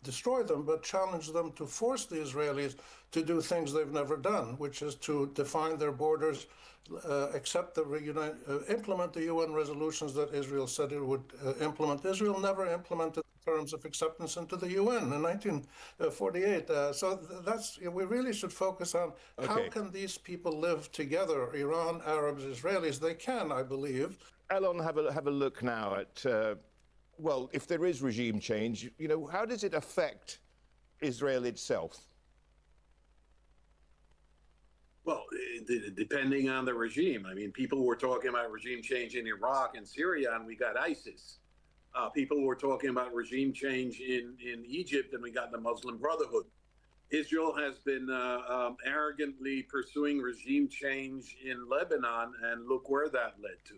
destroy them, but challenge them to force the Israelis to do things they've never done, which is to define their borders, implement the UN resolutions that Israel said it would implement. Israel never implemented terms of acceptance into the UN in 1948. So we really should focus on how can these people live together, Iran, Arabs, Israelis. They can, I believe. Alon, have a look now at, well, if there is regime change, you know, how does it affect Israel itself? Well, depending on the regime. I mean, people were talking about regime change in Iraq and Syria, and we got ISIS. People were talking about regime change in Egypt, and we got the Muslim Brotherhood. Israel has been arrogantly pursuing regime change in Lebanon, and look where that led to.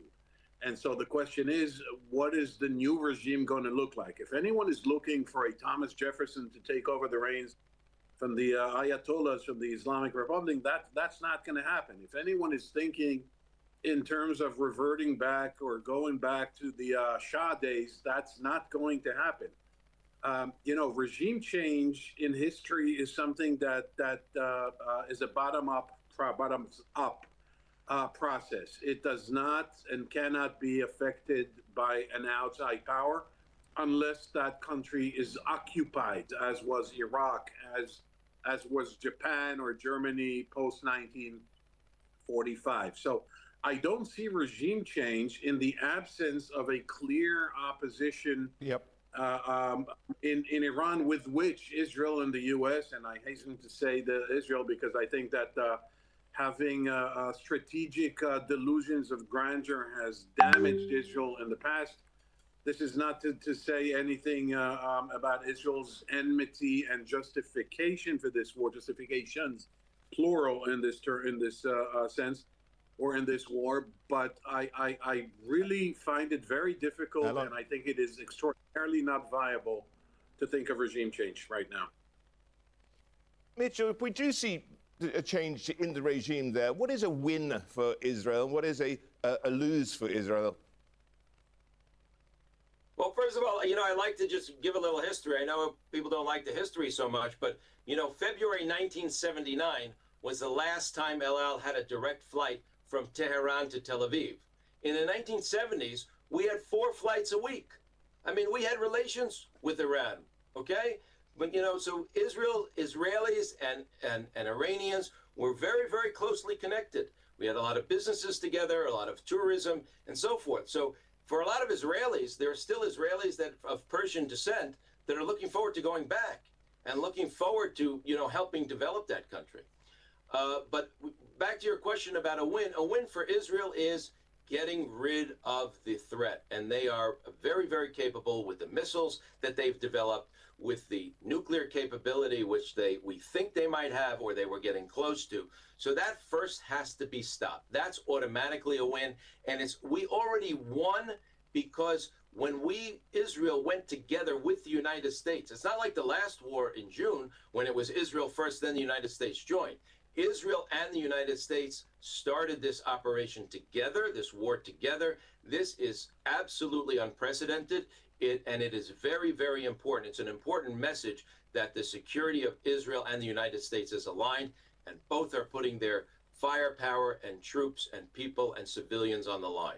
And so the question is, what is the new regime going to look like? If anyone is looking for a Thomas Jefferson to take over the reins from the Ayatollahs, from the Islamic Republic, that's not going to happen. If anyone is thinking in terms of reverting back or going back to the Shah days, that's not going to happen. You know, regime change in history is something that is a bottoms up process. It does not and cannot be affected by an outside power unless that country is occupied, as was Iraq, as was Japan or Germany post 1945. So I don't see regime change in the absence of a clear opposition in Iran, with which Israel and the U.S., and I hasten to say Israel because I think that having strategic delusions of grandeur has damaged Israel in the past. This is not to say anything about Israel's enmity and justification for this war, justifications, plural in this sense, or in this war. But I really find it very difficult, and I think it is extraordinarily not viable to think of regime change right now. Mitchell, if we do see a change in the regime there, what is a win for Israel? What is a lose for Israel? Well, first of all, you know, I like to just give a little history. I know people don't like the history so much, but, you know, February 1979 was the last time El Al had a direct flight from Tehran to Tel Aviv. In the 1970s, we had 4 flights a week. I mean, we had relations with Iran, okay? But, you know, so Israelis and Iranians were very, very closely connected. We had a lot of businesses together, a lot of tourism, and so forth. So for a lot of Israelis, there are still Israelis that of Persian descent that are looking forward to going back and looking forward to, you know, helping develop that country. But back to your question about a win for Israel is getting rid of the threat. And they are very, very capable with the missiles that they've developed, with the nuclear capability, which we think they might have, or they were getting close to. So that first has to be stopped. That's automatically a win. And we already won, because when Israel went together with the United States, it's not like the last war in June when it was Israel first, then the United States joined. Israel and the United States started this operation together, this war together. This is absolutely unprecedented. And it is very, very important. It's an important message that the security of Israel and the United States is aligned, and both are putting their firepower and troops and people and civilians on the line.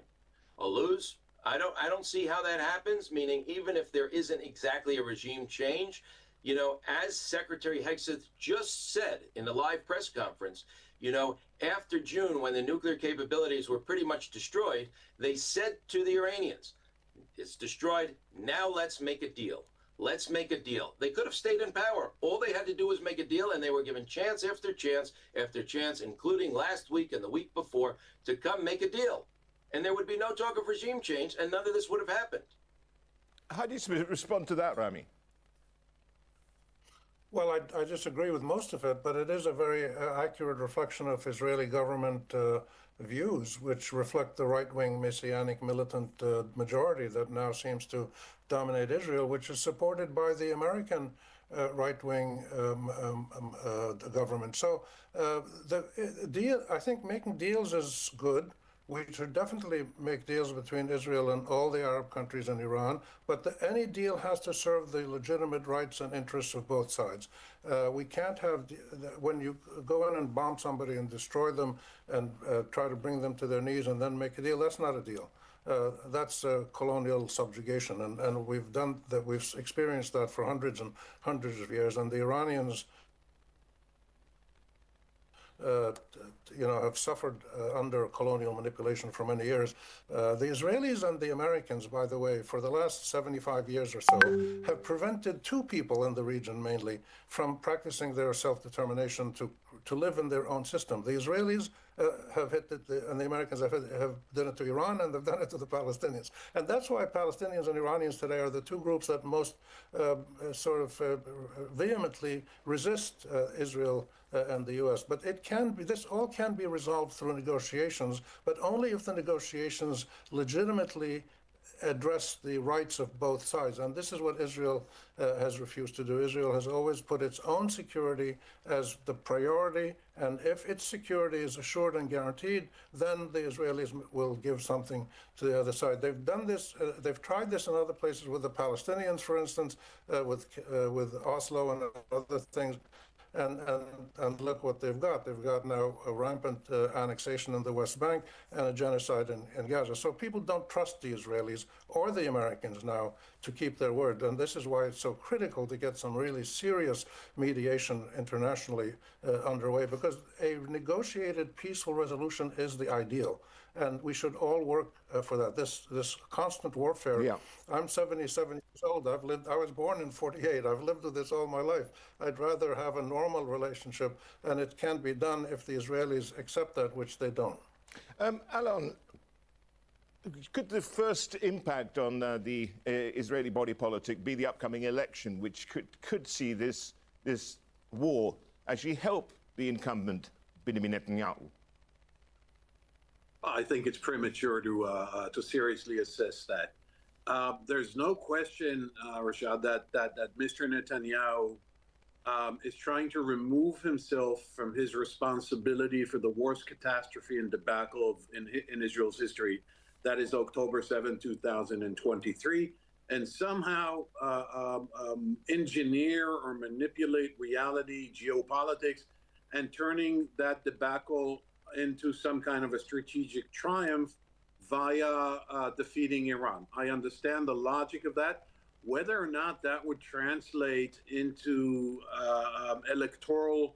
A lose? I don't see how that happens, meaning even if there isn't exactly a regime change, you know, as Secretary Hegseth just said in a live press conference, you know, after June, when the nuclear capabilities were pretty much destroyed, they said to the Iranians, it's destroyed. Now let's make a deal. Let's make a deal. They could have stayed in power. All they had to do was make a deal, and they were given chance after chance after chance, including last week and the week before, to come make a deal. And there would be no talk of regime change, and none of this would have happened. How do you respond to that, Rami? Well, I disagree with most of it, but it is a very accurate reflection of Israeli government views, which reflect the right-wing Messianic militant majority that now seems to dominate Israel, which is supported by the American right-wing government. So I think making deals is good, we should definitely make deals between Israel and all the Arab countries and Iran, but any deal has to serve the legitimate rights and interests of both sides. We can't have, when you go in and bomb somebody and destroy them and try to bring them to their knees and then make a deal, that's not a deal. That's colonial subjugation, and we've done that. We've experienced that for hundreds and hundreds of years, and the Iranians have suffered under colonial manipulation for many years. The Israelis and the Americans, by the way, for the last 75 years or so, have prevented two people in the region mainly from practicing their self-determination to live in their own system. The Israelis have hit it, and the Americans have done it to Iran, and they've done it to the Palestinians. And that's why Palestinians and Iranians today are the two groups that most vehemently resist Israel and the U.S. But this all can be resolved through negotiations, but only if the negotiations legitimately address the rights of both sides. And this is what Israel has refused to do. Israel has always put its own security as the priority, and if its security is assured and guaranteed, then the Israelis will give something to the other side. They've done this, they've tried this in other places with the Palestinians, for instance, with Oslo and other things. And look what they've got. They've got now a rampant annexation in the West Bank and a genocide in Gaza. So people don't trust the Israelis or the Americans now to keep their word. And this is why it's so critical to get some really serious mediation internationally underway, because a negotiated peaceful resolution is the ideal. And we should all work for that. This constant warfare. Yeah. I'm 77 years old. I was born in 48. I've lived with this all my life. I'd rather have a normal relationship, and it can be done if the Israelis accept that, which they don't. Alon, could the first impact on the Israeli body politic be the upcoming election, which could see this war actually help the incumbent Benjamin Netanyahu? I think it's premature to seriously assess that. There's no question, Rashad, that Mr. Netanyahu is trying to remove himself from his responsibility for the worst catastrophe and debacle in Israel's history. That is October 7, 2023, and somehow engineer or manipulate reality, geopolitics, and turning that debacle into some kind of a strategic triumph via defeating Iran. I understand the logic of that. Whether or not that would translate into electoral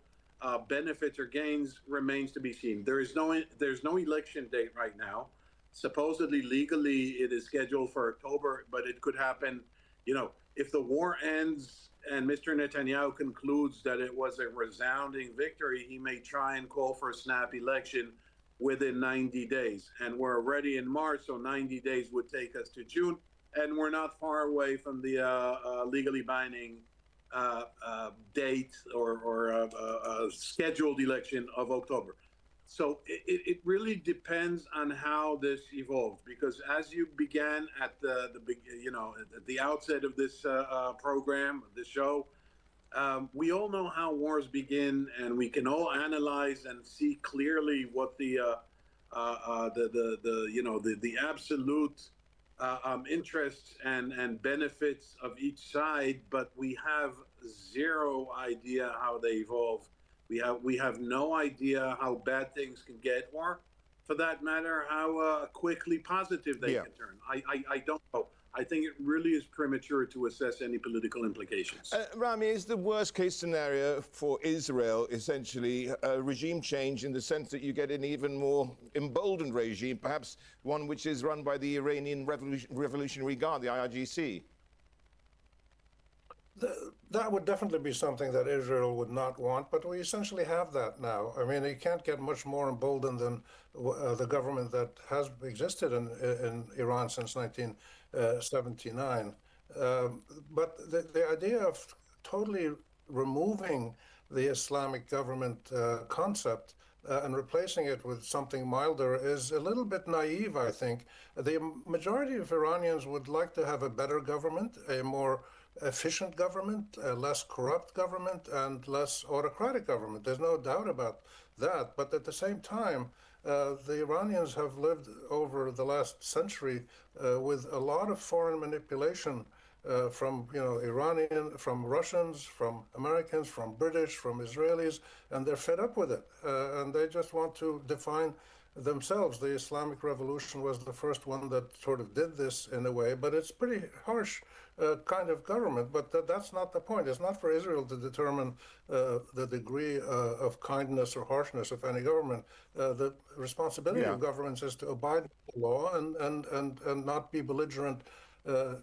benefits or gains remains to be seen. There's no election date right now. Supposedly, legally, it is scheduled for October, but it could happen, if the war ends and Mr. Netanyahu concludes that it was a resounding victory, he may try and call for a snap election within 90 days. And we're already in March, so 90 days would take us to June. And we're not far away from the legally binding date or scheduled election of October. So it really depends on how this evolves, because as you began at the outset of this program, this show, we all know how wars begin, and we can all analyze and see clearly what the absolute interests and benefits of each side, but we have zero idea how they evolve. We have no idea how bad things can get, or for that matter, how quickly positive they can turn. I don't know. I think it really is premature to assess any political implications. Rami, is the worst case scenario for Israel essentially a regime change in the sense that you get an even more emboldened regime, perhaps one which is run by the Iranian Revolutionary Guard, the IRGC? That would definitely be something that Israel would not want, but we essentially have that now. I mean, you can't get much more emboldened than the government that has existed in Iran since 1979. But the idea of totally removing the Islamic government concept and replacing it with something milder is a little bit naive, I think. The majority of Iranians would like to have a better government, a more efficient government, a less corrupt government, and less autocratic government. There's no doubt about that. But at the same time, The Iranians have lived over the last century with a lot of foreign manipulation from Iranian, from Russians, from Americans, from British, from Israelis, and they're fed up with it, and they just want to define themselves. The Islamic Revolution was the first one that sort of did this in a way, but it's pretty harsh kind of government. But that's not the point. It's not for Israel to determine the degree of kindness or harshness of any government. The responsibility of governments is to abide by the law and not be belligerent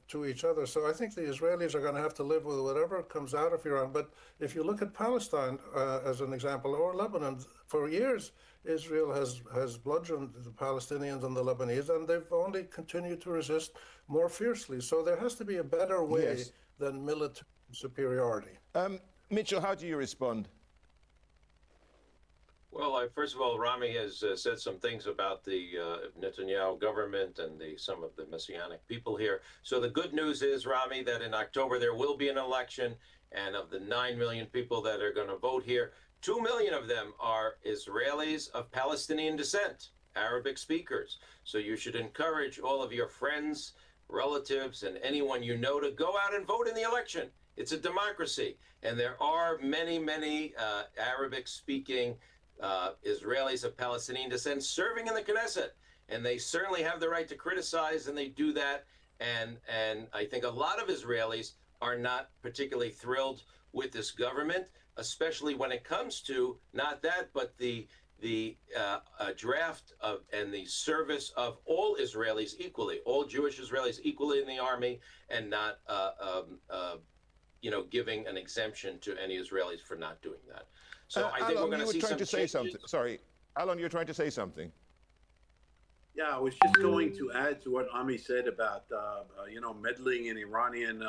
to each other. So I think the Israelis are going to have to live with whatever comes out of Iran. But if you look at Palestine as an example, or Lebanon, for years, Israel has bludgeoned the Palestinians and the Lebanese, and they've only continued to resist more fiercely. So there has to be a better way than military superiority. Mitchell, how do you respond? Well, first of all, Rami has said some things about the Netanyahu government and some of the Messianic people here. So the good news is, Rami, that in October there will be an election, and of the 9 million people that are going to vote here, 2 million of them are Israelis of Palestinian descent, Arabic speakers. So you should encourage all of your friends, relatives, and anyone you know to go out and vote in the election. It's a democracy, and there are many, many Arabic-speaking Israelis of Palestinian descent serving in the Knesset, and they certainly have the right to criticize, and they do that. And I think a lot of Israelis are not particularly thrilled with this government, especially when it comes to not that, but the draft of and the service of all Israelis equally, all Jewish Israelis equally in the army, and not giving an exemption to any Israelis for not doing that. So I think we're going to see some changes. Sorry, Alan, you're trying to say something. Yeah, I was just going to add to what Ami said about meddling in Iranian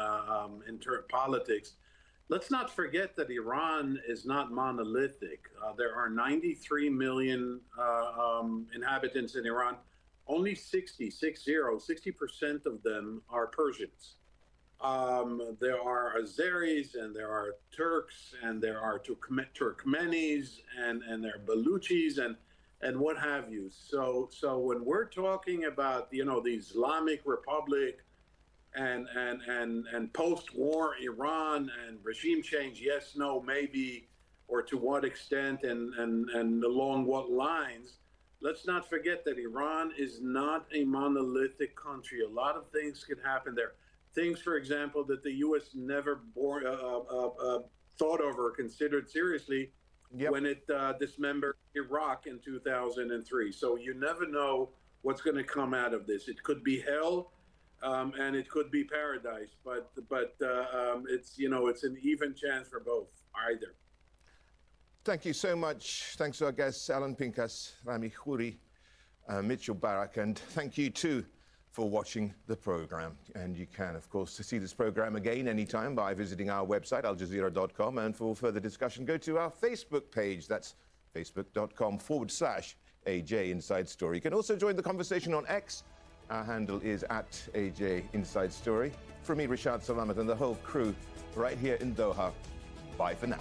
politics. Let's not forget that Iran is not monolithic. There are 93 million inhabitants in Iran. Only 60% of them are Persians. There are Azeris, and there are Turks, and there are Turkmenis, and there are Baluchis, and what have you. So when we're talking about the Islamic Republic and post-war Iran and regime change, yes, no, maybe, or to what extent and along what lines, let's not forget that Iran is not a monolithic country. A lot of things could happen there. Things, for example, that the U.S. never thought of or considered seriously when it dismembered Iraq in 2003. So you never know what's going to come out of this. It could be hell, and it could be paradise. But it's an even chance for both, either. Thank you so much. Thanks to our guests, Alan Pinkas, Rami Khouri, Mitchell Barak, and thank you too for watching the program. And you can, of course, see this program again anytime by visiting our website, aljazeera.com. And for further discussion, go to our Facebook page. That's facebook.com/AJ Inside Story. You can also join the conversation on X. Our handle is @AJ Inside Story. From me, Rashad Salamat, and the whole crew right here in Doha. Bye for now.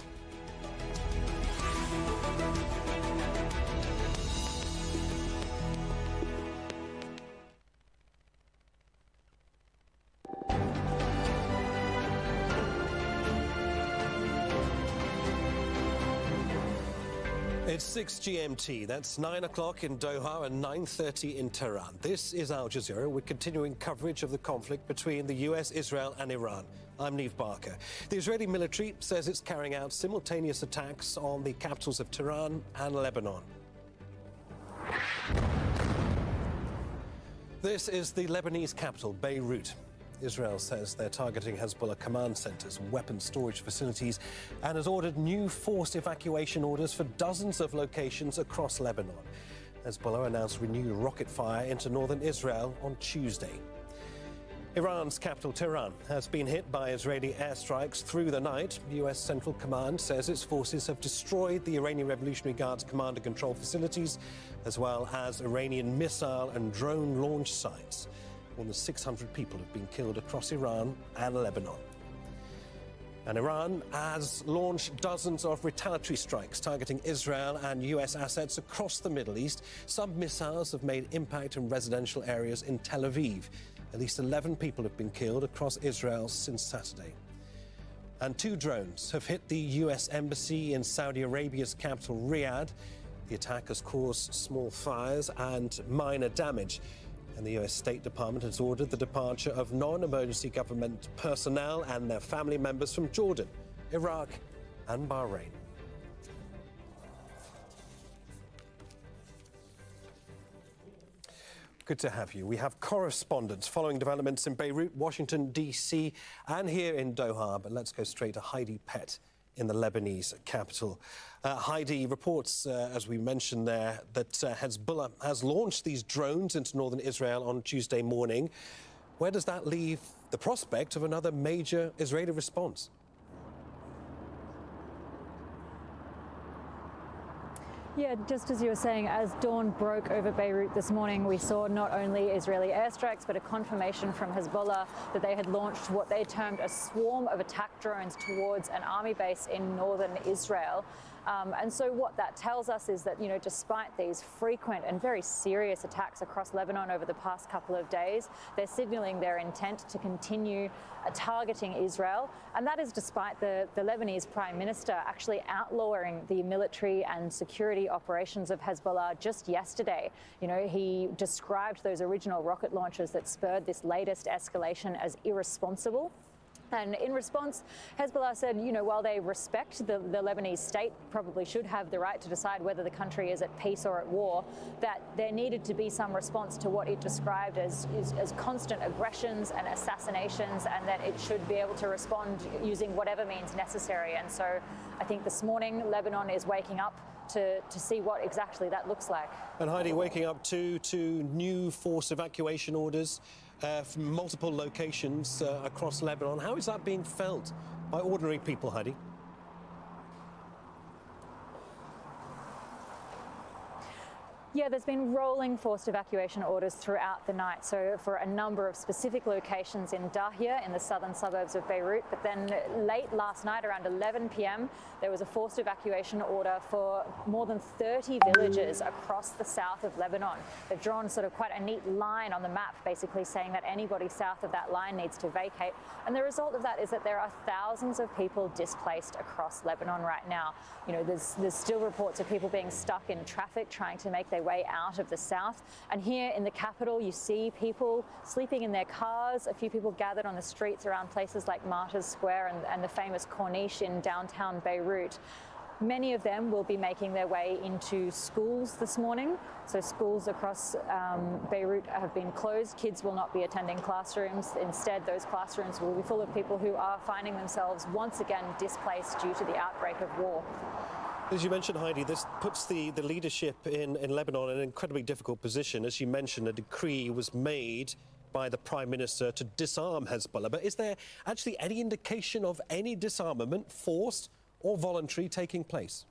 It's 6 GMT. That's 9 o'clock in Doha and 9:30 in Tehran. This is Al Jazeera. We're continuing coverage of the conflict between the US, Israel and Iran. I'm Neve Barker. The Israeli military says it's carrying out simultaneous attacks on the capitals of Tehran and Lebanon. This is the Lebanese capital, Beirut. Israel says they're targeting Hezbollah command centers, weapons storage facilities, and has ordered new forced evacuation orders for dozens of locations across Lebanon. Hezbollah announced renewed rocket fire into northern Israel on Tuesday. Iran's capital, Tehran, has been hit by Israeli airstrikes through the night. U.S. Central Command says its forces have destroyed the Iranian Revolutionary Guard's command and control facilities, as well as Iranian missile and drone launch sites. More than 600 people have been killed across Iran and Lebanon. And Iran has launched dozens of retaliatory strikes targeting Israel and US assets across the Middle East. Some missiles have made impact in residential areas in Tel Aviv. At least 11 people have been killed across Israel since Saturday. And 2 drones have hit the US embassy in Saudi Arabia's capital, Riyadh. The attack has caused small fires and minor damage. And the US State Department has ordered the departure of non-emergency government personnel and their family members from Jordan, Iraq and Bahrain. Good to have you. We have correspondents following developments in Beirut, Washington, D.C. and here in Doha. But let's go straight to Heidi Pett in the Lebanese capital. Heidi, reports, as we mentioned there, that Hezbollah has launched these drones into northern Israel on Tuesday morning. Where does that leave the prospect of another major Israeli response? Yeah, just as you were saying, as dawn broke over Beirut this morning, we saw not only Israeli airstrikes, but a confirmation from Hezbollah that they had launched what they termed a swarm of attack drones towards an army base in northern Israel. And so what that tells us is that, despite these frequent and very serious attacks across Lebanon over the past couple of days, they're signaling their intent to continue targeting Israel. And that is despite the Lebanese Prime Minister actually outlawing the military and security operations of Hezbollah just yesterday. He described those original rocket launches that spurred this latest escalation as irresponsible. And in response, Hezbollah said, while they respect the Lebanese state probably should have the right to decide whether the country is at peace or at war, that there needed to be some response to what it described as constant aggressions and assassinations, and that it should be able to respond using whatever means necessary. And so I think this morning, Lebanon is waking up to see what exactly that looks like. And Heidi, waking up to new forced evacuation orders from multiple locations across Lebanon. How is that being felt by ordinary people, Heidi? Yeah, there's been rolling forced evacuation orders throughout the night. So for a number of specific locations in Dahia, in the southern suburbs of Beirut. But then late last night, around 11 p.m., there was a forced evacuation order for more than 30 villages across the south of Lebanon. They've drawn sort of quite a neat line on the map, basically saying that anybody south of that line needs to vacate. And the result of that is that there are thousands of people displaced across Lebanon right now. There's still reports of people being stuck in traffic trying to make their way out of the south. And here in the capital, you see people sleeping in their cars. A few people gathered on the streets around places like Martyrs Square and the famous Corniche in downtown Beirut. Many of them will be making their way into schools this morning. So schools across Beirut have been closed. Kids will not be attending classrooms. Instead, those classrooms will be full of people who are finding themselves once again displaced due to the outbreak of war. As you mentioned, Heidi, this puts the leadership in Lebanon in an incredibly difficult position. As you mentioned, a decree was made by the Prime Minister to disarm Hezbollah. But is there actually any indication of any disarmament, forced or voluntary, taking place?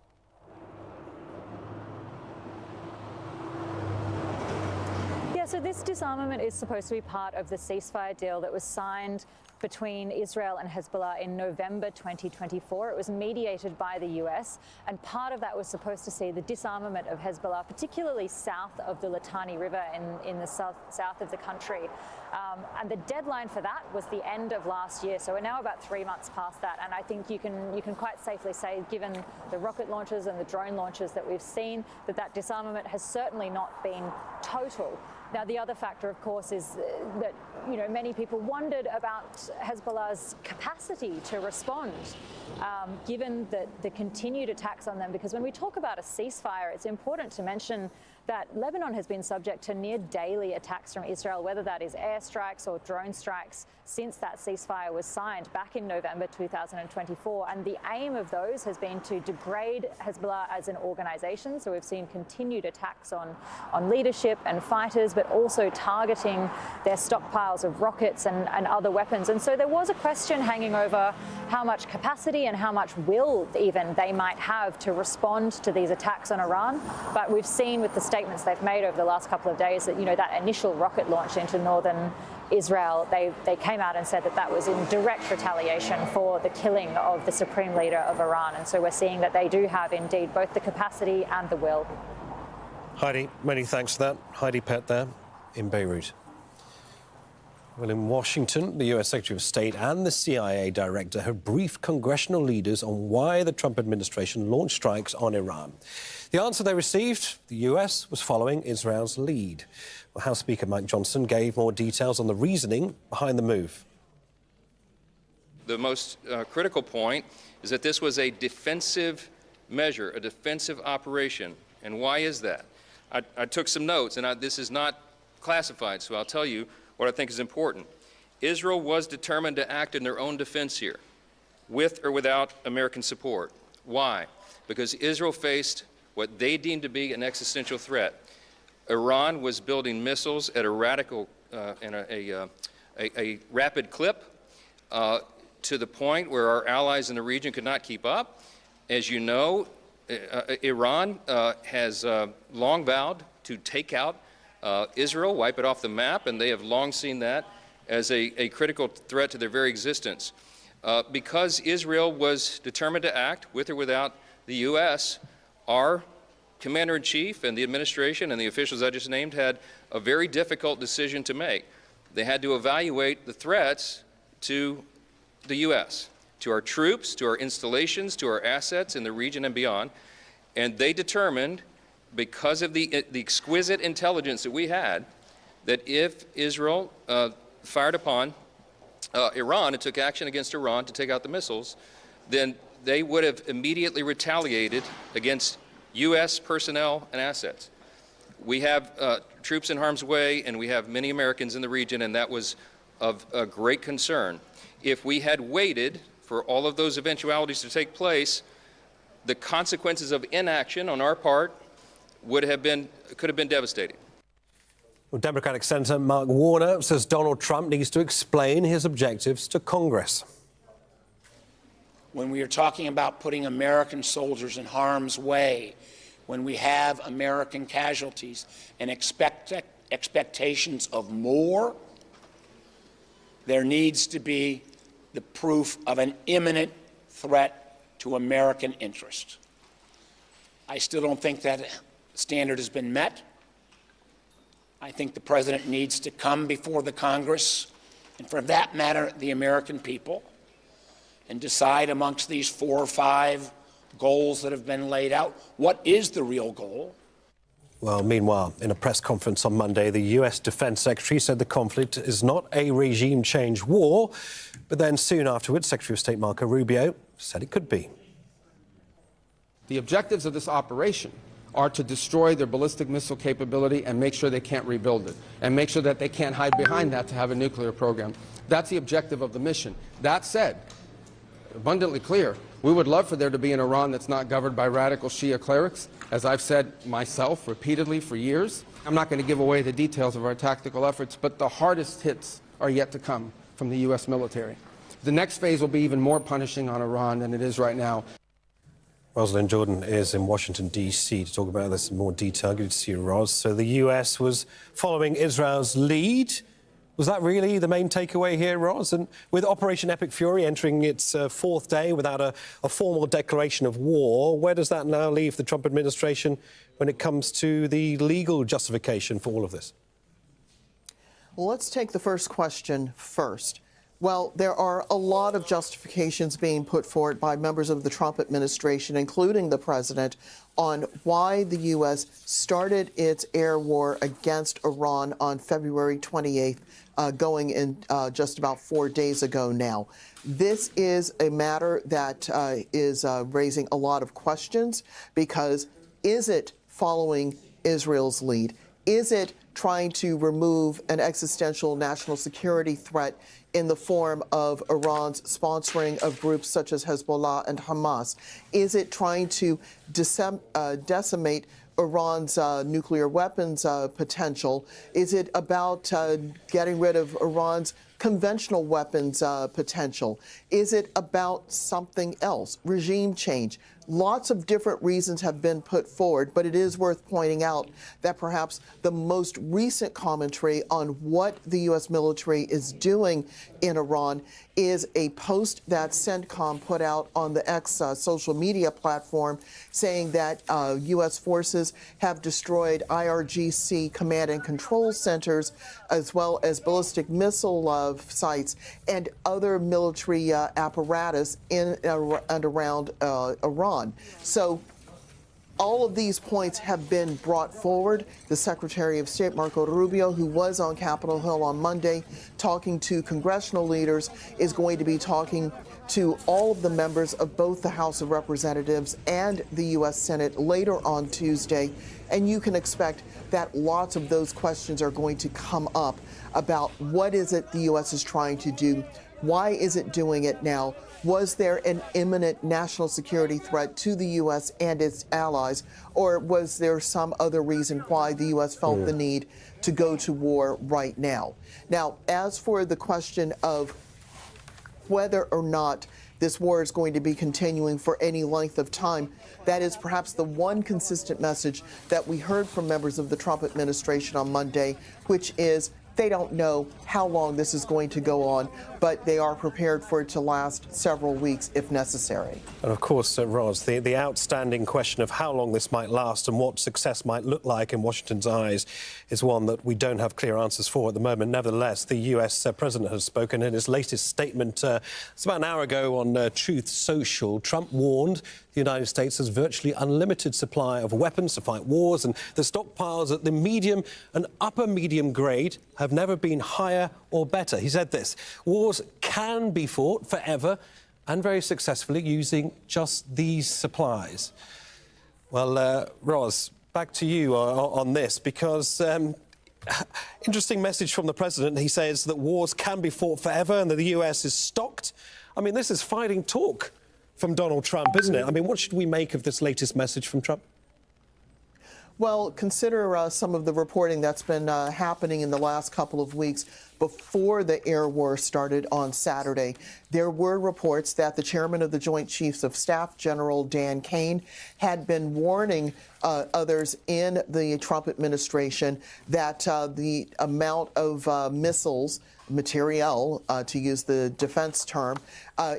Yeah, so this disarmament is supposed to be part of the ceasefire deal that was signed between Israel and Hezbollah in November 2024. It was mediated by the US, and part of that was supposed to see the disarmament of Hezbollah, particularly south of the Litani River in the south of the country. And the deadline for that was the end of last year. So we're now about 3 months past that. And I think you can quite safely say, given the rocket launches and the drone launches that we've seen, that disarmament has certainly not been total. Now, the other factor, of course, is that, many people wondered about Hezbollah's capacity to respond, given the continued attacks on them. Because when we talk about a ceasefire, it's important to mention that Lebanon has been subject to near daily attacks from Israel, whether that is airstrikes or drone strikes, since that ceasefire was signed back in November 2024. And the aim of those has been to degrade Hezbollah as an organization. So we've seen continued attacks on leadership and fighters, but also targeting their stockpiles of rockets and other weapons. And so there was a question hanging over how much capacity and how much will even they might have to respond to these attacks on Iran. But we've seen with the statements they've made over the last couple of days that, that initial rocket launch into northern Israel, they came out and said that that was in direct retaliation for the killing of the supreme leader of Iran. And so we're seeing that they do have indeed both the capacity and the will. Heidi, many thanks for that. Heidi Pett there in Beirut. Well, in Washington, the US Secretary of State and the CIA director have briefed congressional leaders on why the Trump administration launched strikes on Iran. The answer they received, the US was following Israel's lead. Well, House Speaker Mike Johnson gave more details on the reasoning behind the move. The most critical point is that this was a defensive measure, a defensive operation. And why is that? I took some notes, and this is not classified, so I'll tell you what I think is important. Israel was determined to act in their own defense here, with or without American support. Why? Because Israel faced what they deemed to be an existential threat. Iran was building missiles at a radical and a rapid clip to the point where our allies in the region could not keep up. As you know, Iran has long vowed to take out Israel, wipe it off the map, and they have long seen that as a critical threat to their very existence. Because Israel was determined to act, with or without the U.S., our commander-in-chief and the administration and the officials I just named had a very difficult decision to make. They had to evaluate the threats to the U.S., to our troops, to our installations, to our assets in the region and beyond, and they determined, because of the exquisite intelligence that we had, that if Israel fired upon Iran and took action against Iran to take out the missiles, then they would have immediately retaliated against U.S. personnel and assets. We have troops in harm's way, and we have many Americans in the region, and that was of great concern. If we had waited for all of those eventualities to take place, the consequences of inaction on our part could have been devastating. Well, Democratic Senator Mark Warner says Donald Trump needs to explain his objectives to Congress. When we are talking about putting American soldiers in harm's way, when we have American casualties and expectations of more, there needs to be the proof of an imminent threat to American interest. I still don't think that standard has been met. I think the president needs to come before the Congress, and for that matter, the American people, and decide amongst these 4 or 5 goals that have been laid out, what is the real goal? Well, meanwhile, in a press conference on Monday, the US Defense Secretary said the conflict is not a regime change war, but then soon afterwards, Secretary of State Marco Rubio said it could be. The objectives of this operation are to destroy their ballistic missile capability and make sure they can't rebuild it, and make sure that they can't hide behind that to have a nuclear program. That's the objective of the mission. That said, abundantly clear, we would love for there to be an Iran that's not governed by radical Shia clerics, as I've said myself repeatedly for years. I'm not going to give away the details of our tactical efforts, but the hardest hits are yet to come from the U.S. military. The next phase will be even more punishing on Iran than it is right now. Rosalind Jordan is in Washington, D.C. to talk about this in more detail. Good to see you, Ros. So the U.S. was following Israel's lead. Was that really the main takeaway here, Ros? And with Operation Epic Fury entering its 4th day without a formal declaration of war, where does that now leave the Trump administration when it comes to the legal justification for all of this? Well, let's take the first question first. Well, there are a lot of justifications being put forward by members of the Trump administration, including the president, on why the U.S. started its air war against Iran on February 28th, going in just about 4 days ago now. This is a matter that is raising a lot of questions, because is it following Israel's lead? Is it trying to remove an existential national security threat in the form of Iran's sponsoring of groups such as Hezbollah and Hamas? Is it trying to decimate Iran's nuclear weapons potential? Is it about getting rid of Iran's conventional weapons potential? Is it about something else? Regime change? Lots of different reasons have been put forward, but it is worth pointing out that perhaps the most recent commentary on what the U.S. military is doing in Iran is a post that CENTCOM put out on the X social media platform saying that U.S. forces have destroyed IRGC command and control centers, as well as ballistic missile sites and other military apparatus in and around Iran. So all of these points have been brought forward. The Secretary of State, Marco Rubio, who was on Capitol Hill on Monday talking to congressional leaders, is going to be talking to all of the members of both the House of Representatives and the U.S. Senate later on Tuesday. And you can expect that lots of those questions are going to come up about what is it the U.S. is trying to do? Why is it doing it now? Was there an imminent national security threat to the U.S. and its allies, or was there some other reason why the U.S. felt the need to go to war right now? Now, as for the question of whether or not this war is going to be continuing for any length of time, that is perhaps the one consistent message that we heard from members of the Trump administration on Monday, which is they don't know how long this is going to go on, but they are prepared for it to last several weeks if necessary. And of course, Roz, the outstanding question of how long this might last and what success might look like in Washington's eyes is one that we don't have clear answers for at the moment. Nevertheless, the US president has spoken in his latest statement. It's about an hour ago on Truth Social. Trump warned the United States has virtually unlimited supply of weapons to fight wars, and the stockpiles at the medium and upper medium grade have never been higher or better. He said this: wars can be fought forever and very successfully using just these supplies. Well, Roz, back to you on this, because interesting message from the president. He says that wars can be fought forever and that the US is stocked. I mean, this is fighting talk from Donald Trump, isn't it? I mean, what should we make of this latest message from Trump? Well, consider some of the reporting that's been happening in the last couple of weeks. Before the air war started on Saturday, there were reports that the chairman of the Joint Chiefs of Staff, General Dan Kane, had been warning others in the Trump administration that the amount of missiles, materiel, to use the defense term,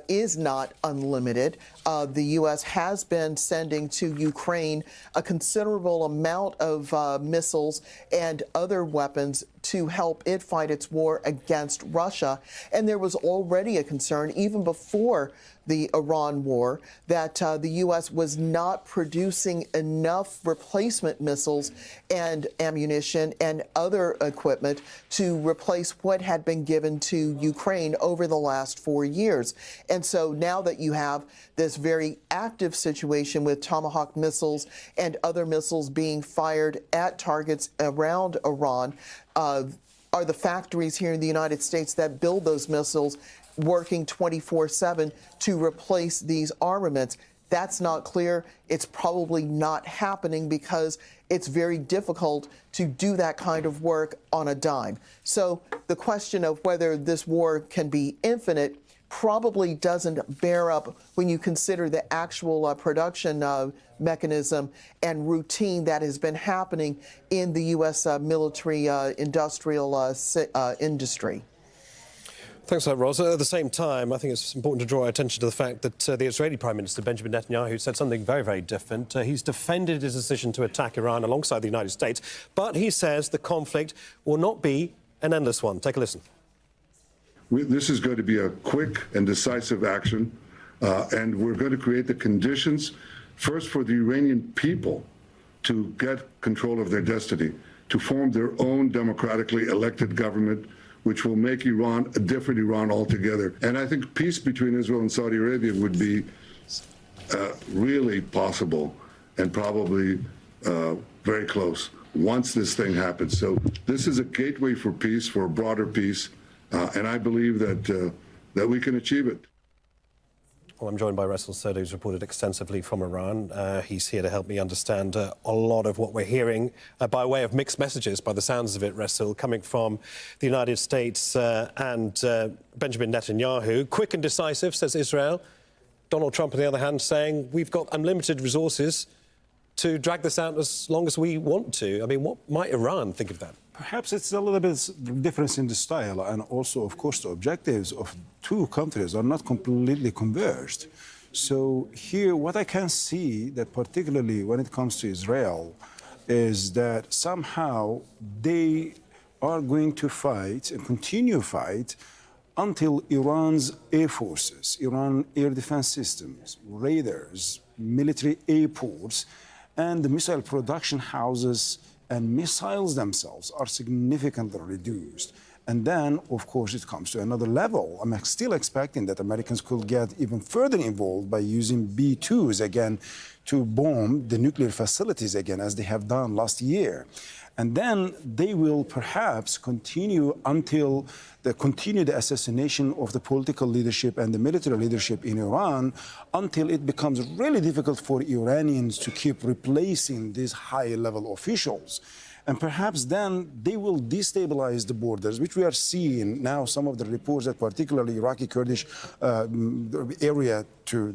is not unlimited. The U.S. has been sending to Ukraine a considerable amount of missiles and other weapons to help it fight its war against Russia. And there was already a concern, even before the Iran war, that the U.S. was not producing enough replacement missiles and ammunition and other equipment to replace what had been given to Ukraine over the last 4 years. And so now that you have this very active situation with Tomahawk missiles and other missiles being fired at targets around Iran, are the factories here in the United States that build those missiles working 24/7 to replace these armaments? That's not clear. It's probably not happening because it's very difficult to do that kind of work on a dime. So the question of whether this war can be infinite probably doesn't bear up when you consider the actual production mechanism and routine that has been happening in the U.S. military industrial industry. Thanks for that, Roz. At the same time, I think it's important to draw our attention to the fact that the Israeli Prime Minister, Benjamin Netanyahu, said something very, very different. He's defended his decision to attack Iran alongside the United States, but he says the conflict will not be an endless one. Take a listen. This is going to be a quick and decisive action, and we're going to create the conditions, first for the Iranian people to get control of their destiny, to form their own democratically elected government, which will make Iran a different Iran altogether. And I think peace between Israel and Saudi Arabia would be really possible and probably very close once this thing happens. So this is a gateway for peace, for a broader peace, and I believe that we can achieve it. Well, I'm joined by Russell Soda, who's reported extensively from Iran. He's here to help me understand a lot of what we're hearing by way of mixed messages, by the sounds of it, Russell, coming from the United States and Benjamin Netanyahu. Quick and decisive, says Israel. Donald Trump, on the other hand, saying we've got unlimited resources to drag this out as long as we want to. I mean, what might Iran think of that? Perhaps it's a little bit difference in the style, and also, of course, the objectives of two countries are not completely converged. So here, what I can see that particularly when it comes to Israel is that somehow they are going to fight and continue fight until Iran's air forces, Iran air defense systems, radars, military airports, and the missile production houses and missiles themselves are significantly reduced. And then, of course, it comes to another level. I'm still expecting that Americans could get even further involved by using B-2s again to bomb the nuclear facilities again, as they have done last year. And then they will perhaps continue until the assassination of the political leadership and the military leadership in Iran, until it becomes really difficult for Iranians to keep replacing these high-level officials. And perhaps then they will destabilize the borders, which we are seeing now. Some of the reports that particularly Iraqi Kurdish area to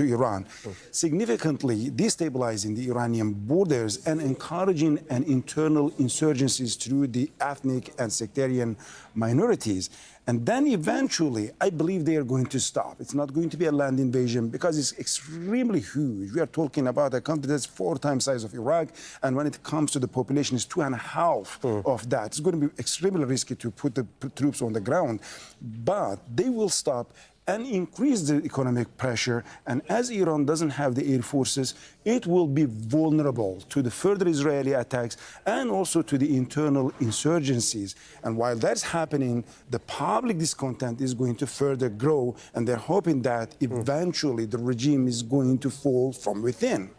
Iran, significantly destabilizing the Iranian borders and encouraging an internal insurgencies through the ethnic and sectarian minorities. And then eventually, I believe they are going to stop. It's not going to be a land invasion because it's extremely huge. We are talking about a country that's 4 times the size of Iraq. And when it comes to the population, it's 2.5 of that. It's going to be extremely risky to put the troops on the ground. But they will stop and increase the economic pressure. And as Iran doesn't have the air forces, it will be vulnerable to the further Israeli attacks and also to the internal insurgencies. And while that's happening, the public discontent is going to further grow, and they're hoping that eventually the regime is going to fall from within.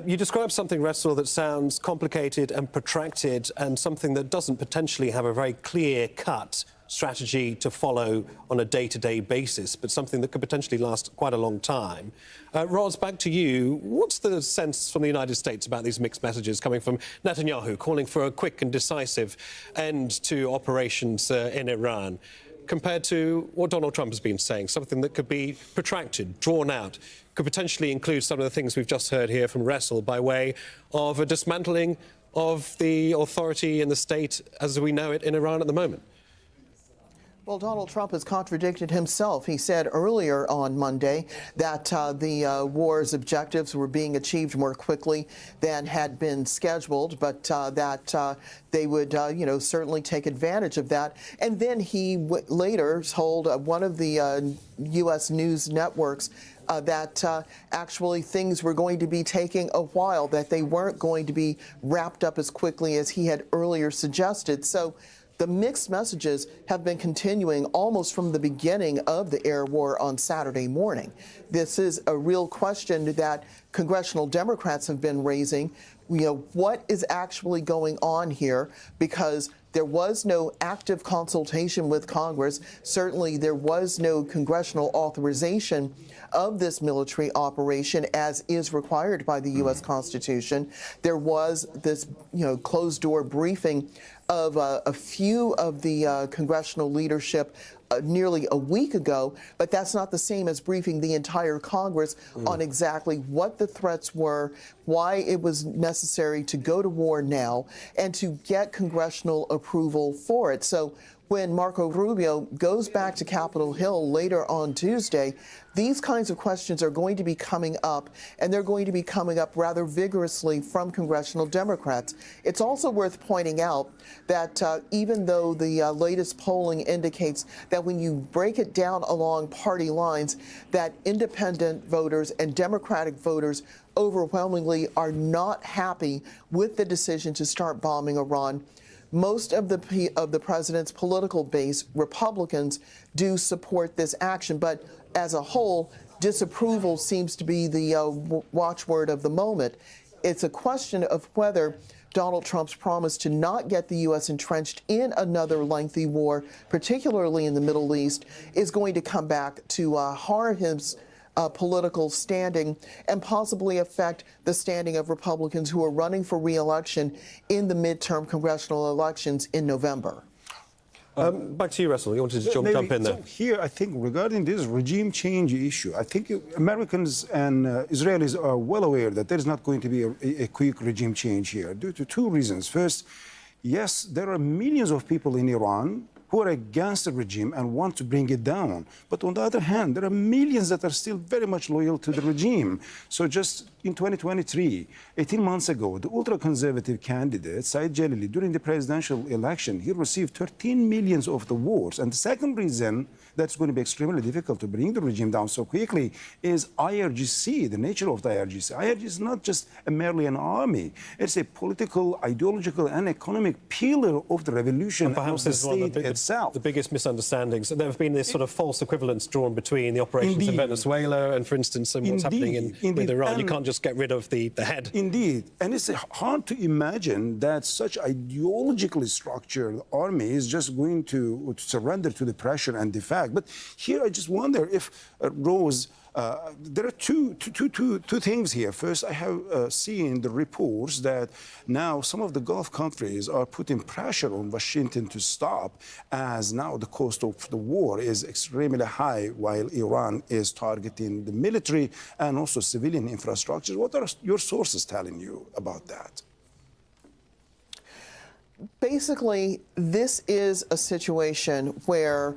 You described something, Russell, that sounds complicated and protracted, and something that doesn't potentially have a very clear-cut strategy to follow on a day-to-day basis, but something that could potentially last quite a long time. Roz, back to you. What's the sense from the United States about these mixed messages coming from Netanyahu, calling for a quick and decisive end to operations in Iran, compared to what Donald Trump has been saying, something that could be protracted, drawn out, could potentially include some of the things we've just heard here from Russell by way of a dismantling of the authority in the state as we know it in Iran at the moment? Well, Donald Trump has contradicted himself. He said earlier on Monday that the war's objectives were being achieved more quickly than had been scheduled, but that they would, certainly take advantage of that. And then he later told one of the U.S. news networks that actually things were going to be taking a while, that they weren't going to be wrapped up as quickly as he had earlier suggested. So the mixed messages have been continuing almost from the beginning of the air war on Saturday morning. This is a real question that congressional Democrats have been raising. What is actually going on here? Because there was no active consultation with Congress. Certainly, there was no congressional authorization of this military operation as is required by the U.S. Constitution. There was this, closed-door briefing of a few of the congressional leadership nearly a week ago, but that's not the same as briefing the entire Congress on exactly what the threats were, why it was necessary to go to war now, and to get congressional approval for it. So when Marco Rubio goes back to Capitol Hill later on Tuesday, these kinds of questions are going to be coming up, and they're going to be coming up rather vigorously from congressional Democrats. It's also worth pointing out that even though the latest polling indicates that when you break it down along party lines, that independent voters and Democratic voters overwhelmingly are not happy with the decision to start bombing Iran, most of the president's political base, Republicans, do support this action. But as a whole, disapproval seems to be the watchword of the moment. It's a question of whether Donald Trump's promise to not get the U.S. entrenched in another lengthy war, particularly in the Middle East, is going to come back to harm political standing and possibly affect the standing of Republicans who are running for re-election in the midterm congressional elections in November. Back to you, Russell. You wanted to jump in there. So here, I think regarding this regime change issue, I think Americans and Israelis are well aware that there is not going to be a quick regime change here due to two reasons. First, yes, there are millions of people in Iran who are against the regime and want to bring it down. But on the other hand, there are millions that are still very much loyal to the regime. So just in 2023, 18 months ago, the ultra-conservative candidate, Saeed Jalili, during the presidential election, he received 13 million of the votes. And the second reason that's going to be extremely difficult to bring the regime down so quickly is IRGC, the nature of the IRGC. IRGC is not just merely an army. It's a political, ideological, and economic pillar of the revolution and of the state itself. The biggest misunderstandings. There have been this sort of false equivalence drawn between the operations in Venezuela and, for instance, what's happening with Iran. You can't just get rid of the head. Indeed. And it's hard to imagine that such ideologically structured army is just going to surrender to the pressure and defect. But here I just wonder if, Rose, there are two things here. First, I have seen the reports that now some of the Gulf countries are putting pressure on Washington to stop, as now the cost of the war is extremely high while Iran is targeting the military and also civilian infrastructure. What are your sources telling you about that? Basically, this is a situation where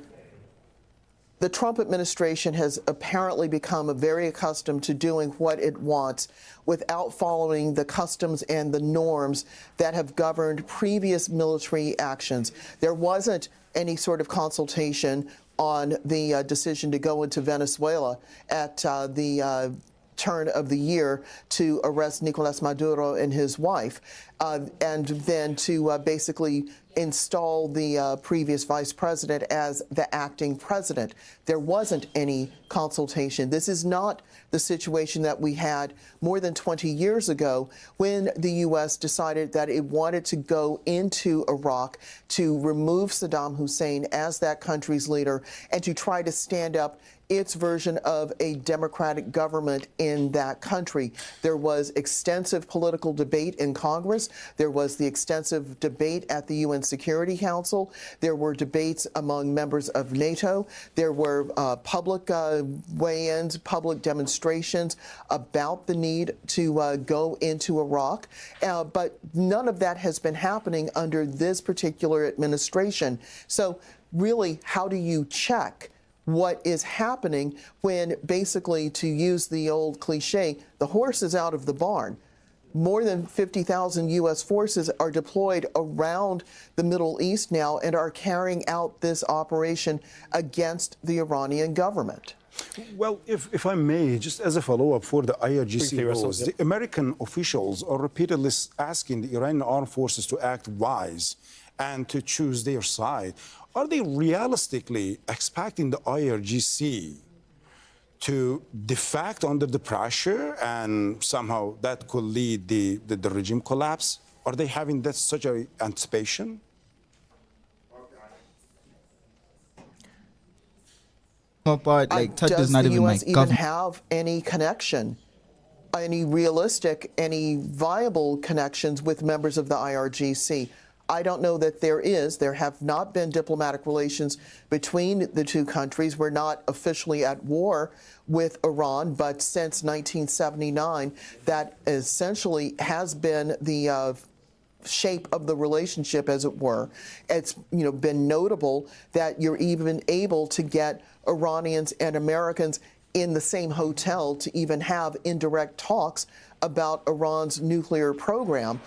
the Trump administration has apparently become very accustomed to doing what it wants without following the customs and the norms that have governed previous military actions. There wasn't any sort of consultation on the decision to go into Venezuela at the turn of the year to arrest Nicolas Maduro and his wife, and then to basically install the previous vice president as the acting president. There wasn't any consultation. This is not the situation that we had more than 20 years ago when the U.S. decided that it wanted to go into Iraq to remove Saddam Hussein as that country's leader and to try to stand up its version of a democratic government in that country. There was extensive political debate in Congress. There was the extensive debate at the UN Security Council. There were debates among members of NATO. There were public weigh-ins, public demonstrations about the need to go into Iraq. But none of that has been happening under this particular administration. So really, how do you check what is happening when, basically, to use the old cliche, the horse is out of the barn? More than 50,000 U.S. forces are deployed around the Middle East now and are carrying out this operation against the Iranian government. Well, if I may, just as a follow-up for the IRGC rules, the American officials are repeatedly asking the Iranian armed forces to act wise and to choose their side. Are they realistically expecting the IRGC to defect under the pressure and somehow that could lead the regime collapse? Are they having that such an anticipation? Does the U.S. even have any connection, any realistic, any viable connections with members of the IRGC? I don't know that there is. There have not been diplomatic relations between the two countries. We're not officially at war with Iran, but since 1979, that essentially has been the shape of the relationship, as it were. It's been notable that you're even able to get Iranians and Americans in the same hotel to even have indirect talks about Iran's nuclear program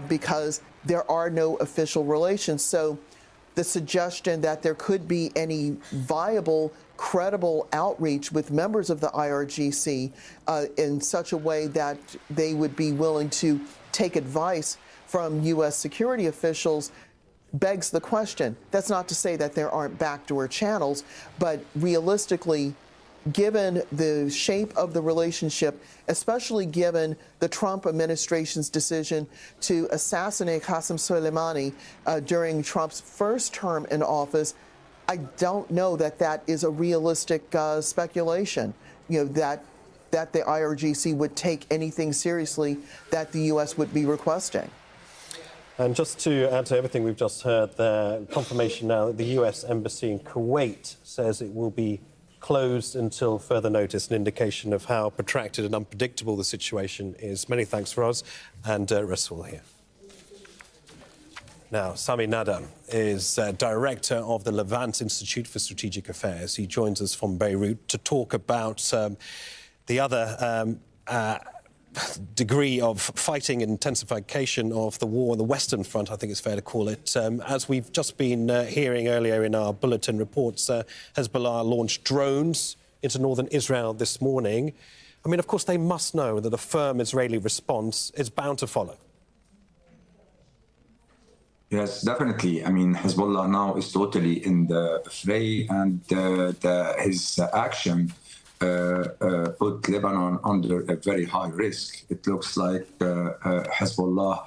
because there are no official relations. So the suggestion that there could be any viable, credible outreach with members of the IRGC in such a way that they would be willing to take advice from U.S. security officials begs the question. That's not to say that there aren't backdoor channels, but realistically, given the shape of the relationship, especially given the Trump administration's decision to assassinate Qasem Soleimani during Trump's first term in office, I don't know that that is a realistic speculation. that the IRGC would take anything seriously that the U.S. would be requesting. And just to add to everything we've just heard there, confirmation now that the U.S. Embassy in Kuwait says it will be closed until further notice, an indication of how protracted and unpredictable the situation is. Many thanks, Ros, and Rasul here. Now, Sami Nadar is director of the Levant Institute for Strategic Affairs. He joins us from Beirut to talk about the other degree of fighting and intensification of the war on the Western Front, I think it's fair to call it. As we've just been hearing earlier in our bulletin reports, Hezbollah launched drones into northern Israel this morning. I mean, of course, they must know that a firm Israeli response is bound to follow. Yes, definitely. I mean, Hezbollah now is totally in the fray, and his action put Lebanon under a very high risk. It looks like Hezbollah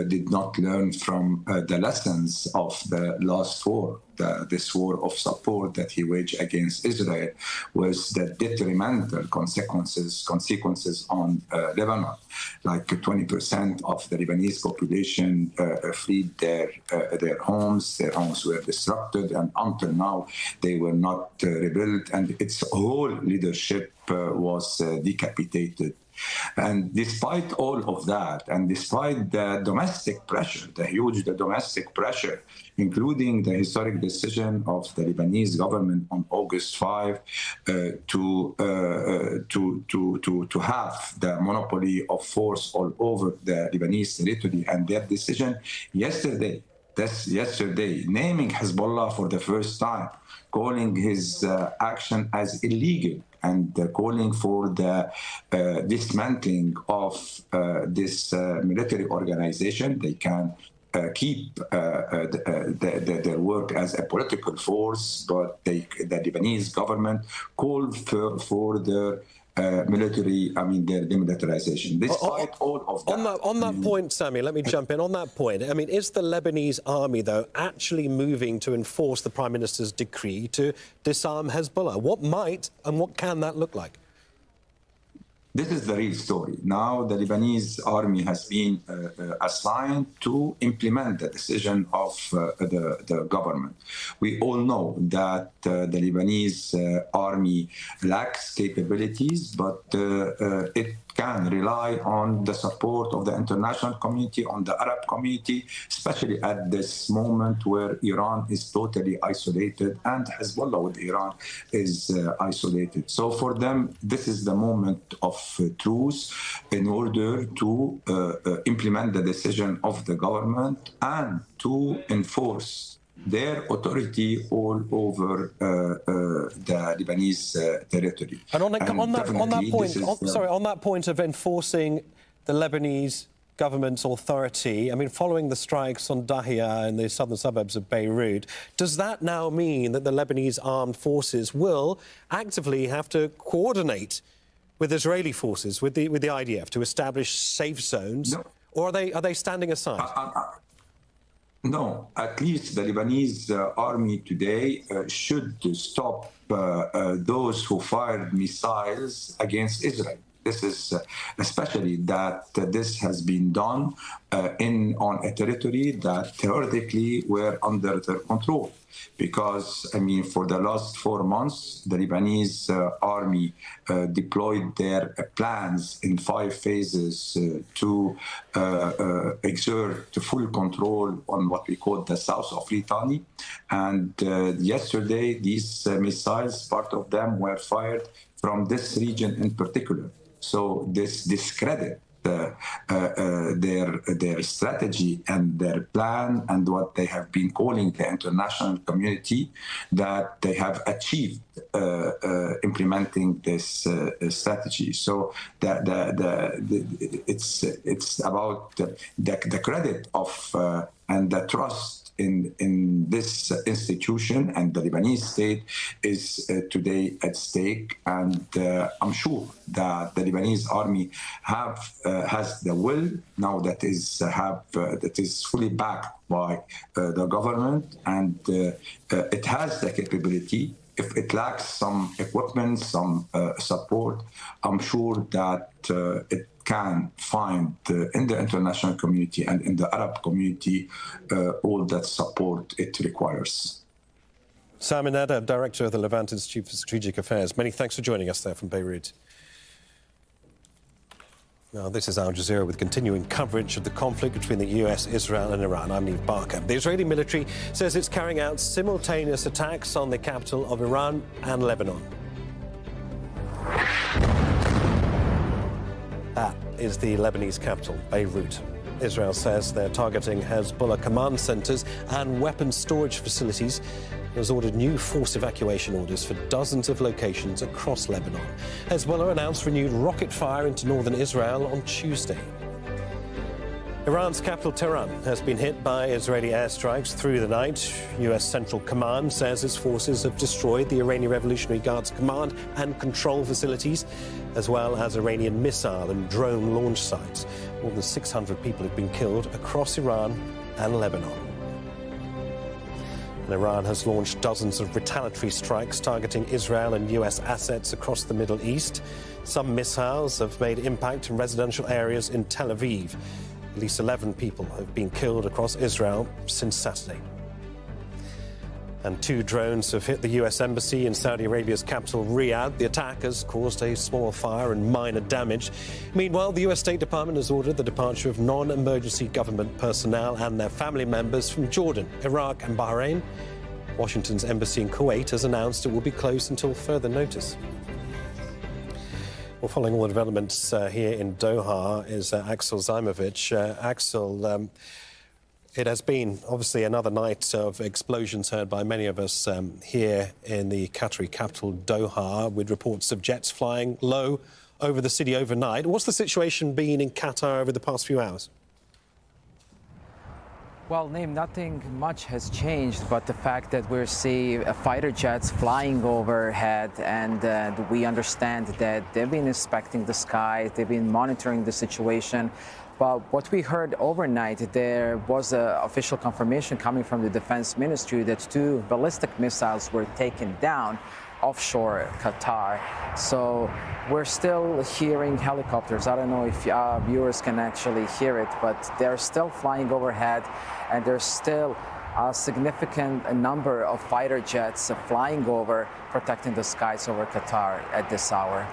did not learn from the lessons of the last war. This war of support that he waged against Israel was the detrimental consequences on Lebanon. Like 20% of the Lebanese population fled their homes. Their homes were disrupted, and until now they were not rebuilt, and its whole leadership was decapitated. And despite all of that, and despite the domestic pressure, the huge domestic pressure, including the historic decision of the Lebanese government on August 5 to have the monopoly of force all over the Lebanese territory, and their decision yesterday, naming Hezbollah for the first time, calling his action as illegal, and calling for the dismantling of this military organization. They can keep their work as a political force, but the Lebanese government called for their military, their demilitarization. Despite all of that. On that point, Sami, let me jump in. On that point, I mean, is the Lebanese army, though, actually moving to enforce the Prime Minister's decree to disarm Hezbollah? What might and what can that look like? This is the real story. Now the Lebanese army has been assigned to implement the decision of the government. We all know that the Lebanese army lacks capabilities, but it can rely on the support of the international community, on the Arab community, especially at this moment where Iran is totally isolated and Hezbollah with Iran is isolated. So for them, this is the moment of truce in order to implement the decision of the government and to enforce their authority all over the Lebanese territory. And on that point of enforcing the Lebanese government's authority, I mean, following the strikes on Dahia in the southern suburbs of Beirut, does that now mean that the Lebanese armed forces will actively have to coordinate with Israeli forces, with the IDF, to establish safe zones? No. Or are they standing aside? No, at least the Lebanese army today should stop those who fired missiles against Israel. This is especially that this has been done on a territory that theoretically were under their control. Because, I mean, for the last 4 months, the Lebanese army deployed their plans in 5 phases to exert full control on what we call the south of Litani. And yesterday, these missiles, part of them were fired from this region in particular. So this discredit their strategy and their plan and what they have been calling the international community that they have achieved implementing this strategy. So it's about the credit of and the trust in this institution, and the Lebanese state is today at stake. And I'm sure that the Lebanese army has the will now that is fully backed by the government, and it has the capability if it lacks some equipment, some support, I'm sure that it can find in the international community and in the Arab community all that support it requires. Sami Nader, Director of the Levant Institute for Strategic Affairs. Many thanks for joining us there from Beirut. Now, this is Al Jazeera with continuing coverage of the conflict between the US, Israel and Iran. I'm Neve Barker. The Israeli military says it's carrying out simultaneous attacks on the capital of Iran and Lebanon. That is the Lebanese capital, Beirut. Israel says they're targeting Hezbollah command centers and weapons storage facilities. It has ordered new forced evacuation orders for dozens of locations across Lebanon. Hezbollah announced renewed rocket fire into northern Israel on Tuesday. Iran's capital, Tehran, has been hit by Israeli airstrikes through the night. US Central Command says its forces have destroyed the Iranian Revolutionary Guard's command and control facilities, as well as Iranian missile and drone launch sites. More than 600 people have been killed across Iran and Lebanon. And Iran has launched dozens of retaliatory strikes targeting Israel and US assets across the Middle East. Some missiles have made impact in residential areas in Tel Aviv. At least 11 people have been killed across Israel since Saturday. And 2 drones have hit the US embassy in Saudi Arabia's capital, Riyadh. The attack has caused a small fire and minor damage. Meanwhile, the US State Department has ordered the departure of non-emergency government personnel and their family members from Jordan, Iraq and Bahrain. Washington's embassy in Kuwait has announced it will be closed until further notice. Well, following all the developments here in Doha is Axel Zaimovich. Axel, it has been obviously another night of explosions heard by many of us here in the Qatari capital, Doha, with reports of jets flying low over the city overnight. What's the situation been in Qatar over the past few hours? Well, Naeem, nothing much has changed, but the fact that we're seeing fighter jets flying overhead, and we understand that they've been inspecting the sky, they've been monitoring the situation. But what we heard overnight, there was an official confirmation coming from the Defense Ministry that 2 ballistic missiles were taken down offshore Qatar. So we're still hearing helicopters. I don't know if viewers can actually hear it, but they're still flying overhead, and there's still a significant number of fighter jets flying over, protecting the skies over Qatar at this hour.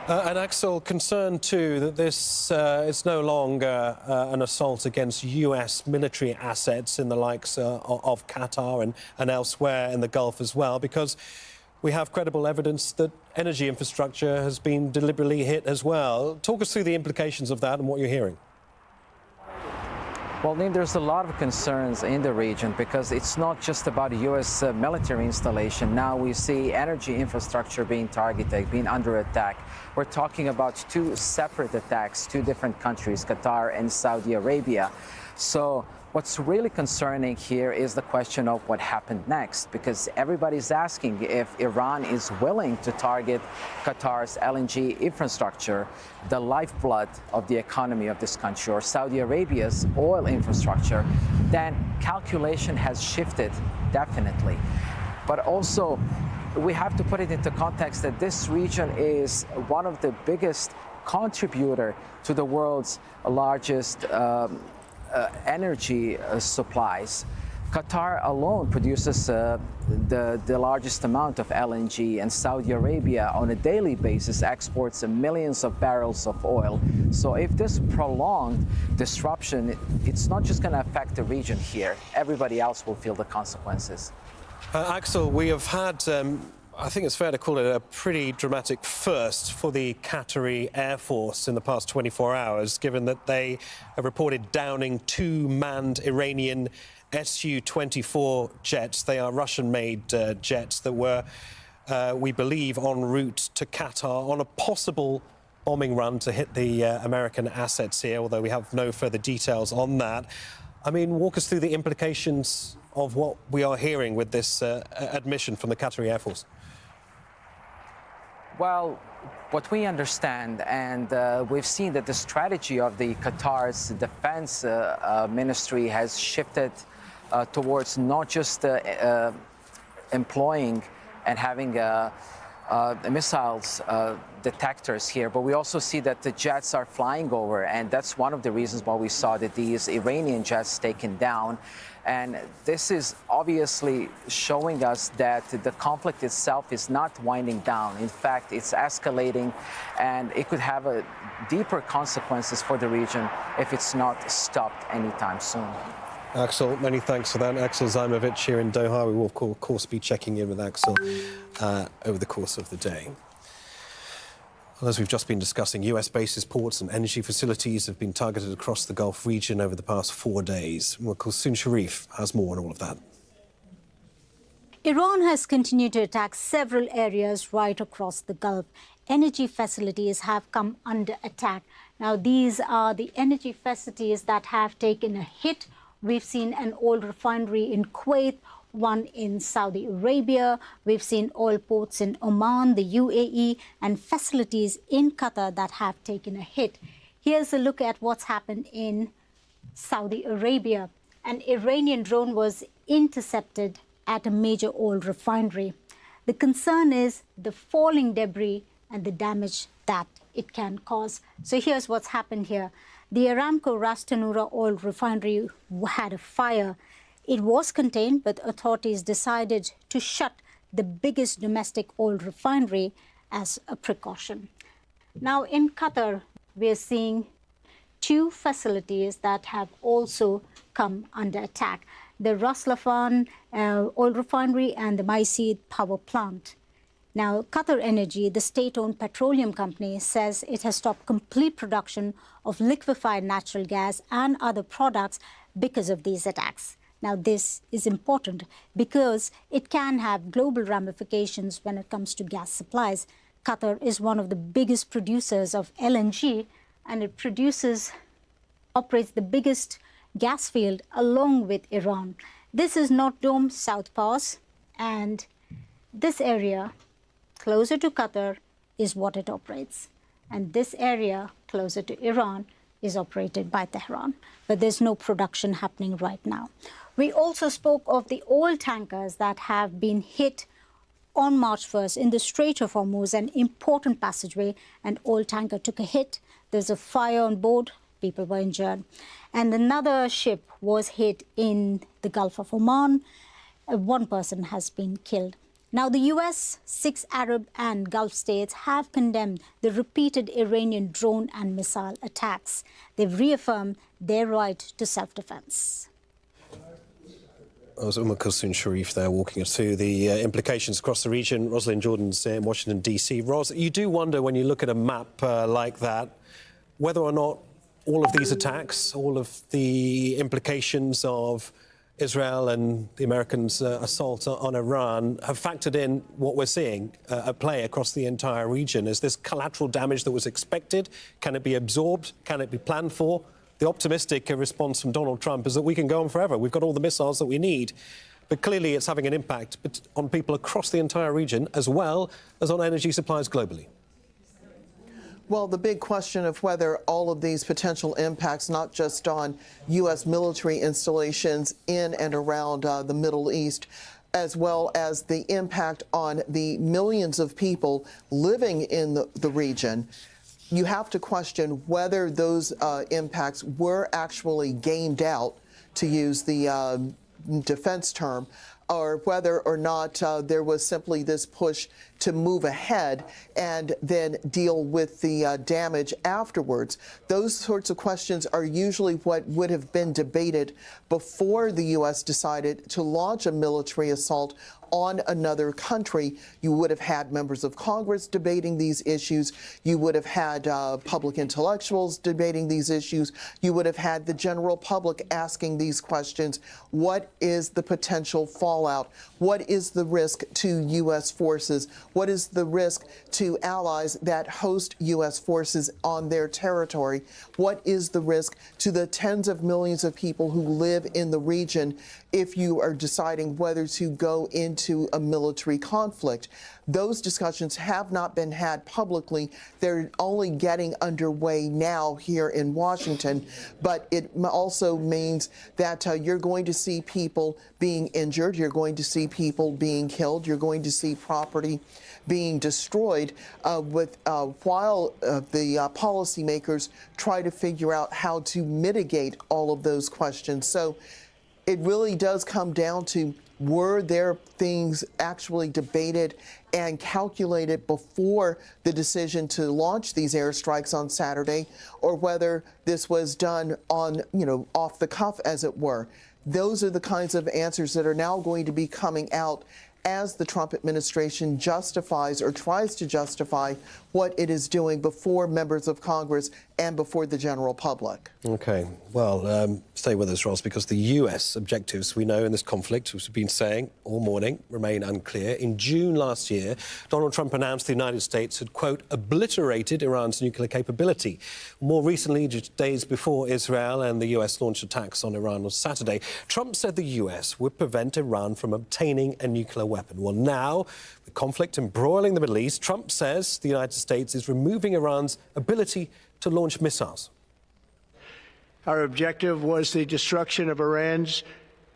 And Axel, concerned too that this is no longer an assault against US military assets in the likes of Qatar and elsewhere in the Gulf as well, because we have credible evidence that energy infrastructure has been deliberately hit as well. Talk us through the implications of that and what you're hearing. Well, Naeem, there's a lot of concerns in the region because it's not just about U.S. military installation. Now we see energy infrastructure being targeted, being under attack. We're talking about 2 separate attacks, 2 different countries, Qatar and Saudi Arabia. So what's really concerning here is the question of what happened next, because everybody's asking if Iran is willing to target Qatar's LNG infrastructure, the lifeblood of the economy of this country, or Saudi Arabia's oil infrastructure, then calculation has shifted, definitely. But also, we have to put it into context that this region is one of the biggest contributor to the world's largest energy supplies. Qatar alone produces the largest amount of LNG, and Saudi Arabia on a daily basis exports millions of barrels of oil. So if this prolonged disruption, it's not just going to affect the region here. Everybody else will feel the consequences. Axel, we have had, I think it's fair to call it a pretty dramatic first for the Qatari Air Force in the past 24 hours, given that they have reported downing 2 manned Iranian Su-24 jets. They are Russian-made jets that were, we believe, en route to Qatar on a possible bombing run to hit the American assets here, although we have no further details on that. I mean, walk us through the implications of what we are hearing with this admission from the Qatari Air Force. Well, what we understand, and we've seen that the strategy of the Qatar's defense ministry has shifted towards not just employing and having missiles detectors here, but we also see that the jets are flying over, and that's one of the reasons why we saw that these Iranian jets taken down. And this is obviously showing us that the conflict itself is not winding down. In fact, it's escalating, and it could have deeper consequences for the region if it's not stopped anytime soon. Axel, many thanks for that. Axel Zaimovich here in Doha. We will, of course, be checking in with Axel over the course of the day. Well, as we've just been discussing, US bases, ports and energy facilities have been targeted across the Gulf region over the past 4 days. Well, Kulsoon Sharif has more on all of that. Iran has continued to attack several areas right across the Gulf. Energy facilities have come under attack. Now, these are the energy facilities that have taken a hit. We've seen an oil refinery in Kuwait, one in Saudi Arabia. We've seen oil ports in Oman, the UAE, and facilities in Qatar that have taken a hit. Here's a look at what's happened in Saudi Arabia. An Iranian drone was intercepted at a major oil refinery. The concern is the falling debris and the damage that it can cause. So here's what's happened here. The Aramco Ras Tanura oil refinery had a fire. It was contained, but authorities decided to shut the biggest domestic oil refinery as a precaution. Now in Qatar, we are seeing 2 facilities that have also come under attack. The Ras Laffan oil refinery and the Maisid power plant. Now, Qatar Energy, the state-owned petroleum company, says it has stopped complete production of liquefied natural gas and other products because of these attacks. Now, this is important because it can have global ramifications when it comes to gas supplies. Qatar is one of the biggest producers of LNG, and it operates the biggest gas field along with Iran. This is North Dome, South Pass, and this area closer to Qatar is what it operates. And this area closer to Iran is operated by Tehran. But there's no production happening right now. We also spoke of the oil tankers that have been hit on March 1st in the Strait of Hormuz, an important passageway. An oil tanker took a hit. There's a fire on board. People were injured. And another ship was hit in the Gulf of Oman. 1 person has been killed. Now, the US, 6 Arab and Gulf states have condemned the repeated Iranian drone and missile attacks. They've reaffirmed their right to self-defense. That was Kulsoon Sharif there walking us through the implications across the region. Rosalind Jordan's in Washington, D.C. Ros, you do wonder when you look at a map like that, whether or not all of these attacks, all of the implications of Israel and the Americans' assault on Iran have factored in what we're seeing at play across the entire region. Is this collateral damage that was expected? Can it be absorbed? Can it be planned for? The optimistic response from Donald Trump is that we can go on forever. We've got all the missiles that we need. But clearly it's having an impact on people across the entire region as well as on energy supplies globally. Well, the big question of whether all of these potential impacts, not just on U.S. military installations in and around the Middle East, as well as the impact on the millions of people living in the region, you have to question whether those impacts were actually gamed out, to use the defense term, or whether or not there was simply this push to move ahead and then deal with the damage afterwards. Those sorts of questions are usually what would have been debated before the U.S. decided to launch a military assault on another country. You would have had members of Congress debating these issues. You would have had public intellectuals debating these issues. You would have had the general public asking these questions. What is the potential fallout? What is the risk to U.S. forces? What is the risk to allies that host U.S. forces on their territory? What is the risk to the tens of millions of people who live in the region if you are deciding whether to go into a military conflict? Those discussions have not been had publicly. They're only getting underway now here in Washington, but it also means that you're going to see people being injured, you're going to see people being killed, you're going to see property being destroyed while the policymakers try to figure out how to mitigate all of those questions. So it really does come down to, were there things actually debated and calculated before the decision to launch these airstrikes on Saturday, or whether this was done on, off the cuff, as it were? Those are the kinds of answers that are now going to be coming out as the Trump administration justifies or tries to justify what it is doing before members of Congress and before the general public. OK, well, stay with us, Ross, because the US objectives, we know, in this conflict, which we've been saying all morning, remain unclear. In June last year, Donald Trump announced the United States had, quote, obliterated Iran's nuclear capability. More recently, just days before Israel and the US launched attacks on Iran on Saturday, Trump said the US would prevent Iran from obtaining a nuclear weapon. Well, now, with conflict embroiling the Middle East, Trump says the United States is removing Iran's ability to launch missiles. Our objective was the destruction of Iran's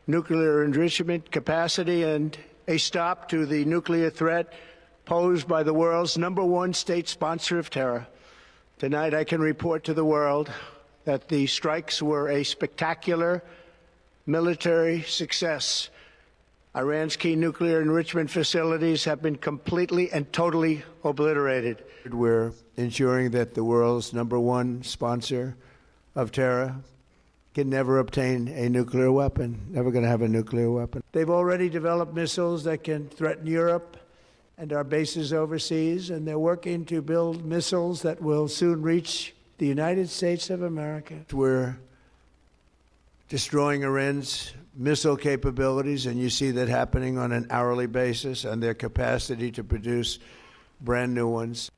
nuclear enrichment capacity and a stop to the nuclear threat posed by the world's #1 state sponsor of terror. Tonight, I can report to the world that the strikes were a spectacular military success. Iran's key nuclear enrichment facilities have been completely and totally obliterated. We're ensuring that the world's #1 sponsor of terror can never obtain a nuclear weapon, never going to have a nuclear weapon. They've already developed missiles that can threaten Europe and our bases overseas, and they're working to build missiles that will soon reach the United States of America. We're destroying Iran's missile capabilities, and you see that happening on an hourly basis, and their capacity to produce brand new ones.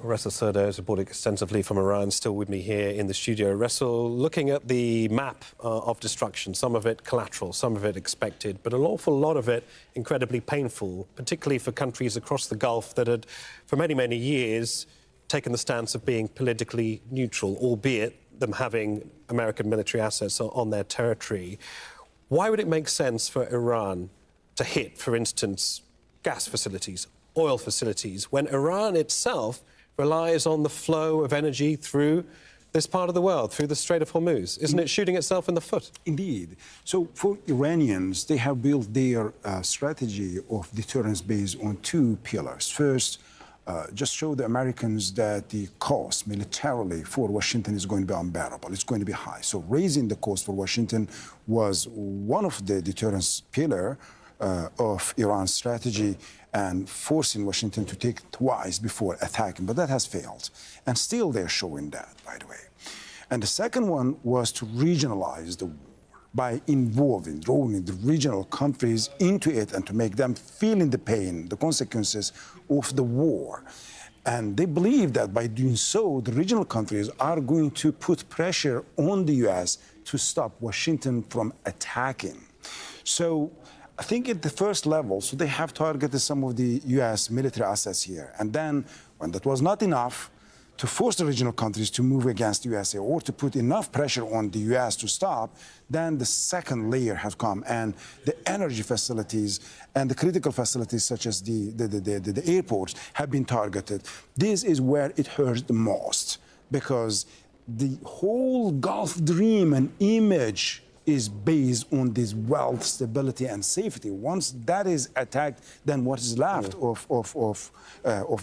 Russell Serdo has reported extensively from Iran, still with me here in the studio. Russell, looking at the map of destruction, some of it collateral, some of it expected, but an awful lot of it incredibly painful, particularly for countries across the Gulf that had, for many, many years, taken the stance of being politically neutral, albeit them having American military assets on their territory. Why would it make sense for Iran to hit, for instance, gas facilities, oil facilities, when Iran itself relies on the flow of energy through this part of the world, through the Strait of Hormuz? Isn't it shooting itself in the foot? Indeed. So for Iranians, they have built their strategy of deterrence based on two pillars. First, just show the Americans that the cost militarily for Washington is going to be unbearable. It's going to be high. So raising the cost for Washington was one of the deterrence pillar of Iran's strategy, and forcing Washington to think twice before attacking. But that has failed. And still they're showing that, by the way. And the second one was to regionalize the war by rolling the regional countries into it and to make them feeling the pain, the consequences of the war. And they believe that by doing so, the regional countries are going to put pressure on the U.S. to stop Washington from attacking. So I think at the first level, so they have targeted some of the U.S. military assets here. And then, when that was not enough, to force the regional countries to move against the USA or to put enough pressure on the U.S. to stop, then the second layer has come, and the energy facilities and the critical facilities such as the airports have been targeted. This is where it hurts the most, because the whole Gulf dream and image is based on this wealth, stability, and safety. Once that is attacked, then what is left of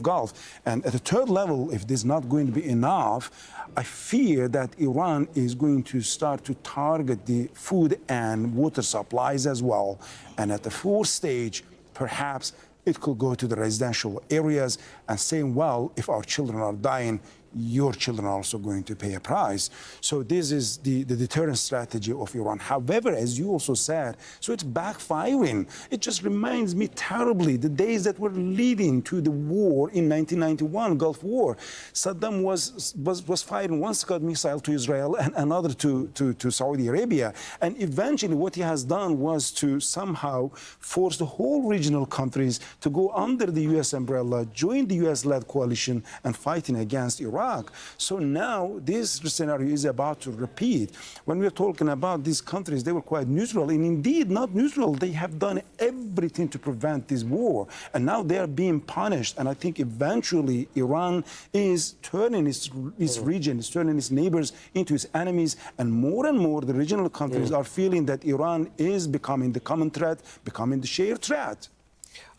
Gulf? And at the third level, if this is not going to be enough, I fear that Iran is going to start to target the food and water supplies as well. And at the fourth stage, perhaps it could go to the residential areas and saying, well, if our children are dying, your children are also going to pay a price. So this is the deterrent strategy of Iran. However, as you also said, so it's backfiring. It just reminds me terribly the days that were leading to the war in 1991, Gulf War. Saddam was firing one Scud missile to Israel and another to Saudi Arabia. And eventually what he has done was to somehow force the whole regional countries to go under the U.S. umbrella, join the U.S.-led coalition and fighting against Iraq. So now this scenario is about to repeat. When we're talking about these countries, they were quite neutral, and indeed not neutral. They have done everything to prevent this war, and now they are being punished. And I think eventually Iran is turning its region, is turning its neighbors into its enemies, and more the regional countries are feeling that Iran is becoming the common threat, becoming the shared threat.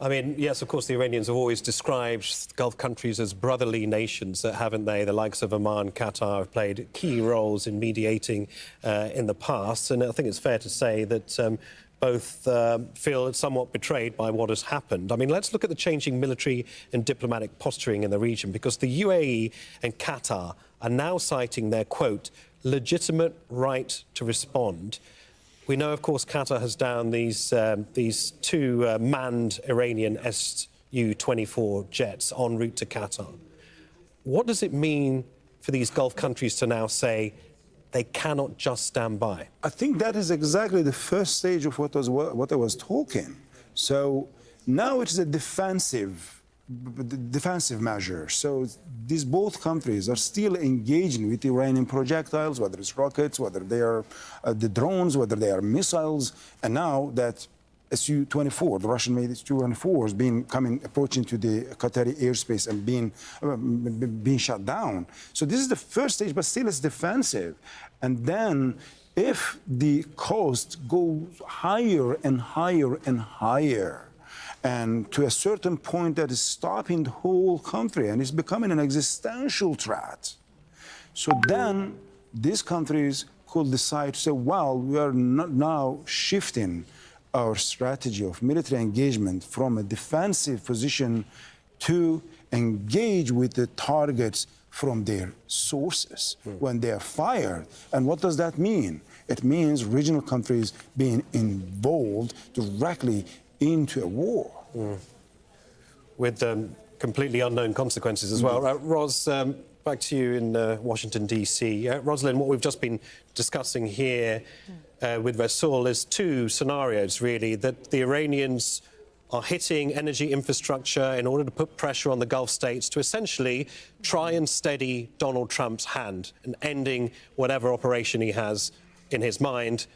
I mean, yes, of course, the Iranians have always described Gulf countries as brotherly nations, haven't they? The likes of Oman, Qatar have played key roles in mediating in the past. And I think it's fair to say that both feel somewhat betrayed by what has happened. I mean, let's look at the changing military and diplomatic posturing in the region, because the UAE and Qatar are now citing their, quote, legitimate right to respond. We know, of course, Qatar has downed these two manned Iranian Su-24 jets en route to Qatar. What does it mean for these Gulf countries to now say they cannot just stand by? I think that is exactly the first stage of what I was talking. So now it is a defensive measure. So these both countries are still engaging with Iranian projectiles, whether it's rockets, whether they are the drones, whether they are missiles. And now that Su-24, the Russian-made Su-24, is approaching to the Qatari airspace and being shut down. So this is the first stage, but still it's defensive. And then if the cost goes higher and higher and higher, and to a certain point that is stopping the whole country and is becoming an existential threat. So then these countries could decide to say, well, we are not now shifting our strategy of military engagement from a defensive position to engage with the targets from their sources when they are fired. And what does that mean? It means regional countries being involved directly into a war. With completely unknown consequences as well. Ros, back to you in Washington, D.C. Rosalind, what we've just been discussing here with Rasul is two scenarios, really, that the Iranians are hitting energy infrastructure in order to put pressure on the Gulf states to essentially try and steady Donald Trump's hand and ending whatever operation he has in his mind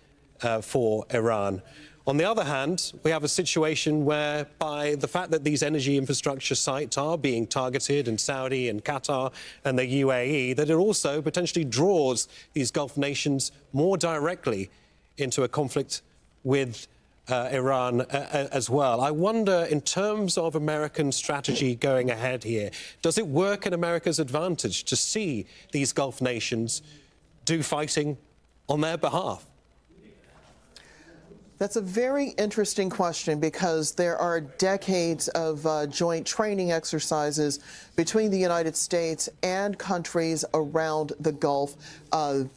for Iran. On the other hand, we have a situation whereby the fact that these energy infrastructure sites are being targeted in Saudi and Qatar and the UAE, that it also potentially draws these Gulf nations more directly into a conflict with Iran as well. I wonder, in terms of American strategy going ahead here, does it work in America's advantage to see these Gulf nations do fighting on their behalf? That's a very interesting question, because there are decades of joint training exercises between the United States and countries around the Gulf.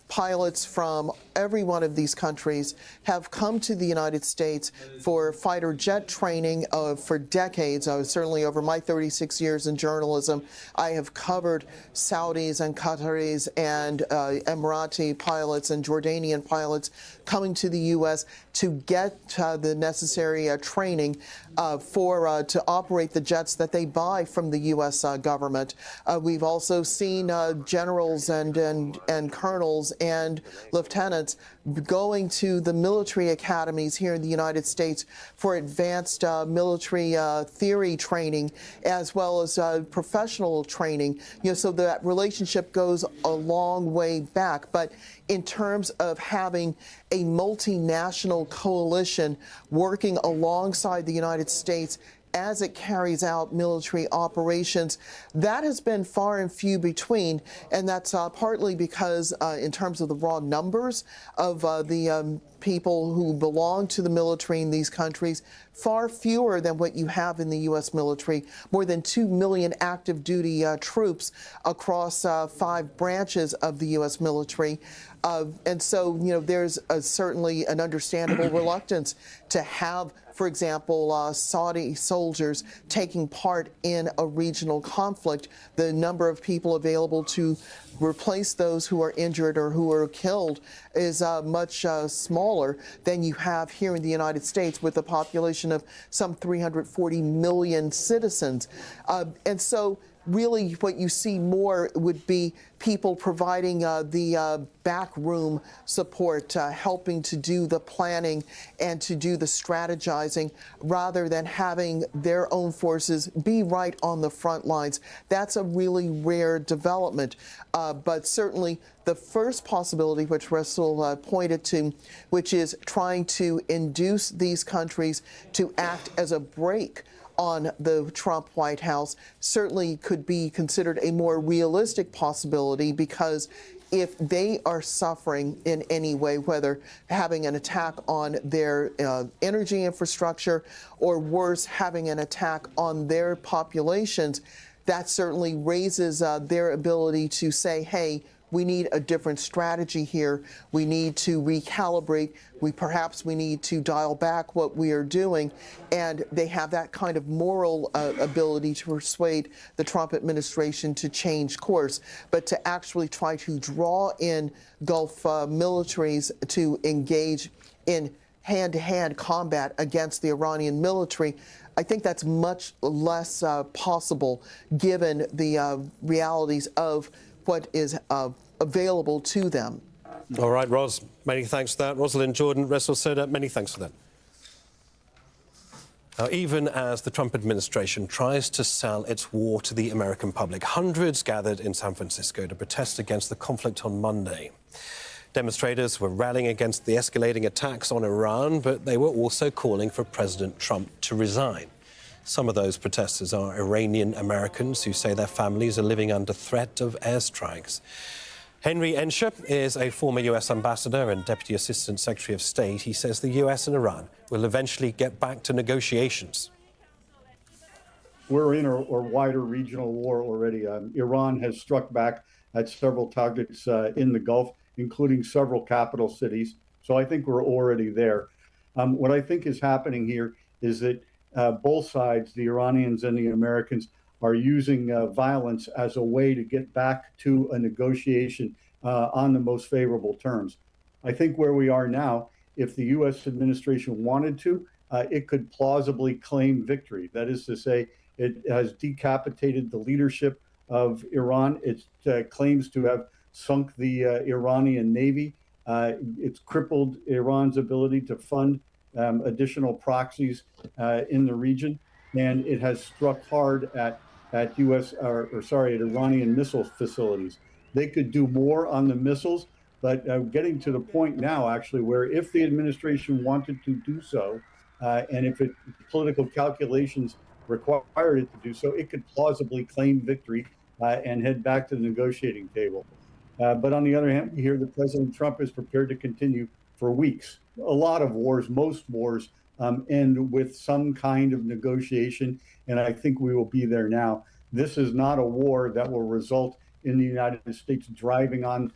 Pilots from every one of these countries have come to the United States for fighter jet training for decades. Certainly over my 36 years in journalism, I have covered Saudis and Qataris and Emirati pilots and Jordanian pilots coming to the U.S. to get the necessary training to operate the jets that they buy from the U.S. government. We've also seen generals and colonels and lieutenants going to the military academies here in the United States for advanced military theory training, as well as professional training. So that relationship goes a long way back. But in terms of having a multinational coalition working alongside the United States as it carries out military operations. That has been far and few between, and that's partly because in terms of the raw numbers of the people who belong to the military in these countries, far fewer than what you have in the U.S. military, more than 2 million active duty troops across 5 branches of the U.S. military. And so, there's certainly an understandable reluctance to have, for example, Saudi soldiers taking part in a regional conflict. The number of people available to replace those who are injured or who are killed is much smaller than you have here in the United States, with a population of some 340 million citizens. And so really what you see more would be people providing the backroom support, helping to do the planning and to do the strategizing, rather than having their own forces be right on the front lines. That's a really rare development. But certainly the first possibility, which Russell pointed to, which is trying to induce these countries to act as a brake on the Trump White House, certainly could be considered a more realistic possibility, because if they are suffering in any way, whether having an attack on their energy infrastructure, or worse, having an attack on their populations, that certainly raises their ability to say, hey, we need a different strategy here. We need to recalibrate. Perhaps we need to dial back what we are doing. And they have that kind of moral ability to persuade the Trump administration to change course. But to actually try to draw in Gulf militaries to engage in hand-to-hand combat against the Iranian military, I think that's much less possible, given the realities of what is available to them. All right, Ros, many thanks for that. Rosalind Jordan, Russell Soda, many thanks for that. Now, even as the Trump administration tries to sell its war to the American public, hundreds gathered in San Francisco to protest against the conflict on Monday. Demonstrators were rallying against the escalating attacks on Iran, but they were also calling for President Trump to resign. Some of those protesters are Iranian Americans who say their families are living under threat of airstrikes. Henry Ensher is a former U.S. ambassador and Deputy Assistant Secretary of State. He says the U.S. and Iran will eventually get back to negotiations. We're in a wider regional war already. Iran has struck back at several targets in the Gulf, including several capital cities. So I think we're already there. What I think is happening here is that both sides, the Iranians and the Americans, are using violence as a way to get back to a negotiation on the most favorable terms. I think where we are now, if the U.S. administration wanted to, it could plausibly claim victory. That is to say, it has decapitated the leadership of Iran. It claims to have sunk the Iranian Navy. It's crippled Iran's ability to fund additional proxies in the region, and it has struck hard at Iranian missile facilities. They could do more on the missiles, but getting to the point now, actually, where if the administration wanted to do so, and if political calculations required it to do so, it could plausibly claim victory and head back to the negotiating table. But on the other hand, we hear that President Trump is prepared to continue for weeks. A lot of wars, most wars, end with some kind of negotiation, and I think we will be there now. This is not a war that will result in the United States driving on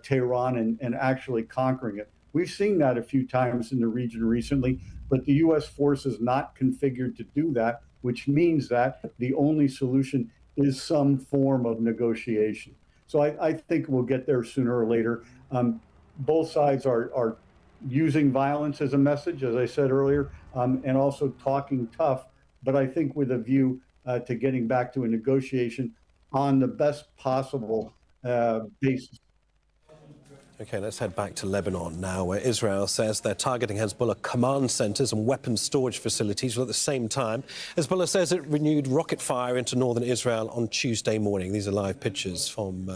Tehran and actually conquering it. We've seen that a few times in the region recently, but the U.S. force is not configured to do that, which means that the only solution is some form of negotiation. So I think we'll get there sooner or later. Both sides are using violence as a message, as I said earlier, and also talking tough, but I think with a view to getting back to a negotiation on the best possible basis. OK, let's head back to Lebanon now, where Israel says they're targeting Hezbollah command centres and weapons storage facilities. But at the same time, Hezbollah says it renewed rocket fire into northern Israel on Tuesday morning. These are live pictures from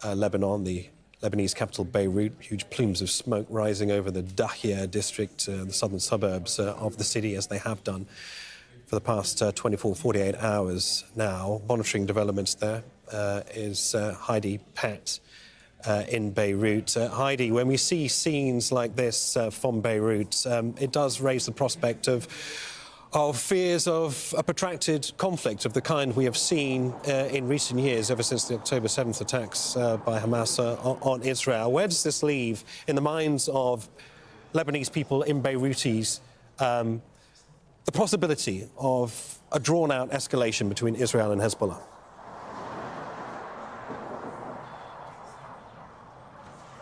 Lebanon, the Lebanese capital Beirut. Huge plumes of smoke rising over the Dahia district, the southern suburbs of the city, as they have done for the past 24, 48 hours now. Monitoring developments there is Heidi Pett in Beirut. Heidi, when we see scenes like this from Beirut, it does raise the prospect of fears of a protracted conflict of the kind we have seen in recent years, ever since the October 7th attacks by Hamas on Israel. Where does this leave in the minds of Lebanese people in Beirutis the possibility of a drawn-out escalation between Israel and Hezbollah?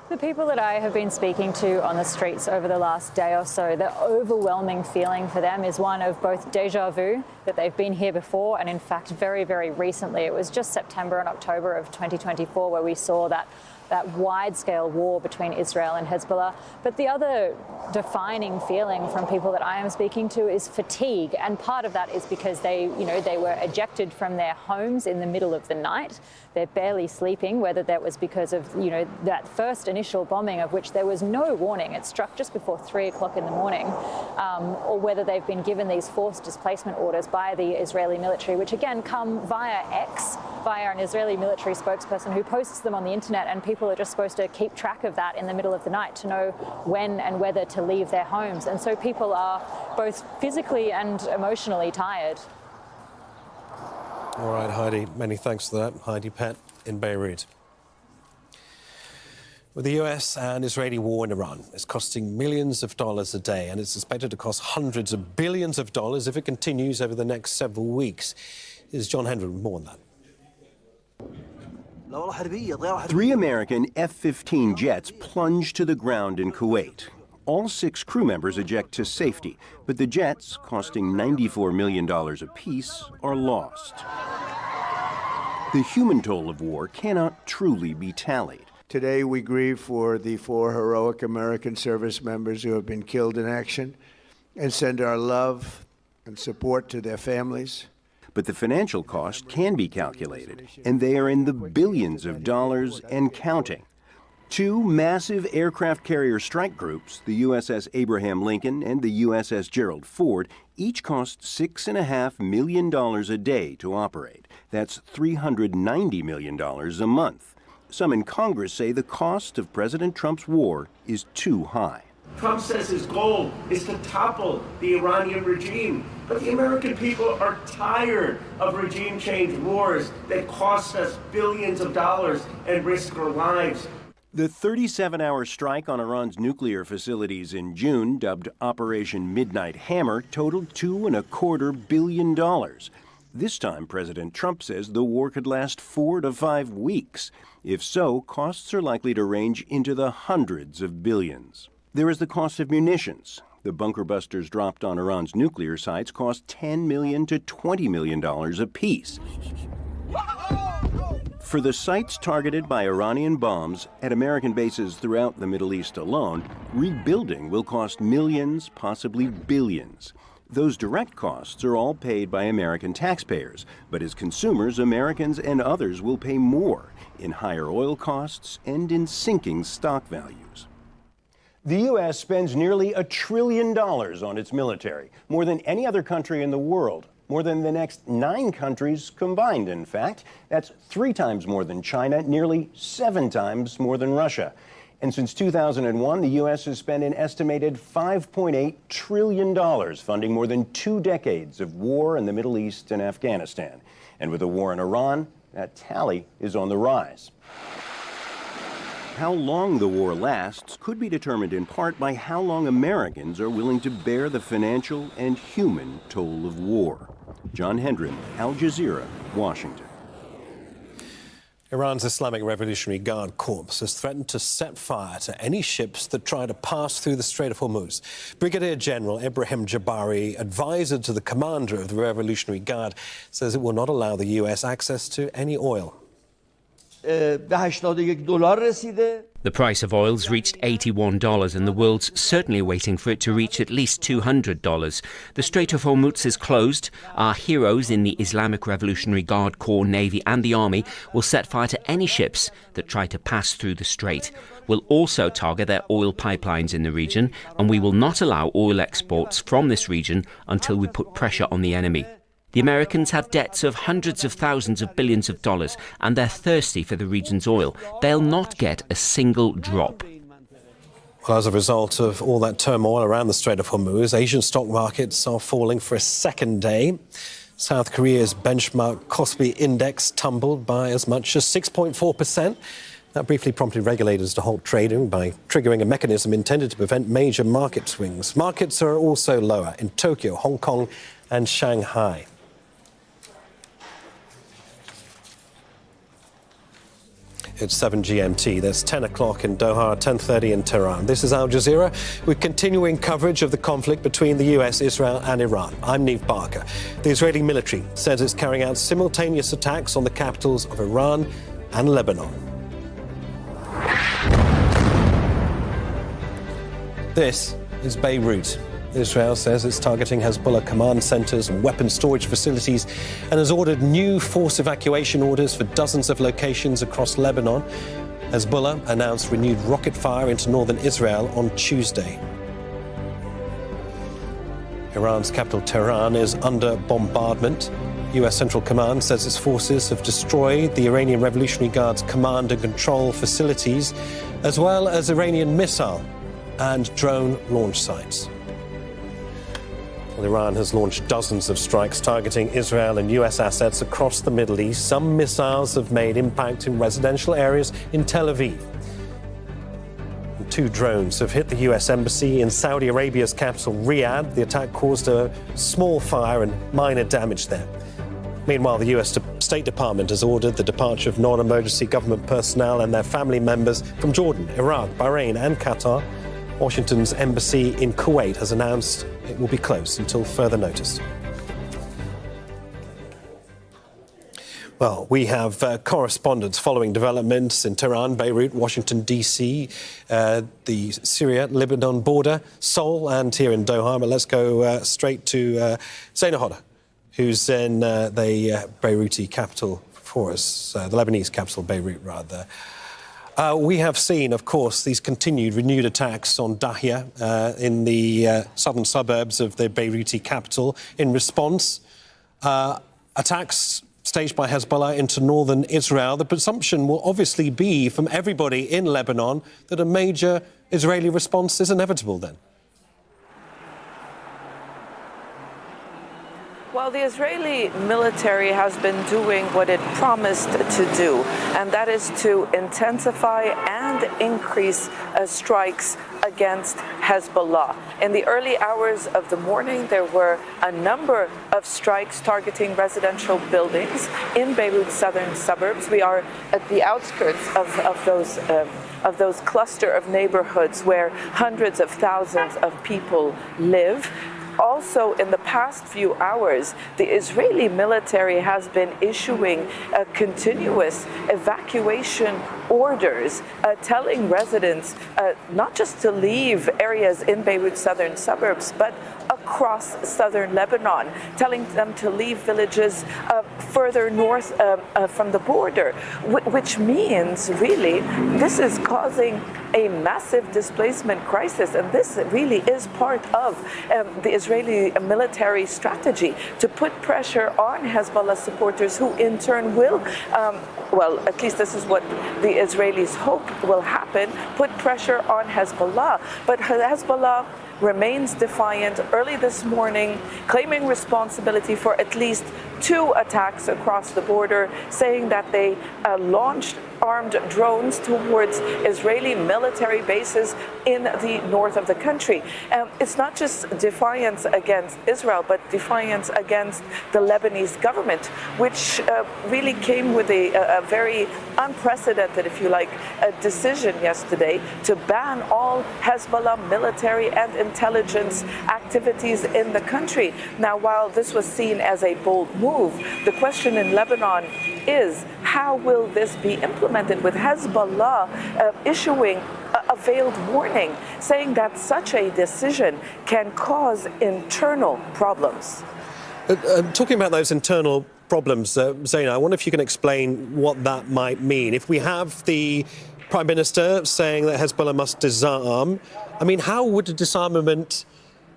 The people that I have been speaking to on the streets over the last day or so, the overwhelming feeling for them is one of both déjà vu, that they've been here before, and in fact very, very recently. It was just September and October of 2024 where we saw that wide-scale war between Israel and Hezbollah. But the other defining feeling from people that I am speaking to is fatigue, and part of that is because they were ejected from their homes in the middle of the night. They're barely sleeping, whether that was because of that first initial bombing of which there was no warning. It struck just before 3 o'clock in the morning, or whether they've been given these forced displacement orders by the Israeli military, which again come via X, via an Israeli military spokesperson who posts them on the internet, and people are just supposed to keep track of that in the middle of the night to know when and whether to leave their homes. And so people are both physically and emotionally tired. All right, Heidi, many thanks for that. Heidi Pett in Beirut. Well, the US and Israeli war in Iran is costing millions of dollars a day, and it's expected to cost hundreds of billions of dollars if it continues over the next several weeks. Here's John Hendren with more on that. 3 American F-15 jets plunged to the ground in Kuwait. All 6 crew members eject to safety, but the jets, costing $94 million apiece, are lost. The human toll of war cannot truly be tallied. Today we grieve for the 4 heroic American service members who have been killed in action and send our love and support to their families. But the financial cost can be calculated, and they are in the billions of dollars and counting. 2 massive aircraft carrier strike groups, the USS Abraham Lincoln and the USS Gerald Ford, each cost $6.5 million a day to operate. That's $390 million a month. Some in Congress say the cost of President Trump's war is too high. Trump says his goal is to topple the Iranian regime. But the American people are tired of regime change wars that cost us billions of dollars and risk our lives. The 37-hour strike on Iran's nuclear facilities in June, dubbed Operation Midnight Hammer, totaled $2.25 billion. This time, President Trump says the war could last 4 to 5 weeks. If so, costs are likely to range into the hundreds of billions. There is the cost of munitions. The bunker busters dropped on Iran's nuclear sites cost $10 million to $20 million apiece. For the sites targeted by Iranian bombs at American bases throughout the Middle East alone, rebuilding will cost millions, possibly billions. Those direct costs are all paid by American taxpayers, but as consumers, Americans and others will pay more in higher oil costs and in sinking stock values. The U.S. spends nearly $1 trillion on its military, more than any other country in the world, more than the next 9 countries combined, in fact. That's 3 times more than China, nearly 7 times more than Russia. And since 2001, the U.S. has spent an estimated $5.8 trillion, funding more than 2 decades of war in the Middle East and Afghanistan. And with the war in Iran, that tally is on the rise. How long the war lasts could be determined in part by how long Americans are willing to bear the financial and human toll of war. John Hendren, Al Jazeera, Washington. Iran's Islamic Revolutionary Guard Corps has threatened to set fire to any ships that try to pass through the Strait of Hormuz. Brigadier General Ibrahim Jabari, advisor to the commander of the Revolutionary Guard, says it will not allow the U.S. access to any oil. به $81 رسیده. The price of oil's reached $81 and the world's certainly waiting for it to reach at least $200. The Strait of Hormuz is closed. Our heroes in the Islamic Revolutionary Guard Corps, Navy and the Army will set fire to any ships that try to pass through the strait. We'll also target their oil pipelines in the region, and we will not allow oil exports from this region until we put pressure on the enemy. The Americans have debts of hundreds of thousands of billions of dollars, and they're thirsty for the region's oil. They'll not get a single drop. Well, as a result of all that turmoil around the Strait of Hormuz, Asian stock markets are falling for a second day. South Korea's benchmark Kospi index tumbled by as much as 6.4%. That briefly prompted regulators to halt trading by triggering a mechanism intended to prevent major market swings. Markets are also lower in Tokyo, Hong Kong and Shanghai. It's 7 GMT. There's 10 o'clock in Doha, 10:30 in Tehran. This is Al Jazeera with continuing coverage of the conflict between the US, Israel and Iran. I'm Neve Barker. The Israeli military says it's carrying out simultaneous attacks on the capitals of Iran and Lebanon. This is Beirut. Israel says it's targeting Hezbollah command centers and weapons storage facilities and has ordered new force evacuation orders for dozens of locations across Lebanon. Hezbollah announced renewed rocket fire into northern Israel on Tuesday. Iran's capital Tehran is under bombardment. US Central Command says its forces have destroyed the Iranian Revolutionary Guard's command and control facilities, as well as Iranian missile and drone launch sites. Well, Iran has launched dozens of strikes targeting Israel and US assets across the Middle East. Some missiles have made impact in residential areas in Tel Aviv. And 2 drones have hit the US embassy in Saudi Arabia's capital, Riyadh. The attack caused a small fire and minor damage there. Meanwhile, the US State Department has ordered the departure of non-emergency government personnel and their family members from Jordan, Iraq, Bahrain and Qatar. Washington's embassy in Kuwait has announced it will be closed until further notice. Well, we have correspondents following developments in Tehran, Beirut, Washington, D.C., the Syria-Lebanon border, Seoul, and here in Doha. But let's go straight to Zaina Hodder, who's in the Beiruti capital for us, the Lebanese capital, Beirut, rather. We have seen, of course, these continued renewed attacks on Dahia in the southern suburbs of the Beiruti capital. In response, attacks staged by Hezbollah into northern Israel. The presumption will obviously be from everybody in Lebanon that a major Israeli response is inevitable then. Well, the Israeli military has been doing what it promised to do, and that is to intensify and increase strikes against Hezbollah. In the early hours of the morning, there were a number of strikes targeting residential buildings in Beirut's southern suburbs. We are at the outskirts of those cluster of neighborhoods where hundreds of thousands of people live. Also, in the past few hours, the Israeli military has been issuing continuous evacuation orders, telling residents not just to leave areas in Beirut's southern suburbs, but across southern Lebanon, telling them to leave villages further north from the border, which means, really, this is causing a massive displacement crisis. And this really is part of the Israeli military strategy to put pressure on Hezbollah supporters, who in turn will, well, at least this is what the Israelis hope will happen, put pressure on Hezbollah. But Hezbollah remains defiant. Early this morning, claiming responsibility for at least 2 attacks across the border, saying that they launched armed drones towards Israeli military bases in the north of the country. It's not just defiance against Israel, but defiance against the Lebanese government, which really came with a very unprecedented, if you like, decision yesterday to ban all Hezbollah military and intelligence activities in the country. Now, while this was seen as a bold move, the question in Lebanon is, how will this be implemented with Hezbollah issuing a veiled warning, saying that such a decision can cause internal problems? Talking about those internal problems, Zaina, I wonder if you can explain what that might mean. If we have the Prime Minister saying that Hezbollah must disarm, I mean, how would a disarmament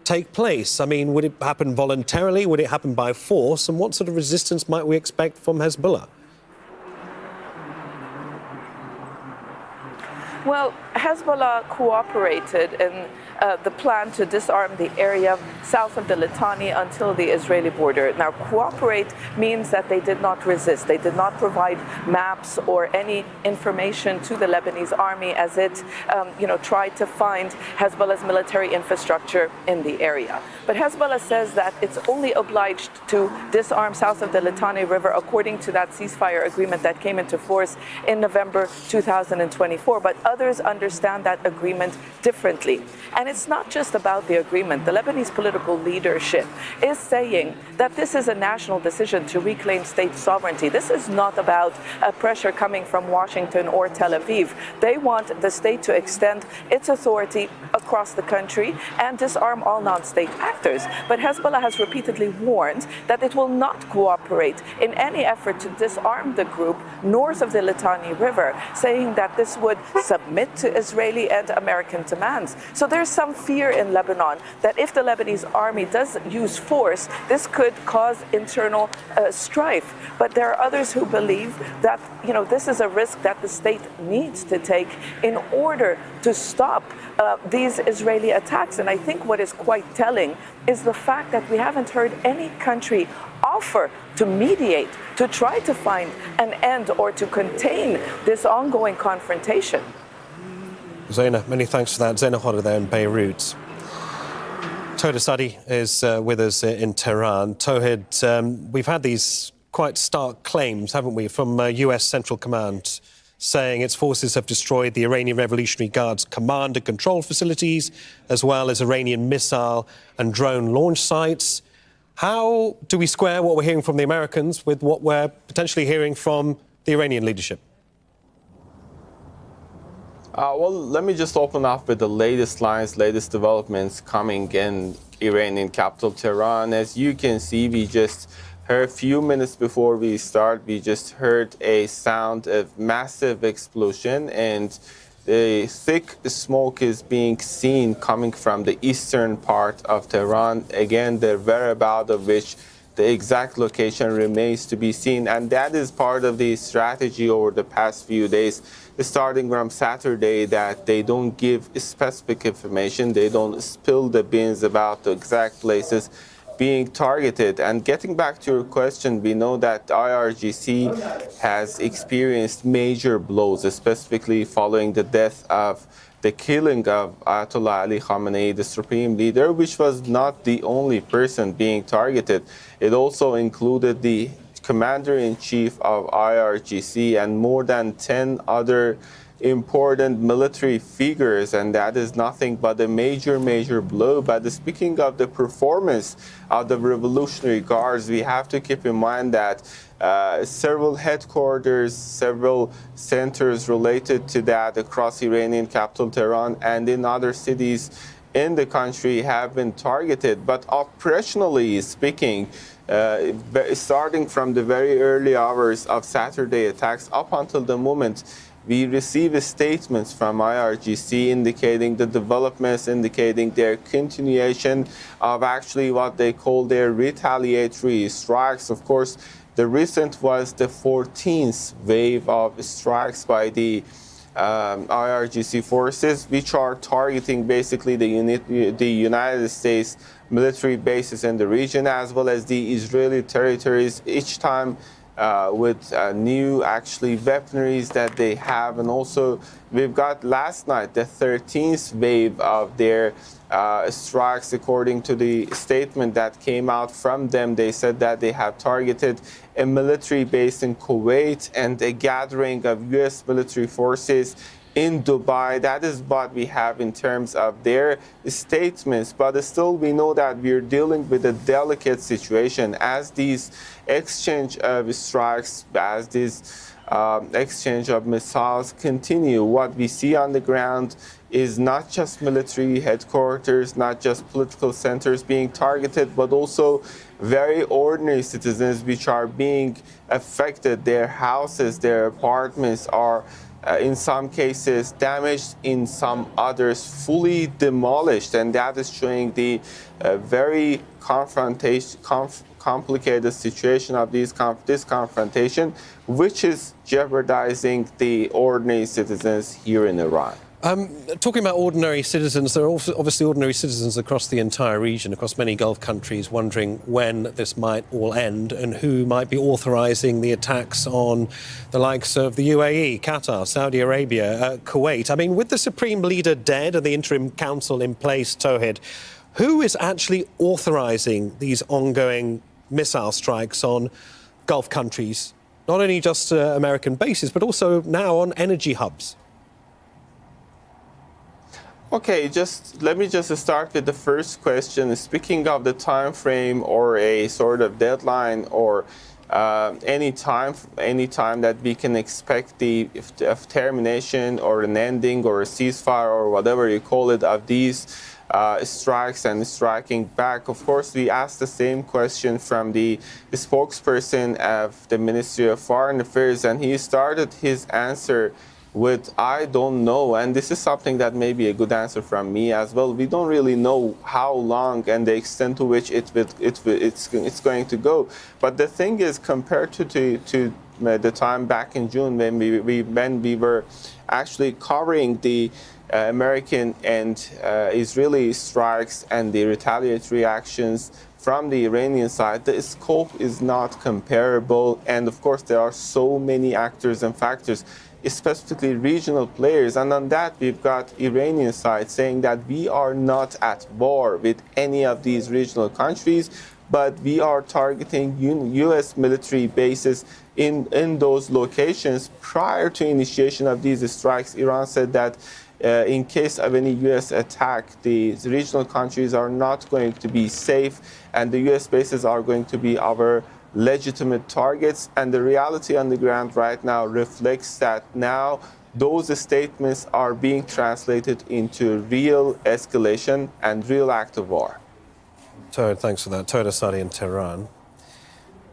take place? I mean, would it happen voluntarily? Would it happen by force? And what sort of resistance might we expect from Hezbollah? Well, Hezbollah cooperated in the plan to disarm the area south of the Litani until the Israeli border. Now, cooperate means that they did not resist. They did not provide maps or any information to the Lebanese army as it, tried to find Hezbollah's military infrastructure in the area. But Hezbollah says that it's only obliged to disarm south of the Litani River according to that ceasefire agreement that came into force in November 2024. But others understand that agreement differently. And it's not just about the agreement. The Lebanese political leadership is saying that this is a national decision to reclaim state sovereignty. This is not about pressure coming from Washington or Tel Aviv. They want the state to extend its authority across the country and disarm all non-state actors. But Hezbollah has repeatedly warned that it will not cooperate in any effort to disarm the group north of the Litani River, saying that this would submit to Israeli and American demands. So there's some fear in Lebanon that if the Lebanese army does use force, this could cause internal strife. But there are others who believe that, this is a risk that the state needs to take in order to stop these Israeli attacks. And I think what is quite telling is the fact that we haven't heard any country offer to mediate, to try to find an end or to contain this ongoing confrontation. Zaina, many thanks for that. Zaina Hodder there in Beirut. Tawhid Sadi is with us in Tehran. Tawhid, we've had these quite stark claims, haven't we, from US Central Command saying its forces have destroyed the Iranian Revolutionary Guard's command and control facilities, as well as Iranian missile and drone launch sites. How do we square what we're hearing from the Americans with what we're potentially hearing from the Iranian leadership? Well, let me just open up with the latest developments coming in Iranian capital, Tehran. As you can see, we just heard a few minutes before we start, we just heard a sound of massive explosion, and the thick smoke is being seen coming from the eastern part of Tehran. Again, the whereabouts of which the exact location remains to be seen, and that is part of the strategy over the past few days, starting from Saturday, that they don't give specific information, they don't spill the beans about the exact places being targeted. And getting back to your question, we know that IRGC has experienced major blows, specifically following the death of the killing of Ayatollah Ali Khamenei, the supreme leader, which was not the only person being targeted. It also included the commander-in-chief of IRGC and more than 10 other important military figures, and that is nothing but a major blow. But speaking of the performance of the Revolutionary Guards, we have to keep in mind that several headquarters, several centers related to that across Iranian capital Tehran and in other cities in the country have been targeted. But operationally speaking, starting from the very early hours of Saturday attacks up until the moment we receive statements from IRGC indicating the developments, indicating their continuation of actually what they call their retaliatory strikes. Of course, the recent was the 14th wave of strikes by the IRGC forces, which are targeting basically the United States military bases in the region, as well as the Israeli territories, each time with new weaponries that they have. And also we've got last night the 13th wave of their strikes. According to the statement that came out from them, they said that they have targeted a military base in Kuwait and a gathering of US military forces in Dubai. That is what we have in terms of their statements. But still, we know that we're dealing with a delicate situation as these exchange of strikes, as these exchange of missiles continue. What we see on the ground is not just military headquarters, not just political centers being targeted, but also very ordinary citizens which are being affected. Their houses, their apartments are in some cases damaged, in some others fully demolished, and that is showing the very complicated situation of this confrontation, which is jeopardizing the ordinary citizens here in Iran. Talking about ordinary citizens, there are obviously ordinary citizens across the entire region, across many Gulf countries, wondering when this might all end and who might be authorising the attacks on the likes of the UAE, Qatar, Saudi Arabia, Kuwait. I mean, with the Supreme Leader dead and the interim council in place, Tawhid, who is actually authorising these ongoing missile strikes on Gulf countries, not only just American bases, but also now on energy hubs? Okay, let me start with the first question. Speaking of the time frame or a sort of deadline or any time that we can expect the termination or an ending or a ceasefire or whatever you call it of these strikes and striking back. Of course, we asked the same question from the spokesperson of the Ministry of Foreign Affairs, and he started his answer with "I don't know," and this is something that may be a good answer from me as well. We don't really know how long and the extent to which it's going to go. But the thing is, compared to the time back in June when we were actually covering the American and Israeli strikes and the retaliatory actions from the Iranian side, the scope is not comparable. And of course, there are so many actors and factors, specifically regional players. And on that, we've got Iranian side saying that we are not at war with any of these regional countries, but we are targeting U.S. military bases in those locations. Prior to initiation of these strikes, Iran said that in case of any U.S. attack, the regional countries are not going to be safe, and the U.S. bases are going to be our legitimate targets. And the reality on the ground right now reflects that now those statements are being translated into real escalation and real act of war. Tawhid, thanks for that. Tawhid Asadi in Tehran.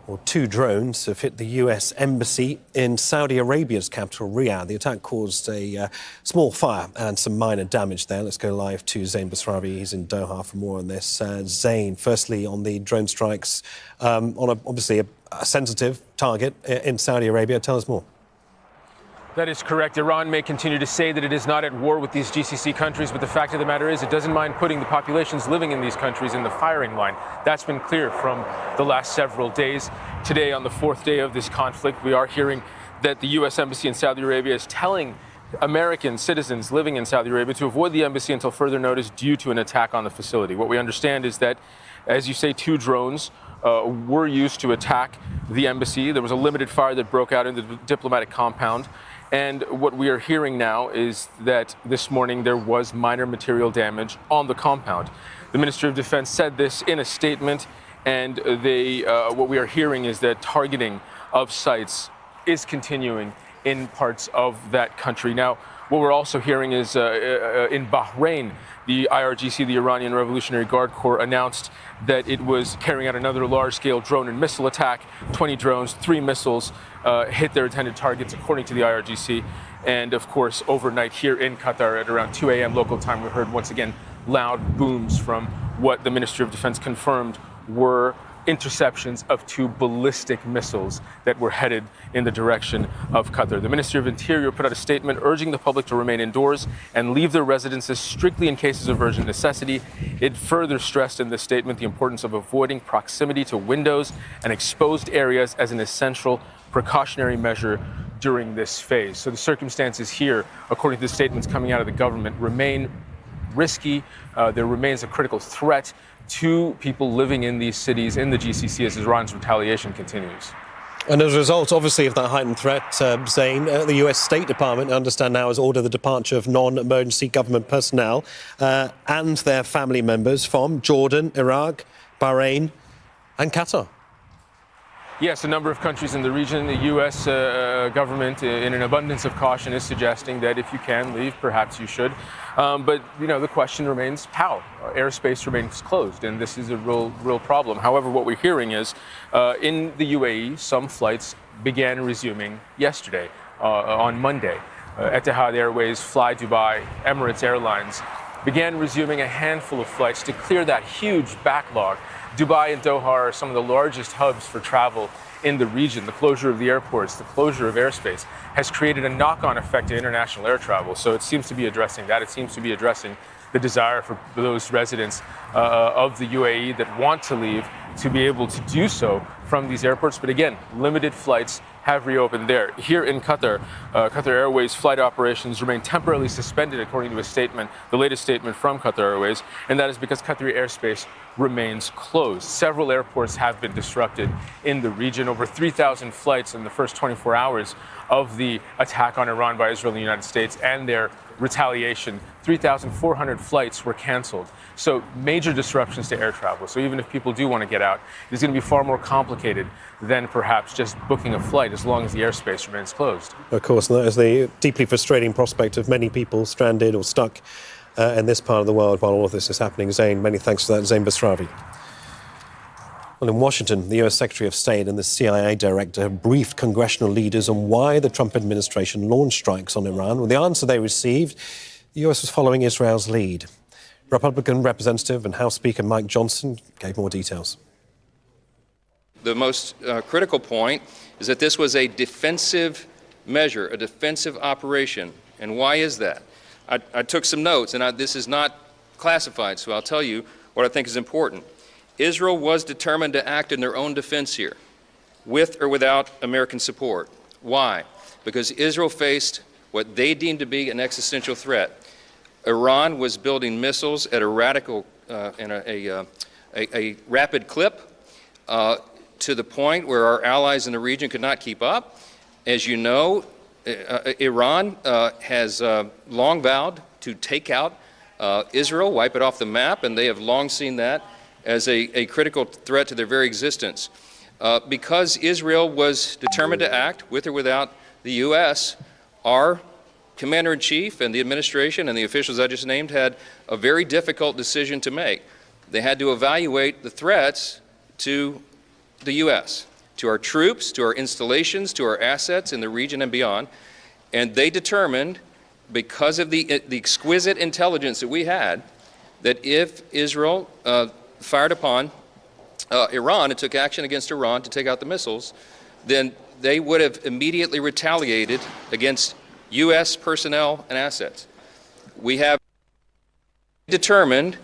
Well, 2 drones have hit the U.S. embassy in Saudi Arabia's capital, Riyadh. The attack caused a small fire and some minor damage there. Let's go live to Zain Basravi. He's in Doha for more on this. Zain, firstly, on the drone strikes on obviously a sensitive target in Saudi Arabia. Tell us more. That is correct. Iran may continue to say that it is not at war with these GCC countries, but the fact of the matter is it doesn't mind putting the populations living in these countries in the firing line. That's been clear from the last several days. Today, on the 4th day of this conflict, we are hearing that the U.S. Embassy in Saudi Arabia is telling American citizens living in Saudi Arabia to avoid the embassy until further notice due to an attack on the facility. What we understand is that, as you say, 2 drones were used to attack the embassy. There was a limited fire that broke out in the diplomatic compound. And what we are hearing now is that this morning there was minor material damage on the compound. The Ministry of Defense said this in a statement, and what we are hearing is that targeting of sites is continuing in parts of that country. Now, what we're also hearing is in Bahrain, the IRGC, the Iranian Revolutionary Guard Corps, announced that it was carrying out another large-scale drone and missile attack. 20 drones, 3 missiles hit their intended targets, according to the IRGC. And of course, overnight here in Qatar at around 2 a.m. local time, we heard once again loud booms from what the Ministry of Defense confirmed were interceptions of 2 ballistic missiles that were headed in the direction of Qatar. The Ministry of Interior put out a statement urging the public to remain indoors and leave their residences strictly in cases of urgent necessity. It further stressed in the statement the importance of avoiding proximity to windows and exposed areas as an essential precautionary measure during this phase. So the circumstances here, according to the statements coming out of the government, remain risky. There remains a critical threat to people living in these cities in the GCC as Iran's retaliation continues. And as a result, obviously, of that heightened threat, Zain, the US State Department, I understand now, has ordered the departure of non-emergency government personnel and their family members from Jordan, Iraq, Bahrain and Qatar. Yes, a number of countries in the region, the U.S. Government, in an abundance of caution, is suggesting that if you can leave, perhaps you should. But, the question remains how? Airspace remains closed, and this is a real problem. However, what we're hearing is in the UAE, some flights began resuming yesterday, on Monday. Etihad Airways, Fly Dubai, Emirates Airlines began resuming a handful of flights to clear that huge backlog. Dubai and Doha are some of the largest hubs for travel in the region. The closure of the airports, the closure of airspace has created a knock-on effect to international air travel. So it seems to be addressing that. It seems to be addressing the desire for those residents of the UAE that want to leave to be able to do so from these airports. But again, limited flights have reopened there. Here in Qatar, Qatar Airways flight operations remain temporarily suspended according to a statement, the latest statement from Qatar Airways, and that is because Qatari airspace remains closed. Several airports have been disrupted in the region. Over 3,000 flights in the first 24 hours of the attack on Iran by Israel and the United States and their retaliation, 3,400 flights were canceled. So major disruptions to air travel. So even if people do want to get out, it's going to be far more complicated than perhaps just booking a flight as long as the airspace remains closed. Of course, and that is the deeply frustrating prospect of many people stranded or stuck in this part of the world while all of this is happening. Zain, many thanks for that. Zain Basravi. Well, in Washington, the US Secretary of State and the CIA director have briefed congressional leaders on why the Trump administration launched strikes on Iran. Well, the answer they received, the US was following Israel's lead. Republican Representative and House Speaker Mike Johnson gave more details. The most critical point is that this was a defensive measure, a defensive operation. And why is that? I took some notes, and this is not classified, so I'll tell you what I think is important. Israel was determined to act in their own defense here, with or without American support. Why? Because Israel faced what they deemed to be an existential threat. Iran was building missiles at a radical and a rapid clip to the point where our allies in the region could not keep up. As you know, Iran has long vowed to take out Israel, wipe it off the map, and they have long seen that as a critical threat to their very existence. Because Israel was determined to act, with or without the U.S., our Commander-in-Chief and the administration and the officials I just named had a very difficult decision to make. They had to evaluate the threats to the U.S., to our troops, to our installations, to our assets in the region and beyond. And they determined, because of the exquisite intelligence that we had, that if Israel fired upon Iran and took action against Iran to take out the missiles, then they would have immediately retaliated against U.S. personnel and assets. We have determined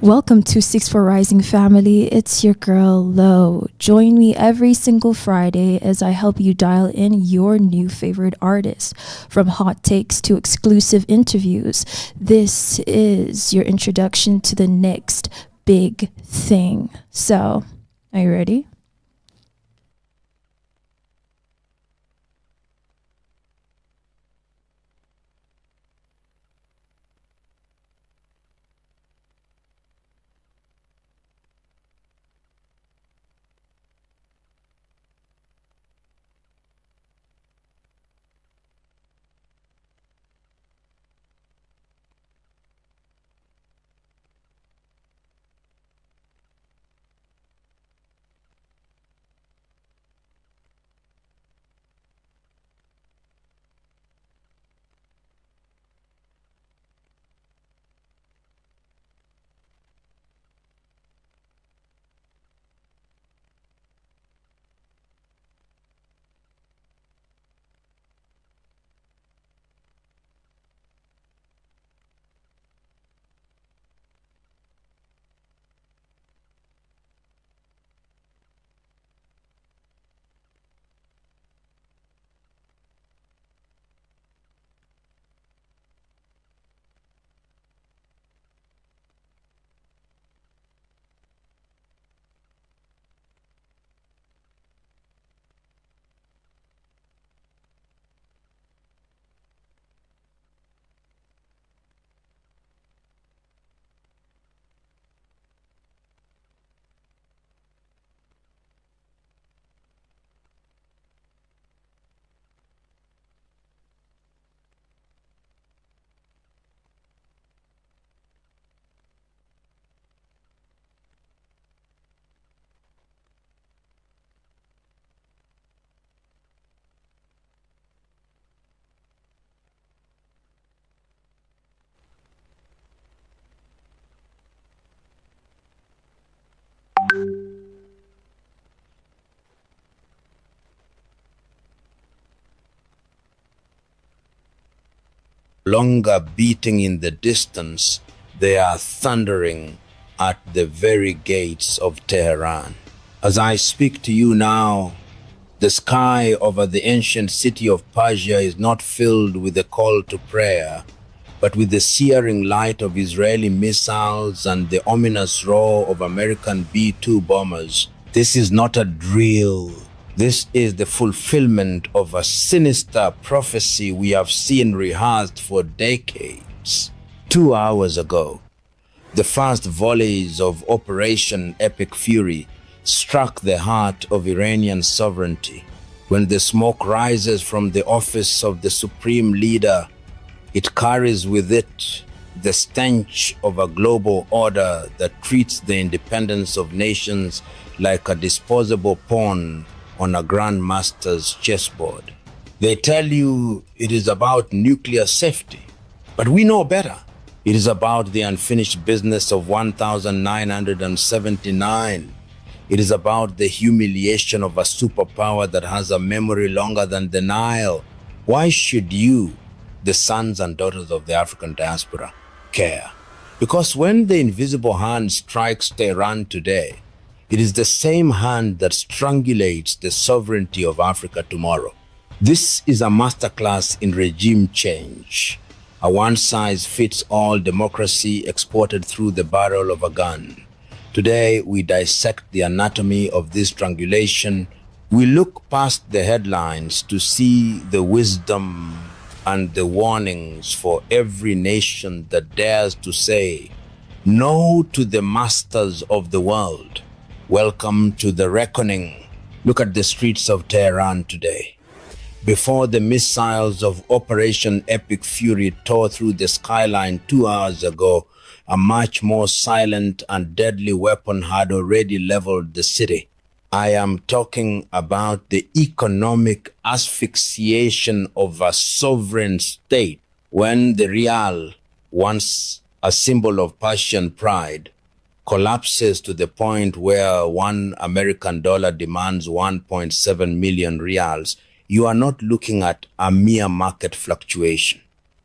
Welcome to 6 for Rising family. It's your girl Lo. Join me every single Friday as I help you dial in your new favorite artist. From hot takes to exclusive interviews, this is your introduction to the next big thing. So, are you ready? Longer beating in the distance, they are thundering at the very gates of Tehran. As I speak to you now, the sky over the ancient city of Persia is not filled with the call to prayer, but with the searing light of Israeli missiles and the ominous roar of American B-2 bombers. This is not a drill. This is the fulfillment of a sinister prophecy we have seen rehearsed for decades. 2 hours ago, the first volleys of Operation Epic Fury struck the heart of Iranian sovereignty. When the smoke rises from the office of the supreme leader, it carries with it the stench of a global order that treats the independence of nations like a disposable pawn on a grandmaster's chessboard. They tell you it is about nuclear safety, but we know better. It is about the unfinished business of 1979. It is about the humiliation of a superpower that has a memory longer than the Nile. Why should you, the sons and daughters of the African diaspora, care? Because when the invisible hand strikes Tehran today, it is the same hand that strangulates the sovereignty of Africa tomorrow. This is a masterclass in regime change, a one-size-fits-all democracy exported through the barrel of a gun. Today, we dissect the anatomy of this strangulation. We look past the headlines to see the wisdom and the warnings for every nation that dares to say no to the masters of the world. Welcome to the reckoning. Look at the streets of Tehran today. Before the missiles of Operation Epic Fury tore through the skyline 2 hours ago, a much more silent and deadly weapon had already leveled the city. I am talking about the economic asphyxiation of a sovereign state when the rial, once a symbol of Persian pride, collapses to the point where $1 American demands 1.7 million rials. You are not looking at a mere market fluctuation.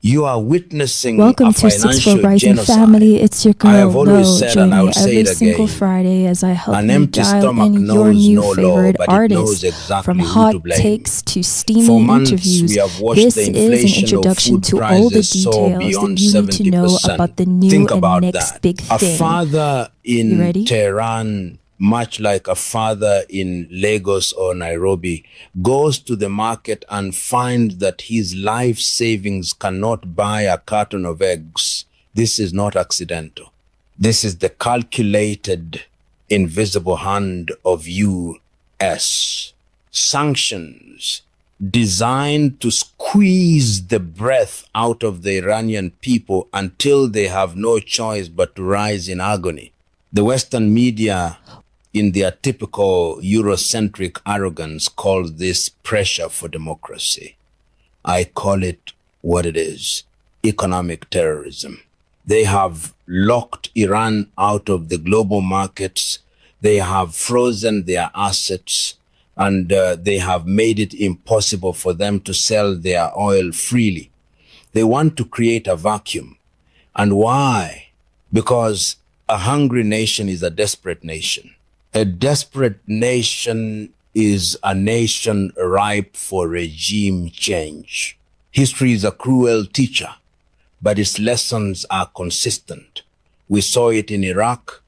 You are witnessing Welcome a to 6 financial for Rising genocide. Family. It's your I girl have always Lo. said, Join and I me will say every it single again, Friday as I help an you empty dial stomach in your knows new no law, favorite but it knows artists. exactly From who hot to blame. takes to For steamy months, interviews, we have watched this the is an inflation of introduction food to all the prices soar details beyond that you need to know 70%. about the new Think and about next that. big A thing. father You in ready? Tehran, much like a father in Lagos or Nairobi, goes to the market and finds that his life savings cannot buy a carton of eggs. This is not accidental. This is the calculated, invisible hand of US. Sanctions designed to squeeze the breath out of the Iranian people until they have no choice but to rise in agony. The Western media, in their typical Eurocentric arrogance, calls this pressure for democracy. I call it what it is: economic terrorism. They have locked Iran out of the global markets. They have frozen their assets, and they have made it impossible for them to sell their oil freely. They want to create a vacuum. And why? Because a hungry nation is a desperate nation. A desperate nation is a nation ripe for regime change. History is a cruel teacher, but its lessons are consistent. We saw it in Iraq.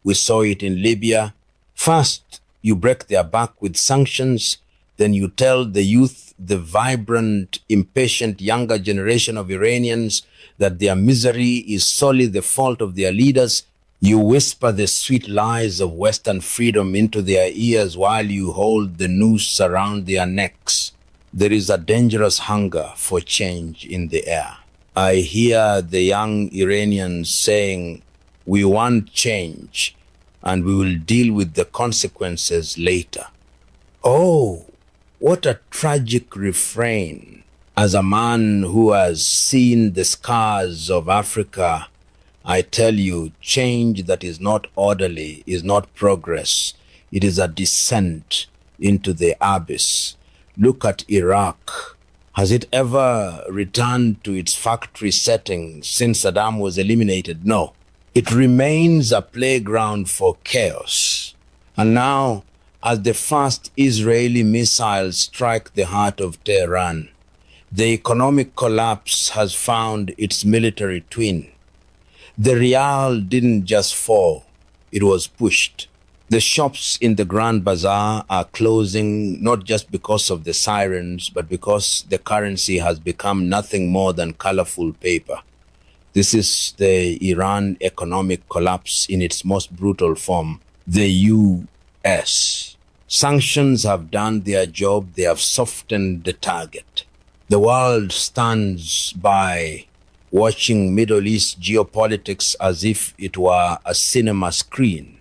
We saw it in Libya. First, you break their back with sanctions. Then you tell the youth, the vibrant, impatient younger generation of Iranians, that their misery is solely the fault of their leaders. You whisper the sweet lies of Western freedom into their ears while you hold the noose around their necks. There is a dangerous hunger for change in the air. I hear the young Iranians saying, "We want change, and we will deal with the consequences later." Oh, what a tragic refrain. As a man who has seen the scars of Africa, I tell you, change that is not orderly is not progress. It is a descent into the abyss. Look at Iraq. Has it ever returned to its factory setting since Saddam was eliminated? No. It remains a playground for chaos. And now, as the first Israeli missiles strike the heart of Tehran, the economic collapse has found its military twin. The rial didn't just fall, it was pushed. The shops in the Grand Bazaar are closing not just because of the sirens, but because the currency has become nothing more than colorful paper. This is the Iran economic collapse in its most brutal form, the US. Sanctions have done their job, they have softened the target. The world stands by watching Middle East geopolitics as if it were a cinema screen.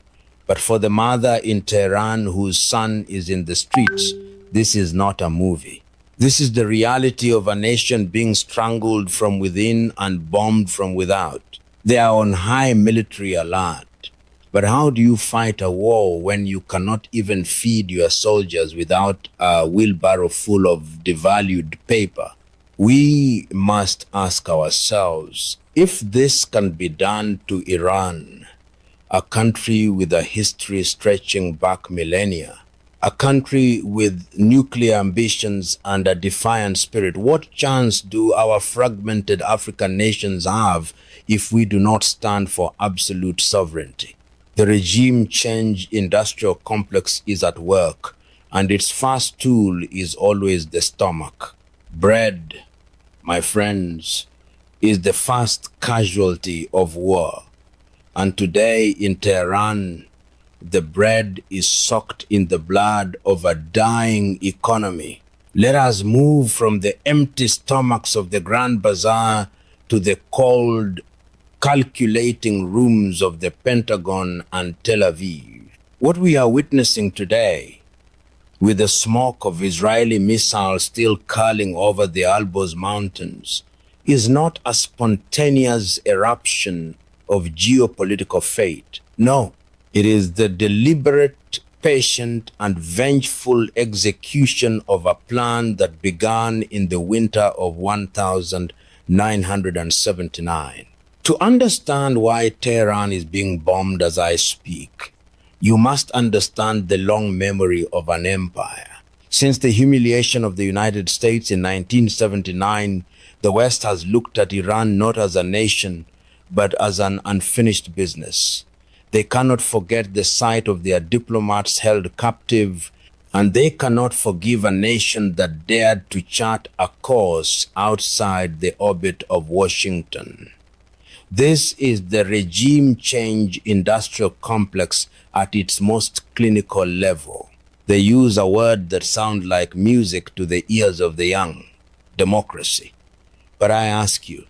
But for the mother in Tehran whose son is in the streets, this is not a movie. This is the reality of a nation being strangled from within and bombed from without. They are on high military alert. But how do you fight a war when you cannot even feed your soldiers without a wheelbarrow full of devalued paper? We must ask ourselves, if this can be done to Iran, a country with a history stretching back millennia, a country with nuclear ambitions and a defiant spirit, what chance do our fragmented African nations have if we do not stand for absolute sovereignty? The regime change industrial complex is at work, and its first tool is always the stomach. Bread, my friends, is the first casualty of war. And today in Tehran, the bread is soaked in the blood of a dying economy. Let us move from the empty stomachs of the Grand Bazaar to the cold, calculating rooms of the Pentagon and Tel Aviv. What we are witnessing today, with the smoke of Israeli missiles still curling over the Alborz Mountains, is not a spontaneous eruption of geopolitical fate. No, it is the deliberate, patient, and vengeful execution of a plan that began in the winter of 1967. 979. To understand why Tehran is being bombed as I speak, you must understand the long memory of an empire. Since the humiliation of the United States in 1979, the West has looked at Iran not as a nation, but as an unfinished business. They cannot forget the sight of their diplomats held captive, and they cannot forgive a nation that dared to chart a course outside the orbit of Washington. This is the regime change industrial complex at its most clinical level. They use a word that sounds like music to the ears of the young: democracy. But I ask you,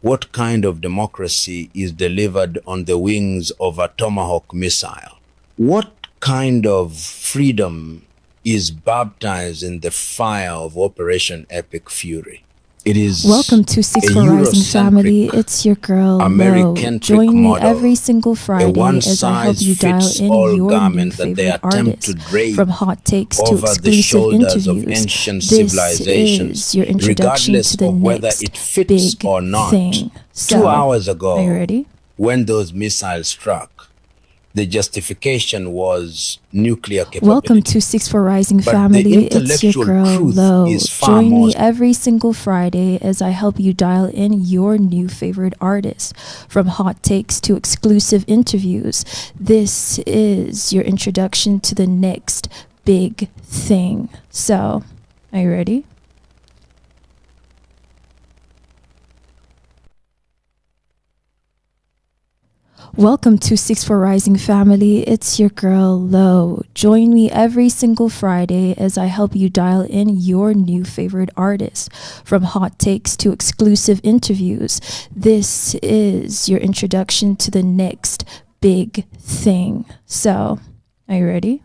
what kind of democracy is delivered on the wings of a Tomahawk missile? What kind of freedom is baptized in the fire of Operation Epic Fury? It is Welcome to 6 for Rising family. It's your girl Lo. Join me every single Friday as I help you dial in your new favorite artists, from hot takes to exclusive interviews. This is your introduction to the next big thing. So, 2 hours ago, are you ready? When those missiles struck, the justification was nuclear capability. Welcome to 6 for Rising But family. the It's your intellectual girl truth Lo. is far Join more me every single Friday as I help you dial in your new favorite artists, from hot takes to exclusive interviews. This is your introduction to the next big thing. So, are you ready? Welcome to 6 for Rising family. It's your girl Lo. Join me every single Friday as I help you dial in your new favorite artists, from hot takes to exclusive interviews. This is your introduction to the next big thing. So, are you ready?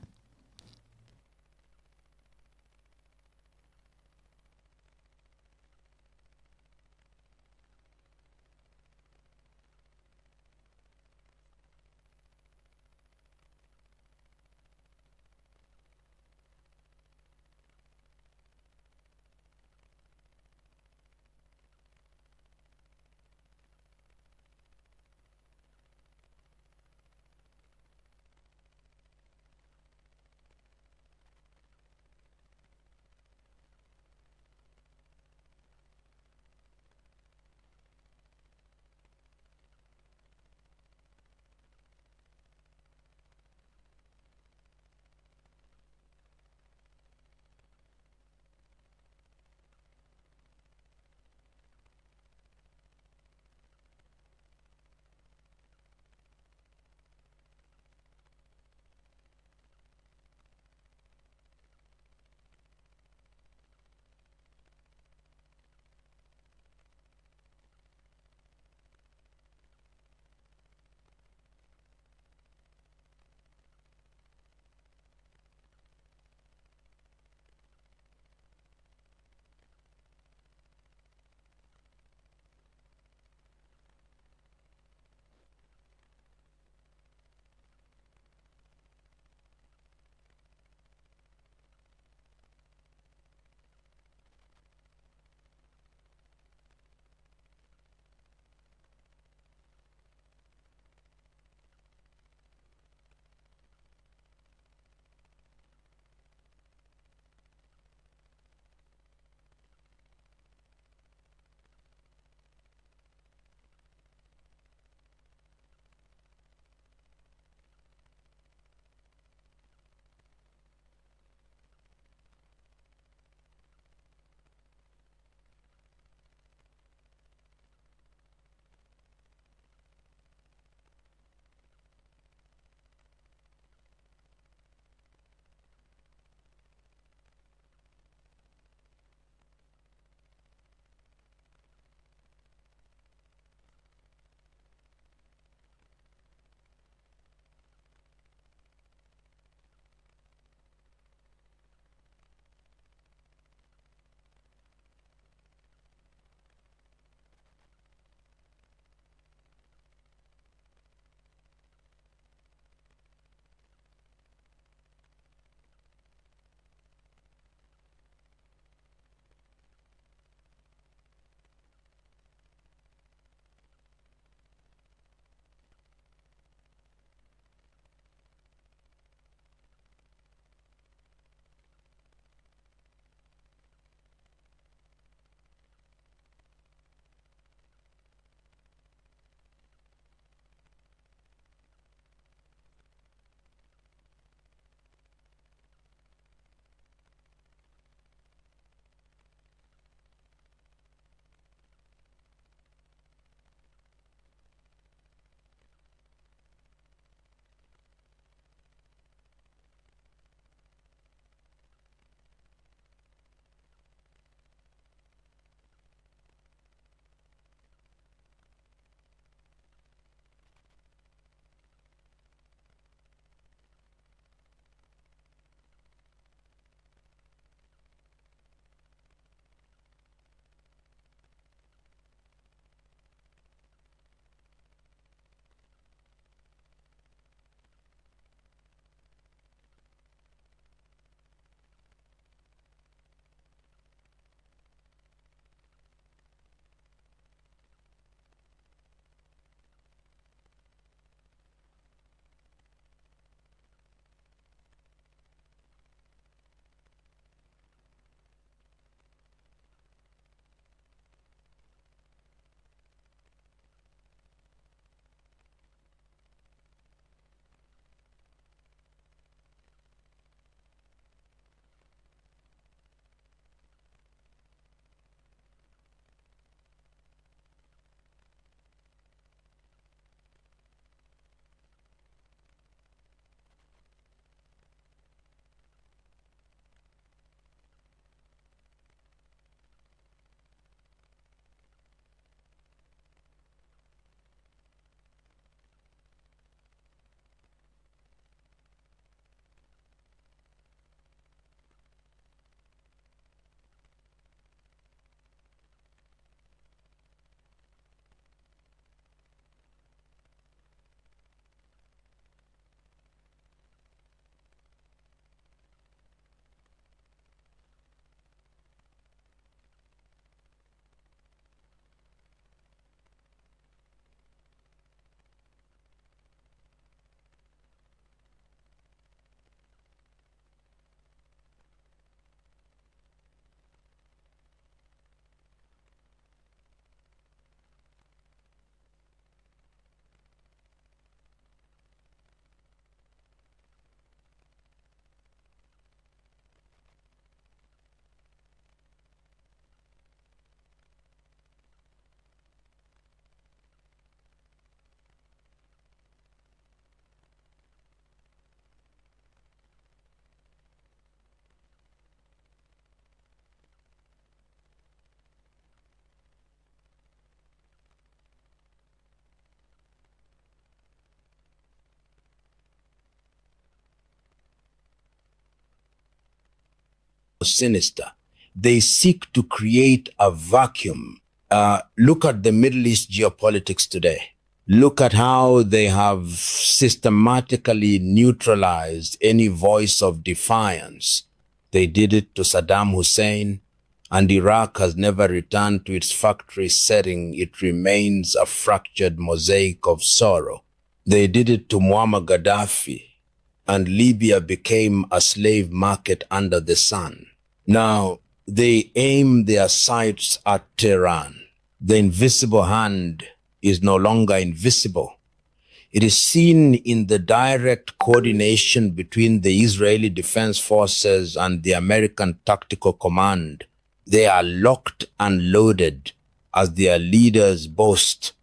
sinister. They seek to create a vacuum. Look at the Middle East geopolitics today. Look at how they have systematically neutralized any voice of defiance. They did it to Saddam Hussein, and Iraq has never returned to its factory setting. It remains a fractured mosaic of sorrow. They did it to Muammar Gaddafi, and Libya became a slave market under the sun. Now, they aim their sights at Tehran. The invisible hand is no longer invisible. It is seen in the direct coordination between the Israeli Defense Forces and the American Tactical Command. They are locked and loaded, as their leaders boast,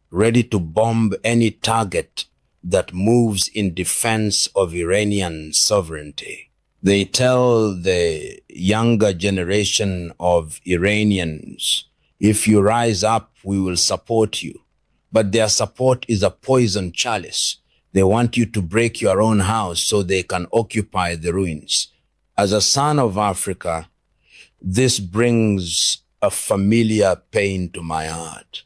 ready to bomb any target that moves in defense of Iranian sovereignty. They tell the younger generation of Iranians, if you rise up, we will support you. But their support is a poison chalice. They want you to break your own house so they can occupy the ruins. As a son of Africa, this brings a familiar pain to my heart.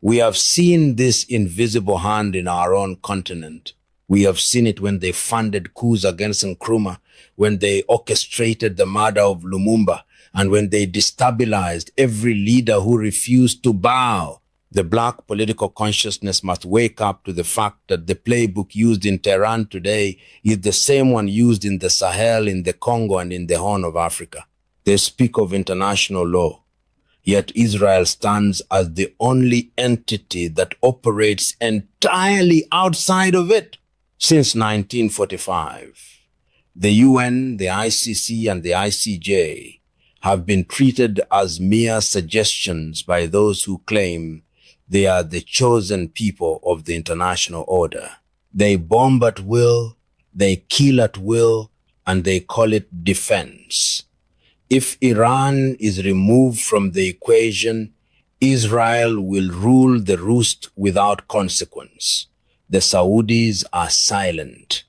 We have seen this invisible hand in our own continent. We have seen it when they funded coups against Nkrumah, when they orchestrated the murder of Lumumba, and when they destabilized every leader who refused to bow. The black political consciousness must wake up to the fact that the playbook used in Tehran today is the same one used in the Sahel, in the Congo, and in the Horn of Africa. They speak of international law, yet Israel stands as the only entity that operates entirely outside of it. Since 1945, the UN, the ICC, and the ICJ have been treated as mere suggestions by those who claim they are the chosen people of the international order. They bomb at will, they kill at will, and they call it defense. If Iran is removed from the equation, Israel will rule the roost without consequence. The Saudis are silent.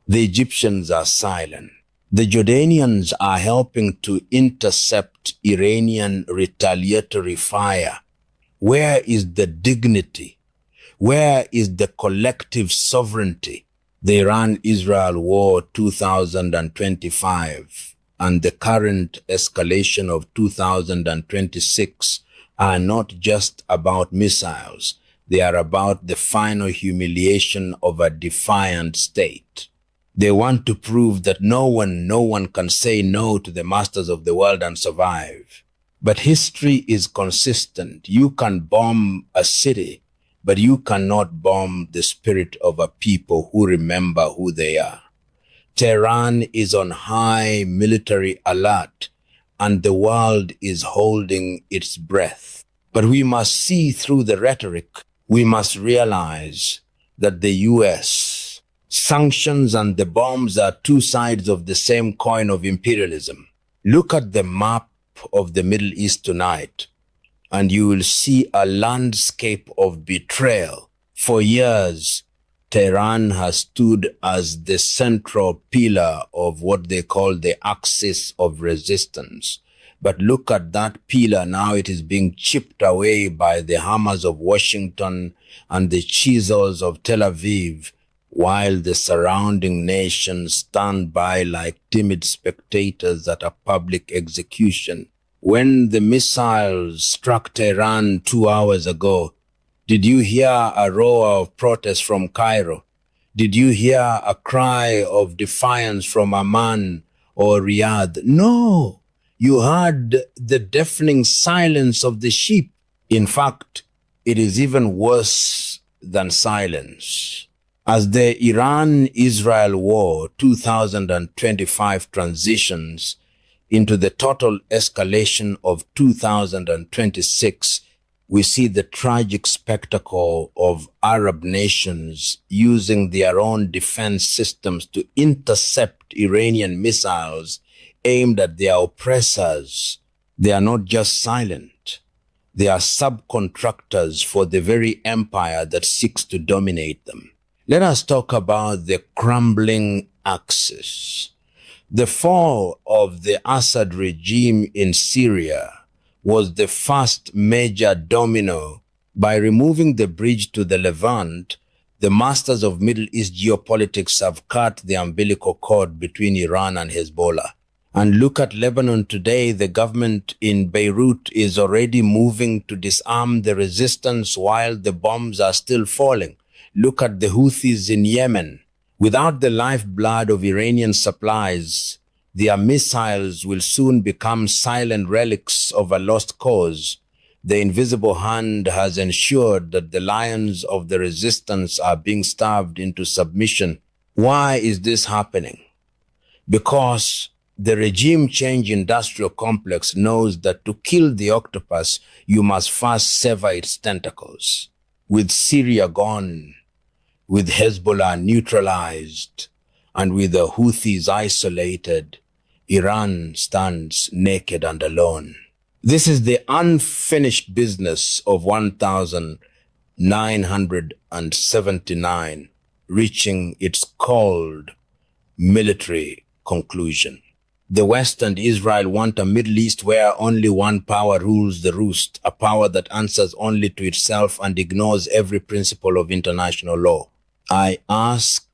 The Egyptians are silent. The Jordanians are helping to intercept Iranian retaliatory fire. Where is the dignity? Where is the collective sovereignty? The Iran-Israel war 2025 and the current escalation of 2026 are not just about missiles. They are about the final humiliation of a defiant state. They want to prove that no one can say no to the masters of the world and survive. But history is consistent. You can bomb a city, but you cannot bomb the spirit of a people who remember who they are. Tehran is on high military alert, and the world is holding its breath. But we must see through the rhetoric. We must realize that the US, sanctions and the bombs are two sides of the same coin of imperialism. Look at the map of the Middle East tonight, and you will see a landscape of betrayal. For years, Tehran has stood as the central pillar of what they call the axis of resistance. But look at that pillar now, it is being chipped away by the hammers of Washington and the chisels of Tel Aviv, while the surrounding nations stand by like timid spectators at a public execution. When the missiles struck Tehran 2 hours ago, did you hear a roar of protest from Cairo? Did you hear a cry of defiance from Amman or Riyadh? No, you heard the deafening silence of the sheep. In fact, it is even worse than silence. As the Iran-Israel war 2025 transitions into the total escalation of 2026, we see the tragic spectacle of Arab nations using their own defense systems to intercept Iranian missiles aimed at their oppressors. They are not just silent. They are subcontractors for the very empire that seeks to dominate them. Let us talk about the crumbling axis. The fall of the Assad regime in Syria was the first major domino. By removing the bridge to the Levant, the masters of Middle East geopolitics have cut the umbilical cord between Iran and Hezbollah. And look at Lebanon today. The government in Beirut is already moving to disarm the resistance while the bombs are still falling. Look at the Houthis in Yemen. Without the lifeblood of Iranian supplies, their missiles will soon become silent relics of a lost cause. The invisible hand has ensured that the lions of the resistance are being starved into submission. Why is this happening? Because the regime change industrial complex knows that to kill the octopus, you must first sever its tentacles. With Syria gone, with Hezbollah neutralized, and with the Houthis isolated, Iran stands naked and alone. This is the unfinished business of 1979 reaching its cold military conclusion. The West and Israel want a Middle East where only one power rules the roost, a power that answers only to itself and ignores every principle of international law. I ask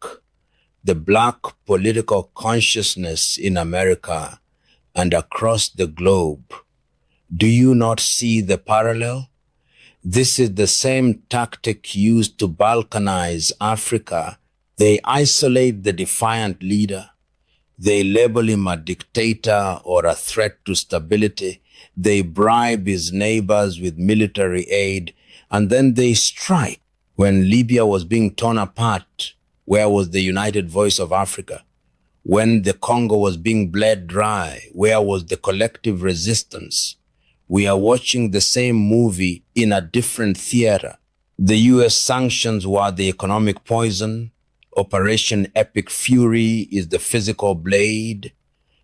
the Black political consciousness in America and across the globe, do you not see the parallel? This is the same tactic used to balkanize Africa. They isolate the defiant leader. They label him a dictator or a threat to stability. They bribe his neighbors with military aid, and then they strike. When Libya was being torn apart, where was the united voice of Africa? When the Congo was being bled dry, where was the collective resistance? We are watching the same movie in a different theater. The US sanctions were the economic poison. Operation Epic Fury is the physical blade,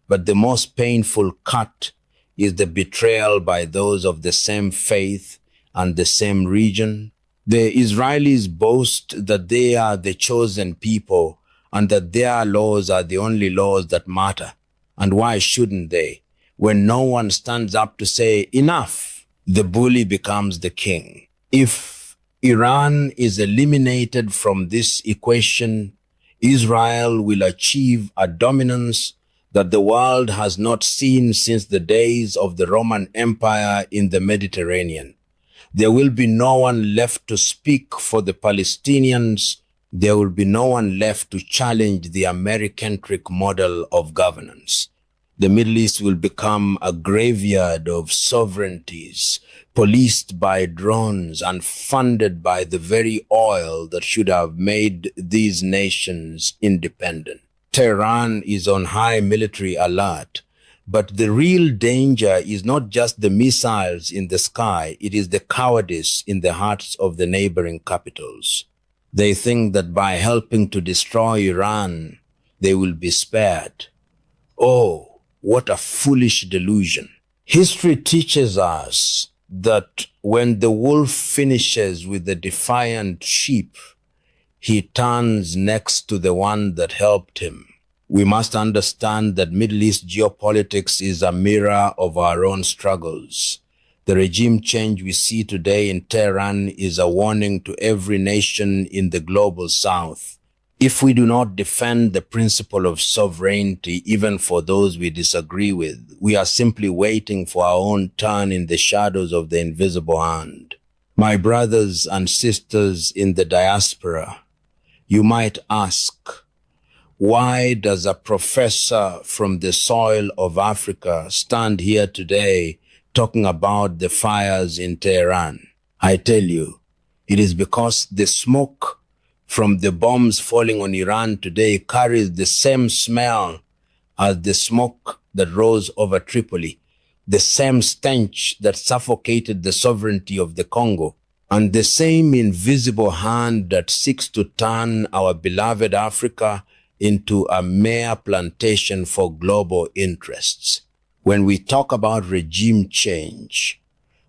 but the most painful cut is the betrayal by those of the same faith and the same region. The Israelis boast that they are the chosen people and that their laws are the only laws that matter. And why shouldn't they? When no one stands up to say enough, the bully becomes the king. If Iran is eliminated from this equation, Israel will achieve a dominance that the world has not seen since the days of the Roman Empire in the Mediterranean. There will be no one left to speak for the Palestinians. There will be no one left to challenge the Americentric model of governance. The Middle East will become a graveyard of sovereignties, policed by drones and funded by the very oil that should have made these nations independent. Tehran is on high military alert, but the real danger is not just the missiles in the sky, it is the cowardice in the hearts of the neighboring capitals. They think that by helping to destroy Iran, they will be spared. Oh, what a foolish delusion. History teaches us that when the wolf finishes with the defiant sheep, he turns next to the one that helped him. We must understand that Middle East geopolitics is a mirror of our own struggles. The regime change we see today in Tehran is a warning to every nation in the global south. If we do not defend the principle of sovereignty, even for those we disagree with, we are simply waiting for our own turn in the shadows of the invisible hand. My brothers and sisters in the diaspora, you might ask, why does a professor from the soil of Africa stand here today talking about the fires in Tehran? I tell you, it is because the smoke from the bombs falling on Iran today carries the same smell as the smoke that rose over Tripoli, the same stench that suffocated the sovereignty of the Congo, and the same invisible hand that seeks to turn our beloved Africa into a mere plantation for global interests. When we talk about regime change,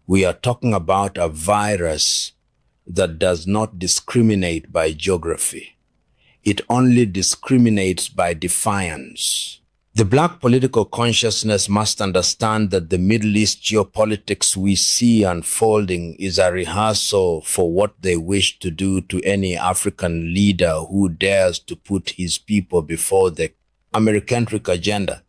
we are talking about a virus that does not discriminate by geography. It only discriminates by defiance. The Black political consciousness must understand that the Middle East geopolitics we see unfolding is a rehearsal for what they wish to do to any African leader who dares to put his people before the Americentric agenda.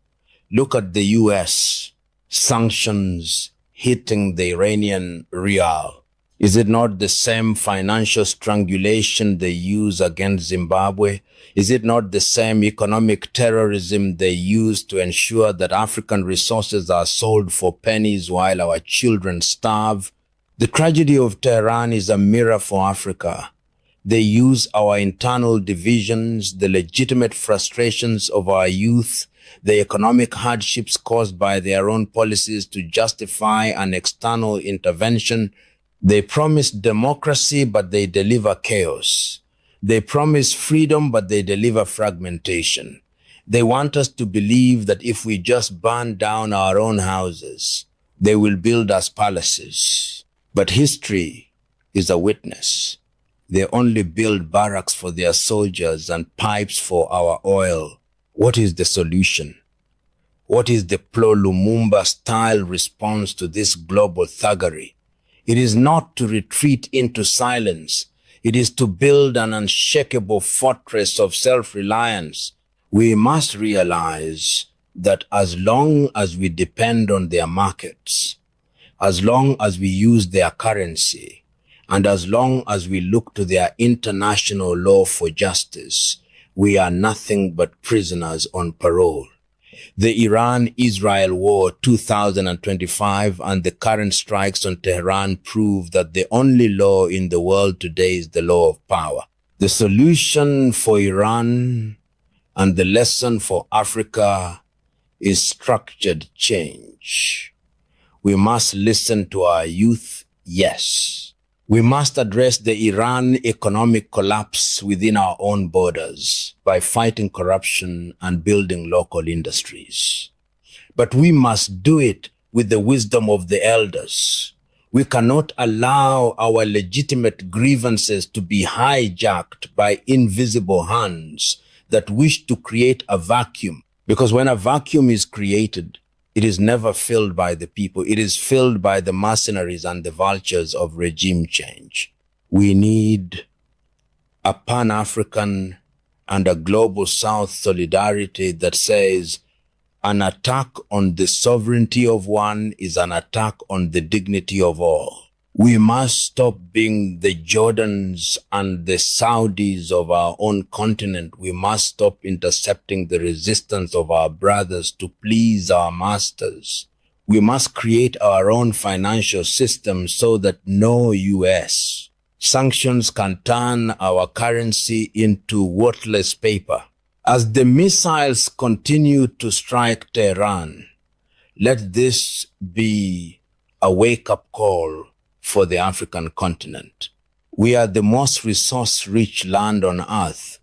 Look at the US, sanctions hitting the Iranian rial. Is it not the same financial strangulation they use against Zimbabwe? Is it not the same economic terrorism they use to ensure that African resources are sold for pennies while our children starve? The tragedy of Tehran is a mirror for Africa. They use our internal divisions, the legitimate frustrations of our youth, the economic hardships caused by their own policies to justify an external intervention. They promise democracy, but they deliver chaos. They promise freedom, but they deliver fragmentation. They want us to believe that if we just burn down our own houses, they will build us palaces. But history is a witness. They only build barracks for their soldiers and pipes for our oil. What is the solution? What is the Pro-Lumumba-style response to this global thuggery? It is not to retreat into silence. It is to build an unshakable fortress of self-reliance. We must realize that as long as we depend on their markets, as long as we use their currency, and as long as we look to their international law for justice, we are nothing but prisoners on parole. The Iran-Israel war 2025 and the current strikes on Tehran prove that the only law in the world today is the law of power. The solution for Iran and the lesson for Africa is structured change. We must listen to our youth, yes. We must address the Iran economic collapse within our own borders by fighting corruption and building local industries. But we must do it with the wisdom of the elders. We cannot allow our legitimate grievances to be hijacked by invisible hands that wish to create a vacuum. Because when a vacuum is created, it is never filled by the people. It is filled by the mercenaries and the vultures of regime change. We need a Pan-African and a global South solidarity that says an attack on the sovereignty of one is an attack on the dignity of all. We must stop being the Jordans and the Saudis of our own continent. We must stop intercepting the resistance of our brothers to please our masters. We must create our own financial system so that no US sanctions can turn our currency into worthless paper. As the missiles continue to strike Tehran, let this be a wake-up call for the African continent. We are the most resource-rich land on earth,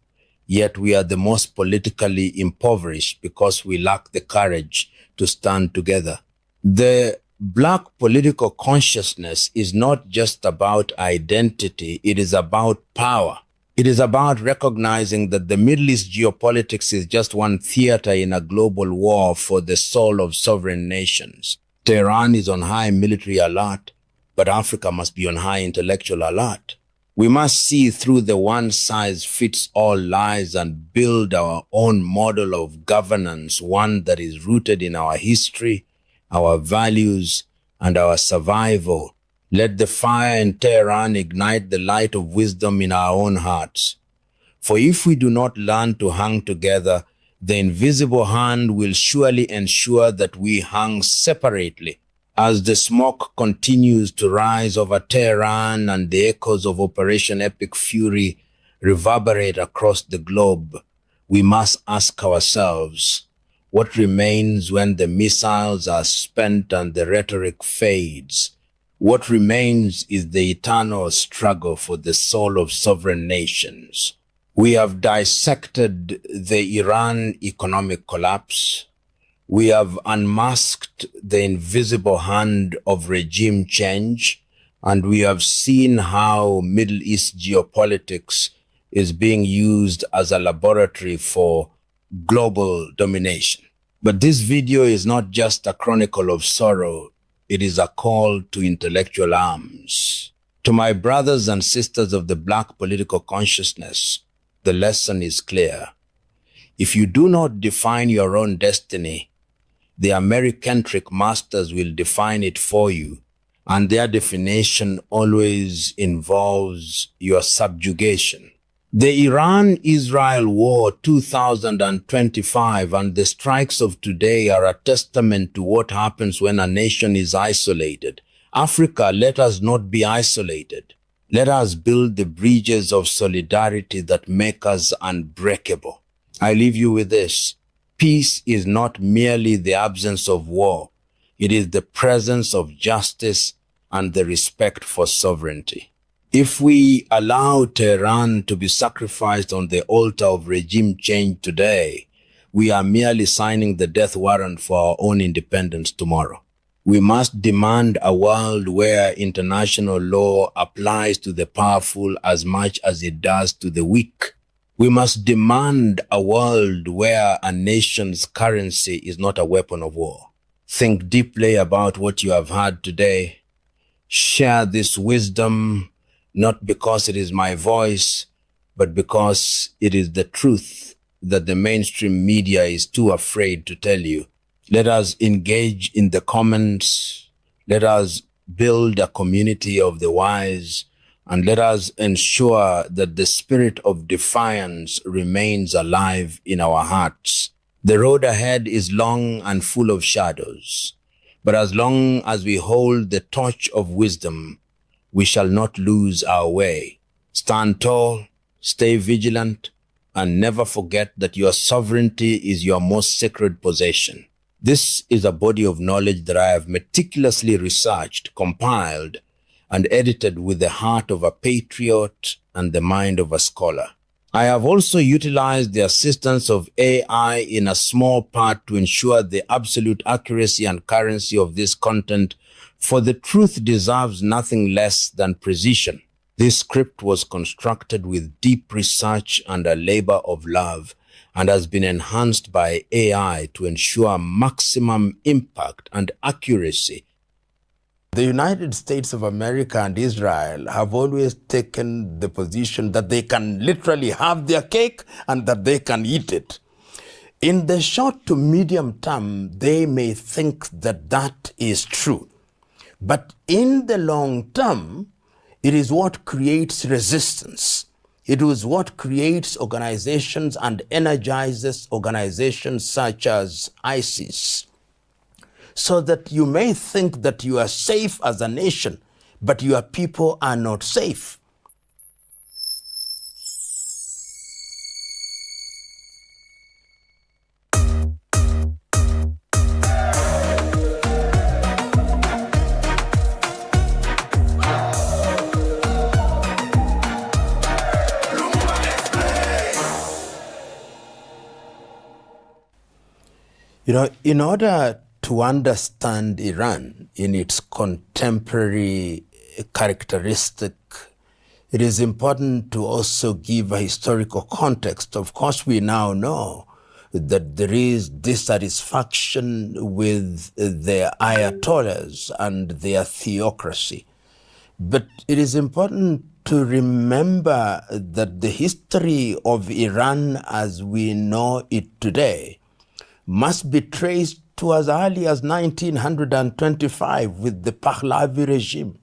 yet we are the most politically impoverished because we lack the courage to stand together. The Black political consciousness is not just about identity, it is about power. It is about recognizing that the Middle East geopolitics is just one theater in a global war for the soul of sovereign nations. Tehran is on high military alert, but Africa must be on high intellectual alert. We must see through the one-size-fits-all lies and build our own model of governance, one that is rooted in our history, our values, and our survival. Let the fire in Tehran ignite the light of wisdom in our own hearts. For if we do not learn to hang together, the invisible hand will surely ensure that we hang separately. As the smoke continues to rise over Tehran and the echoes of Operation Epic Fury reverberate across the globe, we must ask ourselves, what remains when the missiles are spent and the rhetoric fades? What remains is the eternal struggle for the soul of sovereign nations. We have dissected the Iran economic collapse. We have unmasked the invisible hand of regime change, and we have seen how Middle East geopolitics is being used as a laboratory for global domination. But this video is not just a chronicle of sorrow, it is a call to intellectual arms. To my brothers and sisters of the Black political consciousness, the lesson is clear. If you do not define your own destiny, the Americentric masters will define it for you, and their definition always involves your subjugation. The Iran-Israel War 2025 and the strikes of today are a testament to what happens when a nation is isolated. Africa, let us not be isolated. Let us build the bridges of solidarity that make us unbreakable. I leave you with this. Peace is not merely the absence of war. It is the presence of justice and the respect for sovereignty. If we allow Tehran to be sacrificed on the altar of regime change today, we are merely signing the death warrant for our own independence tomorrow. We must demand a world where international law applies to the powerful as much as it does to the weak. We must demand a world where a nation's currency is not a weapon of war. Think deeply about what you have heard today. Share this wisdom, not because it is my voice, but because it is the truth that the mainstream media is too afraid to tell you. Let us engage in the comments. Let us build a community of the wise, and let us ensure that the spirit of defiance remains alive in our hearts. The road ahead is long and full of shadows, but as long as we hold the torch of wisdom, we shall not lose our way. Stand tall, stay vigilant, and never forget that your sovereignty is your most sacred possession. This is a body of knowledge that I have meticulously researched, compiled, and edited with the heart of a patriot and the mind of a scholar. I have also utilized the assistance of AI in a small part to ensure the absolute accuracy and currency of this content, for the truth deserves nothing less than precision. This script was constructed with deep research and a labor of love, and has been enhanced by AI to ensure maximum impact and accuracy. The United States of America and Israel have always taken the position that they can literally have their cake and that they can eat it. In the short to medium term, they may think that that is true. But in the long term, it is what creates resistance. It is what creates organizations and energizes organizations such as ISIS. So that you may think that you are safe as a nation, but your people are not safe. You know, in order to understand Iran in its contemporary characteristic, it is important to also give a historical context. Of course, we now know that there is dissatisfaction with the Ayatollahs and their theocracy. But it is important to remember that the history of Iran as we know it today must be traced to as early as 1925 with the Pahlavi regime.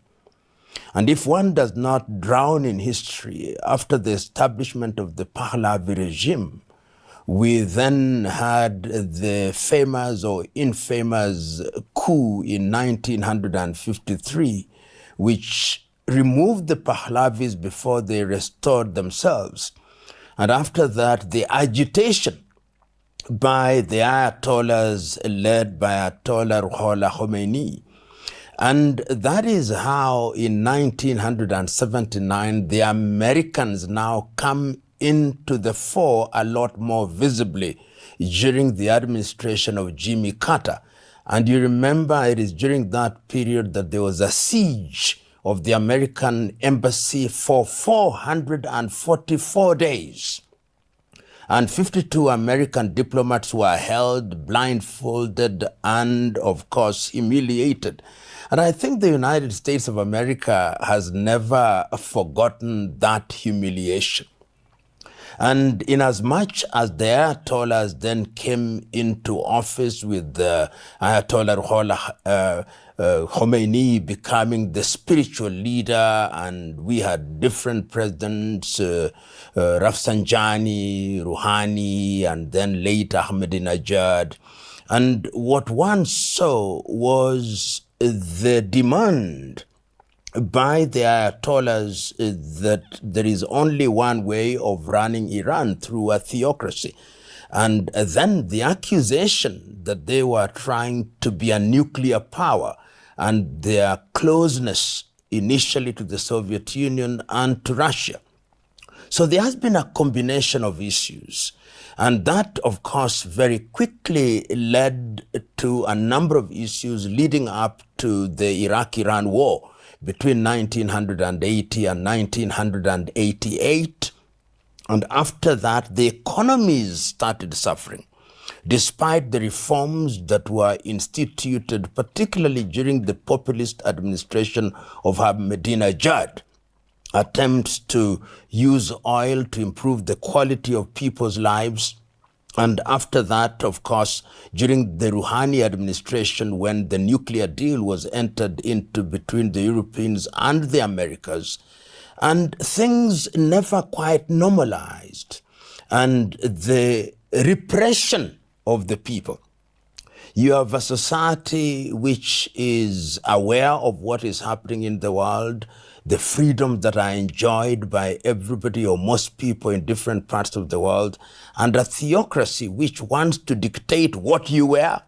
And if one does not drown in history, after the establishment of the Pahlavi regime, we then had the famous or infamous coup in 1953, which removed the Pahlavis before they restored themselves. And after that, the agitation by the Ayatollahs led by Ayatollah Ruhollah Khomeini. And that is how in 1979, the Americans now come into the fore a lot more visibly during the administration of Jimmy Carter. And you remember it is during that period that there was a siege of the American embassy for 444 days. and 52 American diplomats were held blindfolded and, of course, humiliated. And I think the United States of America has never forgotten that humiliation. And inasmuch as the Ayatollahs then came into office with the Ayatollah Khomeini becoming the spiritual leader, and we had different presidents, Rafsanjani, Rouhani, and then late Ahmadinejad. And what one saw was the demand by the Ayatollahs that there is only one way of running Iran, through a theocracy. And then the accusation that they were trying to be a nuclear power, and their closeness initially to the Soviet Union and to Russia. So there has been a combination of issues. And that, of course, very quickly led to a number of issues leading up to the Iraq-Iran war between 1980 and 1988. And after that, the economies started suffering, despite the reforms that were instituted, particularly during the populist administration of Ahmadinejad. Attempts to use oil to improve the quality of people's lives. And after that, of course, during the Rouhani administration, when the nuclear deal was entered into between the Europeans and the Americas, and things never quite normalized. And the repression of the people. You have a society which is aware of what is happening in the world, the freedoms that are enjoyed by everybody or most people in different parts of the world, and a theocracy which wants to dictate what you wear,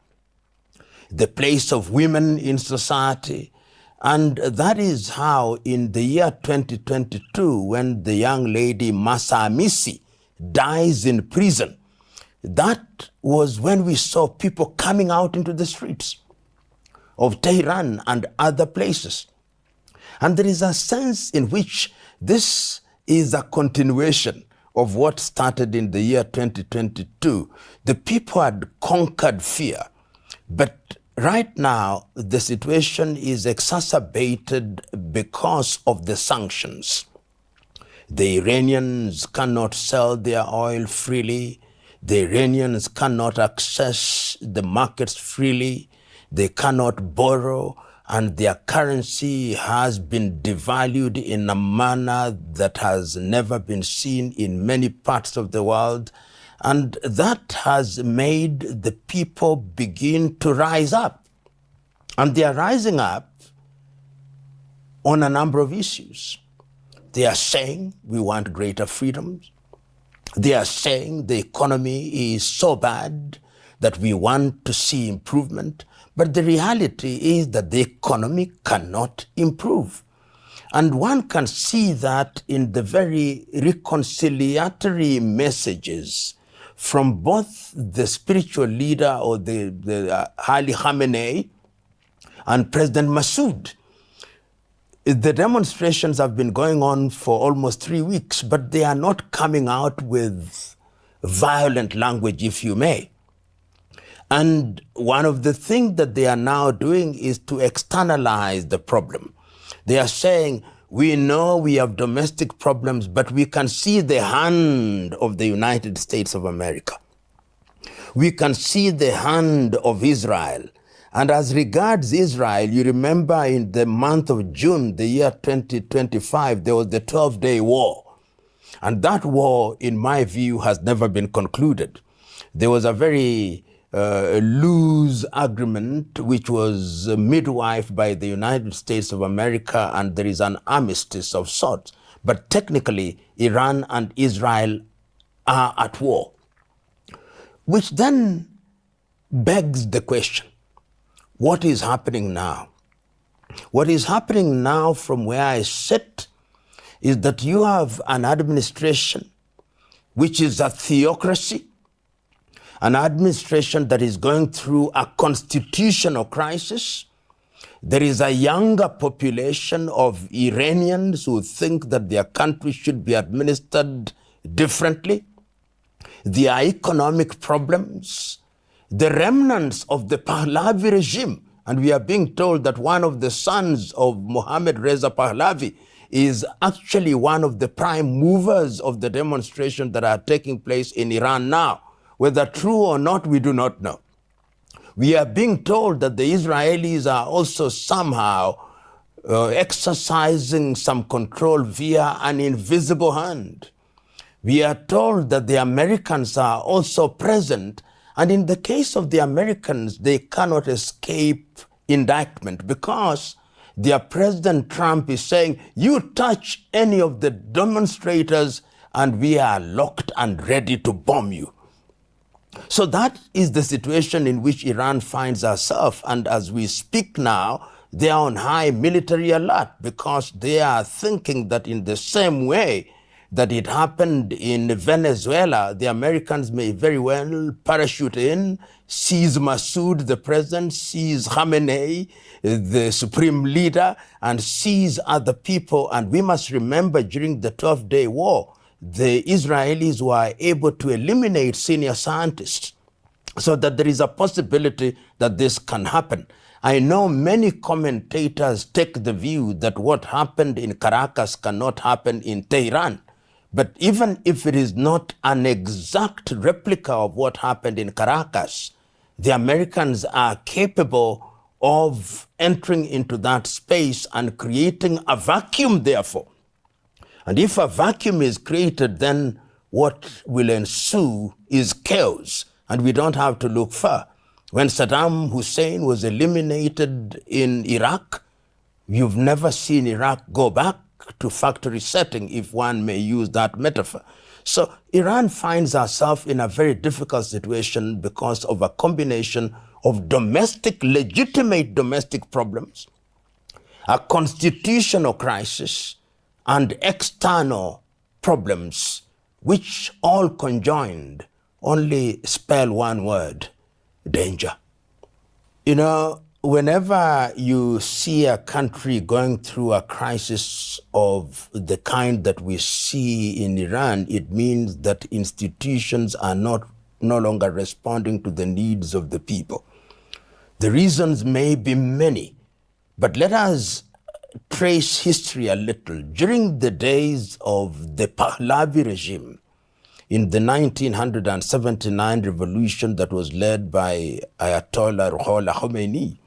the place of women in society. And that is how in the year 2022, when the young lady Mahsa Amini dies in prison, that was when we saw people coming out into the streets of Tehran and other places. And there is a sense in which this is a continuation of what started in the year 2022. The people had conquered fear, but right now the situation is exacerbated because of the sanctions. The Iranians cannot sell their oil freely. The Iranians cannot access the markets freely. They cannot borrow, and their currency has been devalued in a manner that has never been seen in many parts of the world. And that has made the people begin to rise up. And they are rising up on a number of issues. They are saying we want greater freedoms. They are saying the economy is so bad that we want to see improvement. But the reality is that the economy cannot improve. And one can see that in the very reconciliatory messages from both the spiritual leader or the Ali Khamenei and President Massoud. The demonstrations have been going on for almost 3 weeks, but they are not coming out with violent language, if you may. And one of the things that they are now doing is to externalize the problem. They are saying, we know we have domestic problems, but we can see the hand of the United States of America. We can see the hand of Israel. And as regards Israel, you remember in the month of June, the year 2025, there was the 12-day war. And that war, in my view, has never been concluded. There was a very loose agreement, which was midwifed by the United States of America, and there is an armistice of sorts. But technically, Iran and Israel are at war, which then begs the question, what is happening now? What is happening now from where I sit is that you have an administration which is a theocracy, an administration that is going through a constitutional crisis. There is a younger population of Iranians who think that their country should be administered differently. their economic problems, the remnants of the Pahlavi regime. And we are being told that one of the sons of Mohammad Reza Pahlavi is actually one of the prime movers of the demonstrations that are taking place in Iran now. Whether true or not, we do not know. We are being told that the Israelis are also somehow exercising some control via an invisible hand. We are told that the Americans are also present, and in the case of the Americans, they cannot escape indictment because their President Trump is saying, you touch any of the demonstrators and we are locked and ready to bomb you. So that is the situation in which Iran finds herself. And as we speak now, they are on high military alert because they are thinking that in the same way that it happened in Venezuela, the Americans may very well parachute in, seize Massoud, the president, seize Khamenei, the supreme leader, and seize other people. And we must remember during the 12-day war, the Israelis were able to eliminate senior scientists, so that there is a possibility that this can happen. I know many commentators take the view that what happened in Caracas cannot happen in Tehran. But even if it is not an exact replica of what happened in Caracas, the Americans are capable of entering into that space and creating a vacuum, therefore. And if a vacuum is created, then what will ensue is chaos, and we don't have to look far. When Saddam Hussein was eliminated in Iraq, you've never seen Iraq go back to factory setting, if one may use that metaphor. So Iran finds herself in a very difficult situation because of a combination of legitimate domestic problems, a constitutional crisis, and external problems, which all conjoined only spell one word: danger. You know, whenever you see a country going through a crisis of the kind that we see in Iran, it means that institutions are no longer responding to the needs of the people. The reasons may be many, but let us trace history a little. During the days of the Pahlavi regime, in the 1979 revolution that was led by Ayatollah Ruhollah Khomeini,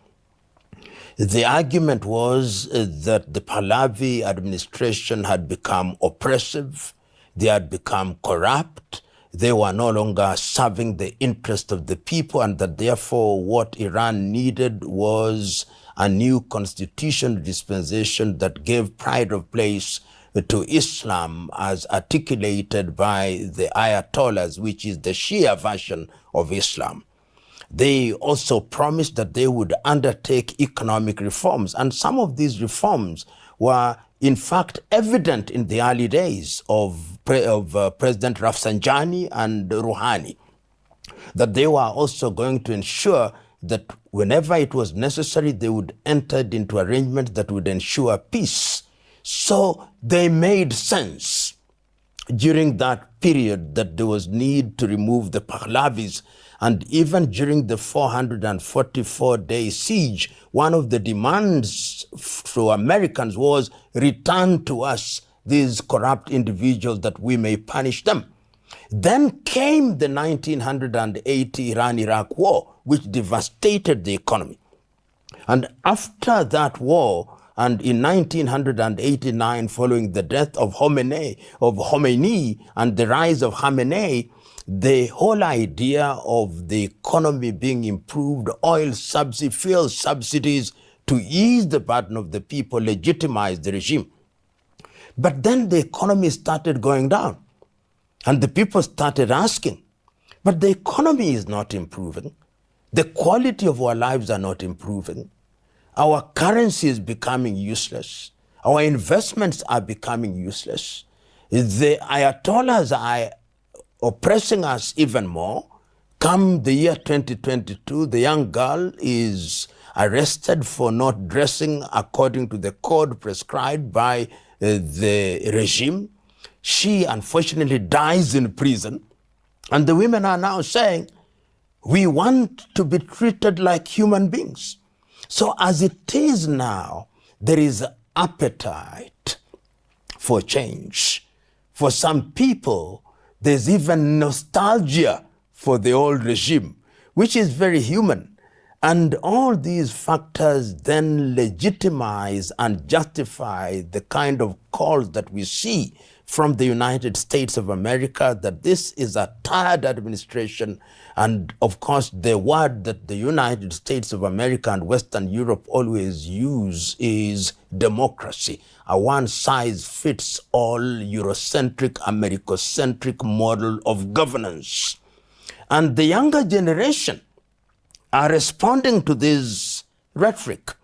the argument was that the Pahlavi administration had become oppressive, they had become corrupt, they were no longer serving the interest of the people, and that therefore what Iran needed was a new constitutional dispensation that gave pride of place to Islam as articulated by the Ayatollahs, which is the Shia version of Islam. They also promised that they would undertake economic reforms, and some of these reforms were in fact evident in the early days of President Rafsanjani and Rouhani, that they were also going to ensure that whenever it was necessary, they would enter into arrangements that would ensure peace. So they made sense during that period that there was need to remove the Pahlavis. And even during the 444-day siege, one of the demands for Americans was, return to us these corrupt individuals that we may punish them. Then came the 1980 Iran-Iraq war, which devastated the economy. And after that war, and in 1989, following the death of Khomeini and the rise of Khamenei, the whole idea of the economy being improved, oil subsidies, fuel subsidies, to ease the burden of the people, legitimized the regime. But then the economy started going down, and the people started asking, but the economy is not improving. The quality of our lives are not improving. Our currency is becoming useless. Our investments are becoming useless. The Ayatollahs are oppressing us even more. Come the year 2022, the young girl is arrested for not dressing according to the code prescribed by the regime. She unfortunately dies in prison. And the women are now saying, we want to be treated like human beings. So as it is now, there is appetite for change. For some people, there's even nostalgia for the old regime, which is very human. And all these factors then legitimize and justify the kind of calls that we see from the United States of America that this is a tired administration. And of course, the word that the United States of America and Western Europe always use is democracy, a one-size-fits-all Eurocentric, Americocentric model of governance. And the younger generation are responding to this rhetoric.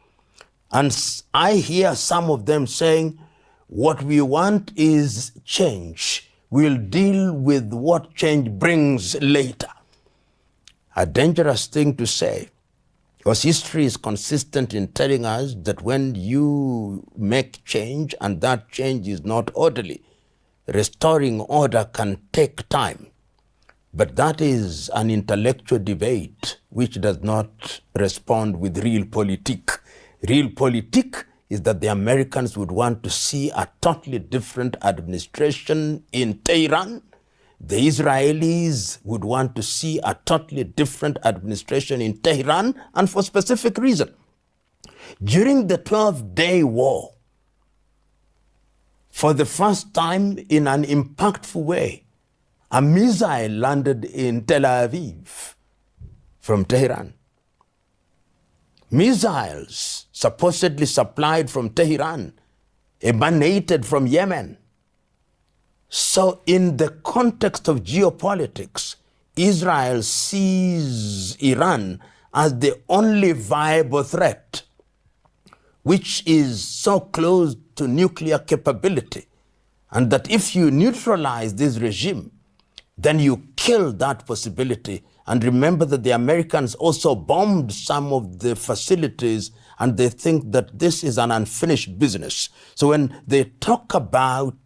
And I hear some of them saying, what we want is change. We'll deal with what change brings later. A dangerous thing to say, because history is consistent in telling us that when you make change and that change is not orderly, restoring order can take time. But that is an intellectual debate which does not respond with real politique. Real politique is that the Americans would want to see a totally different administration in Tehran. The Israelis would want to see a totally different administration in Tehran, and for specific reason. During the 12-day war, for the first time in an impactful way, a missile landed in Tel Aviv from Tehran. Missiles supposedly supplied from Tehran emanated from Yemen. So in the context of geopolitics, Israel sees Iran as the only viable threat, which is so close to nuclear capability, and that if you neutralize this regime, then you kill that possibility. And remember that the Americans also bombed some of the facilities, and they think that this is an unfinished business. So when they talk about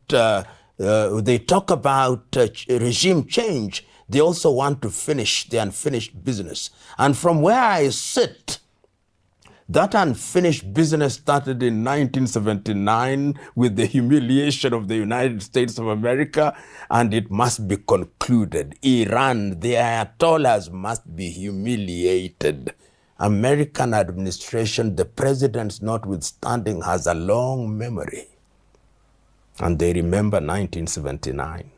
regime change, they also want to finish the unfinished business. And from where I sit, that unfinished business started in 1979 with the humiliation of the United States of America, and it must be concluded. Iran, the Ayatollahs must be humiliated. American administration, the presidents notwithstanding, has a long memory. And they remember 1979.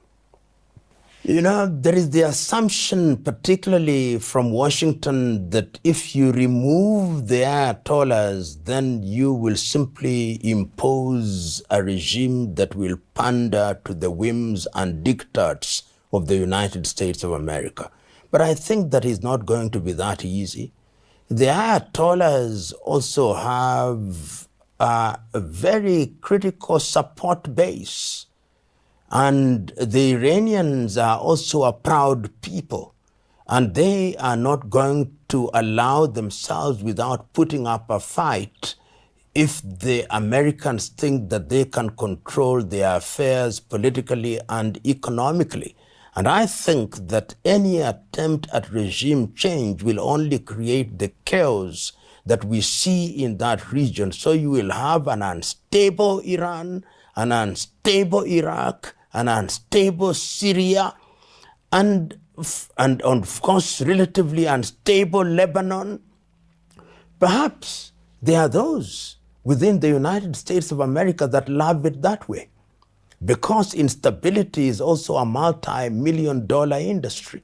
You know, there is the assumption, particularly from Washington, that if you remove the Ayatollahs, then you will simply impose a regime that will pander to the whims and diktats of the United States of America. But I think that is not going to be that easy. The Ayatollahs also have a very critical support base. And the Iranians are also a proud people, and they are not going to allow themselves without putting up a fight if the Americans think that they can control their affairs politically and economically. And I think that any attempt at regime change will only create the chaos that we see in that region. So you will have an unstable Iran, an unstable Iraq, an unstable Syria, and of course, relatively unstable Lebanon. Perhaps there are those within the United States of America that love it that way, because instability is also a multi-million-dollar industry.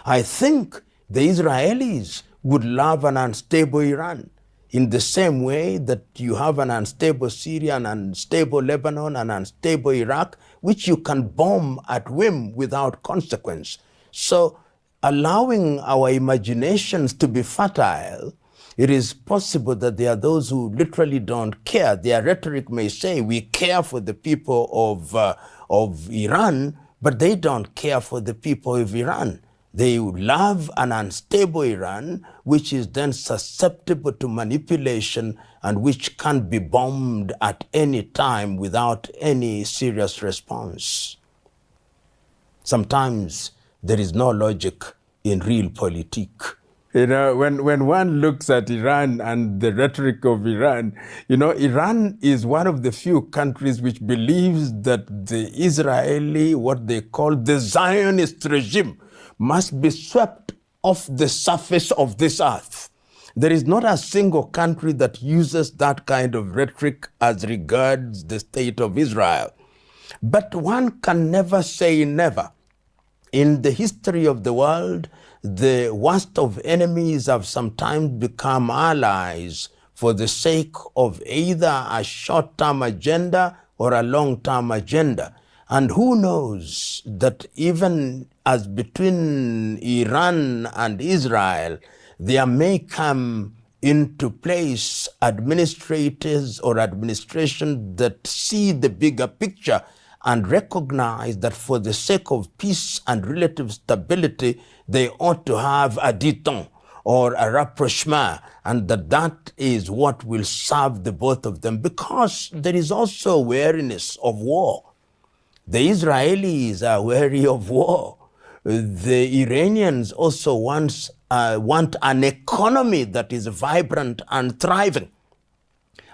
I think the Israelis would love an unstable Iran, in the same way that you have an unstable Syria, an unstable Lebanon, an unstable Iraq, which you can bomb at whim without consequence. So allowing our imaginations to be fertile, it is possible that there are those who literally don't care. Their rhetoric may say, we care for the people of Iran, but they don't care for the people of Iran. They love an unstable Iran, which is then susceptible to manipulation and which can be bombed at any time without any serious response. Sometimes there is no logic in real politique. You know, when one looks at Iran and the rhetoric of Iran, you know, Iran is one of the few countries which believes that the Israeli, what they call the Zionist regime, must be swept off the surface of this earth. There is not a single country that uses that kind of rhetoric as regards the state of Israel. But one can never say never. In the history of the world, the worst of enemies have sometimes become allies for the sake of either a short-term agenda or a long-term agenda. And who knows that even as between Iran and Israel, there may come into place administrators or administration that see the bigger picture and recognize that for the sake of peace and relative stability, they ought to have a détente or a rapprochement, and that is what will serve the both of them, because there is also wariness of war. The Israelis are wary of war. The Iranians also want an economy that is vibrant and thriving.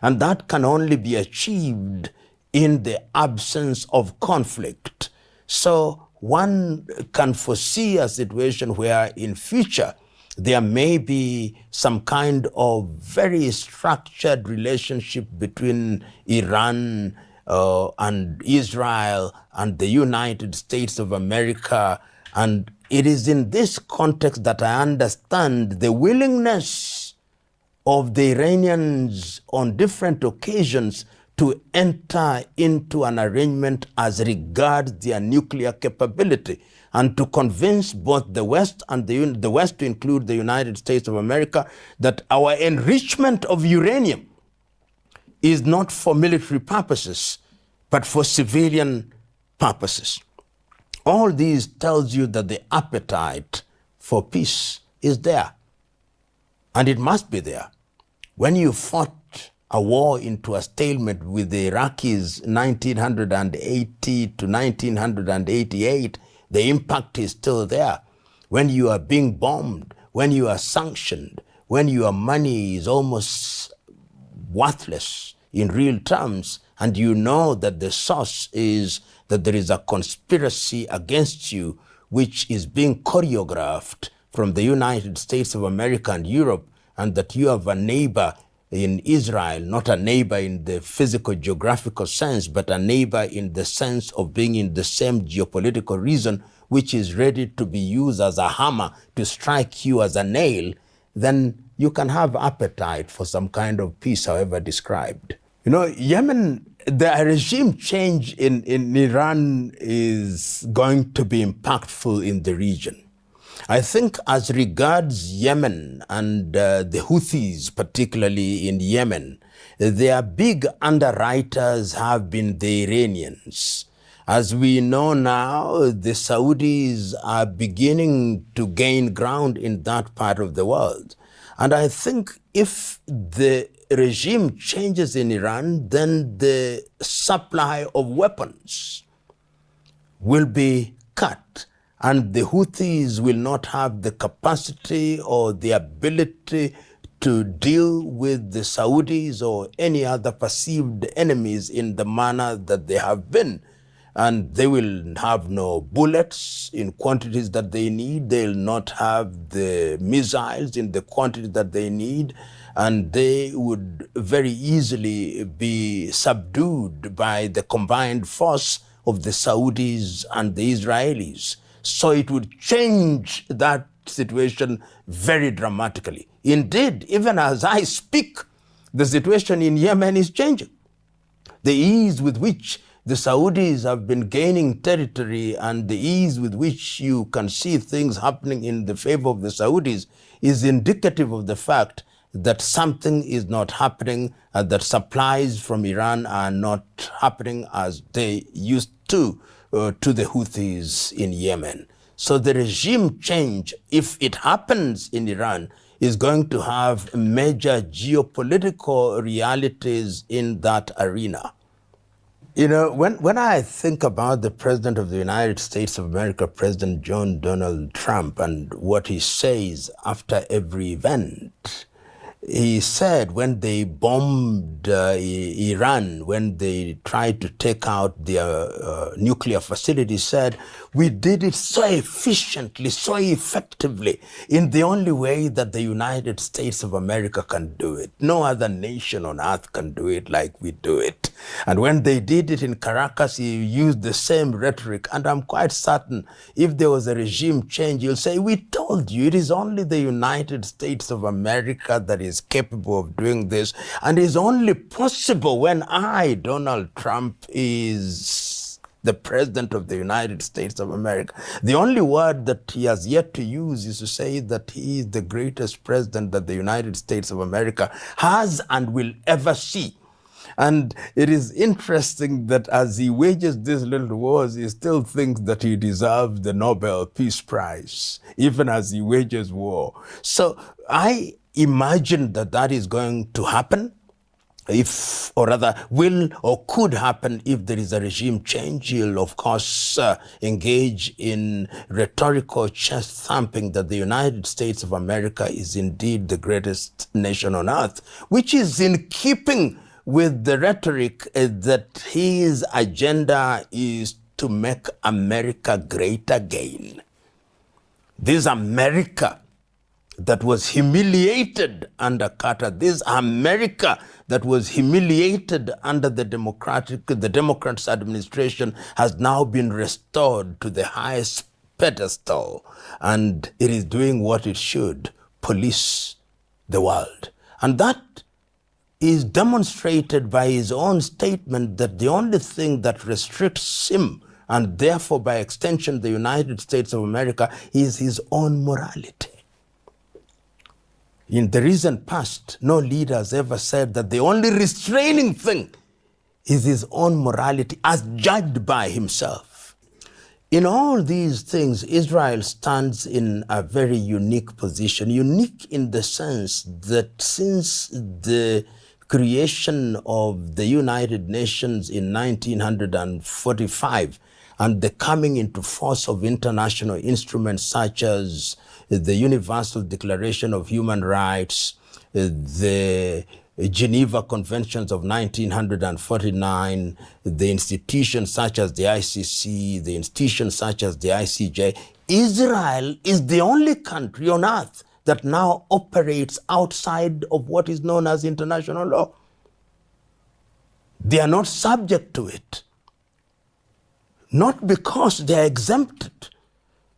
And that can only be achieved in the absence of conflict. So one can foresee a situation where in future there may be some kind of very structured relationship between Iran and Israel and the United States of America. And it is in this context that I understand the willingness of the Iranians on different occasions to enter into an arrangement as regards their nuclear capability and to convince both the West and the West to include the United States of America that our enrichment of uranium is not for military purposes, but for civilian purposes. All these tells you that the appetite for peace is there, and it must be there. When you fought a war into a stalemate with the Iraqis 1980 to 1988, the impact is still there. When you are being bombed, when you are sanctioned, when your money is almost worthless in real terms, and you know that the source is that there is a conspiracy against you which is being choreographed from the United States of America and Europe, and that you have a neighbor in Israel, not a neighbor in the physical geographical sense, but a neighbor in the sense of being in the same geopolitical region, which is ready to be used as a hammer to strike you as a nail, then you can have appetite for some kind of peace, however described. You know, Yemen, the regime change in Iran is going to be impactful in the region. I think as regards Yemen and the Houthis, particularly in Yemen, their big underwriters have been the Iranians. As we know now, the Saudis are beginning to gain ground in that part of the world. And I think if the regime changes in Iran, then the supply of weapons will be cut. And the Houthis will not have the capacity or the ability to deal with the Saudis or any other perceived enemies in the manner that they have been. And they will have no bullets in quantities that they need. They'll not have the missiles in the quantity that they need. And they would very easily be subdued by the combined force of the Saudis and the Israelis. So it would change that situation very dramatically. Indeed, even as I speak, the situation in Yemen is changing. The ease with which the Saudis have been gaining territory and the ease with which you can see things happening in the favor of the Saudis is indicative of the fact that something is not happening, that supplies from Iran are not happening as they used to the Houthis in Yemen. So the regime change, if it happens in Iran, is going to have major geopolitical realities in that arena. You know, when I think about the President of the United States of America, President John Donald Trump, and what he says after every event, he said when they bombed Iran, when they tried to take out their nuclear facility, said, we did it so efficiently, so effectively, in the only way that the United States of America can do it. No other nation on earth can do it like we do it. And when they did it in Caracas, he used the same rhetoric. And I'm quite certain if there was a regime change, he'll say, we told you, it is only the United States of America that is capable of doing this. And it's only possible when I, Donald Trump, is the President of the United States of America. The only word that he has yet to use is to say that he is the greatest president that the United States of America has and will ever see. And it is interesting that as he wages these little wars, he still thinks that he deserves the Nobel Peace Prize, even as he wages war. So I imagine that that is going to happen, if, or rather, will or could happen if there is a regime change. He'll, of course, engage in rhetorical chest thumping that the United States of America is indeed the greatest nation on earth, which is in keeping with the rhetoric that his agenda is to make America great again. This America that was humiliated under Carter, this America that was humiliated under the Democrats' administration has now been restored to the highest pedestal, and it is doing what it should, police the world. And that is demonstrated by his own statement that the only thing that restricts him, and therefore by extension the United States of America, is his own morality. In the recent past, no leader has ever said that the only restraining thing is his own morality as judged by himself. In all these things, Israel stands in a very unique position, unique in the sense that since the creation of the United Nations in 1945 and the coming into force of international instruments such as the Universal Declaration of Human Rights, the Geneva Conventions of 1949, the institutions such as the ICC, the institutions such as the ICJ, Israel is the only country on earth that now operates outside of what is known as international law. They are not subject to it, not because they are exempted,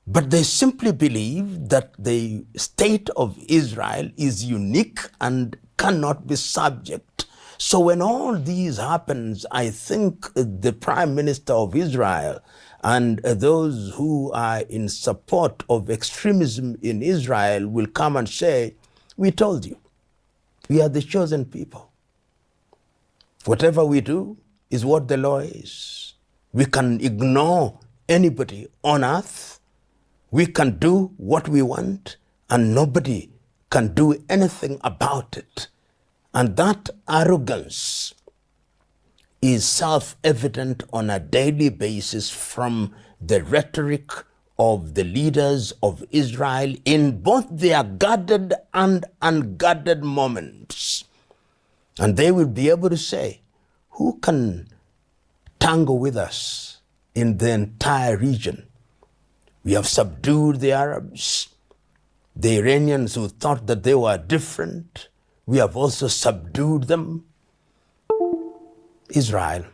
but they simply believe that the state of Israel is unique and cannot be subject. So when all these happens, I think the Prime Minister of Israel and those who are in support of extremism in Israel will come and say, we told you, we are the chosen people. Whatever we do is what the law is. We can ignore anybody on earth. We can do what we want, and nobody can do anything about it. And that arrogance is self-evident on a daily basis from the rhetoric of the leaders of Israel in both their guarded and unguarded moments. And they will be able to say, who can tangle with us in the entire region? We have subdued the Arabs, the Iranians who thought that they were different. We have also subdued them. Israel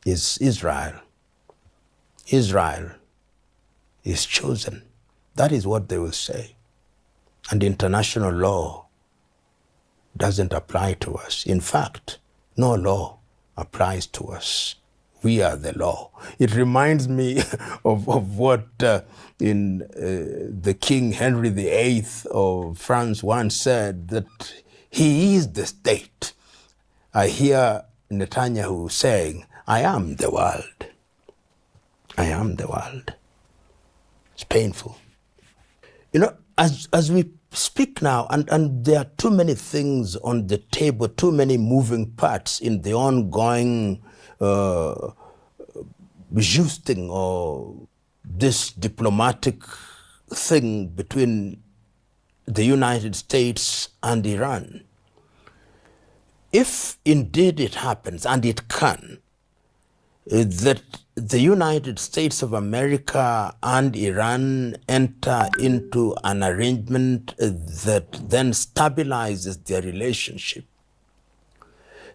is Israel. Israel is chosen. That is what they will say. And international law doesn't apply to us. In fact, no law applies to us. We are the law. It reminds me of what in the King Henry VIII of France once said, that he is the state. I hear Netanyahu saying, I am the world. I am the world. It's painful. You know, as we speak now, and there are too many things on the table, too many moving parts in the ongoing justing or this diplomatic thing between the United States and Iran. If indeed it happens, and it can, that the United States of America and Iran enter into an arrangement that then stabilizes their relationship,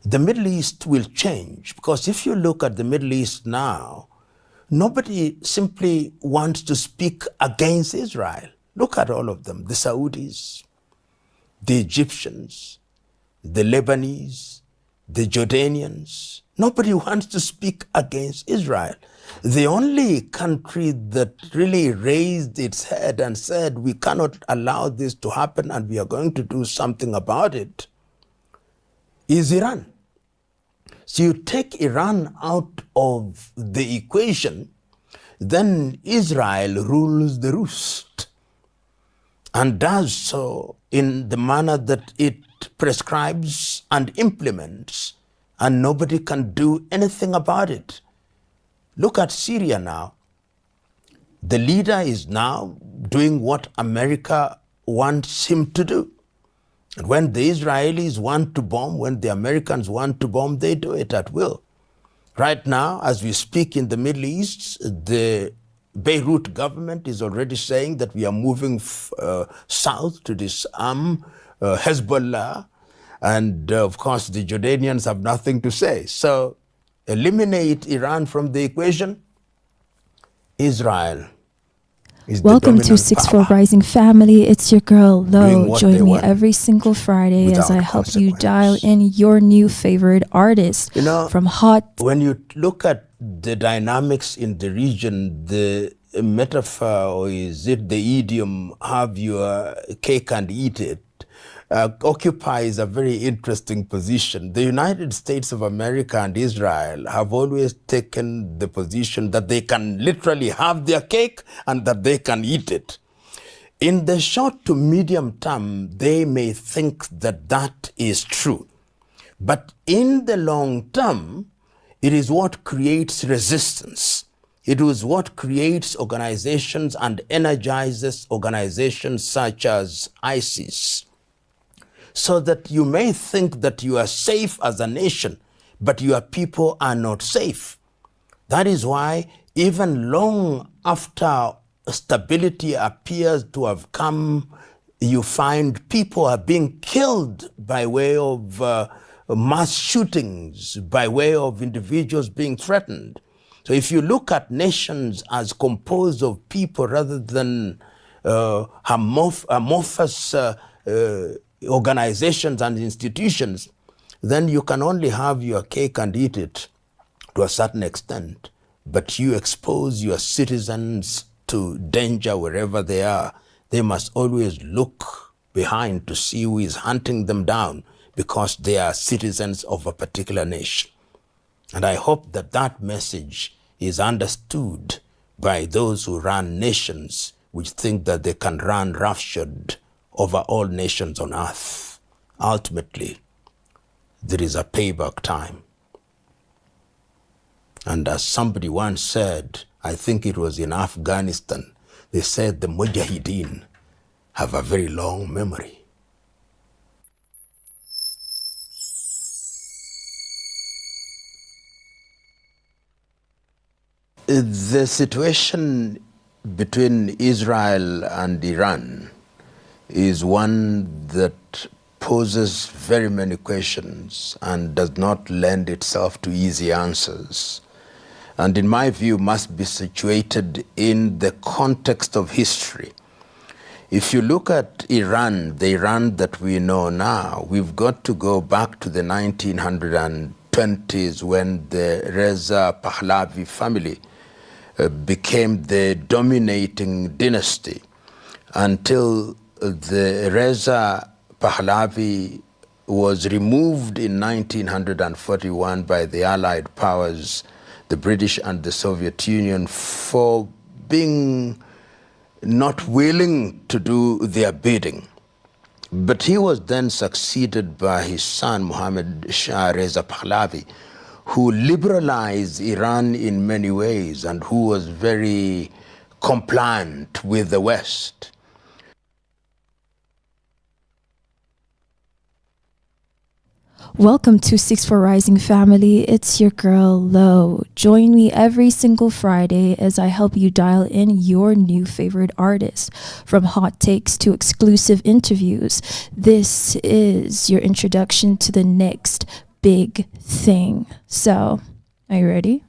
the Middle East will change. Because if you look at the Middle East now, nobody simply wants to speak against Israel. Look at all of them, the Saudis, the Egyptians, the Lebanese, the Jordanians. Nobody wants to speak against Israel. The only country that really raised its head and said, we cannot allow this to happen and we are going to do something about it, is Iran. So you take Iran out of the equation, then Israel rules the roost and does so in the manner that it prescribes and implements, and nobody can do anything about it. Look at Syria now. The leader is now doing what America wants him to do. And when the Israelis want to bomb, when the Americans want to bomb, they do it at will. Right now, as we speak in the Middle East, the Beirut government is already saying that we are moving south to disarm Hezbollah. And of course, the Jordanians have nothing to say. So eliminate Iran from the equation, Israel is Welcome the to 6-4 Rising Family. It's your girl, Lo. Join me every single Friday as I help you dial in your new favorite artist. From hot... When you look at the dynamics in the region, the metaphor, or is it the idiom, have your cake and eat it, occupies a very interesting position. The United States of America and Israel have always taken the position that they can literally have their cake and that they can eat it. In the short to medium term, they may think that that is true. But in the long term, it is what creates resistance. It is what creates organizations and energizes organizations such as ISIS. So that you may think that you are safe as a nation, but your people are not safe. That is why even long after stability appears to have come, you find people are being killed by way of mass shootings, by way of individuals being threatened. So if you look at nations as composed of people rather than amorphous organizations and institutions, then you can only have your cake and eat it to a certain extent. But you expose your citizens to danger wherever they are. They must always look behind to see who is hunting them down because they are citizens of a particular nation. And I hope that that message is understood by those who run nations which think that they can run roughshod over all nations on earth. Ultimately, there is a payback time. And as somebody once said, I think it was in Afghanistan, they said the Mujahideen have a very long memory. The situation between Israel and Iran is one that poses very many questions and does not lend itself to easy answers. And in my view, must be situated in the context of history. If you look at Iran, the Iran that we know now, we've got to go back to the 1920s when the Reza Pahlavi family became the dominating dynasty until the Reza Pahlavi was removed in 1941 by the Allied powers, the British and the Soviet Union, for being not willing to do their bidding. But he was then succeeded by his son, Mohammad Shah Reza Pahlavi, who liberalized Iran in many ways and who was very compliant with the West. Welcome to 6 for Rising family. It's your girl Lo. Join me every single Friday as I help you dial in your new favorite artist. From hot takes to exclusive interviews, this is your introduction to the next big thing. So, are you ready?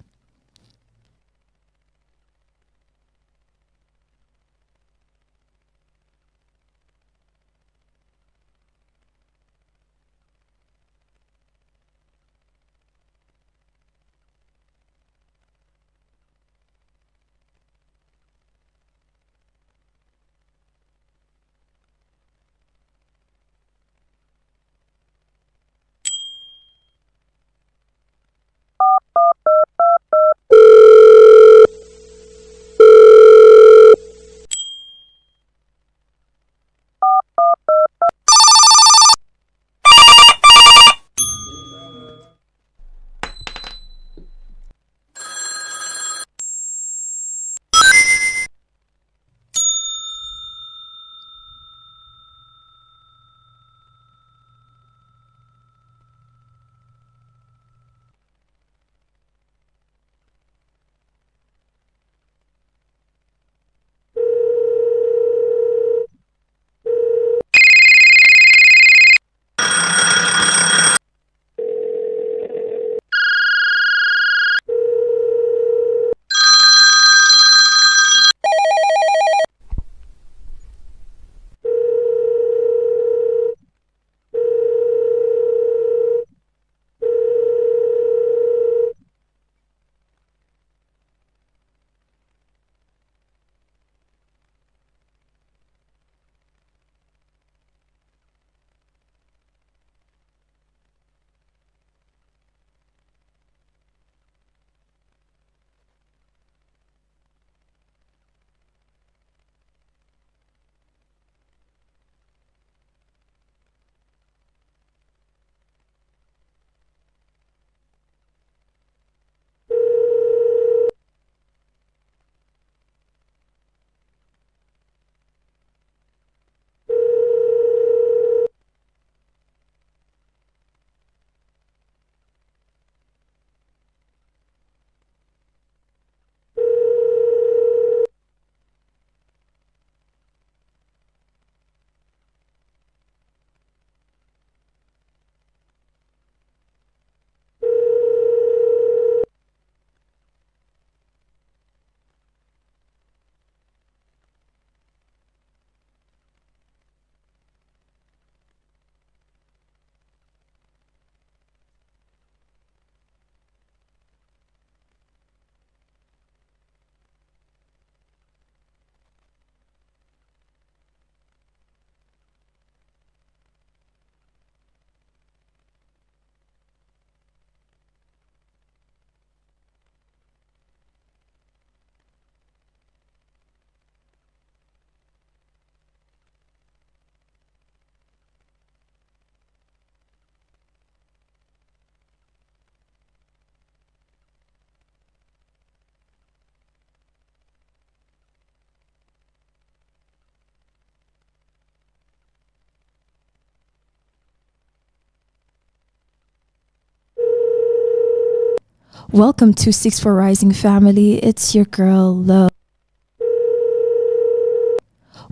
Welcome to 6 for Rising family. It's your girl Lo.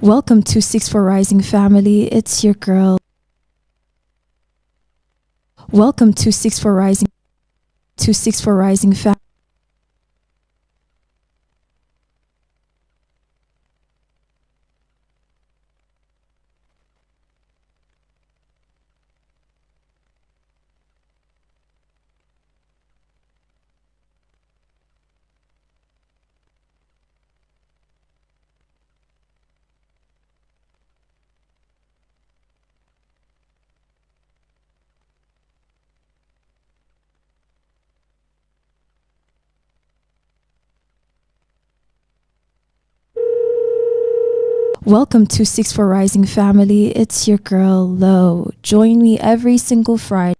Welcome to 6 for Rising family. It's your girl. Welcome to 6 for Rising. To 6 for Rising family. Welcome to 6 for Rising family. It's your girl Lo. Join me every single Friday.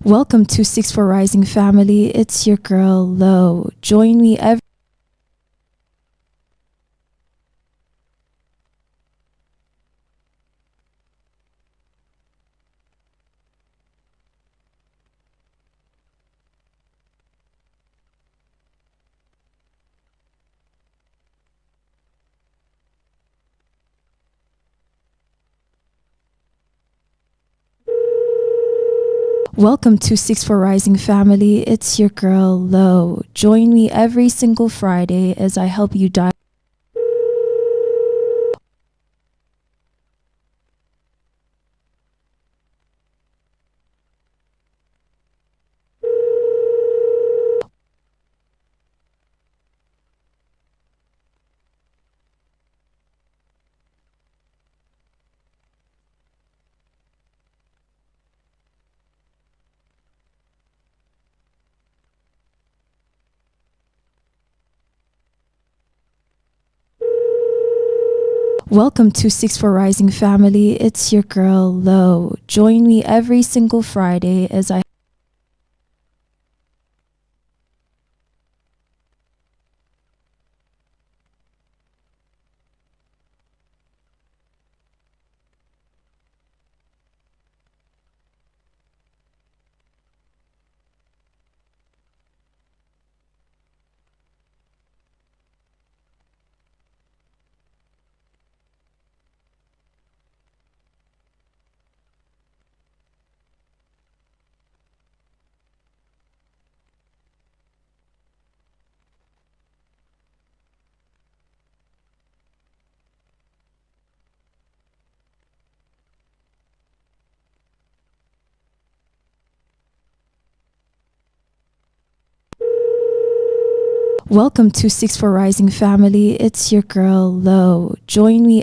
Welcome to 6 for Rising family. It's your girl Lo. Join me every Welcome to 6 for Rising family. It's your girl Lo. Join me every single Friday as I help you dial. Welcome to 6 for Rising family. It's your girl Lo. Join me every single Friday as I Welcome to 6 for Rising family. It's your girl Lo. Join me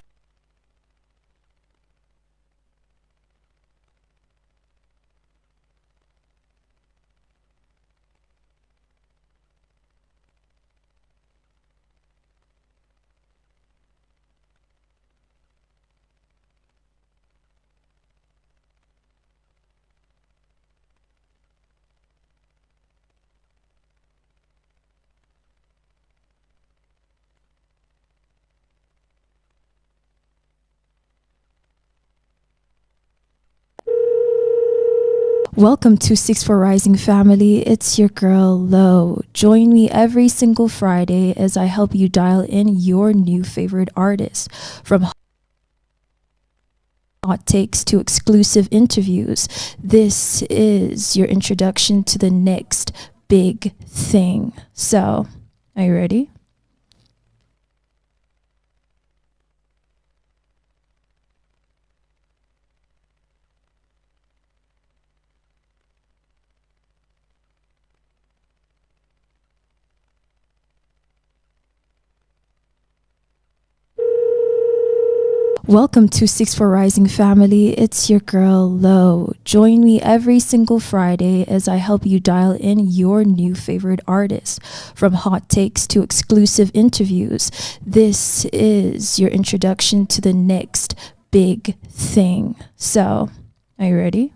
Welcome to 6 for Rising family. It's your girl Lo. Join me every single Friday as I help you dial in your new favorite artist. From hot takes to exclusive interviews, this is your introduction to the next big thing. So, are you ready? Welcome to 6 for Rising family. It's your girl Lo. Join me every single Friday as I help you dial in your new favorite artist. From hot takes to exclusive interviews, this is your introduction to the next big thing. So, are you ready?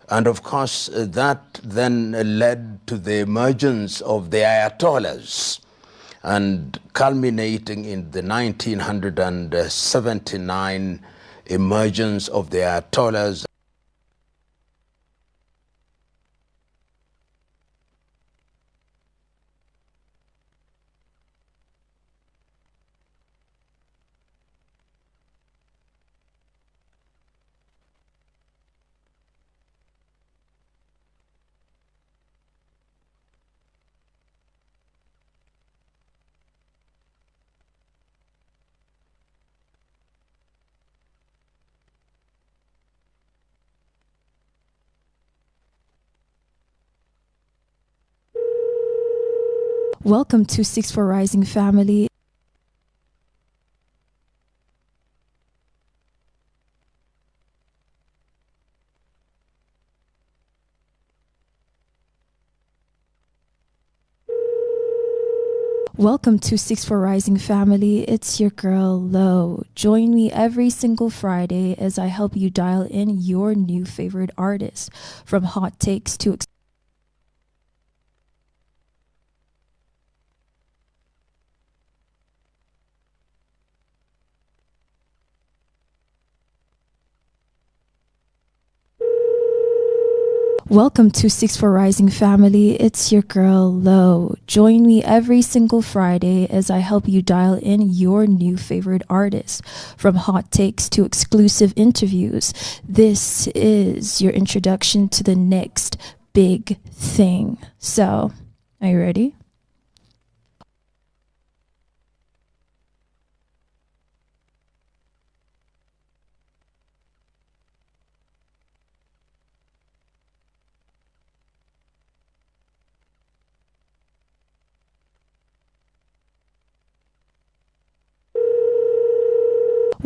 And of course, that then led to the emergence of the Ayatollahs, and culminating in the 1979 emergence of the Ayatollahs. Welcome to 6 for Rising family. Welcome to 6 for Rising family. It's your girl Lo. Join me every single Friday as I help you dial in your new favorite artists, from hot takes to Welcome to 6 for Rising family. It's your girl Lo. Join me every single Friday as I help you dial in your new favorite artists, from hot takes to exclusive interviews. This is your introduction to the next big thing. So, are you ready?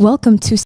Welcome to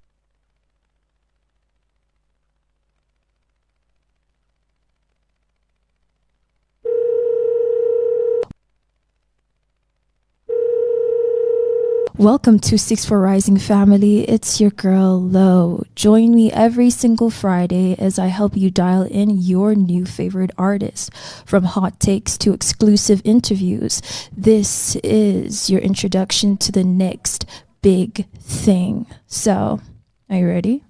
Welcome to 6 for Rising family. It's your girl Lo. Join me every single Friday as I help you dial in your new favorite artists, from hot takes to exclusive interviews. This is your introduction to the next big thing. So, are you ready?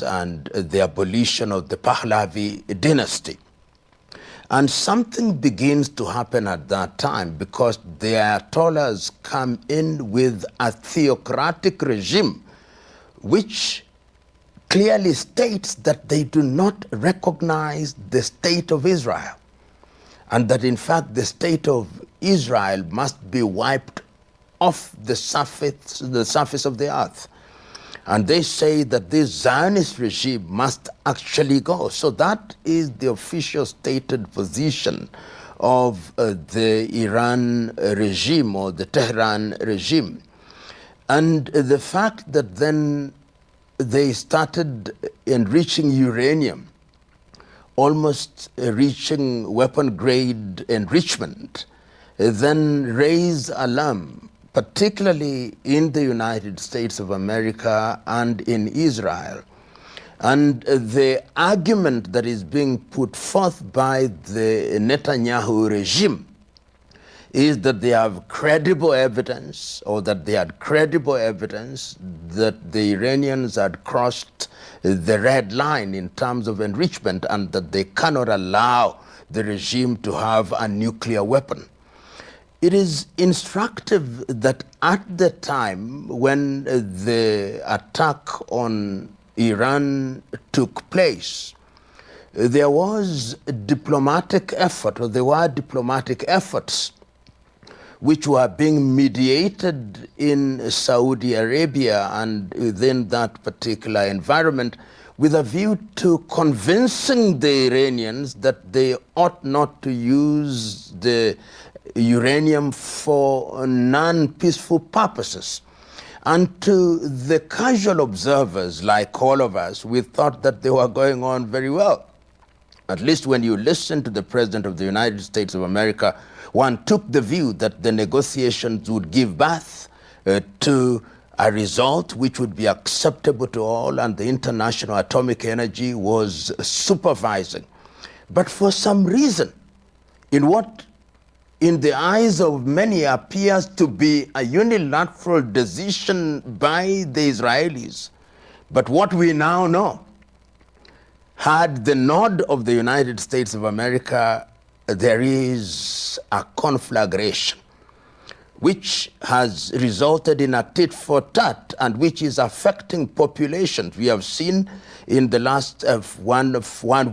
and the abolition of the Pahlavi dynasty. And something begins to happen at that time because the Ayatollahs come in with a theocratic regime which clearly states that they do not recognize the state of Israel, and that in fact the state of Israel must be wiped off the surface of the earth. And they say that this Zionist regime must actually go. So that is the official stated position of the Iran regime or the Tehran regime. And the fact that then they started enriching uranium, almost reaching weapon-grade enrichment, then raised alarm, particularly in the United States of America and in Israel. And the argument that is being put forth by the Netanyahu regime is that they have credible evidence, or that they had credible evidence that the Iranians had crossed the red line in terms of enrichment, and that they cannot allow the regime to have a nuclear weapon. It is instructive that at the time when the attack on Iran took place, there was a diplomatic effort, or there were diplomatic efforts which were being mediated in Saudi Arabia and within that particular environment, with a view to convincing the Iranians that they ought not to use the uranium for non-peaceful purposes. And to the casual observers, like all of us, we thought that they were going on very well. At least when you listen to the President of the United States of America, one took the view that the negotiations would give birth to a result which would be acceptable to all, and the International Atomic Energy was supervising. But for some reason, in what in the eyes of many appears to be a unilateral decision by the Israelis, but what we now know, had the nod of the United States of America, there is a conflagration which has resulted in a tit for tat and which is affecting populations. We have seen in the last one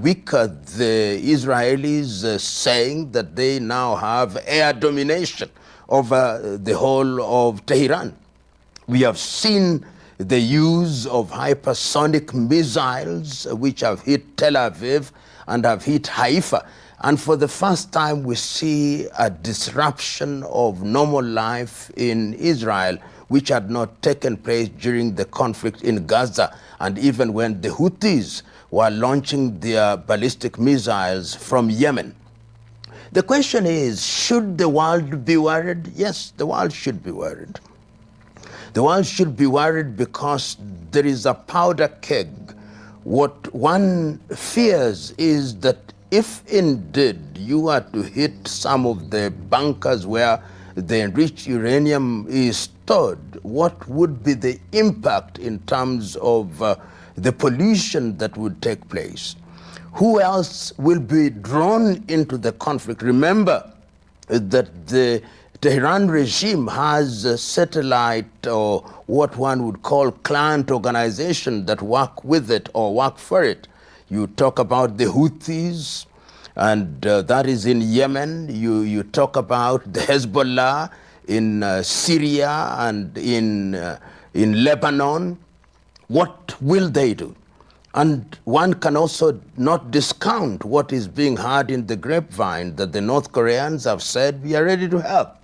week the Israelis saying that they now have air domination over the whole of Tehran. We have seen the use of hypersonic missiles which have hit Tel Aviv and have hit Haifa. And for the first time, we see a disruption of normal life in Israel, which had not taken place during the conflict in Gaza, and even when the Houthis were launching their ballistic missiles from Yemen. The question is, should the world be worried? Yes, the world should be worried. The world should be worried because there is a powder keg. What one fears is that if indeed you are to hit some of the bunkers where the enriched uranium is stored, what would be the impact in terms of the pollution that would take place? Who else will be drawn into the conflict? Remember that the Tehran regime has a satellite, or what one would call client organization, that work with it or work for it. You talk about the Houthis, and that is in Yemen. You talk about the Hezbollah in Syria and in Lebanon. What will they do? And one can also not discount what is being heard in the grapevine, that the North Koreans have said, we are ready to help.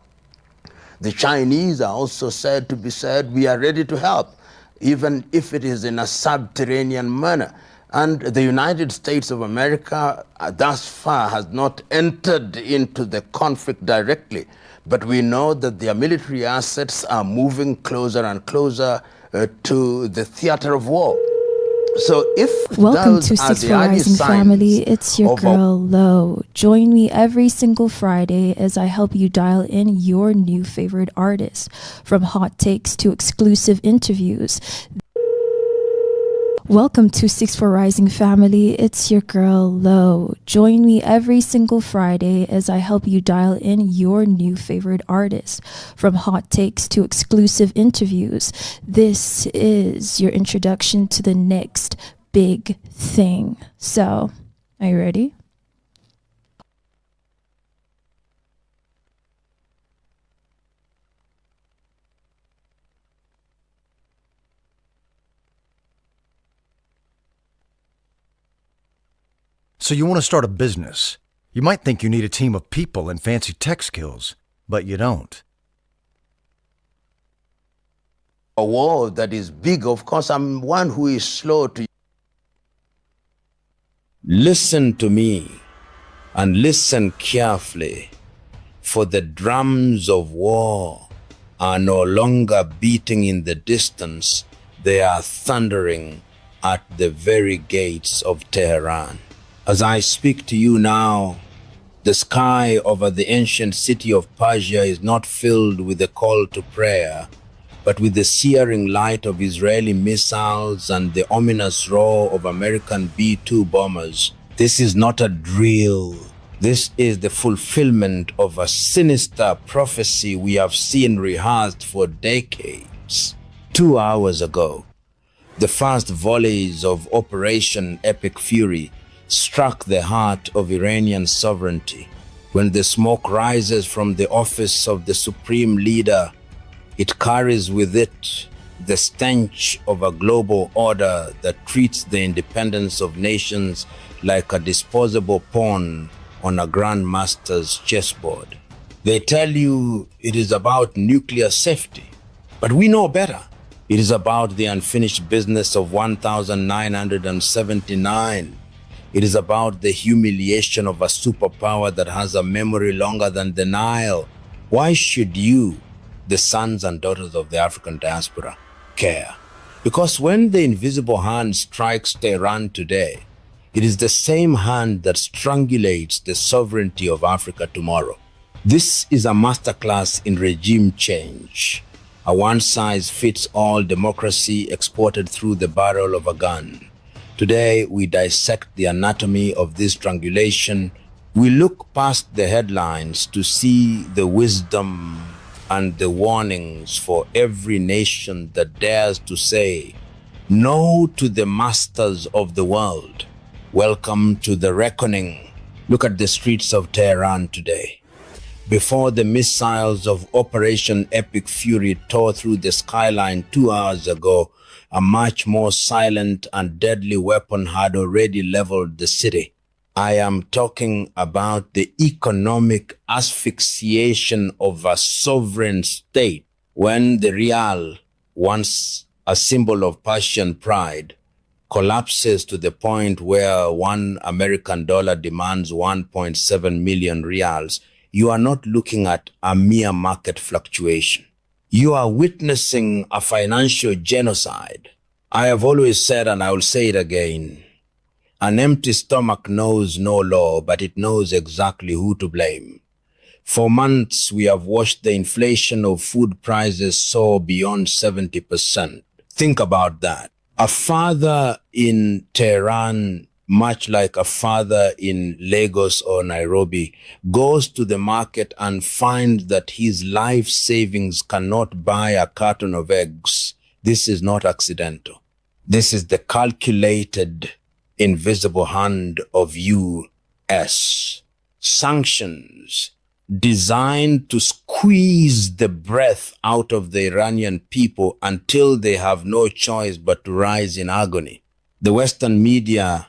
The Chinese are also said to be said, we are ready to help, even if it is in a subterranean manner. And the United States of America thus far has not entered into the conflict directly, but we know that their military assets are moving closer and closer to the theater of war. So if Welcome to 6 for Rising family, it's your girl Lo. Join me every single Friday as I help you dial in your new favorite artists, from hot takes to exclusive interviews. Welcome to 6-4 Rising family. It's your girl Lo. Join me every single Friday as I help you dial in your new favorite artist. From hot takes to exclusive interviews, this is your introduction to the next big thing. So, are you ready? So you want to start a business. You might think you need a team of people and fancy tech skills, but you don't. A war that is big, of course, I'm one who is slow to. Listen to me and listen carefully, for the drums of war are no longer beating in the distance, they are thundering at the very gates of Tehran. As I speak to you now, the sky over the ancient city of Persia is not filled with a call to prayer, but with the searing light of Israeli missiles and the ominous roar of American B-2 bombers. This is not a drill. This is the fulfillment of a sinister prophecy we have seen rehearsed for decades. 2 hours ago, the first volleys of Operation Epic Fury struck the heart of Iranian sovereignty. When the smoke rises from the office of the supreme leader, it carries with it the stench of a global order that treats the independence of nations like a disposable pawn on a grandmaster's chessboard. They tell you it is about nuclear safety, but we know better. It is about the unfinished business of 1979. It is about the humiliation of a superpower that has a memory longer than the Nile. Why should you, the sons and daughters of the African diaspora, care? Because when the invisible hand strikes Tehran today, it is the same hand that strangulates the sovereignty of Africa tomorrow. This is a masterclass in regime change, a one-size-fits-all democracy exported through the barrel of a gun. Today, we dissect the anatomy of this strangulation. We look past the headlines to see the wisdom and the warnings for every nation that dares to say no to the masters of the world. Welcome to the reckoning. Look at the streets of Tehran today. Before the missiles of Operation Epic Fury tore through the skyline 2 hours ago, a much more silent and deadly weapon had already leveled the city. I am talking about the economic asphyxiation of a sovereign state when the rial, once a symbol of Persian pride, collapses to the point where $1 American demands 1.7 million rials. You are not looking at a mere market fluctuation. You are witnessing a financial genocide. I have always said, and I will say it again, an empty stomach knows no law, but it knows exactly who to blame. For months, we have watched the inflation of food prices soar beyond 70%. Think about that. A father in Tehran, much like a father in Lagos or Nairobi, goes to the market and finds that his life savings cannot buy a carton of eggs. This is not accidental. This is the calculated, invisible hand of US. Sanctions designed to squeeze the breath out of the Iranian people until they have no choice but to rise in agony. The Western media,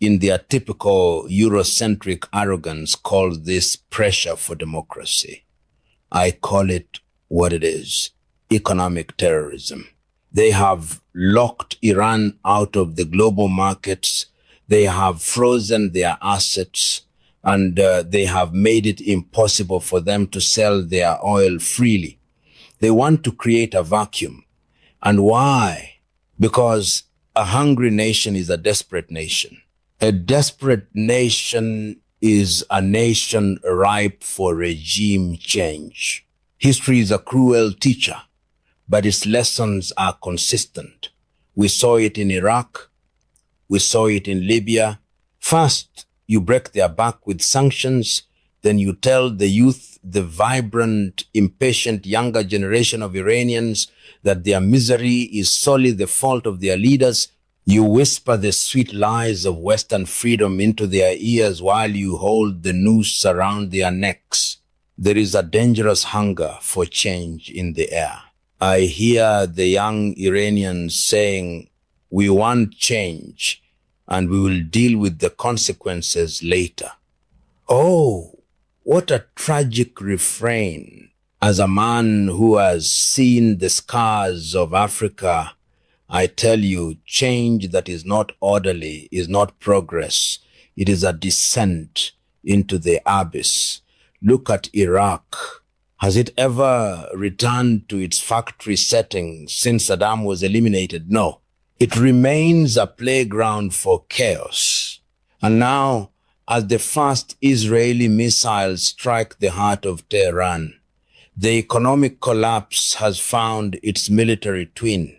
in their typical Eurocentric arrogance, calls this pressure for democracy. I call it what it is: economic terrorism. They have locked Iran out of the global markets. They have frozen their assets, and they have made it impossible for them to sell their oil freely. They want to create a vacuum. And why? Because a hungry nation is a desperate nation. A desperate nation is a nation ripe for regime change. History is a cruel teacher, but its lessons are consistent. We saw it in Iraq, We saw it in Libya. First, you break their back with sanctions. Then you tell the youth, the vibrant, impatient younger generation of Iranians, that their misery is solely the fault of their leaders. You whisper the sweet lies of Western freedom into their ears while you hold the noose around their necks. There is a dangerous hunger for change in the air. I hear the young Iranians saying, "We want change, and we will deal with the consequences later." Oh, what a tragic refrain. As a man who has seen the scars of Africa, I tell you, change that is not orderly is not progress. It is a descent into the abyss. Look at Iraq. Has it ever returned to its factory setting since Saddam was eliminated? No. It remains a playground for chaos. And now, as the first Israeli missiles strike the heart of Tehran, the economic collapse has found its military twin.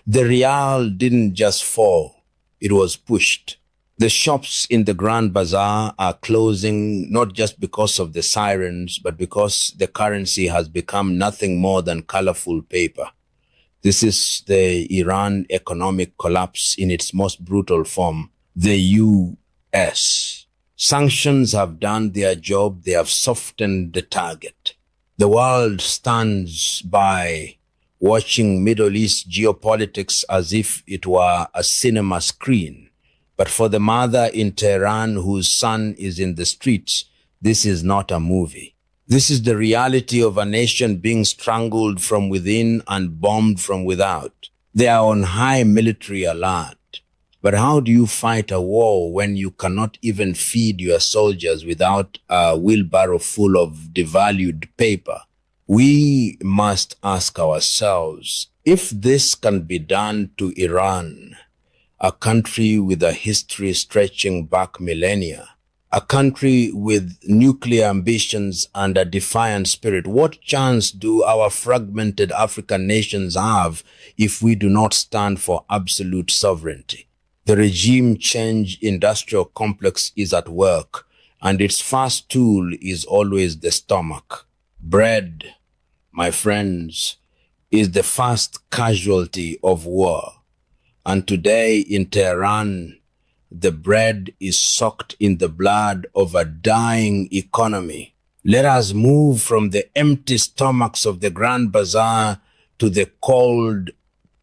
The rial didn't just fall, it was pushed. The shops in the Grand Bazaar are closing not just because of the sirens, but because the currency has become nothing more than colorful paper. This is the Iran economic collapse in its most brutal form, the U.S. Sanctions have done their job. They have softened the target. The world stands by watching Middle East geopolitics as if it were a cinema screen. But for the mother in Tehran whose son is in the streets, this is not a movie. This is the reality of a nation being strangled from within and bombed from without. They are on high military alert. But how do you fight a war when you cannot even feed your soldiers without a wheelbarrow full of devalued paper? We must ask ourselves, if this can be done to Iran, a country with a history stretching back millennia, a country with nuclear ambitions and a defiant spirit, what chance do our fragmented African nations have if we do not stand for absolute sovereignty? The regime change industrial complex is at work, and its first tool is always the stomach. Bread, my friends, is the first casualty of war. And today in Tehran, the bread is soaked in the blood of a dying economy. Let us move from the empty stomachs of the Grand Bazaar to the cold,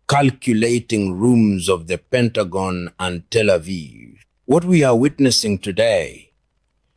calculating rooms of the Pentagon and Tel Aviv. What we are witnessing today,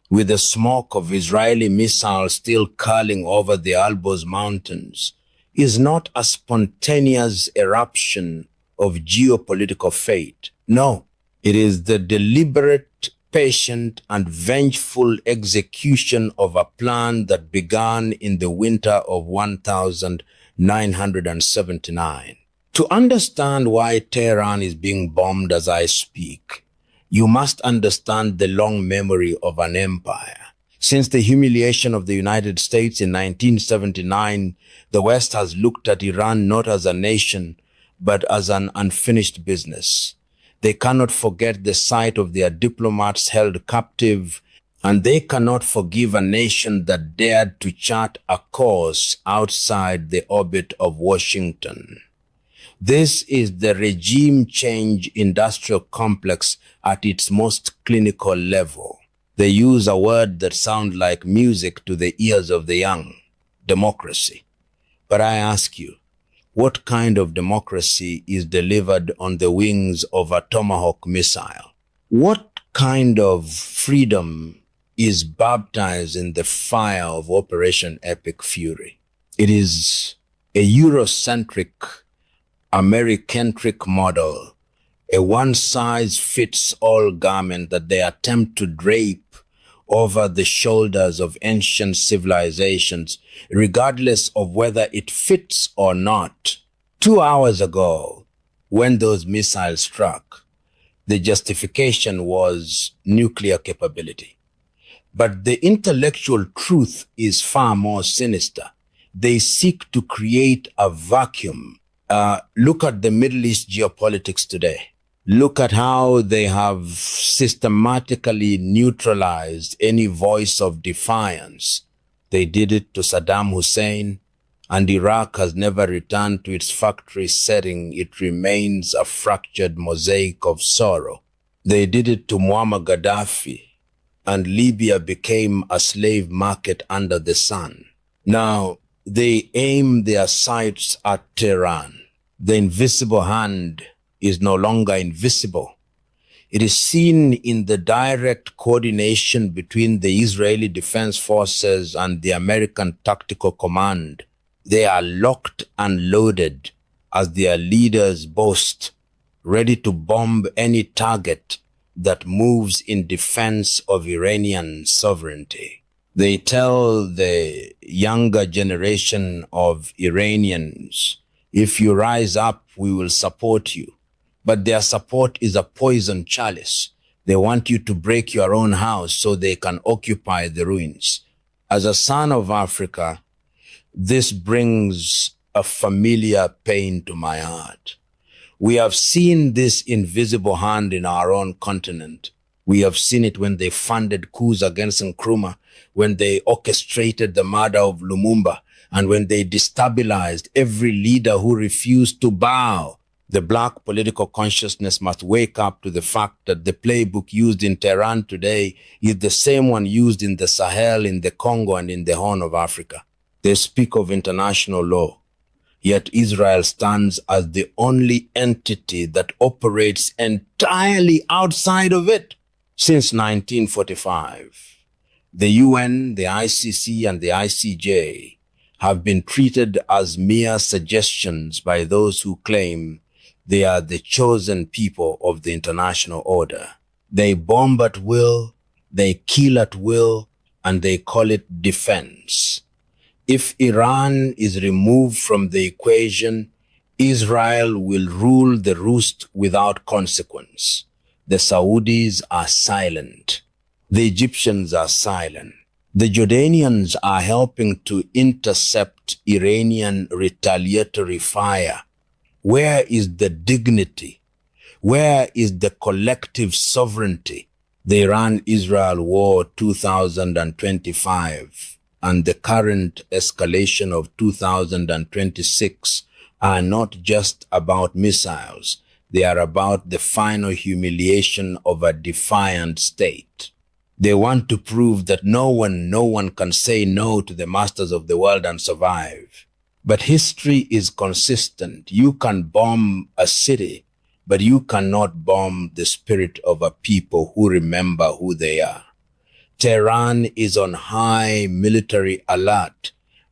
with the smoke of Israeli missiles still curling over the Alborz Mountains, is not a spontaneous eruption of geopolitical fate. No, it is the deliberate, patient, and vengeful execution of a plan that began in the winter of 1979. To understand why Tehran is being bombed as I speak, you must understand the long memory of an empire. Since the humiliation of the United States in 1979, the West has looked at Iran not as a nation, but as an unfinished business. They cannot forget the sight of their diplomats held captive, and they cannot forgive a nation that dared to chart a course outside the orbit of Washington. This is the regime change industrial complex at its most clinical level. They use a word that sounds like music to the ears of the young, democracy. But I ask you, what kind of democracy is delivered on the wings of a Tomahawk missile? What kind of freedom is baptized in the fire of Operation Epic Fury? It is a Eurocentric, Americentric model, a one-size-fits-all garment that they attempt to drape over the shoulders of ancient civilizations, regardless of whether it fits or not. 2 hours ago, when those missiles struck, the justification was nuclear capability. But the intellectual truth is far more sinister. They seek to create a vacuum. Look at the Middle East geopolitics today. Look at how they have systematically neutralized any voice of defiance. They did it to Saddam Hussein, and Iraq has never returned to its factory setting. It remains a fractured mosaic of sorrow. They did it to Muammar Gaddafi, and Libya became a slave market under the sun. Now, they aim their sights at Tehran. The invisible hand is no longer invisible. It is seen in the direct coordination between the Israeli Defense Forces and the American Tactical Command. They are locked and loaded, as their leaders boast, ready to bomb any target that moves in defense of Iranian sovereignty. They tell the younger generation of Iranians, if you rise up, we will support you. But their support is a poison chalice. They want you to break your own house so they can occupy the ruins. As a son of Africa, this brings a familiar pain to my heart. We have seen this invisible hand in our own continent. We have seen it when they funded coups against Nkrumah, when they orchestrated the murder of Lumumba, and when they destabilized every leader who refused to bow. The black political consciousness must wake up to the fact that the playbook used in Tehran today is the same one used in the Sahel, in the Congo, and in the Horn of Africa. They speak of international law, yet Israel stands as the only entity that operates entirely outside of it. Since 1945, the UN, the ICC, and the ICJ have been treated as mere suggestions by those who claim they are the chosen people of the international order. They bomb at will, they kill at will, and they call it defense. If Iran is removed from the equation, Israel will rule the roost without consequence. The Saudis are silent. The Egyptians are silent. The Jordanians are helping to intercept Iranian retaliatory fire. Where is the dignity? Where is the collective sovereignty? The Iran-Israel War 2025 and the current escalation of 2026 are not just about missiles. They are about the final humiliation of a defiant state. They want to prove that no one can say no to the masters of the world and survive. But history is consistent. You can bomb a city, but you cannot bomb the spirit of a people who remember who they are. Tehran is on high military alert,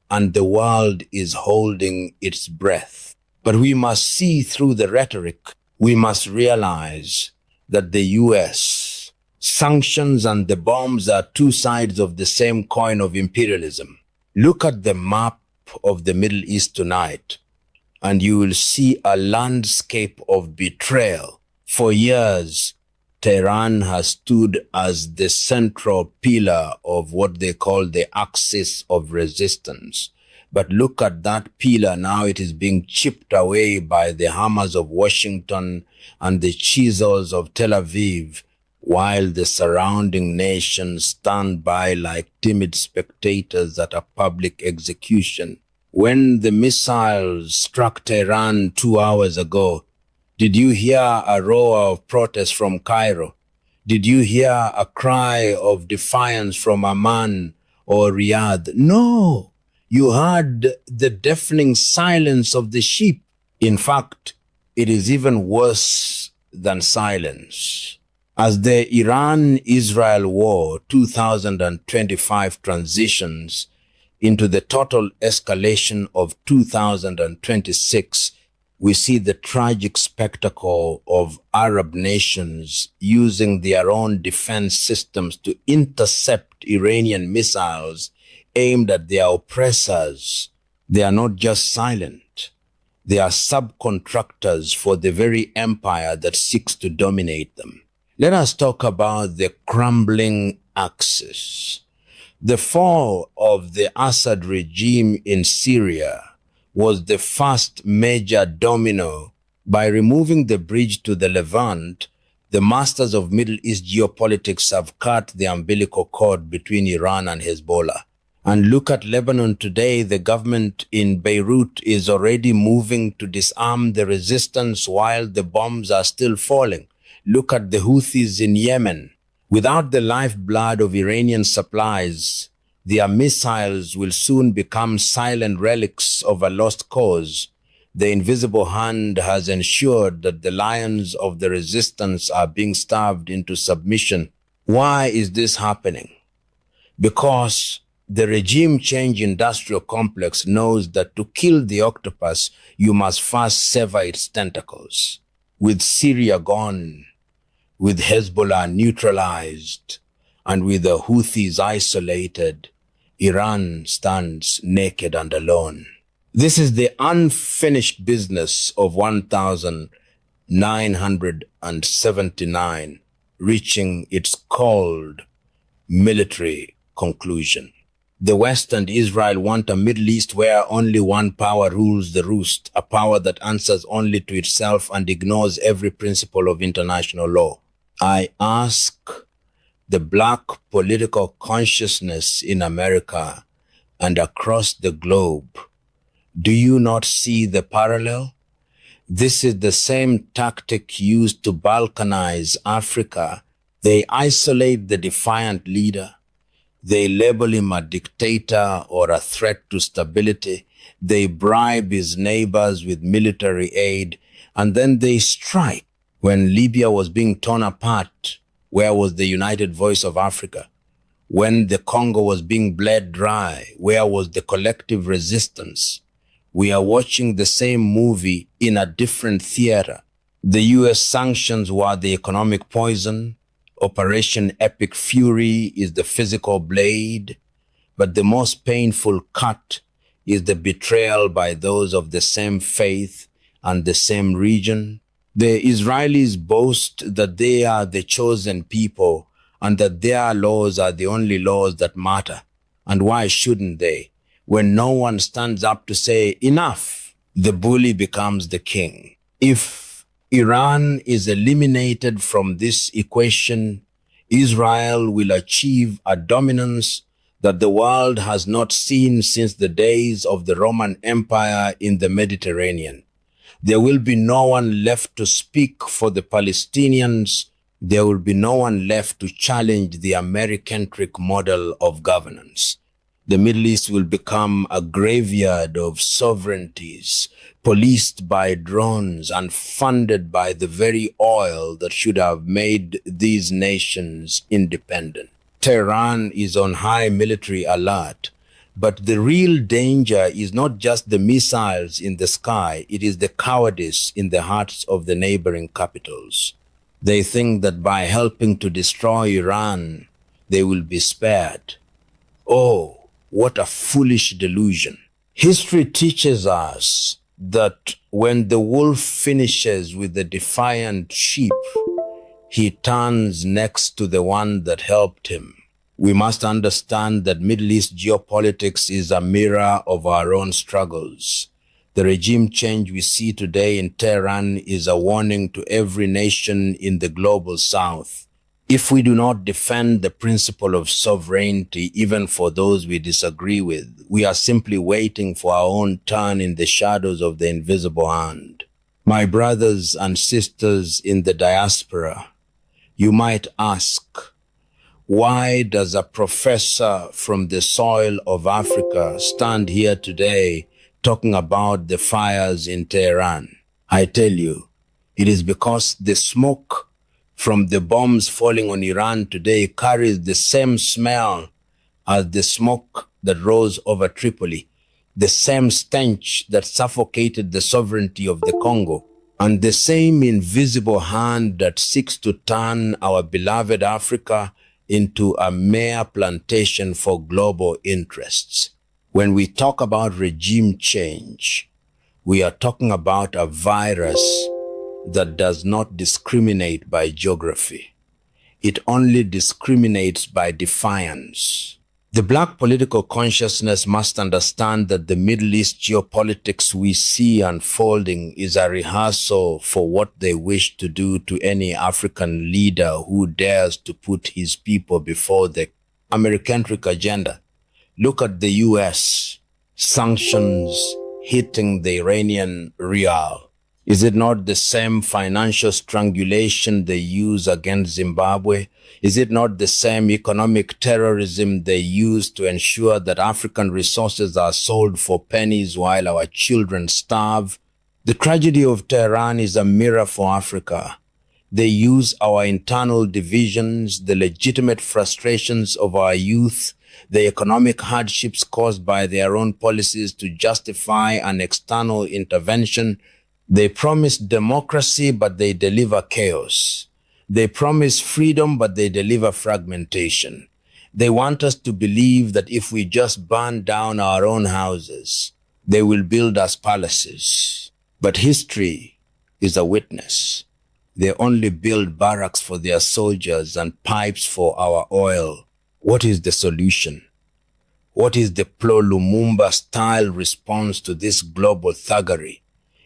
and the world is holding its breath. But we must see through the rhetoric. We must realize that the US, sanctions and the bombs are two sides of the same coin of imperialism. Look at the map of the Middle East tonight, and you will see a landscape of betrayal. For years, Tehran has stood as the central pillar of what they call the axis of resistance. But look at that pillar now, it is being chipped away by the hammers of Washington and the chisels of Tel Aviv, while the surrounding nations stand by like timid spectators at a public execution. When the missiles struck Tehran 2 hours ago, did you hear a roar of protest from Cairo? Did you hear a cry of defiance from Amman or Riyadh? No, you heard the deafening silence of the sheep. In fact, it is even worse than silence. As the Iran-Israel War 2025 transitions into the total escalation of 2026, we see the tragic spectacle of Arab nations using their own defense systems to intercept Iranian missiles aimed at their oppressors. They are not just silent. They are subcontractors for the very empire that seeks to dominate them. Let us talk about the crumbling axis. The fall of the Assad regime in Syria was the first major domino By removing the bridge to the Levant, the masters of Middle East geopolitics have cut the umbilical cord between Iran and Hezbollah. And look at Lebanon today. The government in Beirut is already moving to disarm the resistance while the bombs are still falling. Look at the Houthis in Yemen. Without the lifeblood of Iranian supplies, their missiles will soon become silent relics of a lost cause. The invisible hand has ensured that the lions of the resistance are being starved into submission. Why is this happening? Because the regime change industrial complex knows that to kill the octopus, you must first sever its tentacles. With Syria gone, with Hezbollah neutralized, and with the Houthis isolated, Iran stands naked and alone. This is the unfinished business of 1979 reaching its cold military conclusion. The West and Israel want a Middle East where only one power rules the roost, a power that answers only to itself and ignores every principle of international law. I ask the black political consciousness in America and across the globe, do you not see the parallel? This is the same tactic used to balkanize Africa. They isolate the defiant leader. They label him a dictator or a threat to stability. They bribe his neighbors with military aid, and then they strike. When Libya was being torn apart, where was the united voice of Africa? When the Congo was being bled dry, where was the collective resistance? We are watching the same movie in a different theater. The US sanctions were the economic poison. Operation Epic Fury is the physical blade. But the most painful cut is the betrayal by those of the same faith and the same region. The Israelis boast that they are the chosen people and that their laws are the only laws that matter. And why shouldn't they? When no one stands up to say, enough, the bully becomes the king. If Iran is eliminated from this equation, Israel will achieve a dominance that the world has not seen since the days of the Roman Empire in the Mediterranean. There will be no one left to speak for the Palestinians. There will be no one left to challenge the Americentric model of governance. The Middle East will become a graveyard of sovereignties, policed by drones and funded by the very oil that should have made these nations independent. Tehran is on high military alert, but the real danger is not just the missiles in the sky, it is the cowardice in the hearts of the neighboring capitals. They think that by helping to destroy Iran, they will be spared. Oh, what a foolish delusion. History teaches us that when the wolf finishes with the defiant sheep, he turns next to the one that helped him. We must understand that Middle East geopolitics is a mirror of our own struggles. The regime change we see today in Tehran is a warning to every nation in the global south. If we do not defend the principle of sovereignty, even for those we disagree with, we are simply waiting for our own turn in the shadows of the invisible hand. My brothers and sisters in the diaspora, you might ask, why does a professor from the soil of Africa stand here today talking about the fires in Tehran? I tell you, it is because the smoke from the bombs falling on Iran today carries the same smell as the smoke that rose over Tripoli, the same stench that suffocated the sovereignty of the Congo, and the same invisible hand that seeks to turn our beloved Africa into a mere plantation for global interests. When we talk about regime change, we are talking about a virus that does not discriminate by geography. It only discriminates by defiance. The Black political consciousness must understand that the Middle East geopolitics we see unfolding is a rehearsal for what they wish to do to any African leader who dares to put his people before the Americentric agenda. Look at the US, sanctions hitting the Iranian rial. Is it not the same financial strangulation they use against Zimbabwe? Is it not the same economic terrorism they use to ensure that African resources are sold for pennies while our children starve? The tragedy of Tehran is a mirror for Africa. They use our internal divisions, the legitimate frustrations of our youth, the economic hardships caused by their own policies to justify an external intervention. They promise democracy, but they deliver chaos. They promise freedom, but they deliver fragmentation. They want us to believe that if we just burn down our own houses, they will build us palaces. But history is a witness. They only build barracks for their soldiers and pipes for our oil. What is the solution? What is the Pro Lumumba-style response to this global thuggery?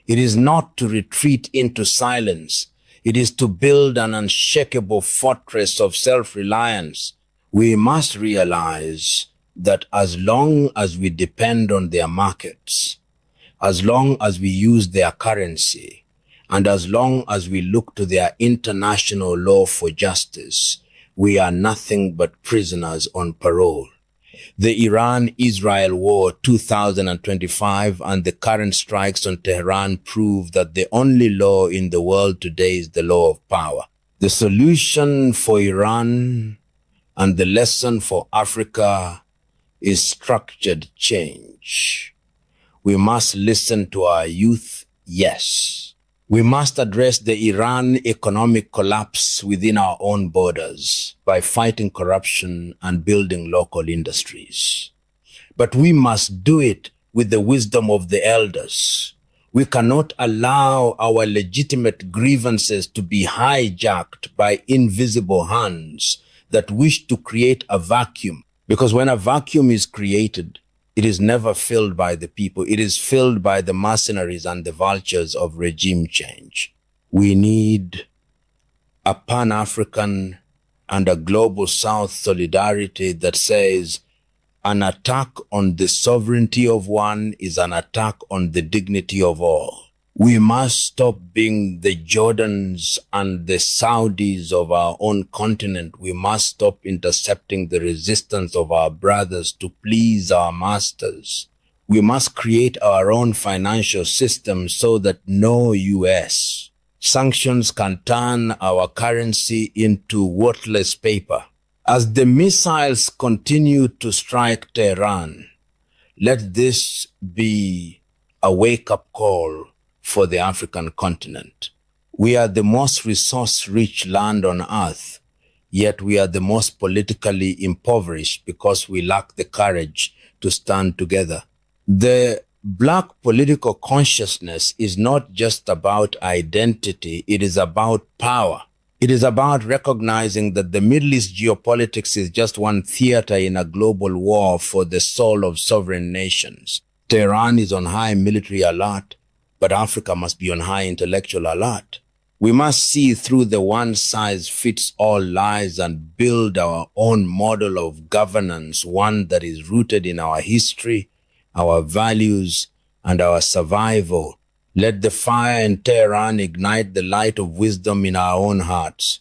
It is not to retreat into silence. It is to build an unshakable fortress of self-reliance. We must realize that as long as we depend on their markets, as long as we use their currency, and as long as we look to their international law for justice, we are nothing but prisoners on parole. The Iran-Israel War 2025 and the current strikes on Tehran prove that the only law in the world today is the law of power. The solution for Iran and the lesson for Africa is structured change. We must listen to our youth, yes. We must address the Iran economic collapse within our own borders by fighting corruption and building local industries. But we must do it with the wisdom of the elders. We cannot allow our legitimate grievances to be hijacked by invisible hands that wish to create a vacuum. Because when a vacuum is created, it is never filled by the people. It is filled by the mercenaries and the vultures of regime change. We need a Pan-African and a global South solidarity that says an attack on the sovereignty of one is an attack on the dignity of all. We must stop being the Jordans and the Saudis of our own continent. We must stop intercepting the resistance of our brothers to please our masters. We must create our own financial system so that no US sanctions can turn our currency into worthless paper. As the missiles continue to strike Tehran, let this be a wake-up call for the African continent. We are the most resource-rich land on earth, yet we are the most politically impoverished because we lack the courage to stand together. The Black political consciousness is not just about identity, it is about power. It is about recognizing that the Middle East geopolitics is just one theater in a global war for the soul of sovereign nations. Tehran is on high military alert, but Africa must be on high intellectual alert. We must see through the one-size-fits-all lies and build our own model of governance, one that is rooted in our history, our values, and our survival. Let the fire in Tehran ignite the light of wisdom in our own hearts.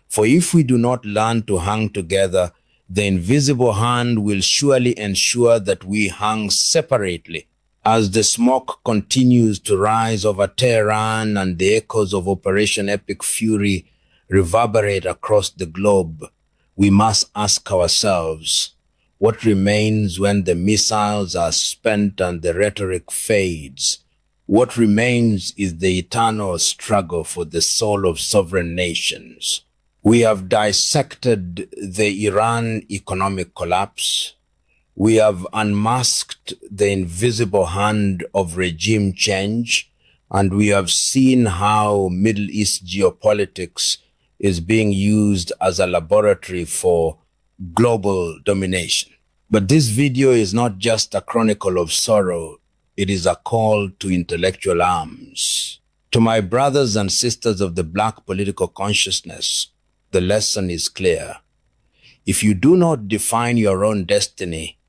For if we do not learn to hang together, the invisible hand will surely ensure that we hang separately. As the smoke continues to rise over Tehran and the echoes of Operation Epic Fury reverberate across the globe, we must ask ourselves, what remains when the missiles are spent and the rhetoric fades? What remains is the eternal struggle for the soul of sovereign nations. We have dissected the Iran economic collapse. We have unmasked the invisible hand of regime change, and we have seen how Middle East geopolitics is being used as a laboratory for global domination. But this video is not just a chronicle of sorrow, it is a call to intellectual arms. To my brothers and sisters of the Black political consciousness, the lesson is clear. If you do not define your own destiny,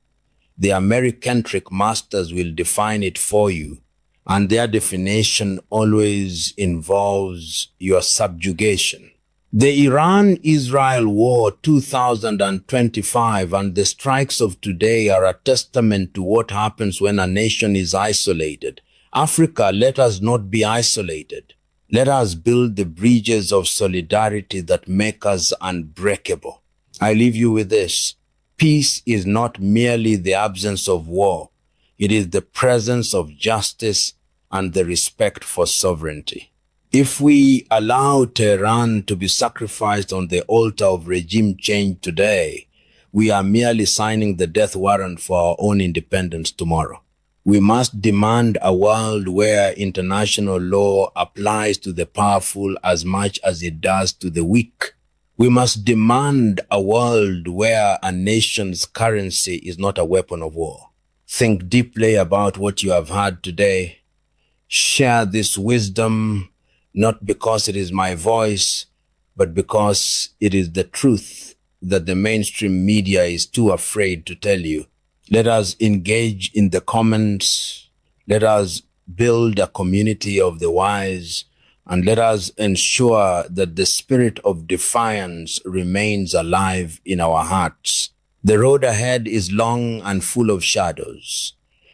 the Americentric masters will define it for you, and their definition always involves your subjugation. The Iran-Israel War 2025 and the strikes of today are a testament to what happens when a nation is isolated. Africa, let us not be isolated. Let us build the bridges of solidarity that make us unbreakable. I leave you with this. Peace is not merely the absence of war. It is the presence of justice and the respect for sovereignty. If we allow Tehran to be sacrificed on the altar of regime change today, we are merely signing the death warrant for our own independence tomorrow. We must demand a world where international law applies to the powerful as much as it does to the weak. We must demand a world where a nation's currency is not a weapon of war. Think deeply about what you have heard today. Share this wisdom, not because it is my voice, but because it is the truth that the mainstream media is too afraid to tell you. Let us engage in the comments. Let us build a community of the wise, and let us ensure that the spirit of defiance remains alive in our hearts. The road ahead is long and full of shadows,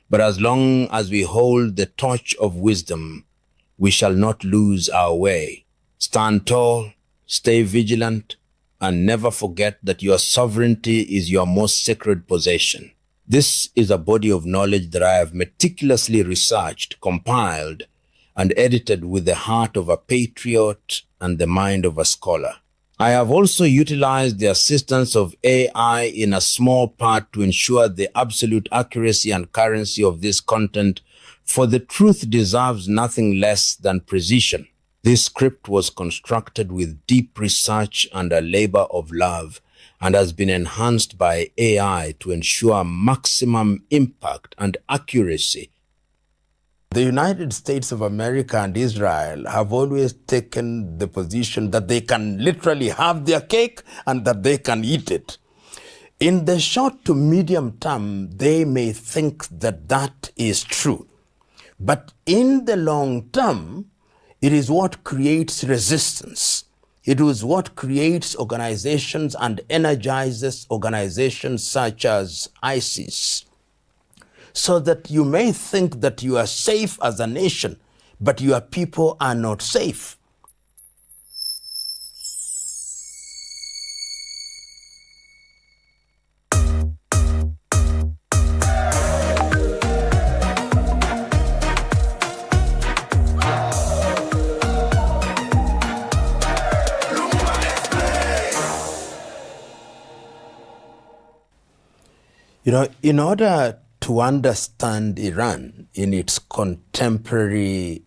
but as long as we hold the torch of wisdom, we shall not lose our way. Stand tall, stay vigilant, and never forget that your sovereignty is your most sacred possession. This is a body of knowledge that I have meticulously researched, compiled, and edited with the heart of a patriot and the mind of a scholar. I have also utilized the assistance of AI in a small part to ensure the absolute accuracy and currency of this content, for the truth deserves nothing less than precision. This script was constructed with deep research and a labor of love, and has been enhanced by AI to ensure maximum impact and accuracy. The United States of America and Israel have always taken the position that they can literally have their cake and that they can eat it. In the short to medium term, they may think that that is true. But in the long term, it is what creates resistance. It is what creates organizations and energizes organizations such as ISIS. So that you may think that you are safe as a nation, but your people are not safe. You know, in order to understand Iran in its contemporary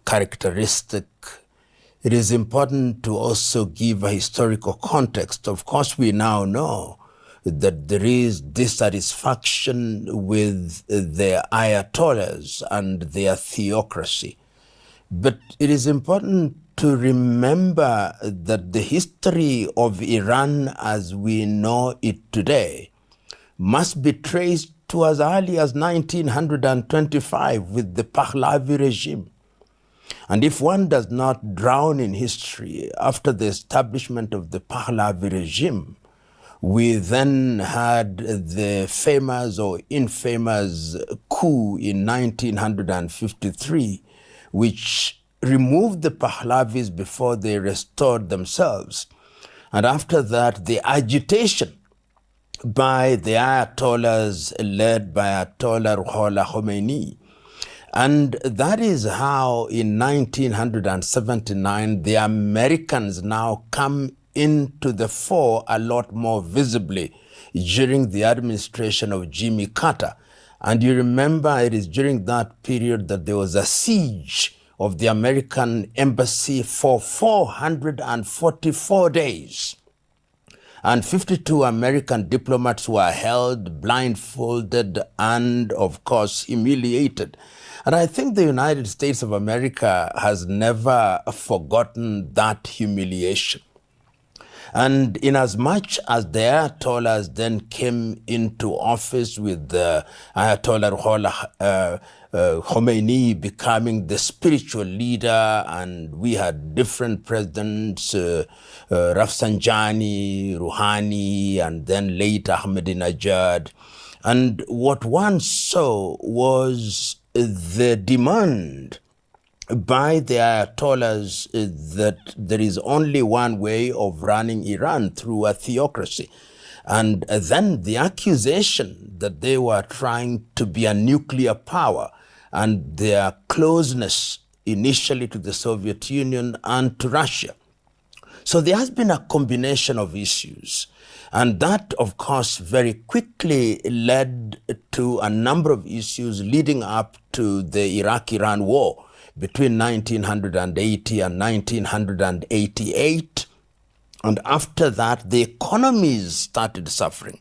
characteristic, it is important to also give a historical context. Of course, we now know that there is dissatisfaction with the Ayatollahs and their theocracy. But it is important to remember that the history of Iran as we know it today must be traced to as early as 1925 with the Pahlavi regime. And if one does not drown in history, after the establishment of the Pahlavi regime, we then had the famous or infamous coup in 1953, which removed the Pahlavis before they restored themselves. And after that, the agitation by the Ayatollahs led by Ayatollah Ruhollah Khomeini. And that is how in 1979, the Americans now come into the fore a lot more visibly during the administration of Jimmy Carter. And you remember it is during that period that there was a siege of the American embassy for 444 days. And 52 American diplomats were held blindfolded and, of course, humiliated. And I think the United States of America has never forgotten that humiliation. And inasmuch as the Ayatollahs then came into office with Ayatollah Khomeini becoming the spiritual leader, and we had different presidents, Rafsanjani, Rouhani, and then late Ahmadinejad. And what one saw was the demand by the Ayatollahs that there is only one way of running Iran, through a theocracy. And then the accusation that they were trying to be a nuclear power, and their closeness initially to the Soviet Union and to Russia. So there has been a combination of issues. And that, of course, very quickly led to a number of issues leading up to the Iraq-Iran war between 1980 and 1988. And after that, the economies started suffering,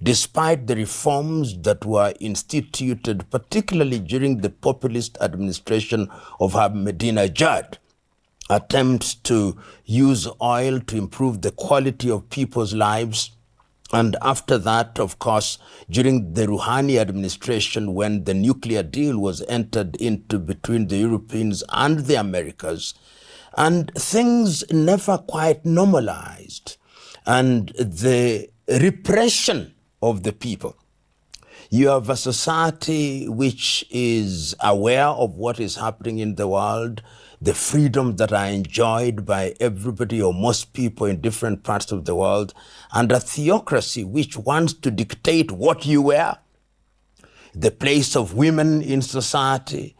despite the reforms that were instituted, particularly during the populist administration of Ahmadinejad. Attempts to use oil to improve the quality of people's lives. And after that, of course, during the Rouhani administration, when the nuclear deal was entered into between the Europeans and the Americas, and things never quite normalized. And the repression of the people. You have a society which is aware of what is happening in the world, the freedoms that are enjoyed by everybody or most people in different parts of the world, and a theocracy which wants to dictate what you wear, the place of women in society.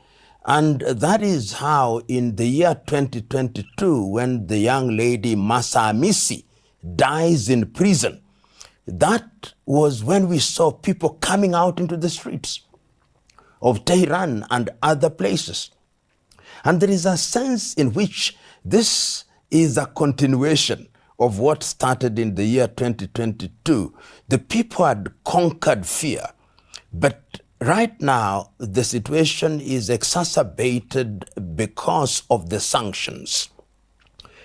And that is how in the year 2022, when the young lady Mahsa Amini dies in prison, that was when we saw people coming out into the streets of Tehran and other places. And there is a sense in which this is a continuation of what started in the year 2022. The people had conquered fear, but right now the situation is exacerbated because of the sanctions.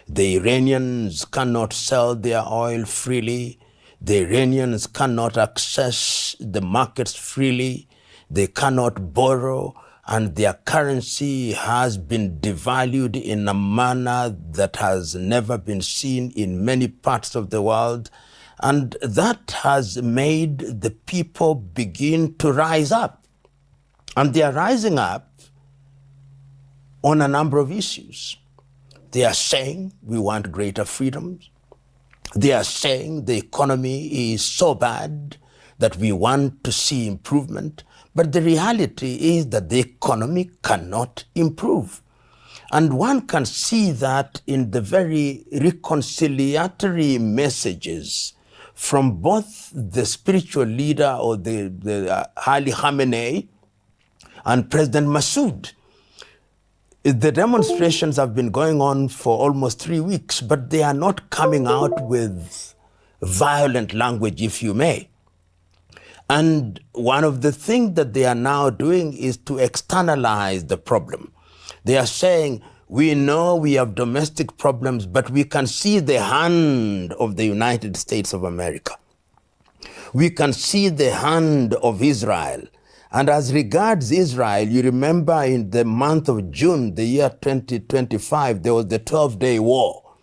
The Iranians cannot sell their oil freely. The Iranians cannot access the markets freely. They cannot borrow. And their currency has been devalued in a manner that has never been seen in many parts of the world. And that has made the people begin to rise up. And they are rising up on a number of issues. They are saying we want greater freedoms. They are saying the economy is so bad that we want to see improvement. But the reality is that the economy cannot improve. And one can see that in the very reconciliatory messages from both the spiritual leader or the Ali Khamenei and President Massoud. The demonstrations have been going on for almost 3 weeks, but they are not coming out with violent language, if you may. And one of the things that they are now doing is to externalize the problem. They are saying, we know we have domestic problems, but we can see the hand of the United States of America. We can see the hand of Israel. And as regards Israel, you remember in the month of June, the year 2025, there was the 12-day war.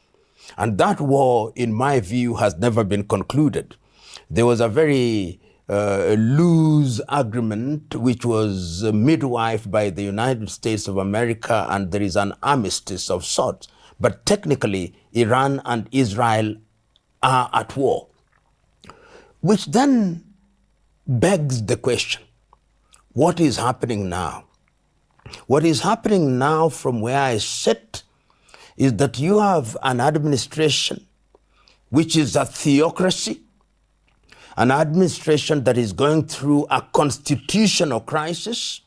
And that war, in my view, has never been concluded. There was a very loose agreement which was midwifed by the United States of America, and there is an armistice of sorts. But technically, Iran and Israel are at war, which then begs the question, what is happening now? What is happening now from where I sit is that you have an administration which is a theocracy, an administration that is going through a constitutional crisis.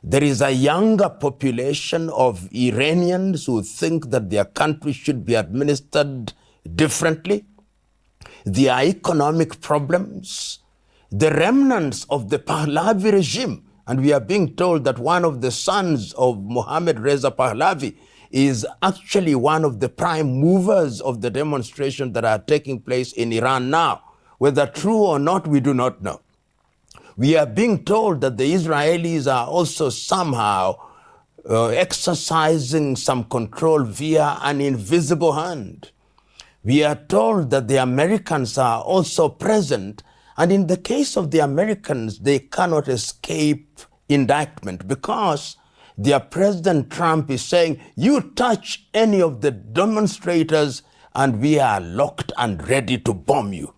There is a younger population of Iranians who think that their country should be administered differently. their economic problems, the remnants of the Pahlavi regime. And we are being told that one of the sons of Mohammad Reza Pahlavi is actually one of the prime movers of the demonstrations that are taking place in Iran now. Whether true or not, we do not know. We are being told that the Israelis are also somehow exercising some control via an invisible hand. We are told that the Americans are also present, and in the case of the Americans, they cannot escape indictment because their President Trump is saying, you touch any of the demonstrators and we are locked and ready to bomb you.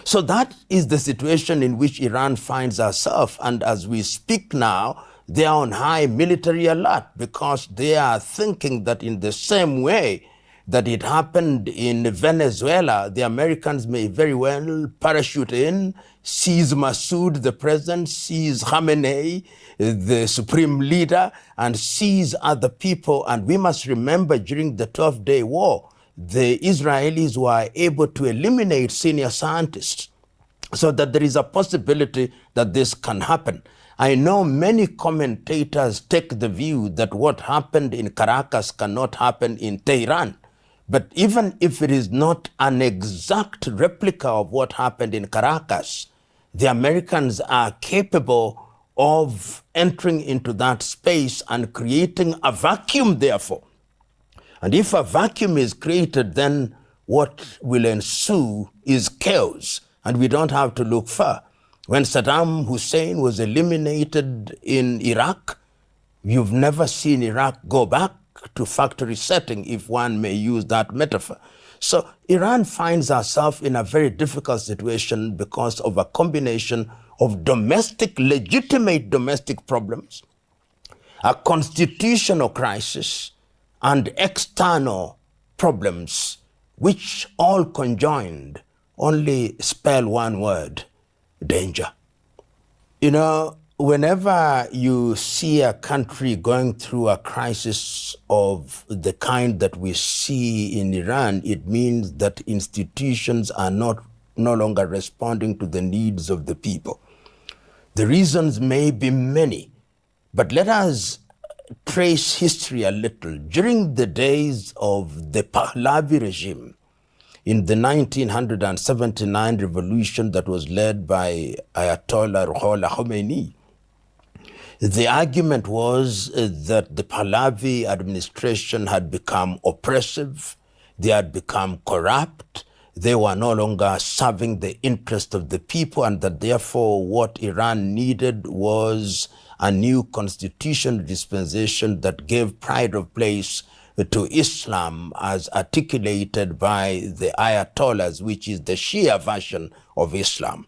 So that is the situation in which Iran finds herself. And as we speak now, they are on high military alert because they are thinking that in the same way that it happened in Venezuela, the Americans may very well parachute in, seize Massoud, the president, seize Khamenei, the supreme leader, and seize other people. And we must remember during the 12-day war, the Israelis were able to eliminate senior scientists so that there is a possibility that this can happen. I know many commentators take the view that what happened in Caracas cannot happen in Tehran. But even if it is not an exact replica of what happened in Caracas, the Americans are capable of entering into that space and creating a vacuum, therefore. And if a vacuum is created, then what will ensue is chaos. And we don't have to look far. When Saddam Hussein was eliminated in Iraq, you've never seen Iraq go back to factory setting, if one may use that metaphor. So Iran finds herself in a very difficult situation because of a combination of legitimate domestic problems, a constitutional crisis, and external problems, which all conjoined only spell one word: danger. You know, whenever you see a country going through a crisis of the kind that we see in Iran, it means that institutions are no longer responding to the needs of the people. The reasons may be many, but let us trace history a little. During the days of the Pahlavi regime, in the 1979 revolution that was led by Ayatollah Ruhollah Khomeini, the argument was that the Pahlavi administration had become oppressive, they had become corrupt, they were no longer serving the interest of the people, and that therefore what Iran needed was a new constitutional dispensation that gave pride of place to Islam as articulated by the Ayatollahs, which is the Shia version of Islam.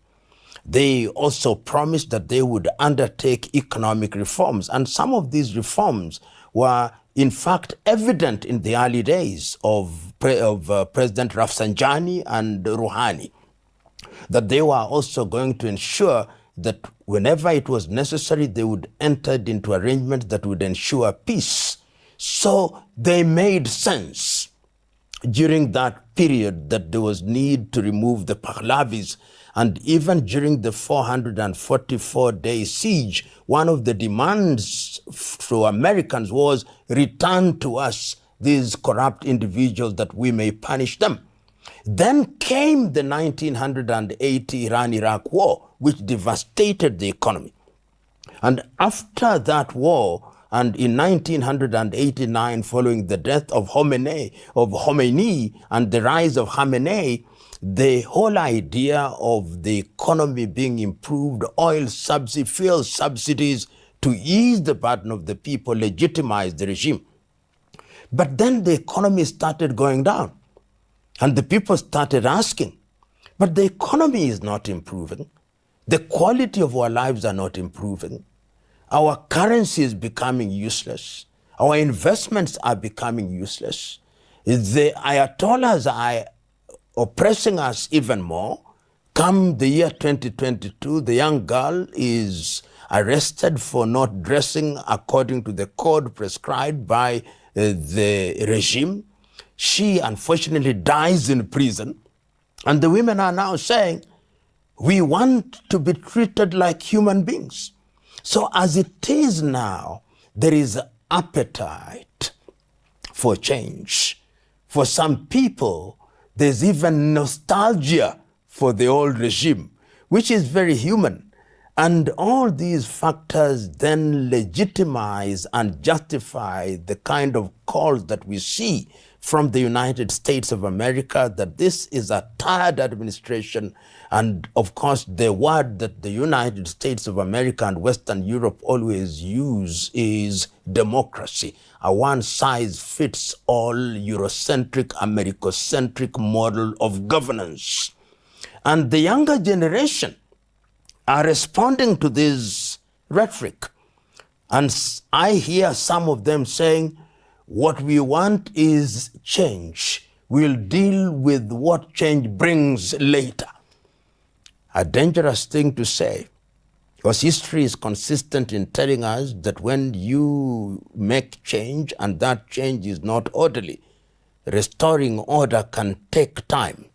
They also promised that they would undertake economic reforms. And some of these reforms were, in fact, evident in the early days of President Rafsanjani and Rouhani, that they were also going to ensure that whenever it was necessary, they would enter into arrangements that would ensure peace. So they made sense during that period that there was need to remove the Pahlavis. And even during the 444-day siege, one of the demands for Americans was, return to us these corrupt individuals that we may punish them. Then came the 1980 Iran-Iraq war, which devastated the economy. And after that war, and in 1989, following the death of Khomeini and the rise of Khamenei, the whole idea of the economy being improved, oil subsidies, fuel subsidies to ease the burden of the people, legitimized the regime. But then the economy started going down, and the people started asking, but the economy is not improving. The quality of our lives are not improving. Our currency is becoming useless. Our investments are becoming useless. The Ayatollahs are oppressing us even more. Come the year 2022, the young girl is arrested for not dressing according to the code prescribed by the regime. She unfortunately dies in prison. And the women are now saying, we want to be treated like human beings. So as it is now, there is appetite for change. For some people, there's even nostalgia for the old regime, which is very human. And all these factors then legitimize and justify the kind of calls that we see from the United States of America that this is a tired administration. And of course, the word that the United States of America and Western Europe always use is democracy, a one-size-fits-all Eurocentric, Americocentric model of governance. And the younger generation are responding to this rhetoric. And I hear some of them saying, what we want is change. We'll deal with what change brings later. A dangerous thing to say, because history is consistent in telling us that when you make change and that change is not orderly, restoring order can take time.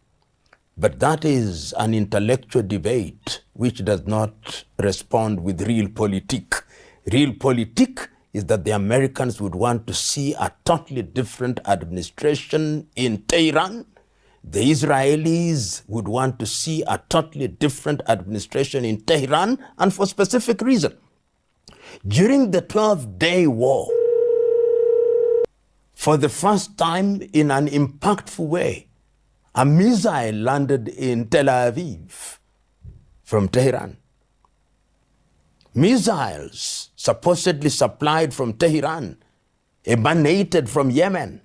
But that is an intellectual debate which does not respond with real politique. Real politique is that the Americans would want to see a totally different administration in Tehran. The Israelis would want to see a totally different administration in Tehran, and for specific reason. During the 12-day war, for the first time in an impactful way, a missile landed in Tel Aviv from Tehran. Missiles supposedly supplied from Tehran emanated from Yemen.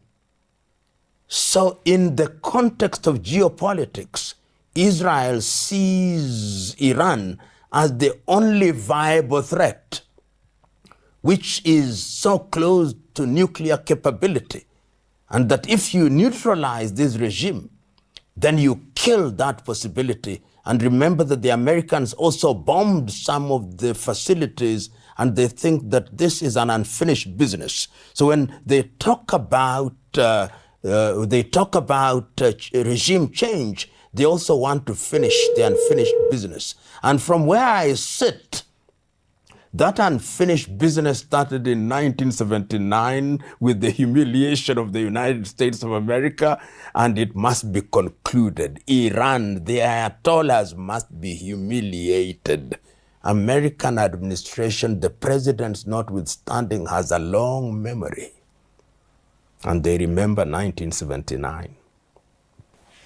So in the context of geopolitics, Israel sees Iran as the only viable threat, which is so close to nuclear capability, and that if you neutralize this regime, then you kill that possibility. And remember that the Americans also bombed some of the facilities, and they think that this is an unfinished business. So when they talk about regime change, they also want to finish the unfinished business. And from where I sit, that unfinished business started in 1979 with the humiliation of the United States of America, and it must be concluded. Iran, the Ayatollahs must be humiliated. American administration, the presidents notwithstanding, has a long memory. And they remember 1979.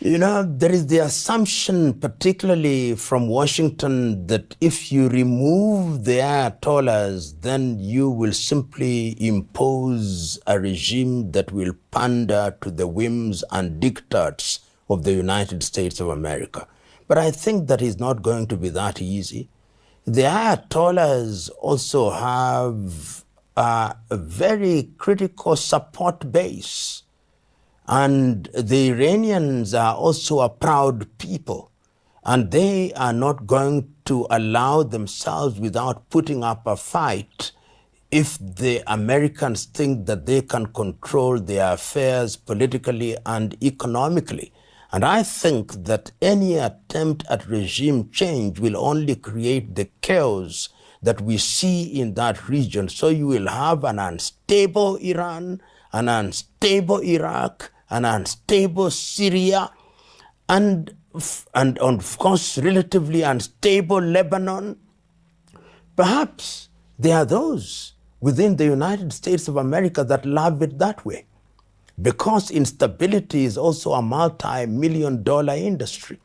You know, there is the assumption, particularly from Washington, that if you remove the Ayatollahs, then you will simply impose a regime that will pander to the whims and diktats of the United States of America. But I think that is not going to be that easy. The Ayatollahs also have a very critical support base. And the Iranians are also a proud people, and they are not going to allow themselves without putting up a fight if the Americans think that they can control their affairs politically and economically. And I think that any attempt at regime change will only create the chaos that we see in that region. So you will have an unstable Iran, an unstable Iraq, an unstable Syria, and of course, relatively unstable Lebanon. Perhaps there are those within the United States of America that love it that way, because instability is also a multi-million-dollar industry.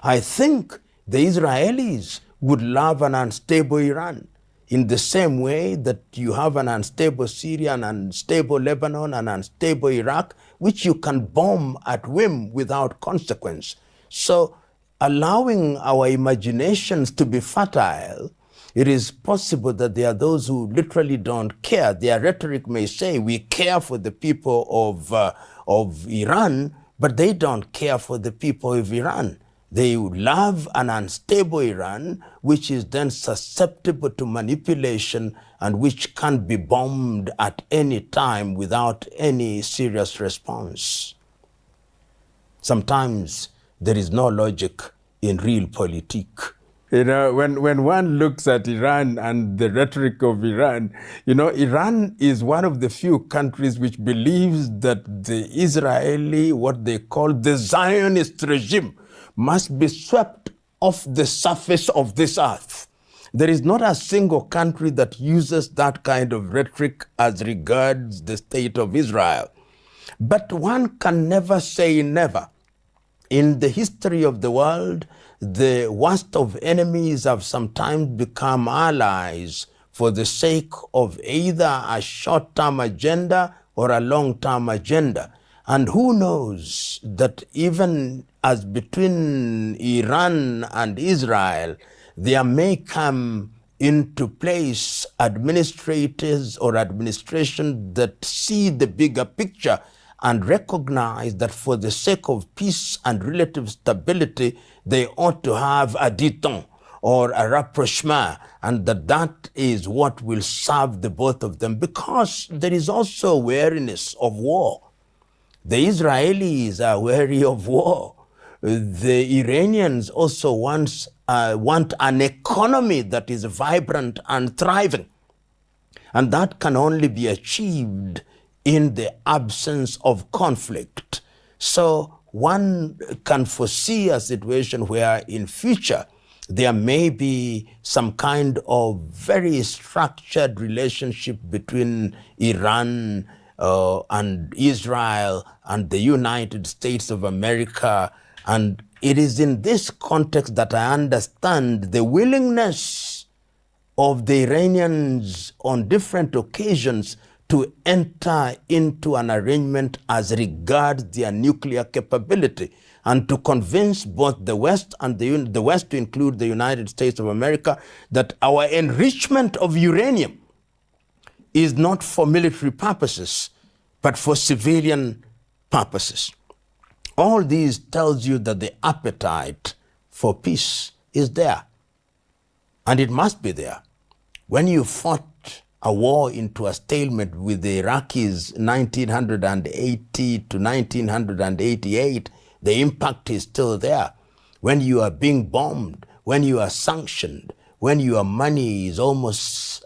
I think the Israelis would love an unstable Iran, in the same way that you have an unstable Syria, an unstable Lebanon, an unstable Iraq, which you can bomb at whim without consequence. So allowing our imaginations to be fertile, it is possible that there are those who literally don't care. Their rhetoric may say, we care for the people of Iran, but they don't care for the people of Iran. They love an unstable Iran, which is then susceptible to manipulation and which can be bombed at any time without any serious response. Sometimes there is no logic in realpolitik. You know, when one looks at Iran and the rhetoric of Iran, you know, Iran is one of the few countries which believes that the Israeli, what they call the Zionist regime, must be swept off the surface of this earth. There is not a single country that uses that kind of rhetoric as regards the state of Israel. But one can never say never. In the history of the world, the worst of enemies have sometimes become allies for the sake of either a short-term agenda or a long-term agenda. And who knows that even as between Iran and Israel, there may come into place administrators or administration that see the bigger picture and recognize that for the sake of peace and relative stability, they ought to have a détente or a rapprochement, and that is what will serve the both of them, because there is also wariness of war. The Israelis are wary of war. The Iranians also want an economy that is vibrant and thriving. And that can only be achieved in the absence of conflict. So one can foresee a situation where in future there may be some kind of very structured relationship between Iran and Israel and the United States of America. And it is in this context that I understand the willingness of the Iranians on different occasions to enter into an arrangement as regards their nuclear capability, and to convince both the West and the West, to include the United States of America, that our enrichment of uranium is not for military purposes, but for civilian purposes. All these tells you that the appetite for peace is there, and it must be there. When you fought a war into a stalemate with the Iraqis 1980 to 1988, the impact is still there. When you are being bombed, when you are sanctioned, when your money is almost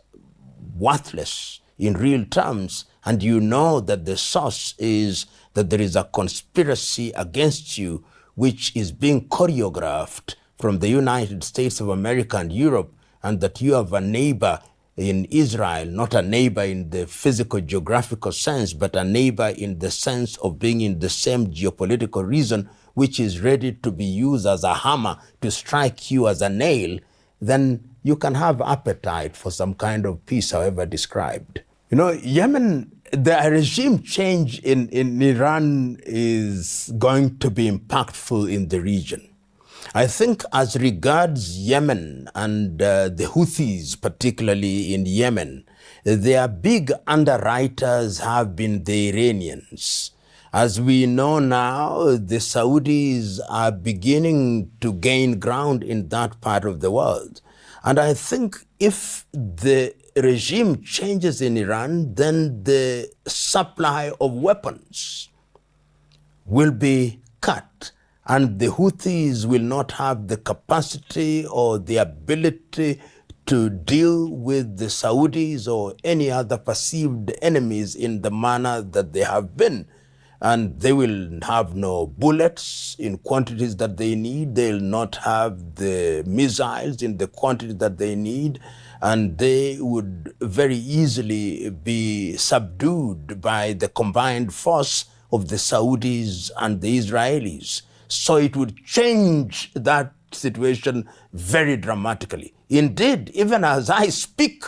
worthless in real terms, and you know that the source is that there is a conspiracy against you which is being choreographed from the United States of America and Europe, and that you have a neighbor in Israel, not a neighbor in the physical geographical sense, but a neighbor in the sense of being in the same geopolitical region, which is ready to be used as a hammer to strike you as a nail, then you can have appetite for some kind of peace, however described. You know, Yemen, the regime change in Iran is going to be impactful in the region. I think as regards Yemen and the Houthis, particularly in Yemen, their big underwriters have been the Iranians. As we know now, the Saudis are beginning to gain ground in that part of the world. And I think if the regime changes in Iran, then the supply of weapons will be cut, and the Houthis will not have the capacity or the ability to deal with the Saudis or any other perceived enemies in the manner that they have been. And they will have no bullets in quantities that they need. They'll not have the missiles in the quantity that they need. And they would very easily be subdued by the combined force of the Saudis and the Israelis. So it would change that situation very dramatically. Indeed, even as I speak,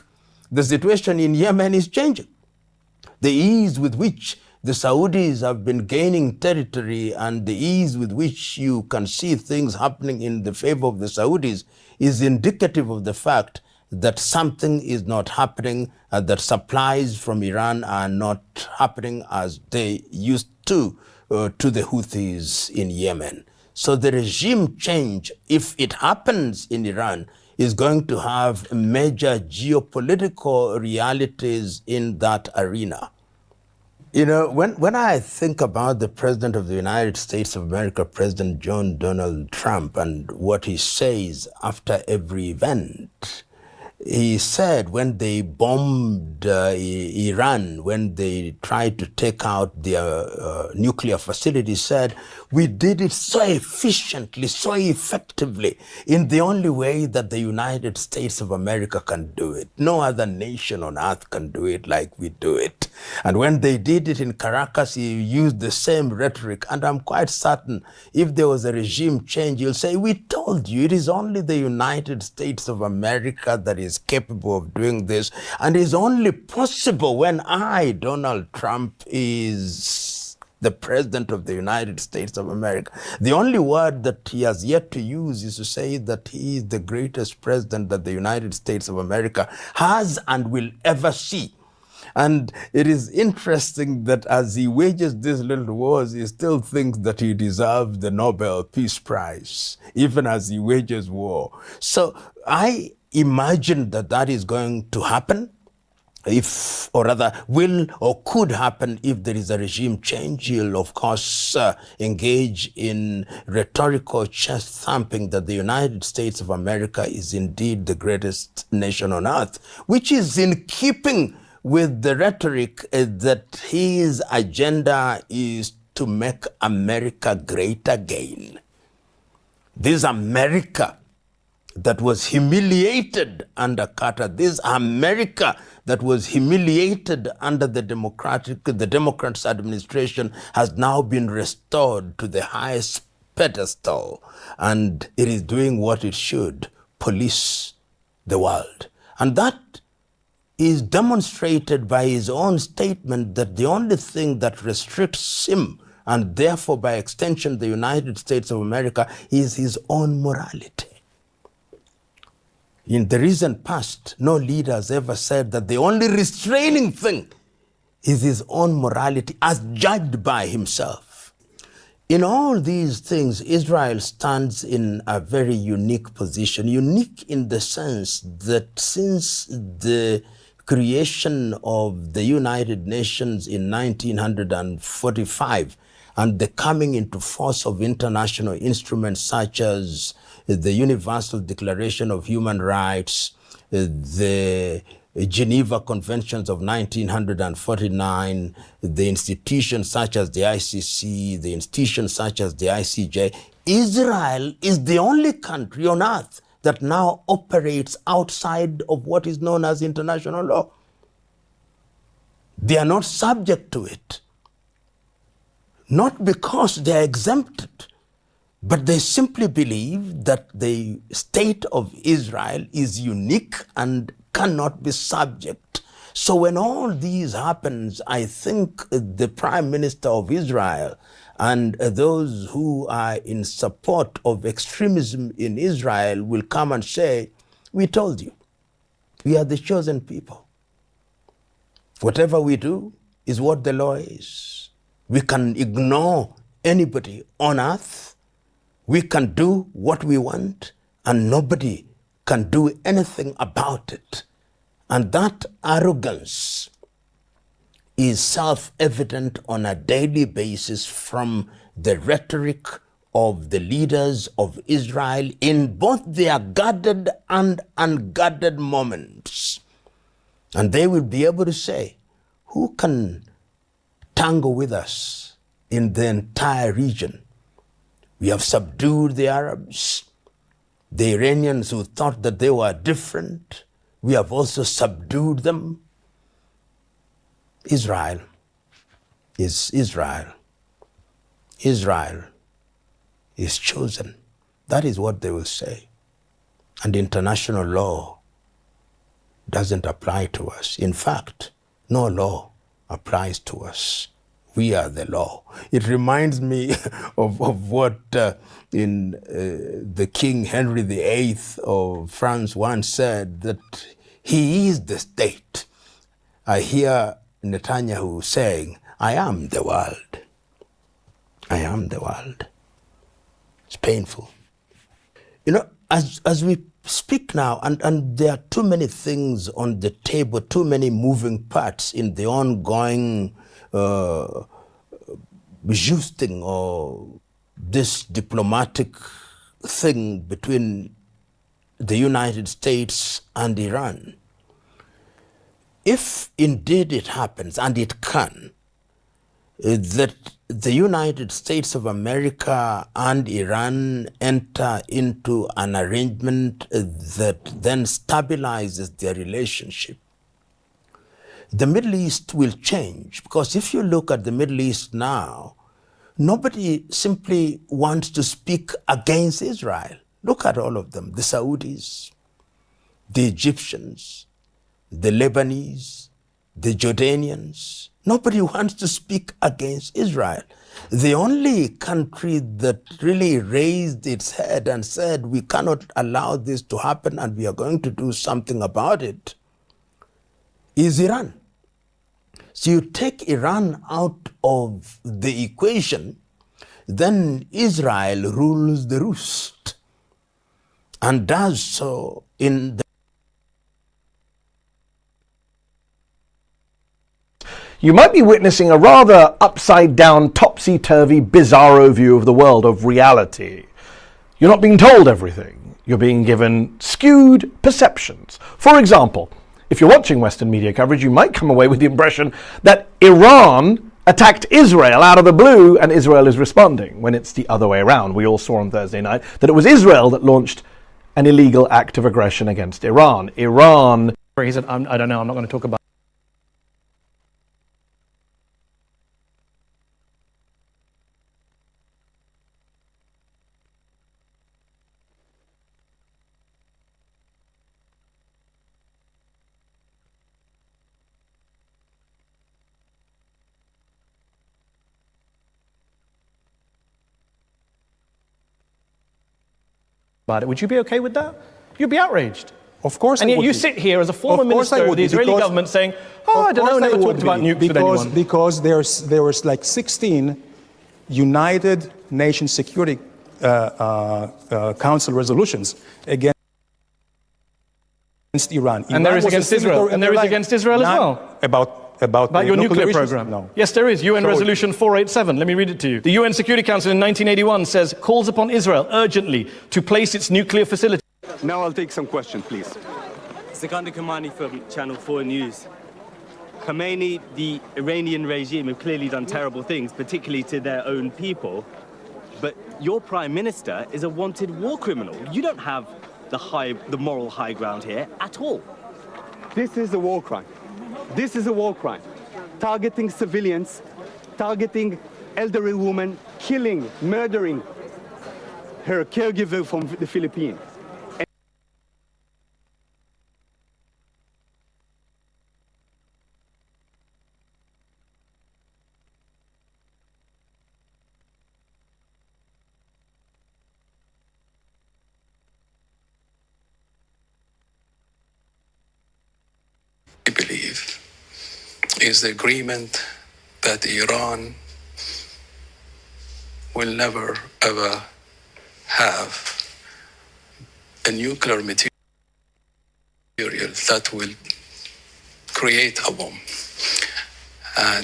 the situation in Yemen is changing. The ease with which the Saudis have been gaining territory and the ease with which you can see things happening in the favor of the Saudis is indicative of the fact that something is not happening, that supplies from Iran are not happening as they used to the Houthis in Yemen. So the regime change, if it happens in Iran, is going to have major geopolitical realities in that arena. You know, when I think about the President of the United States of America, President John Donald Trump, and what he says after every event, he said when they bombed Iran, when they tried to take out their nuclear facility, he said, we did it so efficiently, so effectively, in the only way that the United States of America can do it. No other nation on earth can do it like we do it. And when they did it in Caracas, he used the same rhetoric. And I'm quite certain if there was a regime change, he'll say, we told you, it is only the United States of America that is capable of doing this. And it's only possible when I, Donald Trump, is the President of the United States of America. The only word that he has yet to use is to say that he is the greatest president that the United States of America has and will ever see. And it is interesting that as he wages these little wars, he still thinks that he deserves the Nobel Peace Prize, even as he wages war. So I imagine that that is going to happen, if, or rather, will or could happen if there is a regime change. He'll, of course, engage in rhetorical chest thumping that the United States of America is indeed the greatest nation on earth, which is in keeping with the rhetoric that his agenda is to make America great again. This America that was humiliated under Carter, this America that was humiliated under the Democrats' administration has now been restored to the highest pedestal, and it is doing what it should, police the world. And that is demonstrated by his own statement that the only thing that restricts him, and therefore by extension the United States of America, is his own morality. In the recent past, no leader has ever said that the only restraining thing is his own morality as judged by himself. In all these things, Israel stands in a very unique position, unique in the sense that since the creation of the United Nations in 1945 and the coming into force of international instruments such as the Universal Declaration of Human Rights, the Geneva Conventions of 1949, the institutions such as the ICC, the institutions such as the ICJ, Israel is the only country on earth that now operates outside of what is known as international law. They are not subject to it, not because they are exempted, but they simply believe that the state of Israel is unique and cannot be subject. So when all these happens, I think the Prime Minister of Israel and those who are in support of extremism in Israel will come and say, we told you, we are the chosen people. Whatever we do is what the law is. We can ignore anybody on earth. We can do what we want, and nobody can do anything about it. And that arrogance is self-evident on a daily basis from the rhetoric of the leaders of Israel in both their guarded and unguarded moments. And they will be able to say, who can tangle with us in the entire region? We have subdued the Arabs, the Iranians who thought that they were different. We have also subdued them. Israel is Israel. Israel is chosen. That is what they will say. And international law doesn't apply to us. In fact, no law applies to us. We are the law. It reminds me of what in the King Henry VIII of France once said, that he is the state. I hear Netanyahu saying, I am the world. I am the world. It's painful. You know, as we speak now, and there are too many things on the table, too many moving parts in the ongoing boosting or this diplomatic thing between the United States and Iran. If indeed it happens, and it can, that the United States of America and Iran enter into an arrangement that then stabilizes their relationship, the Middle East will change. Because if you look at the Middle East now, nobody simply wants to speak against Israel. Look at all of them, the Saudis, the Egyptians, the Lebanese, the Jordanians. Nobody wants to speak against Israel. The only country that really raised its head and said, we cannot allow this to happen and we are going to do something about it, is Iran. So you take Iran out of the equation, then Israel rules the roost and does so in the You might be witnessing a rather upside-down, topsy-turvy, bizarro view of the world, of reality. You're not being told everything. You're being given skewed perceptions. For example, if you're watching Western media coverage, you might come away with the impression that Iran attacked Israel out of the blue and Israel is responding, when it's the other way around. We all saw on Thursday night that it was Israel that launched an illegal act of aggression against Iran. He said, I don't know, I'm not going to talk about. About it. Would you be okay with that? You'd be outraged. Of course, and yet you sit here as a former minister of the Israeli government saying, "Oh, I don't know, never talked about nukes with anyone." Because there was like 16 United Nations Security Council resolutions against Iran. And there is against Israel. And there is against Israel as well. About your nuclear program. No. Yes, there is. UN Resolution 487. Let me read it to you. The UN Security Council in 1981 says, calls upon Israel urgently to place its nuclear facility. Now I'll take some questions, please. Sikander Kamani from Channel 4 News. Khamenei, the Iranian regime, have clearly done terrible things, particularly to their own people. But your prime minister is a wanted war criminal. You don't have the moral high ground here at all. This is a war crime. This is a war crime. Targeting civilians, targeting elderly women, killing, murdering her caregiver from the Philippines. I believe is the agreement that Iran will never ever have a nuclear material that will create a bomb.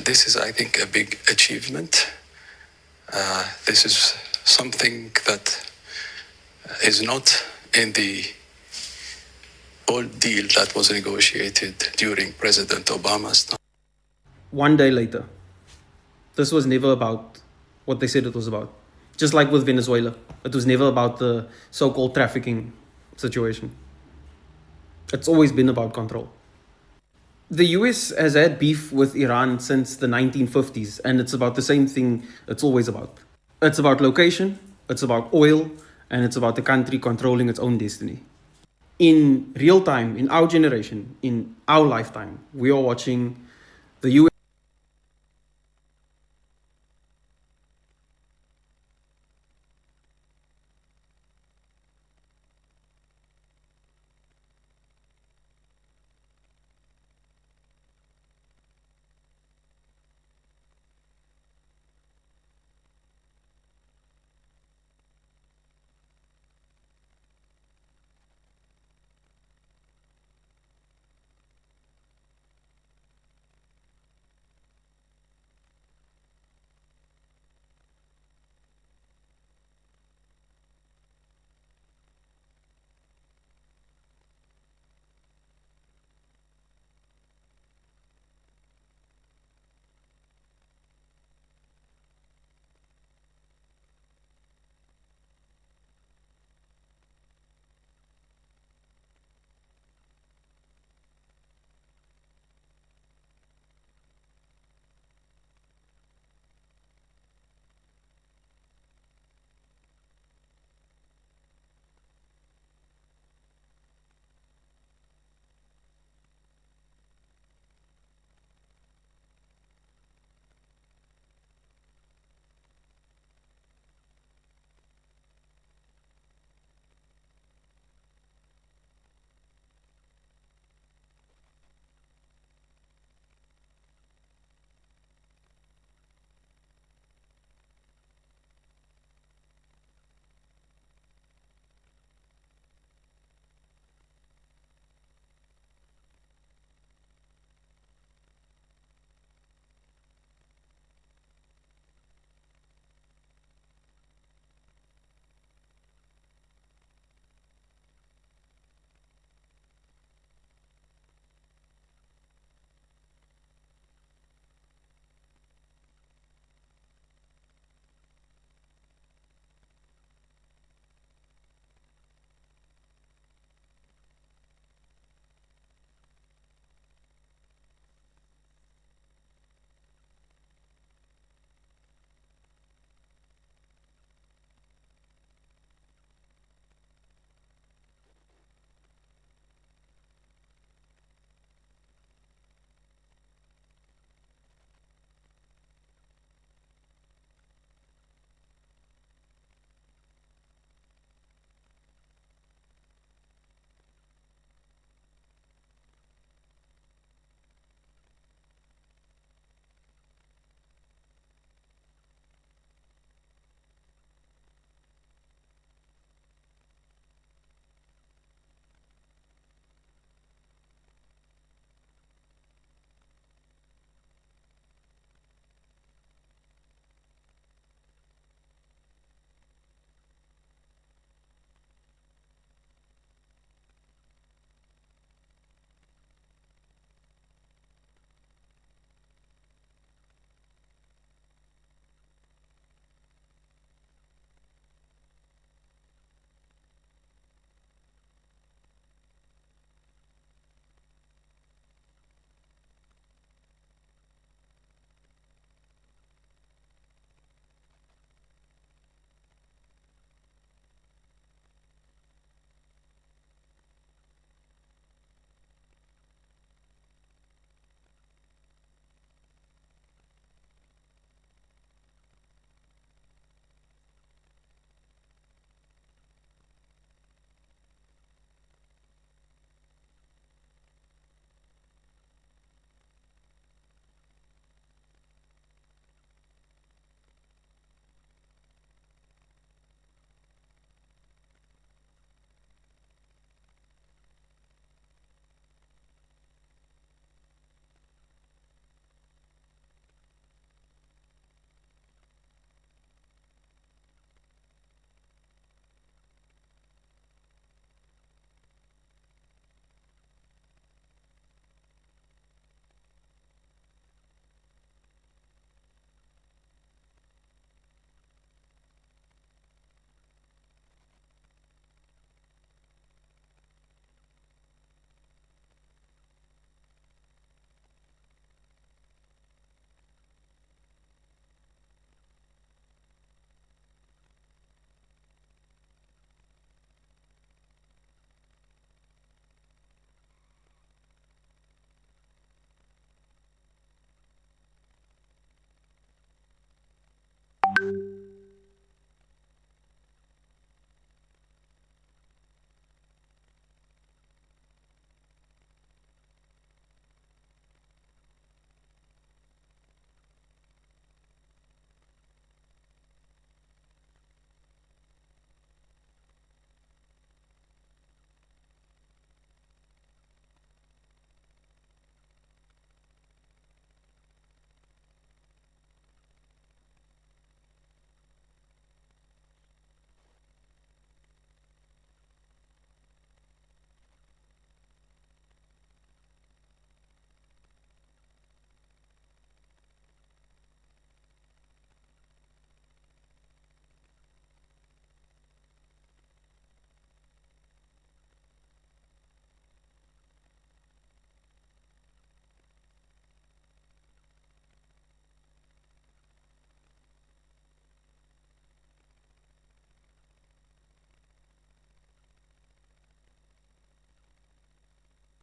This is, I think, a big achievement. This is something that is not in the old deal that was negotiated during President Obama's time. One day later, this was never about what they said it was about. Just like with Venezuela, it was never about the so-called trafficking situation. It's always been about control. The US has had beef with Iran since the 1950s, and it's about the same thing it's always about. It's about location, it's about oil, and it's about the country controlling its own destiny. In real time, in our generation, in our lifetime, we are watching the US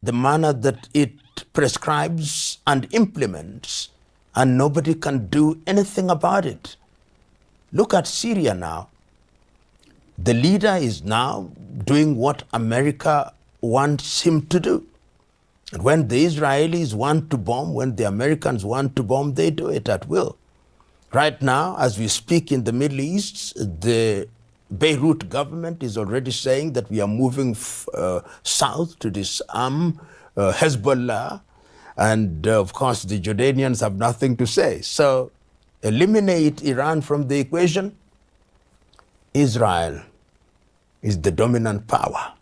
the manner that it prescribes and implements, and nobody can do anything about it. Look at Syria now. The leader is now doing what America wants him to do. And when the Israelis want to bomb, when the Americans want to bomb, they do it at will. Right now, as we speak in the Middle East, the Beirut government is already saying that we are moving south to disarm Hezbollah. And of course, the Jordanians have nothing to say. So eliminate Iran from the equation. Israel is the dominant power,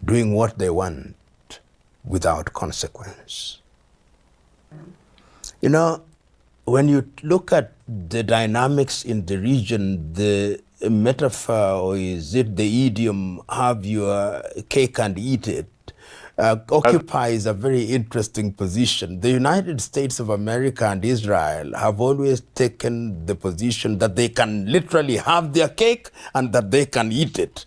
doing what they want without consequence. You know, when you look at the dynamics in the region, the metaphor, or is it the idiom, have your cake and eat it, occupies a very interesting position. The United States of America and Israel have always taken the position that they can literally have their cake and that they can eat it.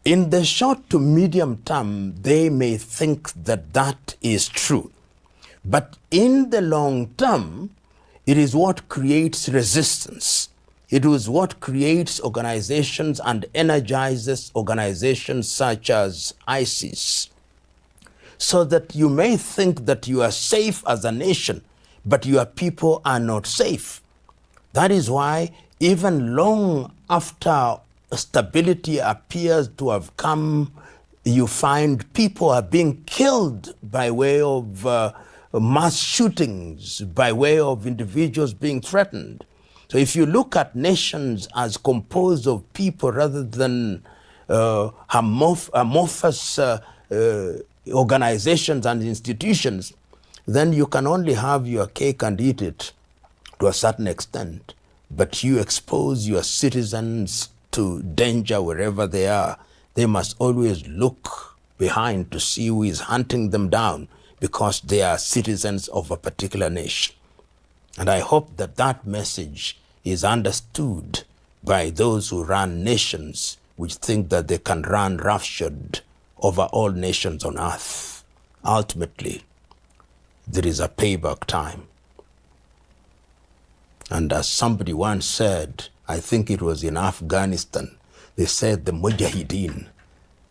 In the short to medium term, they may think that that is true. But in the long term, it is what creates resistance. It is what creates organizations and energizes organizations such as ISIS. So that you may think that you are safe as a nation, but your people are not safe. That is why even long after stability appears to have come, you find people are being killed by way of mass shootings, by way of individuals being threatened. So if you look at nations as composed of people rather than amorphous organizations and institutions, then you can only have your cake and eat it to a certain extent. But you expose your citizens to danger wherever they are. They must always look behind to see who is hunting them down, because they are citizens of a particular nation. And I hope that that message is understood by those who run nations which think that they can run roughshod over all nations on earth. Ultimately, there is a payback time. And as somebody once said, I think it was in Afghanistan, they said the Mujahideen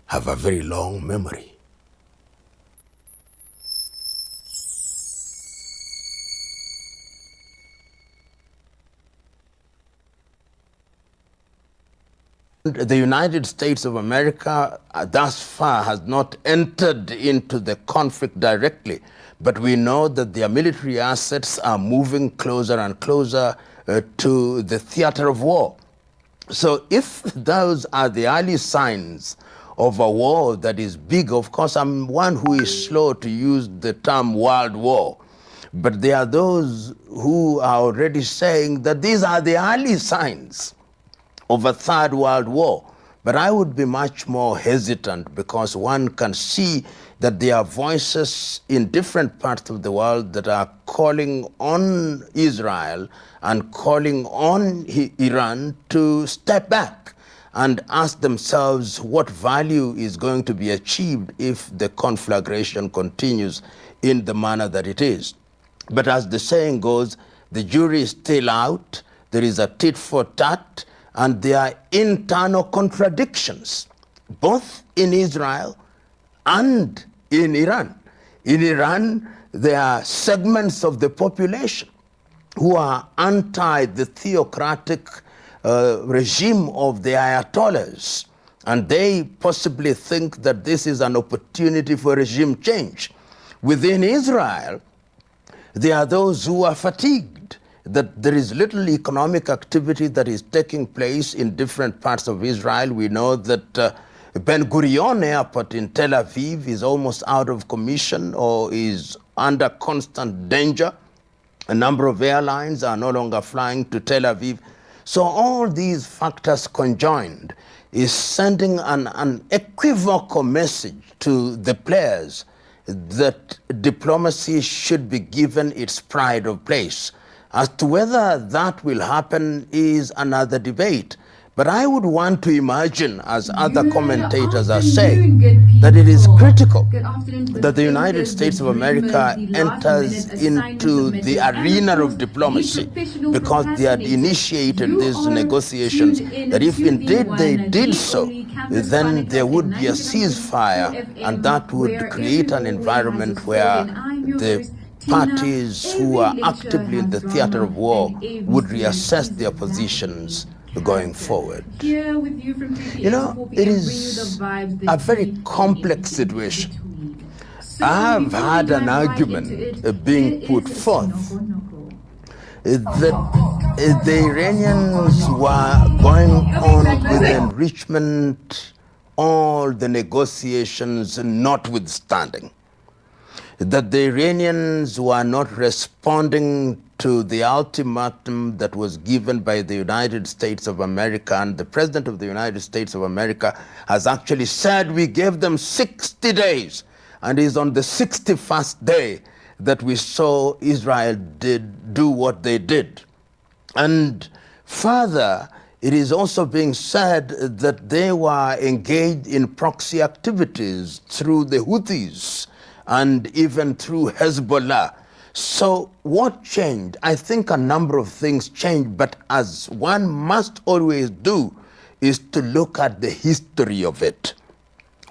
have a very long memory. The United States of America thus far has not entered into the conflict directly, but we know that their military assets are moving closer and closer to the theater of war. So if those are the early signs of a war that is big, of course I'm one who is slow to use the term world war, but there are those who are already saying that these are the early signs of a third world war. But I would be much more hesitant, because one can see that there are voices in different parts of the world that are calling on Israel and calling on Iran to step back and ask themselves what value is going to be achieved if the conflagration continues in the manner that it is. But as the saying goes, the jury is still out, there is a tit for tat, and there are internal contradictions, both in Israel and in Iran. In Iran, there are segments of the population who are anti the theocratic regime of the Ayatollahs, and they possibly think that this is an opportunity for regime change. Within Israel, there are those who are fatigued that there is little economic activity that is taking place in different parts of Israel. We know that Ben Gurion Airport in Tel Aviv is almost out of commission or is under constant danger. A number of airlines are no longer flying to Tel Aviv. So all these factors conjoined is sending an unequivocal message to the players that diplomacy should be given its pride of place. As to whether that will happen is another debate. But I would want to imagine, as other commentators are saying, that it is critical that the United States of America enters into the arena of diplomacy, because they had initiated these negotiations, that if indeed they did so, then there would be a ceasefire, and that would create an environment where the parties who are actively in the theater of war would reassess their positions going forward. You know, it is a very complex situation. I've had an argument being put forth that the Iranians were going on with enrichment, all the negotiations notwithstanding, that the Iranians were not responding to the ultimatum that was given by the United States of America, and the President of the United States of America has actually said we gave them 60 days, and it's on the 61st day that we saw Israel do what they did. And further, it is also being said that they were engaged in proxy activities through the Houthis and even through Hezbollah. So what changed? I think a number of things changed, but as one must always do, is to look at the history of it.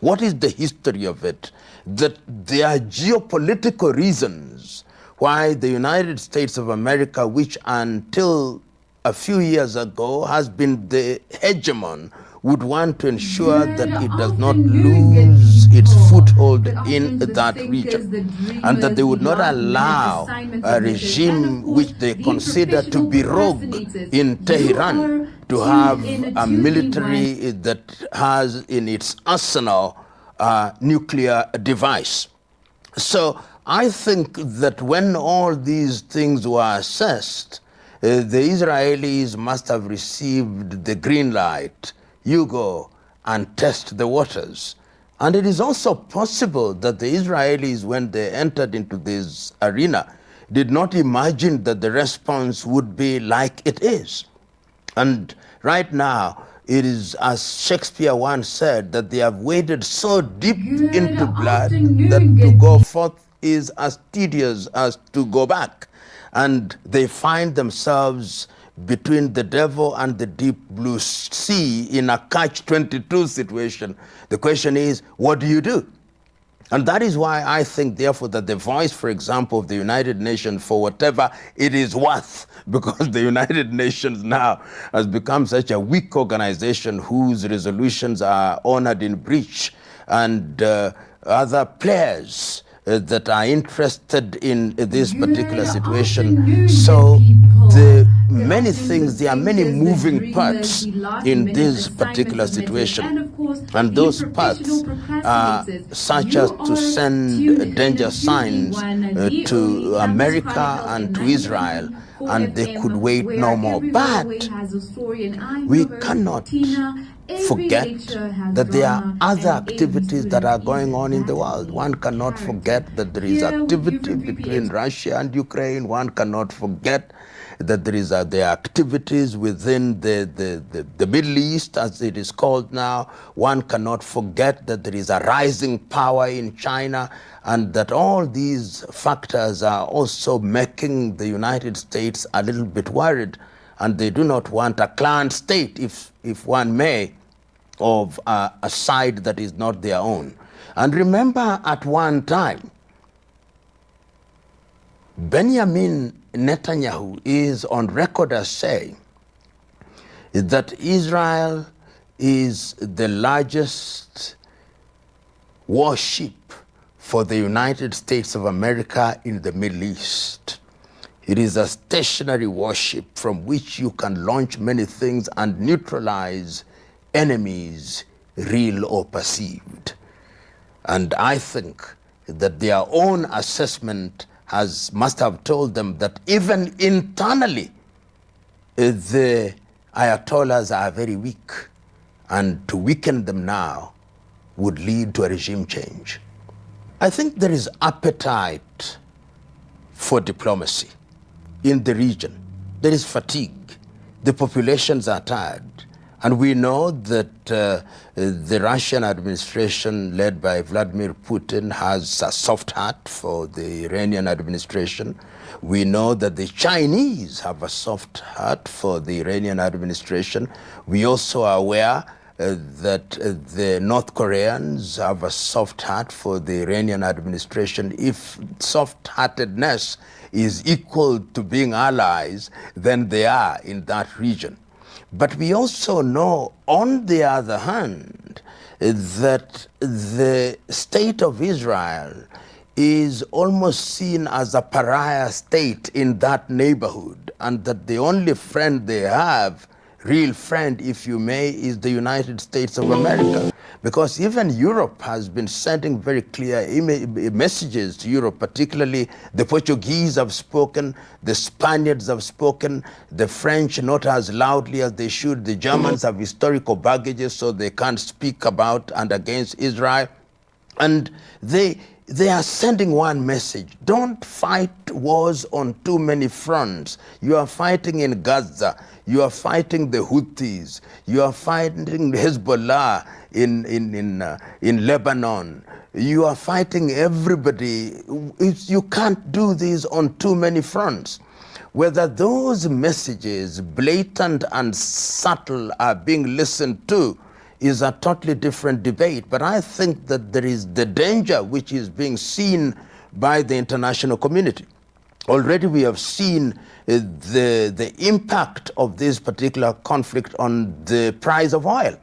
What is the history of it? That there are geopolitical reasons why the United States of America, which until a few years ago has been the hegemon, would want to ensure that it does not lose its foothold in that region, and that they would not allow a regime which they consider to be rogue in Tehran to have a military that has in its arsenal a nuclear device. So I think that when all these things were assessed, the Israelis must have received the green light. You go and test the waters. And it is also possible that the Israelis, when they entered into this arena, did not imagine that the response would be like it is. And right now, it is, as Shakespeare once said, that they have waded so deep into blood that to go forth is as tedious as to go back. And they find themselves between the devil and the deep blue sea in a catch-22 situation. The question is, what do you do? And that is why I think, therefore, that the voice, for example, of the United Nations, for whatever it is worth, because the United Nations now has become such a weak organization whose resolutions are honored in breach, and other players that are interested in this particular situation. So there are many moving parts in this particular situation. And those parts are such as to send danger signs to America and to Israel, and they could wait no more. But we cannot forget that there are other activities that are going on in the world. One cannot forget that there is activity between Russia and Ukraine. One cannot forget that there are activities within the Middle East, as it is called now. One cannot forget that there is a rising power in China, and that all these factors are also making the United States a little bit worried, and they do not want a client state, if one may, of a side that is not their own. And remember, at one time, Benjamin Netanyahu is on record as saying that Israel is the largest warship for the United States of America in the Middle East. It is a stationary warship from which you can launch many things and neutralize enemies, real or perceived. And I think that their own assessment must have told them that even internally, the Ayatollahs are very weak, and to weaken them now would lead to a regime change. I think there is appetite for diplomacy in the region. There is fatigue. The populations are tired. And we know that the Russian administration led by Vladimir Putin has a soft heart for the Iranian administration. We know that the Chinese have a soft heart for the Iranian administration. We also are aware that the North Koreans have a soft heart for the Iranian administration. If soft-heartedness is equal to being allies, then they are in that region. But we also know, on the other hand, that the state of Israel is almost seen as a pariah state in that neighborhood, and that the only friend they have, real friend, if you may, is the United States of America. Because even Europe has been sending very clear messages to Europe, particularly the Portuguese have spoken, the Spaniards have spoken, the French not as loudly as they should, the Germans have historical baggages so they can't speak about and against Israel. And they are sending one message: don't fight wars on too many fronts. You are fighting in Gaza, you are fighting the Houthis, you are fighting Hezbollah in Lebanon, you are fighting everybody. You can't do this on too many fronts. Whether those messages, blatant and subtle, are being listened to is a totally different debate. But I think that there is the danger which is being seen by the international community. Already we have seen the impact of this particular conflict on the price of oil.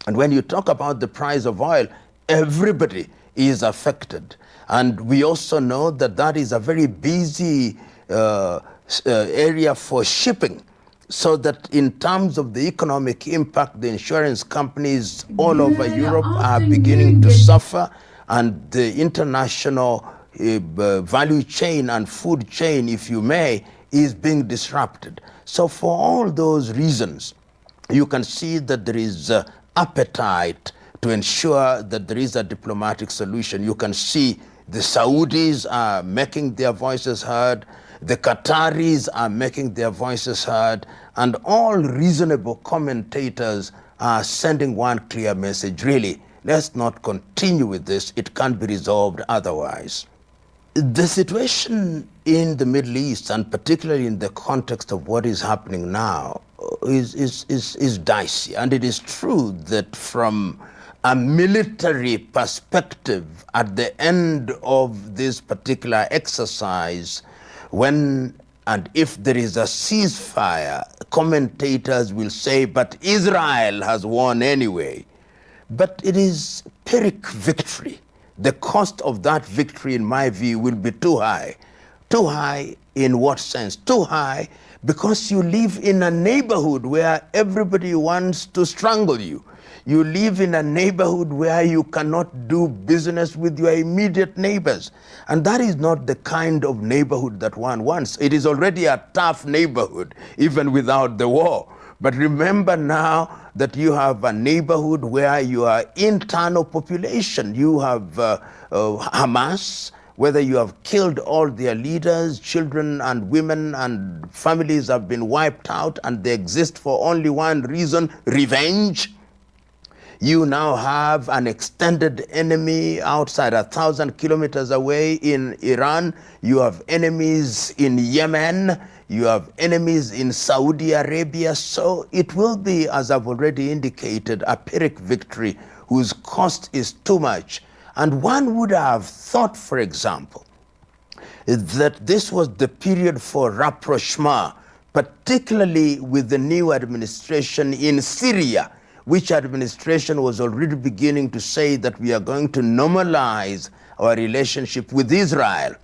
And when you talk about the price of oil, everybody is affected. And we also know that that is a very busy area for shipping. So that in terms of the economic impact, the insurance companies all over Europe are beginning to suffer, and the international value chain and food chain, if you may, is being disrupted. So for all those reasons, you can see that there is appetite to ensure that there is a diplomatic solution. You can see the Saudis are making their voices heard, the Qataris are making their voices heard, and all reasonable commentators are sending one clear message: really, let's not continue with this. It can't be resolved otherwise. The situation in the Middle East, and particularly in the context of what is happening now, is dicey. And it is true that from a military perspective, at the end of this particular exercise, when and if there is a ceasefire, commentators will say, but Israel has won anyway. But it is Pyrrhic victory. The cost of that victory, in my view, will be too high. Too high in what sense? Too high because you live in a neighborhood where everybody wants to strangle you. You live in a neighborhood where you cannot do business with your immediate neighbors. And that is not the kind of neighborhood that one wants. It is already a tough neighborhood, even without the war. But remember now that you have a neighborhood where you are internal population. You have Hamas, whether you have killed all their leaders, children and women and families have been wiped out, and they exist for only one reason: revenge. You now have an extended enemy outside 1,000 kilometers away in Iran. You have enemies in Yemen. You have enemies in Saudi Arabia. So it will be, as I've already indicated, a Pyrrhic victory whose cost is too much. And one would have thought, for example, that this was the period for rapprochement, particularly with the new administration in Syria, which administration was already beginning to say that we are going to normalize our relationship with Israel.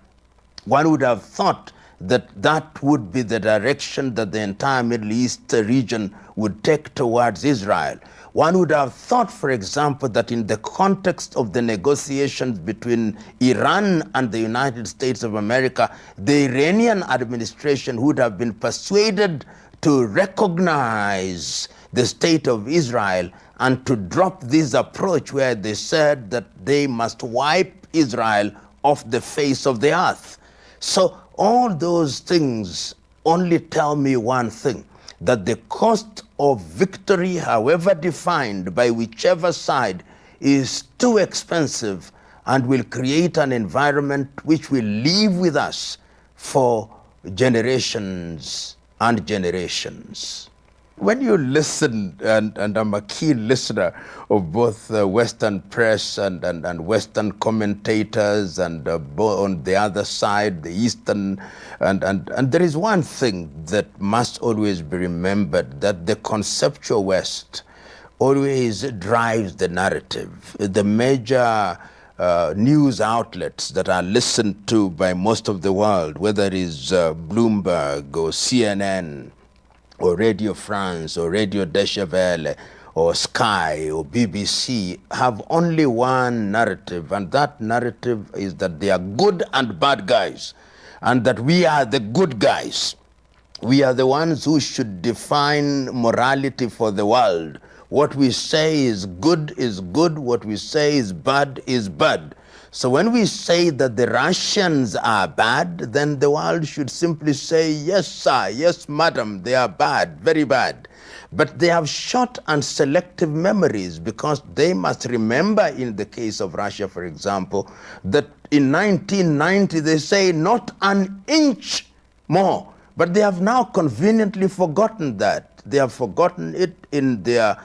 One would have thought that that would be the direction that the entire Middle East region would take towards Israel. One would have thought, for example, that in the context of the negotiations between Iran and the United States of America, the Iranian administration would have been persuaded to recognize the state of Israel and to drop this approach where they said that they must wipe Israel off the face of the earth. So all those things only tell me one thing, that the cost of victory, however defined by whichever side, is too expensive and will create an environment which will live with us for generations and generations. When you listen, and I'm a keen listener of both Western press and Western commentators, and on the other side, the Eastern, and there is one thing that must always be remembered, that the conceptual West always drives the narrative. The major news outlets that are listened to by most of the world, whether it is Bloomberg or CNN, or Radio France, or Radio Deutsche Welle, or Sky, or BBC, have only one narrative, and that narrative is that they are good and bad guys, and that we are the good guys. We are the ones who should define morality for the world. What we say is good, what we say is bad. So when we say that the Russians are bad, then the world should simply say, yes, sir, yes, madam, they are bad, very bad. But they have short and selective memories, because they must remember, in the case of Russia, for example, that in 1990 they say not an inch more. But they have now conveniently forgotten that. They have forgotten it in their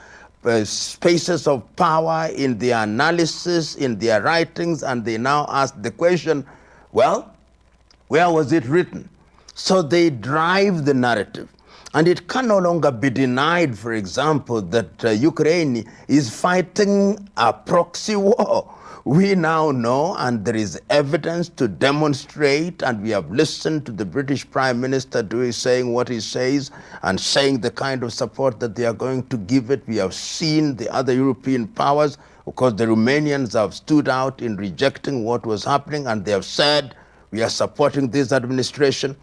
spaces of power, in their analysis, in their writings, and they now ask the question, well, where was it written? So they drive the narrative. And it can no longer be denied, for example, that Ukraine is fighting a proxy war. We now know, and there is evidence to demonstrate, and we have listened to the British Prime Minister saying what he says, and saying the kind of support that they are going to give it. We have seen the other European powers. Of course, the Romanians have stood out in rejecting what was happening, and they have said, we are supporting this administration.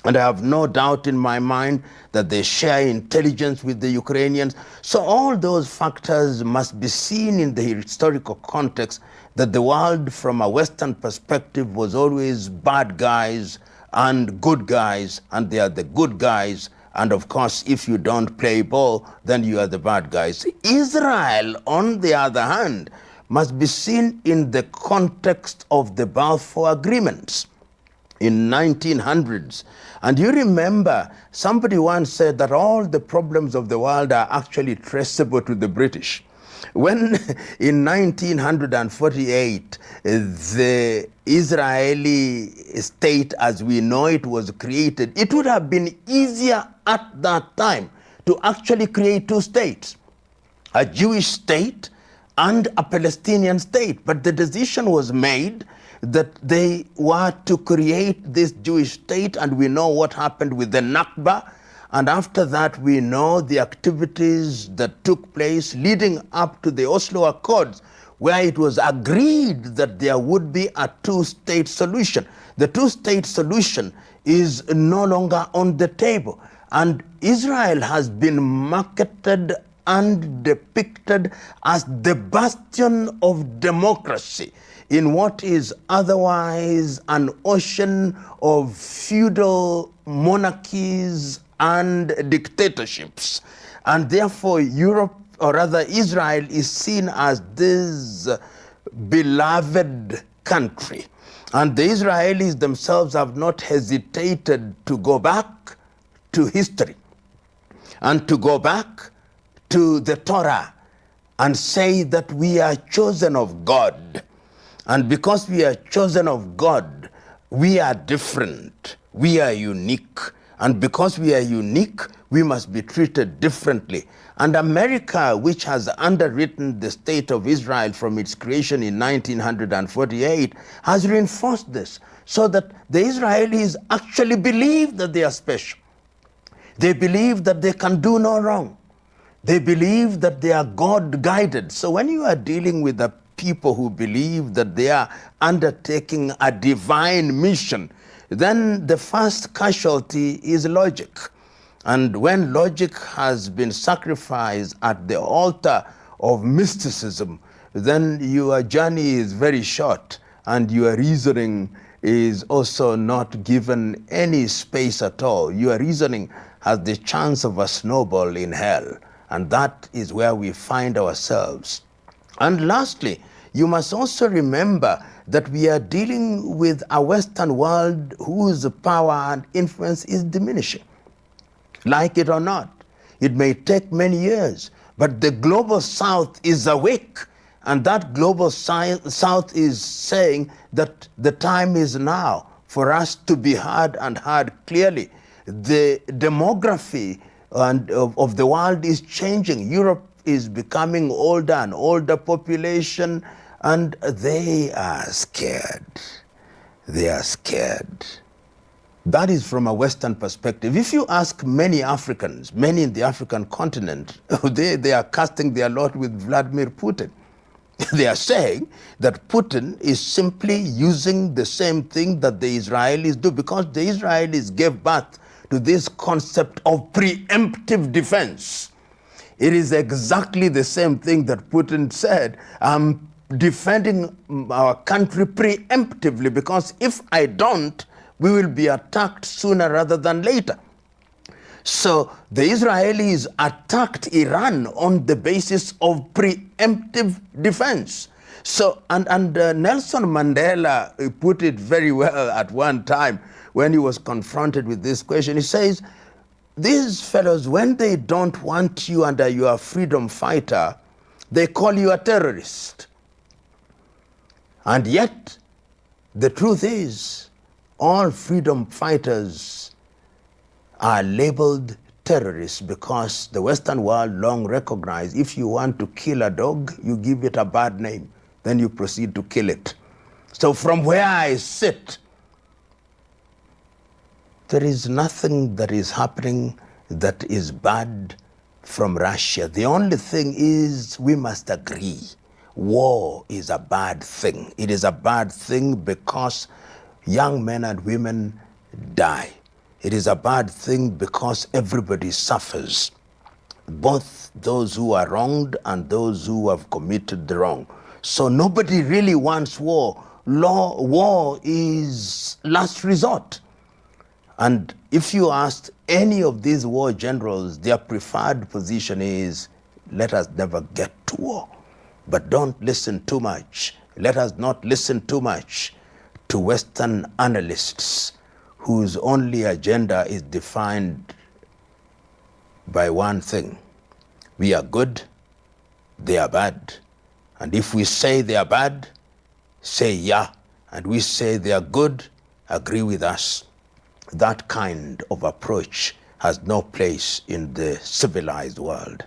And I have no doubt in my mind that they share intelligence with the Ukrainians. So all those factors must be seen in the historical context, that the world from a Western perspective was always bad guys and good guys, and they are the good guys. And of course, if you don't play ball, then you are the bad guys. Israel, on the other hand, must be seen in the context of the Balfour Agreements in 1900s. And you remember, somebody once said that all the problems of the world are actually traceable to the British. When in 1948, the Israeli state as we know it was created, it would have been easier at that time to actually create two states, a Jewish state and a Palestinian state. But the decision was made that they were to create this Jewish state, and we know what happened with the Nakba. And after that, we know the activities that took place leading up to the Oslo Accords, where it was agreed that there would be a two-state solution. The two-state solution is no longer on the table. And Israel has been marketed and depicted as the bastion of democracy in what is otherwise an ocean of feudal monarchies and dictatorships. And therefore Europe, or rather Israel, is seen as this beloved country. And the Israelis themselves have not hesitated to go back to history and to go back to the Torah and say that we are chosen of God. And because we are chosen of God, we are different, we are unique. And because we are unique, we must be treated differently. And America, which has underwritten the state of Israel from its creation in 1948, has reinforced this, so that the Israelis actually believe that they are special. They believe that they can do no wrong. They believe that they are God-guided. So when you are dealing with the people who believe that they are undertaking a divine mission, then the first casualty is logic. And when logic has been sacrificed at the altar of mysticism, then your journey is very short and your reasoning is also not given any space at all. Your reasoning has the chance of a snowball in hell, and that is where we find ourselves. And lastly, you must also remember that we are dealing with a Western world whose power and influence is diminishing. Like it or not, it may take many years, but the global South is awake, and that global South is saying that the time is now for us to be heard and heard clearly. The demography of the world is changing. Europe is becoming older and older population, and they are scared. They are scared. That is from a Western perspective. If you ask many Africans, many in the African continent, they are casting their lot with Vladimir Putin. They are saying that Putin is simply using the same thing that the Israelis do, because the Israelis gave birth to this concept of preemptive defense. It is exactly the same thing that Putin said. I'm defending our country preemptively, because if I don't, we will be attacked sooner rather than later. So the Israelis attacked Iran on the basis of preemptive defense. So, and Nelson Mandela put it very well at one time when he was confronted with this question. He says, these fellows, when they don't want you under your freedom fighter, they call you a terrorist. And yet, the truth is, all freedom fighters are labeled terrorists, because the Western world long recognized if you want to kill a dog, you give it a bad name, then you proceed to kill it. So from where I sit, there is nothing that is happening that is bad from Russia. The only thing is we must agree. War is a bad thing. It is a bad thing because young men and women die. It is a bad thing because everybody suffers, both those who are wronged and those who have committed the wrong. So nobody really wants war. War is last resort. And if you ask any of these war generals, their preferred position is, let us never get to war. But don't listen too much. Let us not listen too much to Western analysts whose only agenda is defined by one thing. We are good, they are bad. And if we say they are bad, say yeah. And we say they are good, agree with us. That kind of approach has no place in the civilized world.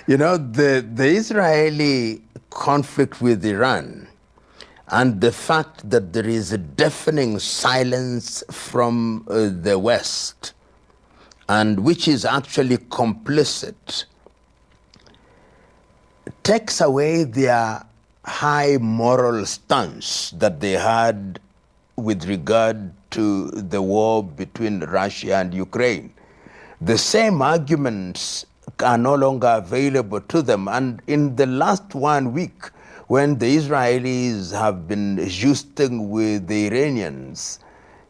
You know, the Israeli conflict with Iran and the fact that there is a deafening silence from the West, and which is actually complicit, takes away their high moral stance that they had with regard to the war between Russia and Ukraine. The same arguments are no longer available to them. And in the last 1 week, when the Israelis have been jousting with the Iranians,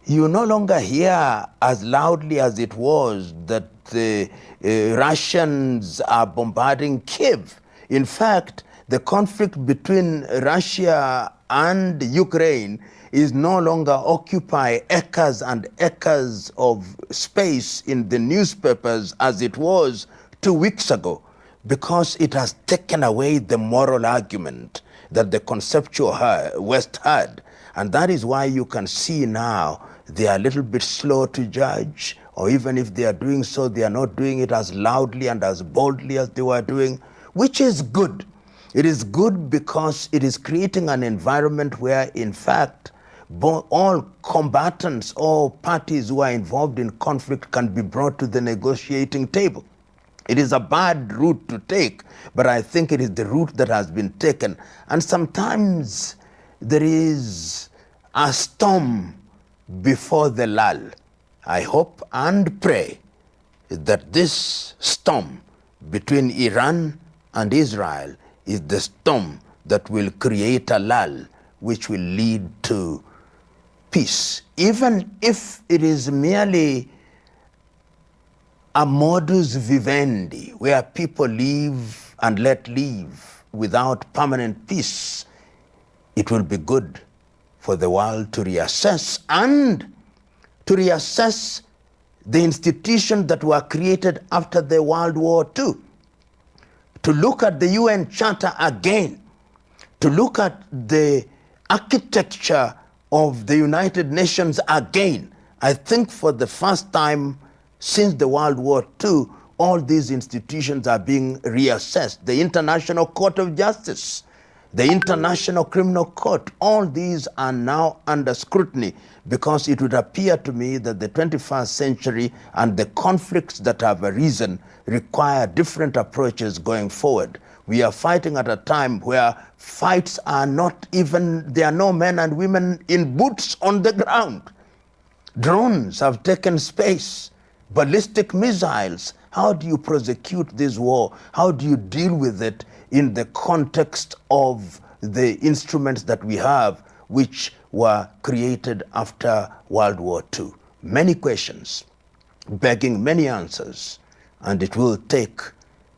you no longer hear as loudly as it was that the Russians are bombarding Kiev. In fact, the conflict between Russia and Ukraine is no longer occupy acres and acres of space in the newspapers as it was 2 weeks ago, because it has taken away the moral argument that the conceptual West had. And that is why you can see now they are a little bit slow to judge, or even if they are doing so, they are not doing it as loudly and as boldly as they were doing, which is good. It is good because it is creating an environment where, in fact, all combatants, all parties who are involved in conflict can be brought to the negotiating table. It is a bad route to take, but I think it is the route that has been taken. And sometimes there is a storm before the lull. I hope and pray that this storm between Iran and Israel is the storm that will create a lull, which will lead to peace, even if it is merely a modus vivendi where people live and let live without permanent peace, it will be good for the world to reassess and to reassess the institutions that were created after the World War II, to look at the UN Charter again, to look at the architecture of the United Nations again. I think for the first time since the World War II, all these institutions are being reassessed. The International Court of Justice, the International Criminal Court, all these are now under scrutiny because it would appear to me that the 21st century and the conflicts that have arisen require different approaches going forward. We are fighting at a time where fights are not even, there are no men and women in boots on the ground. Drones have taken space. Ballistic missiles. How do you prosecute this war? How do you deal with it in the context of the instruments that we have, which were created after World War II? Many questions, begging many answers, and it will take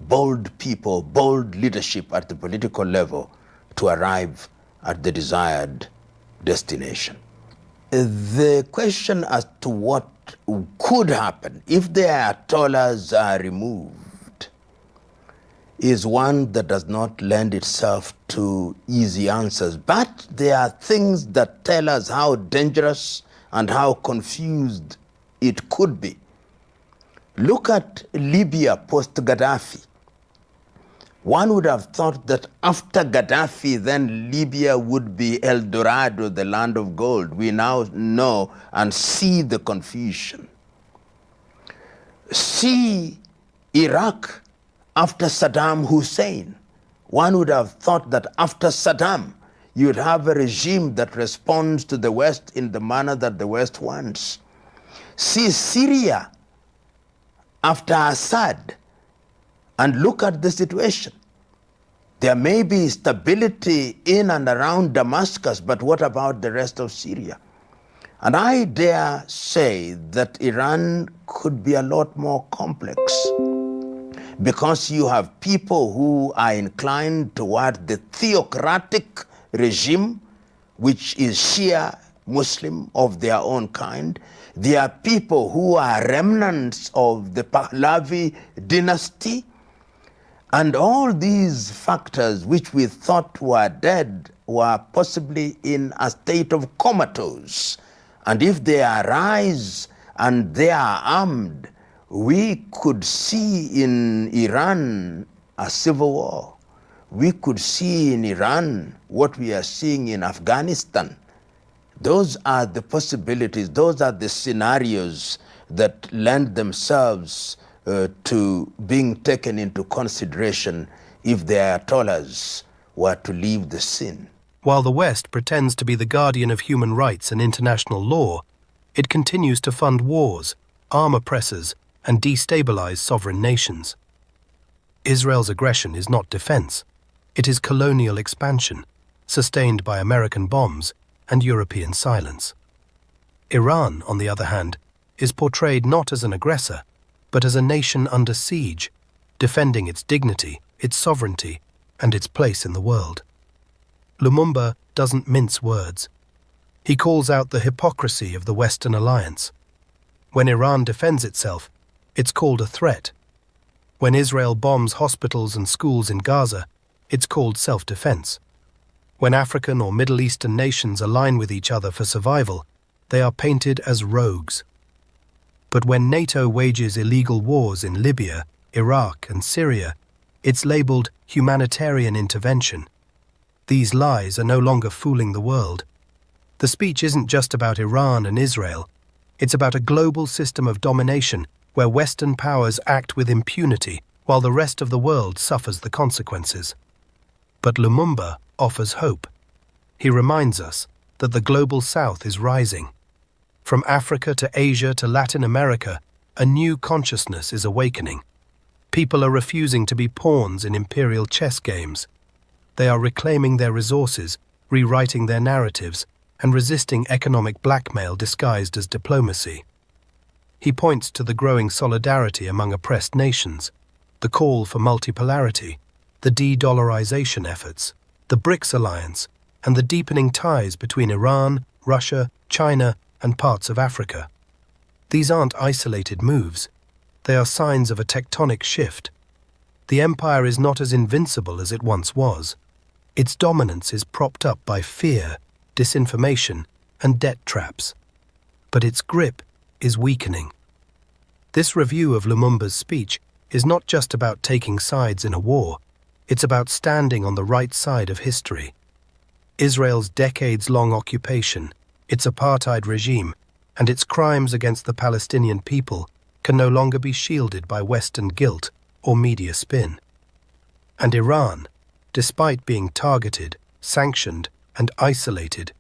bold people, bold leadership at the political level to arrive at the desired destination. The question as to what could happen if the Ayatollahs are removed is one that does not lend itself to easy answers. But there are things that tell us how dangerous and how confused it could be. Look at Libya post-Gaddafi. One would have thought that after Gaddafi, then Libya would be El Dorado, the land of gold. We now know and see the confusion. See Iraq after Saddam Hussein. One would have thought that after Saddam, you'd have a regime that responds to the West in the manner that the West wants. See Syria after Assad, and look at the situation. There may be stability in and around Damascus, but what about the rest of Syria? And I dare say that Iran could be a lot more complex because you have people who are inclined toward the theocratic regime, which is Shia Muslim of their own kind. There are people who are remnants of the Pahlavi dynasty. And all these factors which we thought were dead were possibly in a state of comatose. And if they arise and they are armed, we could see in Iran a civil war. We could see in Iran what we are seeing in Afghanistan. Those are the possibilities, those are the scenarios that lend themselves to being taken into consideration if the Ayatollahs were to leave the scene. While the West pretends to be the guardian of human rights and international law, it continues to fund wars, arm oppressors, and destabilize sovereign nations. Israel's aggression is not defense. It is colonial expansion, sustained by American bombs and European silence. Iran, on the other hand, is portrayed not as an aggressor, but as a nation under siege, defending its dignity, its sovereignty, and its place in the world. Lumumba doesn't mince words. He calls out the hypocrisy of the Western alliance. When Iran defends itself, it's called a threat. When Israel bombs hospitals and schools in Gaza, it's called self-defense. When African or Middle Eastern nations align with each other for survival, they are painted as rogues. But when NATO wages illegal wars in Libya, Iraq, and Syria, it's labeled humanitarian intervention. These lies are no longer fooling the world. The speech isn't just about Iran and Israel. It's about a global system of domination where Western powers act with impunity while the rest of the world suffers the consequences. But Lumumba offers hope. He reminds us that the global South is rising. From Africa to Asia to Latin America, a new consciousness is awakening. People are refusing to be pawns in imperial chess games. They are reclaiming their resources, rewriting their narratives, and resisting economic blackmail disguised as diplomacy. He points to the growing solidarity among oppressed nations, the call for multipolarity, the de-dollarization efforts, the BRICS alliance, and the deepening ties between Iran, Russia, China, and parts of Africa. These aren't isolated moves. They are signs of a tectonic shift. The empire is not as invincible as it once was. Its dominance is propped up by fear, disinformation, and debt traps. But its grip is weakening. This review of Lumumba's speech is not just about taking sides in a war, it's about standing on the right side of history. Israel's decades-long occupation, its apartheid regime, and its crimes against the Palestinian people can no longer be shielded by Western guilt or media spin. And Iran, despite being targeted, sanctioned, and isolated,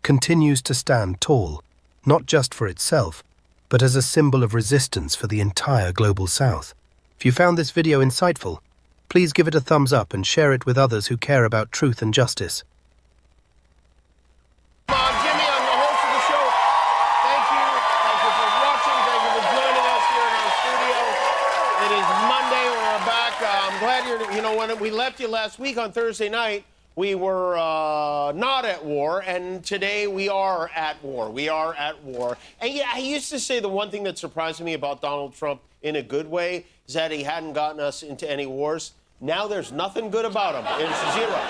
continues to stand tall, not just for itself, but as a symbol of resistance for the entire global South. If you found this video insightful, please give it a thumbs up and share it with others who care about truth and justice. Jimmy, I'm the host of the show. Thank you. Thank you for watching. Thank you for joining us here in our studio. It is Monday. We're back. I'm glad when we left you last week on Thursday night, we were not at war, and today we are at war. We are at war. And yeah, I used to say the one thing that surprised me about Donald Trump in a good way is that he hadn't gotten us into any wars. Now there's nothing good about him. It's zero.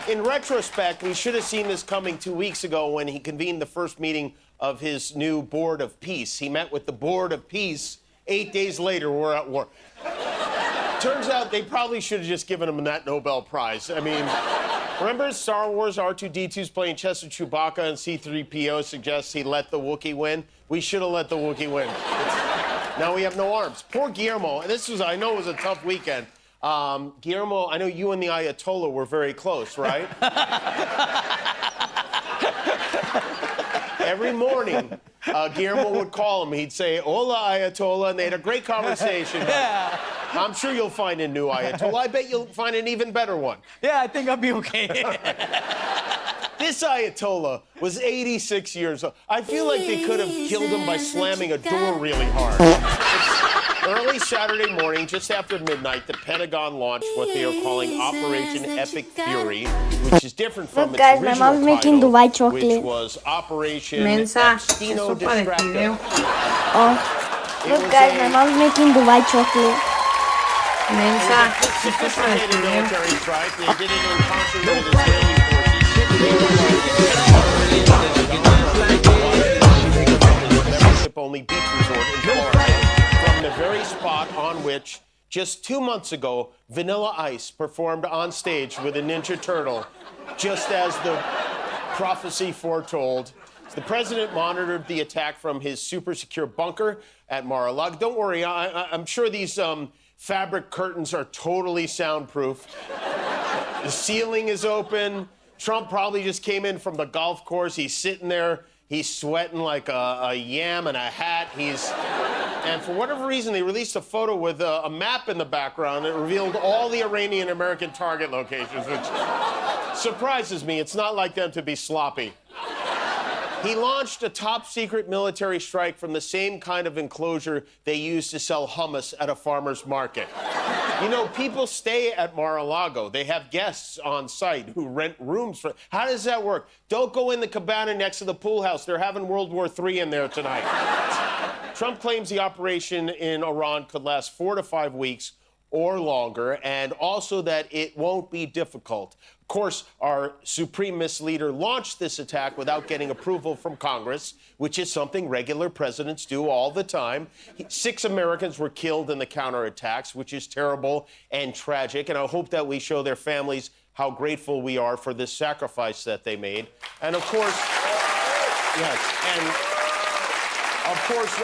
In retrospect, we should have seen this coming 2 weeks ago when he convened the first meeting of his new Board of Peace. He met with the Board of Peace. 8 days later, we're at war. Turns out they probably should have just given him that Nobel Prize. I mean, remember Star Wars R2-D2's playing chess with Chewbacca and C-3PO suggests he let the Wookiee win? We should have let the Wookiee win. Now we have no arms. Poor Guillermo. And I know it was a tough weekend. Guillermo, I know you and the Ayatollah were very close, right? Every morning, Guillermo would call him. He'd say, "Hola, Ayatollah," and they had a great conversation. Yeah. I'm sure you'll find a new Ayatollah. I bet you'll find an even better one. Yeah, I think I'll be okay. This Ayatollah was 86 years old. I feel like they could have killed him by slamming a door really hard. Early Saturday morning, just after midnight, the Pentagon launched what they are calling Operation Epic Fury, which is different from its guys, original my mom's making title, Dubai chocolate. which was Operation Destino Distracto. Look, guys, my mom's making Dubai chocolate. Sophisticated military strike. They did it in concert with Israeli forces. Only beach resort in Florida, from the very spot on which just 2 months ago Vanilla Ice performed on stage with a Ninja Turtle, just as the prophecy foretold. The president monitored the attack from his super secure bunker at Mar-a-Lago. Don't worry, I'm sure these fabric curtains are totally soundproof. The ceiling is open. Trump probably just came in from the golf course. He's sitting there. He's sweating like a yam in a hat. And for whatever reason, they released a photo with a map in the background that revealed all the Iranian-American target locations, which surprises me. It's not like them to be sloppy. He launched a top-secret military strike from the same kind of enclosure they use to sell hummus at a farmer's market. You know, people stay at Mar-a-Lago. They have guests on site who rent rooms for... How does that work? Don't go in the cabana next to the pool house. They're having World War III in there tonight. Trump claims the operation in Iran could last 4 to 5 weeks or longer, and also that it won't be difficult. Of course, our supremacist leader launched this attack without getting approval from Congress, which is something regular presidents do all the time. 6 Americans were killed in the counterattacks, which is terrible and tragic, and I hope that we show their families how grateful we are for this sacrifice that they made. And of course,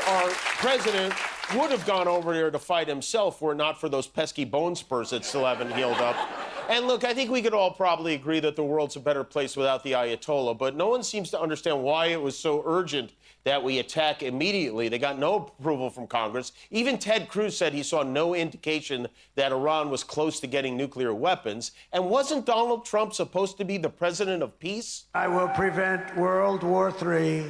our president would have gone over there to fight himself were it not for those pesky bone spurs that still haven't healed up. And look, I think we could all probably agree that the world's a better place without the Ayatollah, but no one seems to understand why it was so urgent that we attack immediately. They got no approval from Congress. Even Ted Cruz said he saw no indication that Iran was close to getting nuclear weapons. And wasn't Donald Trump supposed to be the president of peace? I will prevent World War III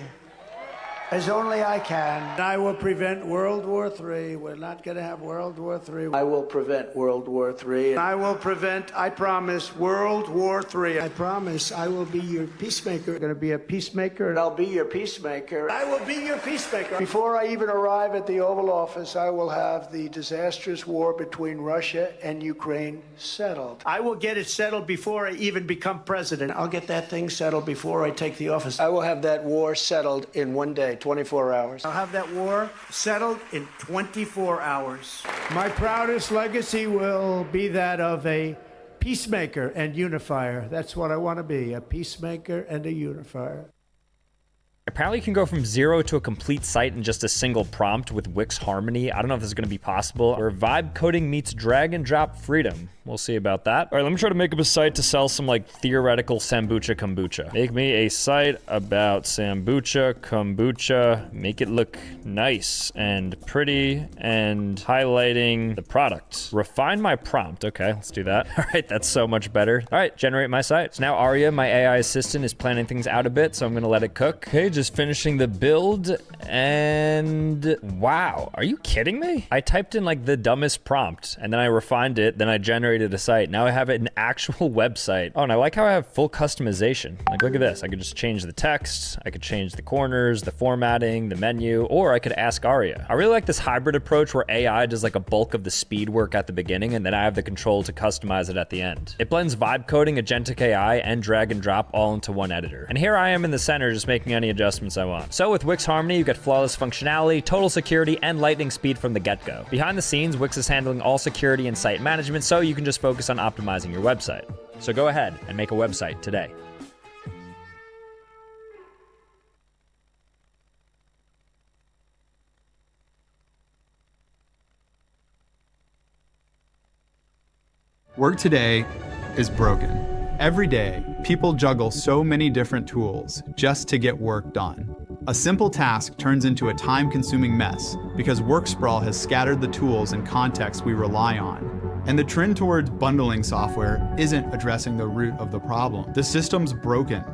as only I can. I will prevent World War III. We're not going to have World War III. I will prevent World War III. I will prevent, I promise, World War III. I promise I will be your peacemaker. I'm going to be a peacemaker, and I'll be your peacemaker. I will be your peacemaker. Before I even arrive at the Oval Office, I will have the disastrous war between Russia and Ukraine settled. I will get it settled before I even become president. I'll get that thing settled before I take the office. I will have that war settled in one day. 24 hours. I'll have that war settled in 24 hours. My proudest legacy will be that of a peacemaker and unifier. That's what I want to be, a peacemaker and a unifier. Apparently you can go from 0 to a complete site in just a single prompt with Wix Harmony. I don't know if this is going to be possible. Where vibe coding meets drag and drop freedom. We'll see about that. All right, let me try to make up a site to sell some like theoretical kombucha. Make me a site about kombucha. Make it look nice and pretty and highlighting the product. Refine my prompt. Okay, let's do that. All right, that's so much better. All right, generate my site. So now Aria, my AI assistant, is planning things out a bit, so I'm going to let it cook. Okay, just finishing the build, and wow, are you kidding me? I typed in like the dumbest prompt, and then I refined it, then I generated a site. Now I have an actual website. Oh, and I like how I have full customization. Like, look at this. I could just change the text, I could change the corners, the formatting, the menu, or I could ask Aria. I really like this hybrid approach where AI does like a bulk of the speed work at the beginning, and then I have the control to customize it at the end. It blends vibe coding, agentic AI, and drag and drop all into one editor. And here I am in the center just making any adjustments I want. So with Wix Harmony, you get flawless functionality, total security, and lightning speed from the get-go. Behind the scenes, Wix is handling all security and site management, so you can just focus on optimizing your website. So go ahead and make a website today. Work today is broken. Every day, people juggle so many different tools just to get work done. A simple task turns into a time-consuming mess because work sprawl has scattered the tools and contexts we rely on. And the trend towards bundling software isn't addressing the root of the problem. The system's broken,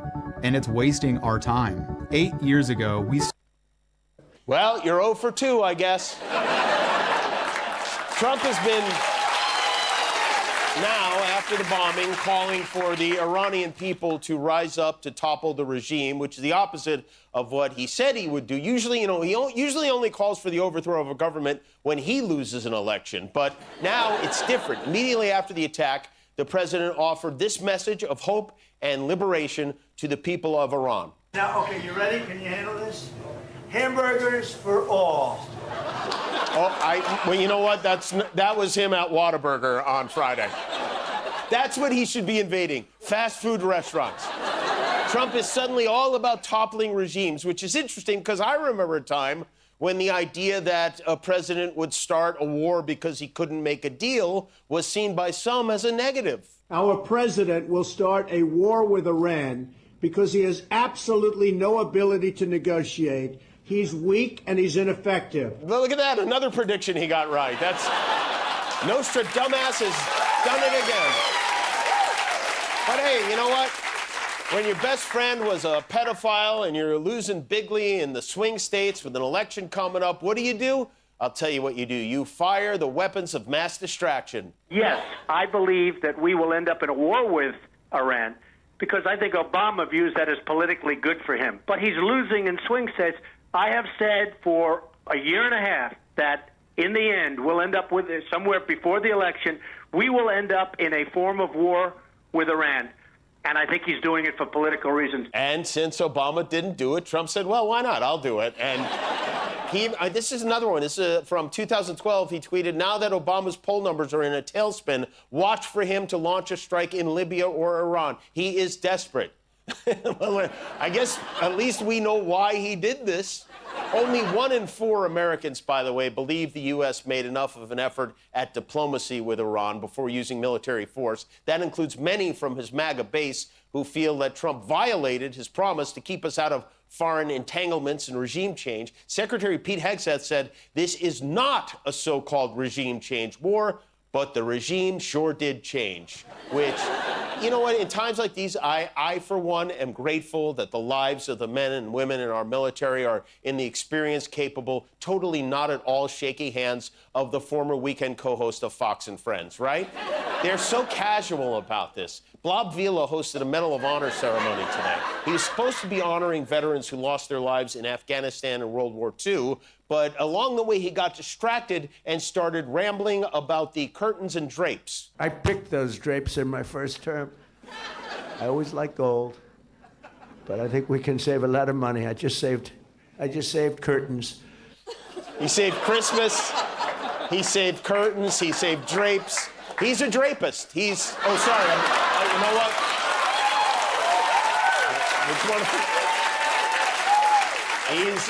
and it's wasting our time. 8 years ago, we... Well, you're 0 for 2, I guess. Trump has been... now, after the bombing, calling for the Iranian people to rise up to topple the regime, which is the opposite of what he said he would do. Usually, he usually only calls for the overthrow of a government when he loses an election. But now it's different. Immediately after the attack, the president offered this message of hope and liberation to the people of Iran. Now, okay, you ready? Can you handle this? Hamburgers for all. Oh, well, you know what? That was him at Whataburger on Friday. That's what he should be invading, fast food restaurants. Trump is suddenly all about toppling regimes, which is interesting because I remember a time when the idea that a president would start a war because he couldn't make a deal was seen by some as a negative. Our president will start a war with Iran because he has absolutely no ability to negotiate. He's weak and he's ineffective. Look at that, another prediction he got right. That's Nostradamus has done it again. But hey, you know what? When your best friend was a pedophile and you're losing bigly in the swing states with an election coming up, what do? I'll tell you what you do. You fire the weapons of mass distraction. Yes, I believe that we will end up in a war with Iran because I think Obama views that as politically good for him. But he's losing in swing states. I have said for a year and a half that in the end, we'll end up with somewhere before the election, we will end up in a form of war with Iran. And I think he's doing it for political reasons. And since Obama didn't do it, Trump said, well, why not? I'll do it. And this is another one. This is from 2012. He tweeted, now that Obama's poll numbers are in a tailspin, watch for him to launch a strike in Libya or Iran. He is desperate. Well, I guess at least we know why he did this. Only 1 in 4 Americans, by the way, believe the U.S. made enough of an effort at diplomacy with Iran before using military force. That includes many from his MAGA base who feel that Trump violated his promise to keep us out of foreign entanglements and regime change. Secretary Pete Hegseth said this is not a so-called regime change war, but the regime sure did change, which, you know what, in times like these, I, for one, am grateful that the lives of the men and women in our military are in the experience, capable, totally not at all shaky hands of the former weekend co-host of Fox and Friends, right? They're so casual about this. Blob Vila hosted a Medal of Honor ceremony today. He was supposed to be honoring veterans who lost their lives in Afghanistan in World War II, but along the way, he got distracted and started rambling about the curtains and drapes. I picked those drapes in my first term. I always like gold, but I think we can save a lot of money. I just saved curtains. He saved Christmas. He saved curtains. He saved drapes. He's a drapist. You know what? Which one?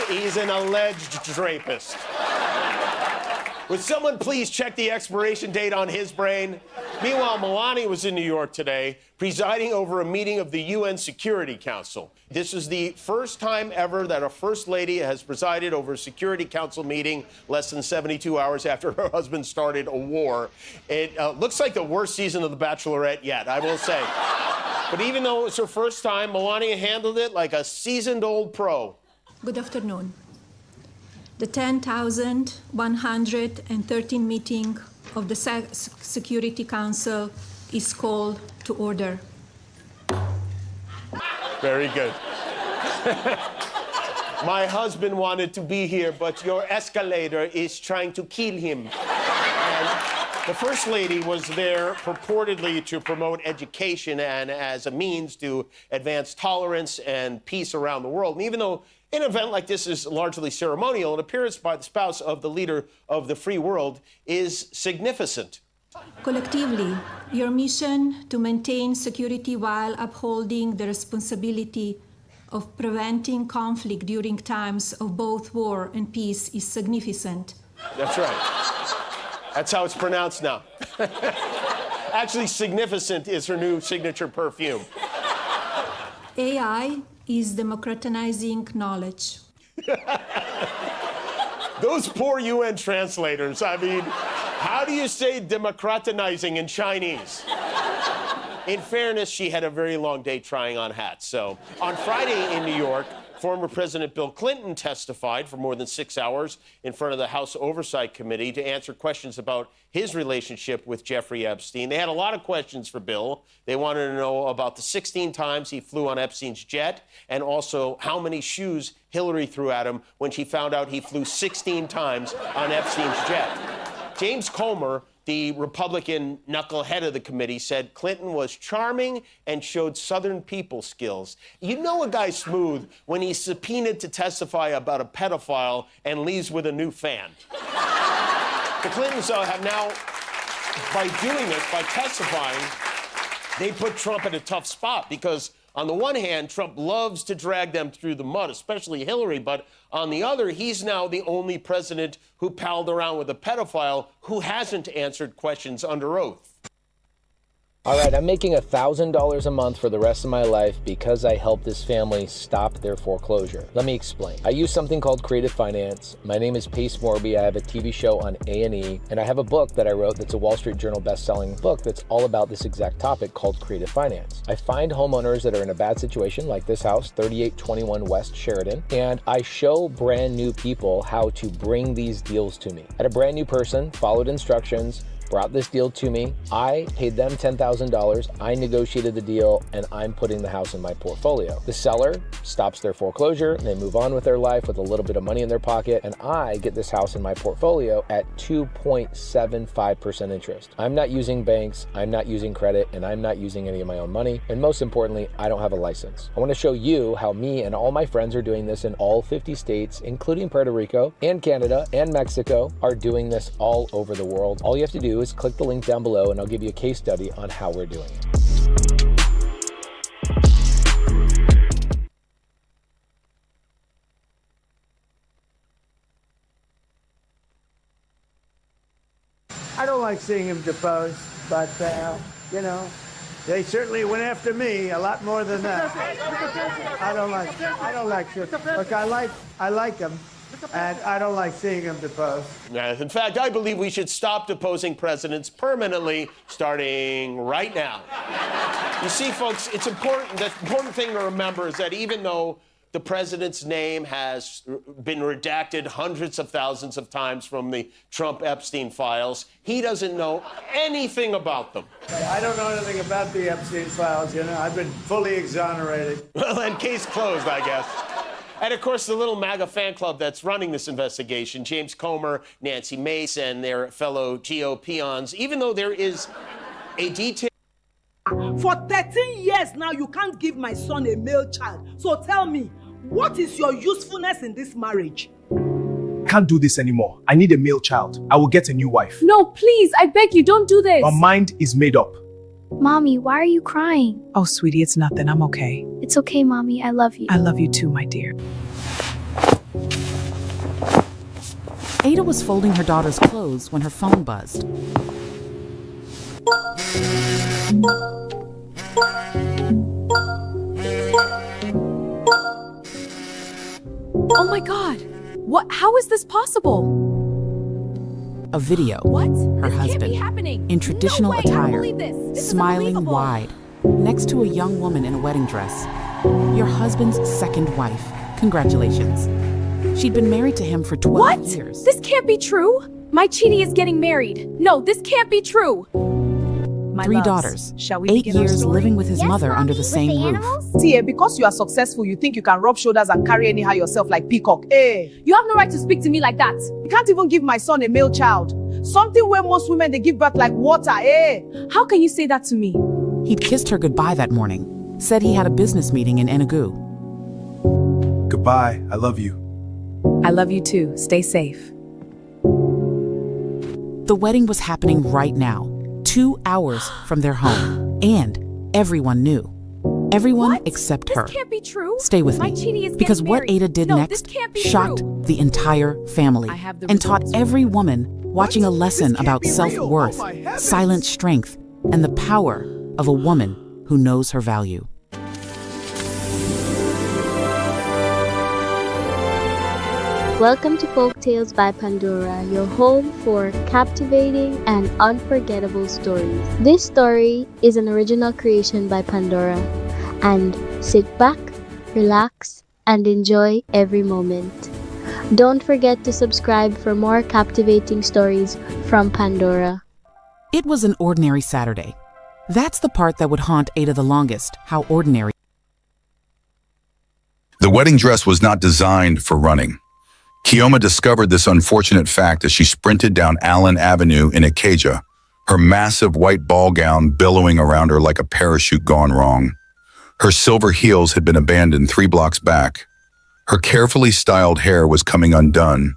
He's an alleged drapist. Would someone please check the expiration date on his brain? Meanwhile, Melania was in New York today, presiding over a meeting of the UN Security Council. This is the first time ever that a First Lady has presided over a Security Council meeting less than 72 hours after her husband started a war. It looks like the worst season of The Bachelorette yet, I will say. But even though it was her first time, Melania handled it like a seasoned old pro. Good afternoon. The 10,113th meeting of the Security Council is called to order. Very good. My husband wanted to be here, but your escalator is trying to kill him. And the First Lady was there purportedly to promote education and as a means to advance tolerance and peace around the world. And even though an event like this is largely ceremonial, an appearance by the spouse of the leader of the free world is significant. Collectively, your mission to maintain security while upholding the responsibility of preventing conflict during times of both war and peace is significant. That's right. That's how it's pronounced now. Actually, significant is her new signature perfume. AI is democratizing knowledge. Those poor UN translators. I mean, how do you say democratizing in Chinese? In fairness, she had a very long day trying on hats. So on Friday in New York, former President Bill Clinton testified for more than 6 hours in front of the House Oversight Committee to answer questions about his relationship with Jeffrey Epstein. They had a lot of questions for Bill. They wanted to know about the 16 times he flew on Epstein's jet and also how many shoes Hillary threw at him when she found out he flew 16 times on Epstein's jet. James Comer, the Republican knucklehead of the committee, said Clinton was charming and showed Southern people skills. You know a guy's smooth when he's subpoenaed to testify about a pedophile and leaves with a new fan. The Clintons have now, by doing this, by testifying, they put Trump in a tough spot because on the one hand, Trump loves to drag them through the mud, especially Hillary, but on the other, he's now the only president who palled around with a pedophile who hasn't answered questions under oath. All right, I'm making $1,000 a month for the rest of my life because I helped this family stop their foreclosure. Let me explain. I use something called creative finance. My name is Pace Morby. I have a TV show on A&E, and I have a book that I wrote that's a Wall Street Journal best-selling book that's all about this exact topic called creative finance. I find homeowners that are in a bad situation, like this house, 3821 West Sheridan, and I show brand new people how to bring these deals to me. I had a brand new person, followed instructions, brought this deal to me. I paid them $10,000. I negotiated the deal, and I'm putting the house in my portfolio. The seller stops their foreclosure, and they move on with their life with a little bit of money in their pocket, and I get this house in my portfolio at 2.75% interest. I'm not using banks, I'm not using credit, and I'm not using any of my own money, and most importantly, I don't have a license. I want to show you how me and all my friends are doing this in all 50 states, including Puerto Rico and Canada and Mexico, are doing this all over the world. All you have to do is click the link down below and I'll give you a case study on how we're doing it. seeing him deposed, but, you know, they certainly went after me a lot more than that. I don't like shit. Look, I like him, and I don't like seeing him deposed. In fact, I believe we should stop deposing presidents permanently, starting right now. You see, folks, it's important. The important thing to remember is that even though the president's name has been redacted hundreds of thousands of times from the Trump-Epstein files, he doesn't know anything about them. I don't know anything about the Epstein files, you know. I've been fully exonerated. Well, then case closed, I guess. And, of course, the little MAGA fan club that's running this investigation, James Comer, Nancy Mace, and their fellow GOPons, even though there is a detailed... For 13 years now, you can't give my son a male child. So tell me, what is your usefulness in this marriage? Can't do this anymore. I need a male child. I will get a new wife. No, please, I beg you, don't do this. My mind is made up. Mommy, why are you crying? Oh, sweetie, it's nothing. I'm okay. It's okay, Mommy. I love you. I love you too, my dear. Ada was folding her daughter's clothes when her phone buzzed. Oh my God! What? How is this possible? A video. What? Her This husband, can't be happening. in traditional No way, I don't attire, believe this. This is smiling unbelievable. wide, next to a young woman in a wedding dress. Your husband's second wife. Congratulations. She'd been married to him for 12 years. This can't be true. My Chidi is getting married. No, this can't be true. My 3 loves, daughters, shall we 8 begin our years story? living with his mother under the same roof. See, because you are successful, you think you can rub shoulders and carry anyhow yourself like peacock. You have no right to speak to me like that. You can't even give my son a male child. Something where most women, they give birth like water. How can you say that to me? He'd kissed her goodbye that morning, said he had a business meeting in Enugu. Goodbye. I love you. I love you too. Stay safe. The wedding was happening right now, 2 hours from their home, and everyone knew. Everyone except her. This can't be true. Stay with My me, Chidi is because getting what married. Ada did No, next this can't be shocked true. the entire family I have the and taught results. every woman watching a lesson This can't about be real. self-worth, Oh my heavens. silent strength, and the power of a woman who knows her value. Welcome to Folk Tales by Pandora, your home for captivating and unforgettable stories. This story is an original creation by Pandora, and sit back, relax, and enjoy every moment. Don't forget to subscribe for more captivating stories from Pandora. It was an ordinary Saturday. That's the part that would haunt Ada the longest, how ordinary. The wedding dress was not designed for running. Kioma discovered this unfortunate fact as she sprinted down Allen Avenue in Ikeja, her massive white ball gown billowing around her like a parachute gone wrong. Her silver heels had been abandoned 3 blocks back. Her carefully styled hair was coming undone.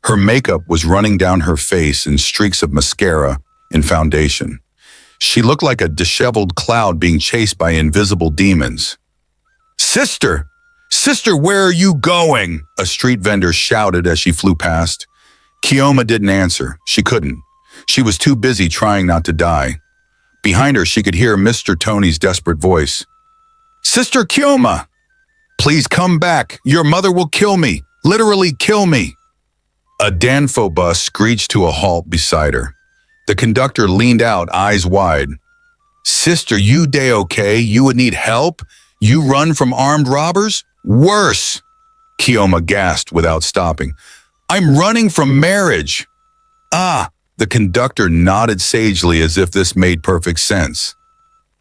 Her makeup was running down her face in streaks of mascara and foundation. She looked like a disheveled cloud being chased by invisible demons. "Sister! Sister, where are you going?" a street vendor shouted as she flew past. Kioma didn't answer. She couldn't. She was too busy trying not to die. Behind her, she could hear Mr. Tony's desperate voice. "Sister Kioma! Please come back. Your mother will kill me. Literally kill me." A Danfo bus screeched to a halt beside her. The conductor leaned out, eyes wide. "Sister, you okay? You would need help? You run from armed robbers? Worse!" Kioma gasped without stopping. "I'm running from marriage." "Ah," the conductor nodded sagely as if this made perfect sense.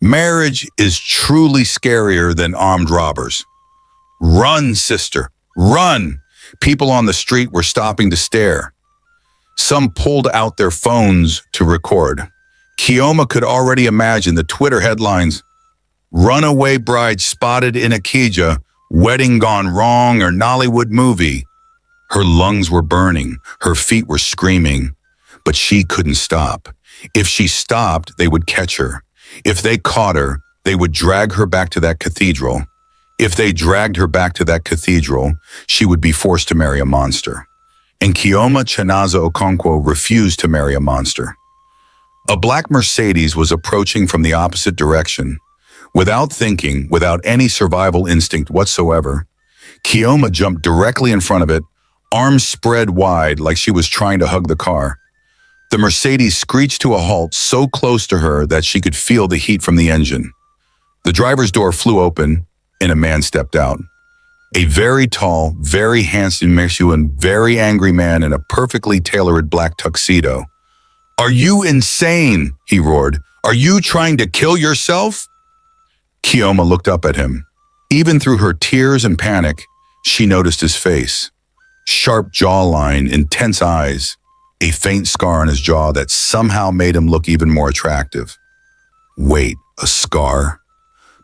"Marriage is truly scarier than armed robbers. Run, sister, run." People on the street were stopping to stare. Some pulled out their phones to record. Kioma could already imagine the Twitter headlines, "Runaway bride spotted in Ikeja, wedding gone wrong," or "Nollywood movie." Her lungs were burning, her feet were screaming, but she couldn't stop. If she stopped, they would catch her. If they caught her, they would drag her back to that cathedral. If they dragged her back to that cathedral, she would be forced to marry a monster. And Kioma Chinaza Okonkwo refused to marry a monster. A black Mercedes was approaching from the opposite direction. Without thinking, without any survival instinct whatsoever, Kioma jumped directly in front of it, arms spread wide like she was trying to hug the car. The Mercedes screeched to a halt so close to her that she could feel the heat from the engine. The driver's door flew open, and a man stepped out. A very tall, very handsome, and very angry man in a perfectly tailored black tuxedo. "Are you insane?" he roared. "Are you trying to kill yourself?" Kioma looked up at him. Even through her tears and panic, she noticed his face. Sharp jawline, intense eyes, a faint scar on his jaw that somehow made him look even more attractive. Wait, a scar?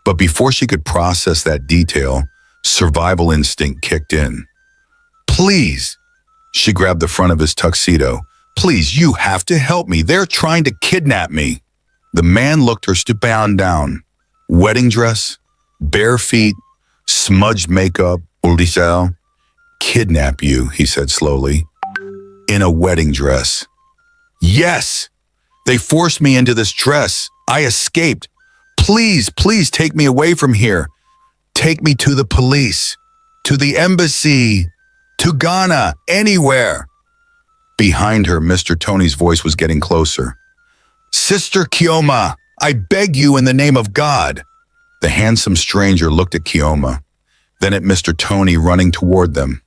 But before she could process that detail, survival instinct kicked in. "Please," she grabbed the front of his tuxedo. "Please, you have to help me. They're trying to kidnap me." The man looked her bound down. Wedding dress, bare feet, smudged makeup, Uldisel. "Kidnap you," he said slowly. "In a wedding dress." "Yes! They forced me into this dress. I escaped. Please, please take me away from here. Take me to the police, to the embassy, to Ghana, anywhere." Behind her, Mr. Tony's voice was getting closer. "Sister Kioma, I beg you in the name of God." The handsome stranger looked at Kioma, then at Mr. Tony running toward them,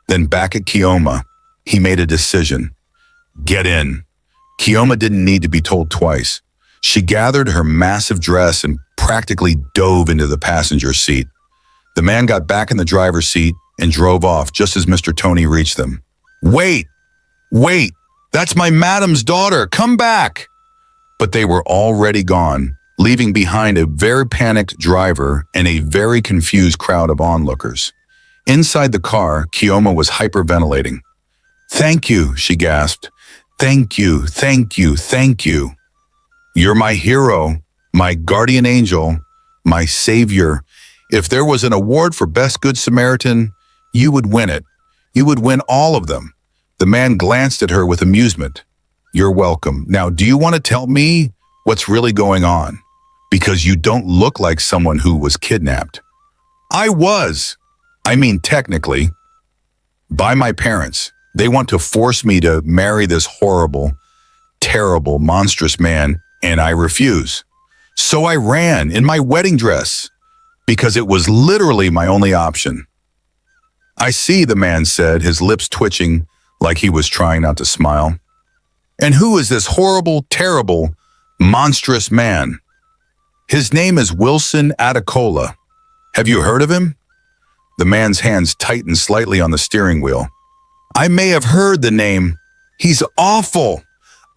then back at Kioma. He made a decision. Get in. Kioma didn't need to be told twice. She gathered her massive dress and practically dove into the passenger seat. The man got back in the driver's seat and drove off just as Mr. Tony reached them. "Wait! Wait! That's my madam's daughter! Come back!" But they were already gone, leaving behind a very panicked driver and a very confused crowd of onlookers. Inside the car, Kioma was hyperventilating. "Thank you," she gasped. "Thank you, thank you, thank you. You're my hero, my guardian angel, my savior. If there was an award for Best Good Samaritan, you would win it. You would win all of them." The man glanced at her with amusement. "You're welcome. Now, do you want to tell me what's really going on? Because you don't look like someone who was kidnapped." "I was. I mean, technically. By my parents. They want to force me to marry this horrible, terrible, monstrous man, and I refuse. So I ran in my wedding dress, because it was literally my only option." "I see," the man said, his lips twitching like he was trying not to smile. "And who is this horrible, terrible, monstrous man?" "His name is Wilson Adekola. Have you heard of him?" The man's hands tightened slightly on the steering wheel. "I may have heard the name. He's awful.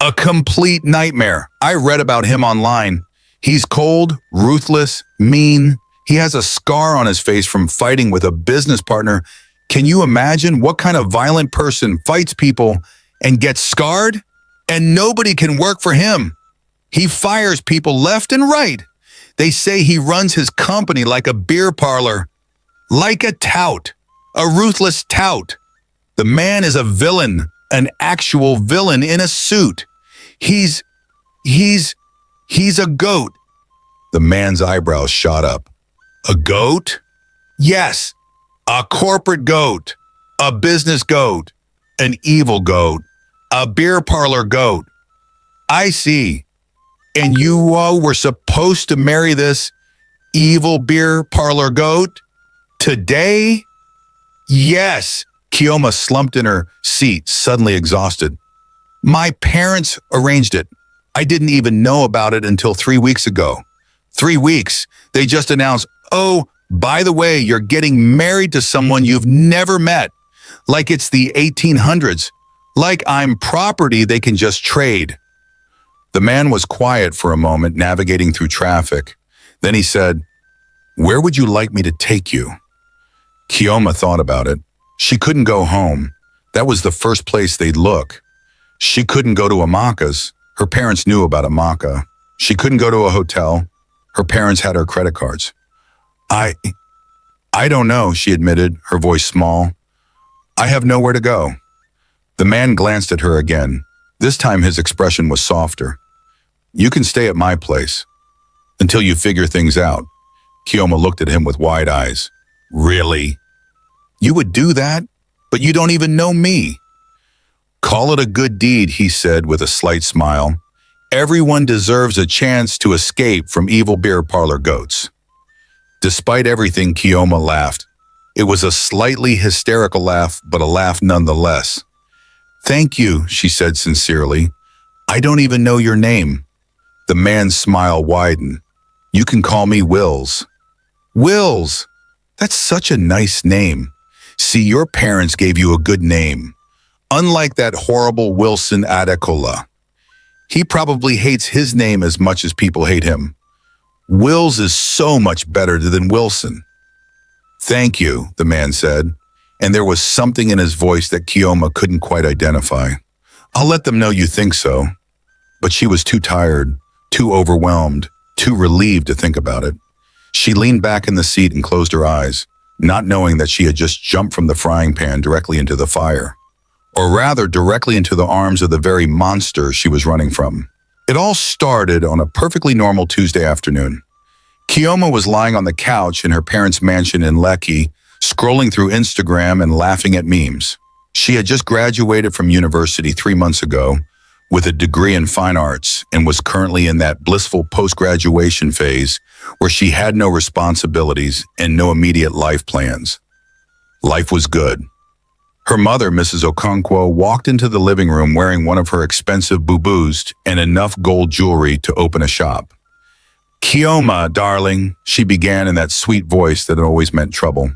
A complete nightmare. I read about him online. He's cold, ruthless, mean. He has a scar on his face from fighting with a business partner. Can you imagine what kind of violent person fights people and gets scarred? And nobody can work for him. He fires people left and right. They say he runs his company like a beer parlor. Like a tout. A ruthless tout. The man is a villain, an actual villain in a suit. He's a goat." The man's eyebrows shot up. "A goat?" "Yes, a corporate goat, a business goat, an evil goat, a beer parlor goat." "I see. And you all were supposed to marry this evil beer parlor goat? Today?" "Yes." Kioma slumped in her seat, suddenly exhausted. "My parents arranged it. I didn't even know about it until 3 weeks ago. 3 weeks. They just announced, 'Oh, by the way, you're getting married to someone you've never met.' Like it's the 1800s. Like I'm property they can just trade." The man was quiet for a moment, navigating through traffic. Then he said, "Where would you like me to take you?" Kioma thought about it. She couldn't go home. That was the first place they'd look. She couldn't go to Amaka's. Her parents knew about Amaka. She couldn't go to a hotel. Her parents had her credit cards. I don't know," she admitted, her voice small. "I have nowhere to go." The man glanced at her again. This time his expression was softer. You can stay at my place until you figure things out. Kioma looked at him with wide eyes. Really? You would do that? But you don't even know me. Call it a good deed, he said with a slight smile. Everyone deserves a chance to escape from evil beer parlor goats. Despite everything, Kioma laughed. It was a slightly hysterical laugh, but a laugh nonetheless. Thank you, she said sincerely. I don't even know your name. The man's smile widened. You can call me Wills. Wills! That's such a nice name. See, your parents gave you a good name. Unlike that horrible Wilson Adekola. He probably hates his name as much as people hate him. Wills is so much better than Wilson. Thank you, the man said, and there was something in his voice that Kioma couldn't quite identify. I'll let them know you think so. But she was too tired, too overwhelmed, too relieved to think about it. She leaned back in the seat and closed her eyes, not knowing that she had just jumped from the frying pan directly into the fire. Or rather, directly into the arms of the very monster she was running from. It all started on a perfectly normal Tuesday afternoon. Kioma was lying on the couch in her parents' mansion in Lekki, scrolling through Instagram and laughing at memes. She had just graduated from university 3 months ago with a degree in fine arts and was currently in that blissful post-graduation phase where she had no responsibilities and no immediate life plans. Life was good. Her mother, Mrs. Okonkwo, walked into the living room wearing one of her expensive boo-boos and enough gold jewelry to open a shop. Kioma, darling, she began in that sweet voice that always meant trouble.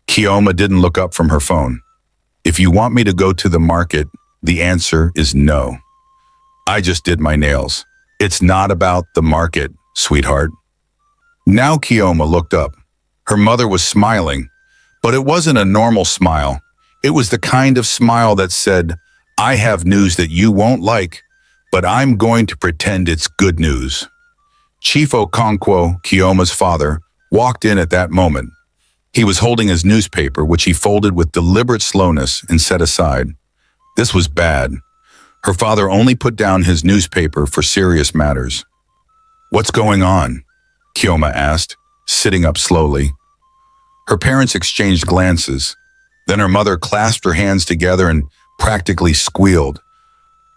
Kioma didn't look up from her phone. If you want me to go to the market, the answer is no. I just did my nails. It's not about the market, sweetheart. Now Kioma looked up. Her mother was smiling, but it wasn't a normal smile. It was the kind of smile that said, I have news that you won't like, but I'm going to pretend it's good news. Chief Okonkwo, Kioma's father, walked in at that moment. He was holding his newspaper, which he folded with deliberate slowness and set aside. This was bad. Her father only put down his newspaper for serious matters. What's going on? Kioma asked, sitting up slowly. Her parents exchanged glances. Then her mother clasped her hands together and practically squealed.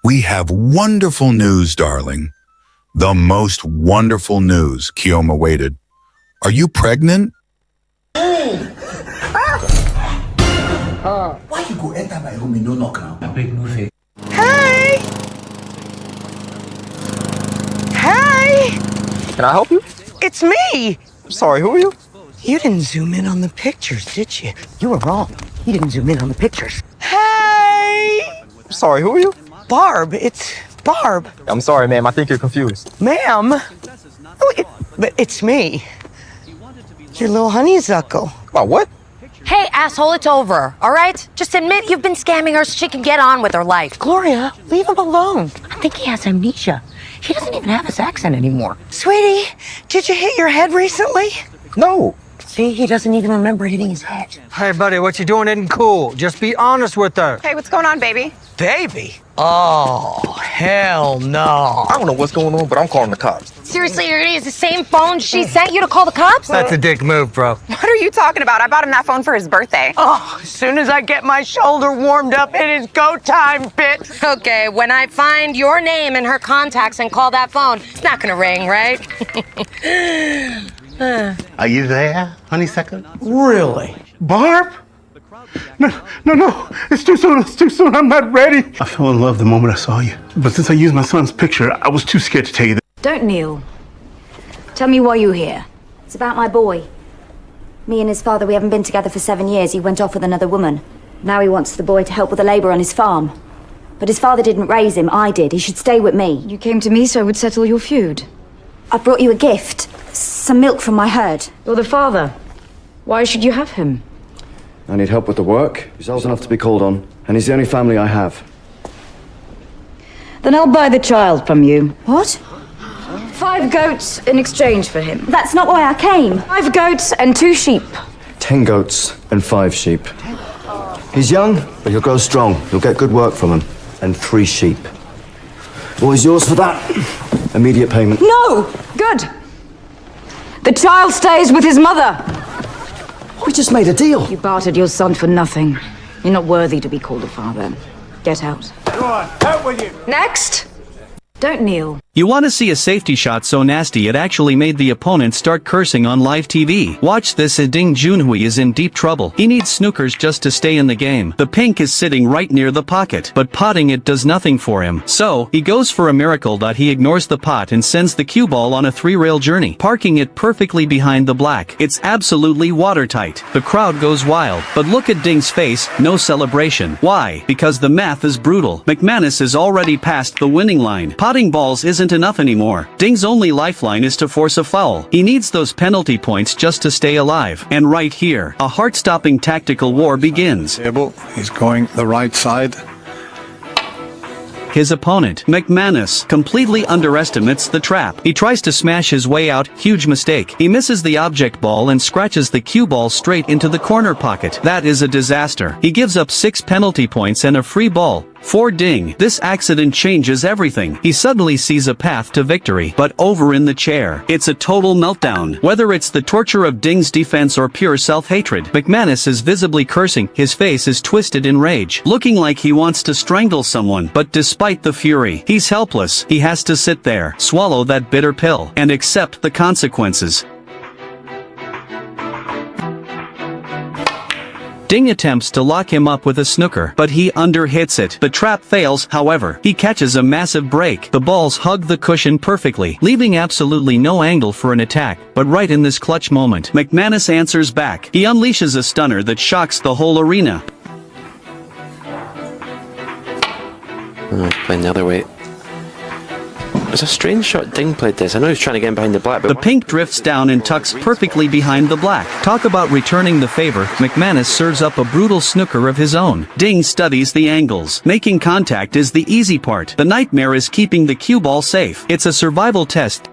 We have wonderful news, darling. The most wonderful news, Kioma waited. Are you pregnant? Why you go enter my room and no knock now? Hey! Hey! Can I help you? It's me! I'm sorry, who are you? You didn't zoom in on the pictures, did you? You were wrong. You didn't zoom in on the pictures. Hey! I'm sorry, who are you? Barb, it's Barb. I'm sorry, ma'am, I think you're confused. Ma'am? But it's me. Your little honeysuckle. About what? Hey, asshole, it's over, all right? Just admit you've been scamming her so she can get on with her life. Gloria, leave him alone. I think he has amnesia. He doesn't even have his accent anymore. Sweetie, did you hit your head recently? No. See, he doesn't even remember hitting his head. Hey, buddy, what you doing isn't cool. Just be honest with her. Hey, what's going on, baby? Baby? Oh, hell no. I don't know what's going on, but I'm calling the cops. Seriously, you're gonna use the same phone she sent you to call the cops? That's a dick move, bro. What are you talking about? I bought him that phone for his birthday. Oh, as soon as I get my shoulder warmed up, it is go time, bitch. Okay, when I find your name in her contacts and call that phone, it's not gonna ring, right? Are you there, honeysuckle? Really? Barb? No. It's too soon. I'm not ready. I fell in love the moment I saw you. But since I used my son's picture, I was too scared to tell you that. Don't kneel. Tell me why you're here. It's about my boy. Me and his father, we haven't been together for 7 years. He went off with another woman. Now he wants the boy to help with the labor on his farm. But his father didn't raise him, I did. He should stay with me. You came to me so I would settle your feud. I brought you a gift. Some milk from my herd. You're the father. Why should you have him? I need help with the work. He's old enough to be called on, and he's the only family I have. Then I'll buy the child from you. What? 5 goats in exchange for him. That's not why I came. 5 goats and 2 sheep. 10 goats and 5 sheep. He's young, but he'll grow strong. You'll get good work from him. And 3 sheep. Boy's yours for that. Immediate payment. No! Good. The child stays with his mother. We just made a deal. You bartered your son for nothing. You're not worthy to be called a father. Get out. Go on, out with you. Next! Don't kneel. You want to see a safety shot so nasty it actually made the opponent start cursing on live TV? Watch this. Ding Junhui is in deep trouble. He needs snookers just to stay in the game. The pink is sitting right near the pocket, but potting it does nothing for him. So, he goes for a miracle. He ignores the pot and sends the cue ball on a 3-rail journey, parking it perfectly behind the black. It's absolutely watertight. The crowd goes wild, but look at Ding's face, no celebration. Why? Because the math is brutal. McManus is already past the winning line. Potting balls isn't enough anymore. Ding's only lifeline is to force a foul. He needs those penalty points just to stay alive. And right here, a heart-stopping tactical war begins. He's going the right side. His opponent, McManus, completely underestimates the trap. He tries to smash his way out, huge mistake. He misses the object ball and scratches the cue ball straight into the corner pocket. That is a disaster. He gives up 6 penalty points and a free ball. For Ding, this accident changes everything. He suddenly sees a path to victory, but over in the chair, it's a total meltdown. Whether it's the torture of Ding's defense or pure self-hatred, McManus is visibly cursing. His face is twisted in rage, looking like he wants to strangle someone. But despite the fury, he's helpless. He has to sit there, swallow that bitter pill, and accept the consequences. Ding attempts to lock him up with a snooker, but he underhits it. The trap fails, however. He catches a massive break. The balls hug the cushion perfectly, leaving absolutely no angle for an attack. But right in this clutch moment, McManus answers back. He unleashes a stunner that shocks the whole arena. Playing the other way. It's a strange shot Ding played this. I know he's trying to get in behind the black, but... The pink drifts down and tucks perfectly behind the black. Talk about returning the favor. McManus serves up a brutal snooker of his own. Ding studies the angles. Making contact is the easy part. The nightmare is keeping the cue ball safe. It's a survival test.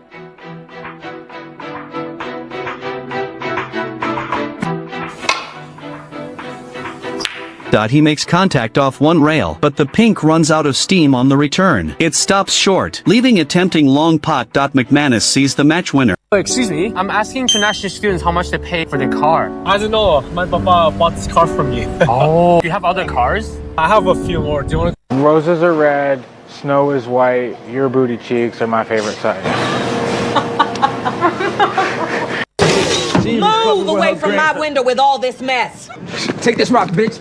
He makes contact off one rail, but the pink runs out of steam on the return. It stops short, leaving a tempting long pot. McManus sees the match winner. Excuse me, I'm asking international students how much they pay for their car. I don't know, my papa bought this car from you. Oh. Do you have other cars? I have a few more. Do you want to... Roses are red, snow is white, your booty cheeks are my favorite size. Move away from my window with all this mess. Take this rock, bitch.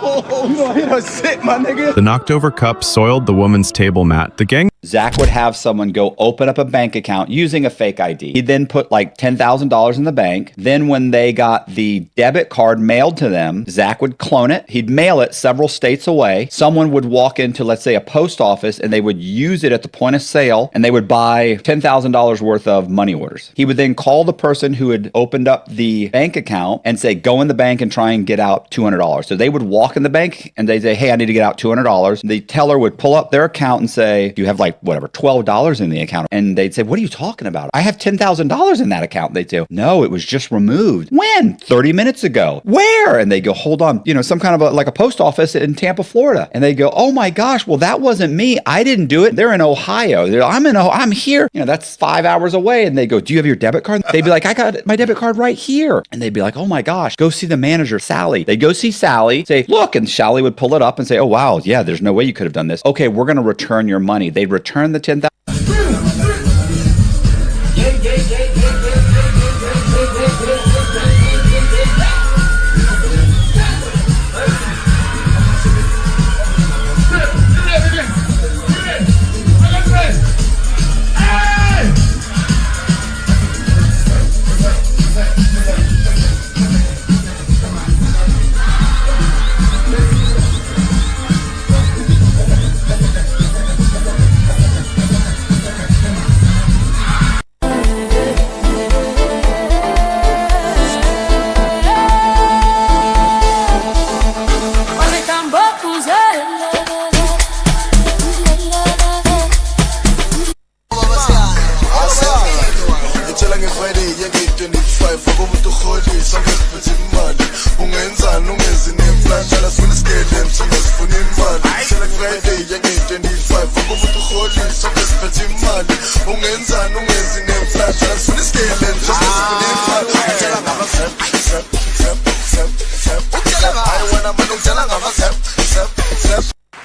Oh, you gonna hit her sick, my nigga. The knocked over cup soiled the woman's table mat. The gang... Zach would have someone go open up a bank account using a fake ID. He'd then put like $10,000 in the bank. Then when they got the debit card mailed to them, Zach would clone it. He'd mail it several states away. Someone would walk into, let's say, a post office and they would use it at the point of sale and they would buy $10,000 worth of money orders. He would then call the person who had opened up the bank account and say, go in the bank and try and get out $200. So they would walk in the bank and they'd say, hey, I need to get out $200. The teller would pull up their account and say, you have like whatever, $12 in the account. And they'd say, what are you talking about? I have $10,000 in that account. They'd say, no, it was just removed. When? 30 minutes ago. Where? And they go, hold on, some kind of like a post office in Tampa, Florida. And they go, oh my gosh, well, that wasn't me. I didn't do it. They're in Ohio. I'm here. That's 5 hours away. And they go, do you have your debit card? They'd be like, I got my debit card right here. And they'd be like, oh my gosh, go see the manager, Sally. They'd go see Sally, say, look, and Sally would pull it up and say, oh wow, yeah, there's no way you could have done this. Okay, we're going to return your money. They'd return the $10,000.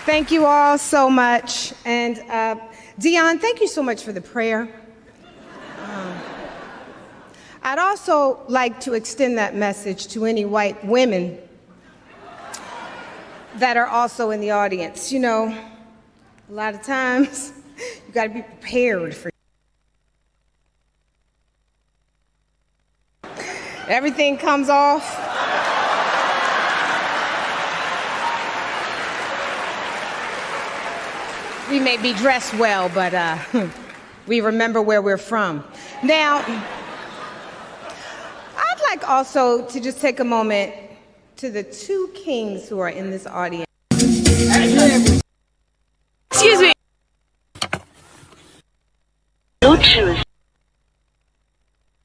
Thank you all so much. And Dion, thank you so much for the prayer. I'd also like to extend that message to any white women that are also in the audience. You know, a lot of times you got to be prepared for everything comes off. We may be dressed well, but we remember where we're from. Now, I'd like also to just take a moment to the two kings who are in this audience. Excuse me. No truth.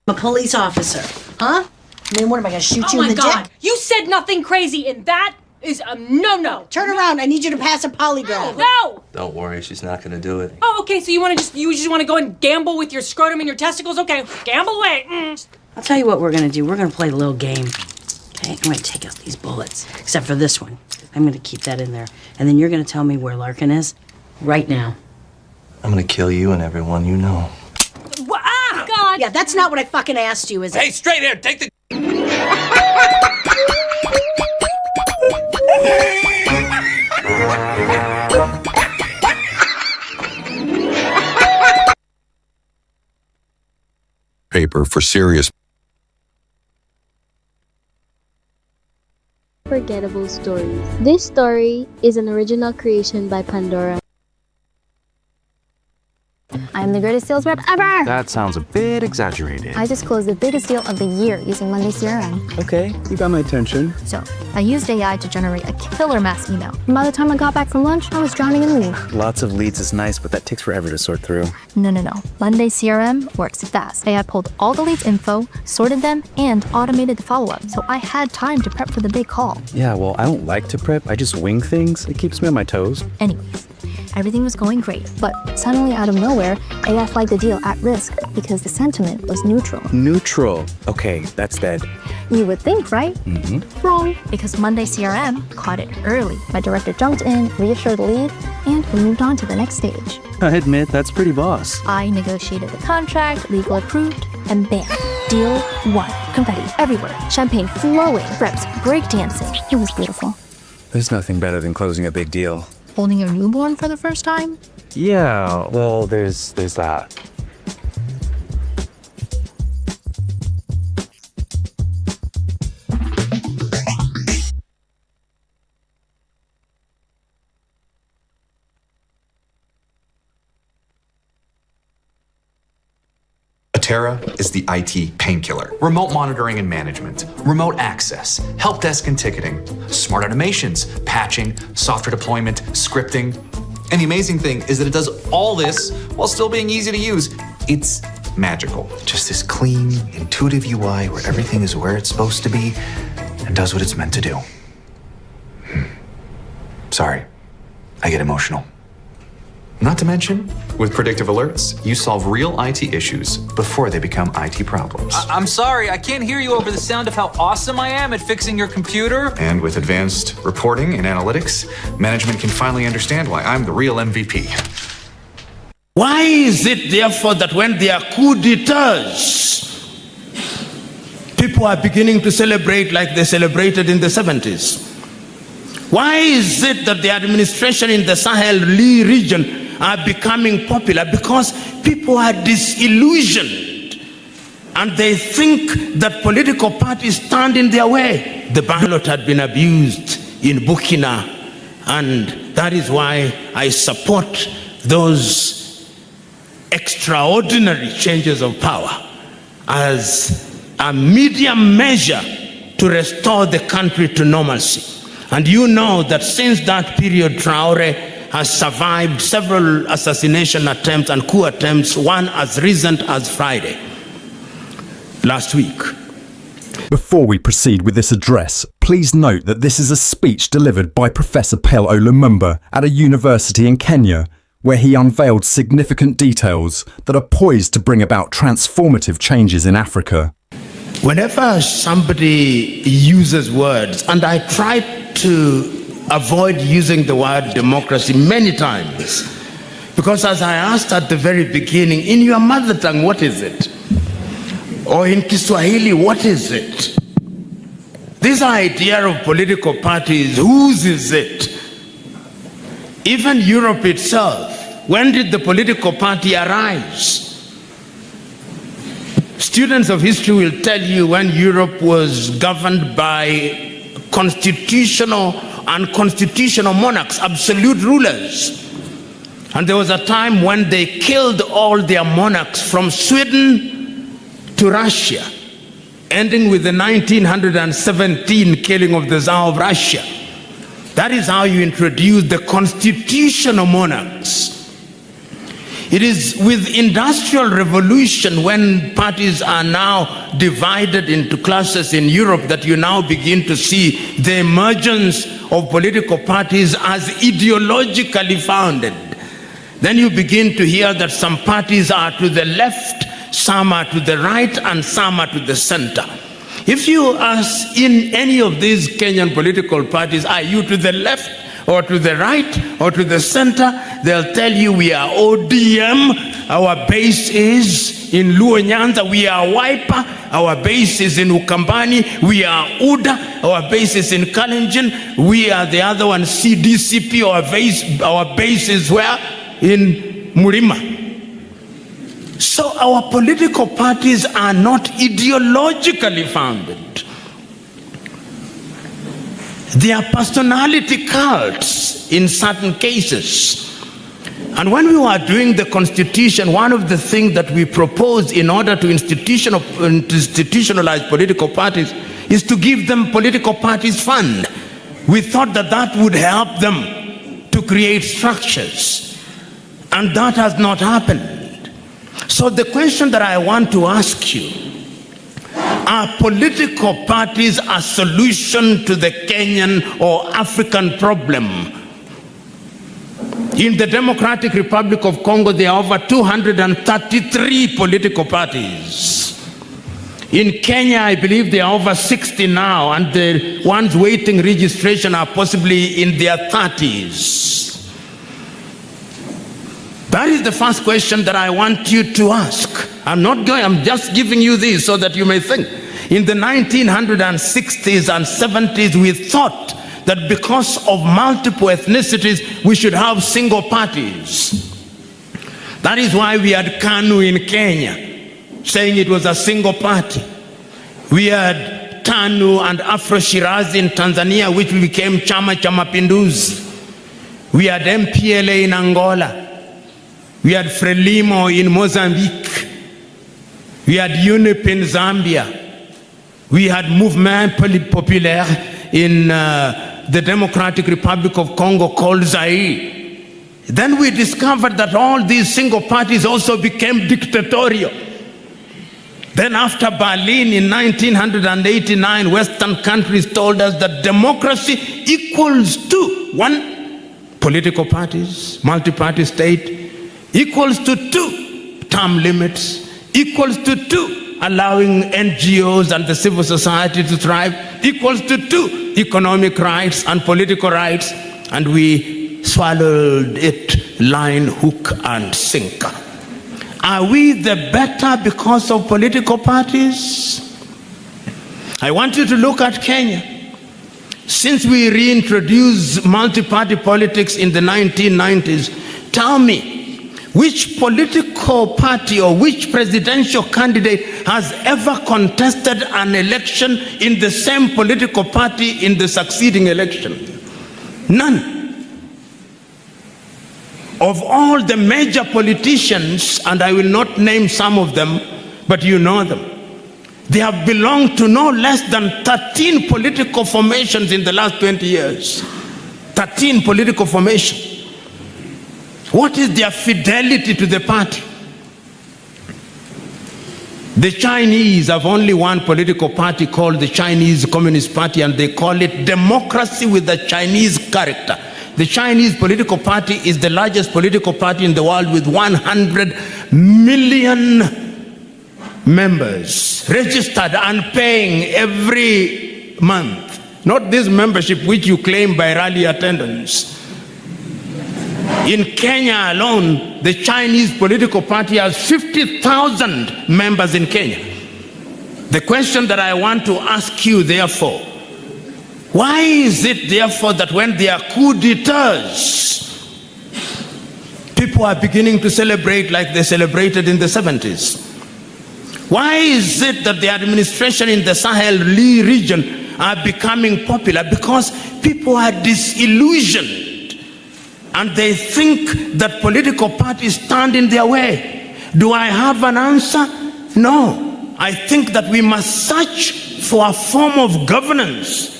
I'm a police officer, huh? I mean, what am I gonna shoot you in the God. dick? You said nothing crazy, and that is a no-no. Turn around. I need you to pass a polygraph. No. Don't worry, she's not gonna do it. Oh, okay. So you just want to go and gamble with your scrotum and your testicles? Okay, gamble away. I'll tell you what we're gonna do. We're gonna play a little game. Okay, I'm gonna take out these bullets, except for this one. I'm gonna keep that in there, and then you're gonna tell me where Larkin is, right now. I'm gonna kill you and everyone you know. Ah, God. Yeah, that's not what I fucking asked you, is it? Hey, straight here, take the. Paper for serious. Unforgettable stories. This story is an original creation by Pandora. I'm the greatest sales rep ever! That sounds a bit exaggerated. I just closed the biggest deal of the year using Monday CRM. Okay, you got my attention. So, I used AI to generate a killer mass email. And by the time I got back from lunch, I was drowning in leads. Lots of leads is nice, but that takes forever to sort through. No. Monday CRM works fast. AI pulled all the leads info, sorted them, and automated the follow-up. So I had time to prep for the big call. Yeah, well, I don't like to prep. I just wing things. It keeps me on my toes. Anyways, everything was going great, but suddenly out of nowhere, AI flagged the deal at risk because the sentiment was neutral. Neutral. Okay, that's dead. You would think, right? Mm-hmm. Wrong. Because Monday CRM caught it early. My director jumped in, reassured the lead, and we moved on to the next stage. I admit, that's pretty boss. I negotiated the contract, legal approved, and bam, deal one. Confetti everywhere, champagne flowing, reps breakdancing. It was beautiful. There's nothing better than closing a big deal. Holding your newborn for the first time? Yeah, well, there's that. Terra is the IT painkiller. Remote monitoring and management, remote access, help desk and ticketing, smart automations, patching, software deployment, scripting. And the amazing thing is that it does all this while still being easy to use. It's magical. Just this clean, intuitive UI where everything is where it's supposed to be and does what it's meant to do. Sorry, I get emotional. Not to mention, with predictive alerts, you solve real IT issues before they become IT problems. I'm sorry, I can't hear you over the sound of how awesome I am at fixing your computer. And with advanced reporting and analytics, management can finally understand why I'm the real MVP. Why is it therefore that when there are coup d'etats, people are beginning to celebrate like they celebrated in the 70s? Why is it that the administration in the Sahel region are becoming popular? Because people are disillusioned and they think that political parties stand in their way. The ballot had been abused in Burkina, and that is why I support those extraordinary changes of power as a medium measure to restore the country to normalcy. And you know that since that period, Traore has survived several assassination attempts and coup attempts, one as recent as Friday, last week. Before we proceed with this address, please note that this is a speech delivered by Professor Pearl Lumumba at a university in Kenya, where he unveiled significant details that are poised to bring about transformative changes in Africa. Whenever somebody uses words, and I try to avoid using the word democracy many times, because as I asked at the very beginning, in your mother tongue, what is it? Or in Kiswahili, what is it? This idea of political parties, whose is it? Even Europe itself, when did the political party arise? Students of history will tell you when Europe was governed by constitutional and constitutional monarchs, absolute rulers. And there was a time when they killed all their monarchs from Sweden to Russia, ending with the 1917 killing of the Tsar of Russia. That is how you introduce the constitutional monarchs. It is with industrial revolution, when parties are now divided into classes in Europe, that you now begin to see the emergence of political parties as ideologically founded. Then you begin to hear that some parties are to the left, some are to the right, and some are to the center. If you ask in any of these Kenyan political parties, are you to the left or to the right or to the center, they'll tell you we are ODM, our base is in Luo Nyanza, we are Wiper, our base is in Ukambani, we are UDA, our base is in Kalenjin, we are the other one, CDCP, our base is where? In Murima. So our political parties are not ideologically founded. They are personality cults in certain cases. And when we were doing the constitution, one of the things that we proposed in order to institutionalize political parties is to give them political parties fund. We thought that that would help them to create structures. And that has not happened. So the question that I want to ask you, are political parties a solution to the Kenyan or African problem? In the Democratic Republic of Congo, there are over 233 political parties. In Kenya, I believe there are over 60 now, and the ones waiting registration are possibly in their 30s. That is the first question that I want you to ask. I'm just giving you this so that you may think. In the 1960s and 70s, we thought that because of multiple ethnicities, we should have single parties. That is why we had KANU in Kenya, saying it was a single party. We had TANU and Afro Shirazi in Tanzania, which became Chama cha Mapinduzi. We had MPLA in Angola. We had Frelimo in Mozambique. We had UNIP in Zambia. We had Mouvement Populaire in the Democratic Republic of Congo called Zaire. Then we discovered that all these single parties also became dictatorial. Then after Berlin in 1989, Western countries told us that democracy equals to one, political parties, multi-party state, equals to 2 term limits, equals to 2 allowing NGOs and the civil society to thrive, equals to 2 economic rights and political rights, and we swallowed it line, hook, and sinker. Are we the better because of political parties? I want you to look at Kenya. Since we reintroduced multi-party politics in the 1990s, tell me, which political party or which presidential candidate has ever contested an election in the same political party in the succeeding election? None. Of all the major politicians, and I will not name some of them, but you know them, they have belonged to no less than 13 political formations in the last 20 years. 13 political formations. What is their fidelity to the party? The Chinese have only one political party called the Chinese Communist Party, and they call it democracy with a Chinese character. The Chinese political party is the largest political party in the world with 100 million members registered and paying every month. Not this membership which you claim by rally attendance. In Kenya alone, the Chinese political party has 50,000 members in Kenya. The question that I want to ask you, therefore, why is it, therefore, that when there are coup d'etats, people are beginning to celebrate like they celebrated in the 70s? Why is it that the administration in the Sahel region are becoming popular? Because people are disillusioned and they think that political parties stand in their way. Do I have an answer? No. I think that we must search for a form of governance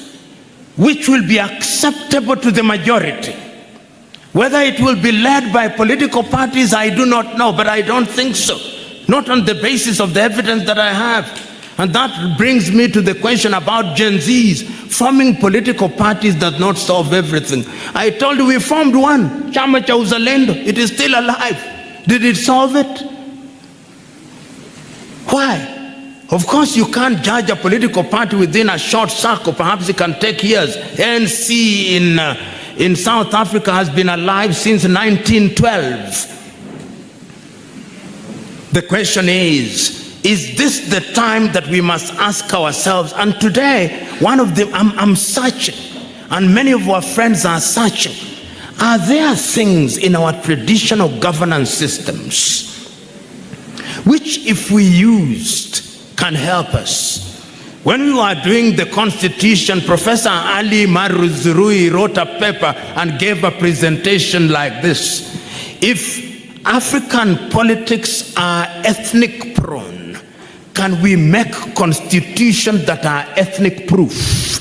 which will be acceptable to the majority. Whether it will be led by political parties, I do not know, but I don't think so. Not on the basis of the evidence that I have. And that brings me to the question about Gen Zs. Forming political parties does not solve everything. I told you we formed one, Chama cha Uzalendo. It is still alive. Did it solve it? Why? Of course, you can't judge a political party within a short circle. Perhaps it can take years. ANC in South Africa has been alive since 1912. The question is this the time that we must ask ourselves? And today, one of them, I'm searching, and many of our friends are searching. Are there things in our traditional governance systems which, if we used, can help us? When we were doing the Constitution, Professor Ali Maruzurui wrote a paper and gave a presentation like this. If African politics are ethnic prone, can we make constitutions that are ethnic proof?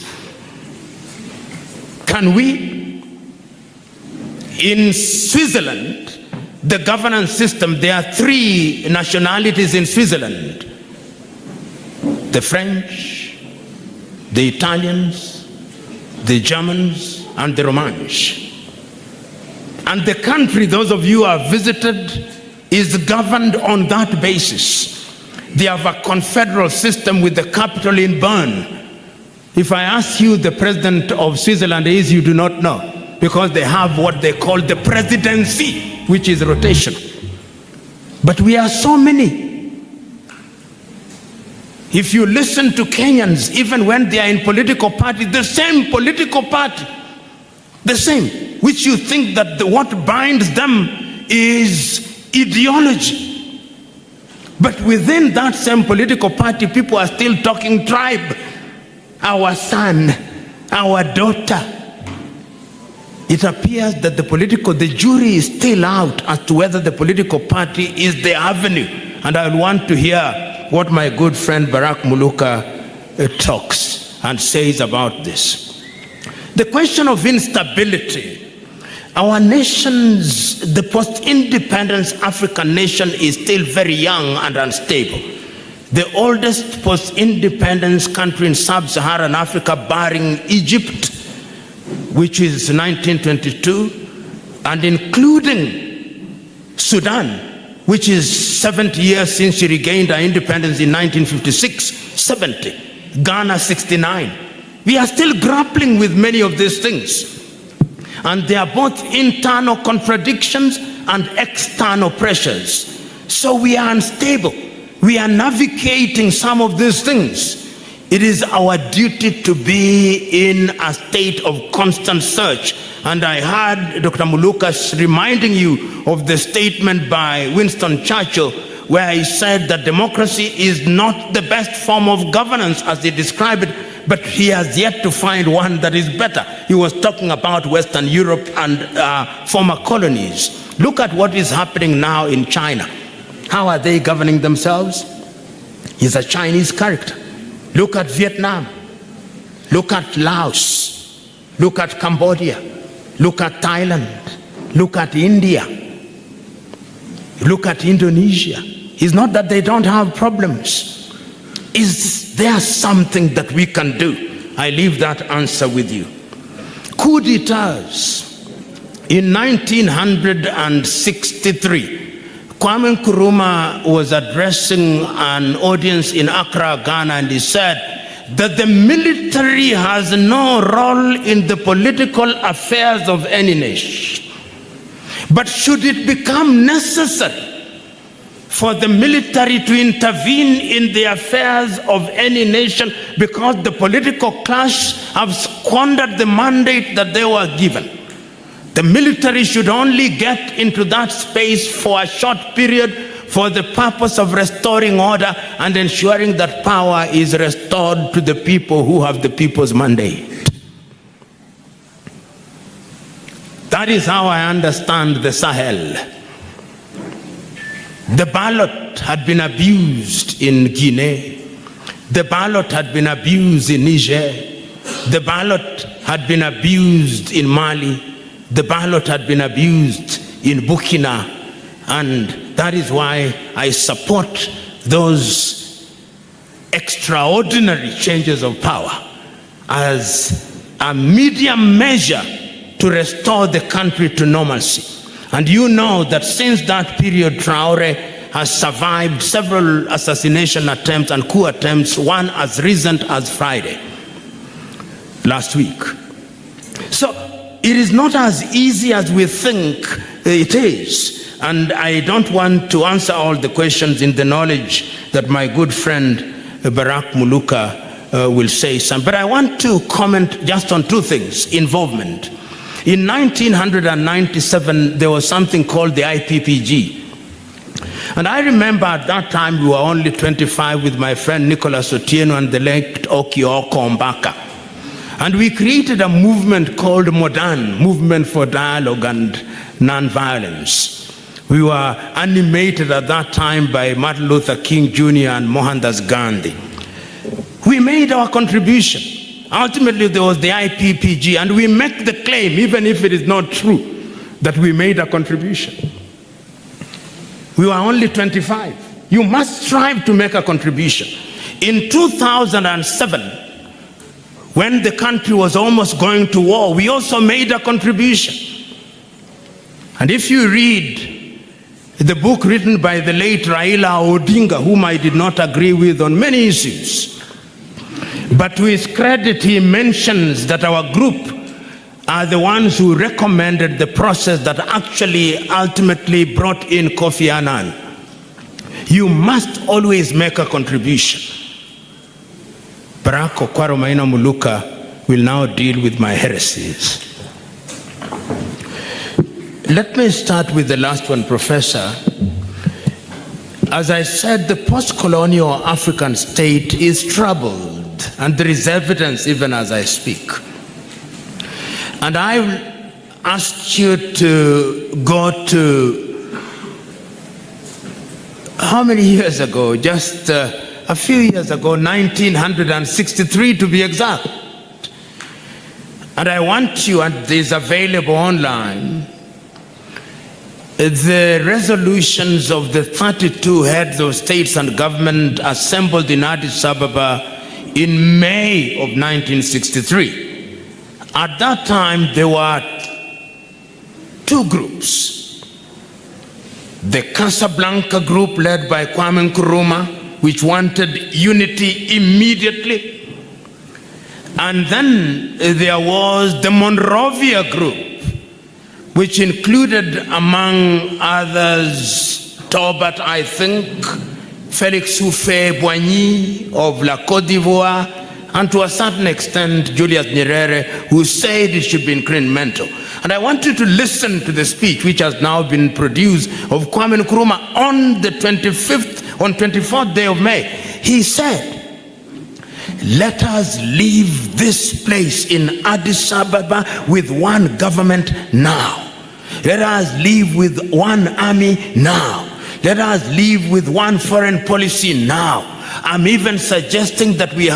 Can we? In Switzerland, the governance system, there are 3 nationalities in Switzerland: the French, the Italians, the Germans, and the Romansh. And the country, those of you who have visited, is governed on that basis. They have a confederal system with the capital in Bern. If I ask you the president of Switzerland is, you do not know, because they have what they call the presidency, which is rotation. But we are so many. If you listen to Kenyans, even when they are in political parties, the same political party, the same, which you think that what binds them is ideology. But within that same political party, people are still talking tribe. Our son, our daughter. It appears that the jury is still out as to whether the political party is the avenue. And I want to hear what my good friend Barack Muluka talks and says about this. The question of instability. Our nations, the post-independence African nation is still very young and unstable. The oldest post-independence country in sub-Saharan Africa, barring Egypt, which is 1922, and including Sudan, which is 70 years since she regained her independence in 1956, 70. Ghana, 69. We are still grappling with many of these things. And they are both internal contradictions and external pressures. So we are unstable. We are navigating some of these things. It is our duty to be in a state of constant search. And I heard Dr. Muluka reminding you of the statement by Winston Churchill, where he said that democracy is not the best form of governance as they describe it, but he has yet to find one that is better. He was talking about Western Europe and former colonies. Look at what is happening now in China. How are they governing themselves? He's a Chinese character. Look at Vietnam. Look at Laos. Look at Cambodia. Look at Thailand. Look at India. Look at Indonesia. It's not that they don't have problems. Is there something that we can do? I leave that answer with you. Coup d'etats In 1963, Kwame Nkrumah was addressing an audience in Accra, Ghana, and he said that the military has no role in the political affairs of any nation. But should it become necessary for the military to intervene in the affairs of any nation because the political clash have squandered the mandate that they were given, the military should only get into that space for a short period for the purpose of restoring order and ensuring that power is restored to the people who have the people's mandate. That is how I understand the Sahel. The ballot had been abused in Guinea. The ballot had been abused in Niger. The ballot had been abused in Mali. The ballot had been abused in Burkina. And that is why I support those extraordinary changes of power as a medium measure to restore the country to normalcy. And you know that since that period, Traore has survived several assassination attempts and coup attempts, one as recent as Friday, last week. So it is not as easy as we think it is. And I don't want to answer all the questions in the knowledge that my good friend Barack Muluka will say some. But I want to comment just on two things: involvement. In 1997, there was something called the IPPG. And I remember at that time we were only 25 with my friend Nicholas Otieno and the late Okio Kombaka. And we created a movement called Modern, Movement for Dialogue and Nonviolence. We were animated at that time by Martin Luther King Jr. and Mohandas Gandhi. We made our contribution. Ultimately, there was the IPPG, and we make the claim, even if it is not true, that we made a contribution. We were only 25. You must strive to make a contribution. In 2007, when the country was almost going to war, we also made a contribution. And if you read the book written by the late Raila Odinga, whom I did not agree with on many issues, but to his credit, he mentions that our group are the ones who recommended the process that actually ultimately brought in Kofi Annan. You must always make a contribution. Barack Okwaro Maina Muluka will now deal with my heresies. Let me start with the last one, Professor. As I said, the post-colonial African state is troubled. And there is evidence even as I speak. And I asked you to go to, how many years ago? Just a few years ago, 1963 to be exact. And I want you, and it is available online, the resolutions of the 32 heads of states and government assembled in Addis Ababa in May of 1963. At that time, there were two groups. The Casablanca group led by Kwame Nkrumah, which wanted unity immediately. And then there was the Monrovia group, which included, among others, Taubat, I think, Felix Houphouët-Boigny of La Côte d'Ivoire, and to a certain extent, Julius Nyerere, who said it should be incremental. And I want you to listen to the speech, which has now been produced, of Kwame Nkrumah on the 24th day of May. He said, "Let us leave this place in Addis Ababa with one government now. Let us live with one army now. Let us live with one foreign policy now. I'm even suggesting that we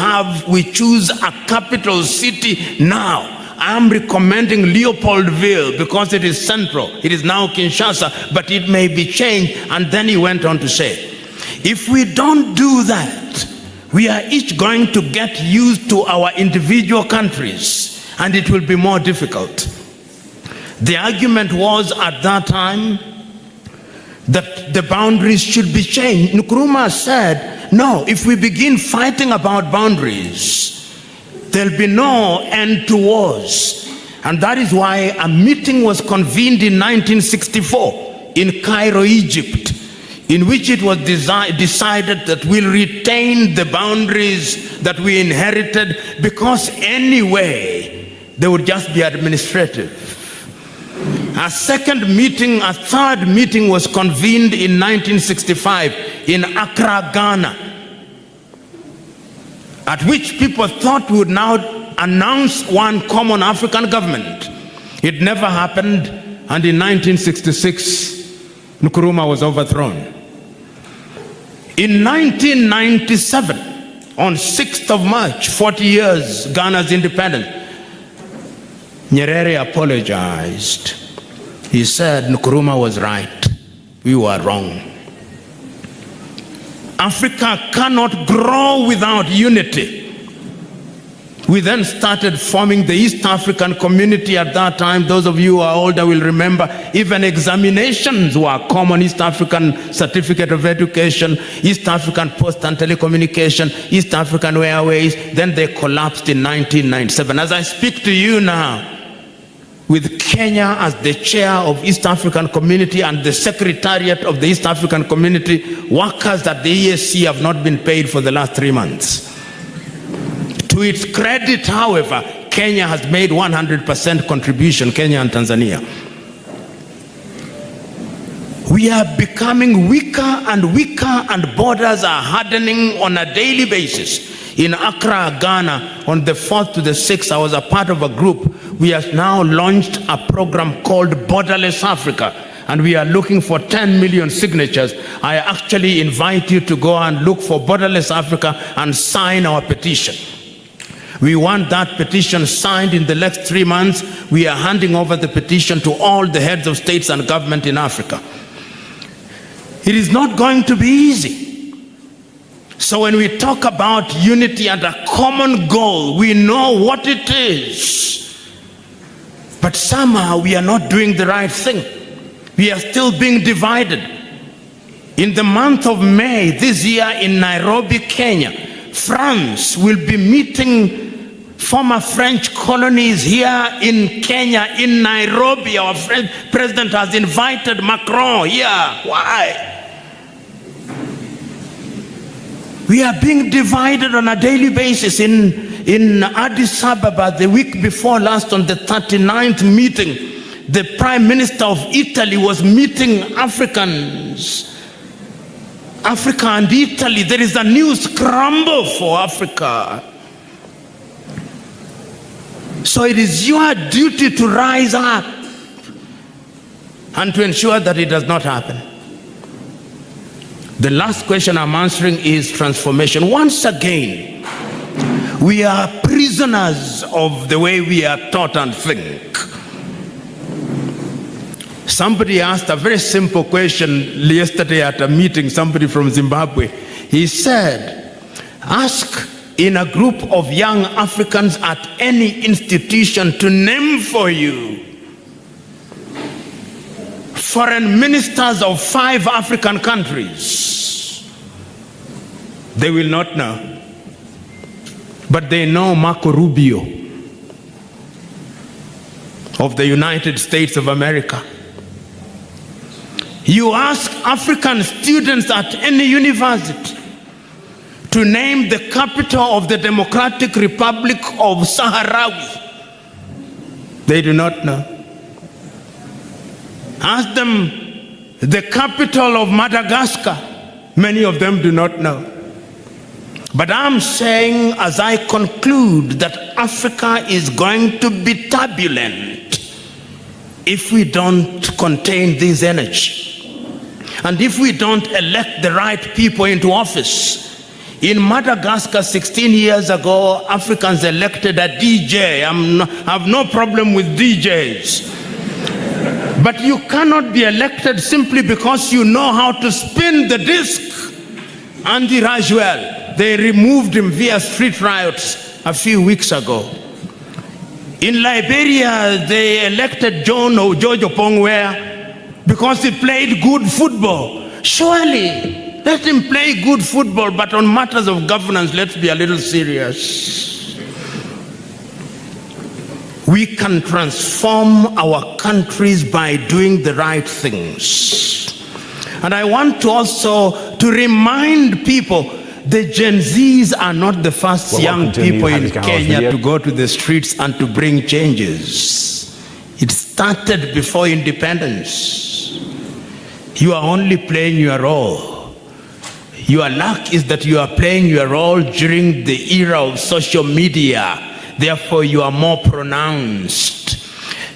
choose a capital city now. I'm recommending Leopoldville because it is central. It is now Kinshasa, but it may be changed." And then he went on to say, if we don't do that, we are each going to get used to our individual countries, and it will be more difficult. The argument was at that time that the boundaries should be changed. Nkrumah said, no, if we begin fighting about boundaries, there'll be no end to wars. And that is why a meeting was convened in 1964 in Cairo, Egypt, in which it was decided that we'll retain the boundaries that we inherited, because anyway, they would just be administrative. A third meeting was convened in 1965 in Accra, Ghana, at which people thought we would now announce one common African government. It never happened, and in 1966, Nkrumah was overthrown. In 1997, on 6th of March, 40 years, Ghana's independence, Nyerere apologized. He said Nkrumah was right, we were wrong. Africa cannot grow without unity. We then started forming the East African Community. At that time, those of you who are older will remember, even examinations were common: East African Certificate of Education, East African Post and Telecommunication, East African Airways. Then they collapsed in 1997. As I speak to you now, with Kenya as the chair of East African Community and the Secretariat of the East African Community, workers at the EAC have not been paid for the last 3 months. To its credit, however, Kenya has made 100% contribution, Kenya and Tanzania. We are becoming weaker and weaker, and borders are hardening on a daily basis. In Accra, Ghana, on the 4th to the 6th, I was a part of a group. We have now launched a program called Borderless Africa, and we are looking for 10 million signatures. I actually invite you to go and look for Borderless Africa and sign our petition. We want that petition signed in the next 3 months. We are handing over the petition to all the heads of states and government in Africa. It is not going to be easy. So when we talk about unity and a common goal, we know what it is. But somehow we are not doing the right thing. We are still being divided. In the month of May this year in Nairobi, Kenya, France will be meeting former French colonies here in Kenya, in Nairobi. Our French president has invited Macron here. Why? We are being divided on a daily basis. In Addis Ababa, the week before last, on the 39th meeting, the Prime Minister of Italy was meeting Africans. Africa and Italy, there is a new scramble for Africa. So it is your duty to rise up and to ensure that it does not happen. The last question I'm answering is transformation. Once again, we are prisoners of the way we are taught and think. Somebody asked a very simple question yesterday at a meeting, somebody from Zimbabwe. He said, ask in a group of young Africans at any institution to name for you foreign ministers of 5 African countries. They will not know. But they know Marco Rubio of the United States of America. You ask African students at any university to name the capital of the Democratic Republic of Sahrawi. They do not know. Ask them the capital of Madagascar. Many of them do not know. But I'm saying, as I conclude, that Africa is going to be turbulent if we don't contain this energy. And if we don't elect the right people into office. In Madagascar 16 years ago, Africans elected a DJ. I have no problem with DJs. But you cannot be elected simply because you know how to spin the disc. Andy Rajwell, they removed him via street riots a few weeks ago. In Liberia, they elected John or George Opongwea because he played good football. Surely, let him play good football, but on matters of governance, let's be a little serious. We can transform our countries by doing the right things. And I want to also to remind people, the Gen Zs are not the first young people in Kenya to go to the streets and to bring changes. It started before independence. You are only playing your role. Your luck is that you are playing your role during the era of social media. Therefore, you are more pronounced.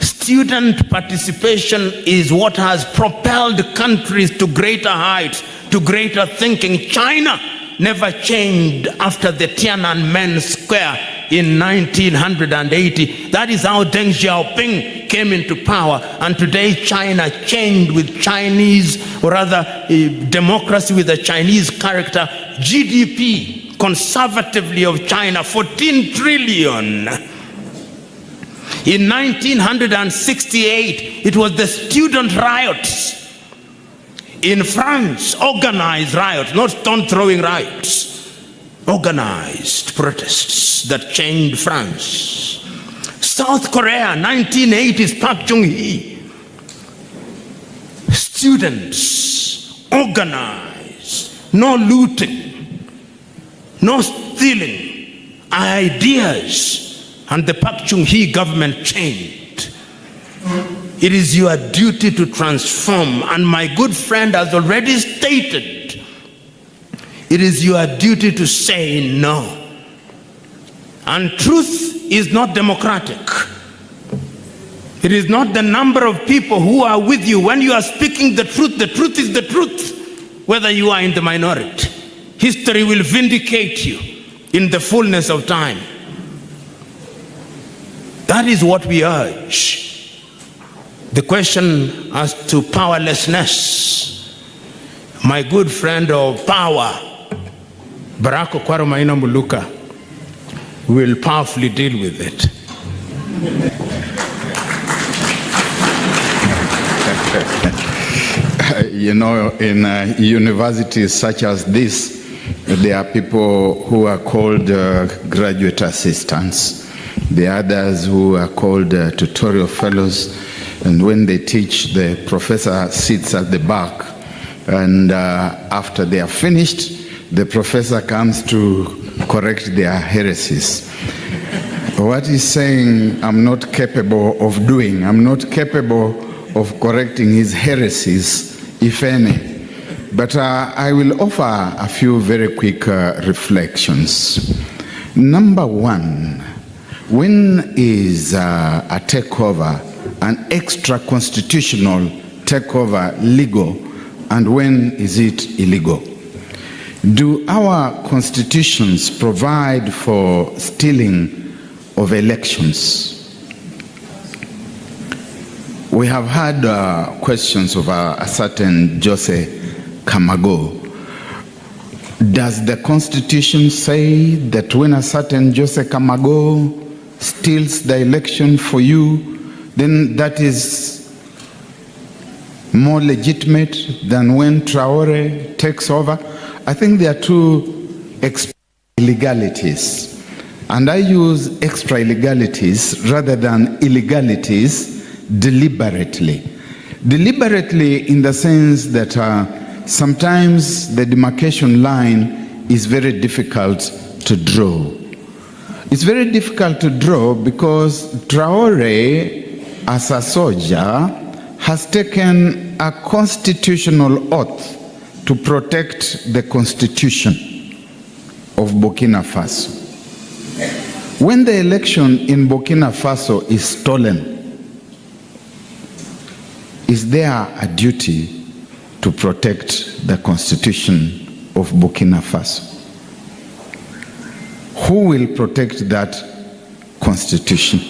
Student participation is what has propelled countries to greater heights, to greater thinking. China never changed after the Tiananmen Square in 1980. That is how Deng Xiaoping came into power. And today China changed with Chinese, or rather democracy with a Chinese character. GDP conservatively of China, 14 trillion. In 1968, it was the student riots in France, organized riots, not stone-throwing riots, organized protests that changed France. South Korea, 1980s, Park Chung-hee. Students, organized, no looting, no stealing, ideas, and the Park Chung-hee government changed. It is your duty to transform, and my good friend has already stated, it is your duty to say no. And truth is not democratic. It is not the number of people who are with you. When you are speaking the truth is the truth, whether you are in the minority. History will vindicate you in the fullness of time. That is what we urge. The question as to powerlessness, my good friend of power, Barack Okwaro-Maina Muluka, will powerfully deal with it. You know, in universities such as this, there are people who are called graduate assistants. The others who are called tutorial fellows. And when they teach, the professor sits at the back. And after they are finished, the professor comes to correct their heresies. What he's saying, I'm not capable of doing. I'm not capable of correcting his heresies, if any. But I will offer a few very quick reflections. Number one, when is a takeover, an extra-constitutional takeover, legal, and when is it illegal? Do our constitutions provide for stealing of elections? We have had questions of a certain Jose Kamago. Does the Constitution say that when a certain Jose Kamago steals the election for you, then that is more legitimate than when Traore takes over? I think there are two extra illegalities. And I use extra illegalities rather than illegalities deliberately. Deliberately in the sense that sometimes the demarcation line is very difficult to draw. It's very difficult to draw because Traore, as a soldier, has taken a constitutional oath to protect the constitution of Burkina Faso. When the election in Burkina Faso is stolen, is there a duty to protect the constitution of Burkina Faso? Who will protect that constitution?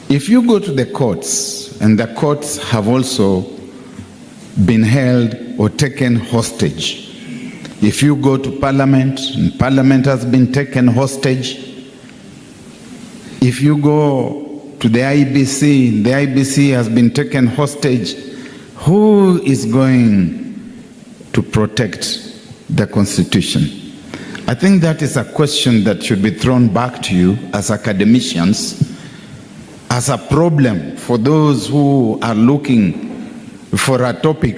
If you go to the courts, and the courts have also been held or taken hostage. If you go to Parliament, and Parliament has been taken hostage, If you go to the IBC has been taken hostage. Who is going to protect the Constitution? I think that is a question that should be thrown back to you as academicians, as a problem for those who are looking for a topic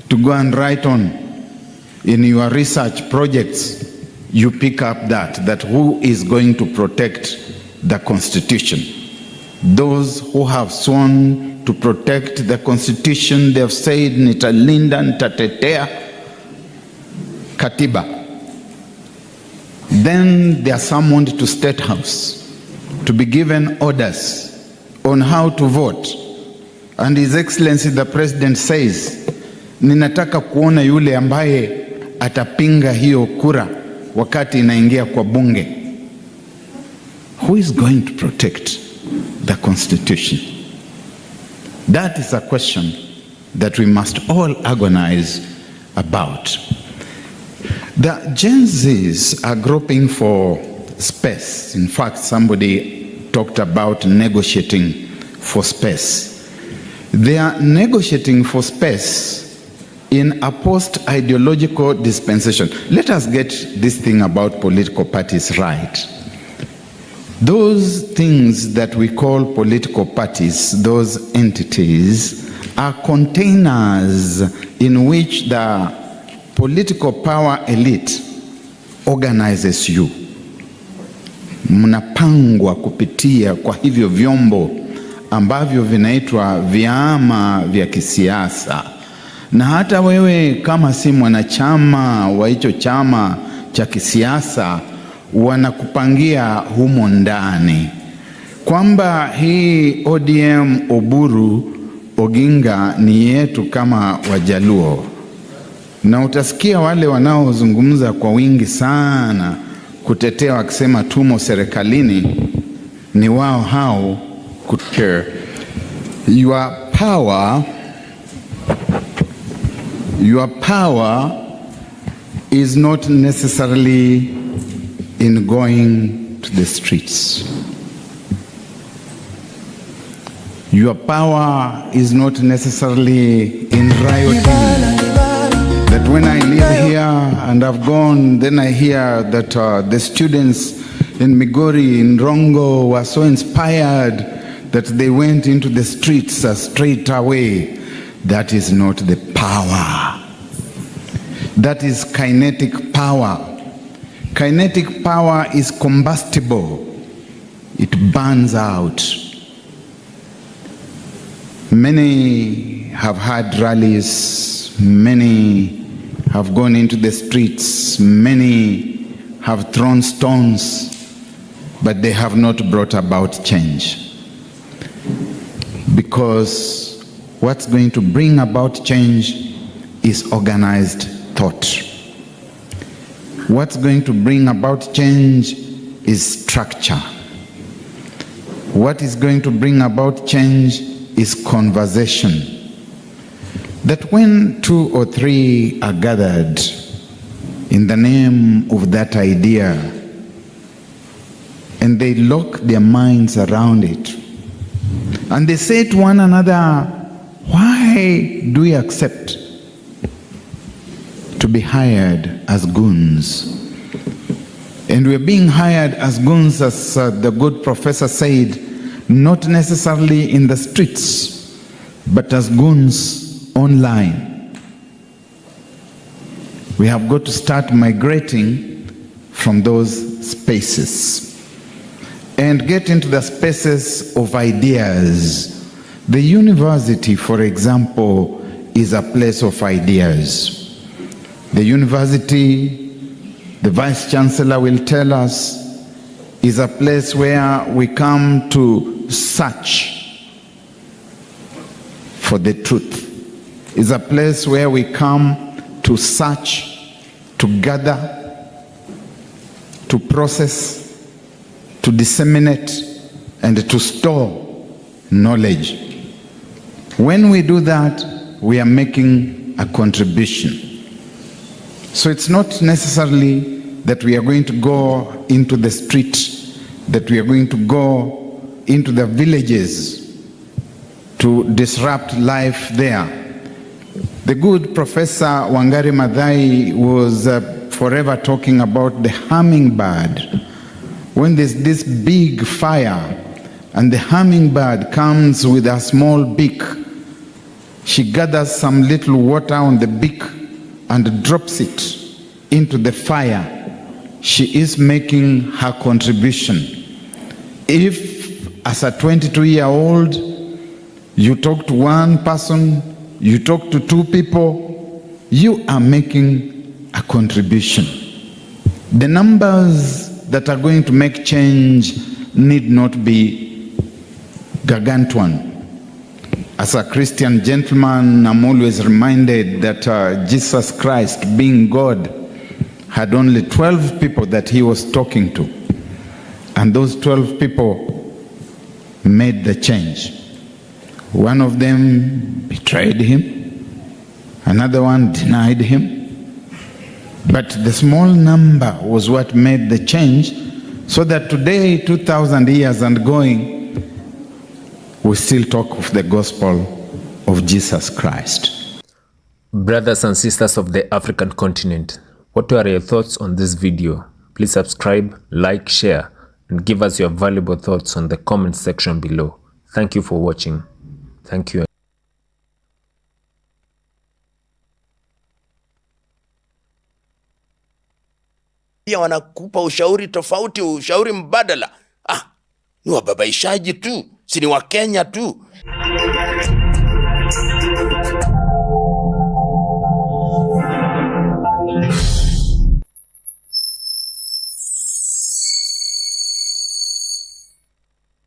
to go and write on in your research projects. You pick up that who is going to protect the Constitution. Those who have sworn to protect the Constitution, they have said nitalinda, nitatetea katiba. Then they are summoned to State House to be given orders on how to vote. And His Excellency the President says, ninataka kuona yule ambaye atapinga hiyo kura wakati inaingia kwa bunge. Who is going to protect the Constitution? That is a question that we must all agonize about. The Gen Zs are groping for space. In fact, somebody talked about negotiating for space. They are negotiating for space in a post-ideological dispensation. Let us get this thing about political parties right. Those things that we call political parties, those entities, are containers in which the political power elite organizes you. Mnapangwa kupitia kwa hivyo vyombo ambavyo vinaitwa vyama vya kisiasa. Na hata wewe kama si mwanachama wa hicho chama cha kisiasa, wanakupangia humo ndani kwamba hii ODM Oburu Oginga ni yetu kama Wajaluo. Na utasikia wale wanaozungumza kwa wingi sana kutetea wakisema tumo serikalini ni wao hao kutekea. Your power is not necessarily in going to the streets. Your power is not necessarily in rioting. That when I live here and I've gone, then I hear that the students in Migori, in Rongo were so inspired that they went into the streets straight away. That is not the power. That is kinetic power. Kinetic power is combustible. It burns out. Many have had rallies. Many have gone into the streets. Many have thrown stones, but they have not brought about change. Because what's going to bring about change is organized thought. What's going to bring about change is structure. What is going to bring about change is conversation. That when 2 or 3 are gathered in the name of that idea and they lock their minds around it and they say to one another, why do we accept to be hired as goons? And we're being hired as goons, as the good professor said, not necessarily in the streets, but as goons online. We have got to start migrating from those spaces and get into the spaces of ideas. The university, for example, is a place of ideas. The university, the Vice Chancellor will tell us, is a place where we come to search for the truth. Is a place where we come to search, to gather, to process, to disseminate, and to store knowledge. When we do that, we are making a contribution. So it's not necessarily that we are going to go into the street that we are going to go into the villages to disrupt life there. The good Professor Wangari Maathai was forever talking about the hummingbird. When there's this big fire and the hummingbird comes with a small beak, she gathers some little water on the beak and drops it into the fire. She is making her contribution. If, as a 22-year-old, you talk to one person, you talk to two people, you are making a contribution. The numbers that are going to make change need not be gargantuan. As a Christian gentleman, I'm always reminded that Jesus Christ, being God, had only 12 people that he was talking to. And those 12 people made the change. One of them betrayed him. Another one denied him. But the small number was what made the change, so that today, 2,000 years and going, we still talk of the gospel of Jesus Christ. Brothers and sisters of the African continent, what are your thoughts on this video? Please subscribe, like, share, and give us your valuable thoughts on the comment section below. Thank you for watching. Thank you. Pia wanakupa ushauri tofauti, ushauri mbadala. Ni wababaishaji tu, si ni Wakenya tu.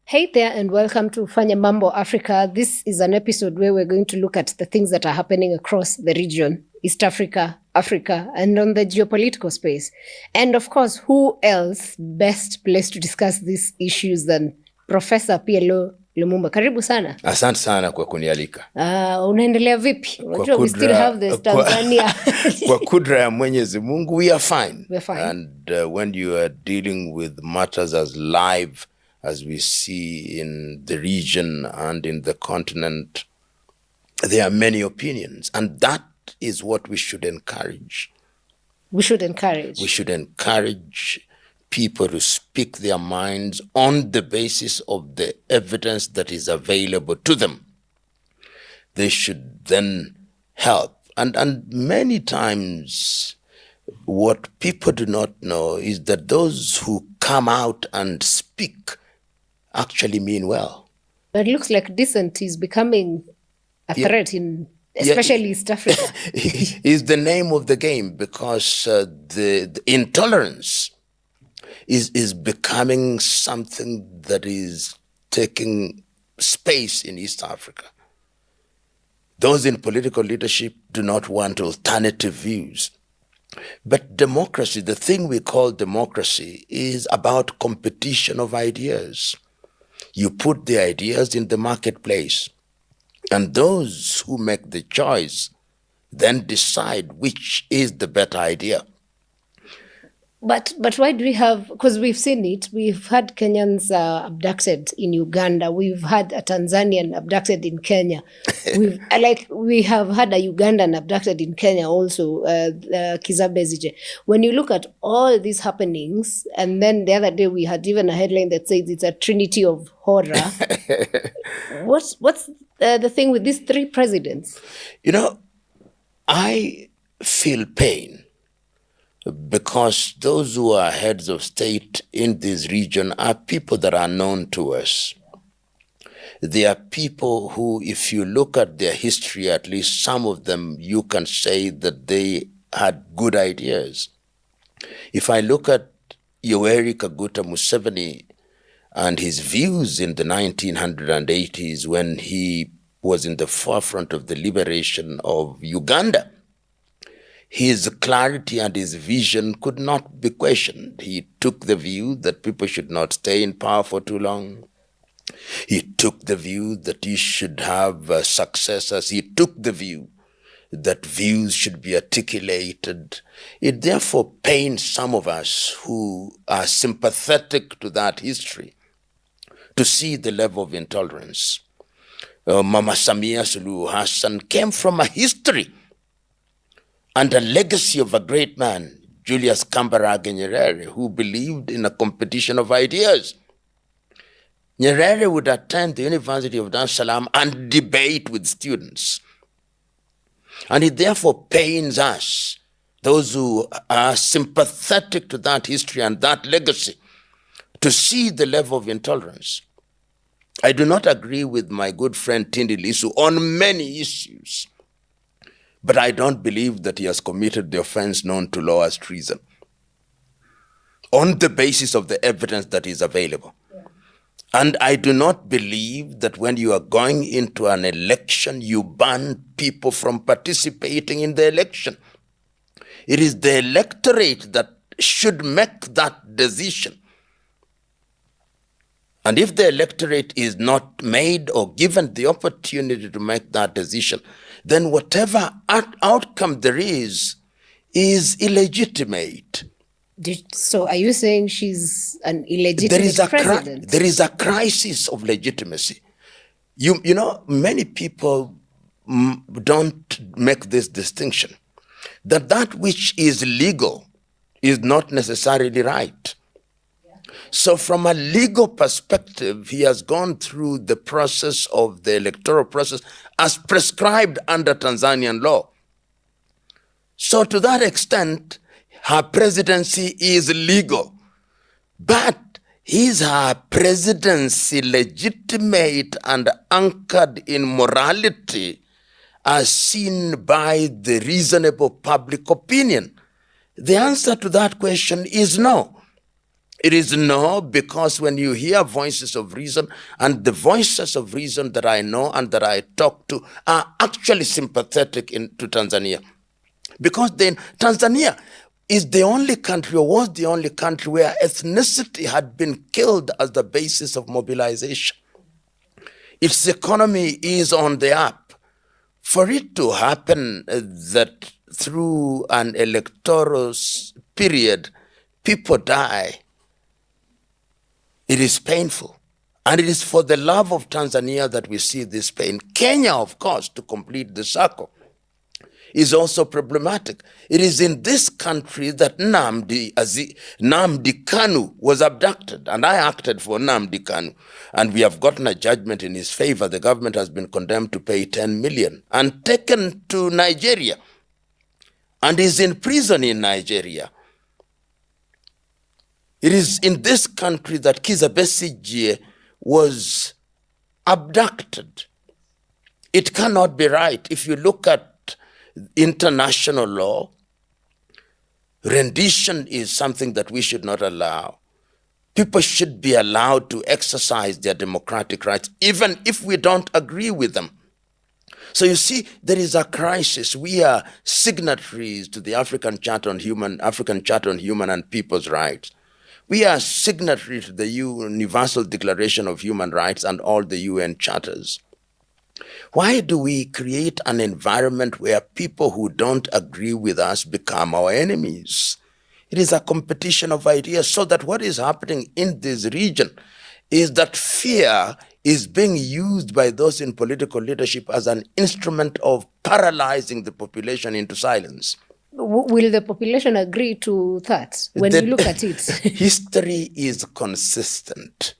Hey there and welcome to Fanya Mambo Africa. This is an episode where we're going to look at the things that are happening across the region, East Africa, Africa, and on the geopolitical space. And of course, who else best placed to discuss these issues than Professor PLO Lumumba. Karibu sana. Asante sana kwa kunialika. Unaendelea vipi? We still have this Tanzania. Kwa kudra ya Mwenyezi Mungu, we are fine. We're fine. And when you are dealing with matters as live as we see in the region and in the continent, there are many opinions. And that is what we should encourage. We should encourage. We should encourage people to speak their minds on the basis of the evidence that is available to them. They should then help. And many times what people do not know is that those who come out and speak actually mean well. But it looks like dissent is becoming a threat in especially East Africa. Is the name of the game, because the intolerance is becoming something that is taking space in East Africa. Those in political leadership do not want alternative views. But democracy, the thing we call democracy, is about competition of ideas. You put the ideas in the marketplace, and those who make the choice then decide which is the better idea. But why do we have, because we've seen it, we've had Kenyans abducted in Uganda, we've had a Tanzanian abducted in Kenya, we have had a Ugandan abducted in Kenya also, Kizza Besigye. When you look at all these happenings, and then the other day we had even a headline that says it's a trinity of horror, what's the thing with these three presidents? You know, I feel pain, because those who are heads of state in this region are people that are known to us. They are people who, if you look at their history, at least some of them, you can say that they had good ideas. If I look at Yoweri Kaguta Museveni and his views in the 1980s when he was in the forefront of the liberation of Uganda, his clarity and his vision could not be questioned. He took the view that people should not stay in power for too long. He took the view that he should have successors. He took the view that views should be articulated. It therefore pains some of us who are sympathetic to that history to see the level of intolerance. Mama Samia Suluhu Hassan came from a history and a legacy of a great man, Julius Kambarage Nyerere, who believed in a competition of ideas. Nyerere would attend the University of Dar es Salaam and debate with students. And it therefore pains us, those who are sympathetic to that history and that legacy, to see the level of intolerance. I do not agree with my good friend Tindi Lisu on many issues, but I don't believe that he has committed the offense known to law as treason on the basis of the evidence that is available. And I do not believe that when you are going into an election, you ban people from participating in the election. It is the electorate that should make that decision. And if the electorate is not made or given the opportunity to make that decision, then whatever outcome there is illegitimate. So are you saying she's an illegitimate president? There is a crisis of legitimacy. You know, many people don't make this distinction, that which is legal is not necessarily right. So from a legal perspective, he has gone through the process of the electoral process as prescribed under Tanzanian law. So to that extent, her presidency is legal. But is her presidency legitimate and anchored in morality as seen by the reasonable public opinion? The answer to that question is no. It is no, because when you hear voices of reason, and the voices of reason that I know and that I talk to are actually sympathetic to Tanzania. Because then Tanzania is the only country, or was the only country, where ethnicity had been killed as the basis of mobilization. Its economy is on the up. For it to happen that through an electoral period, people die, it is painful. And it is for the love of Tanzania that we see this pain. Kenya, of course, to complete the circle, is also problematic. It is in this country that Nnamdi Kanu was abducted, and I acted for Nnamdi Kanu, and we have gotten a judgment in his favor. The government has been condemned to pay 10 million and taken to Nigeria and is in prison in Nigeria. It is in this country that Kizza Besigye was abducted. It cannot be right. If you look at international law, rendition is something that we should not allow. People should be allowed to exercise their democratic rights, even if we don't agree with them. So you see, there is a crisis. We are signatories to the African Charter on Human and People's Rights. We are signatory to the Universal Declaration of Human Rights and all the UN charters. Why do we create an environment where people who don't agree with us become our enemies? It is a competition of ideas, so that what is happening in this region is that fear is being used by those in political leadership as an instrument of paralyzing the population into silence. Will the population agree to that when you look at it? History is consistent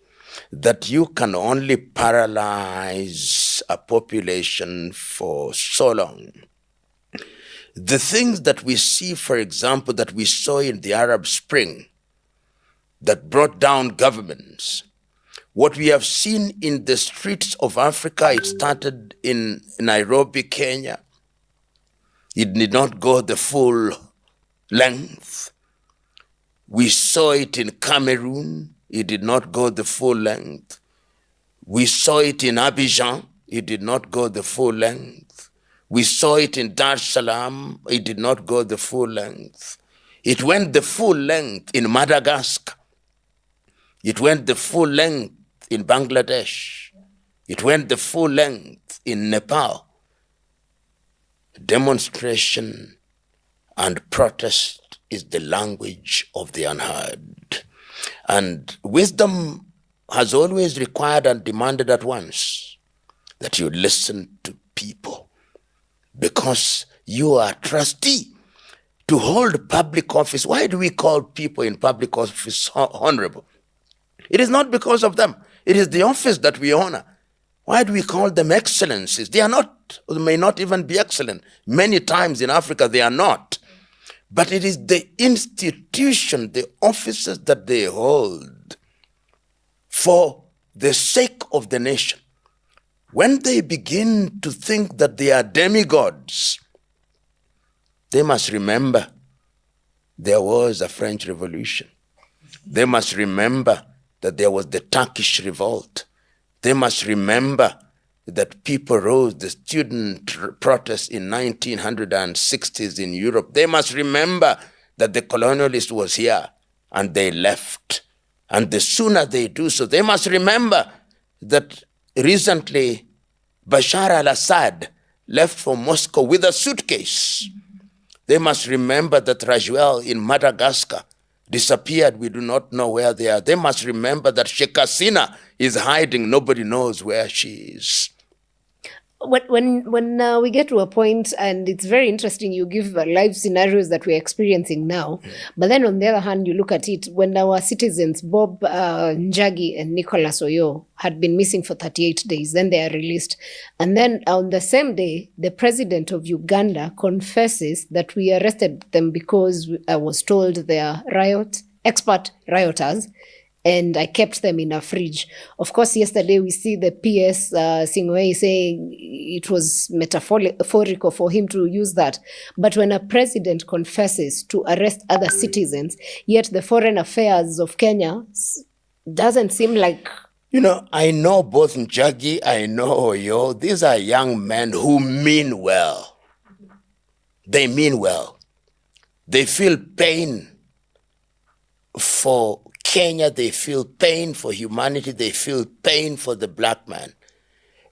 that you can only paralyze a population for so long. The things that we see, for example, that we saw in the Arab Spring that brought down governments, what we have seen in the streets of Africa, it started in Nairobi, Kenya. It did not go the full length. We saw it in Cameroon. It did not go the full length. We saw it in Abidjan. It did not go the full length. We saw it in Dar es Salaam. It did not go the full length. It went the full length in Madagascar. It went the full length in Bangladesh. It went the full length in Nepal. demonstration and protest is the language of the unheard. And wisdom has always required and demanded at once that you listen to people, because you are trustee to hold public office. Why do we call people in public office honorable? It is not because of them. It is the office that we honor. Why do we call them excellencies? They are not, or may not even be excellent. Many times in Africa they are not. But it is the institution, the offices that they hold for the sake of the nation. When they begin to think that they are demigods, they must remember there was a French Revolution. They must remember that there was the Turkish revolt. They must remember that people rose, the student protests in 1960s in Europe. They must remember that the colonialist was here and they left. And the sooner they do so, they must remember that recently Bashar al-Assad left for Moscow with a suitcase. They must remember that Rajuel in Madagascar disappeared. We do not know where they are. They must remember that Sheikh Hasina is hiding. Nobody knows where she is. When we get to a point, and it's very interesting, you give live scenarios that we're experiencing now, but then on the other hand, you look at it, when our citizens, Bob Njagi and Nicholas Oyo, had been missing for 38 days, then they are released. And then on the same day, the president of Uganda confesses that we arrested them because I was told they are expert rioters, and I kept them in a fridge. Of course, yesterday we see the PS Singwei saying it was metaphorical for him to use that. But when a president confesses to arrest other citizens, yet the foreign affairs of Kenya doesn't seem like... You know, I know both Njagi, I know Oyo. These are young men who mean well. They mean well. They feel pain for Kenya, they feel pain for humanity, they feel pain for the black man.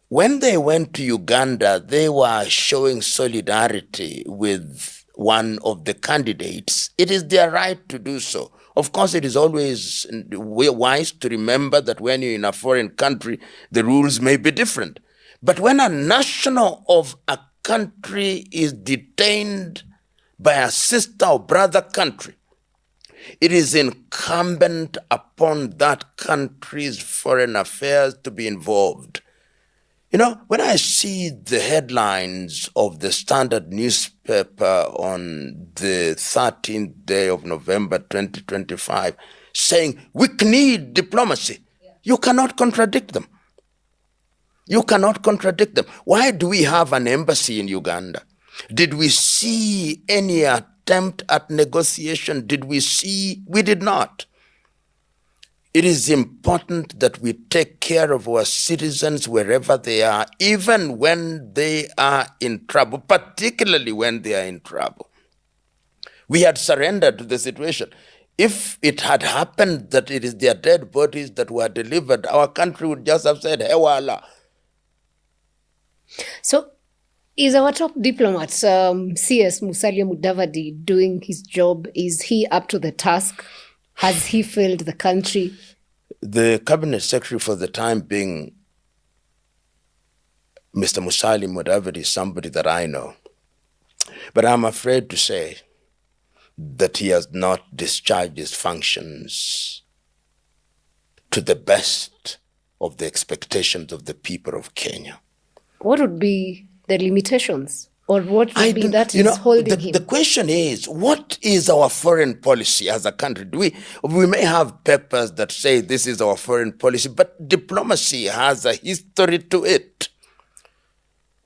When they went to Uganda, they were showing solidarity with one of the candidates. It is their right to do so. Of course, it is always wise to remember that when you're in a foreign country, the rules may be different. But when a national of a country is detained by a sister or brother country, it is incumbent upon that country's foreign affairs to be involved. You know, when I see the headlines of the Standard newspaper on the 13th day of November 2025 saying, we need diplomacy, you cannot contradict them. You cannot contradict them. Why do we have an embassy in Uganda? Did we see any attempt at negotiation? Did we see? We did not. It is important that we take care of our citizens wherever they are, even when they are in trouble, particularly when they are in trouble. We had surrendered to the situation. If it had happened that it is their dead bodies that were delivered, our country would just have said, Hewala. So, is our top diplomat, CS Musalia Mudavadi, doing his job? Is he up to the task? Has he failed the country? The cabinet secretary for the time being, Mr. Musalia Mudavadi, is somebody that I know. But I'm afraid to say that he has not discharged his functions to the best of the expectations of the people of Kenya. What would be the limitations? Or what would be that is holding him? The question is, what is our foreign policy as a country? We may have papers that say this is our foreign policy, but diplomacy has a history to it.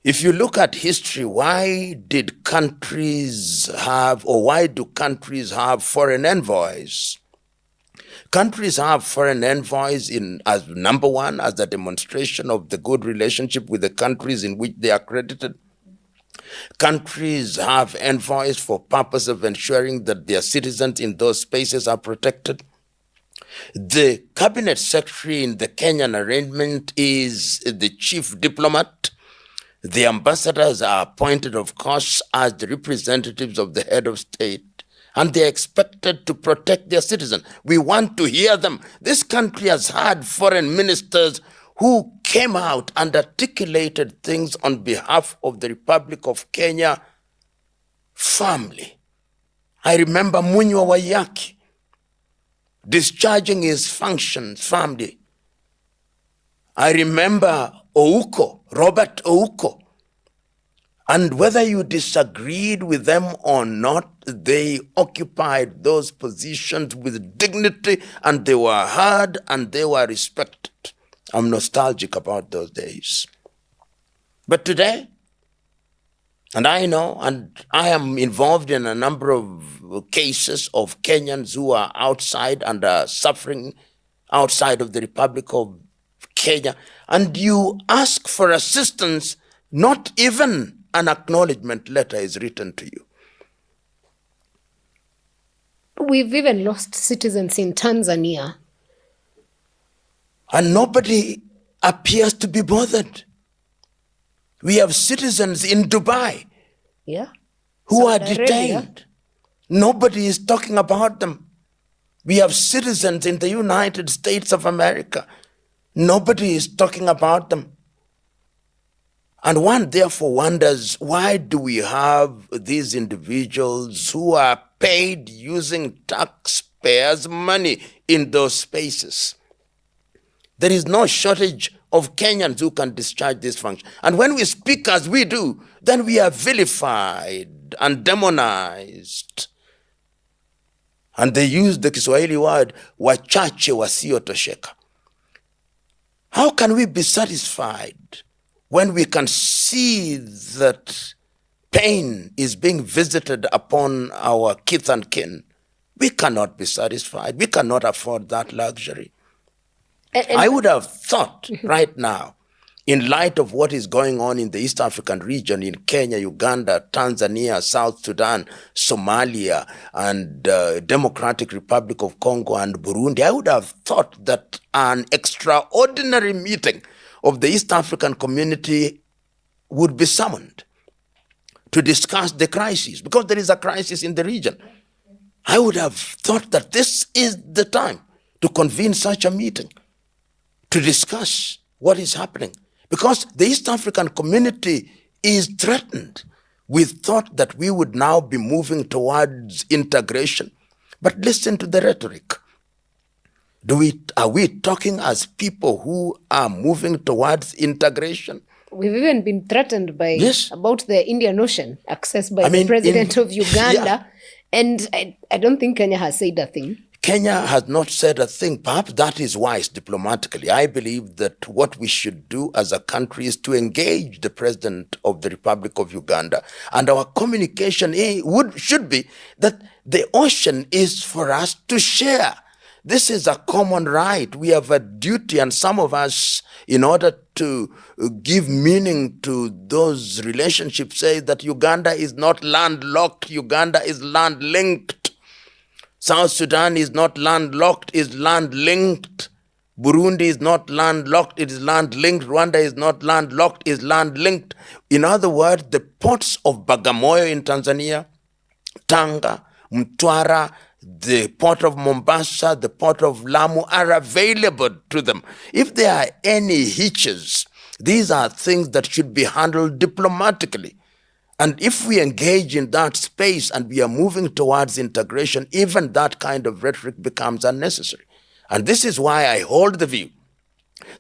If you look at history, why do countries have foreign envoys? Countries have foreign envoys as number one, as a demonstration of the good relationship with the countries in which they are credited. Countries have envoys for purpose of ensuring that their citizens in those spaces are protected. The cabinet secretary in the Kenyan arrangement is the chief diplomat. The ambassadors are appointed, of course, as the representatives of the head of state, and they're expected to protect their citizens. We want to hear them. This country has had foreign ministers who came out and articulated things on behalf of the Republic of Kenya firmly. I remember Munywa Wayaki discharging his functions firmly. I remember Robert Ouko. And whether you disagreed with them or not, they occupied those positions with dignity, and they were heard and they were respected. I'm nostalgic about those days. But today, and I know, and I am involved in a number of cases of Kenyans who are outside and are suffering outside of the Republic of Kenya, and you ask for assistance, not even an acknowledgement letter is written to you. We've even lost citizens in Tanzania. And nobody appears to be bothered. We have citizens in Dubai who are detained. Nobody is talking about them. We have citizens in the United States of America. Nobody is talking about them. And one therefore wonders, why do we have these individuals who are paid using taxpayers' money in those spaces? There is no shortage of Kenyans who can discharge this function. And when we speak as we do, then we are vilified and demonized. And they use the Kiswahili word, wachache wasiotosheka. How can we be satisfied when we can see that pain is being visited upon our kith and kin? We cannot be satisfied. We cannot afford that luxury. I would have thought right now, in light of what is going on in the East African region, in Kenya, Uganda, Tanzania, South Sudan, Somalia, and Democratic Republic of Congo and Burundi, I would have thought that an extraordinary meeting of the East African community would be summoned to discuss the crisis, because there is a crisis in the region. I would have thought that this is the time to convene such a meeting, to discuss what is happening, because the East African community is threatened. We thought that we would now be moving towards integration. But listen to the rhetoric. Are we talking as people who are moving towards integration? We've even been threatened by about the Indian Ocean, accessed by the president of Uganda. And I don't think Kenya has said a thing. Kenya has not said a thing. Perhaps that is wise diplomatically. I believe that what we should do as a country is to engage the president of the Republic of Uganda. And our communication should be that the ocean is for us to share. This is a common right. We have a duty, and some of us, in order to give meaning to those relationships, say that Uganda is not landlocked, Uganda is land-linked. South Sudan is not landlocked, is land-linked. Burundi is not landlocked, it is land-linked. Rwanda is not landlocked, is land-linked. In other words, the ports of Bagamoyo in Tanzania, Tanga, Mtwara, the port of Mombasa, the port of Lamu are available to them. If there are any hitches, these are things that should be handled diplomatically. And if we engage in that space and we are moving towards integration, even that kind of rhetoric becomes unnecessary. And this is why I hold the view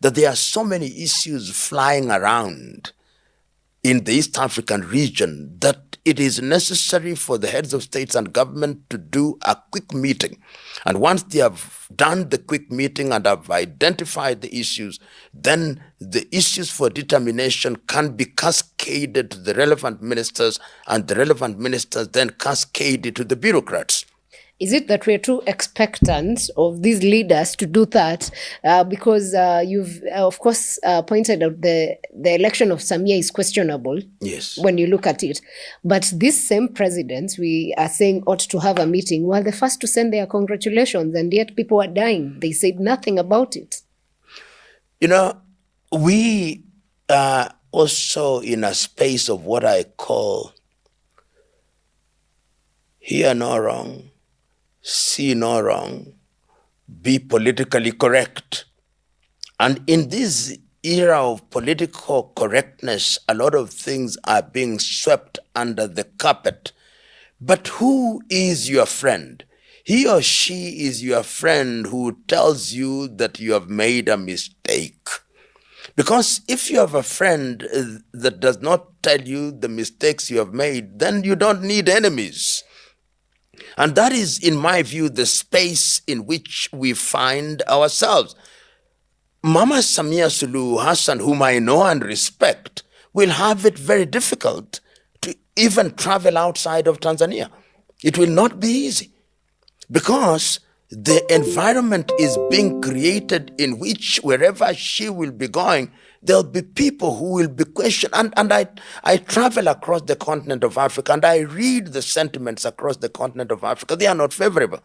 that there are so many issues flying around in the East African region that it is necessary for the heads of states and government to do a quick meeting. And once they have done the quick meeting and have identified the issues, then the issues for determination can be cascaded to the relevant ministers, and the relevant ministers then cascade it to the bureaucrats. Is it that we're too expectant of these leaders to do that? Because you've, of course, pointed out the election of Samia is questionable. Yes. When you look at it. But these same presidents, we are saying ought to have a meeting, were the first to send their congratulations, and yet people are dying. They said nothing about it. You know, we also in a space of what I call hear no wrong, see no wrong, be politically correct. And in this era of political correctness, a lot of things are being swept under the carpet. But who is your friend? He or she is your friend who tells you that you have made a mistake. Because if you have a friend that does not tell you the mistakes you have made, then you don't need enemies. And that is, in my view, the space in which we find ourselves. Mama Samia Suluhu Hassan, whom I know and respect, will have it very difficult to even travel outside of Tanzania. It will not be easy because the environment is being created in which wherever she will be going, there'll be people who will be questioned. And I travel across the continent of Africa and I read the sentiments across the continent of Africa. They are not favorable.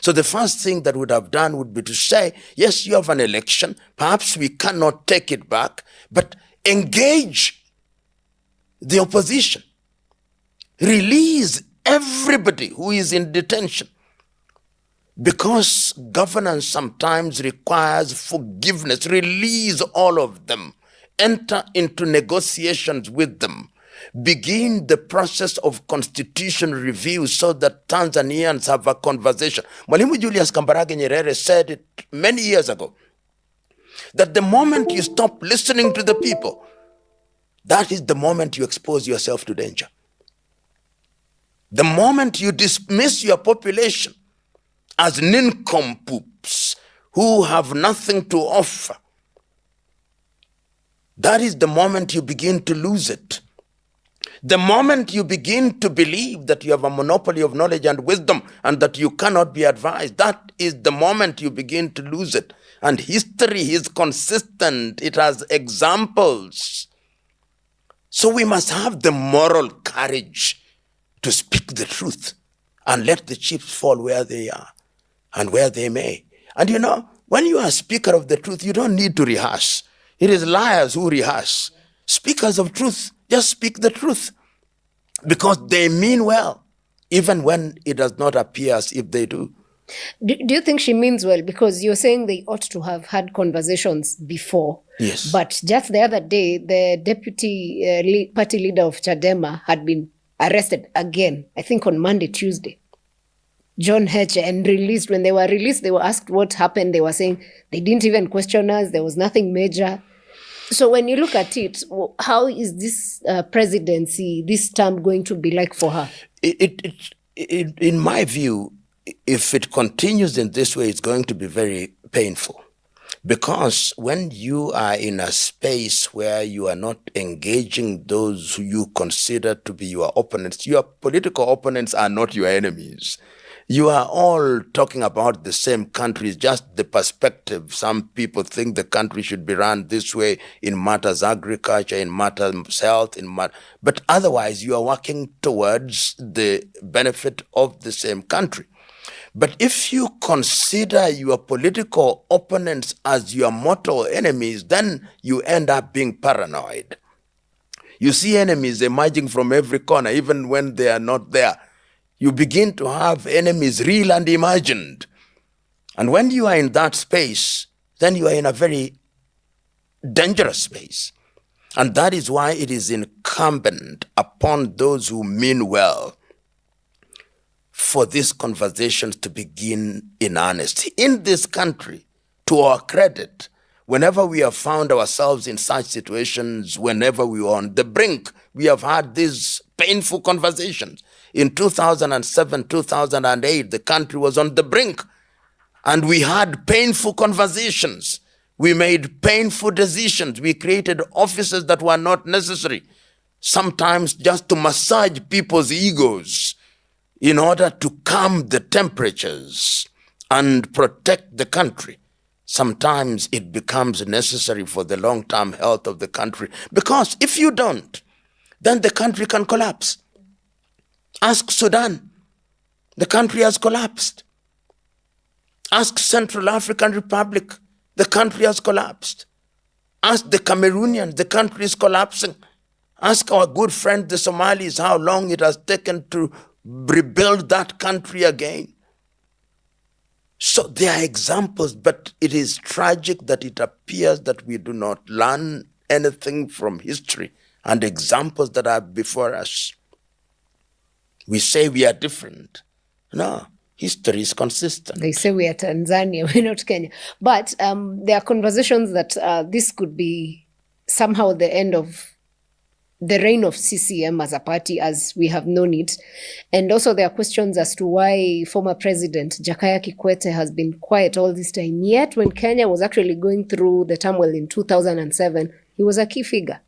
So the first thing that would have done would be to say, yes, you have an election. Perhaps we cannot take it back, but engage the opposition. Release everybody who is in detention. Because governance sometimes requires forgiveness. Release all of them. Enter into negotiations with them. Begin the process of constitution review so that Tanzanians have a conversation. Mwalimu Julius Kambarage Nyerere said it many years ago, that the moment you stop listening to the people, that is the moment you expose yourself to danger. The moment you dismiss your population as nincompoops who have nothing to offer, that is the moment you begin to lose it. The moment you begin to believe that you have a monopoly of knowledge and wisdom and that you cannot be advised, that is the moment you begin to lose it. And history is consistent. It has examples. So we must have the moral courage to speak the truth and let the chips fall where they are and where they may. And you know, when you are a speaker of the truth, you don't need to rehearse. It is liars who rehearse. Speakers of truth just speak the truth because they mean well, even when it does not appear as if they do. Do you think she means well? Because you're saying they ought to have had conversations before. Yes. But just the other day, the deputy party leader of Chadema had been arrested again, I think on Monday, Tuesday. John Heche, and released. When they were released, they were asked what happened. They were saying they didn't even question us. There was nothing major. So when you look at it, how is this presidency, this term going to be like for her? In my view, if it continues in this way, it's going to be very painful. Because when you are in a space where you are not engaging those who you consider to be your opponents, your political opponents are not your enemies. You are all talking about the same country, just the perspective. Some people think the country should be run this way in matters agriculture, in matters health, but otherwise you are working towards the benefit of the same country. But if you consider your political opponents as your mortal enemies, then you end up being paranoid. You see enemies emerging from every corner, even when they are not there. You begin to have enemies, real and imagined. And when you are in that space, then you are in a very dangerous space. And that is why it is incumbent upon those who mean well for these conversations to begin in earnest. In this country, to our credit, whenever we have found ourselves in such situations, whenever we were on the brink, we have had these painful conversations. In 2007, 2008, the country was on the brink, and we had painful conversations. We made painful decisions. We created offices that were not necessary, sometimes just to massage people's egos in order to calm the temperatures and protect the country. Sometimes it becomes necessary for the long-term health of the country, because if you don't, then the country can collapse. Ask Sudan. The country has collapsed. Ask Central African Republic. The country has collapsed. Ask the Cameroonians, the country is collapsing. Ask our good friend, the Somalis, how long it has taken to rebuild that country again. So there are examples, but it is tragic that it appears that we do not learn anything from history and examples that are before us. We say we are different. No, history is consistent. They say we are Tanzania, we're not Kenya. But there are conversations that this could be somehow the end of the reign of CCM as a party as we have known it. And also there are questions as to why former President Jakaya Kikwete has been quiet all this time. Yet when Kenya was actually going through the turmoil in 2007, he was a key figure.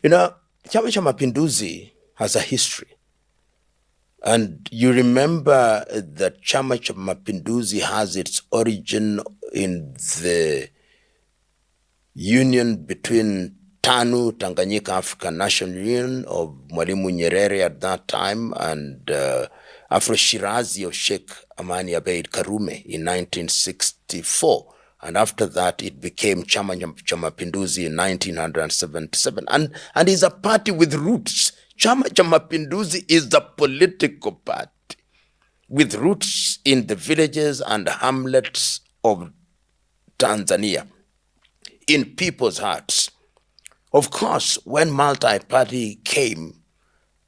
You know, Chama cha Mapinduzi has a history. And you remember that Chama cha Mapinduzi has its origin in the union between TANU, Tanganyika African National Union, of Mwalimu Nyerere at that time, and Afro-Shirazi of Sheikh Amani Abeid Karume in 1964. And after that, it became Chama cha Mapinduzi in 1977. And is a party with roots. Chama cha Mapinduzi is the political party with roots in the villages and hamlets of Tanzania, in people's hearts. Of course, when multi-party came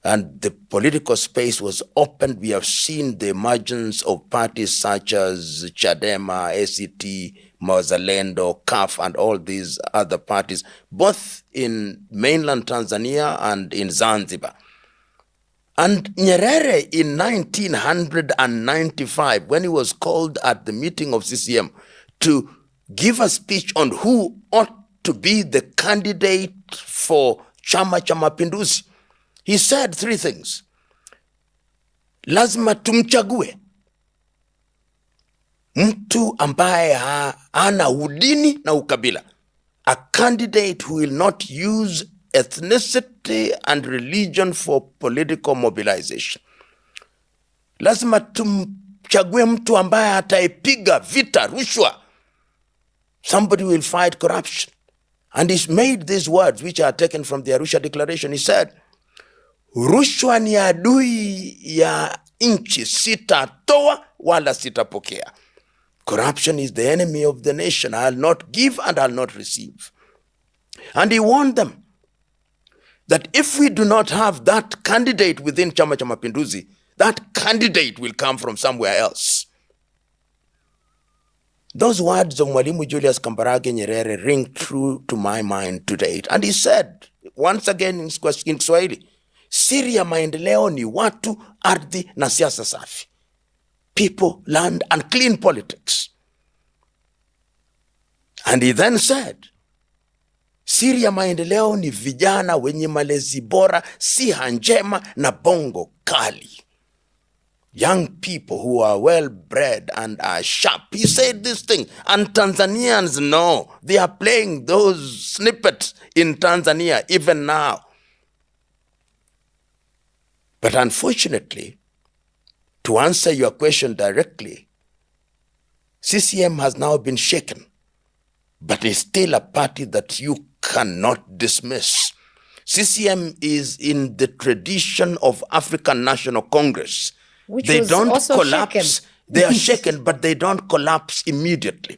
and the political space was opened, we have seen the emergence of parties such as Chadema, ACT, Mazalendo, CAF, and all these other parties, both in mainland Tanzania and in Zanzibar. And Nyerere in 1995, when he was called at the meeting of CCM to give a speech on who ought to be the candidate for Chama cha Mapinduzi, he said three things. Lazima tumchague mtu ambaye hana udini na ukabila. A candidate who will not use ethnicity and religion for political mobilization. Lazima tumchague mtu ambaye ataipiga vita rushwa. Somebody will fight corruption. And he's made these words, which are taken from the Arusha Declaration. He said, rushwa ni adui ya nchi, sitatoa wala sitapokea. Corruption is the enemy of the nation. I'll not give and I'll not receive. And he warned them that if we do not have that candidate within Chama cha Mapinduzi, that candidate will come from somewhere else. Those words of Mwalimu Julius Kambarage Nyerere ring true to my mind to date. And he said, once again in Swahili, siri ya maendeleo ni watu, ardhi na siasa safi. People, land, and clean politics. And he then said, siri ya maendeleo ni vijana wenye malezi bora, siha njema na bongo kali. Young people who are well-bred and are sharp. He said this thing, and Tanzanians know. They are playing those snippets in Tanzania even now. But unfortunately, to answer your question directly, CCM has now been shaken, but is still a party that you cannot dismiss. CCM is in the tradition of African National Congress. Which they was don't also collapse. Shaken. They are shaken, but they don't collapse immediately.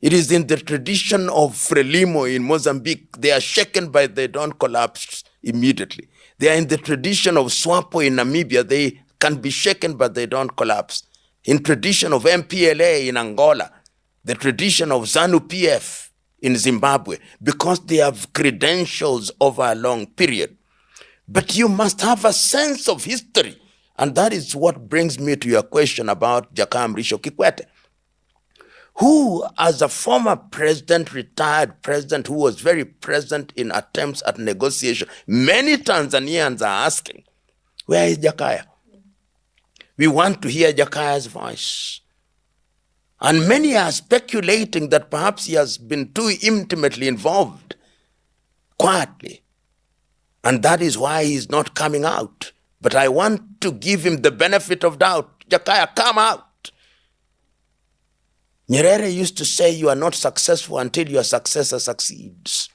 It is in the tradition of Frelimo in Mozambique. They are shaken, but they don't collapse immediately. They are in the tradition of SWAPO in Namibia. They can be shaken, but they don't collapse. In tradition of MPLA in Angola, the tradition of ZANU-PF in Zimbabwe, because they have credentials over a long period. But you must have a sense of history. And that is what brings me to your question about Jakaya Mrisho Kikwete, who, as a former president, retired president, who was very present in attempts at negotiation, many Tanzanians are asking, where is Jakaya? We want to hear Jakaya's voice. And many are speculating that perhaps he has been too intimately involved, quietly. And that is why he's not coming out. But I want to give him the benefit of doubt. Jakaya, come out. Nyerere used to say, you are not successful until your successor succeeds.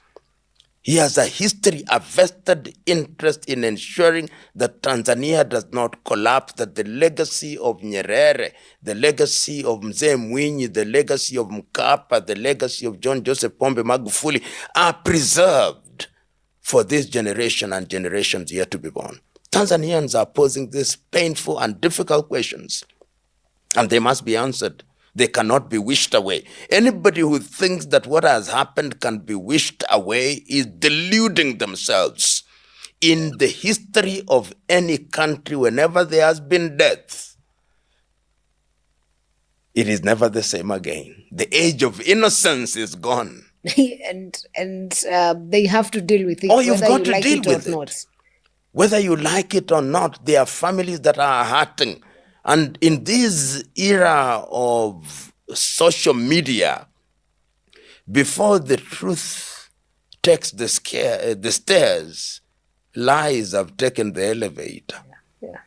He has a history, a vested interest in ensuring that Tanzania does not collapse, that the legacy of Nyerere, the legacy of Mzee Mwinyi, the legacy of Mkapa, the legacy of John Joseph Pombe Magufuli are preserved for this generation and generations yet to be born. Tanzanians are posing these painful and difficult questions, and they must be answered. They cannot be wished away. Anybody who thinks that what has happened can be wished away is deluding themselves. In the history of any country, whenever there has been death, it is never the same again. The age of innocence is gone. and they have to deal with it. Oh, you've got to like deal with it. Whether you like it or not, there are families that are hurting. And in this era of social media, before the truth takes the stairs, lies have taken the elevator. Yeah.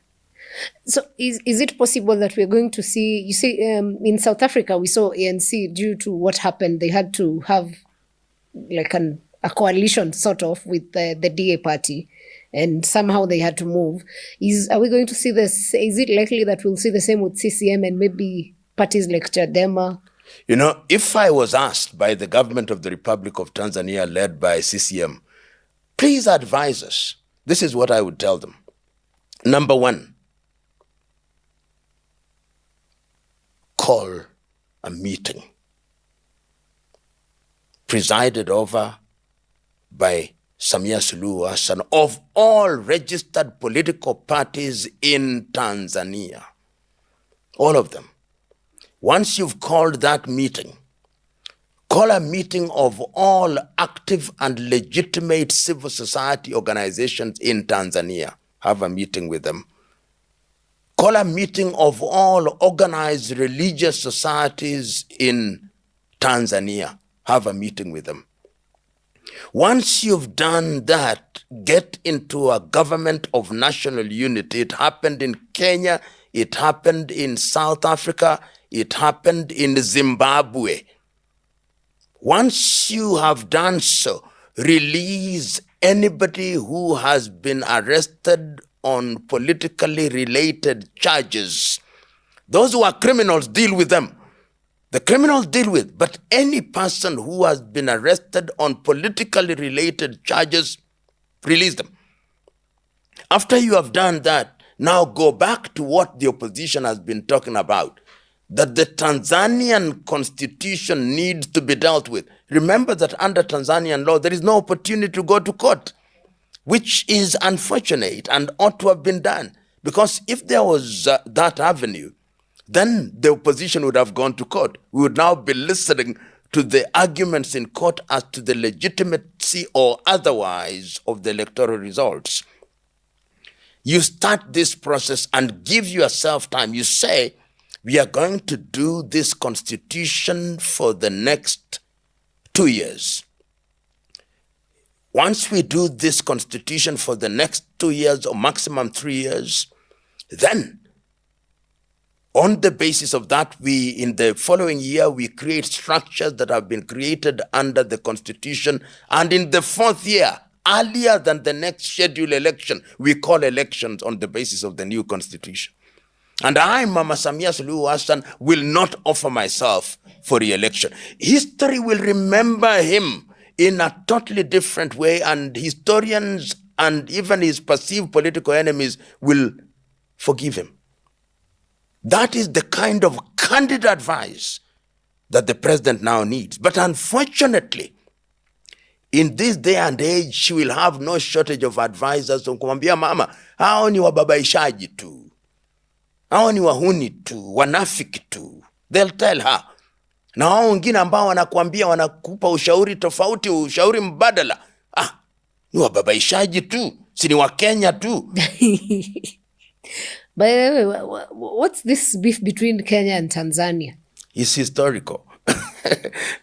So is it possible that we're going to see, you see, in South Africa, we saw ANC, due to what happened, they had to have like a coalition sort of with the DA party. And somehow they had to move. Are we going to see this? Is it likely that we'll see the same with CCM and maybe parties like Chadema? You know, if I was asked by the government of the Republic of Tanzania led by CCM, please advise us, this is what I would tell them. Number one, call a meeting presided over by Samia Suluhu Hassan of all registered political parties in Tanzania. All of them. Once you've called that meeting, call a meeting of all active and legitimate civil society organizations in Tanzania. Have a meeting with them. Call a meeting of all organized religious societies in Tanzania. Have a meeting with them. Once you've done that, get into a government of national unity. It happened in Kenya, it happened in South Africa, it happened in Zimbabwe. Once you have done so, release anybody who has been arrested on politically related charges. Those who are criminals, deal with them. The criminals deal with, but any person who has been arrested on politically related charges, release them. After you have done that, now go back to what the opposition has been talking about, that the Tanzanian constitution needs to be dealt with. Remember that under Tanzanian law, there is no opportunity to go to court, which is unfortunate and ought to have been done. Because if there was that avenue, then the opposition would have gone to court. We would now be listening to the arguments in court as to the legitimacy or otherwise of the electoral results. You start this process and give yourself time. You say, we are going to do this constitution for the next 2 years. Once we do this constitution for the next 2 years or maximum 3 years, then on the basis of that, in the following year, we create structures that have been created under the Constitution. And in the 4th year, earlier than the next scheduled election, we call elections on the basis of the new Constitution. And I, Mama Samia Suluhu Hassan, will not offer myself for re-election. History will remember him in a totally different way, and historians and even his perceived political enemies will forgive him. That is the kind of candid advice that the president now needs. But unfortunately, in this day and age, she will have no shortage of advisors. Kumwambia mama, hao ni wababaishaji tu. Hao ni wahuni tu, wanafiki tu. They'll tell her. Na hao wengine ambao wanakuambia wanakupa ushauri tofauti, ushauri mbadala. Ni wababaishaji tu. Si ni Wakenya tu. By the way, what's this beef between Kenya and Tanzania? It's historical.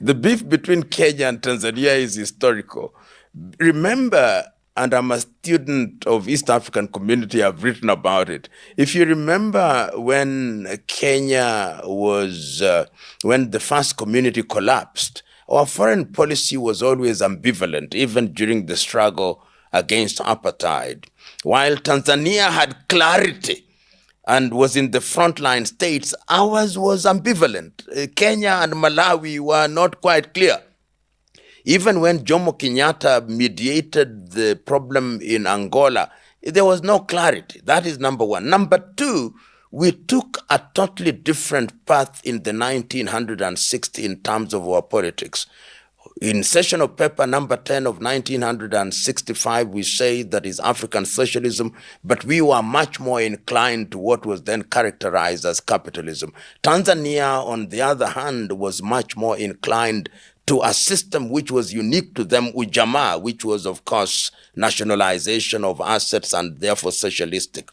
The beef between Kenya and Tanzania is historical. Remember, and I'm a student of East African community. I've written about it. If you remember when Kenya was, when the first community collapsed, our foreign policy was always ambivalent, even during the struggle against apartheid. While Tanzania had clarity and was in the frontline states, ours was ambivalent. Kenya and Malawi were not quite clear. Even when Jomo Kenyatta mediated the problem in Angola, there was no clarity. That is number one. Number two, we took a totally different path in the 1960s in terms of our politics. In session of paper number 10 of 1965, we say that is African socialism, but we were much more inclined to what was then characterized as capitalism. Tanzania, on the other hand, was much more inclined to a system which was unique to them, ujamaa, which was, of course, nationalization of assets and therefore socialistic.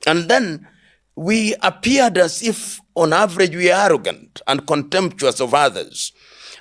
And then we appeared as if, on average, we are arrogant and contemptuous of others.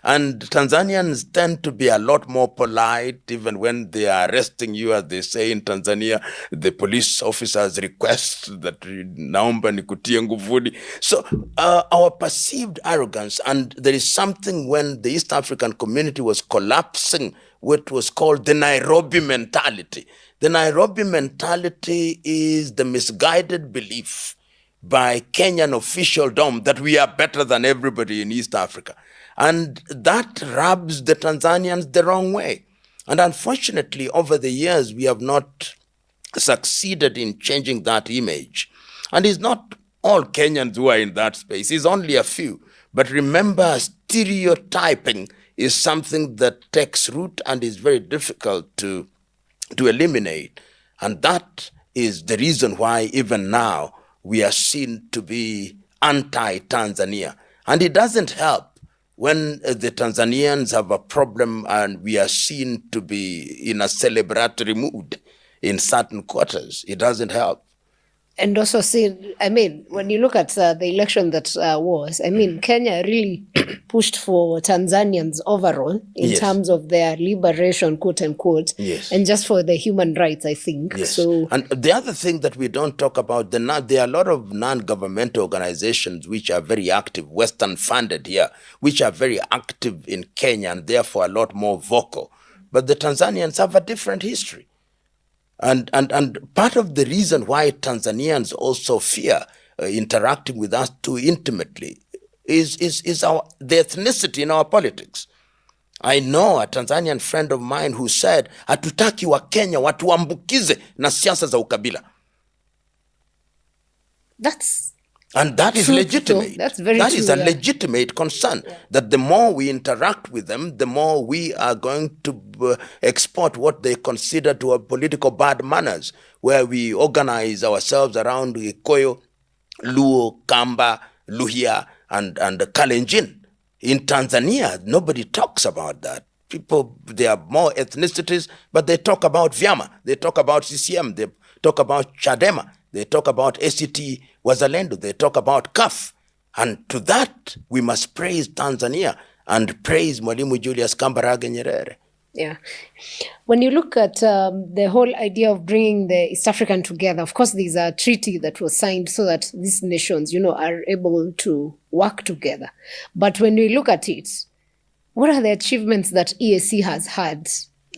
And Tanzanians tend to be a lot more polite, even when they are arresting you, as they say in Tanzania, the police officers request that naomba nikutie nguvuni. So our perceived arrogance, and there is something when the East African community was collapsing, what was called the Nairobi mentality. The Nairobi mentality is the misguided belief by Kenyan officialdom that we are better than everybody in East Africa. And that rubs the Tanzanians the wrong way. And unfortunately, over the years, we have not succeeded in changing that image. And it's not all Kenyans who are in that space. It's only a few. But remember, stereotyping is something that takes root and is very difficult to eliminate. And that is the reason why even now we are seen to be anti-Tanzania. And it doesn't help when the Tanzanians have a problem and we are seen to be in a celebratory mood in certain quarters. It doesn't help. And also, when you look at the election that was, Kenya really pushed for Tanzanians overall in terms of their liberation, quote unquote, and just for the human rights, I think. Yes. So, and the other thing that we don't talk about, there are a lot of non-governmental organizations which are very active, Western funded here, which are very active in Kenya and therefore a lot more vocal. But the Tanzanians have a different history. And part of the reason why Tanzanians also fear interacting with us too intimately is the ethnicity in our politics. I know a Tanzanian friend of mine who said, hatutaki wa Kenya watuambukize na siasa za ukabila. And that is legitimate. That's very That true, is a legitimate concern, that the more we interact with them, the more we are going to export what they consider to have political bad manners, where we organize ourselves around Gikuyu, Luo, Kamba, Luhya, and Kalenjin. In Tanzania, nobody talks about that. People, there are more ethnicities, but they talk about Vyama, they talk about CCM, they talk about Chadema, they talk about ACT Wazalendo, they talk about CUF. And to that, we must praise Tanzania and praise Mwalimu Julius Kambarage Nyerere. Yeah. When you look at the whole idea of bringing the East African together, of course, there's a treaty that was signed so that these nations, are able to work together. But when we look at it, what are the achievements that EAC has had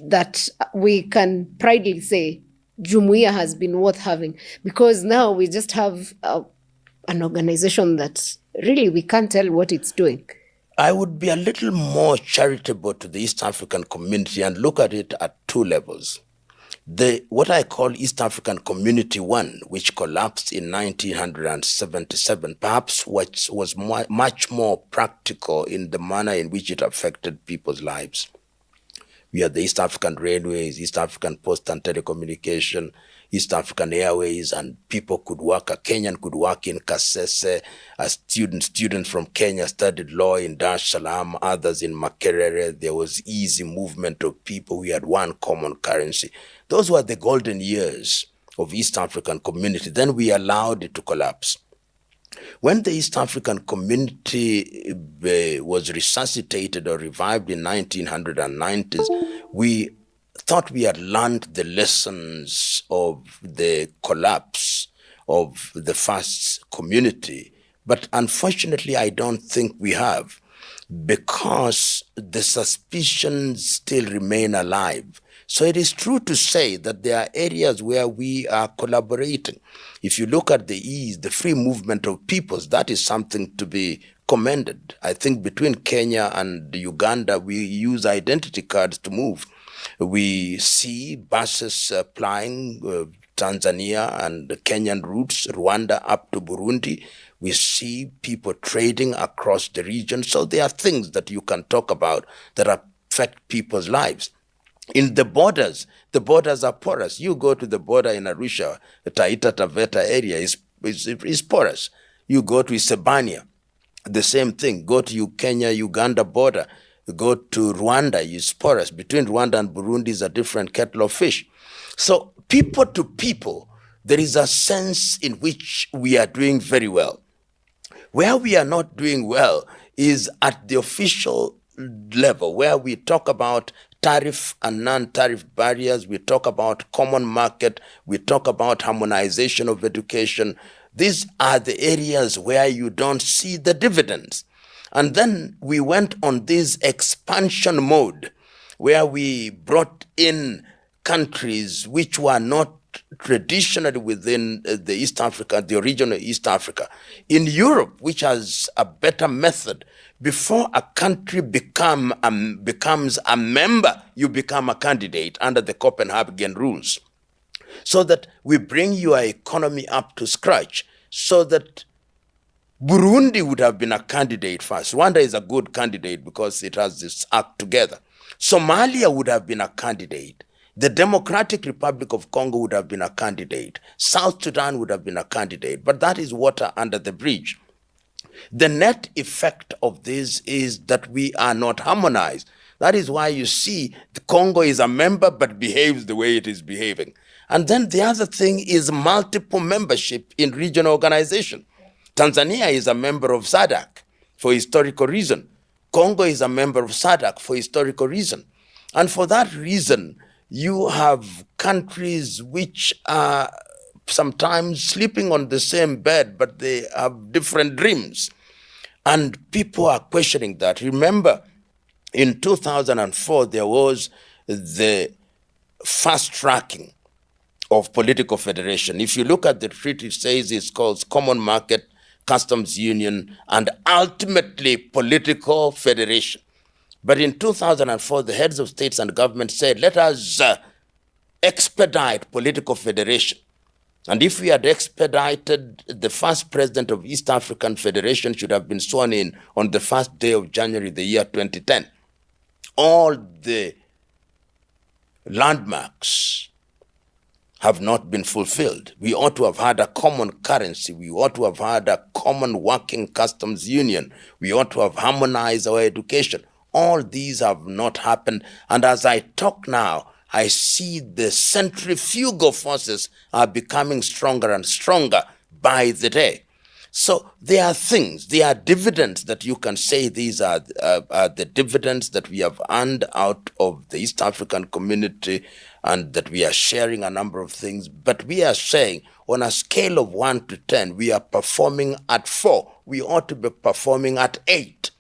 that we can proudly say Jumuiya has been worth having? Because now we just have an organization that really we can't tell what it's doing. I would be a little more charitable to the East African community and look at it at two levels. What I call East African Community 1, which collapsed in 1977, perhaps was much more practical in the manner in which it affected people's lives. We had the East African Railways, East African Post and Telecommunication, East African Airways, and people could work. A Kenyan could work in Kasese. A students from Kenya studied law in Dar es Salaam, others in Makerere. There was easy movement of people. We had one common currency. Those were the golden years of East African community. Then we allowed it to collapse. When the East African community was resuscitated or revived in 1990s, we thought we had learned the lessons of the collapse of the first community. But unfortunately, I don't think we have, because the suspicions still remain alive. So it is true to say that there are areas where we are collaborating. If you look at the ease, the free movement of peoples, that is something to be commended. I think between Kenya and Uganda, we use identity cards to move. We see buses plying Tanzania and the Kenyan routes, Rwanda up to Burundi. We see people trading across the region. So there are things that you can talk about that affect people's lives. In the borders are porous. You go to the border in Arusha, the Taita Taveta area is porous. You go to Isebania, the same thing. Go to Kenya-Uganda border. Go to Rwanda, it's porous. Between Rwanda and Burundi is a different kettle of fish. So people to people, there is a sense in which we are doing very well. Where we are not doing well is at the official level, where we talk about tariff and non-tariff barriers, we talk about common market, we talk about harmonization of education. These are the areas where you don't see the dividends. And then we went on this expansion mode, where we brought in countries which were not traditionally within the East Africa, the original East Africa. In Europe, which has a better method, before a country becomes a member, you become a candidate under the Copenhagen rules. So that we bring your economy up to scratch, so that Burundi would have been a candidate first. Rwanda is a good candidate because it has this act together. Somalia would have been a candidate. The Democratic Republic of Congo would have been a candidate. South Sudan would have been a candidate. But that is water under the bridge. The net effect of this is that we are not harmonized. That is why you see the Congo is a member but behaves the way it is behaving. And then the other thing is multiple membership in regional organization. Tanzania is a member of SADC for historical reason. Congo is a member of SADC for historical reason. And for that reason, you have countries which are sometimes sleeping on the same bed, but they have different dreams. And people are questioning that. Remember, in 2004, there was the fast tracking of political federation. If you look at the treaty, it says it's called Common Market, Customs Union, and ultimately political federation. But in 2004, the heads of states and government said, let us expedite political federation. And if we had expedited, the first president of East African Federation should have been sworn in on the first day of January, the year 2010. All the landmarks have not been fulfilled. We ought to have had a common currency. We ought to have had a common working customs union. We ought to have harmonized our education. All these have not happened. And as I talk now, I see the centrifugal forces are becoming stronger and stronger by the day. So there are things, there are dividends that you can say these are the dividends that we have earned out of the East African community, and that we are sharing a number of things. But we are saying on a scale of 1 to 10, we are performing at 4. We ought to be performing at 8.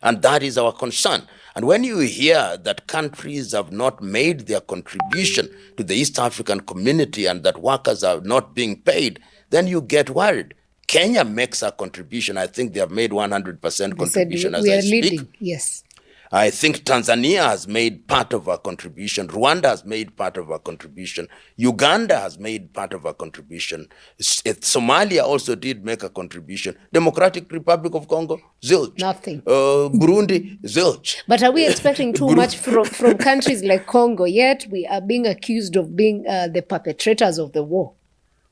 And that is our concern. And when you hear that countries have not made their contribution to the East African community and that workers are not being paid, then you get worried. Kenya makes a contribution. I think they have made 100% contribution as I speak. Leading. Yes. I think Tanzania has made part of our contribution. Rwanda has made part of our contribution. Uganda has made part of our contribution. Somalia also did make a contribution. Democratic Republic of Congo, zilch. Nothing. Burundi, zilch. But are we expecting too much from countries like Congo? Yet we are being accused of being the perpetrators of the war.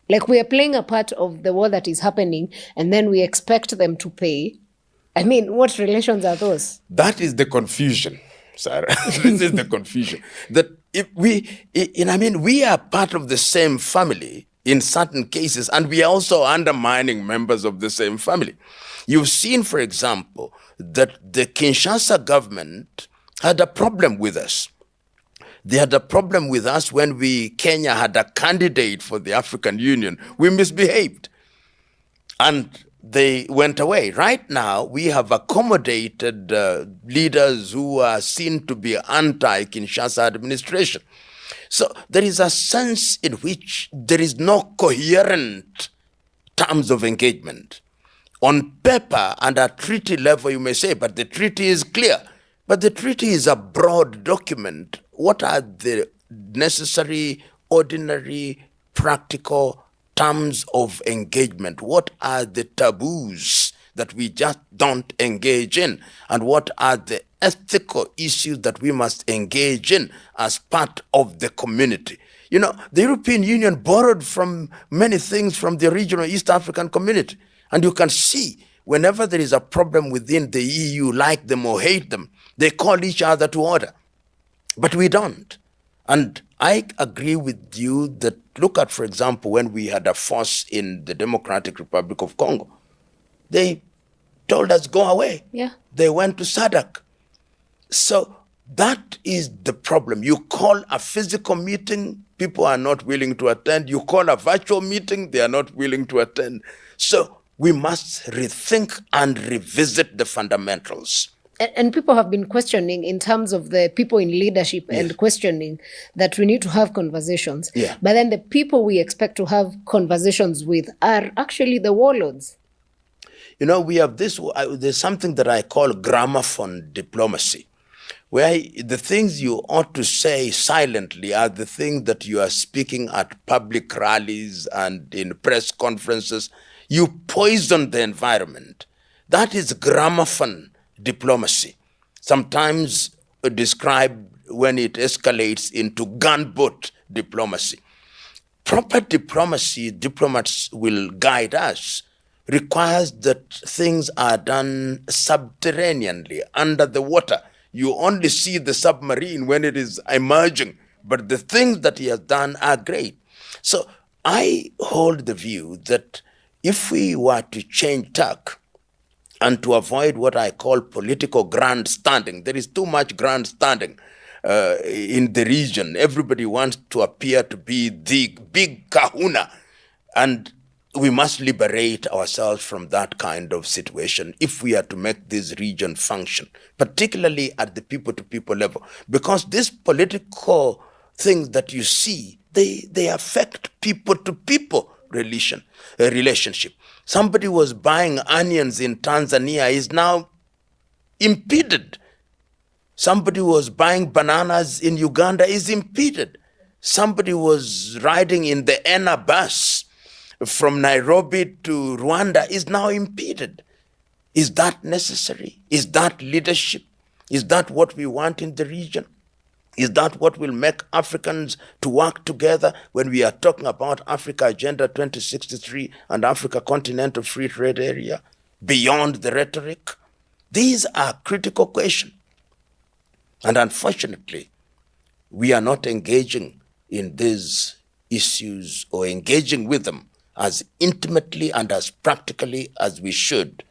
Like we are playing a part of the war that is happening, and then we expect them to pay. I mean, what relations are those? That is the confusion, Sarah. This is the confusion. That if we are part of the same family in certain cases, and we are also undermining members of the same family. You've seen, for example, that the Kinshasa government had a problem with us. They had a problem with us when Kenya had a candidate for the African Union. We misbehaved. And they went away. Right now, we have accommodated leaders who are seen to be anti-Kinshasa administration. So there is a sense in which there is no coherent terms of engagement. On paper and at treaty level, you may say, but the treaty is clear. But the treaty is a broad document. What are the necessary, ordinary, practical terms of engagement? What are the taboos that we just don't engage in? And what are the ethical issues that we must engage in as part of the community? You know, the European Union borrowed from many things from the original East African community. And you can see whenever there is a problem within the EU, like them or hate them, they call each other to order. But we don't. And I agree with you that, look at, for example, when we had a force in the Democratic Republic of Congo, they told us, go away. Yeah. They went to SADC. So that is the problem. You call a physical meeting, people are not willing to attend. You call a virtual meeting, they are not willing to attend. So we must rethink and revisit the fundamentals. And people have been questioning in terms of the people in leadership and questioning that we need to have conversations. Yeah. But then the people we expect to have conversations with are actually the warlords. You know, we have this, there's something that I call gramophone diplomacy, where the things you ought to say silently are the things that you are speaking at public rallies and in press conferences. You poison the environment. That is gramophone diplomacy, sometimes described when it escalates into gunboat diplomacy. Proper diplomacy, diplomats will guide us, requires that things are done subterraneanly, under the water. You only see the submarine when it is emerging, but the things that he has done are great. So I hold the view that if we were to change tack and to avoid what I call political grandstanding, there is too much grandstanding in the region. Everybody wants to appear to be the big kahuna, and we must liberate ourselves from that kind of situation if we are to make this region function, particularly at the people-to-people level. Because these political things that you see, they affect people-to-people relationship. Somebody was buying onions in Tanzania is now impeded. Somebody was buying bananas in Uganda is impeded. Somebody was riding in the ENA bus from Nairobi to Rwanda is now impeded. Is that necessary? Is that leadership? Is that what we want in the region? Is that what will make Africans to work together when we are talking about Africa Agenda 2063 and Africa Continental Free Trade Area beyond the rhetoric? These are critical questions. And unfortunately, we are not engaging in these issues or engaging with them as intimately and as practically as we should.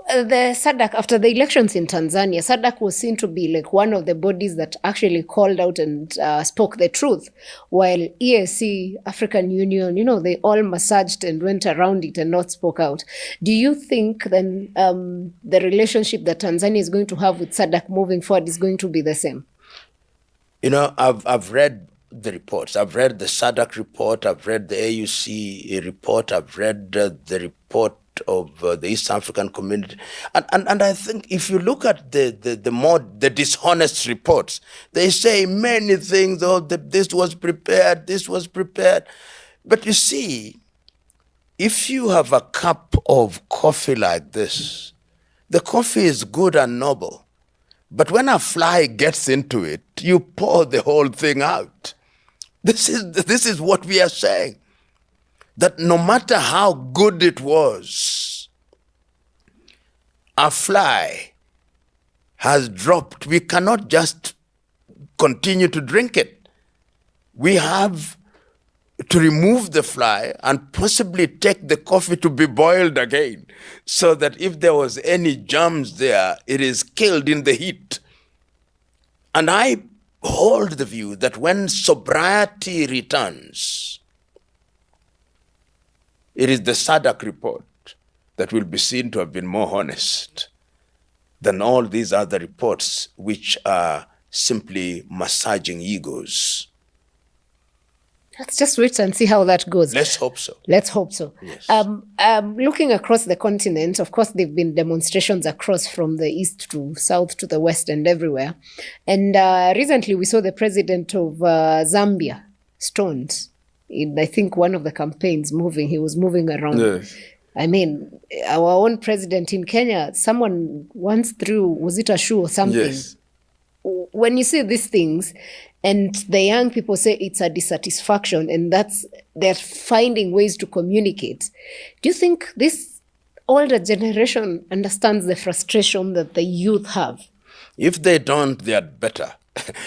The SADC, after the elections in Tanzania, SADC was seen to be like one of the bodies that actually called out and spoke the truth, while EAC, African Union, they all massaged and went around it and not spoke out. Do you think then the relationship that Tanzania is going to have with SADC moving forward is going to be the same? I've read the reports. I've read the SADC report. I've read the AUC report. I've read the report of the East African community. And I think if you look at the dishonest reports, they say many things, this was prepared. But you see, if you have a cup of coffee like this, the coffee is good and noble. But when a fly gets into it, you pour the whole thing out. This is what we are saying. That no matter how good it was, a fly has dropped. We cannot just continue to drink it. We have to remove the fly and possibly take the coffee to be boiled again, so that if there was any germs there, it is killed in the heat. And I hold the view that when sobriety returns, it is the SADC report that will be seen to have been more honest than all these other reports, which are simply massaging egos. Let's just wait and see how that goes. Let's hope so. Let's hope so. Yes. Looking across the continent, of course, there have been demonstrations across from the east to south to the west and everywhere. And recently we saw the president of Zambia stoned in, I think, one of the campaigns moving. He was moving around. Yes. I mean, our own president in Kenya, someone once threw, was it a shoe or something? Yes. When you see these things, and the young people say it's a dissatisfaction, and they're finding ways to communicate. Do you think this older generation understands the frustration that the youth have? If they don't, they are better.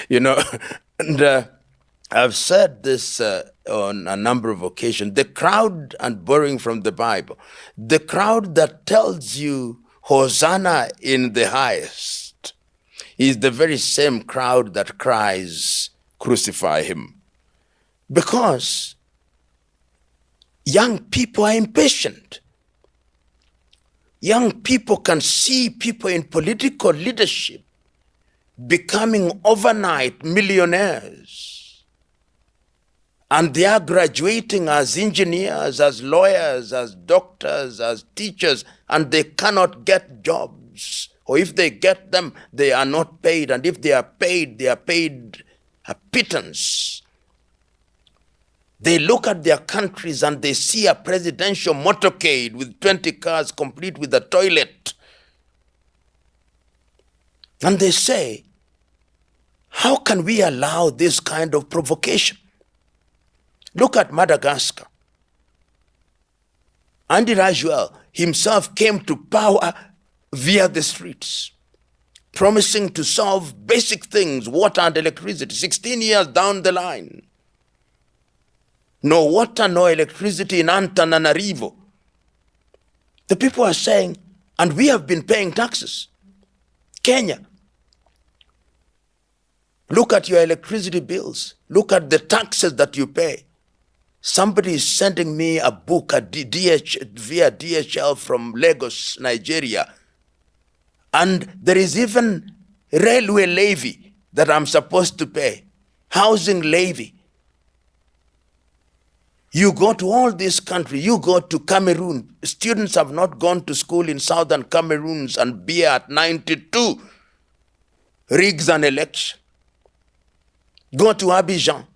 And I've said this on a number of occasions. The crowd, and borrowing from the Bible, the crowd that tells you Hosanna in the highest is the very same crowd that cries, crucify him. Because young people are impatient. Young people can see people in political leadership becoming overnight millionaires. And they are graduating as engineers, as lawyers, as doctors, as teachers, and they cannot get jobs. Or if they get them, they are not paid. And if they are paid a pittance. They look at their countries and they see a presidential motorcade with 20 cars complete with a toilet. And they say, how can we allow this kind of provocation? Look at Madagascar. Andy Rajwell himself came to power via the streets, promising to solve basic things, water and electricity. 16 years down the line, no water, no electricity in Antananarivo. The people are saying, and we have been paying taxes. Kenya, look at your electricity bills. Look at the taxes that you pay. Somebody is sending me a book via DHL from Lagos, Nigeria. And there is even railway levy that I'm supposed to pay, housing levy. You go to all these countries, you go to Cameroon. Students have not gone to school in southern Cameroons and beer at 92 rigs an election. Go to Abidjan,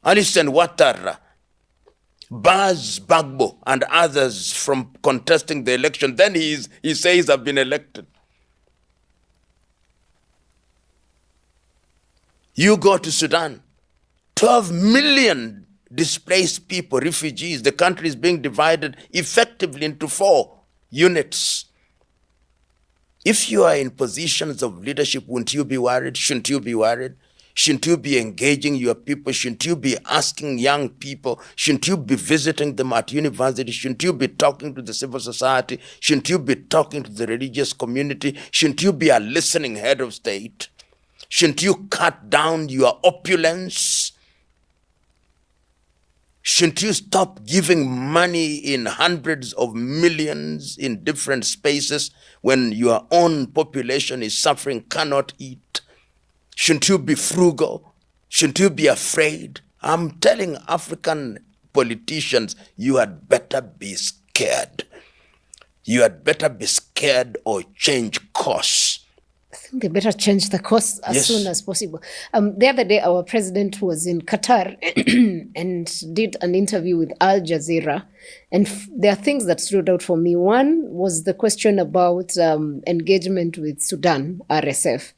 Alison Ouattara, Baz Bagbo, and others from contesting the election. Then he says, I've been elected. You go to Sudan, 12 million displaced people, refugees. The country is being divided effectively into 4 units. If you are in positions of leadership, wouldn't you be worried? Shouldn't you be worried? Shouldn't you be engaging your people? Shouldn't you be asking young people? Shouldn't you be visiting them at university? Shouldn't you be talking to the civil society? Shouldn't you be talking to the religious community? Shouldn't you be a listening head of state? Shouldn't you cut down your opulence? Shouldn't you stop giving money in hundreds of millions in different spaces when your own population is suffering, cannot eat? Shouldn't you be frugal? Shouldn't you be afraid? I'm telling African politicians, you had better be scared. You had better be scared or change course. I think they better change the course as soon as possible. The other day, our president was in Qatar and did an interview with Al Jazeera. And there are things that stood out for me. One was the question about engagement with Sudan, RSF.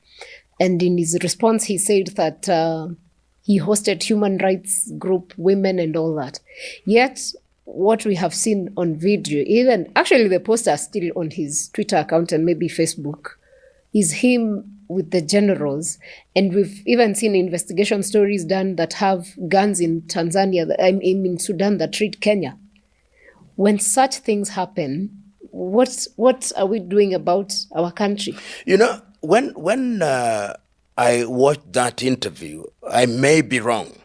And in his response, he said that he hosted human rights group, women and all that. Yet, what we have seen on video, even actually the poster is still on his Twitter account and maybe Facebook, is him with the generals. And we've even seen investigation stories done that have guns in Tanzania, in Sudan that treat Kenya. When such things happen, what are we doing about our country? You know, when I watched that interview. I may be wrong,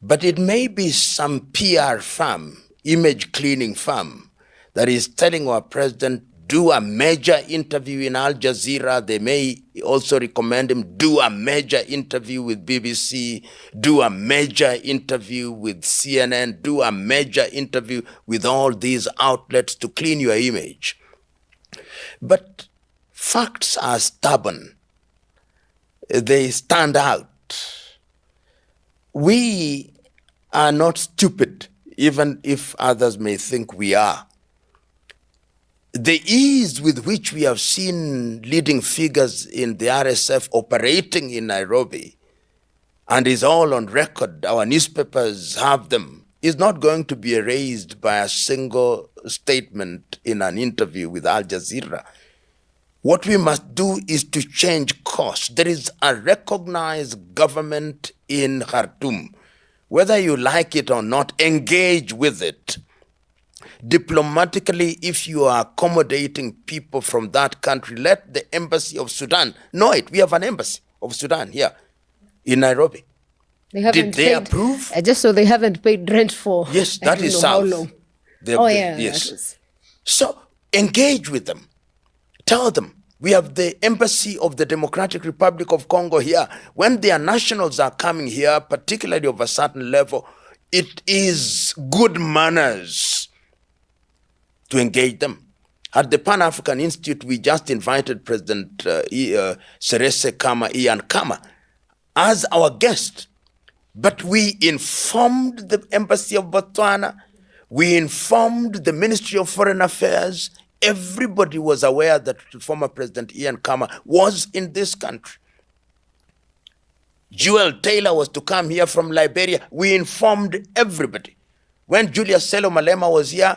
but it may be some PR firm, image cleaning firm, that is telling our president, do a major interview in Al Jazeera. They may also recommend him do a major interview with BBC, do a major interview with CNN, do a major interview with all these outlets to clean your image. But facts are stubborn. They stand out. We are not stupid, even if others may think we are. The ease with which we have seen leading figures in the RSF operating in Nairobi, and is all on record, our newspapers have them, is not going to be erased by a single statement in an interview with Al Jazeera. What we must do is to change course. There is a recognized government in Khartoum. Whether you like it or not, engage with it. Diplomatically, if you are accommodating people from that country, let the embassy of Sudan know it. We have an embassy of Sudan here in Nairobi. Did they approve? Just so they haven't paid rent for. Yes, that is south. Yeah. Yes. So engage with them. Tell them, we have the embassy of the Democratic Republic of Congo here. When their nationals are coming here, particularly of a certain level, it is good manners to engage them. At the Pan-African Institute, we just invited President Serese Kama, Ian Kama, as our guest. But we informed the Embassy of Botswana, we informed the Ministry of Foreign Affairs. Everybody was aware that former President Ian Kama was in this country. Jewel Taylor was to come here from Liberia. We informed everybody. When Julius Selo Malema was here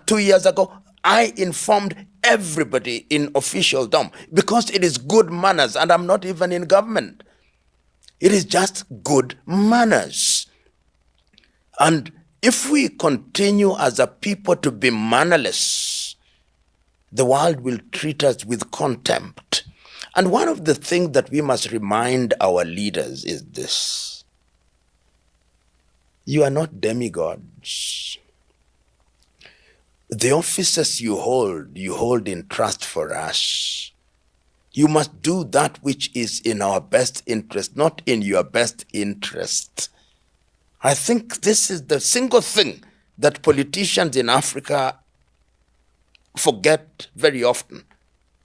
2 years ago, I informed everybody in officialdom because it is good manners, and I'm not even in government. It is just good manners. And if we continue as a people to be mannerless, the world will treat us with contempt. And one of the things that we must remind our leaders is this: you are not demigods. The offices you hold in trust for us. You must do that which is in our best interest, not in your best interest. I think this is the single thing that politicians in Africa forget very often,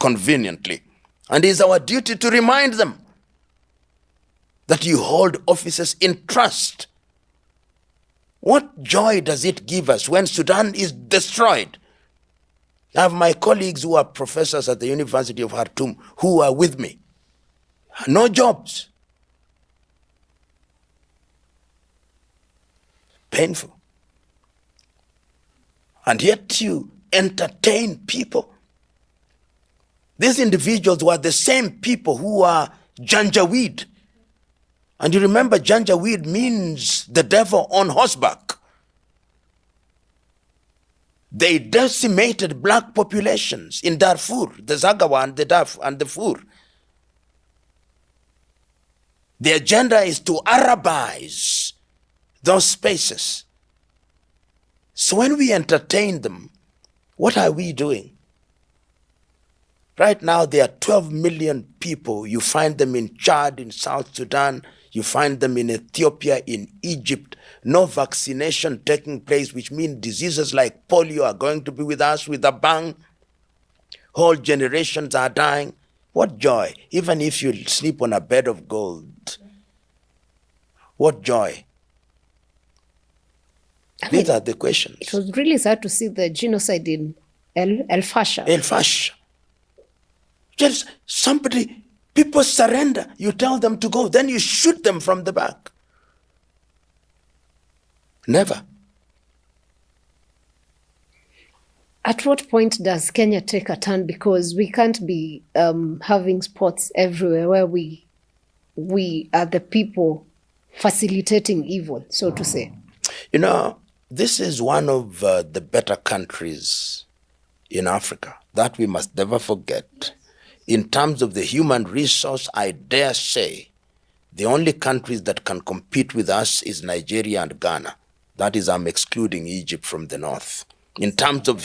conveniently. And it is our duty to remind them that you hold offices in trust. What joy does it give us when Sudan is destroyed? I have my colleagues who are professors at the University of Khartoum who are with me. No jobs. Painful. And yet you entertain people. These individuals were the same people who are Janjaweed. And you remember Janjaweed means the devil on horseback. They decimated black populations in Darfur, the Zagawa and the Darfur and the Fur. The agenda is to Arabize those spaces. So when we entertain them, what are we doing? Right now, there are 12 million people. You find them in Chad, in South Sudan. You find them in Ethiopia, in Egypt. No vaccination taking place, which means diseases like polio are going to be with us with a bang. Whole generations are dying. What joy, even if you sleep on a bed of gold. What joy. These are the questions. It was really sad to see the genocide in El Fasher. El Fasher. Just somebody, people surrender. You tell them to go, then you shoot them from the back. Never. At what point does Kenya take a turn? Because we can't be having sports everywhere where we are the people facilitating evil, so to say. You know, this is one of the better countries in Africa that we must never forget. In terms of the human resource, I dare say the only countries that can compete with us is Nigeria and Ghana. That is, I'm excluding Egypt from the north. In terms of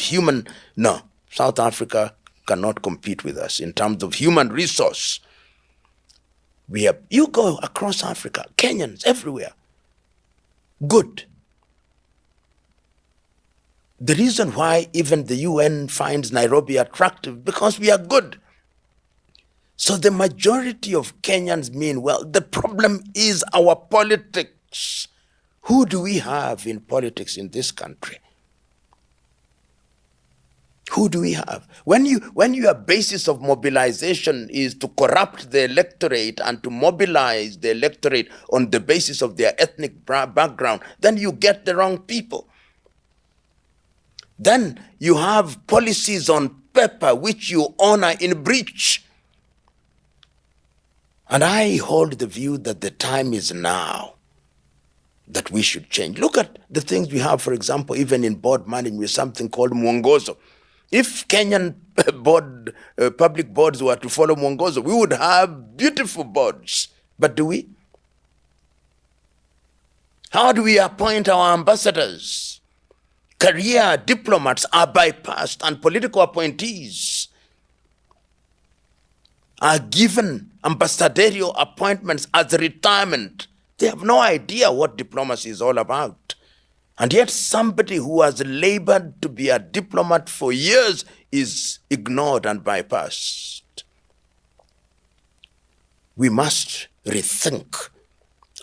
no, South Africa cannot compete with us. In terms of human resource, you go across Africa, Kenyans everywhere, good. The reason why even the UN finds Nairobi attractive, because we are good. So the majority of Kenyans mean well. The problem is our politics. Who do we have in politics in this country? Who do we have? When your basis of mobilization is to corrupt the electorate and to mobilize the electorate on the basis of their ethnic background, then you get the wrong people. Then you have policies on paper which you honor in breach. And I hold the view that the time is now that we should change. Look at the things we have, for example, even in board management, with something called mwongozo. If Kenyan public boards were to follow mwongozo, we would have beautiful boards. But do we? How do we appoint our ambassadors? Career diplomats are bypassed, and political appointees are given ambassadorial appointments as retirement. They have no idea what diplomacy is all about. And yet somebody who has labored to be a diplomat for years is ignored and bypassed. We must rethink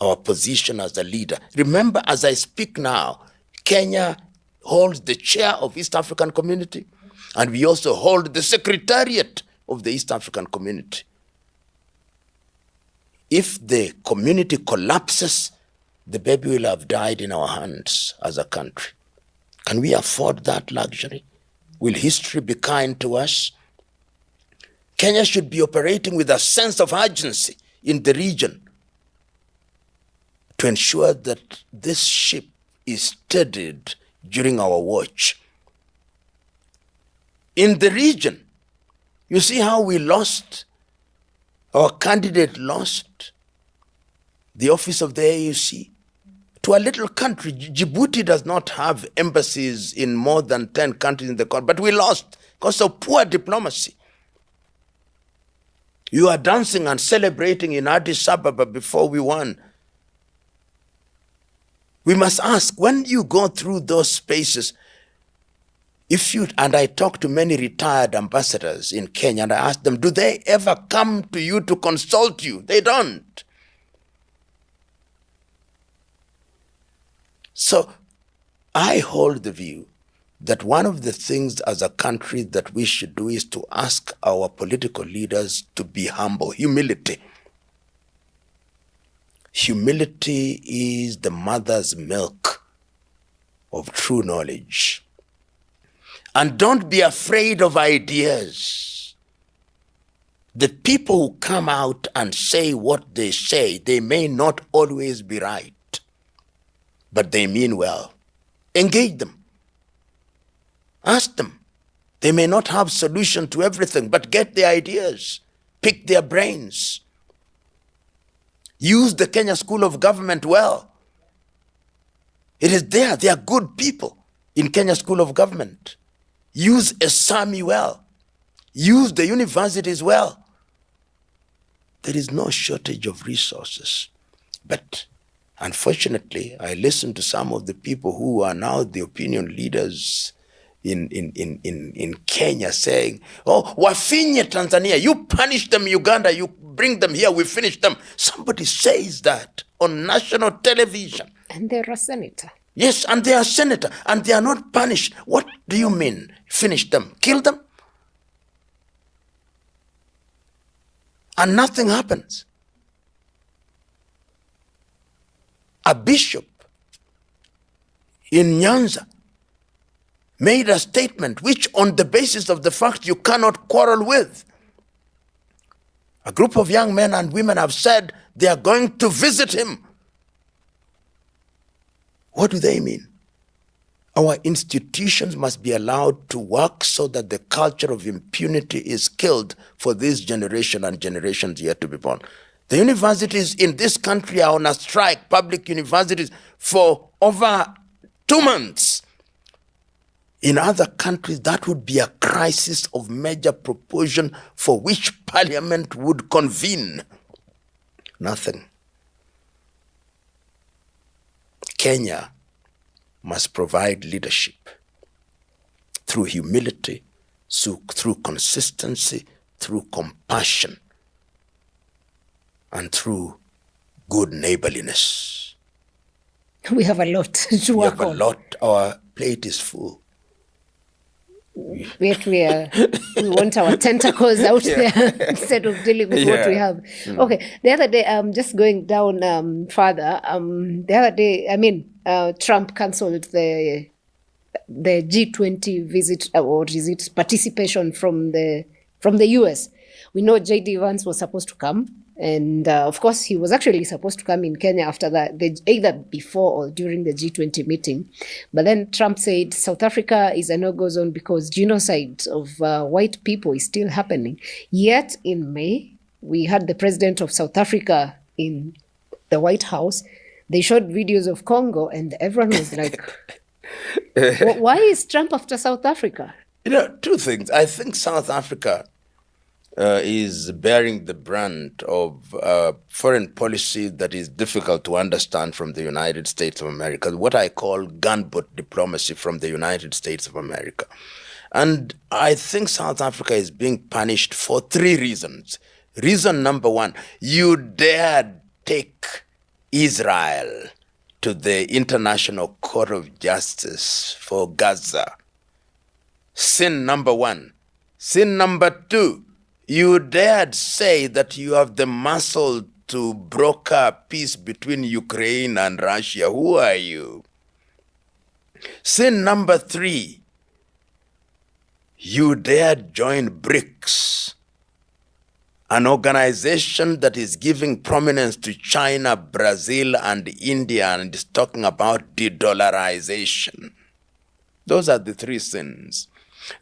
our position as a leader. Remember, as I speak now, Kenya holds the chair of East African Community, and we also hold the secretariat of the East African Community. If the community collapses, the baby will have died in our hands as a country. Can we afford that luxury? Will history be kind to us? Kenya should be operating with a sense of urgency in the region to ensure that this ship is steadied during our watch. In the region, you see how we lost, our candidate lost the office of the AUC to a little country. Djibouti does not have embassies in more than 10 countries in the country, but we lost because of poor diplomacy. You are dancing and celebrating in Addis Ababa before we won. We must ask, when you go through those spaces, and I talk to many retired ambassadors in Kenya, and I ask them, do they ever come to you to consult you? They don't. So I hold the view that one of the things as a country that we should do is to ask our political leaders to be humble. Humility. Humility is the mother's milk of true knowledge. And don't be afraid of ideas. The people who come out and say what they say, they may not always be right, but they mean well. Engage them. Ask them. They may not have solution to everything, but get the ideas. Pick their brains. Use the Kenya School of Government well. It is there. They are good people in Kenya School of Government. Use Esami well. Use the universities well. There is no shortage of resources. But unfortunately, I listen to some of the people who are now the opinion leaders in Kenya saying, oh, wafinye Tanzania, you punish them, Uganda, you bring them here, we finish them. Somebody says that on national television. And they're a senator. Yes, and they are senator, and they are not punished. What do you mean, finish them? Kill them? And nothing happens. A bishop in Nyanza made a statement which, on the basis of the fact you cannot quarrel with, a group of young men and women have said they are going to visit him. What do they mean? Our institutions must be allowed to work so that the culture of impunity is killed for this generation and generations yet to be born. The universities in this country are on a strike, public universities, for over 2 months. In other countries, that would be a crisis of major proportion for which parliament would convene. Nothing. Kenya must provide leadership through humility, through consistency, through compassion, and through good neighborliness. We have a lot to work on. We have a lot. Our plate is full. Yet we want our tentacles out there instead of dealing with what we have. Okay, the other day, just going down further, the other day, Trump cancelled the G20 visit, or is it participation from the US. We know J.D. Vance was supposed to come. And of course, he was actually supposed to come in Kenya after that, either before or during the G20 meeting. But then Trump said South Africa is a no-go zone because genocide of white people is still happening. Yet in May, we had the president of South Africa in the White House. They showed videos of Congo and everyone was like, why is Trump after South Africa? Two things. I think South Africa is bearing the brunt of foreign policy that is difficult to understand from the United States of America, what I call gunboat diplomacy from the United States of America. And I think South Africa is being punished for 3 reasons. Reason number 1, you dared take Israel to the International Court of Justice for Gaza. Sin number 1. Sin number 2, you dared say that you have the muscle to broker peace between Ukraine and Russia. Who are you? Sin number 3, you dared join BRICS, an organization that is giving prominence to China, Brazil, and India, and is talking about de-dollarization. Those are the 3 sins.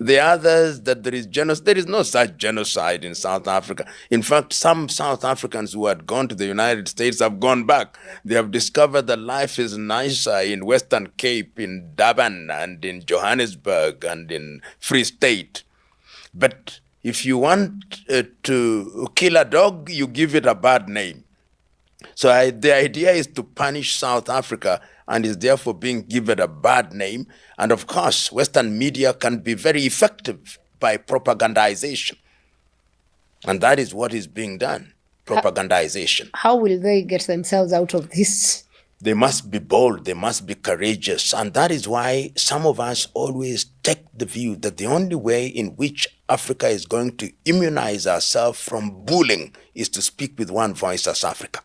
The others, that there is genocide. There is no such genocide in South Africa. In fact, some South Africans who had gone to the United States have gone back. They have discovered that life is nicer in Western Cape, in Durban, and in Johannesburg, and in Free State. But if you want to kill a dog, you give it a bad name. So the idea is to punish South Africa and is therefore being given a bad name. And of course, Western media can be very effective by propagandization. And that is what is being done, propagandization. How will they get themselves out of this? They must be bold, they must be courageous. And that is why some of us always take the view that the only way in which Africa is going to immunize ourselves from bullying is to speak with one voice as Africa.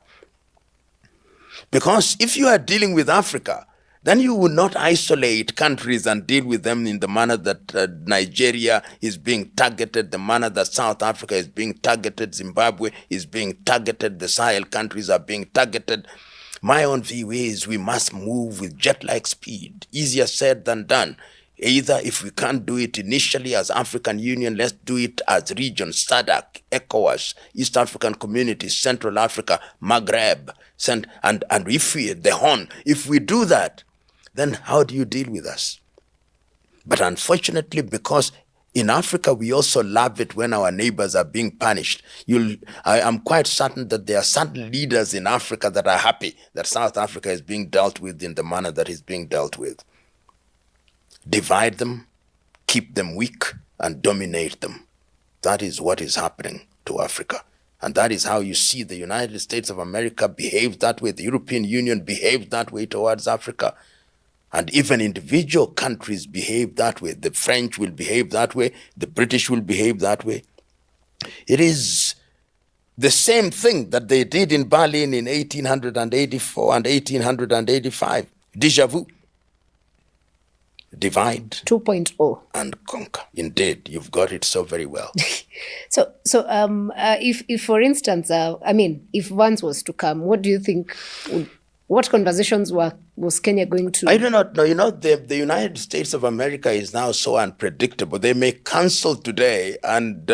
Because if you are dealing with Africa, then you will not isolate countries and deal with them in the manner that Nigeria is being targeted, the manner that South Africa is being targeted, Zimbabwe is being targeted, the Sahel countries are being targeted. My own view is we must move with jet-like speed, easier said than done. Either if we can't do it initially as African Union, let's do it as regions, SADC, ECOWAS, East African Community, Central Africa, Maghreb, and if we, the Horn, if we do that, then how do you deal with us? But unfortunately, because in Africa, we also love it when our neighbors are being punished. I am quite certain that there are certain leaders in Africa that are happy that South Africa is being dealt with in the manner that is being dealt with. Divide them, keep them weak, and dominate them. That is what is happening to Africa. And that is how you see the United States of America behave that way. The European Union behaves that way towards Africa. And even individual countries behave that way. The French will behave that way. The British will behave that way. It is the same thing that they did in Berlin in 1884 and 1885. Déjà vu. Divide 2.0 and conquer. Indeed, you've got it so very well. So if for instance, if Vance was to come, what do you think What conversations was Kenya going to? I do not know. You know, the United States of America is now so unpredictable. They may cancel today and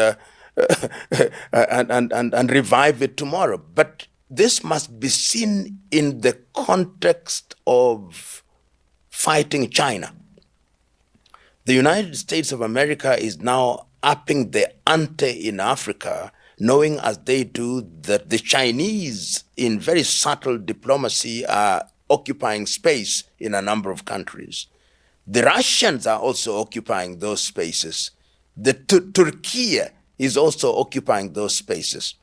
revive it tomorrow. But this must be seen in the context of fighting China. The United States of America is now upping the ante in Africa, knowing as they do that the Chinese, in very subtle diplomacy, are occupying space in a number of countries. The Russians are also occupying those spaces. The Turkey is also occupying those spaces.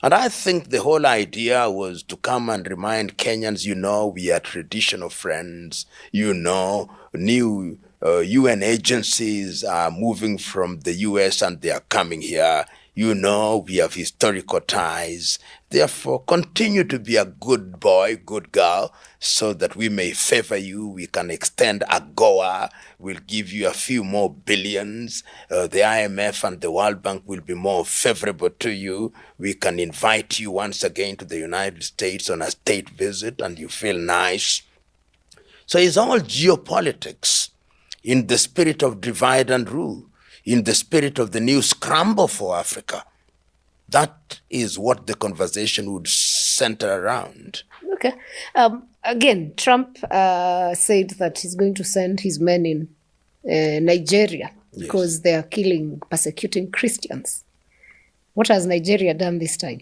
And I think the whole idea was to come and remind Kenyans, you know, we are traditional friends, you know, new UN agencies are moving from the US and they are coming here. You know, we have historical ties. Therefore, continue to be a good boy, good girl, so that we may favor you. We can extend AGOA. We'll give you a few more billions. The IMF and the World Bank will be more favorable to you. We can invite you once again to the United States on a state visit and you feel nice. So it's all geopolitics in the spirit of divide and rule, in the spirit of the new scramble for Africa. That is what the conversation would center around. Okay. Again, Trump said that he's going to send his men in Nigeria because they are persecuting Christians. What has Nigeria done this time?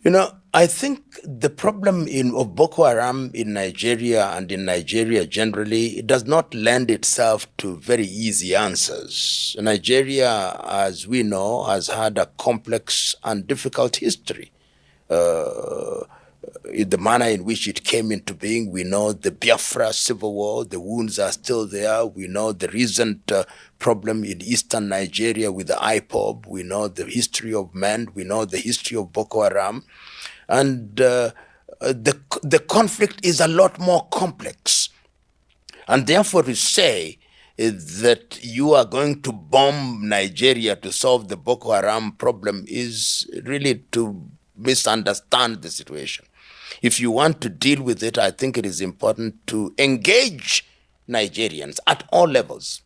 You know, I think the problem of Boko Haram in Nigeria and in Nigeria generally, it does not lend itself to very easy answers. Nigeria, as we know, has had a complex and difficult history. In the manner in which it came into being, we know the Biafra civil war, the wounds are still there. We know the recent problem in eastern Nigeria with the IPOB. We know the history of men. We know the history of Boko Haram. And the conflict is a lot more complex. And therefore to say that you are going to bomb Nigeria to solve the Boko Haram problem is really to misunderstand the situation. If you want to deal with it, I think it is important to engage Nigerians at all levels.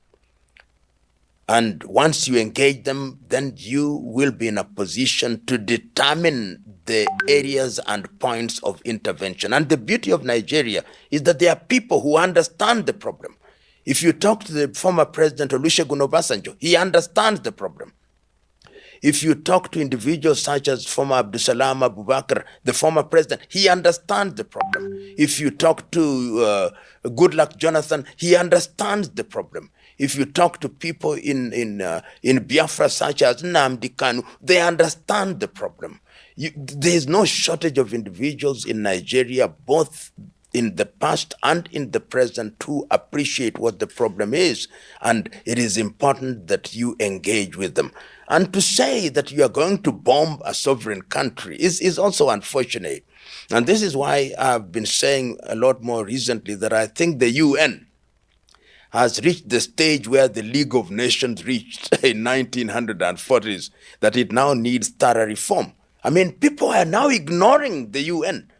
And once you engage them, then you will be in a position to determine the areas and points of intervention. And the beauty of Nigeria is that there are people who understand the problem. If you talk to the former president Olusegun Obasanjo, he understands the problem. If you talk to individuals such as former Abdusalam Abubakar, the former president, he understands the problem. If you talk to Goodluck Jonathan, he understands the problem. If you talk to people in Biafra such as Nnamdi Kanu, they understand the problem. There is no shortage of individuals in Nigeria, both in the past and in the present, to appreciate what the problem is. And it is important that you engage with them. And to say that you are going to bomb a sovereign country is also unfortunate. And this is why I've been saying a lot more recently that I think the UN has reached the stage where the League of Nations reached in 1940s, that it now needs thorough reform. I mean, people are now ignoring the UN,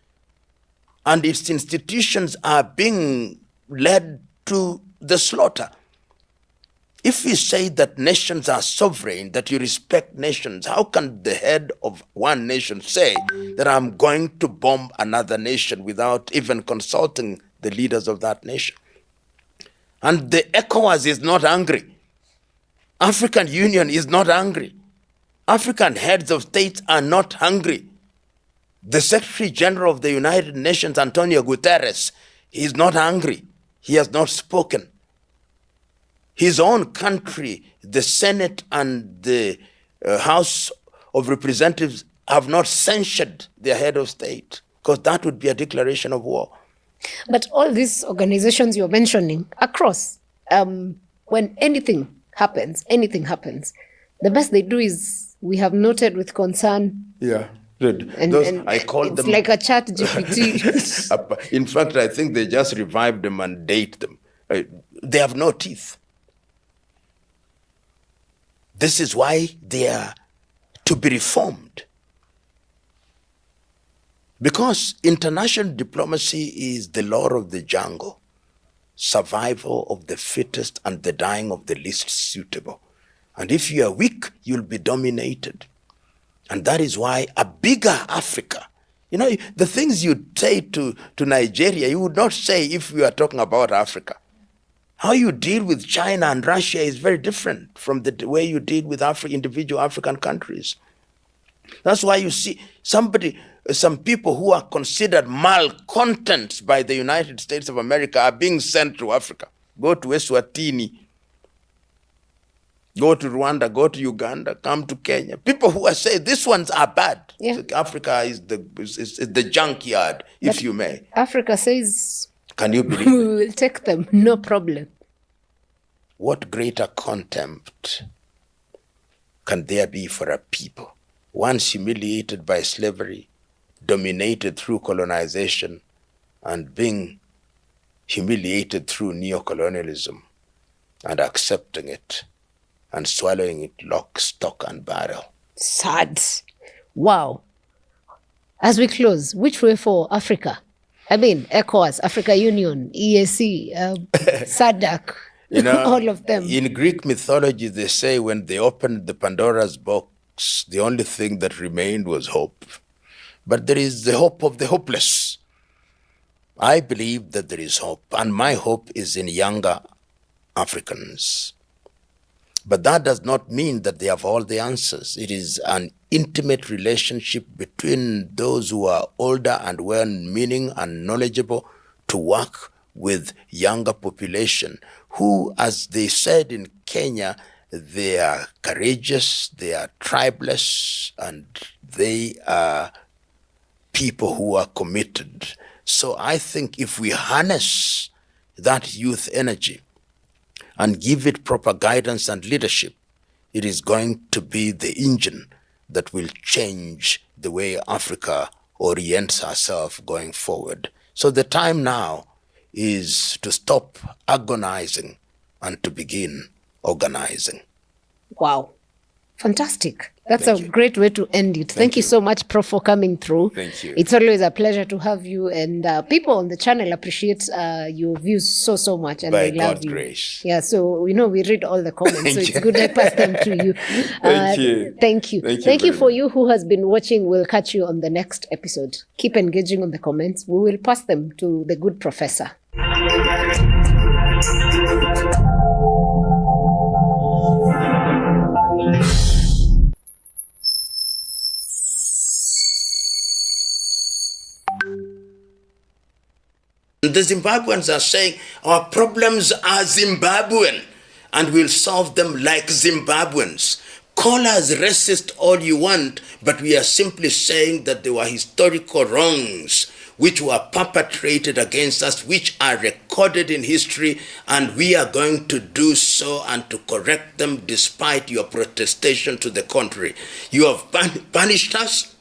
and its institutions are being led to the slaughter. If we say that nations are sovereign, that you respect nations, how can the head of one nation say that I'm going to bomb another nation without even consulting the leaders of that nation? And the ECOWAS is not angry. African Union is not angry. African heads of states are not hungry. The Secretary General of the United Nations, Antonio Guterres, is not angry. He has not spoken. His own country, the Senate and the House of Representatives have not censured their head of state, because that would be a declaration of war. But all these organizations you're mentioning across, when anything happens, the best they do is, we have noted with concern. Yeah. Good. I call it's them like a chat GPT. In fact, I think they just revived them and date them. They have no teeth. This is why they are to be reformed. Because international diplomacy is the law of the jungle, survival of the fittest and the dying of the least suitable. And if you are weak, you'll be dominated. And that is why a bigger Africa, you know, the things you say to Nigeria, you would not say if we are talking about Africa. How you deal with China and Russia is very different from the way you deal with individual African countries. That's why you see some people who are considered malcontents by the United States of America are being sent to Africa. Go to Eswatini, go to Rwanda, go to Uganda, come to Kenya. People who are saying these ones are bad. Yeah. Africa is the junkyard, if you may. Africa says, can you believe we will take them, no problem. What greater contempt can there be for a people once humiliated by slavery, dominated through colonization, and being humiliated through neocolonialism, and accepting it and swallowing it lock, stock, and barrel? Sad. Wow. As we close, which way for Africa? I mean, ECOWAS, Africa Union, EAC, SADC, you know, all of them. In Greek mythology, they say when they opened the Pandora's box, the only thing that remained was hope. But there is the hope of the hopeless. I believe that there is hope, and my hope is in younger Africans. But that does not mean that they have all the answers. It is an intimate relationship between those who are older and well-meaning and knowledgeable to work with younger population who, as they said in Kenya, they are courageous, they are tribeless, and they are people who are committed. So I think if we harness that youth energy and give it proper guidance and leadership, it is going to be the engine that will change the way Africa orients herself going forward. So the time now is to stop agonizing and to begin organizing. Wow. Fantastic. That's a great way to end it. Thank you so much, Prof, for coming through. Thank you. It's always a pleasure to have you, and people on the channel appreciate your views so much, and By they love God's you. grace. Yeah, so we read all the comments, so it's good I pass them to you. Thank you. Thank you. Thank you For you who has been watching. We'll catch you on the next episode. Keep engaging on the comments. We will pass them to the good professor. The Zimbabweans are saying our problems are Zimbabwean and we'll solve them like Zimbabweans. Call us racist all you want, but we are simply saying that there were historical wrongs which were perpetrated against us, which are recorded in history, and we are going to do so and to correct them despite your protestation to the contrary. You have punished us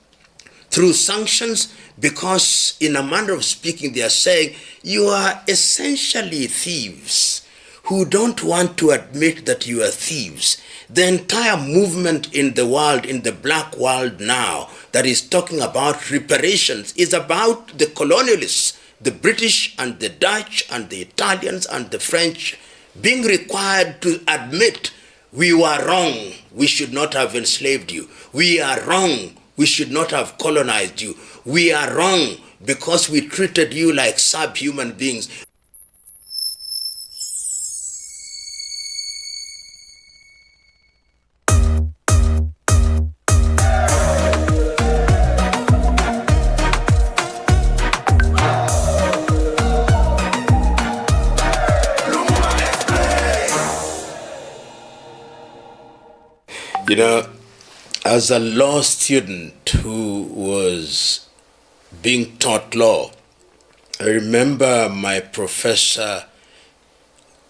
through sanctions because, in a manner of speaking, they are saying you are essentially thieves who don't want to admit that you are thieves. The entire movement in the world, in the black world now, that is talking about reparations is about the colonialists, the British and the Dutch and the Italians and the French being required to admit we were wrong, we should not have enslaved you. We are wrong, we should not have colonized you. We are wrong because we treated you like subhuman beings. You know, as a law student who was being taught law, I remember my professor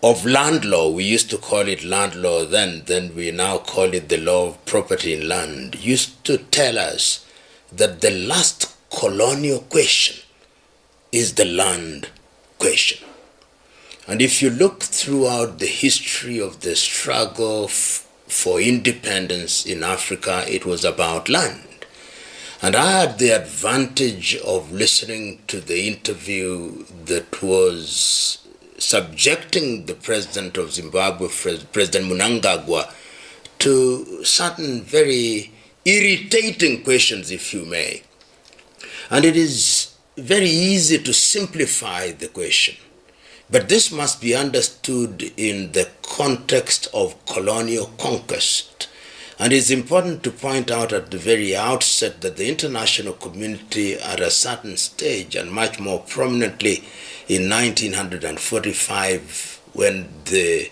of land law, we used to call it land law then we now call it the law of property in land, used to tell us that the last colonial question is the land question. And if you look throughout the history of the struggle for independence in Africa, it was about land. And I had the advantage of listening to the interview that was subjecting the president of Zimbabwe, President Mnangagwa, to certain very irritating questions, if you may. And it is very easy to simplify the question. But this must be understood in the context of colonial conquest. And it's important to point out at the very outset that the international community at a certain stage, and much more prominently in 1945, when the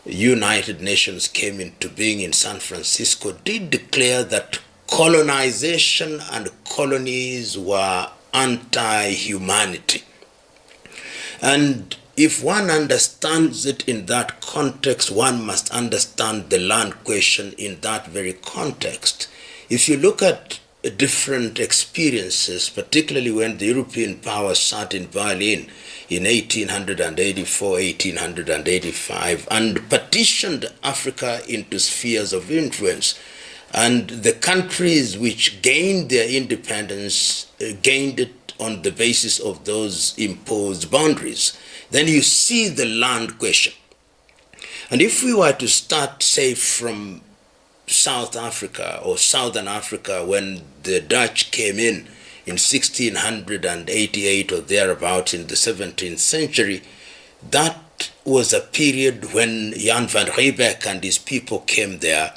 United Nations came into being in San Francisco, did declare that colonization and colonies were anti-humanity. And if one understands it in that context, one must understand the land question in that very context. If you look at different experiences, particularly when the European powers sat in Berlin in 1884, 1885, and partitioned Africa into spheres of influence, and the countries which gained their independence gained it on the basis of those imposed boundaries, then you see the land question. And if we were to start, say, from South Africa or Southern Africa, when the Dutch came in 1688 or thereabouts in the 17th century, that was a period when Jan van Riebeeck and his people came there,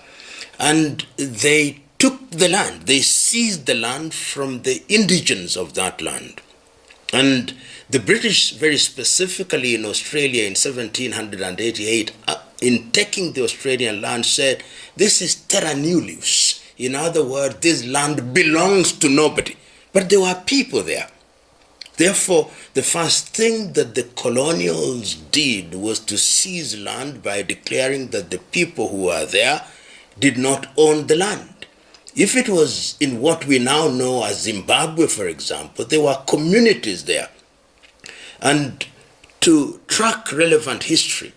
and they took the land. They seized the land from the indigents of that land. And the British, very specifically in Australia in 1788, in taking the Australian land, said, this is terra nullius. In other words, this land belongs to nobody. But there were people there. Therefore, the first thing that the colonials did was to seize land by declaring that the people who were there did not own the land. If it was in what we now know as Zimbabwe, for example, there were communities there. And to track relevant history,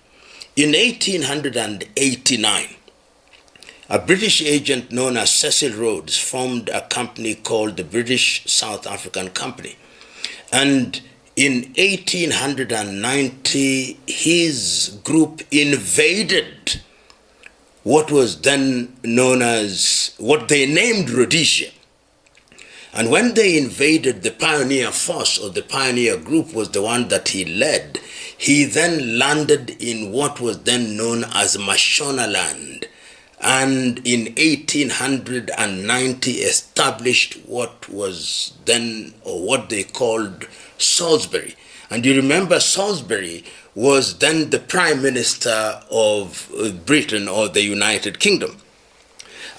in 1889, a British agent known as Cecil Rhodes formed a company called the British South African Company. And in 1890, his group invaded what was then known as, what they named Rhodesia. And when they invaded, the pioneer force or the pioneer group was the one that he led. He then landed in what was then known as Mashonaland, and in 1890 established what was then, or what they called, Salisbury. And you remember Salisbury was then the Prime Minister of Britain or the United Kingdom.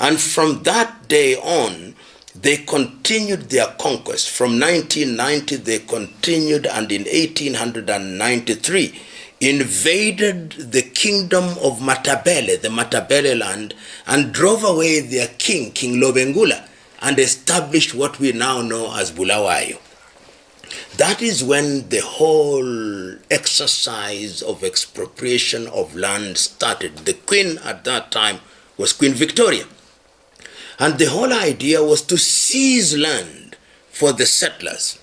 And from that day on, they continued their conquest. From 1990, they continued, and in 1893, invaded the kingdom of Matabele, the Matabele land, and drove away their king, King Lobengula, and established what we now know as Bulawayo. That is when the whole exercise of expropriation of land started. The queen at that time was Queen Victoria. And the whole idea was to seize land for the settlers.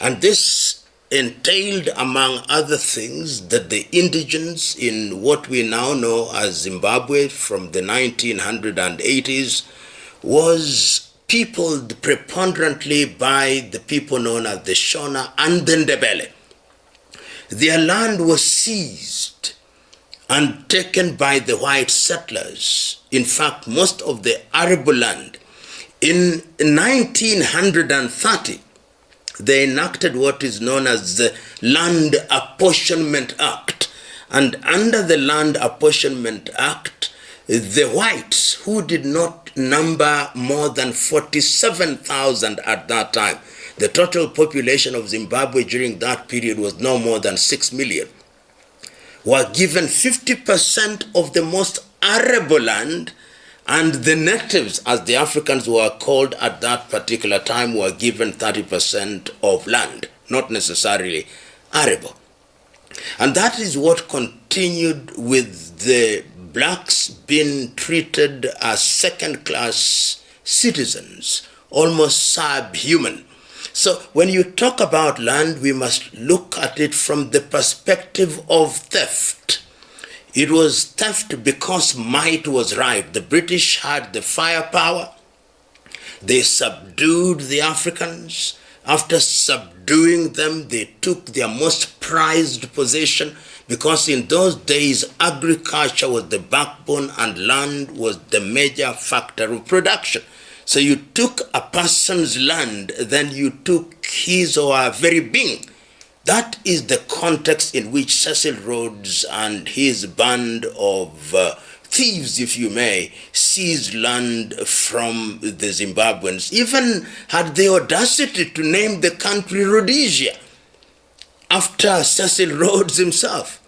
And this entailed, among other things, that the indigents in what we now know as Zimbabwe from the 1980s was peopled preponderantly by the people known as the Shona and the Ndebele. Their land was seized and taken by the white settlers. In fact, most of the arable land. In 1930, they enacted what is known as the Land Apportionment Act. And under the Land Apportionment Act, the whites, who did not number more than 47,000 at that time, the total population of Zimbabwe during that period was no more than 6 million, were given 50% of the most arable land, and the natives, as the Africans were called at that particular time, were given 30% of land, not necessarily arable. And that is what continued with the blacks being treated as second-class citizens almost subhuman. So when you talk about land, we must look at it from the perspective of theft. It was theft because might was right. The British had the firepower. They subdued the Africans. After subduing them, they took their most prized possession, because in those days, agriculture was the backbone and land was the major factor of production. So you took a person's land, then you took his or her very being. That is the context in which Cecil Rhodes and his band of thieves, if you may, seized land from the Zimbabweans, even had the audacity to name the country Rhodesia after Cecil Rhodes himself.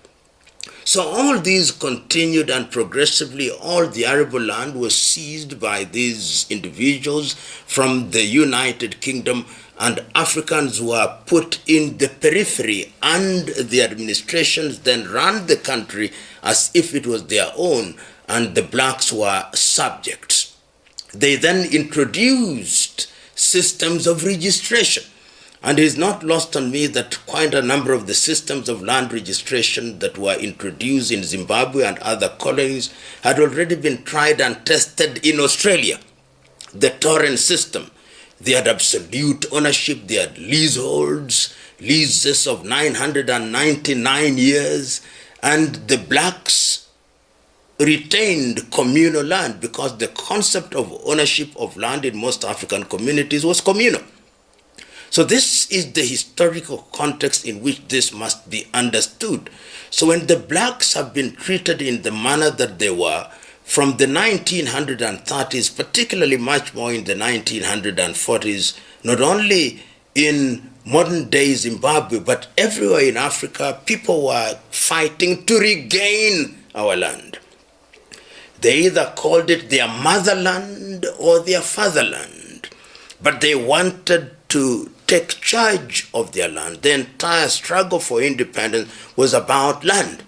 So all these continued, and progressively all the arable land was seized by these individuals from the United Kingdom, and Africans were put in the periphery, and the administrations then ran the country as if it was their own, and the blacks were subjects. They then introduced systems of registration. And it is not lost on me that quite a number of the systems of land registration that were introduced in Zimbabwe and other colonies had already been tried and tested in Australia. The Torrens system, they had absolute ownership, they had leaseholds, leases of 999 years, and the blacks retained communal land because the concept of ownership of land in most African communities was communal. So this is the historical context in which this must be understood. So when the blacks have been treated in the manner that they were from the 1930s, particularly much more in the 1940s, not only in modern day Zimbabwe, but everywhere in Africa, people were fighting to regain our land. They either called it their motherland or their fatherland, but they wanted to take charge of their land. The entire struggle for independence was about land.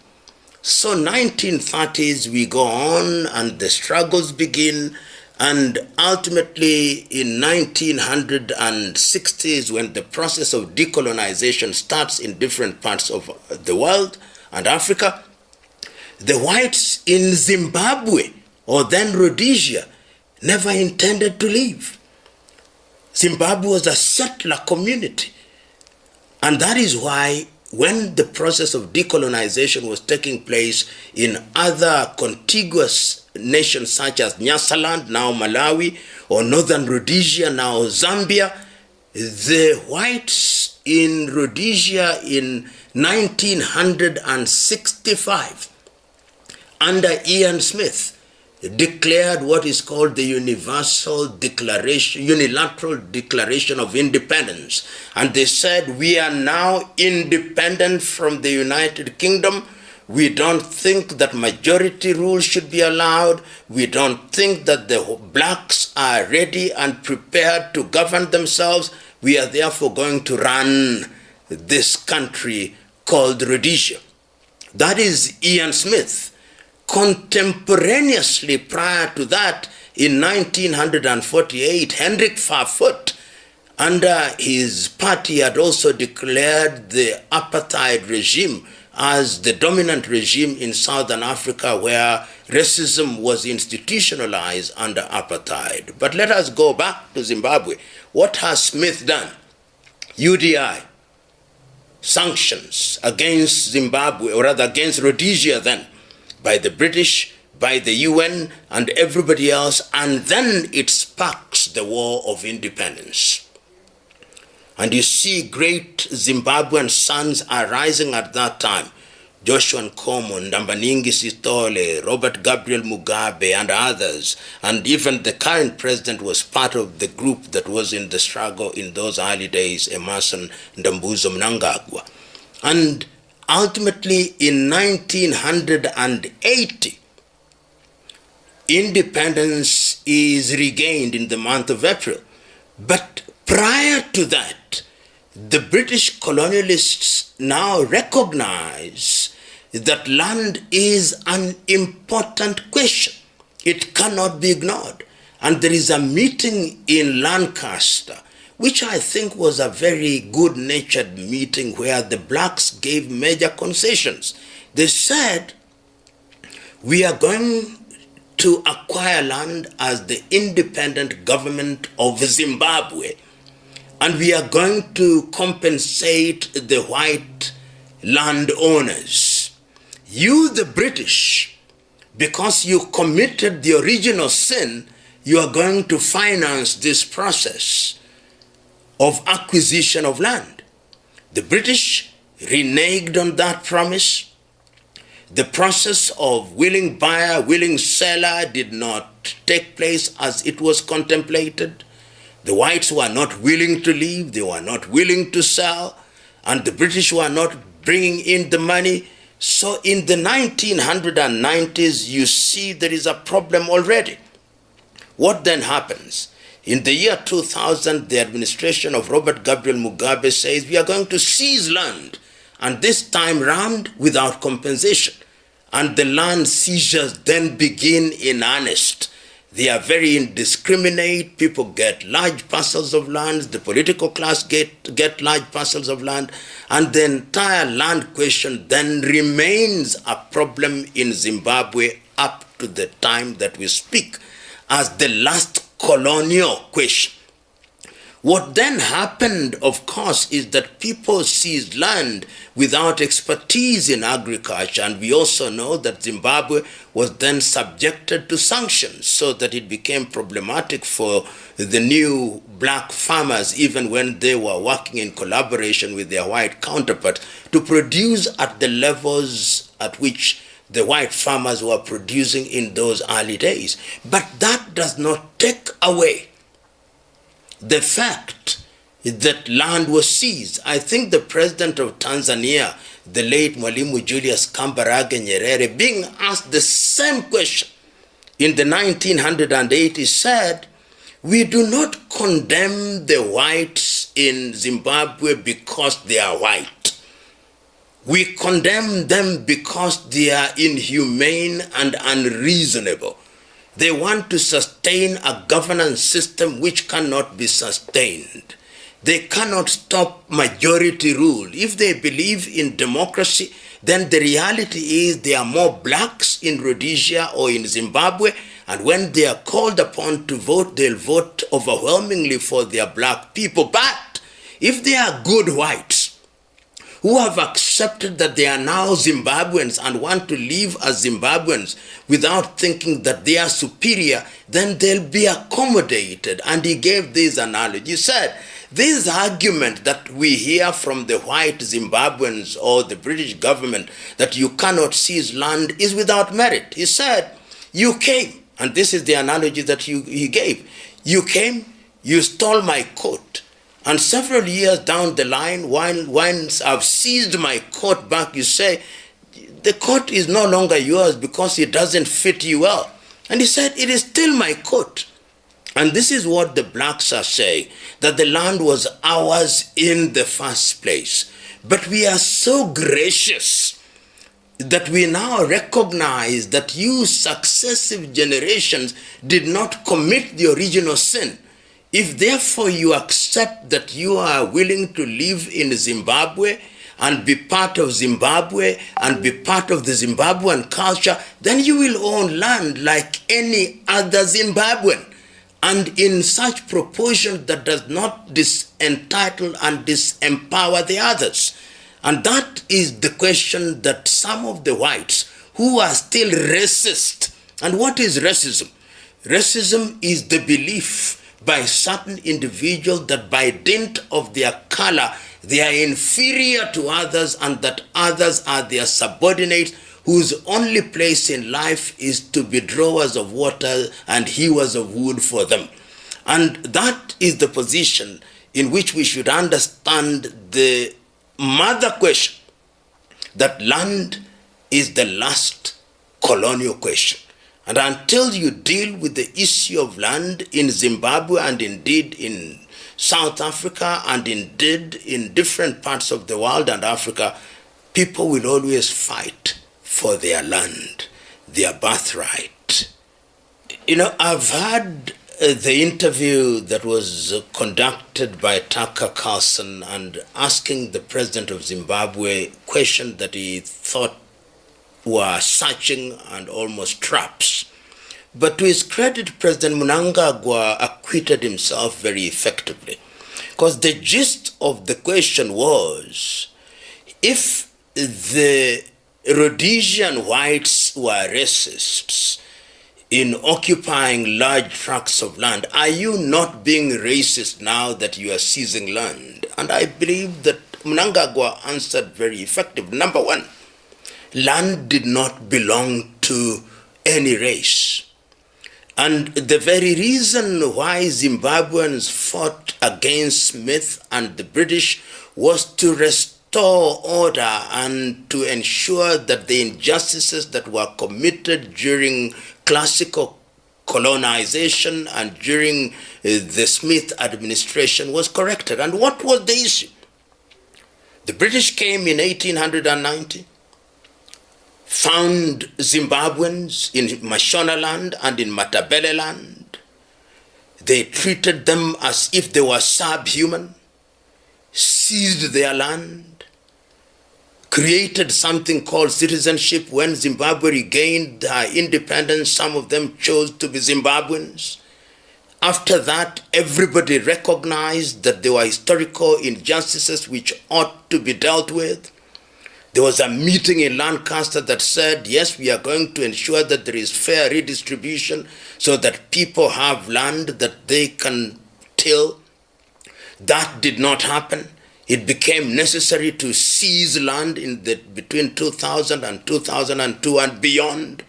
So 1930s, we go on and the struggles begin, and ultimately in 1960s, when the process of decolonization starts in different parts of the world and Africa, the whites in Zimbabwe, or then Rhodesia, never intended to leave. Zimbabwe was a settler community. And that is why when the process of decolonization was taking place in other contiguous nations such as Nyasaland, now Malawi, or Northern Rhodesia, now Zambia, the whites in Rhodesia in 1965, under Ian Smith, declared what is called the unilateral declaration of independence. And they said, we are now independent from the United Kingdom. We don't think that majority rule should be allowed. We don't think that the blacks are ready and prepared to govern themselves. We are therefore going to run this country called Rhodesia. That is Ian Smith. Contemporaneously prior to that, in 1948, Hendrik Verwoerd, under his party, had also declared the apartheid regime as the dominant regime in Southern Africa, where racism was institutionalized under apartheid. But let us go back to Zimbabwe. What has Smith done? UDI, sanctions against Zimbabwe, or rather against Rhodesia then, by the British, by the UN, and everybody else, and then it sparks the War of Independence. And you see great Zimbabwean sons are rising at that time. Joshua Nkomo, Ndambaningi Sithole, Robert Gabriel Mugabe, and others. And even the current president was part of the group that was in the struggle in those early days, Emerson Ndambuzo Mnangagwa. And ultimately, in 1980, independence is regained in the month of April. But prior to that, the British colonialists now recognize that land is an important question. It cannot be ignored. And there is a meeting in Lancaster, which I think was a very good-natured meeting where the blacks gave major concessions. They said, we are going to acquire land as the independent government of Zimbabwe, and we are going to compensate the white landowners. You, the British, because you committed the original sin, you are going to finance this process of acquisition of land. The British reneged on that promise. The process of willing buyer, willing seller did not take place as it was contemplated. The whites were not willing to leave, they were not willing to sell, and the British were not bringing in the money. So in the 1990s, you see there is a problem already. What then happens? In the year 2000, the administration of Robert Gabriel Mugabe says we are going to seize land, and this time round without compensation. And the land seizures then begin in earnest. They are very indiscriminate. People get large parcels of land. The political class get large parcels of land. And the entire land question then remains a problem in Zimbabwe up to the time that we speak as the last colonial question. What then happened, of course, is that people seized land without expertise in agriculture, and we also know that Zimbabwe was then subjected to sanctions so that it became problematic for the new black farmers, even when they were working in collaboration with their white counterparts, to produce at the levels at which the white farmers were producing in those early days. But that does not take away the fact that land was seized. I think the president of Tanzania, the late Mwalimu Julius Kambarage Nyerere, being asked the same question in the 1980s, said, we do not condemn the whites in Zimbabwe because they are white. We condemn them because they are inhumane and unreasonable. They want to sustain a governance system which cannot be sustained. They cannot stop majority rule. If they believe in democracy, then the reality is there are more blacks in Rhodesia or in Zimbabwe, and when they are called upon to vote, they'll vote overwhelmingly for their black people. But if they are good whites who have accepted that they are now Zimbabweans and want to live as Zimbabweans without thinking that they are superior, then they'll be accommodated. And he gave this analogy. He said, this argument that we hear from the white Zimbabweans or the British government that you cannot seize land is without merit. He said, you came, and this is the analogy that he gave. You came, you stole my coat, and several years down the line, once I've seized my coat back, you say, the coat is no longer yours because it doesn't fit you well. And he said, it is still my coat. And this is what the blacks are saying, that the land was ours in the first place. But we are so gracious that we now recognize that you successive generations did not commit the original sin. If therefore you accept that you are willing to live in Zimbabwe and be part of Zimbabwe and be part of the Zimbabwean culture, then you will own land like any other Zimbabwean, and in such proportion that does not disentitle and disempower the others. And that is the question that some of the whites who are still racist. And what is racism? Racism is the belief by certain individuals that by dint of their color, they are inferior to others and that others are their subordinates whose only place in life is to be drawers of water and hewers of wood for them. And that is the position in which we should understand the mother question, that land is the last colonial question. And until you deal with the issue of land in Zimbabwe and indeed in South Africa and indeed in different parts of the world and Africa, people will always fight for their land, their birthright. You know, I've heard the interview that was conducted by Tucker Carlson and asking the president of Zimbabwe questions that he thought were searching and almost traps. But to his credit, President Mnangagwa acquitted himself very effectively. Because the gist of the question was, if the Rhodesian whites were racists in occupying large tracts of land, are you not being racist now that you are seizing land? And I believe that Mnangagwa answered very effectively. Number one, land did not belong to any race. And the very reason why Zimbabweans fought against Smith and the British was to restore order and to ensure that the injustices that were committed during classical colonization and during the Smith administration was corrected. And what was the issue? The British came in 1890, found Zimbabweans in Mashonaland and in Matabeleland. They treated them as if they were subhuman, seized their land, created something called citizenship. When Zimbabwe regained their independence, some of them chose to be Zimbabweans. After that, everybody recognized that there were historical injustices which ought to be dealt with. There was a meeting in Lancaster that said, yes, we are going to ensure that there is fair redistribution so that people have land that they can till. That did not happen. It became necessary to seize land between 2000 and 2002 and beyond.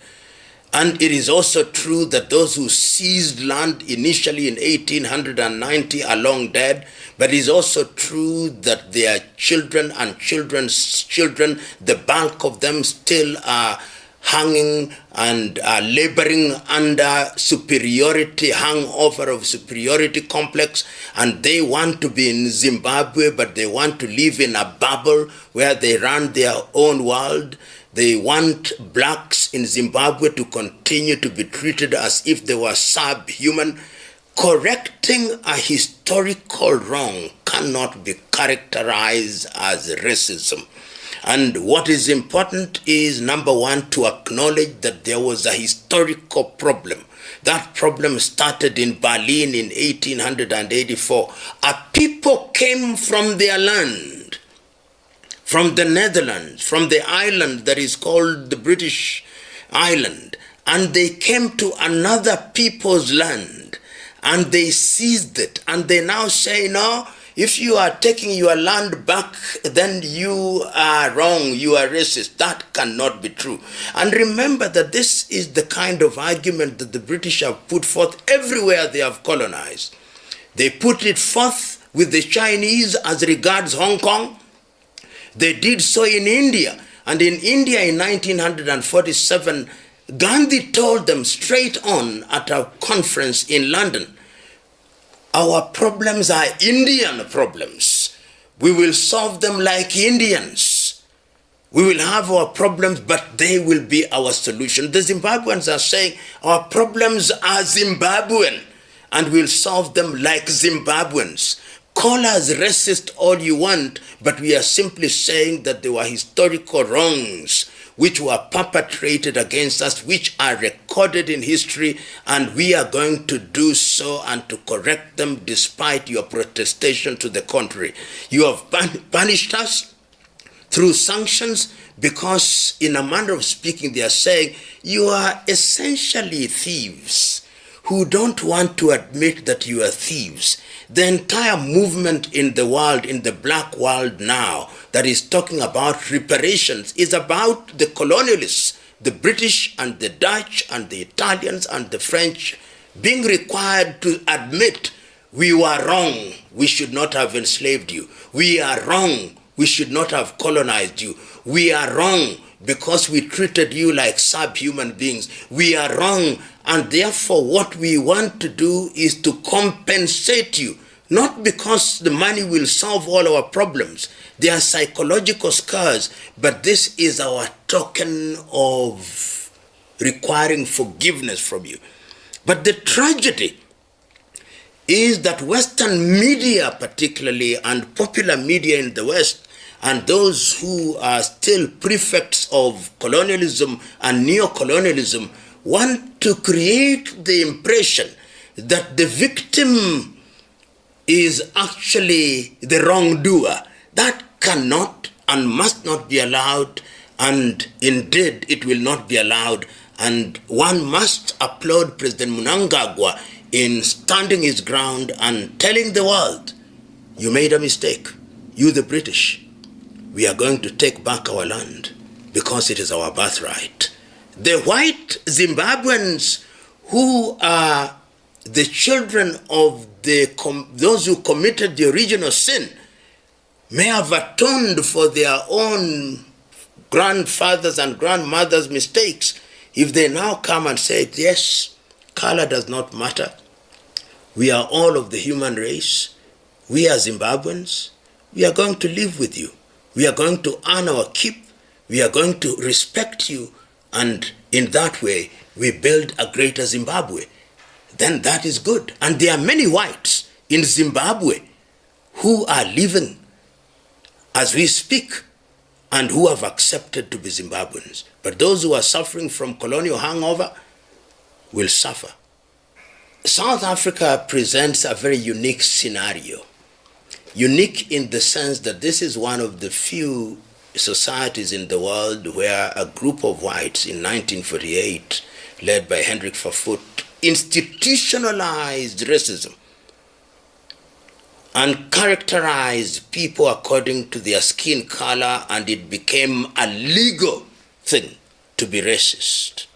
And it is also true that those who seized land initially in 1890 are long dead, but it is also true that their children and children's children, the bulk of them still are hanging and are laboring under superiority, hangover of superiority complex, and they want to be in Zimbabwe, but they want to live in a bubble where they run their own world. They want blacks in Zimbabwe to continue to be treated as if they were subhuman. Correcting a historical wrong cannot be characterized as racism. And what is important is, number one, to acknowledge that there was a historical problem. That problem started in Berlin in 1884. A people came from their land, from the Netherlands, from the island that is called the British Island, and they came to another people's land and they seized it, and they now say, no, if you are taking your land back, then you are wrong, you are racist. That cannot be true. And remember that this is the kind of argument that the British have put forth everywhere they have colonized. They put it forth with the Chinese as regards Hong Kong. They did so in India. And in India in 1947, Gandhi told them straight on at a conference in London, our problems are Indian problems. We will solve them like Indians. We will have our problems, but they will be our solution. The Zimbabweans are saying our problems are Zimbabwean, and we'll solve them like Zimbabweans. Call us racist all you want, but we are simply saying that there were historical wrongs which were perpetrated against us, which are recorded in history, and we are going to do so and to correct them despite your protestation to the contrary. You have punished us through sanctions because, in a manner of speaking, they are saying you are essentially thieves who don't want to admit that you are thieves. The entire movement in the world, in the black world now, that is talking about reparations is about the colonialists, the British and the Dutch and the Italians and the French being required to admit we were wrong, we should not have enslaved you. We are wrong, we should not have colonized you. We are wrong because we treated you like subhuman beings. We are wrong, and therefore what we want to do is to compensate you. Not because the money will solve all our problems. They are psychological scars, but this is our token of requiring forgiveness from you. But the tragedy is that Western media particularly, and popular media in the West, and those who are still prefects of colonialism and neo-colonialism want to create the impression that the victim is actually the wrongdoer. That cannot and must not be allowed, and indeed it will not be allowed. And one must applaud President Mnangagwa in standing his ground and telling the world, you made a mistake. You, the British, we are going to take back our land because it is our birthright. The white Zimbabweans who are the children of those who committed the original sin may have atoned for their own grandfathers and grandmothers' mistakes if they now come and say, yes, color does not matter. We are all of the human race. We are Zimbabweans. We are going to live with you. We are going to earn our keep. We are going to respect you. And in that way, we build a greater Zimbabwe. Then that is good. And there are many whites in Zimbabwe who are living as we speak and who have accepted to be Zimbabweans. But those who are suffering from colonial hangover will suffer. South Africa presents a very unique scenario. Unique in the sense that this is one of the few societies in the world where a group of whites in 1948, led by Hendrik Verwoerd, institutionalized racism and characterized people according to their skin color, and it became a legal thing to be racist.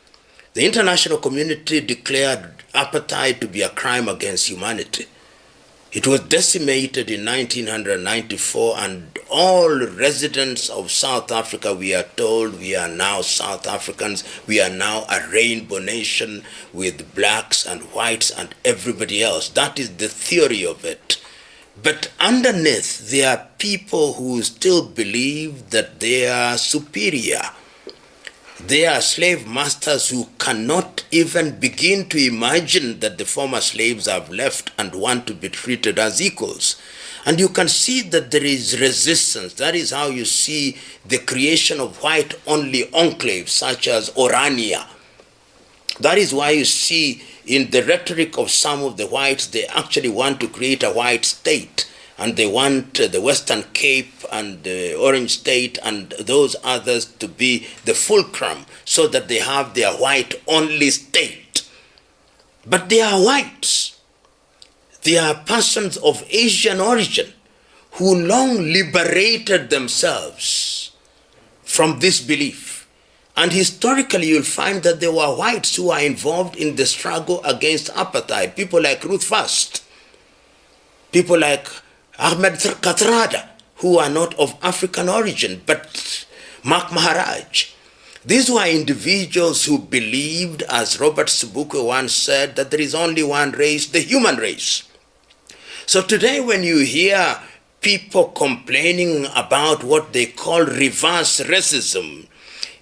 The international community declared apartheid to be a crime against humanity. It was decimated in 1994, and all residents of South Africa, we are told, we are now South Africans, we are now a rainbow nation with blacks and whites and everybody else. That is the theory of it. But underneath, there are people who still believe that they are superior. They are slave masters who cannot even begin to imagine that the former slaves have left and want to be treated as equals. And you can see that there is resistance. That is how you see the creation of white-only enclaves such as Orania. That is why you see in the rhetoric of some of the whites, they actually want to create a white state. And they want the Western Cape and the Orange State and those others to be the fulcrum so that they have their white-only state. But they are whites. They are persons of Asian origin who long liberated themselves from this belief. And historically, you'll find that there were whites who are involved in the struggle against apartheid. People like Ruth First, people like Ahmed Kathrada, who are not of African origin, but Mark Maharaj. These were individuals who believed, as Robert Sobukwe once said, that there is only one race, the human race. So today when you hear people complaining about what they call reverse racism,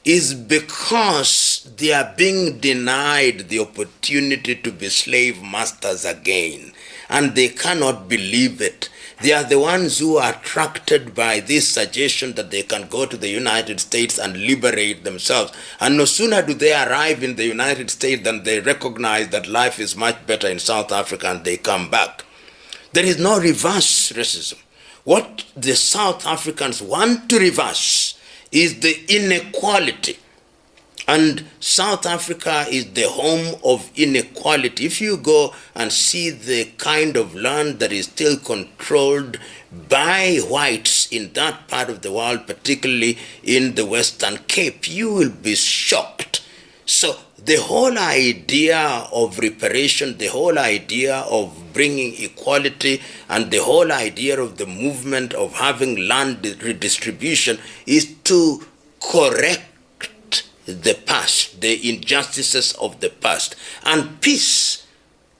is because they are being denied the opportunity to be slave masters again, and they cannot believe it. They are the ones who are attracted by this suggestion that they can go to the United States and liberate themselves. And no sooner do they arrive in the United States than they recognize that life is much better in South Africa and they come back. There is no reverse racism. What the South Africans want to reverse is the inequality. And South Africa is the home of inequality. If you go and see the kind of land that is still controlled by whites in that part of the world, particularly in the Western Cape, you will be shocked. So the whole idea of reparation, the whole idea of bringing equality, and the whole idea of the movement of having land redistribution is to correct the past, the injustices of the past. And peace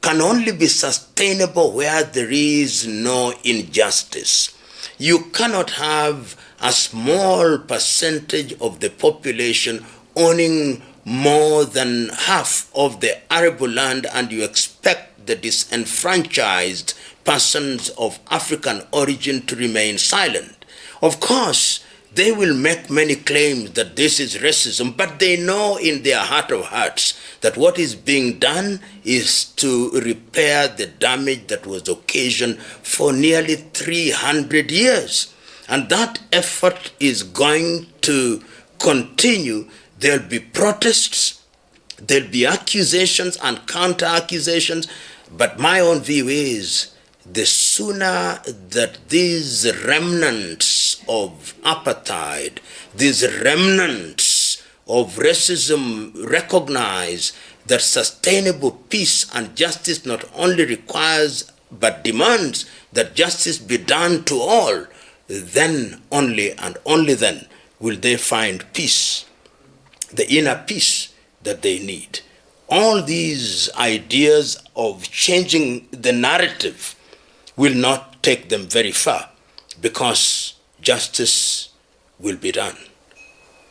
can only be sustainable where there is no injustice. You cannot have a small percentage of the population owning more than half of the arable land and you expect the disenfranchised persons of African origin to remain silent. Of course, they will make many claims that this is racism, but they know in their heart of hearts that what is being done is to repair the damage that was occasioned for nearly 300 years. And that effort is going to continue. There'll be protests, there'll be accusations and counter-accusations, but my own view is the sooner that these remnants of apartheid, these remnants of racism recognize that sustainable peace and justice not only requires but demands that justice be done to all, then only and only then will they find peace, the inner peace that they need. All these ideas of changing the narrative will not take them very far, because justice will be done.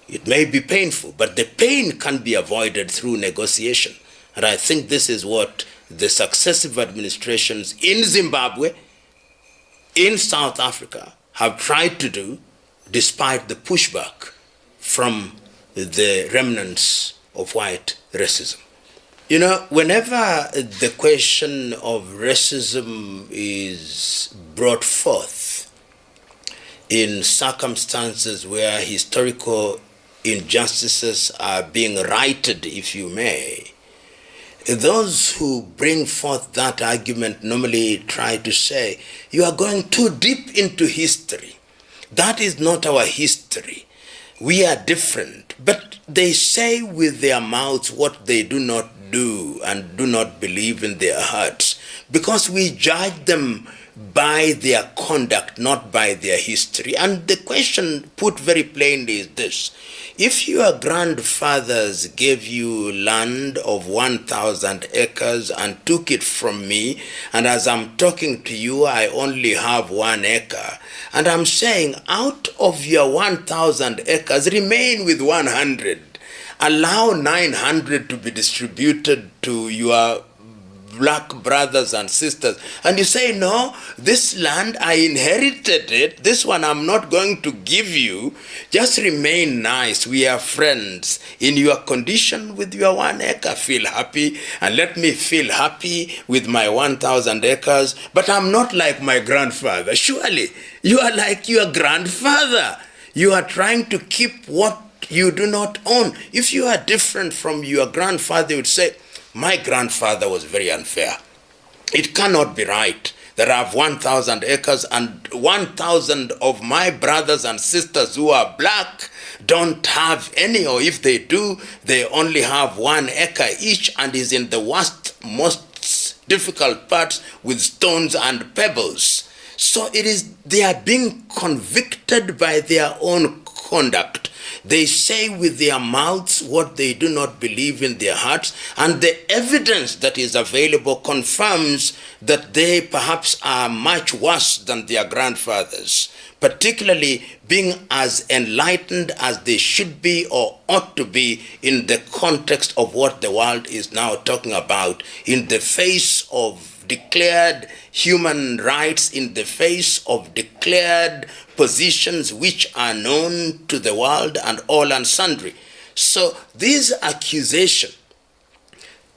It may be painful, but the pain can be avoided through negotiation. And I think this is what the successive administrations in Zimbabwe, in South Africa, have tried to do, despite the pushback from the remnants of white racism. You know, whenever the question of racism is brought forth in circumstances where historical injustices are being righted, if you may, those who bring forth that argument normally try to say, you are going too deep into history. That is not our history. We are different. But they say with their mouths what they do not do and do not believe in their hearts, because we judge them by their conduct, not by their history. And the question put very plainly is this: if your grandfathers gave you land of 1,000 acres and took it from me, and as I'm talking to you, I only have 1 acre, and I'm saying out of your 1,000 acres, remain with 100. Allow 900 to be distributed to your black brothers and sisters. And you say, no, this land, I inherited it. This one I'm not going to give you. Just remain nice. We are friends. In your condition with your 1 acre, feel happy. And let me feel happy with my 1,000 acres. But I'm not like my grandfather. Surely, you are like your grandfather. You are trying to keep what you do not own. If you are different from your grandfather, you would say, my grandfather was very unfair. It cannot be right that I have 1,000 acres and 1,000 of my brothers and sisters who are black don't have any, or if they do, they only have 1 acre each and is in the worst, most difficult parts with stones and pebbles. So they are being convicted by their own conduct. They say with their mouths what they do not believe in their hearts, and the evidence that is available confirms that they perhaps are much worse than their grandfathers, particularly being as enlightened as they should be or ought to be in the context of what the world is now talking about, in the face of declared human rights, in the face of declared positions which are known to the world and all and sundry. So this accusation,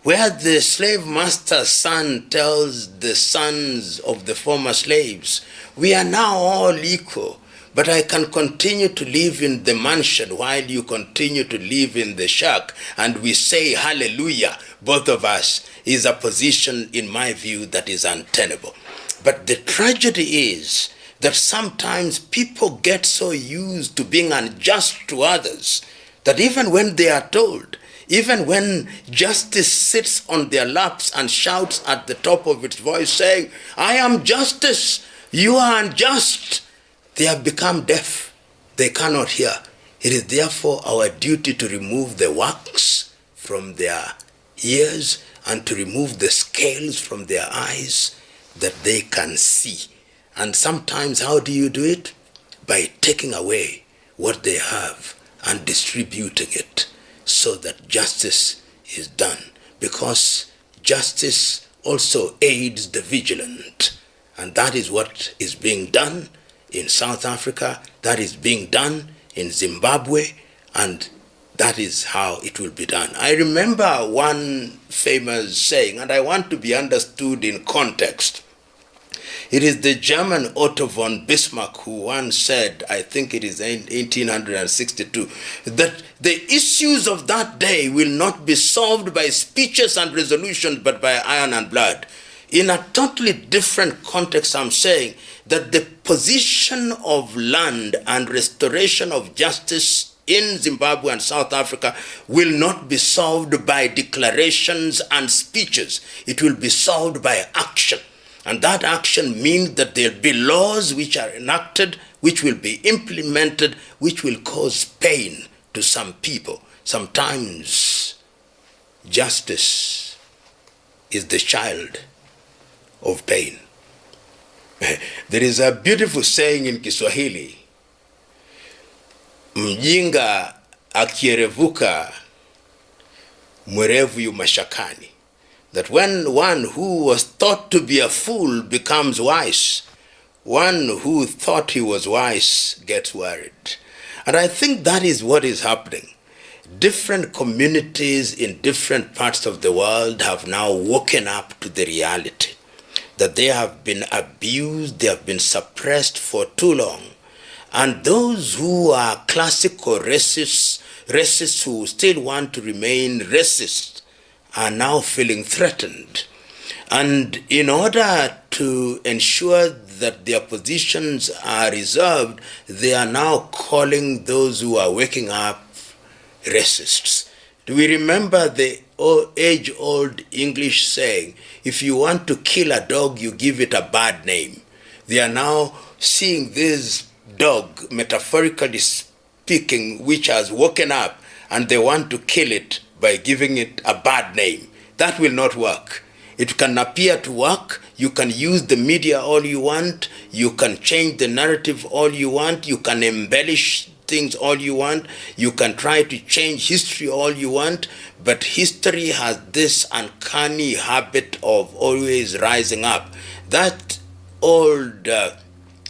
where the slave master's son tells the sons of the former slaves, we are now all equal, but I can continue to live in the mansion while you continue to live in the shack, and we say hallelujah, both of us, is a position, in my view, that is untenable. But the tragedy is that sometimes people get so used to being unjust to others that even when they are told, even when justice sits on their laps and shouts at the top of its voice saying, I am justice, you are unjust, they have become deaf. They cannot hear. It is therefore our duty to remove the wax from their ears and to remove the scales from their eyes that they can see. And sometimes how do you do it? By taking away what they have and distributing it so that justice is done. Because justice also aids the vigilant. And that is what is being done in South Africa, that is being done in Zimbabwe, and that is how it will be done. I remember one famous saying, and I want to be understood in context. It is the German Otto von Bismarck who once said, I think it is in 1862, that the issues of that day will not be solved by speeches and resolutions, but by iron and blood. In a totally different context, I'm saying that the position of land and restoration of justice in Zimbabwe and South Africa will not be solved by declarations and speeches. It will be solved by action. And that action means that there will be laws which are enacted, which will be implemented, which will cause pain to some people. Sometimes justice is the child of pain. There is a beautiful saying in Kiswahili, mjinga akierevuka mwerevu yu mashakani. That when one who was thought to be a fool becomes wise, one who thought he was wise gets worried. And I think that is what is happening. Different communities in different parts of the world have now woken up to the reality that they have been abused, they have been suppressed for too long. And those who are classical racists who still want to remain racist are now feeling threatened. And in order to ensure that their positions are reserved, they are now calling those who are waking up racists. Do we remember the age-old English saying, if you want to kill a dog, you give it a bad name? They are now seeing this dog, metaphorically speaking, which has woken up, and they want to kill it by giving it a bad name. That will not work. It can appear to work. You can use the media all you want. You can change the narrative all you want. You can embellish things all you want. You can try to change history all you want. But history has this uncanny habit of always rising up. That old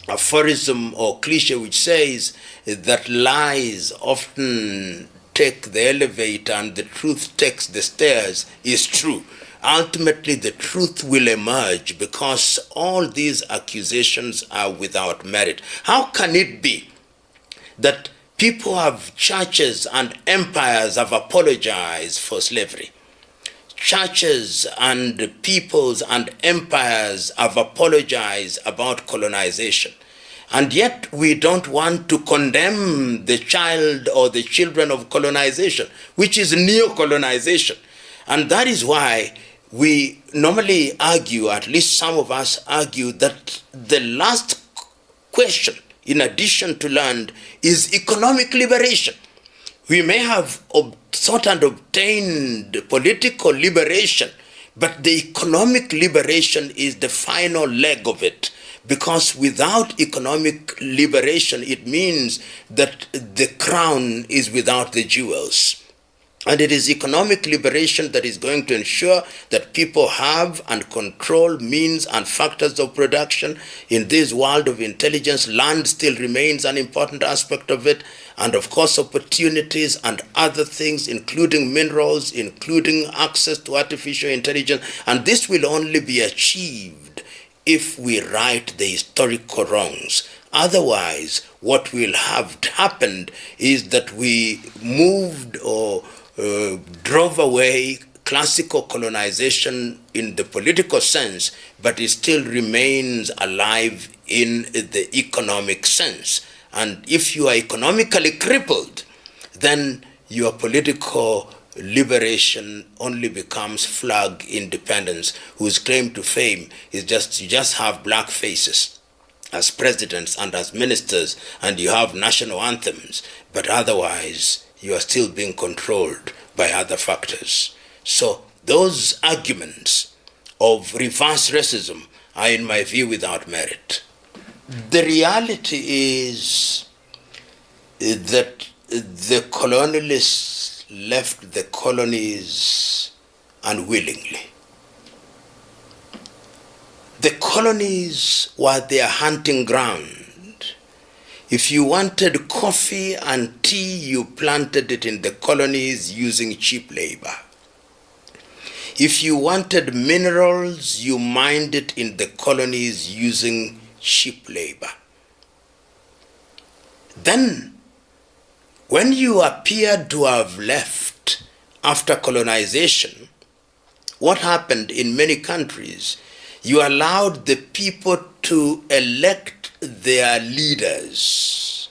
aphorism or cliche which says that lies often take the elevator and the truth takes the stairs is true. Ultimately, the truth will emerge because all these accusations are without merit. How can it be that people have, churches and empires have apologized for slavery? Churches and peoples and empires have apologized about colonization. And yet we don't want to condemn the child or the children of colonization, which is neo-colonization. And that is why we normally argue, at least some of us argue, that the last question, in addition to land, is economic liberation. We may have sought and obtained political liberation, but the economic liberation is the final leg of it. Because without economic liberation, it means that the crown is without the jewels. And it is economic liberation that is going to ensure that people have and control means and factors of production. In this world of intelligence, land still remains an important aspect of it. And of course, opportunities and other things, including minerals, including access to artificial intelligence. And this will only be achieved if we right the historical wrongs. Otherwise, what will have happened is that we moved or drove away classical colonization in the political sense, but it still remains alive in the economic sense. And if you are economically crippled, then your political liberation only becomes flag independence, whose claim to fame is you just have black faces as presidents and as ministers, and you have national anthems, but otherwise you are still being controlled by other factors. So those arguments of reverse racism are, in my view, without merit. The reality is that the colonialists left the colonies unwillingly. the colonies were their hunting ground. If you wanted coffee and tea, you planted it in the colonies using cheap labor. If you wanted minerals, you mined it in the colonies using cheap labor. Then, when you appeared to have left after colonization, what happened in many countries? You allowed the people to elect their leaders,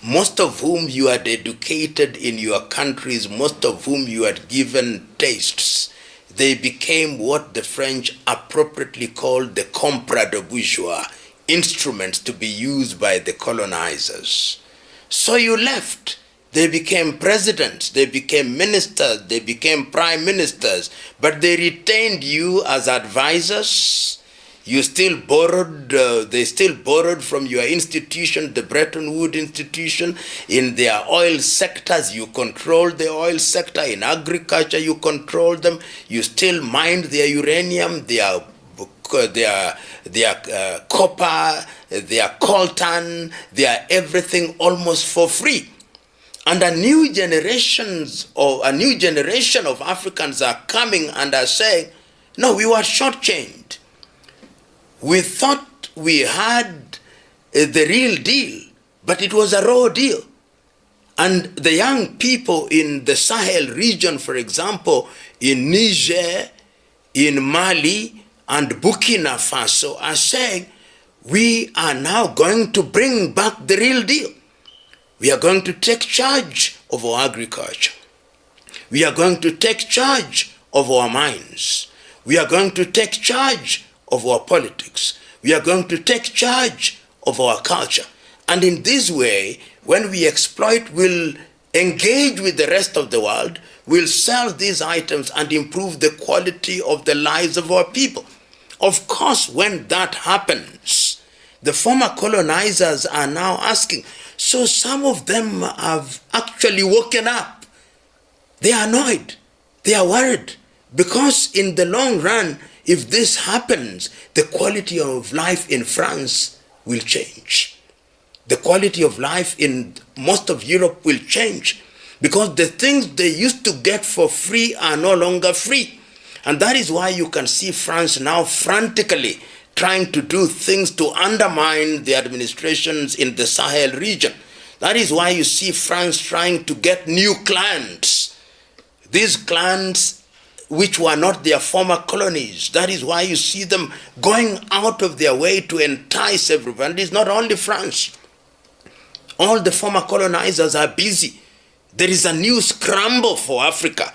most of whom you had educated in your countries, most of whom you had given tastes. They became what the French appropriately called the compras de bourgeois, instruments to be used by the colonizers. So you left. They became presidents, they became ministers, they became prime ministers, but they retained you as advisors. You still borrowed, they still borrowed from your institution, the Bretton Woods institution. In their oil sectors, you controlled the oil sector. In agriculture, you controlled them. You still mined their uranium, their copper, their coltan, their everything almost for free. And a new generation of Africans are coming and are saying, no, we were shortchanged. We thought we had the real deal, but it was a raw deal. And the young people in the Sahel region, for example, in Niger, in Mali, and Burkina Faso are saying, we are now going to bring back the real deal. We are going to take charge of our agriculture. We are going to take charge of our mines. We are going to take charge of our politics. We are going to take charge of our culture. And in this way, when we exploit, we'll engage with the rest of the world, we'll sell these items and improve the quality of the lives of our people. Of course, when that happens, the former colonizers are now asking, so some of them have actually woken up. They are annoyed. They are worried. Because in the long run, if this happens, the quality of life in France will change. The quality of life in most of Europe will change. Because the things they used to get for free are no longer free. And that is why you can see France now frantically trying to do things to undermine the administrations in the Sahel region. That is why you see France trying to get new clients. These clients which were not their former colonies. That is why you see them going out of their way to entice everyone. It's not only France. All the former colonizers are busy. There is a new scramble for Africa.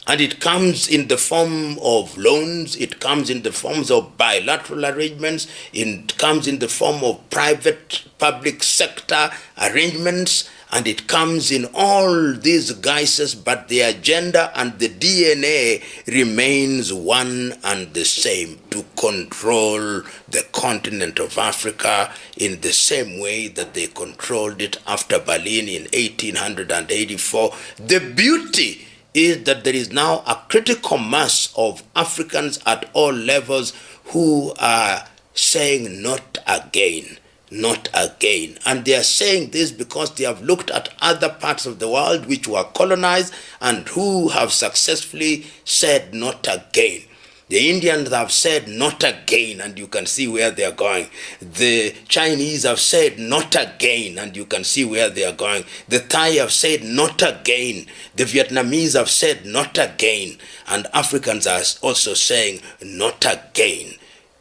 And it comes in the form of loans, it comes in the forms of bilateral arrangements, it comes in the form of private-public sector arrangements, and it comes in all these guises, but the agenda and the DNA remains one and the same: to control the continent of Africa in the same way that they controlled it after Berlin in 1884. The beauty is that there is now a critical mass of Africans at all levels who are saying not again, not again. And they are saying this because they have looked at other parts of the world which were colonized and who have successfully said not again. The Indians have said not again, and you can see where they are going. The Chinese have said not again, and you can see where they are going. The Thai have said not again. The Vietnamese have said not again. And Africans are also saying not again.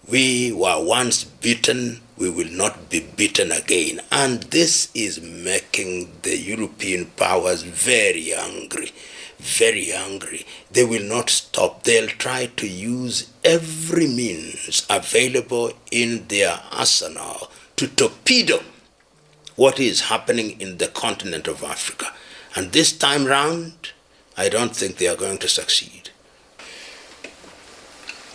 We were once beaten, we will not be beaten again. And this is making the European powers very angry. Very angry. They will not stop. They'll try to use every means available in their arsenal to torpedo what is happening in the continent of Africa. And this time round, I don't think they are going to succeed.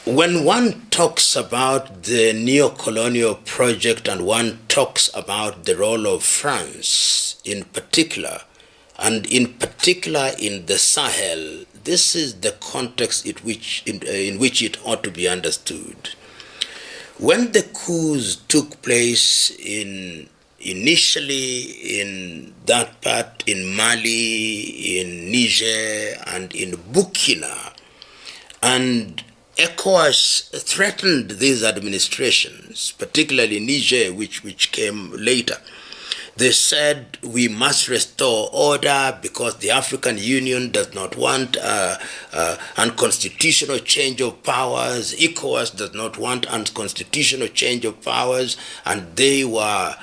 When one talks about the neo-colonial project and one talks about the role of France in particular, and in particular in the Sahel, this is the context in which it ought to be understood. When the coups took place initially in that part, in Mali, in Niger, and in Burkina, and ECOWAS threatened these administrations, particularly Niger, which came later. They said we must restore order because the African Union does not want unconstitutional change of powers. ECOWAS does not want unconstitutional change of powers, and they were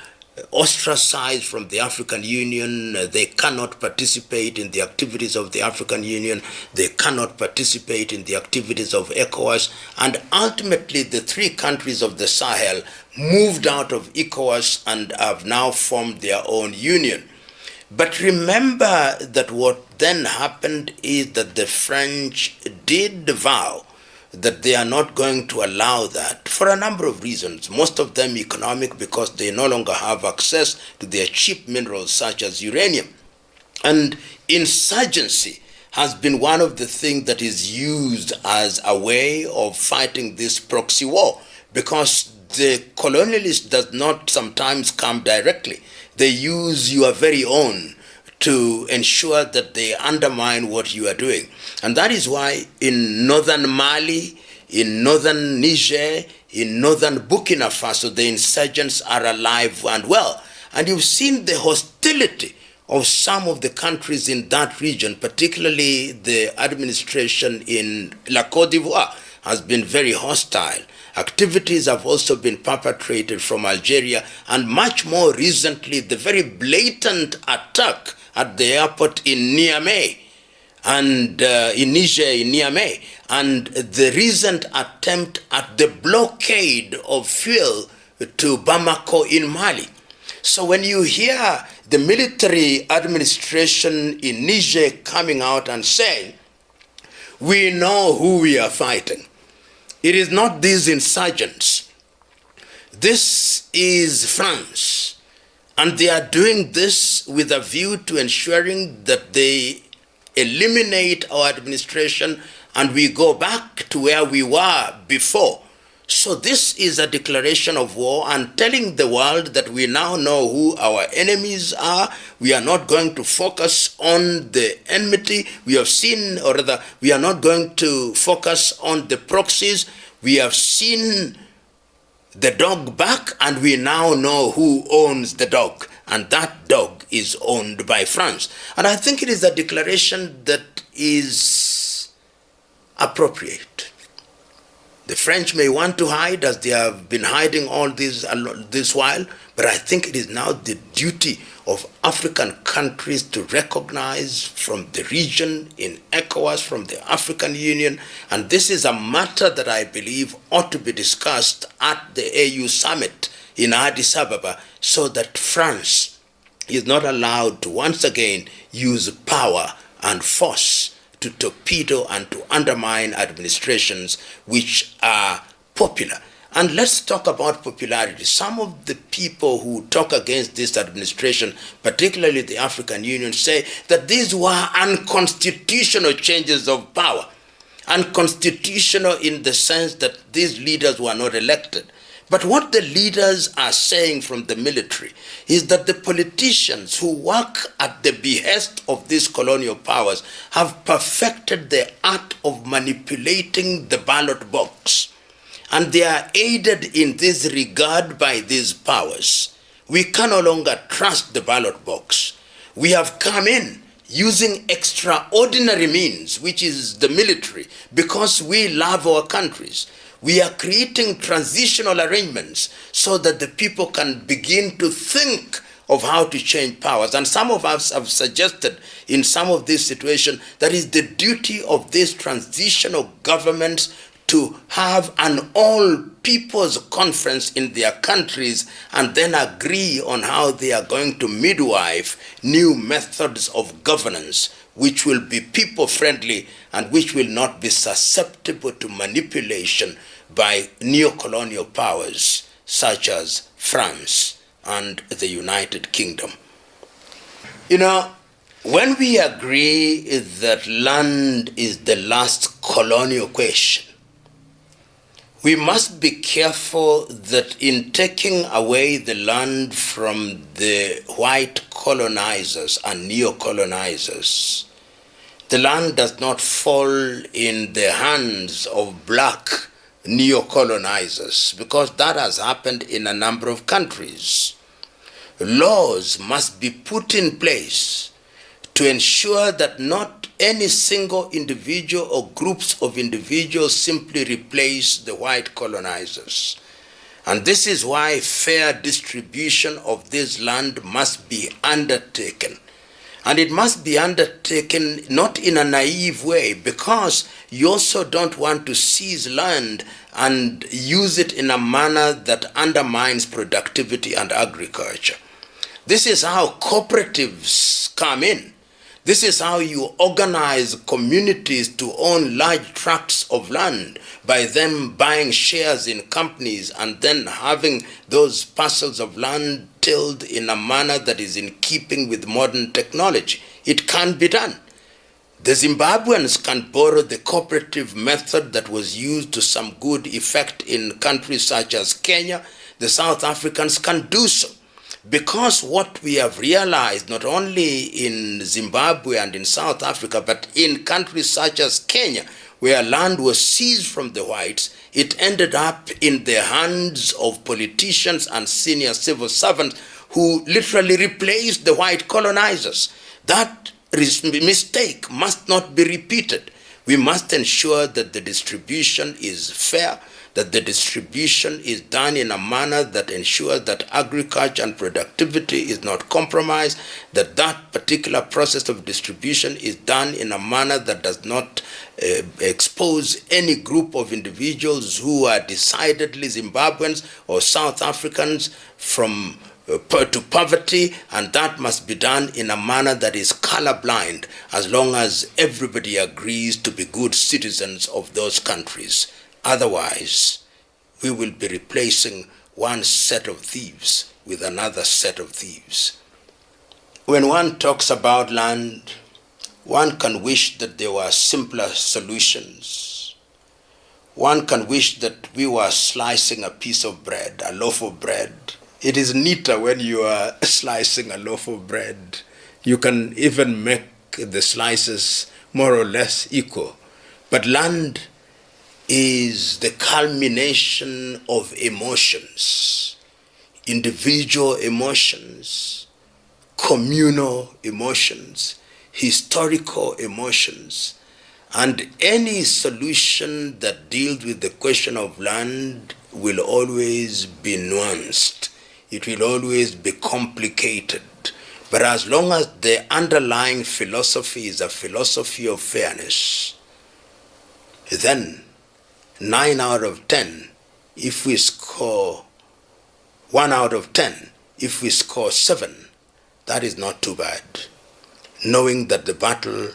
ostracized from the African Union. They cannot participate in the activities of the African Union. They cannot participate in the activities of ECOWAS. And ultimately, the three countries of the Sahel moved out of ECOWAS and have now formed their own union. But remember that what then happened is that the French did vow that they are not going to allow that for a number of reasons, most of them economic, because they no longer have access to their cheap minerals such as uranium. And insurgency has been one of the things that is used as a way of fighting this proxy war, because the colonialist does not sometimes come directly. They use your very own to ensure that they undermine what you are doing. And that is why in northern Mali, in northern Niger, in northern Burkina Faso, the insurgents are alive and well. And you've seen the hostility of some of the countries in that region, particularly the administration in La Côte d'Ivoire has been very hostile. Activities have also been perpetrated from Algeria, and much more recently, the very blatant attack at the airport in Niamey, and in Niger, in Niamey, and the recent attempt at the blockade of fuel to Bamako in Mali. So when you hear the military administration in Niger coming out and saying, we know who we are fighting, it is not these insurgents. This is France. And they are doing this with a view to ensuring that they eliminate our administration and we go back to where we were before. So this is a declaration of war and telling the world that we now know who our enemies are. We are not going to focus on the enmity. We have seen, or rather, we are not going to focus on the proxies. We have seen the dog back, and we now know who owns the dog, and that dog is owned by France. And I think it is a declaration that is appropriate. The French may want to hide, as they have been hiding all this while, but I think it is now the duty of African countries to recognize from the region in ECOWAS, from the African Union, and this is a matter that I believe ought to be discussed at the AU summit in Addis Ababa, so that France is not allowed to once again use power and force to torpedo and to undermine administrations which are popular. And let's talk about popularity. Some of the people who talk against this administration, particularly the African Union, say that these were unconstitutional changes of power. Unconstitutional in the sense that these leaders were not elected. But what the leaders are saying from the military is that the politicians who work at the behest of these colonial powers have perfected the art of manipulating the ballot box. And they are aided in this regard by these powers. We can no longer trust the ballot box. We have come in using extraordinary means, which is the military, because we love our countries. We are creating transitional arrangements so that the people can begin to think of how to change powers. And some of us have suggested in some of these situations that is the duty of these transitional governments to have an all-people's conference in their countries and then agree on how they are going to midwife new methods of governance, which will be people-friendly and which will not be susceptible to manipulation by neo-colonial powers such as France and the United Kingdom. You know, when we agree that land is the last colonial question, We must be careful that in taking away the land from the white colonizers and neo-colonizers, the land does not fall in the hands of black neo-colonizers, because that has happened in a number of countries. Laws must be put in place to ensure that not any single individual or groups of individuals simply replace the white colonizers. And this is why fair distribution of this land must be undertaken. And it must be undertaken not in a naive way, because you also don't want to seize land and use it in a manner that undermines productivity and agriculture. This is how cooperatives come in. This is how you organize communities to own large tracts of land by them buying shares in companies and then having those parcels of land tilled in a manner that is in keeping with modern technology. It can be done. The Zimbabweans can borrow the cooperative method that was used to some good effect in countries such as Kenya. The South Africans can do so. Because what we have realized, not only in Zimbabwe and in South Africa, but in countries such as Kenya, where land was seized from the whites, it ended up in the hands of politicians and senior civil servants who literally replaced the white colonizers. That mistake must not be repeated. We must ensure that the distribution is fair, that the distribution is done in a manner that ensures that agriculture and productivity is not compromised, that that particular process of distribution is done in a manner that does not expose any group of individuals who are decidedly Zimbabweans or South Africans to poverty, and that must be done in a manner that is colorblind, as long as everybody agrees to be good citizens of those countries. Otherwise, we will be replacing one set of thieves with another set of thieves. When one talks about land, one can wish that there were simpler solutions. One can wish that we were slicing a piece of bread, a loaf of bread. It is neater when you are slicing a loaf of bread. You can even make the slices more or less equal. But land is the culmination of emotions, individual emotions, communal emotions, historical emotions, and any solution that deals with the question of land will always be nuanced. It will always be complicated. But as long as the underlying philosophy is a philosophy of fairness, then 9 out of 10, if we score 1 out of 10, if we score 7, that is not too bad. Knowing that the battle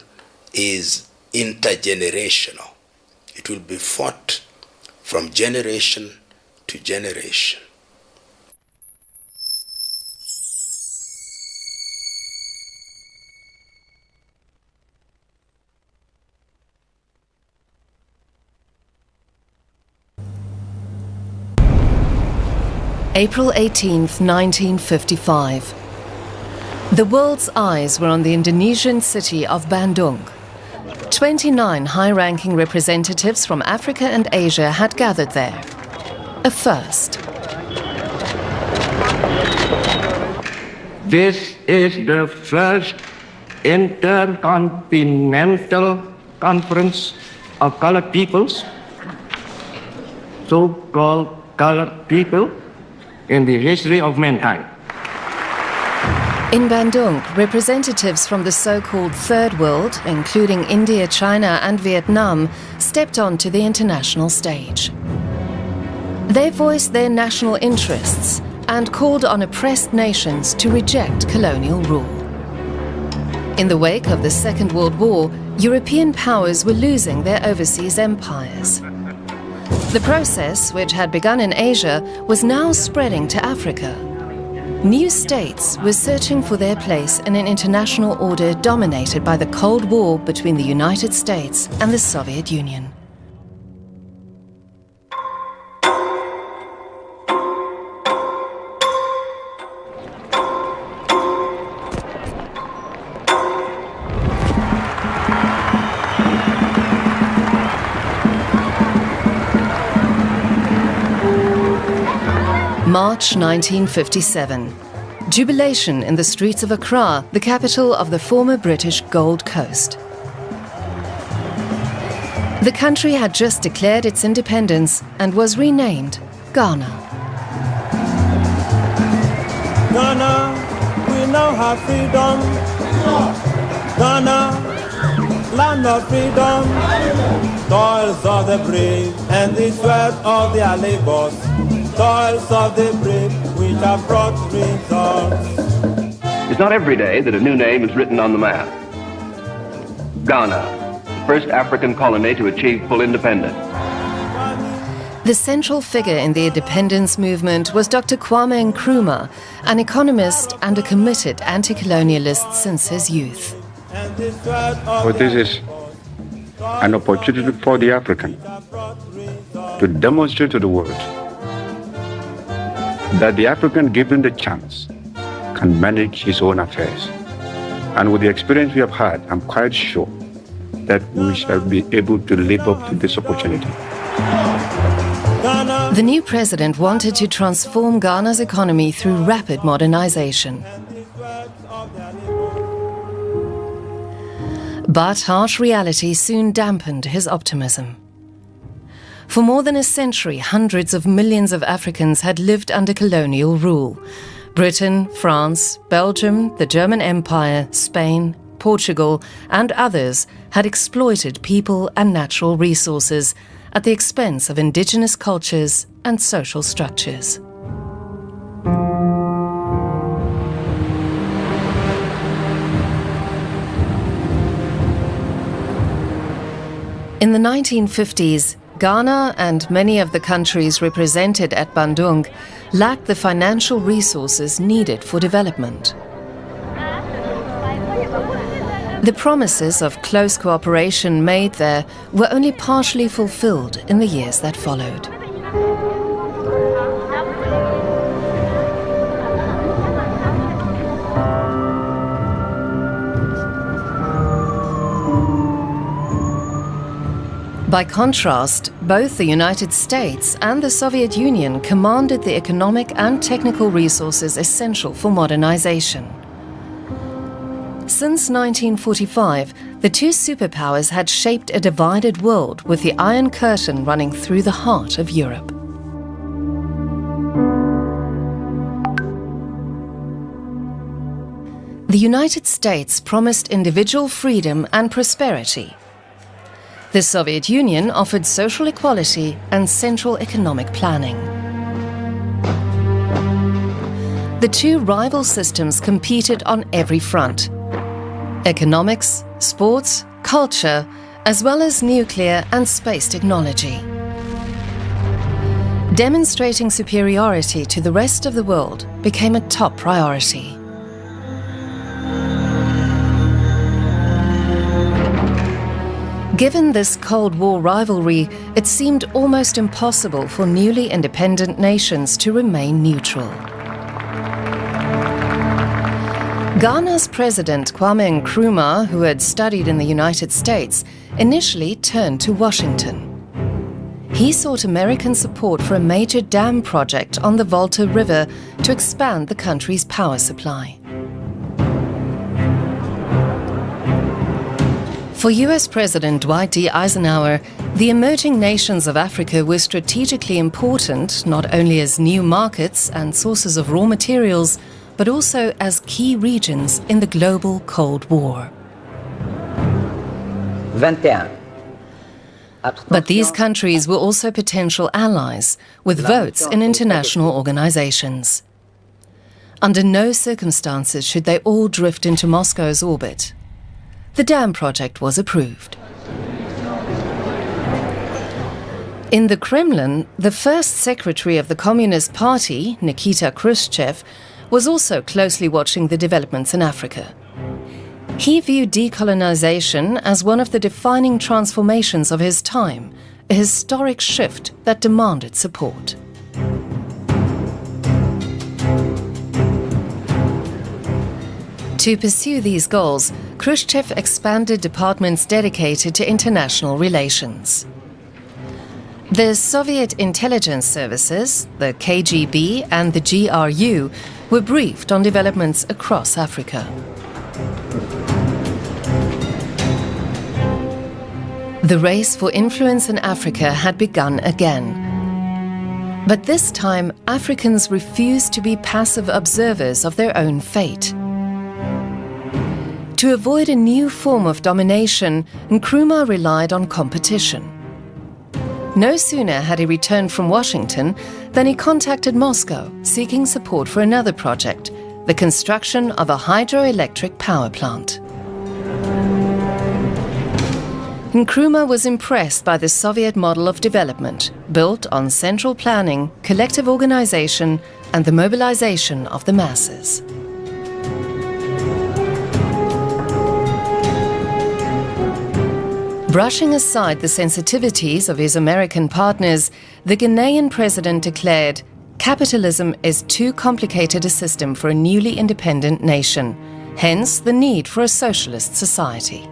is intergenerational. It will be fought from generation to generation. April 18th, 1955. The world's eyes were on the Indonesian city of Bandung. 29 high-ranking representatives from Africa and Asia had gathered there. A first. This is the first intercontinental conference of colored peoples, so-called colored people, in the history of mankind. In Bandung, representatives from the so-called Third World, including India, China and Vietnam, stepped onto the international stage. They voiced their national interests and called on oppressed nations to reject colonial rule. In the wake of the Second World War, European powers were losing their overseas empires. The process, which had begun in Asia, was now spreading to Africa. New states were searching for their place in an international order dominated by the Cold War between the United States and the Soviet Union. March 1957. Jubilation in the streets of Accra, the capital of the former British Gold Coast. The country had just declared its independence and was renamed Ghana. Ghana, we now have freedom. Ghana, land of freedom. Toils of the brave and the sweat of their labors. Toils of the brave which have brought results. It's not every day that a new name is written on the map. Ghana, the first African colony to achieve full independence. The central figure in the independence movement was Dr. Kwame Nkrumah, an economist and a committed anti-colonialist since his youth. But this is an opportunity for the African to demonstrate to the world that the African, given the chance, can manage his own affairs. And with the experience we have had, I'm quite sure that we shall be able to live up to this opportunity. The new president wanted to transform Ghana's economy through rapid modernization. But harsh reality soon dampened his optimism. For more than a century, hundreds of millions of Africans had lived under colonial rule. Britain, France, Belgium, the German Empire, Spain, Portugal, and others had exploited people and natural resources at the expense of indigenous cultures and social structures. In the 1950s, Ghana and many of the countries represented at Bandung lacked the financial resources needed for development. The promises of close cooperation made there were only partially fulfilled in the years that followed. By contrast, both the United States and the Soviet Union commanded the economic and technical resources essential for modernization. Since 1945, the two superpowers had shaped a divided world with the Iron Curtain running through the heart of Europe. The United States promised individual freedom and prosperity. The Soviet Union offered social equality and central economic planning. The two rival systems competed on every front: economics, sports, culture, as well as nuclear and space technology. Demonstrating superiority to the rest of the world became a top priority. Given this Cold War rivalry, it seemed almost impossible for newly independent nations to remain neutral. Ghana's President Kwame Nkrumah, who had studied in the United States, initially turned to Washington. He sought American support for a major dam project on the Volta River to expand the country's power supply. For US President Dwight D. Eisenhower, the emerging nations of Africa were strategically important not only as new markets and sources of raw materials, but also as key regions in the global Cold War. But these countries were also potential allies, with votes in international organizations. Under no circumstances should they all drift into Moscow's orbit. The dam project was approved. In the Kremlin, the first secretary of the Communist Party, Nikita Khrushchev, was also closely watching the developments in Africa. He viewed decolonization as one of the defining transformations of his time, a historic shift that demanded support. To pursue these goals, Khrushchev expanded departments dedicated to international relations. The Soviet intelligence services, the KGB and the GRU, were briefed on developments across Africa. The race for influence in Africa had begun again. But this time, Africans refused to be passive observers of their own fate. To avoid a new form of domination, Nkrumah relied on competition. No sooner had he returned from Washington than he contacted Moscow, seeking support for another project, the construction of a hydroelectric power plant. Nkrumah was impressed by the Soviet model of development, built on central planning, collective organization, and the mobilization of the masses. Brushing aside the sensitivities of his American partners, the Ghanaian president declared, "Capitalism is too complicated a system for a newly independent nation, hence the need for a socialist society."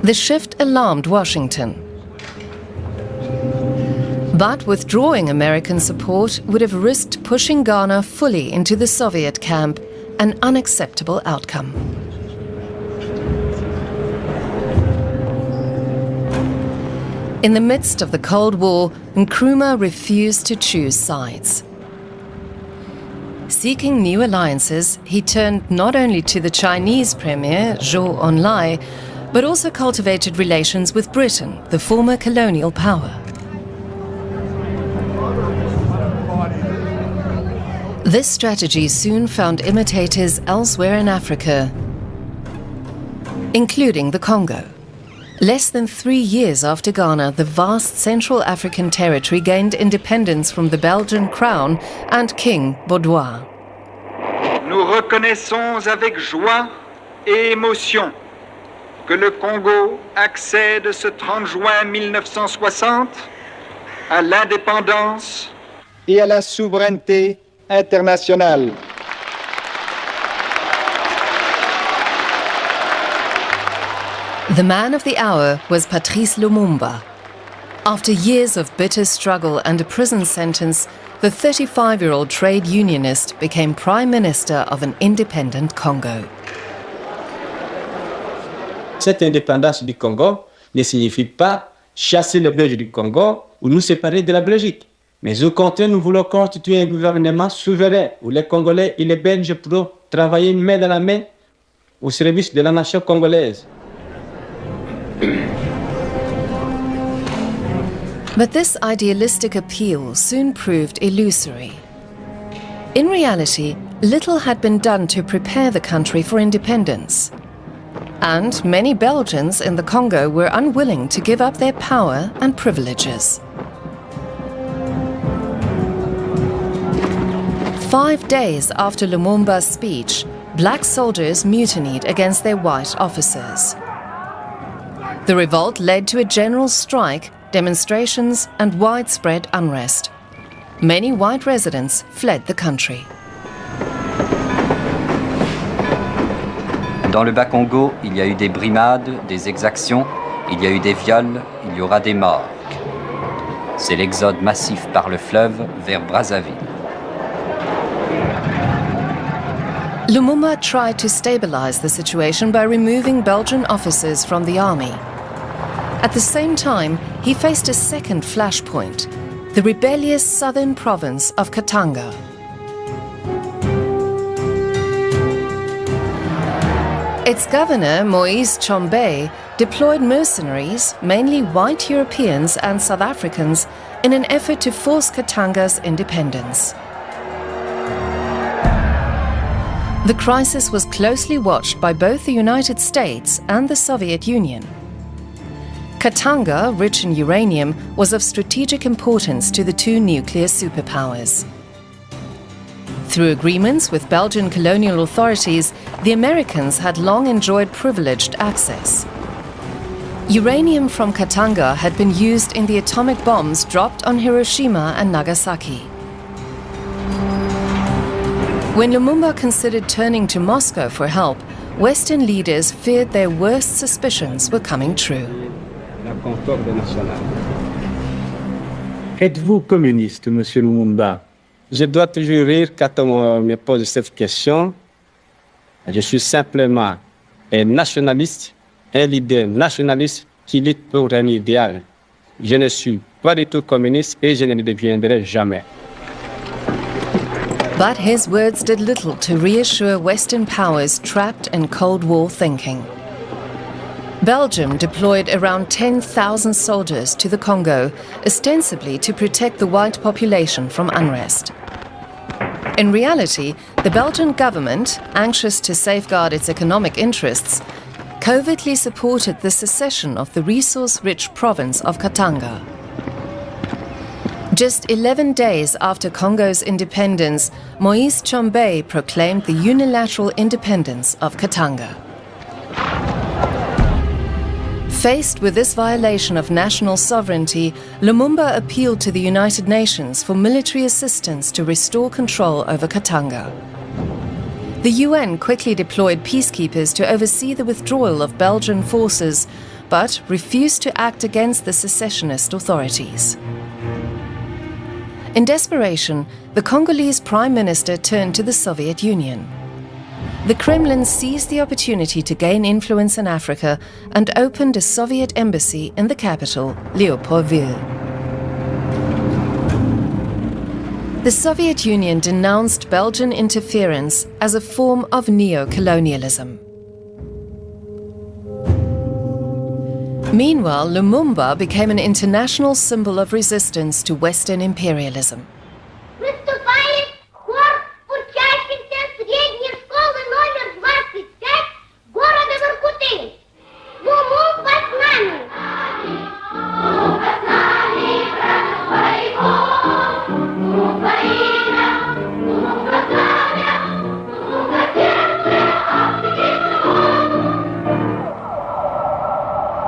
The shift alarmed Washington. But withdrawing American support would have risked pushing Ghana fully into the Soviet camp, an unacceptable outcome. In the midst of the Cold War, Nkrumah refused to choose sides. Seeking new alliances, he turned not only to the Chinese premier, Zhou Enlai, but also cultivated relations with Britain, the former colonial power. This strategy soon found imitators elsewhere in Africa, including the Congo. Less than 3 years after Ghana, the vast Central African territory gained independence from the Belgian crown and King Baudouin. Nous reconnaissons avec joie et émotion que le Congo accède ce 30 juin 1960 à l'indépendance et à la souveraineté internationale. The man of the hour was Patrice Lumumba. After years of bitter struggle and a prison sentence, the 35-year-old trade unionist became Prime Minister of an independent Congo. Cette indépendance du Congo ne signifie pas chasser le Belge du Congo ou nous séparer de la Belgique. Mais au contraire, nous voulons constituer un gouvernement souverain où les Congolais et les Belges pourront travailler main dans la main au service de la nation congolaise. But this idealistic appeal soon proved illusory. In reality, little had been done to prepare the country for independence. And many Belgians in the Congo were unwilling to give up their power and privileges. 5 days after Lumumba's speech, black soldiers mutinied against their white officers. The revolt led to a general strike, demonstrations, and widespread unrest. Many white residents fled the country. Dans le Bas-Congo, il y a eu des brimades, des exactions, il y a eu des viols, il y aura des morts. C'est l'exode massif par le fleuve vers Brazzaville. Lumumba tried to stabilize the situation by removing Belgian officers from the army. At the same time, he faced a second flashpoint, the rebellious southern province of Katanga. Its governor, Moise Tshombe, deployed mercenaries, mainly white Europeans and South Africans, in an effort to force Katanga's independence. The crisis was closely watched by both the United States and the Soviet Union. Katanga, rich in uranium, was of strategic importance to the two nuclear superpowers. Through agreements with Belgian colonial authorities, the Americans had long enjoyed privileged access. Uranium from Katanga had been used in the atomic bombs dropped on Hiroshima and Nagasaki. When Lumumba considered turning to Moscow for help, Western leaders feared their worst suspicions were coming true. La concorde nationale. Êtes-vous communiste, Monsieur Lumumba? Je dois toujours rire quand on me pose cette question. Je suis simplement un nationaliste, un leader nationaliste qui lutte pour un idéal. Je ne suis pas du tout communiste et je ne le deviendrai jamais. But his words did little to reassure Western powers trapped in Cold War thinking. Belgium deployed around 10,000 soldiers to the Congo, ostensibly to protect the white population from unrest. In reality, the Belgian government, anxious to safeguard its economic interests, covertly supported the secession of the resource-rich province of Katanga. Just 11 days after Congo's independence, Moïse Tshombe proclaimed the unilateral independence of Katanga. Faced with this violation of national sovereignty, Lumumba appealed to the United Nations for military assistance to restore control over Katanga. The UN quickly deployed peacekeepers to oversee the withdrawal of Belgian forces, but refused to act against the secessionist authorities. In desperation, the Congolese Prime Minister turned to the Soviet Union. The Kremlin seized the opportunity to gain influence in Africa and opened a Soviet embassy in the capital, Leopoldville. The Soviet Union denounced Belgian interference as a form of neo-colonialism. Meanwhile, Lumumba became an international symbol of resistance to Western imperialism.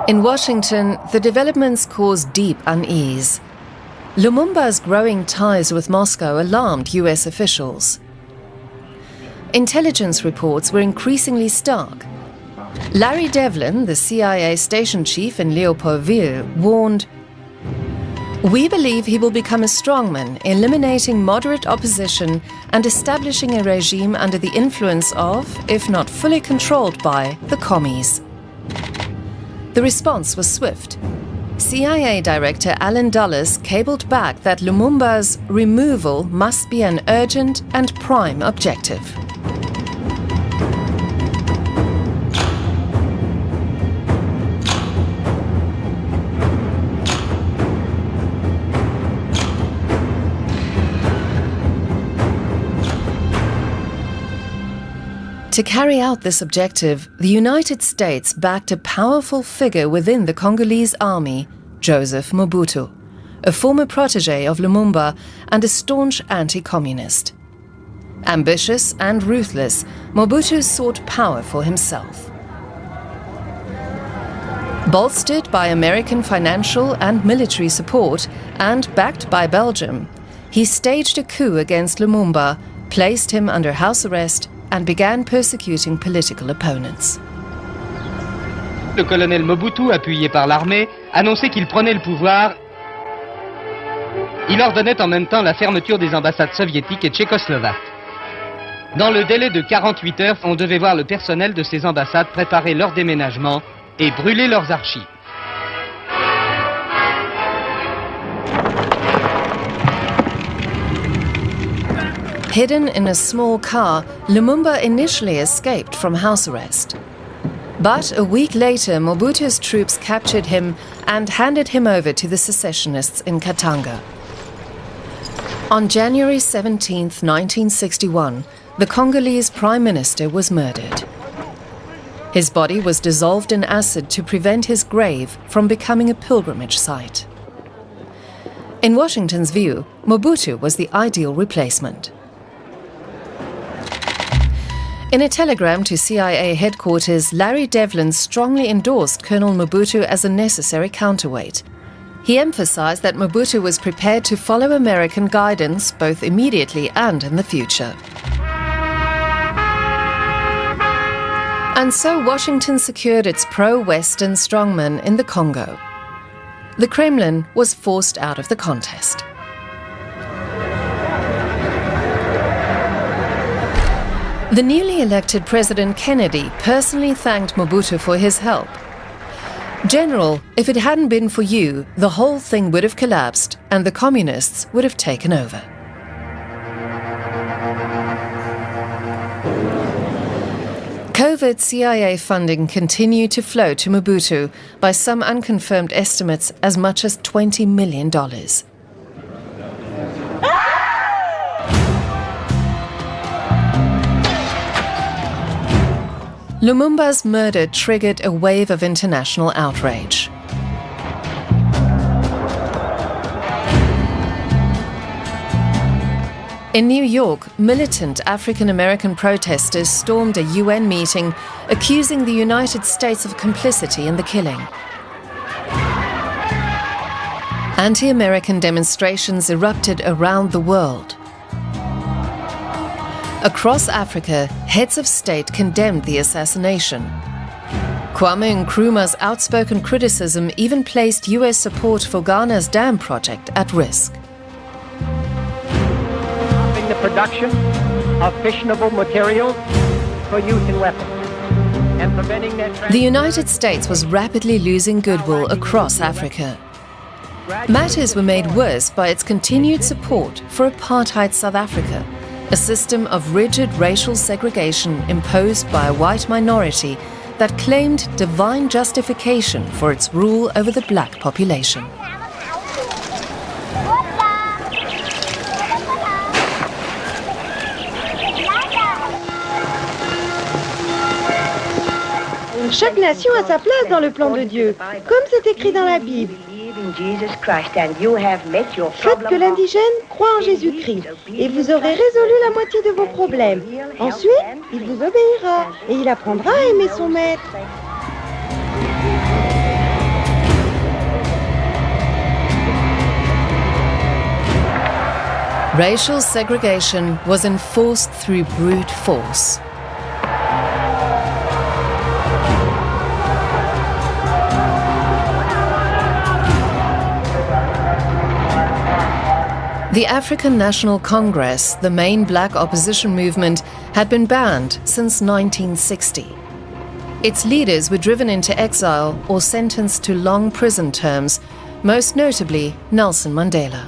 In Washington, the developments caused deep unease. Lumumba's growing ties with Moscow alarmed US officials. Intelligence reports were increasingly stark. Larry Devlin, the CIA station chief in Leopoldville, warned, "We believe he will become a strongman, eliminating moderate opposition and establishing a regime under the influence of, if not fully controlled by, the commies." The response was swift. CIA Director Alan Dulles cabled back that Lumumba's removal must be an urgent and prime objective. To carry out this objective, the United States backed a powerful figure within the Congolese army, Joseph Mobutu, a former protege of Lumumba and a staunch anti-communist. Ambitious and ruthless, Mobutu sought power for himself. Bolstered by American financial and military support and backed by Belgium, he staged a coup against Lumumba, placed him under house arrest and began persecuting political opponents. Le colonel Mobutu, appuyé par l'armée, annonçait qu'il prenait le pouvoir. Il ordonnait en même temps la fermeture des ambassades soviétiques et tchécoslovaques. Dans le délai de 48 heures, on devait voir le personnel de ces ambassades préparer leur déménagement et brûler leurs archives. Hidden in a small car, Lumumba initially escaped from house arrest. But a week later, Mobutu's troops captured him and handed him over to the secessionists in Katanga. On January 17, 1961, the Congolese Prime Minister was murdered. His body was dissolved in acid to prevent his grave from becoming a pilgrimage site. In Washington's view, Mobutu was the ideal replacement. In a telegram to CIA headquarters, Larry Devlin strongly endorsed Colonel Mobutu as a necessary counterweight. He emphasized that Mobutu was prepared to follow American guidance both immediately and in the future. And so Washington secured its pro-Western strongman in the Congo. The Kremlin was forced out of the contest. The newly elected President Kennedy personally thanked Mobutu for his help. "General, if it hadn't been for you, the whole thing would have collapsed and the communists would have taken over." Covert CIA funding continued to flow to Mobutu, by some unconfirmed estimates as much as $20 million. Lumumba's murder triggered a wave of international outrage. In New York, militant African-American protesters stormed a UN meeting accusing the United States of complicity in the killing. Anti-American demonstrations erupted around the world. Across Africa, heads of state condemned the assassination. Kwame Nkrumah's outspoken criticism even placed US support for Ghana's dam project at risk. The production of fissionable materials for use in weapons and preventing their The United States was rapidly losing goodwill across Africa. Matters were made worse by its continued support for apartheid South Africa, a system of rigid racial segregation imposed by a white minority that claimed divine justification for its rule over the black population. Chaque nation a sa place dans le plan de Dieu, comme c'est écrit dans la Bible. Faites que l'indigène croie en Jésus-Christ et vous aurez résolu la moitié de vos problèmes. Ensuite, il vous obéira et il apprendra à aimer son maître. Racial segregation was enforced through brute force. The African National Congress, the main black opposition movement, had been banned since 1960. Its leaders were driven into exile or sentenced to long prison terms, most notably Nelson Mandela.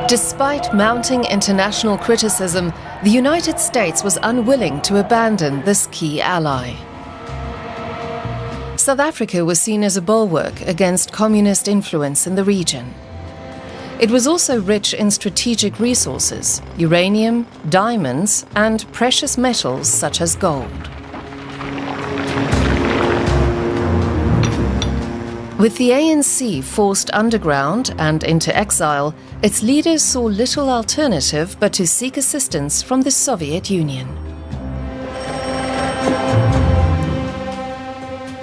Despite mounting international criticism, the United States was unwilling to abandon this key ally. South Africa was seen as a bulwark against communist influence in the region. It was also rich in strategic resources, uranium, diamonds, and precious metals such as gold. With the ANC forced underground and into exile, its leaders saw little alternative but to seek assistance from the Soviet Union.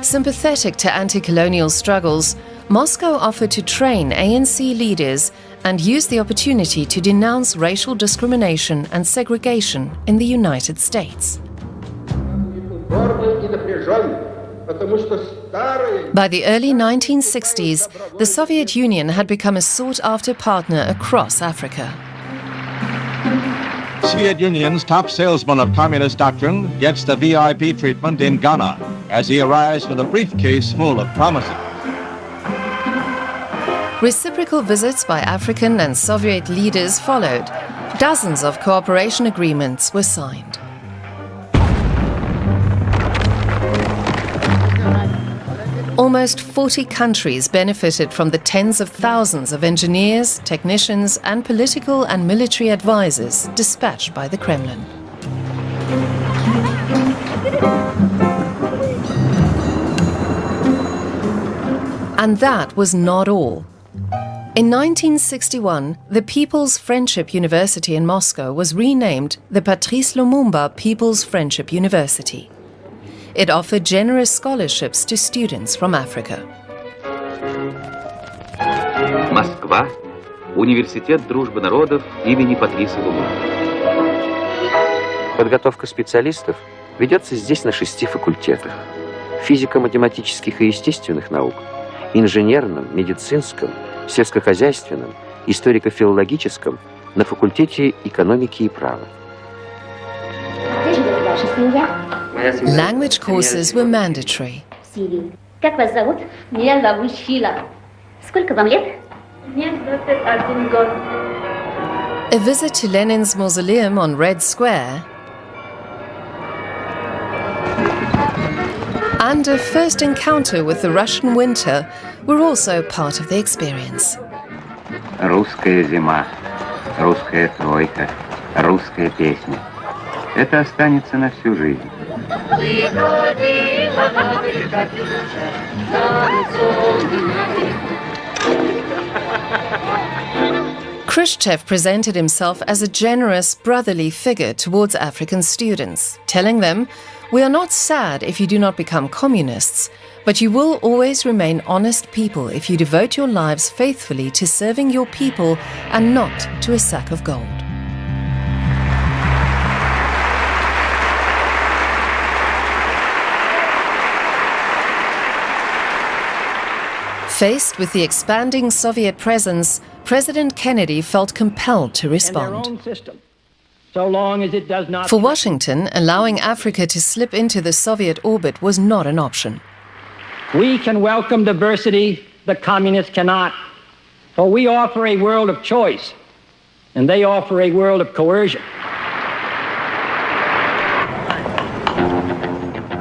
Sympathetic to anti-colonial struggles, Moscow offered to train ANC leaders and use the opportunity to denounce racial discrimination and segregation in the United States. By the early 1960s, the Soviet Union had become a sought-after partner across Africa. Soviet Union's top salesman of communist doctrine gets the VIP treatment in Ghana as he arrives with a briefcase full of promises. Reciprocal visits by African and Soviet leaders followed. Dozens of cooperation agreements were signed. Almost 40 countries benefited from the tens of thousands of engineers, technicians, and political and military advisors dispatched by the Kremlin. And that was not all. In 1961, the People's Friendship University in Moscow was renamed the Patrice Lumumba People's Friendship University. It offered generous scholarships to students from Africa. Moskva, Университет дружбы народов имени Патриса Лумумбы. Подготовка специалистов ведется здесь на 6 факультетах: физико-математических и естественных наук, инженерном, медицинском, сельскохозяйственном, историко-филологическом, на факультете экономики и права. Language courses were mandatory. Как вас зовут? Меня зовут Шила. Сколько вам лет? Мне 21 год. A visit to Lenin's mausoleum on Red Square and a first encounter with the Russian winter were also part of the experience. Русская зима, русская тройка, русская песня. Это останется на всю жизнь. Khrushchev presented himself as a generous, brotherly figure towards African students, telling them, "We are not sad if you do not become communists, but you will always remain honest people if you devote your lives faithfully to serving your people and not to a sack of gold." Faced with the expanding Soviet presence, President Kennedy felt compelled to respond. So long as it does not... For Washington, allowing Africa to slip into the Soviet orbit was not an option. We can welcome diversity, the communists cannot. For we offer a world of choice, and they offer a world of coercion.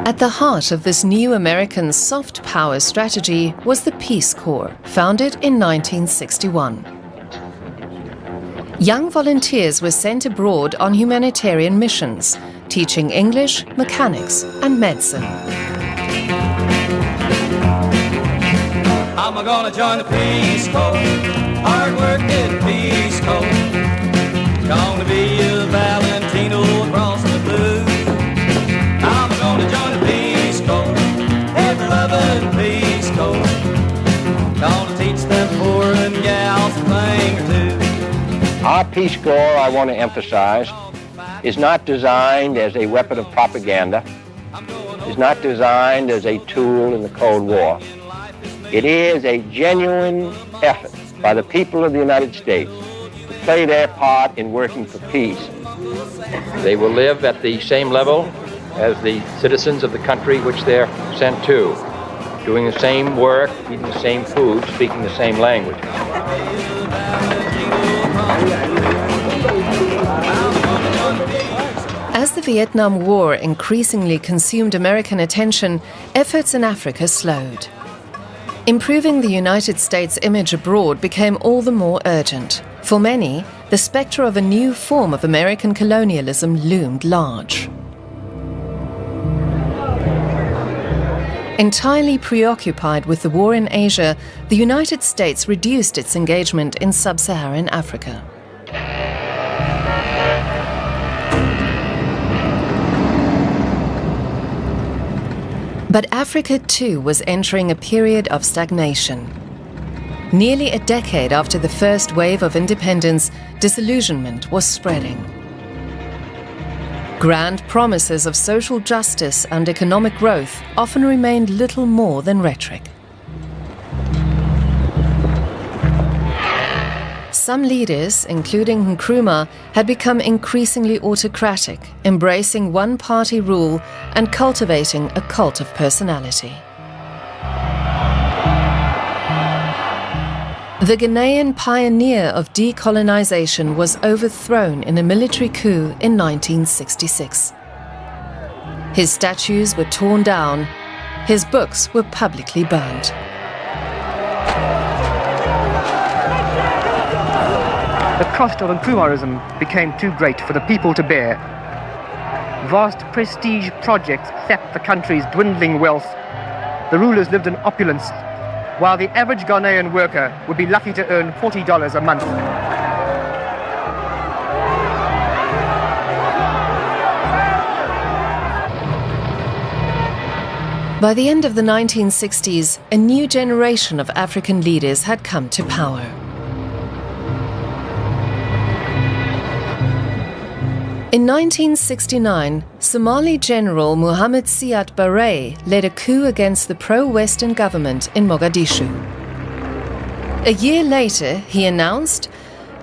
At the heart of this new American soft power strategy was the Peace Corps, founded in 1961. Young volunteers were sent abroad on humanitarian missions, teaching English, mechanics, and medicine. I'm gonna join the Peace Corps, hard-working Peace Corps. Gonna be a Valentino across the blue. I'm gonna join the Peace Corps, ever-loving Peace Corps. Gonna teach them foreign gals a thing or two. Our Peace Corps, I want to emphasize, is not designed as a weapon of propaganda, is not designed as a tool in the Cold War. It is a genuine effort by the people of the United States to play their part in working for peace. They will live at the same level as the citizens of the country which they're sent to, doing the same work, eating the same food, speaking the same language. As the Vietnam War increasingly consumed American attention, efforts in Africa slowed. Improving the United States' image abroad became all the more urgent. For many, the spectre of a new form of American colonialism loomed large. Entirely preoccupied with the war in Asia, the United States reduced its engagement in sub-Saharan Africa. But Africa too was entering a period of stagnation. Nearly a decade after the first wave of independence, disillusionment was spreading. Grand promises of social justice and economic growth often remained little more than rhetoric. Some leaders, including Nkrumah, had become increasingly autocratic, embracing one-party rule and cultivating a cult of personality. The Ghanaian pioneer of decolonization was overthrown in a military coup in 1966. His statues were torn down, his books were publicly burned. The cost of Nkrumahism became too great for the people to bear. Vast prestige projects sapped the country's dwindling wealth. The rulers lived in opulence, while the average Ghanaian worker would be lucky to earn $40 a month. By the end of the 1960s, a new generation of African leaders had come to power. In 1969, Somali General Mohammed Siad Barre led a coup against the pro-Western government in Mogadishu. A year later, he announced,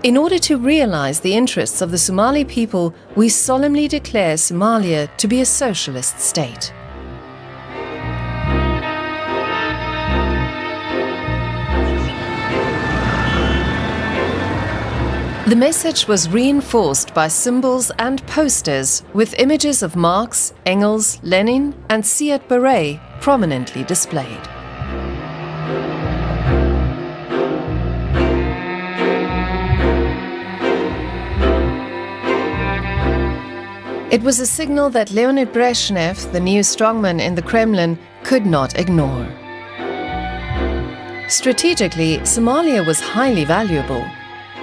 "In order to realize the interests of the Somali people, we solemnly declare Somalia to be a socialist state." The message was reinforced by symbols and posters with images of Marx, Engels, Lenin, and Siad Barre prominently displayed. It was a signal that Leonid Brezhnev, the new strongman in the Kremlin, could not ignore. Strategically, Somalia was highly valuable.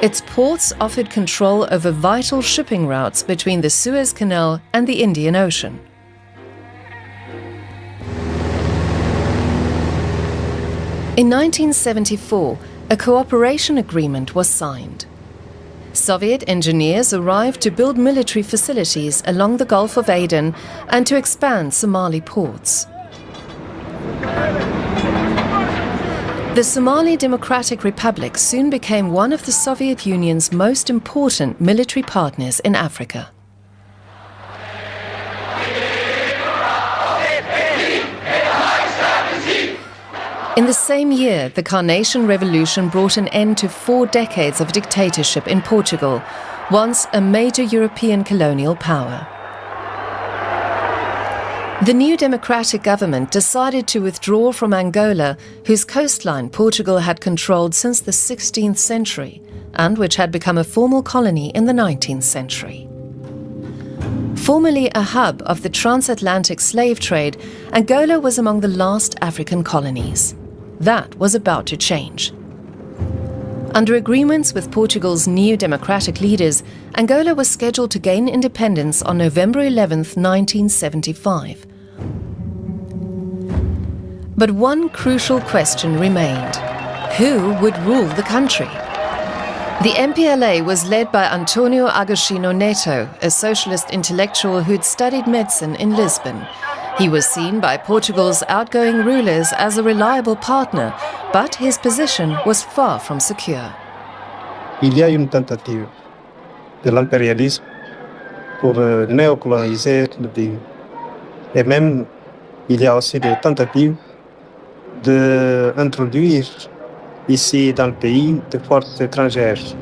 Its ports offered control over vital shipping routes between the Suez Canal and the Indian Ocean. In 1974, a cooperation agreement was signed. Soviet engineers arrived to build military facilities along the Gulf of Aden and to expand Somali ports. The Somali Democratic Republic soon became one of the Soviet Union's most important military partners in Africa. In the same year, the Carnation Revolution brought an end to 4 decades of dictatorship in Portugal, once a major European colonial power. The new democratic government decided to withdraw from Angola, whose coastline Portugal had controlled since the 16th century, and which had become a formal colony in the 19th century. Formerly a hub of the transatlantic slave trade, Angola was among the last African colonies. That was about to change. Under agreements with Portugal's new democratic leaders, Angola was scheduled to gain independence on November 11, 1975. But one crucial question remained: who would rule the country? The MPLA was led by Antonio Agostinho Neto, a socialist intellectual who'd studied medicine in Lisbon. He was seen by Portugal's outgoing rulers as a reliable partner, but his position was far from secure. Il y a une tentative de l'impérialisme pour néocoloniser le pays. Et même, il y a aussi des tentatives d'introduire ici dans le pays des forces étrangères.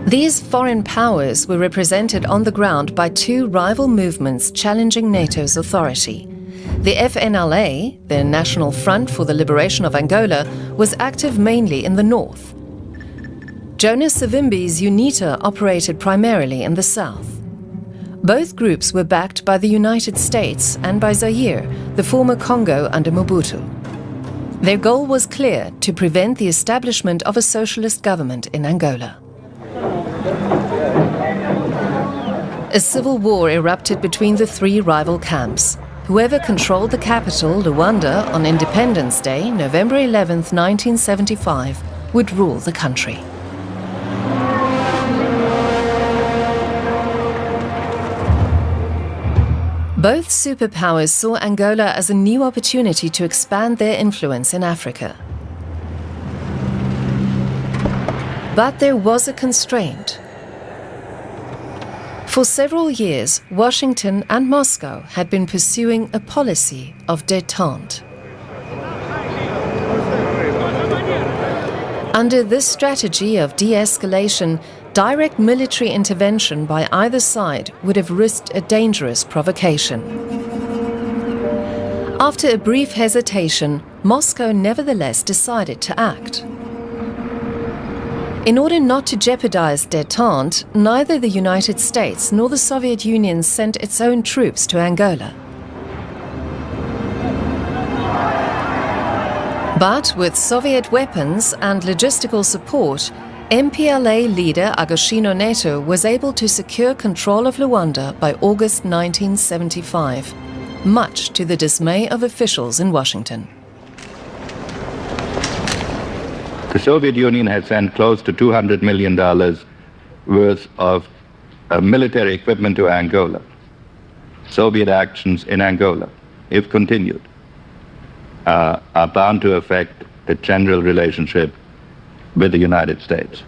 These foreign powers were represented on the ground by 2 rival movements challenging NATO's authority. The FNLA, the National Front for the Liberation of Angola, was active mainly in the north. Jonas Savimbi's UNITA operated primarily in the south. Both groups were backed by the United States and by Zaire, the former Congo under Mobutu. Their goal was clear: to prevent the establishment of a socialist government in Angola. A civil war erupted between the 3 rival camps. Whoever controlled the capital, Luanda, on Independence Day, November 11, 1975, would rule the country. Both superpowers saw Angola as a new opportunity to expand their influence in Africa. But there was a constraint. For several years, Washington and Moscow had been pursuing a policy of détente. Under this strategy of de-escalation, direct military intervention by either side would have risked a dangerous provocation. After a brief hesitation, Moscow nevertheless decided to act. In order not to jeopardize détente, neither the United States nor the Soviet Union sent its own troops to Angola. But with Soviet weapons and logistical support, MPLA leader Agostinho Neto was able to secure control of Luanda by August 1975, much to the dismay of officials in Washington. The Soviet Union had sent close to $200 million worth of military equipment to Angola, Soviet actions in Angola, if continued, are bound to affect the general relationship with the United States.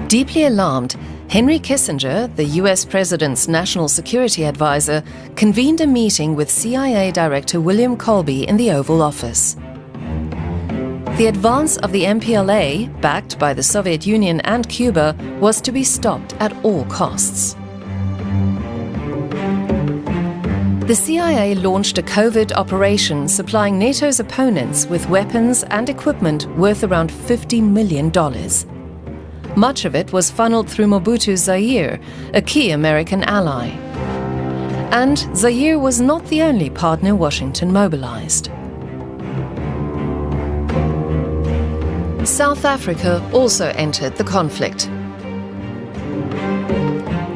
Deeply alarmed, Henry Kissinger, the US President's national security advisor, convened a meeting with CIA Director William Colby in the Oval Office. The advance of the MPLA, backed by the Soviet Union and Cuba, was to be stopped at all costs. The CIA launched a covert operation supplying NATO's opponents with weapons and equipment worth around $50 million. Much of it was funneled through Mobutu's Zaire, a key American ally. And Zaire was not the only partner Washington mobilized. South Africa also entered the conflict.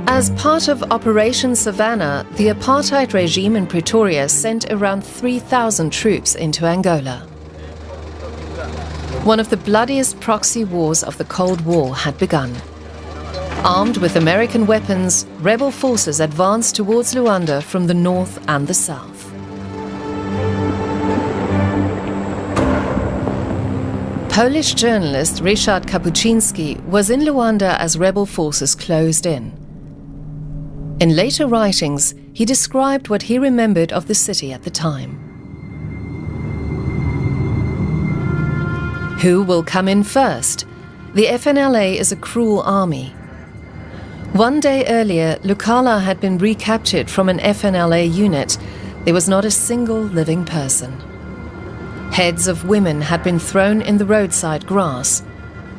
As part of Operation Savannah, the apartheid regime in Pretoria sent around 3,000 troops into Angola. One of the bloodiest proxy wars of the Cold War had begun. Armed with American weapons, rebel forces advanced towards Luanda from the north and the south. Polish journalist Ryszard Kapuczynski was in Luanda as rebel forces closed in. In later writings, he described what he remembered of the city at the time. Who will come in first? The FNLA is a cruel army. One day earlier, Lukala had been recaptured from an FNLA unit. There was not a single living person. Heads of women had been thrown in the roadside grass,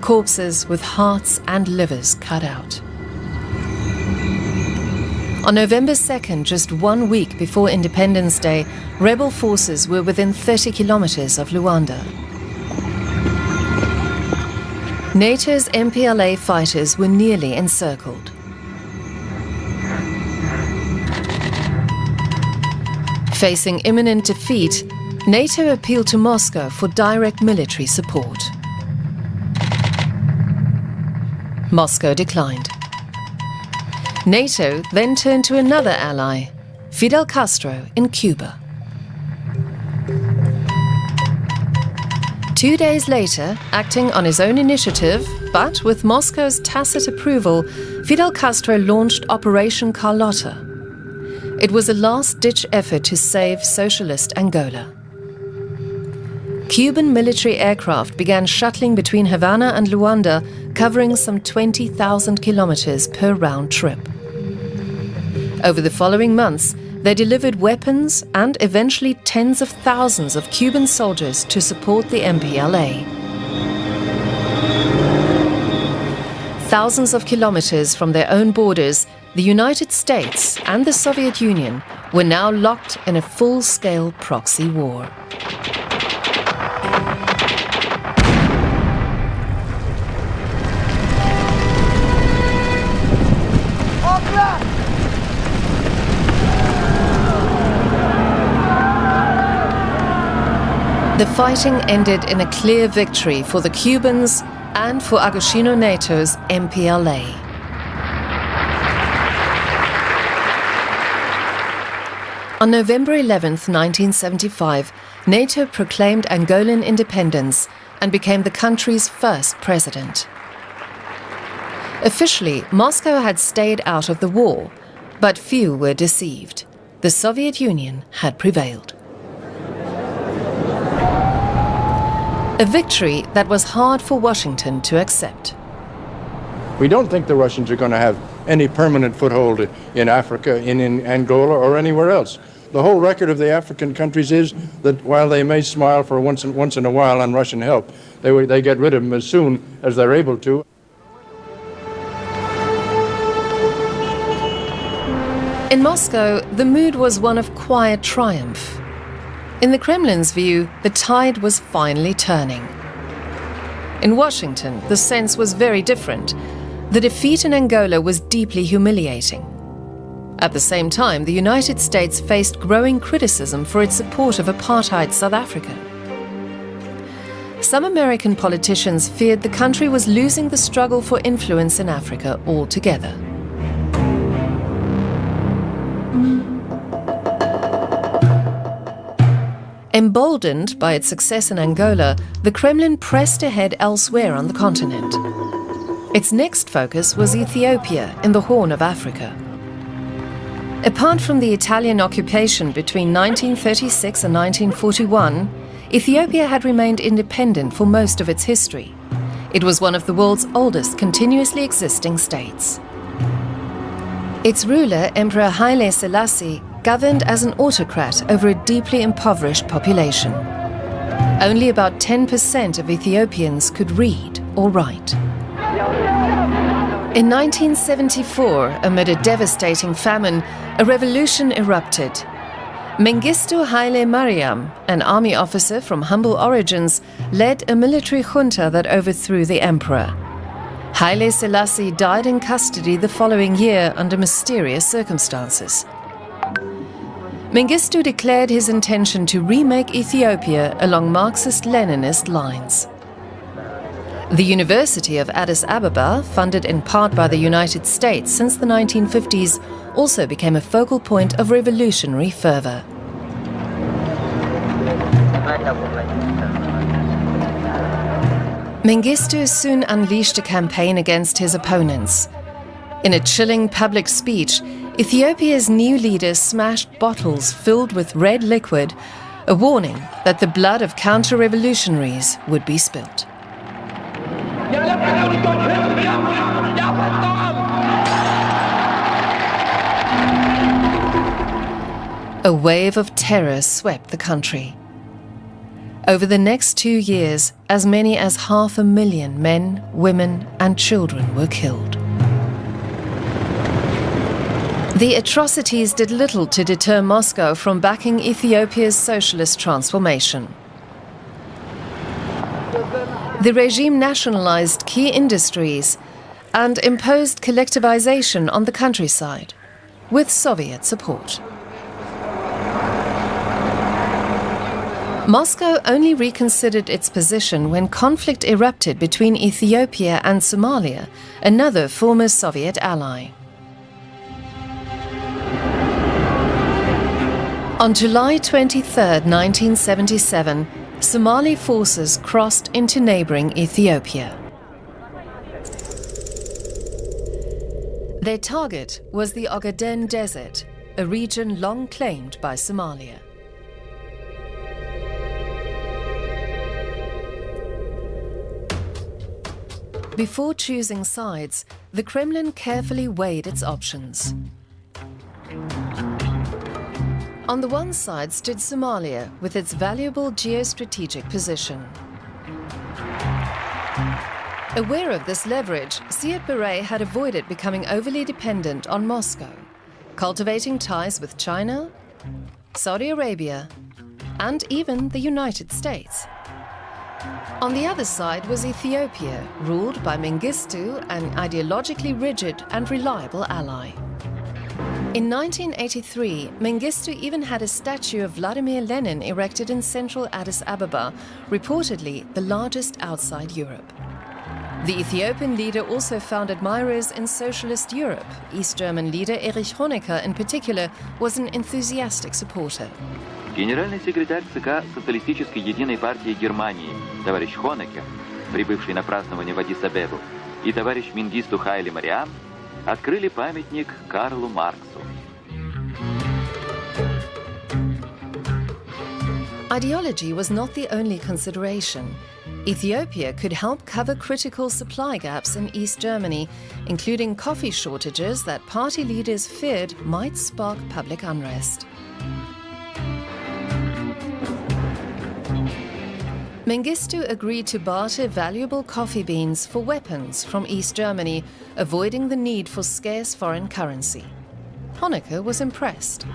corpses with hearts and livers cut out. On November 2nd, just 1 week before Independence Day, rebel forces were within 30 kilometers of Luanda. NATO's MPLA fighters were nearly encircled. Facing imminent defeat, NATO appealed to Moscow for direct military support. Moscow declined. NATO then turned to another ally, Fidel Castro in Cuba. 2 days later, acting on his own initiative, but with Moscow's tacit approval, Fidel Castro launched Operation Carlotta. It was a last-ditch effort to save socialist Angola. Cuban military aircraft began shuttling between Havana and Luanda, covering some 20,000 kilometers per round trip. Over the following months, they delivered weapons and eventually tens of thousands of Cuban soldiers to support the MPLA. Thousands of kilometers from their own borders, the United States and the Soviet Union were now locked in a full-scale proxy war. The fighting ended in a clear victory for the Cubans and for Agostinho Neto's MPLA. On November 11, 1975, NATO proclaimed Angolan independence and became the country's first president. Officially, Moscow had stayed out of the war, but few were deceived. The Soviet Union had prevailed. A victory that was hard for Washington to accept. We don't think the Russians are going to have any permanent foothold in Africa, in Angola, or anywhere else. The whole record of the African countries is that while they may smile for once in a while on Russian help, they get rid of them as soon as they're able to. In Moscow, the mood was one of quiet triumph. In the Kremlin's view, the tide was finally turning. In Washington, the sense was very different. The defeat in Angola was deeply humiliating. At the same time, the United States faced growing criticism for its support of apartheid South Africa. some American politicians feared the country was losing the struggle for influence in Africa altogether. Emboldened by its success in Angola, the Kremlin pressed ahead elsewhere on the continent. Its next focus was Ethiopia in the Horn of Africa. Apart from the Italian occupation between 1936 and 1941, Ethiopia had remained independent for most of its history. It was one of the world's oldest continuously existing states. Its ruler, Emperor Haile Selassie, governed as an autocrat over a deeply impoverished population. Only about 10% of Ethiopians could read or write. In 1974, amid a devastating famine, a revolution erupted. Mengistu Haile Mariam, an army officer from humble origins, led a military junta that overthrew the emperor. Haile Selassie died in custody the following year under mysterious circumstances. Mengistu declared his intention to remake Ethiopia along Marxist-Leninist lines. The University of Addis Ababa, funded in part by the United States since the 1950s, also became a focal point of revolutionary fervor. Mengistu soon unleashed a campaign against his opponents. In a chilling public speech, Ethiopia's new leader smashed bottles filled with red liquid, a warning that the blood of counter-revolutionaries would be spilt. A wave of terror swept the country. Over the next 2 years, as many as 500,000 men, women, and children were killed. The atrocities did little to deter Moscow from backing Ethiopia's socialist transformation. The regime nationalized key industries and imposed collectivization on the countryside, with Soviet support. Moscow only reconsidered its position when conflict erupted between Ethiopia and Somalia, another former Soviet ally. On July 23, 1977, Somali forces crossed into neighboring Ethiopia. Their target was the Ogaden Desert, a region long claimed by Somalia. Before choosing sides, the Kremlin carefully weighed its options. On the one side stood Somalia, with its valuable geostrategic position. Aware of this leverage, Siad Barre had avoided becoming overly dependent on Moscow, cultivating ties with China, Saudi Arabia, and even the United States. On the other side was Ethiopia, ruled by Mengistu, an ideologically rigid and reliable ally. In 1983, Mengistu even had a statue of Vladimir Lenin erected in central Addis Ababa, reportedly the largest outside Europe. The Ethiopian leader also found admirers in socialist Europe. East German leader Erich Honecker, in particular, was an enthusiastic supporter. Генеральный секретарь ЦК Социалистической единой партии Германии, товарищ Хонекер, прибывший на празднование в Аддис-Абебу, и товарищ Менгисту Хайле Мариам открыли памятник Карлу Марксу. Ideology was not the only consideration. Ethiopia could help cover critical supply gaps in East Germany, including coffee shortages that party leaders feared might spark public unrest. Mengistu agreed to barter valuable coffee beans for weapons from East Germany, avoiding the need for scarce foreign currency. Honecker was impressed.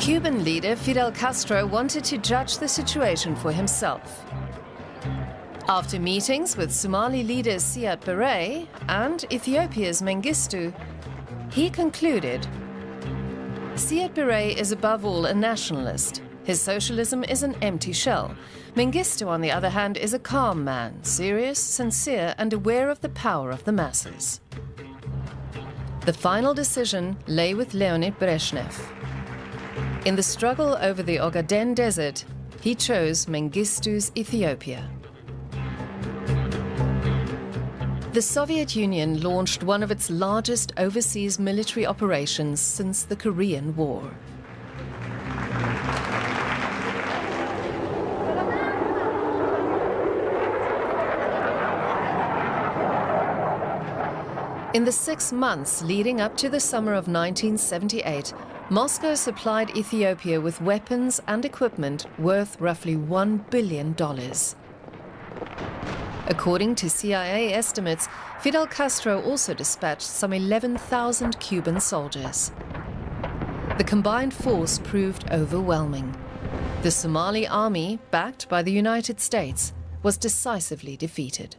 Cuban leader Fidel Castro wanted to judge the situation for himself. After meetings with Somali leaders Siad Barre and Ethiopia's Mengistu, he concluded, Siad Barre is above all a nationalist. His socialism is an empty shell. Mengistu, on the other hand, is a calm man, serious, sincere, and aware of the power of the masses. The final decision lay with Leonid Brezhnev. In the struggle over the Ogaden Desert, he chose Mengistu's Ethiopia. The Soviet Union launched one of its largest overseas military operations since the Korean War. In the 6 months leading up to the summer of 1978, Moscow supplied Ethiopia with weapons and equipment worth roughly $1 billion. According to CIA estimates, Fidel Castro also dispatched some 11,000 Cuban soldiers. The combined force proved overwhelming. The Somali army, backed by the United States, was decisively defeated.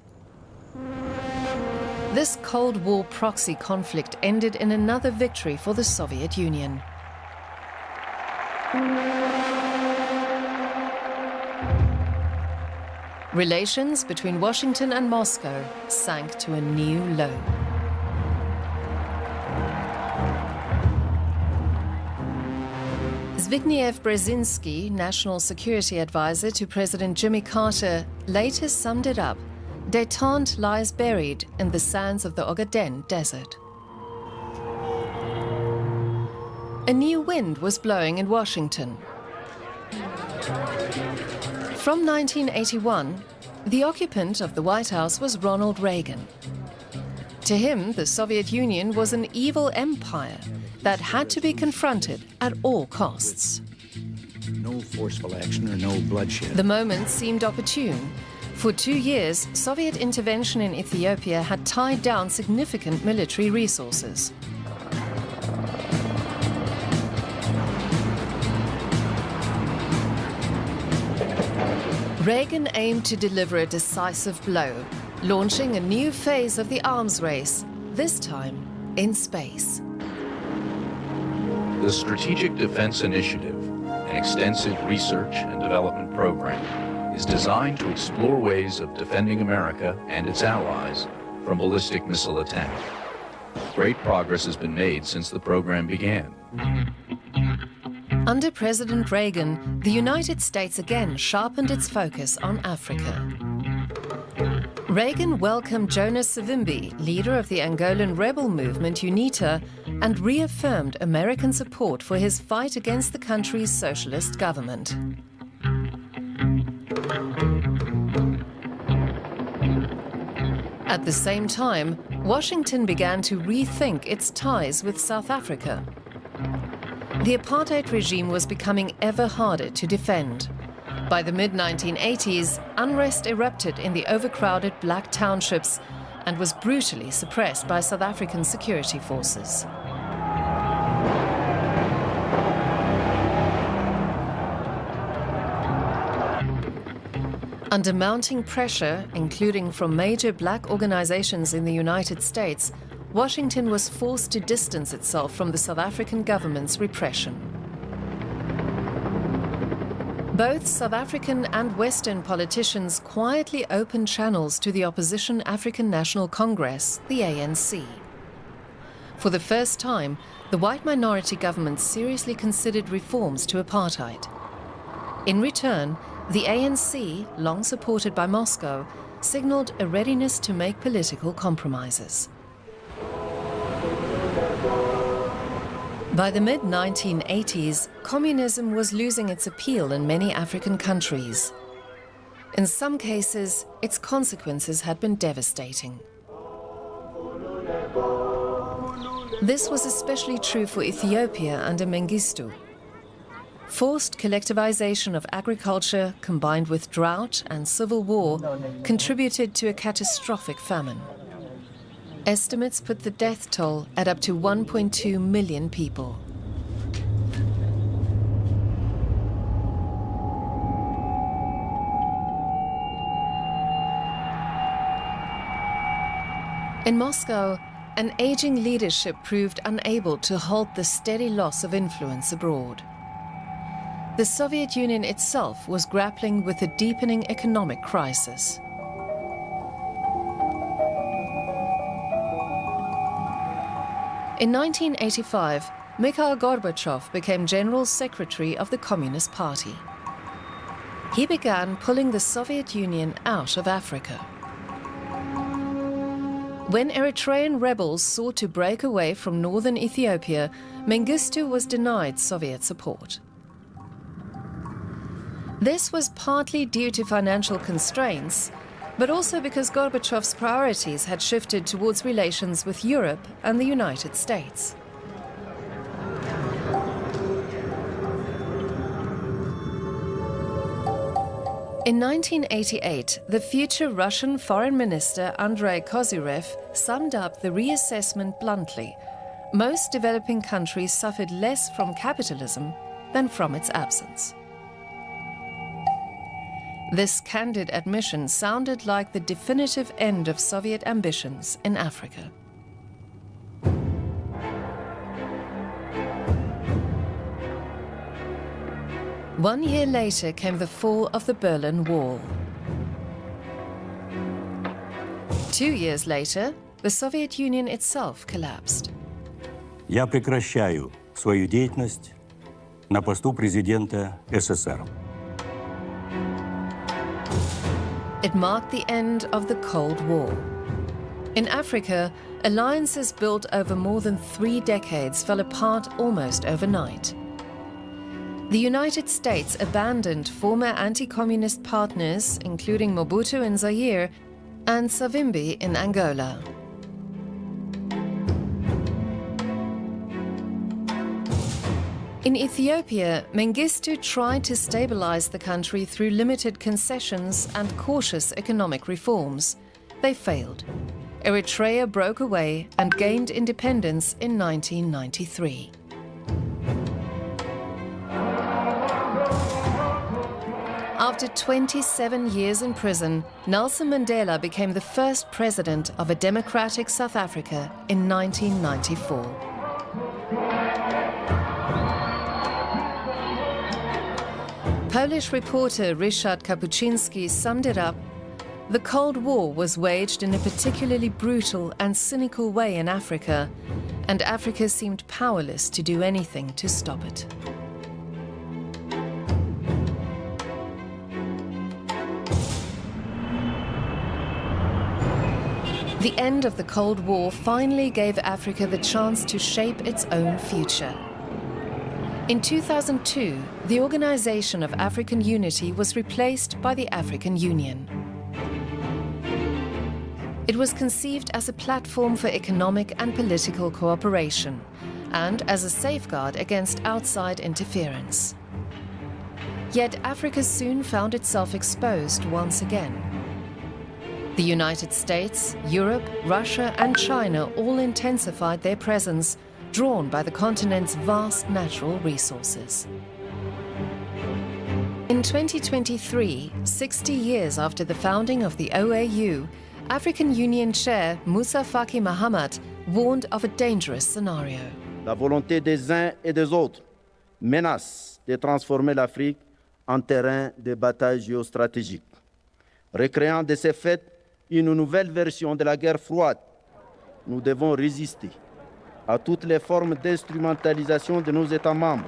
This Cold War proxy conflict ended in another victory for the Soviet Union. Relations between Washington and Moscow sank to a new low. Zbigniew Brzezinski, national security advisor to President Jimmy Carter, later summed it up: "Détente lies buried in the sands of the Ogaden Desert." A new wind was blowing in Washington. From 1981, the occupant of the White House was Ronald Reagan. To him, the Soviet Union was an evil empire that had to be confronted at all costs. No forceful action or no bloodshed. The moment seemed opportune. For 2 years, Soviet intervention in Ethiopia had tied down significant military resources. Reagan aimed to deliver a decisive blow, launching a new phase of the arms race, this time in space. The Strategic Defense Initiative, an extensive research and development program, is designed to explore ways of defending America and its allies from ballistic missile attack. Great progress has been made since the program began. Under President Reagan, the United States again sharpened its focus on Africa. Reagan welcomed Jonas Savimbi, leader of the Angolan rebel movement UNITA, and reaffirmed American support for his fight against the country's socialist government. At the same time, Washington began to rethink its ties with South Africa. The apartheid regime was becoming ever harder to defend. By the mid-1980s, unrest erupted in the overcrowded black townships and was brutally suppressed by South African security forces. Under mounting pressure, including from major black organizations in the United States, Washington was forced to distance itself from the South African government's repression. Both South African and Western politicians quietly opened channels to the opposition African National Congress, the ANC. For the first time, the white minority government seriously considered reforms to apartheid. In return, the ANC, long supported by Moscow, signaled a readiness to make political compromises. By the mid-1980s, communism was losing its appeal in many African countries. In some cases, its consequences had been devastating. This was especially true for Ethiopia under Mengistu. Forced collectivization of agriculture combined with drought and civil war contributed to a catastrophic famine. Estimates put the death toll at up to 1.2 million people. In Moscow, an aging leadership proved unable to halt the steady loss of influence abroad. The the Soviet Union itself was grappling with a deepening economic crisis. In 1985, Mikhail Gorbachev became General Secretary of the Communist Party. He began pulling the Soviet Union out of Africa. When Eritrean rebels sought to break away from northern Ethiopia, Mengistu was denied Soviet support. This was partly due to financial constraints, but also because Gorbachev's priorities had shifted towards relations with Europe and the United States. In 1988, the future Russian Foreign Minister Andrei Kozyrev summed up the reassessment bluntly. Most developing countries suffered less from capitalism than from its absence. This candid admission sounded like the definitive end of Soviet ambitions in Africa. One year later came the fall of the Berlin Wall. 2 years later, the Soviet Union itself collapsed. Я прекращаю свою деятельность на посту президента СССР. It marked the end of the Cold War. In Africa, alliances built over more than 3 decades fell apart almost overnight. The United States abandoned former anti-communist partners, including Mobutu in Zaire and Savimbi in Angola. In Ethiopia, Mengistu tried to stabilize the country through limited concessions and cautious economic reforms. They failed. Eritrea broke away and gained independence in 1993. After 27 years in prison, Nelson Mandela became the first president of a democratic South Africa in 1994. Polish reporter Ryszard Kapuczynski summed it up: the Cold War was waged in a particularly brutal and cynical way in Africa, and Africa seemed powerless to do anything to stop it. The end of the Cold War finally gave Africa the chance to shape its own future. In 2002, the Organization of African Unity was replaced by the African Union. It was conceived as a platform for economic and political cooperation, and as a safeguard against outside interference. Yet Africa soon found itself exposed once again. The United States, Europe, Russia, and China all intensified their presence, drawn by the continent's vast natural resources. In 2023, 60 years after the founding of the OAU, African Union Chair Moussa Faki Mahamat warned of a dangerous scenario. La volonté des uns et des autres menace de transformer l'Afrique en terrain de bataille géostratégique, recréant de ce fait une nouvelle version de la guerre froide. Nous devons résister à toutes les formes d'instrumentalisation de nos États membres.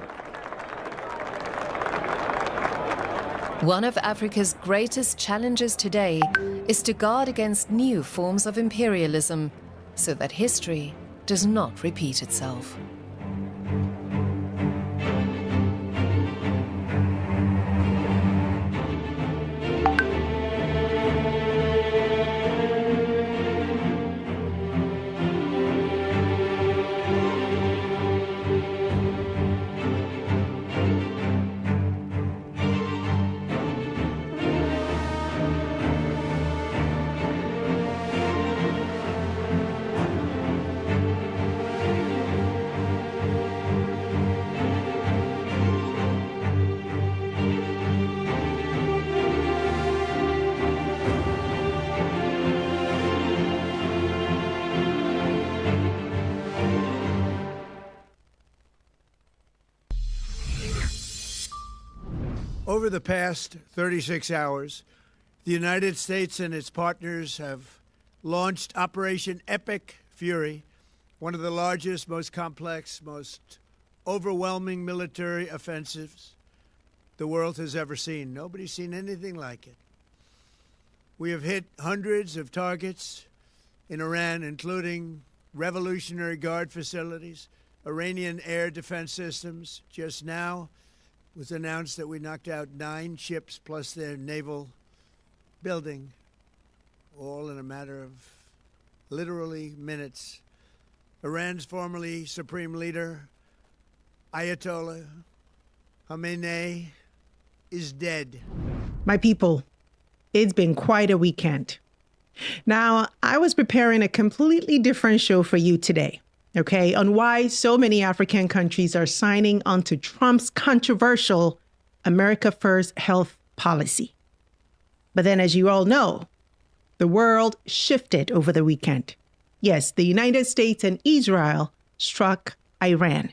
One of Africa's greatest challenges today is to guard against new forms of imperialism, so that history does not repeat itself. Over the past 36 hours, the United States and its partners have launched Operation Epic Fury, one of the largest, most complex, most overwhelming military offensives the world has ever seen. Nobody's seen anything like it. We have hit hundreds of targets in Iran, including Revolutionary Guard facilities, Iranian air defense systems. Just now it was announced that we knocked out 9 ships plus their naval building, all in a matter of literally minutes. Iran's formerly supreme leader, Ayatollah Khamenei, is dead. My people, it's been quite a weekend. Now, I was preparing a completely different show for you today, okay, on why so many African countries are signing on to Trump's controversial America First health policy. But then, as you all know, the world shifted over the weekend. Yes, the United States and Israel struck Iran.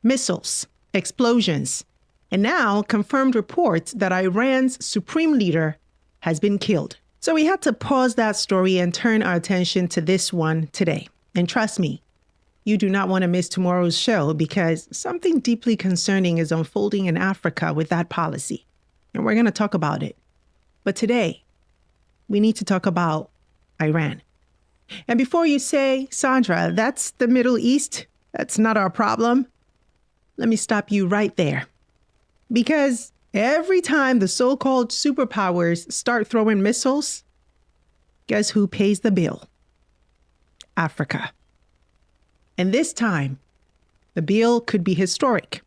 Missiles, explosions, and now confirmed reports that Iran's supreme leader has been killed. So we had to pause that story and turn our attention to this one today. And trust me, you do not want to miss tomorrow's show because something deeply concerning is unfolding in Africa with that policy. And we're going to talk about it. But today, we need to talk about Iran. And before you say, Sandra, that's the Middle East, that's not our problem, let me stop you right there. Because every time the so-called superpowers start throwing missiles, guess who pays the bill? Africa. And this time, the bill could be historic.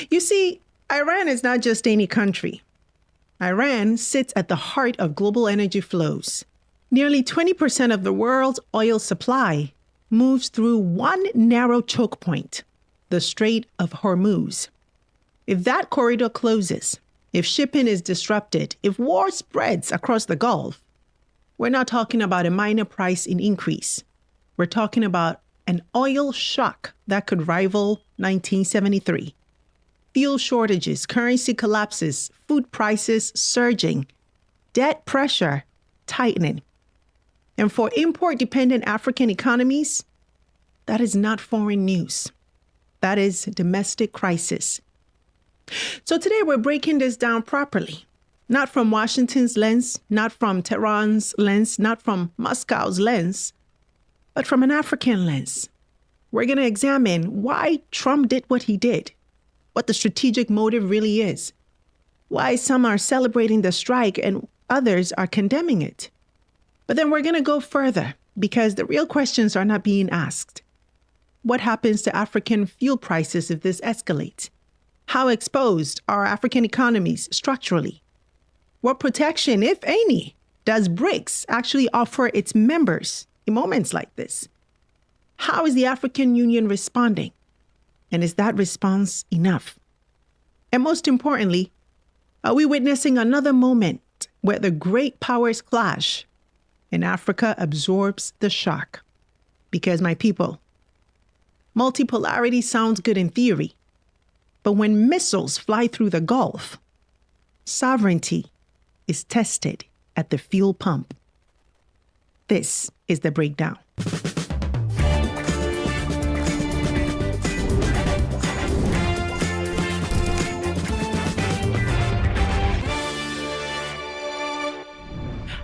You see, Iran is not just any country. Iran sits at the heart of global energy flows. Nearly 20% of the world's oil supply moves through one narrow choke point, the Strait of Hormuz. If that corridor closes, if shipping is disrupted, if war spreads across the Gulf, we're not talking about a minor price increase. We're talking about an oil shock that could rival 1973. Fuel shortages, currency collapses, food prices surging, debt pressure tightening. And for import-dependent African economies, that is not foreign news. That is domestic crisis. So today we're breaking this down properly, not from Washington's lens, not from Tehran's lens, not from Moscow's lens, but from an African lens. We're going to examine why Trump did what he did, what the strategic motive really is, why some are celebrating the strike and others are condemning it. But then we're going to go further because the real questions are not being asked. What happens to African fuel prices if this escalates? How exposed are African economies structurally? What protection, if any, does BRICS actually offer its members in moments like this? How is the African Union responding? And is that response enough? And most importantly, are we witnessing another moment where the great powers clash and Africa absorbs the shock? Because, my people, multipolarity sounds good in theory, but when missiles fly through the Gulf, sovereignty is tested at the fuel pump. This is The Breakdown.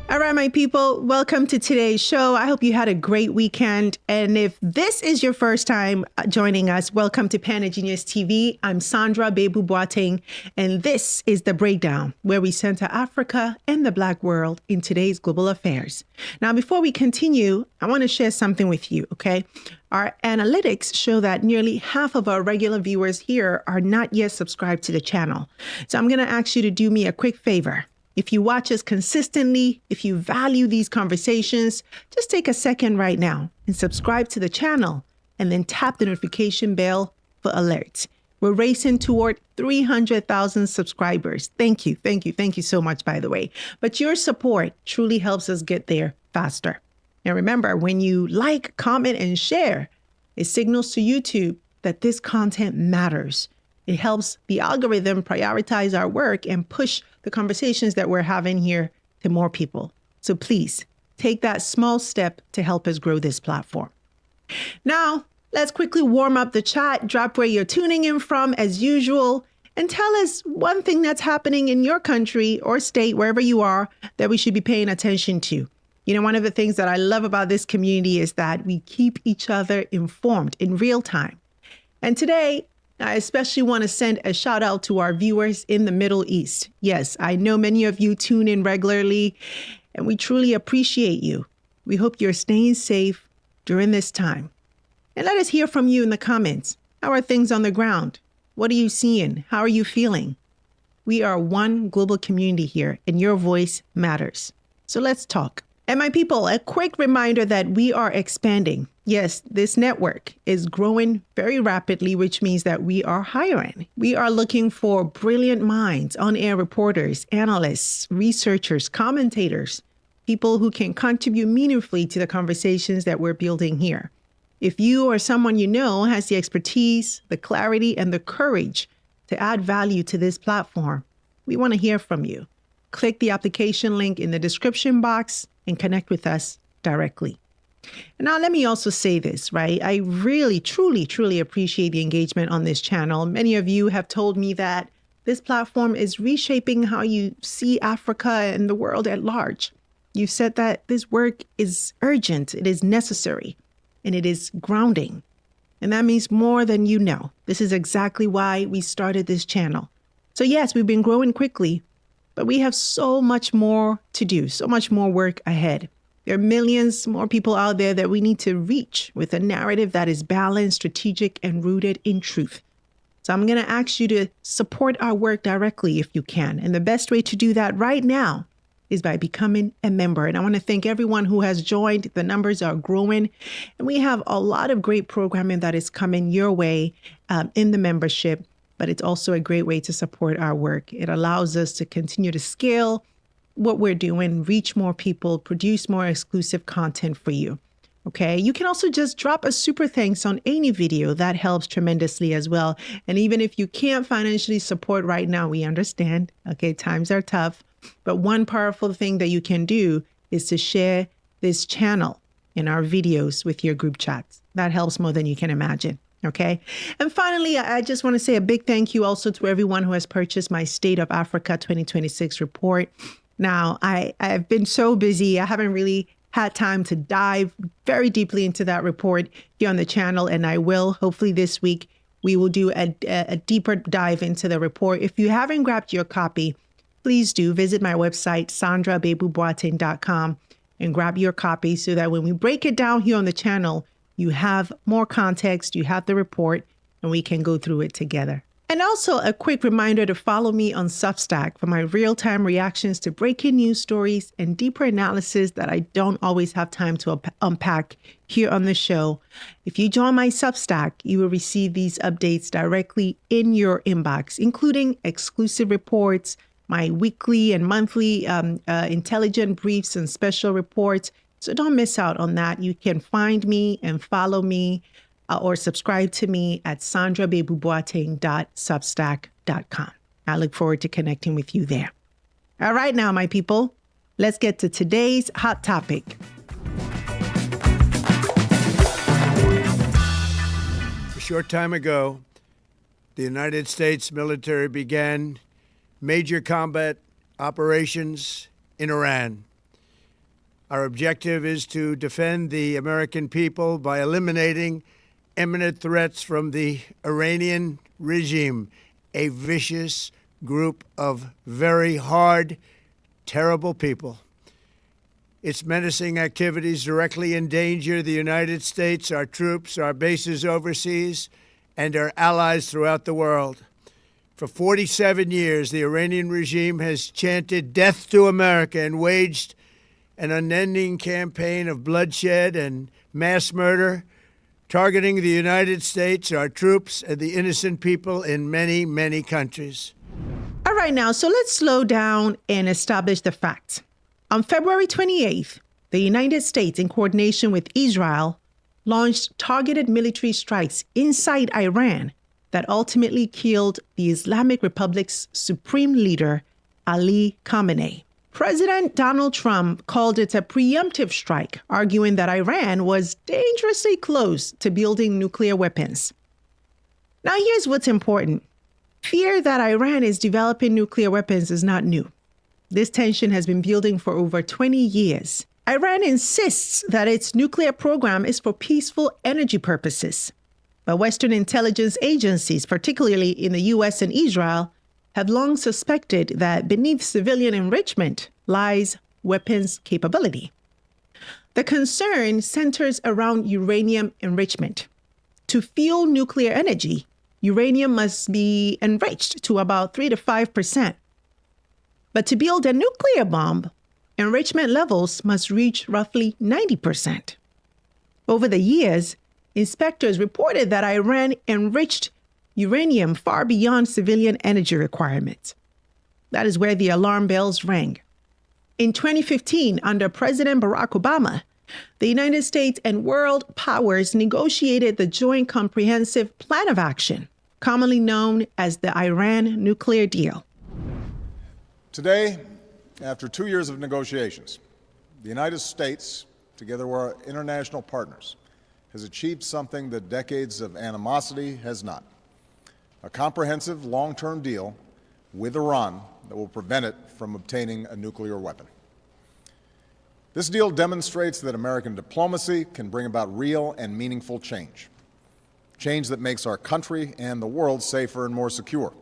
All right, my people, welcome to today's show. I hope you had a great weekend. And if this is your first time joining us, welcome to Panagenius TV. I'm Sandra Bebu Boateng, and this is The Breakdown, where we center Africa and the Black world in today's global affairs. Now, before we continue, I want to share something with you, okay? Our analytics show that nearly half of our regular viewers here are not yet subscribed to the channel. So I'm going to ask you to do me a quick favor. If you watch us consistently, if you value these conversations, just take a second right now and subscribe to the channel and then tap the notification bell for alerts. We're racing toward 300,000 subscribers. Thank you. Thank you. Thank you so much, by the way. But your support truly helps us get there faster. And remember, when you like, comment, and share, it signals to YouTube that this content matters It helps the algorithm prioritize our work and push the conversations that we're having here to more people. So please take that small step to help us grow this platform. Now, let's quickly warm up the chat. Drop where you're tuning in from as usual, and tell us one thing that's happening in your country or state, wherever you are, that we should be paying attention to. You know, one of the things that I love about this community is that we keep each other informed in real time. And today, I especially want to send a shout out to our viewers in the Middle East. Yes, I know many of you tune in regularly, and we truly appreciate you. We hope you're staying safe during this time. And let us hear from you in the comments. How are things on the ground? What are you seeing? How are you feeling? We are one global community here, and your voice matters. So let's talk. And my people, a quick reminder that we are expanding. Yes, this network is growing very rapidly, which means that we are hiring. We are looking for brilliant minds, on-air reporters, analysts, researchers, commentators, people who can contribute meaningfully to the conversations that we're building here. If you or someone you know has the expertise, the clarity, and the courage to add value to this platform, we want to hear from you. Click the application link in the description box and connect with us directly. And now let me also say this, right? I really, truly appreciate the engagement on this channel. Many of you have told me that this platform is reshaping how you see Africa and the world at large. You've said that this work is urgent, it is necessary, and it is grounding. And that means more than you know. This is exactly why we started this channel. So yes, we've been growing quickly, but we have so much more to do, so much more work ahead. There are millions more people out there that we need to reach with a narrative that is balanced, strategic, and rooted in truth. So I'm going to ask you to support our work directly if you can. And the best way to do that right now is by becoming a member. And I want to thank everyone who has joined. The numbers are growing, and we have a lot of great programming that is coming your way in the membership. But it's also a great way to support our work. It allows us to continue to scale what we're doing, reach more people, produce more exclusive content for you. Okay, you can also just drop a super thanks on any video. That helps tremendously as well. And even if you can't financially support right now, we understand. Okay, times are tough. But one powerful thing that you can do is to share this channel and our videos with your group chats. That helps more than you can imagine. Okay. And finally, I just want to say a big thank you also to everyone who has purchased my State of Africa 2026 report. Now, I've been so busy. I haven't really had time to dive very deeply into that report here on the channel, and I will. Hopefully this week, we will do a deeper dive into the report. If you haven't grabbed your copy, please do visit my website, sandrabebuboateng.com, and grab your copy so that when we break it down here on the channel, you have more context, you have the report, and we can go through it together. And also a quick reminder to follow me on Substack for my real-time reactions to breaking news stories and deeper analysis that I don't always have time to unpack here on the show. If you join my Substack, you will receive these updates directly in your inbox, including exclusive reports, my weekly and monthly intelligent briefs and special reports. So don't miss out on that. You can find me and follow me or subscribe to me at sandrabebuboateng.substack.com. I look forward to connecting with you there. All right, now, my people, let's get to today's hot topic. A short time ago, the United States military began major combat operations in Iran. Our objective is to defend the American people by eliminating imminent threats from the Iranian regime, a vicious group of very hard, terrible people. Its menacing activities directly endanger the United States, our troops, our bases overseas, and our allies throughout the world. For 47 years, the Iranian regime has chanted death to America and waged an unending campaign of bloodshed and mass murder, targeting the United States, our troops, and the innocent people in many, many countries. All right, now, so let's slow down and establish the facts. On February 28th, the United States, in coordination with Israel, launched targeted military strikes inside Iran that ultimately killed the Islamic Republic's supreme leader, Ali Khamenei. President Donald Trump called it a preemptive strike, arguing that Iran was dangerously close to building nuclear weapons. Now, here's what's important. Fear that Iran is developing nuclear weapons is not new. This tension has been building for over 20 years. Iran insists that its nuclear program is for peaceful energy purposes. But Western intelligence agencies, particularly in the U.S. and Israel, have long suspected that beneath civilian enrichment lies weapons capability. The concern centers around uranium enrichment. To fuel nuclear energy, uranium must be enriched to about 3 to 5%. But to build a nuclear bomb, enrichment levels must reach roughly 90%. Over the years, inspectors reported that Iran enriched uranium far beyond civilian energy requirements. That is where the alarm bells rang. In 2015, under President Barack Obama, the United States and world powers negotiated the Joint Comprehensive Plan of Action, commonly known as the Iran nuclear deal. Today, after 2 years of negotiations, the United States, together with our international partners, has achieved something that decades of animosity has not: a comprehensive long-term deal with Iran that will prevent it from obtaining a nuclear weapon. This deal demonstrates that American diplomacy can bring about real and meaningful change, change that makes our country and the world safer and more secure.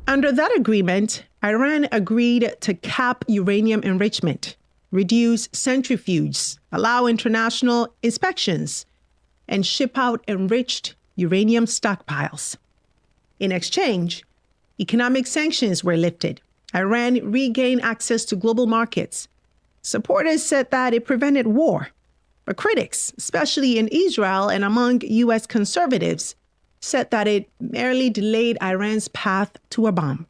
Under that agreement, Iran agreed to cap uranium enrichment, reduce centrifuges, allow international inspections, and ship out enriched uranium stockpiles. In exchange, economic sanctions were lifted. Iran regained access to global markets. Supporters said that it prevented war, but critics, especially in Israel and among U.S. conservatives, said that it merely delayed Iran's path to a bomb.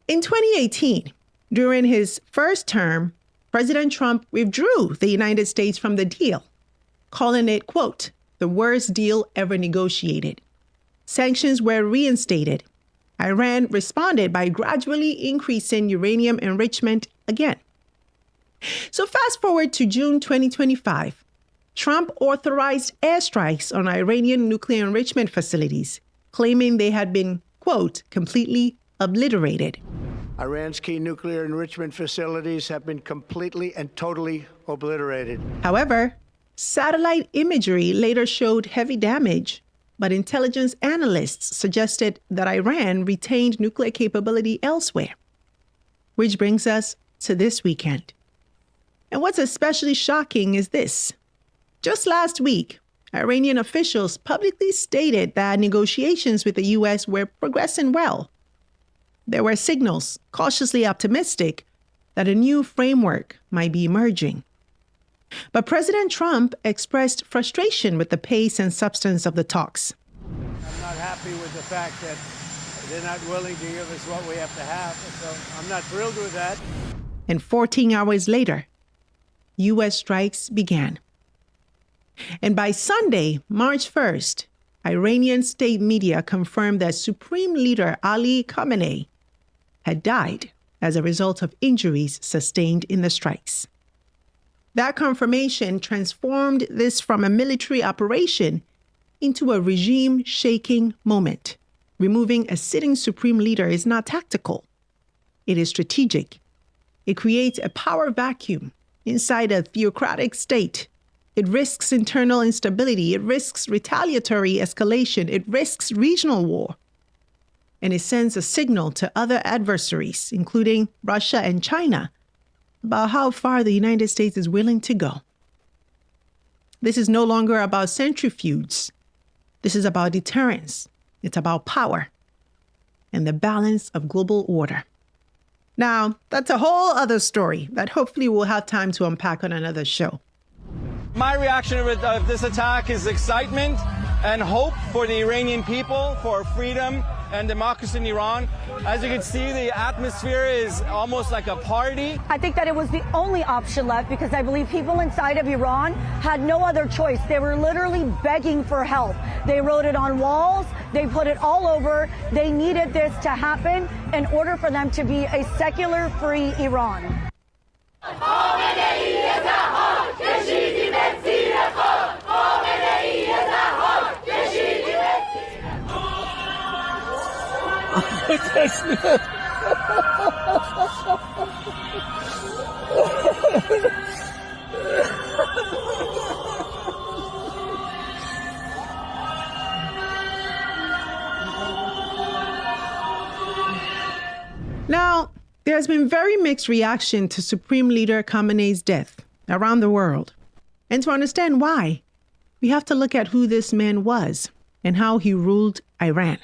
In 2018, during his first term, President Trump withdrew the United States from the deal, calling it, quote, the worst deal ever negotiated. Sanctions were reinstated. Iran responded by gradually increasing uranium enrichment again. So fast forward to June 2025. Trump authorized airstrikes on Iranian nuclear enrichment facilities, claiming they had been, quote, completely obliterated. Iran's key nuclear enrichment facilities have been completely and totally obliterated. However, satellite imagery later showed heavy damage, but intelligence analysts suggested that Iran retained nuclear capability elsewhere. Which brings us to this weekend. And what's especially shocking is this. Just last week, Iranian officials publicly stated that negotiations with the U.S. were progressing well. There were signals, cautiously optimistic, that a new framework might be emerging. But President Trump expressed frustration with the pace and substance of the talks. I'm not happy with the fact that they're not willing to give us what we have to have, so I'm not thrilled with that. And 14 hours later, U.S. strikes began. And by Sunday, March 1st, Iranian state media confirmed that Supreme Leader Ali Khamenei had died as a result of injuries sustained in the strikes. That confirmation transformed this from a military operation into a regime-shaking moment. Removing a sitting supreme leader is not tactical. It is strategic. It creates a power vacuum inside a theocratic state. It risks internal instability. It risks retaliatory escalation. It risks regional war. And it sends a signal to other adversaries, including Russia and China, about how far the United States is willing to go. This is no longer about centrifuges. This is about deterrence. It's about power and the balance of global order. Now, that's a whole other story that hopefully we'll have time to unpack on another show. My reaction of this attack is excitement and hope for the Iranian people, for freedom and democracy in Iran. As you can see, the atmosphere is almost like a party. I think that it was the only option left because I believe people inside of Iran had no other choice. They were literally begging for help. They wrote it on walls. They put it all over. They needed this to happen in order for them to be a secular, free Iran. Now, there's been very mixed reaction to Supreme Leader Khamenei's death around the world. And to understand why, we have to look at who this man was and how he ruled Iran.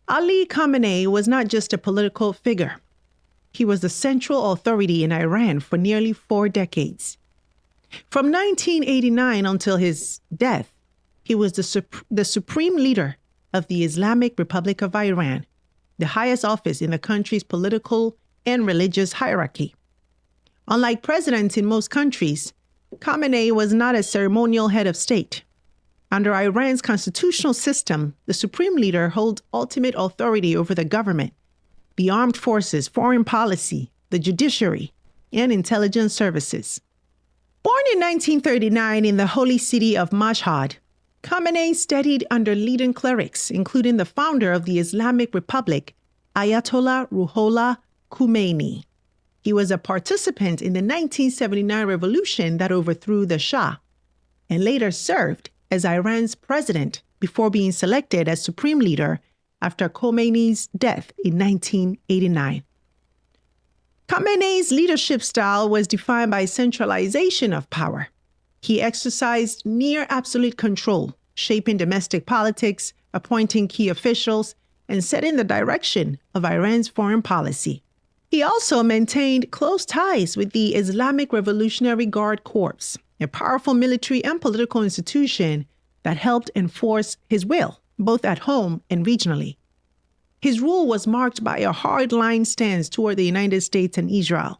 Ali Khamenei was not just a political figure. He was the central authority in Iran for nearly 4 decades. From 1989 until his death, he was the supreme leader of the Islamic Republic of Iran, the highest office in the country's political and religious hierarchy. Unlike presidents in most countries, Khamenei was not a ceremonial head of state. Under Iran's constitutional system, the supreme leader holds ultimate authority over the government, the armed forces, foreign policy, the judiciary, and intelligence services. Born in 1939 in the holy city of Mashhad, Khamenei studied under leading clerics, including the founder of the Islamic Republic, Ayatollah Ruhollah Khomeini. He was a participant in the 1979 revolution that overthrew the Shah, and later served as Iran's president before being selected as supreme leader after Khomeini's death in 1989. Khamenei's leadership style was defined by centralization of power. He exercised near absolute control, shaping domestic politics, appointing key officials, and setting the direction of Iran's foreign policy. He also maintained close ties with the Islamic Revolutionary Guard Corps, a powerful military and political institution that helped enforce his will, both at home and regionally. His rule was marked by a hard-line stance toward the United States and Israel,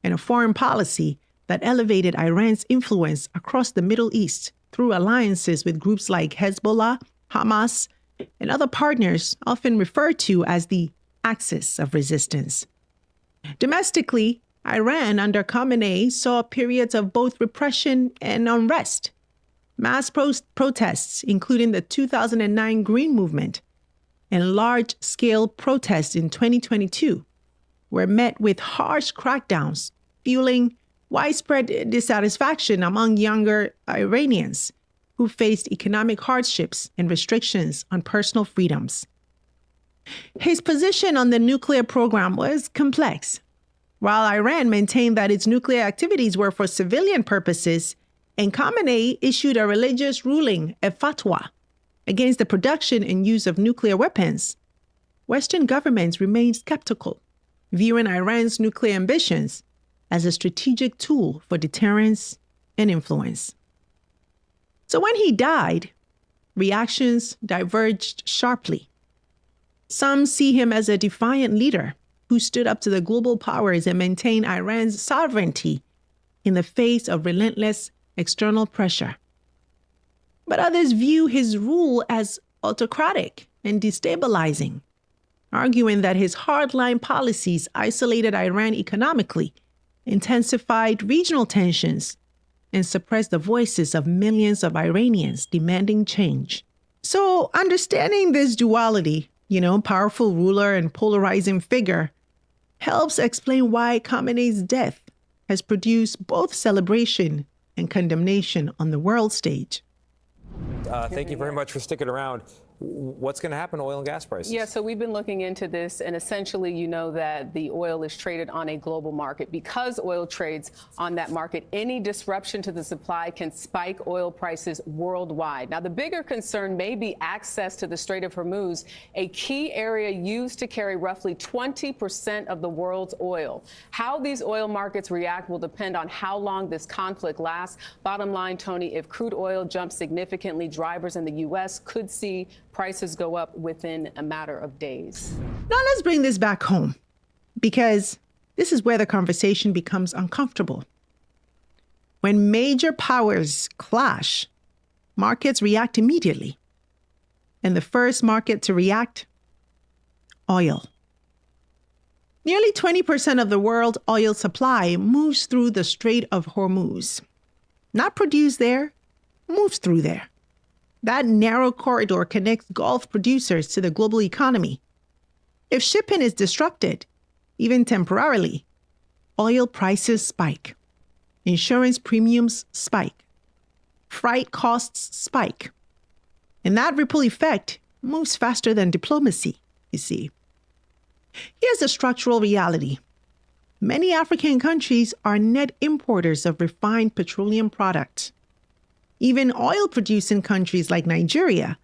and a foreign policy that elevated Iran's influence across the Middle East through alliances with groups like Hezbollah, Hamas, and other partners often referred to as the Axis of Resistance. Domestically, Iran under Khamenei saw periods of both repression and unrest. Mass protests, including the 2009 Green Movement and large-scale protests in 2022, were met with harsh crackdowns, fueling widespread dissatisfaction among younger Iranians who faced economic hardships and restrictions on personal freedoms. His position on the nuclear program was complex. While Iran maintained that its nuclear activities were for civilian purposes, and Khamenei issued a religious ruling, a fatwa, against the production and use of nuclear weapons, Western governments remained skeptical, viewing Iran's nuclear ambitions as a strategic tool for deterrence and influence. So when he died, reactions diverged sharply. Some see him as a defiant leader who stood up to the global powers and maintained Iran's sovereignty in the face of relentless external pressure. But others view his rule as autocratic and destabilizing, arguing that his hardline policies isolated Iran economically, intensified regional tensions, and suppressed the voices of millions of Iranians demanding change. So understanding this duality, powerful ruler and polarizing figure, helps explain why Khamenei's death has produced both celebration and condemnation on the world stage. Thank you very much for sticking around. What's going to happen to oil and gas prices? Yeah, so we've been looking into this, and essentially, you know that the oil is traded on a global market. Because oil trades on that market, any disruption to the supply can spike oil prices worldwide. Now, the bigger concern may be access to the Strait of Hormuz, a key area used to carry roughly 20% of the world's oil. How these oil markets react will depend on how long this conflict lasts. Bottom line, Tony, if crude oil jumps significantly, drivers in the U.S. could see prices go up within a matter of days. Now let's bring this back home, because this is where the conversation becomes uncomfortable. When major powers clash, markets react immediately. And the first market to react, oil. Nearly 20% of the world's oil supply moves through the Strait of Hormuz. Not produced there, moves through there. That narrow corridor connects Gulf producers to the global economy. If shipping is disrupted, even temporarily, oil prices spike. Insurance premiums spike. Freight costs spike. And that ripple effect moves faster than diplomacy, you see. Here's the structural reality. Many African countries are net importers of refined petroleum products. Even oil-producing countries like Nigeria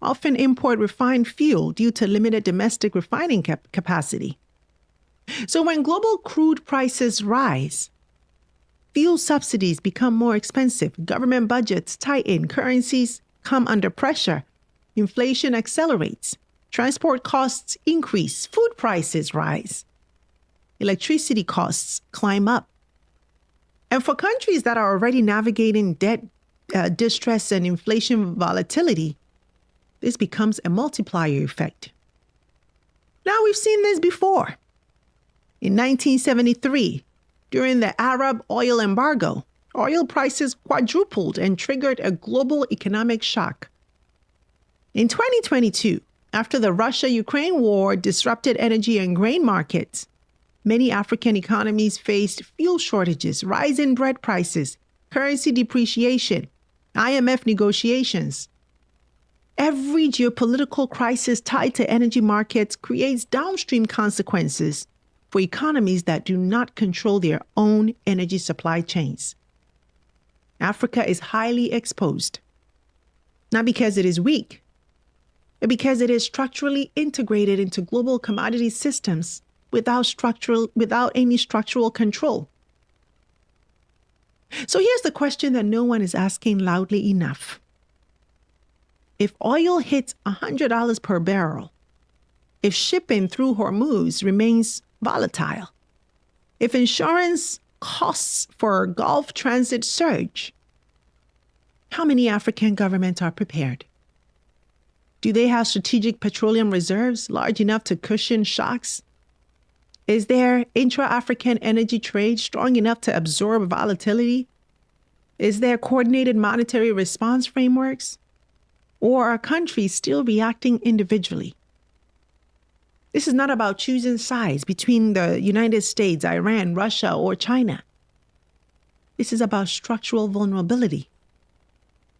often import refined fuel due to limited domestic refining capacity. So when global crude prices rise, fuel subsidies become more expensive, government budgets tighten, currencies come under pressure, inflation accelerates, transport costs increase, food prices rise, electricity costs climb up. And for countries that are already navigating debt, distress, and inflation volatility, this becomes a multiplier effect. Now, we've seen this before. In 1973, during the Arab oil embargo, oil prices quadrupled and triggered a global economic shock. In 2022, after the Russia-Ukraine war disrupted energy and grain markets, many African economies faced fuel shortages, rising bread prices, currency depreciation, IMF negotiations. Every geopolitical crisis tied to energy markets creates downstream consequences for economies that do not control their own energy supply chains. Africa is highly exposed, not because it is weak, but because it is structurally integrated into global commodity systems without any structural control. So here's the question that no one is asking loudly enough. If oil hits $100 per barrel, if shipping through Hormuz remains volatile, if insurance costs for Gulf transit surge, how many African governments are prepared? Do they have strategic petroleum reserves large enough to cushion shocks? Is there intra-African energy trade strong enough to absorb volatility? Is there coordinated monetary response frameworks? Or are countries still reacting individually? This is not about choosing sides between the United States, Iran, Russia, or China. This is about structural vulnerability.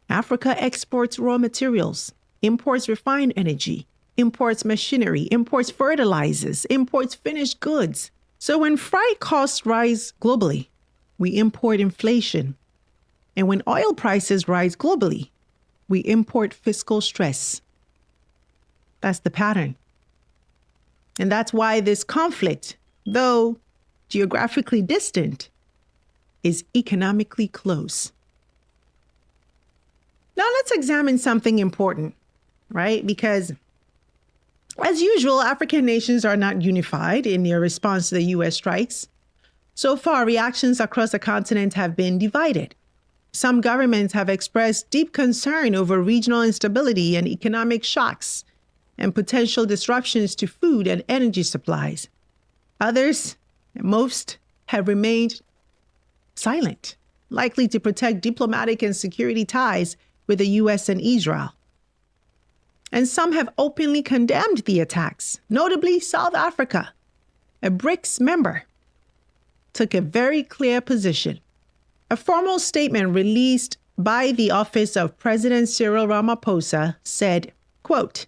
Africa exports raw materials, imports refined energy, imports machinery, imports fertilizers, imports finished goods. So when freight costs rise globally, we import inflation. And when oil prices rise globally, we import fiscal stress. That's the pattern. And that's why this conflict, though geographically distant, is economically close. Now let's examine something important, right? Because as usual, African nations are not unified in their response to the U.S. strikes. So far, reactions across the continent have been divided. Some governments have expressed deep concern over regional instability and economic shocks and potential disruptions to food and energy supplies. Others, most, have remained silent, likely to protect diplomatic and security ties with the U.S. and Israel. And some have openly condemned the attacks. Notably, South Africa, a BRICS member, took a very clear position. A formal statement released by the office of President Cyril Ramaphosa said, quote,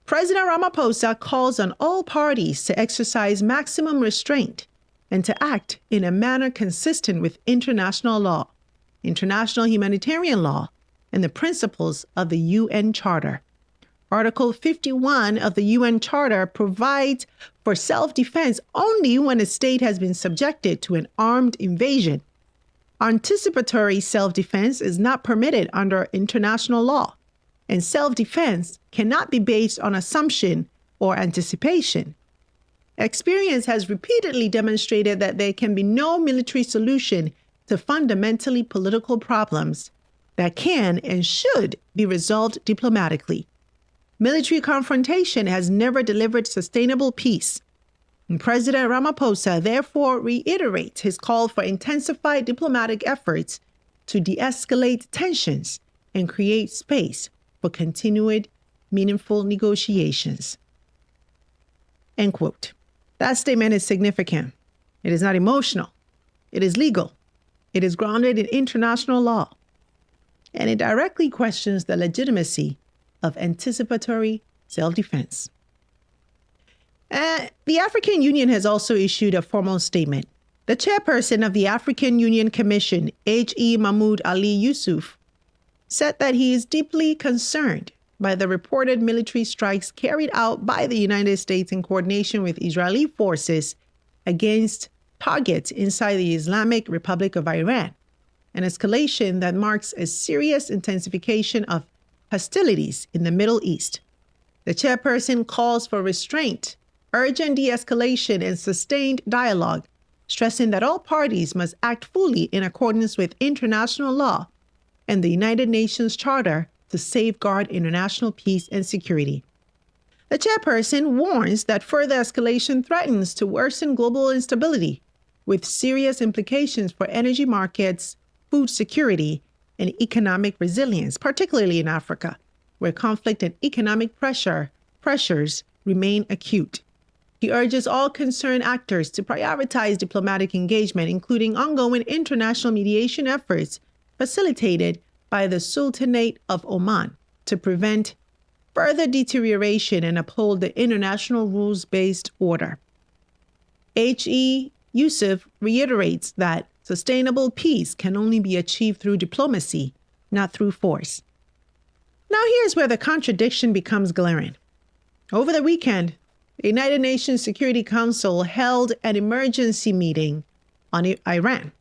President Ramaphosa calls on all parties to exercise maximum restraint and to act in a manner consistent with international law, international humanitarian law, and the principles of the UN Charter. Article 51 of the UN Charter provides for self-defense only when a state has been subjected to an armed invasion. Anticipatory self-defense is not permitted under international law. And self-defense cannot be based on assumption or anticipation. Experience has repeatedly demonstrated that there can be no military solution to fundamentally political problems that can and should be resolved diplomatically. Military confrontation has never delivered sustainable peace. And President Ramaphosa therefore reiterates his call for intensified diplomatic efforts to de-escalate tensions and create space for continued, meaningful negotiations. End quote. That statement is significant. It is not emotional. It is legal. It is grounded in international law. And it directly questions the legitimacy of anticipatory self-defense. The African Union has also issued a formal statement. The chairperson of the African Union Commission, H.E. Mahmoud Ali Yusuf, said that he is deeply concerned by the reported military strikes carried out by the United States in coordination with Israeli forces against targets inside the Islamic Republic of Iran, an escalation that marks a serious intensification of hostilities in the Middle East. The chairperson calls for restraint, urgent de-escalation, and sustained dialogue, stressing that all parties must act fully in accordance with international law and the United Nations Charter to safeguard international peace and security. The chairperson warns that further escalation threatens to worsen global instability, with serious implications for energy markets, food security, and economic resilience, particularly in Africa, where conflict and economic pressures remain acute. He urges all concerned actors to prioritize diplomatic engagement, including ongoing international mediation efforts facilitated by the Sultanate of Oman to prevent further deterioration and uphold the international rules-based order. H.E. Yusuf reiterates that sustainable peace can only be achieved through diplomacy, not through force. Now here's where the contradiction becomes glaring. Over the weekend, the United Nations Security Council held an emergency meeting on Iran.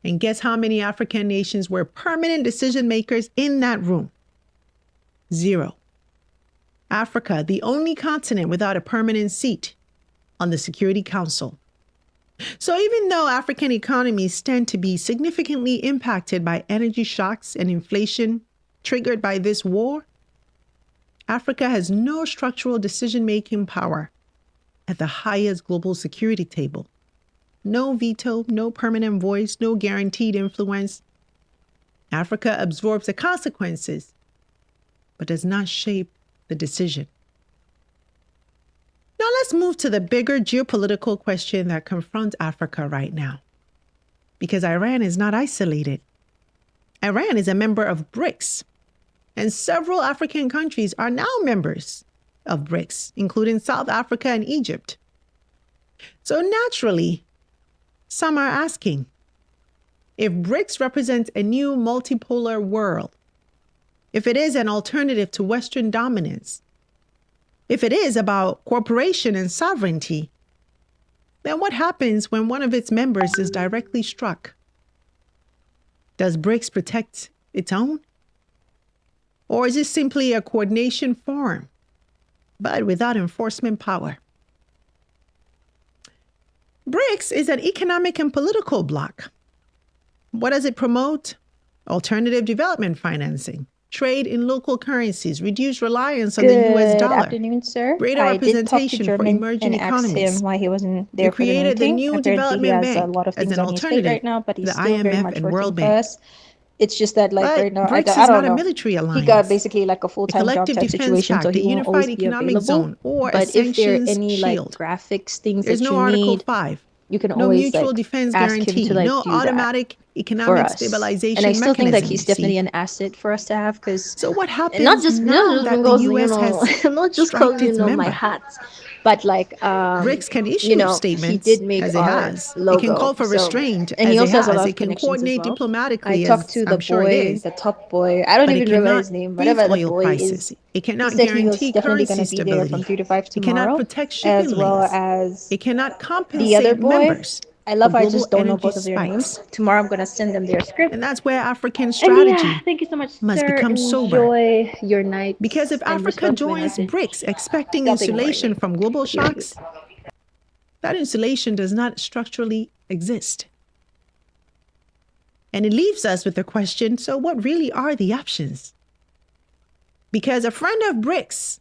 And guess how many African nations were permanent decision makers in that room? 0. Africa, the only continent without a permanent seat on the Security Council. So even though African economies tend to be significantly impacted by energy shocks and inflation triggered by this war, Africa has no structural decision-making power at the highest global security table. No veto, no permanent voice, no guaranteed influence. Africa absorbs the consequences, but does not shape the decision. Now let's move to the bigger geopolitical question that confronts Africa right now. Because Iran is not isolated. Iran is a member of BRICS, and several African countries are now members of BRICS, including South Africa and Egypt. So naturally, some are asking, if BRICS represents a new multipolar world, if it is an alternative to Western dominance, if it is about cooperation and sovereignty, then what happens when one of its members is directly struck? Does BRICS protect its own? Or is it simply a coordination forum, but without enforcement power? BRICS is an economic and political bloc. What does it promote? Alternative development financing, trade in local currencies, reduced reliance on the U.S. dollar. Good afternoon, sir. Greater representation for emerging economies. Asked him why he wasn't there They created for the the meeting. new Apparently, development he has bank a lot of as things an on his plate alternative right now, but he's to the still very IMF much and working World for Bank. us. It's just that, like, But right now, BRICS is I not don't a know. military alliance. He got basically like a A full-time job collective type defense situation, so pact, a he won't unified always be economic available. zone, or a But if there are sanctions any like shield. graphics things There's that no you Article need, 5. you can No always mutual like defense ask him guarantee. to like No do that automatic for economic us. stabilization And I still think like mechanism, he's you definitely see. an asset for us to have, because So what and not happens just now that the because U.S. has not just struck because its my member? hats, but like BRICS can issue he statements did make as it our has. It can logo, call for so restraint and he as it also has a lot has. of It can connections as coordinate well. I diplomatically talked as to I'm the sure it boy, is. the top boy. I don't But it even remember cannot his name. freeze Whatever the oil boy prices. is. It He cannot said he was guarantee definitely currency going to be there from stability. 3 to 5 It cannot tomorrow, protect shipping as well lanes. as It cannot the other compensate boy. members I love for I global just don't know energy both of their names. spikes. Tomorrow I'm going to send them their script. And that's where African And strategy yeah, thank you so much, must sir. become sober. Enjoy your night. Because if and Africa respond to my joins message. BRICS expecting Stop ignoring insulation me. from global Period. shocks, that insulation does not structurally exist. And it leaves us with the question, so what really are the options? Because a friend of BRICS,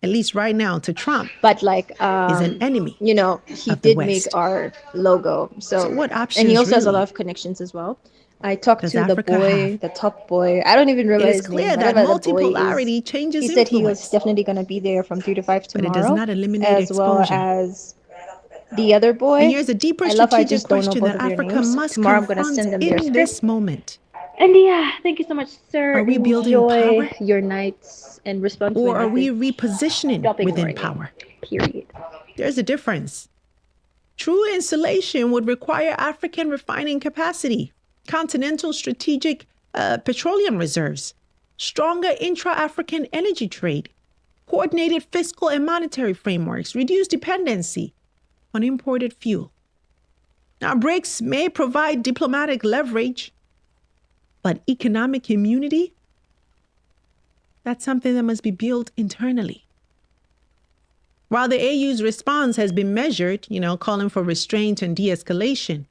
at least right now to Trump, but like is an enemy. You know, he of the did West. make our logo. So what options and he also has a really? lot of connections as well. I talked Does to the Africa boy, have? the top boy. I don't even remember It is his clear name. that Whatever the boy multipolarity is. changes He said he was influence. definitely going to be there from 3 to 5 But it tomorrow. does not eliminate as well exposure. as the other boy. And here's a deeper I love I strategic just don't know question both that of their Africa names. must Tomorrow I'm going to confront send them their in script. this moment. And yeah, thank you so much, sir. Are we building Enjoy power? your nights and respond to Or my are we message. repositioning Stop within ignoring me. power? Period. There's a difference. True insulation would require African refining capacity, continental strategic petroleum reserves, stronger intra-African energy trade, coordinated fiscal and monetary frameworks, reduced dependency on imported fuel. Now, BRICS may provide diplomatic leverage, but economic immunity, that's something that must be built internally. While the AU's response has been measured, calling for restraint and de-escalation,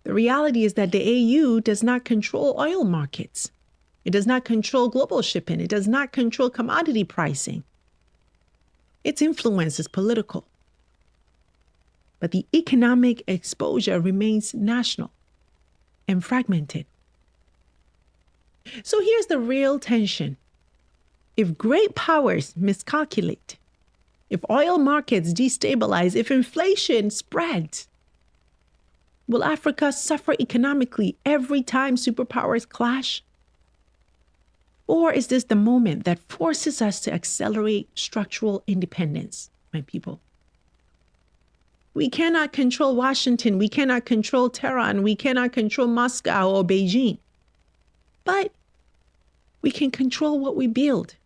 the reality is that the AU does not control oil markets. It does not control global shipping. It does not control commodity pricing. Its influence is political. But the economic exposure remains national and fragmented. So here's the real tension. If great powers miscalculate, if oil markets destabilize, if inflation spreads, will Africa suffer economically every time superpowers clash? Or is this the moment that forces us to accelerate structural independence, my people? We cannot control Washington, we cannot control Tehran, we cannot control Moscow or Beijing. But we can control what we build.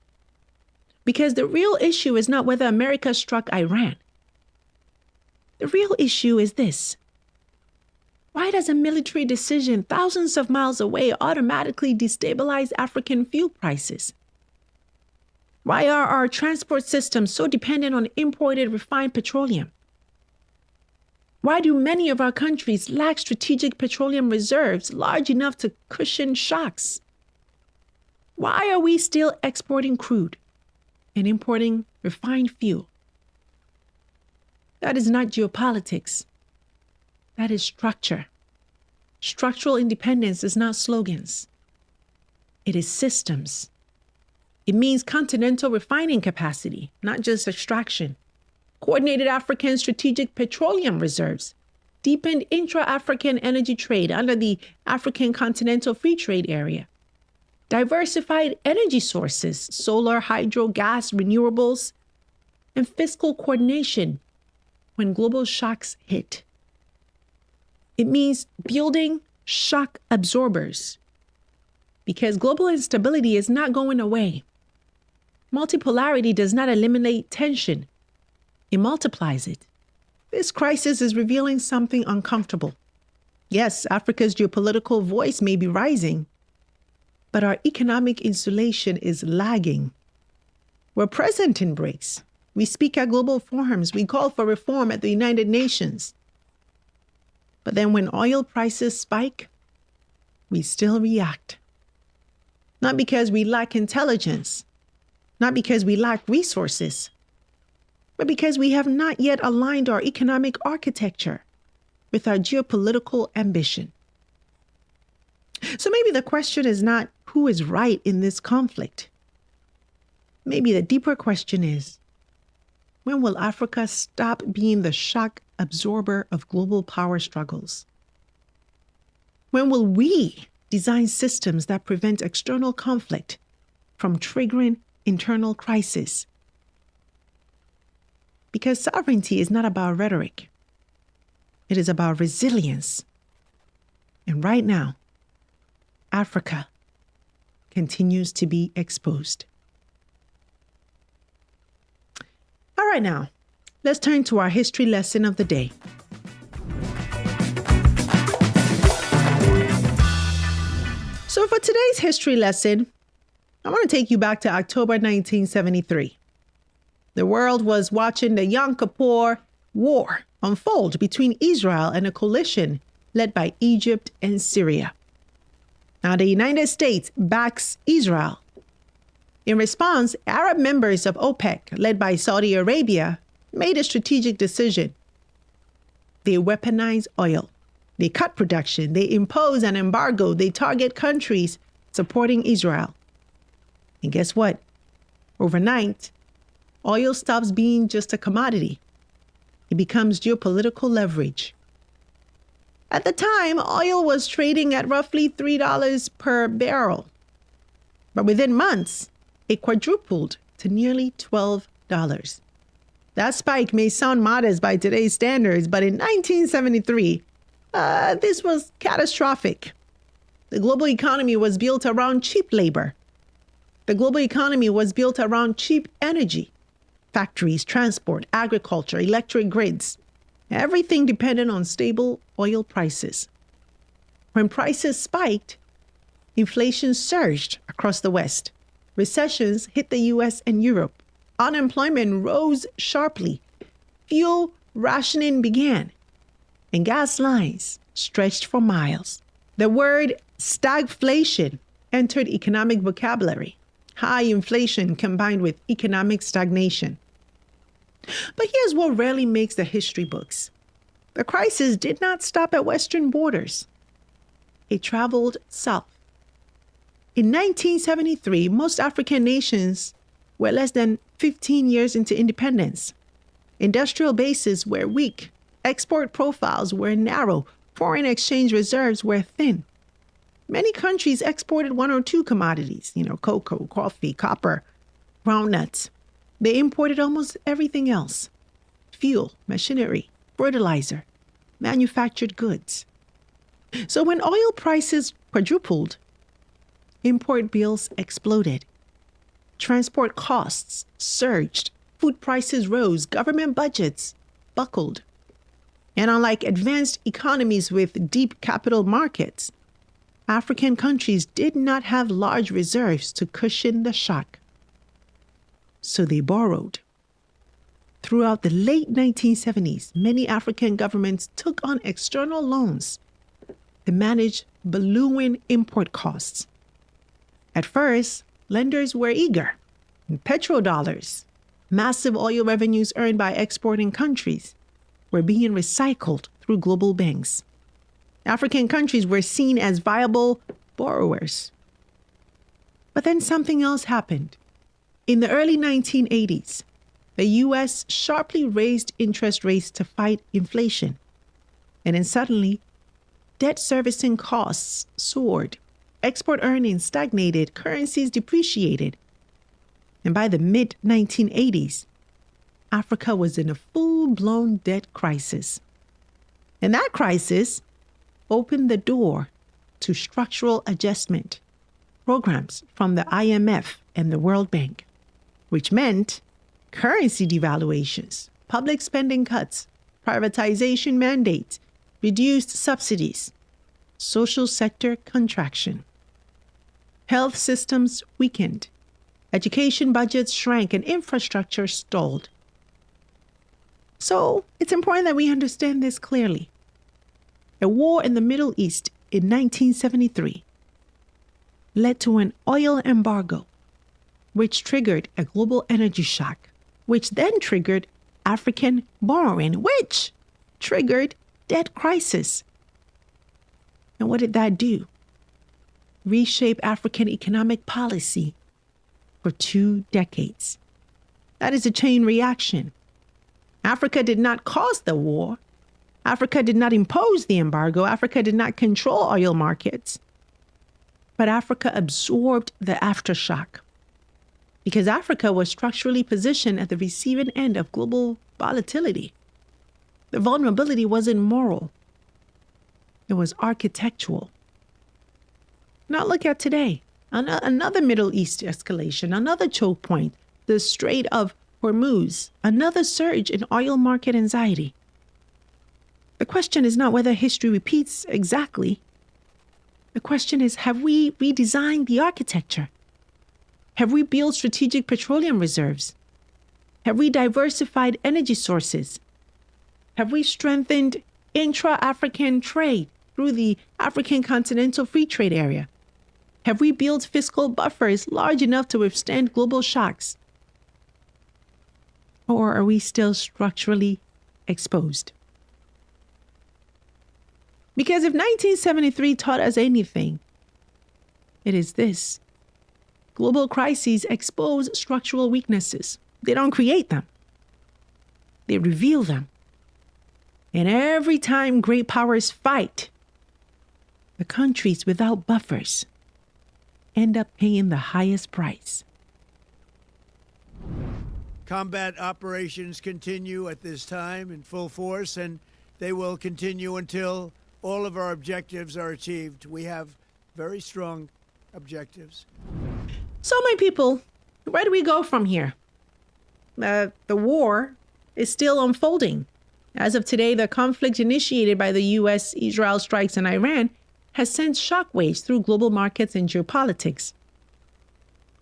Because the real issue is not whether America struck Iran. The real issue is this. Why does a military decision thousands of miles away automatically destabilize African fuel prices? Why are our transport systems so dependent on imported refined petroleum? Why do many of our countries lack strategic petroleum reserves large enough to cushion shocks? Why are we still exporting crude and importing refined fuel? That is not geopolitics. That is structure. Structural independence is not slogans. It is systems. It means continental refining capacity, not just extraction. Coordinated African strategic petroleum reserves, deepened intra-African energy trade under the African Continental Free Trade Area, diversified energy sources, solar, hydro, gas, renewables, and fiscal coordination when global shocks hit. It means building shock absorbers because global instability is not going away. Multipolarity does not eliminate tension. It multiplies it. This crisis is revealing something uncomfortable. Yes, Africa's geopolitical voice may be rising, but our economic insulation is lagging. We're present in BRICS. We speak at global forums. We call for reform at the United Nations. But then when oil prices spike, we still react. Not because we lack intelligence, not because we lack resources, but because we have not yet aligned our economic architecture with our geopolitical ambition. So maybe the question is not who is right in this conflict. Maybe the deeper question is, when will Africa stop being the shock absorber of global power struggles? When will we design systems that prevent external conflict from triggering internal crisis? Because sovereignty is not about rhetoric. It is about resilience. And right now, Africa continues to be exposed. All right now, let's turn to our history lesson of the day. So for today's history lesson, I want to take you back to October 1973. The world was watching the Yom Kippur War unfold between Israel and a coalition led by Egypt and Syria. Now, the United States backs Israel. In response, Arab members of OPEC, led by Saudi Arabia, made a strategic decision. They weaponize oil. They cut production. They impose an embargo. They target countries supporting Israel. And guess what? Overnight, oil stops being just a commodity. It becomes geopolitical leverage. At the time, oil was trading at roughly $3 per barrel. But within months, it quadrupled to nearly $12. That spike may sound modest by today's standards, but in 1973, this was catastrophic. The global economy was built around cheap labor. The global economy was built around cheap energy. Factories, transport, agriculture, electric grids. Everything depended on stable oil prices. When prices spiked, inflation surged across the West. Recessions hit the US and Europe. Unemployment rose sharply. Fuel rationing began. And gas lines stretched for miles. The word stagflation entered economic vocabulary. High inflation combined with economic stagnation. But here's what rarely makes the history books. The crisis did not stop at Western borders. It traveled south. In 1973, most African nations were less than 15 years into independence. Industrial bases were weak. Export profiles were narrow. Foreign exchange reserves were thin. Many countries exported one or two commodities, cocoa, coffee, copper, groundnuts. They imported almost everything else: fuel, machinery, fertilizer, manufactured goods. So when oil prices quadrupled, import bills exploded. Transport costs surged. Food prices rose. Government budgets buckled. And unlike advanced economies with deep capital markets, African countries did not have large reserves to cushion the shock. So they borrowed. Throughout the late 1970s, many African governments took on external loans to manage ballooning import costs. At first, lenders were eager. Petrodollars, massive oil revenues earned by exporting countries, were being recycled through global banks. African countries were seen as viable borrowers. But then something else happened. In the early 1980s, the U.S. sharply raised interest rates to fight inflation. And then suddenly, debt servicing costs soared. Export earnings stagnated. Currencies depreciated. And by the mid-1980s, Africa was in a full-blown debt crisis. And that crisis opened the door to structural adjustment programs from the IMF and the World Bank, which meant currency devaluations, public spending cuts, privatization mandates, reduced subsidies, social sector contraction. Health systems weakened, education budgets shrank, and infrastructure stalled. So it's important that we understand this clearly. A war in the Middle East in 1973 led to an oil embargo, which triggered a global energy shock, which then triggered African borrowing, which triggered debt crisis. And what did that do? Reshape African economic policy for 2 decades. That is a chain reaction. Africa did not cause the war. Africa did not impose the embargo. Africa did not control oil markets. But Africa absorbed the aftershock because Africa was structurally positioned at the receiving end of global volatility. The vulnerability wasn't moral. It was architectural. Now look at today. Another Middle East escalation, another choke point, the Strait of Hormuz, another surge in oil market anxiety. The question is not whether history repeats exactly. The question is, have we redesigned the architecture? Have we built strategic petroleum reserves? Have we diversified energy sources? Have we strengthened intra-African trade through the African Continental Free Trade Area? Have we built fiscal buffers large enough to withstand global shocks? Or are we still structurally exposed? Because if 1973 taught us anything, it is this. Global crises expose structural weaknesses. They don't create them. They reveal them. And every time great powers fight, the countries without buffers end up paying the highest price. Combat operations continue at this time in full force, and they will continue until all of our objectives are achieved. We have very strong objectives. So, my people, where do we go from here? The war is still unfolding. As of today, the conflict initiated by the U.S.-Israel strikes in Iran has sent shockwaves through global markets and geopolitics.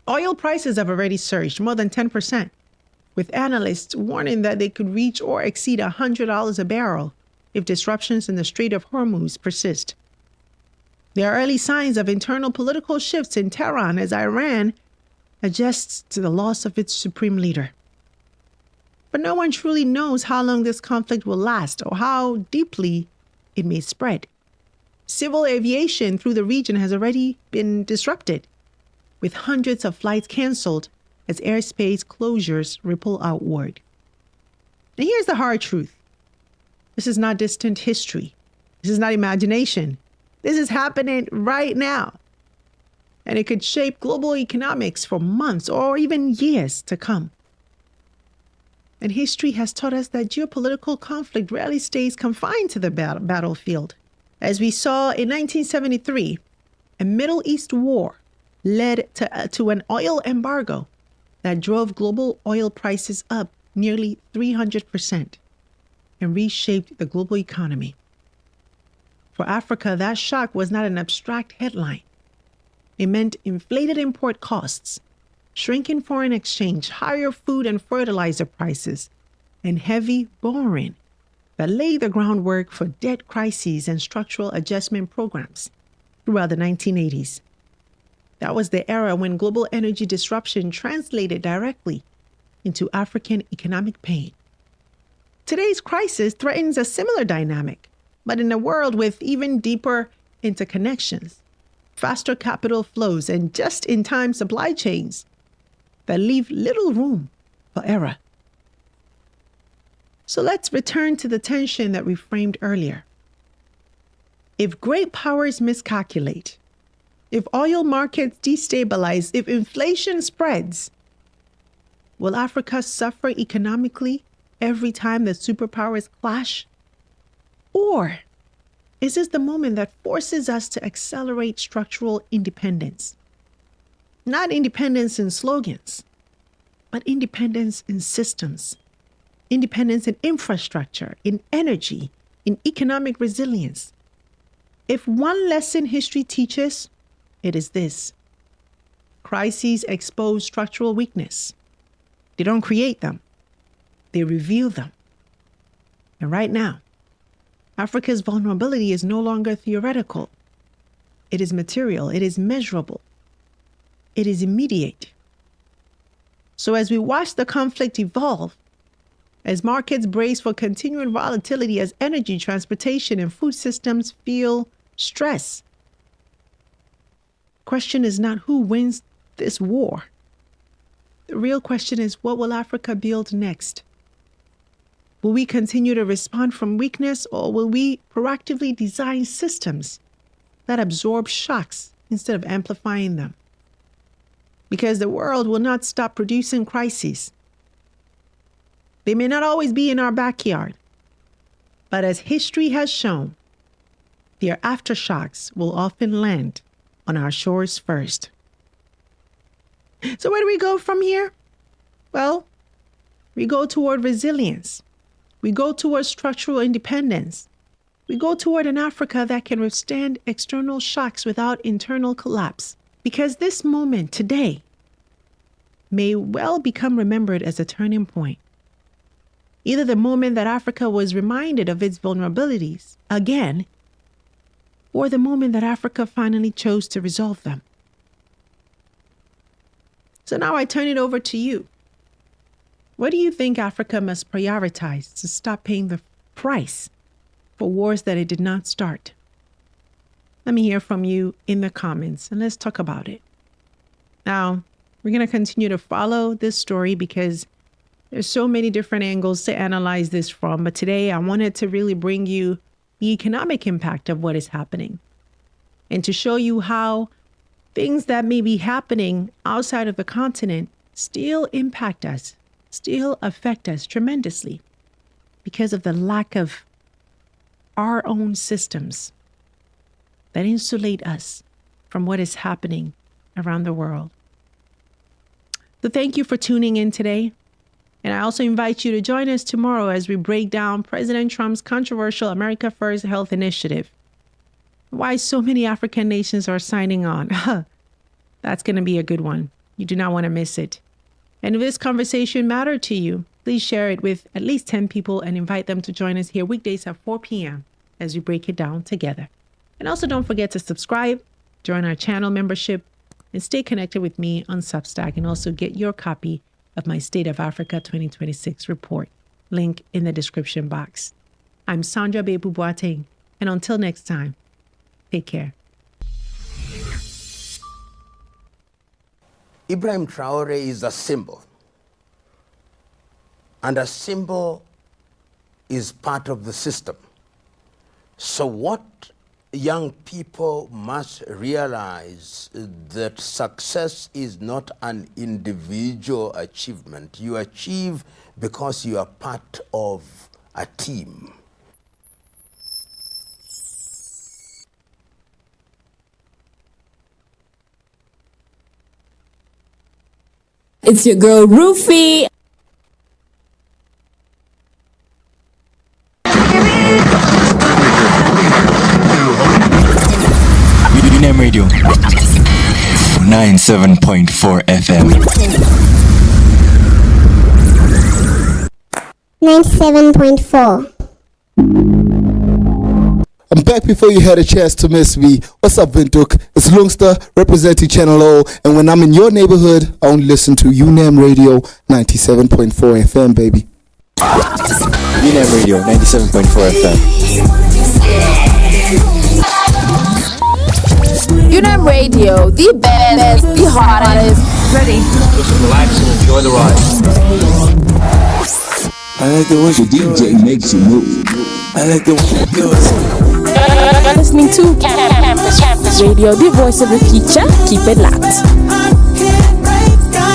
Oil prices have already surged more than 10%, with analysts warning that they could reach or exceed $100 a barrel if disruptions in the Strait of Hormuz persist. There are early signs of internal political shifts in Tehran as Iran adjusts to the loss of its supreme leader. But no one truly knows how long this conflict will last or how deeply it may spread. Civil aviation through the region has already been disrupted, with hundreds of flights canceled as airspace closures ripple outward. And here's the hard truth. This is not distant history. This is not imagination. This is happening right now. And it could shape global economics for months or even years to come. And history has taught us that geopolitical conflict rarely stays confined to the battlefield. As we saw in 1973, a Middle East war led to an oil embargo that drove global oil prices up nearly 300% and reshaped the global economy. For Africa, that shock was not an abstract headline. It meant inflated import costs, shrinking foreign exchange, higher food and fertilizer prices, and heavy borrowing that laid the groundwork for debt crises and structural adjustment programs throughout the 1980s. That was the era when global energy disruption translated directly into African economic pain. Today's crisis threatens a similar dynamic, but in a world with even deeper interconnections, faster capital flows, and just-in-time supply chains that leave little room for error. So let's return to the tension that we framed earlier. If great powers miscalculate, if oil markets destabilize, if inflation spreads, will Africa suffer economically every time the superpowers clash? Or is this the moment that forces us to accelerate structural independence? Not independence in slogans, but independence in systems, independence in infrastructure, in energy, in economic resilience. If one lesson history teaches, it is this. Crises expose structural weakness. They don't create them. They reveal them. And right now, Africa's vulnerability is no longer theoretical. It is material. It is measurable. It is immediate. So as we watch the conflict evolve, as markets brace for continued volatility, as energy, transportation, and food systems feel stress, the question is not who wins this war. The real question is, what will Africa build next? Will we continue to respond from weakness, or will we proactively design systems that absorb shocks instead of amplifying them? Because the world will not stop producing crises. They may not always be in our backyard, but as history has shown, their aftershocks will often land on our shores first. So where do we go from here? Well, We go toward resilience. We go toward structural independence. We go toward an Africa that can withstand external shocks without internal collapse. Because this moment today may well become remembered as a turning point. Either the moment that Africa was reminded of its vulnerabilities again, or the moment that Africa finally chose to resolve them. So now I turn it over to you. What do you think Africa must prioritize to stop paying the price for wars that it did not start? Let me hear from you in the comments and let's talk about it. Now, we're going to continue to follow this story because there's so many different angles to analyze this from. But today I wanted to really bring you the economic impact of what is happening and to show you how things that may be happening outside of the continent still impact us, still affect us tremendously because of the lack of our own systems that insulate us from what is happening around the world. So thank you for tuning in today. And I also invite you to join us tomorrow as we break down President Trump's controversial America First Health Initiative. Why so many African nations are signing on. That's going to be a good one. You do not want to miss it. And if this conversation mattered to you, please share it with at least 10 people and invite them to join us here weekdays at 4 p.m. as we break it down together. And also don't forget to subscribe, join our channel membership, and stay connected with me on Substack, and also get your copy of my State of Africa 2026 report. Link in the description box. I'm Sandra Bebu Boateng, and until next time, take care. Ibrahim Traore is a symbol, and a symbol is part of the system. So what young people must realize that success is not an individual achievement. You achieve because you are part of a team. It's your girl Rufy. UNAM Radio 97.4 FM. 97.4. I'm back before you had a chance to miss me. What's up, Vintuk? It's Lungster representing Channel O, and when I'm in your neighborhood, I only listen to UNAM Radio 97.4 FM, baby. UNAM Radio 97.4 FM. UNAM Radio, the best, the hottest. Ready? Just relax and enjoy the ride. I like the way the DJ makes you move. I like the way it goes. Listening to Campus Radio, the voice of the future. Keep it locked.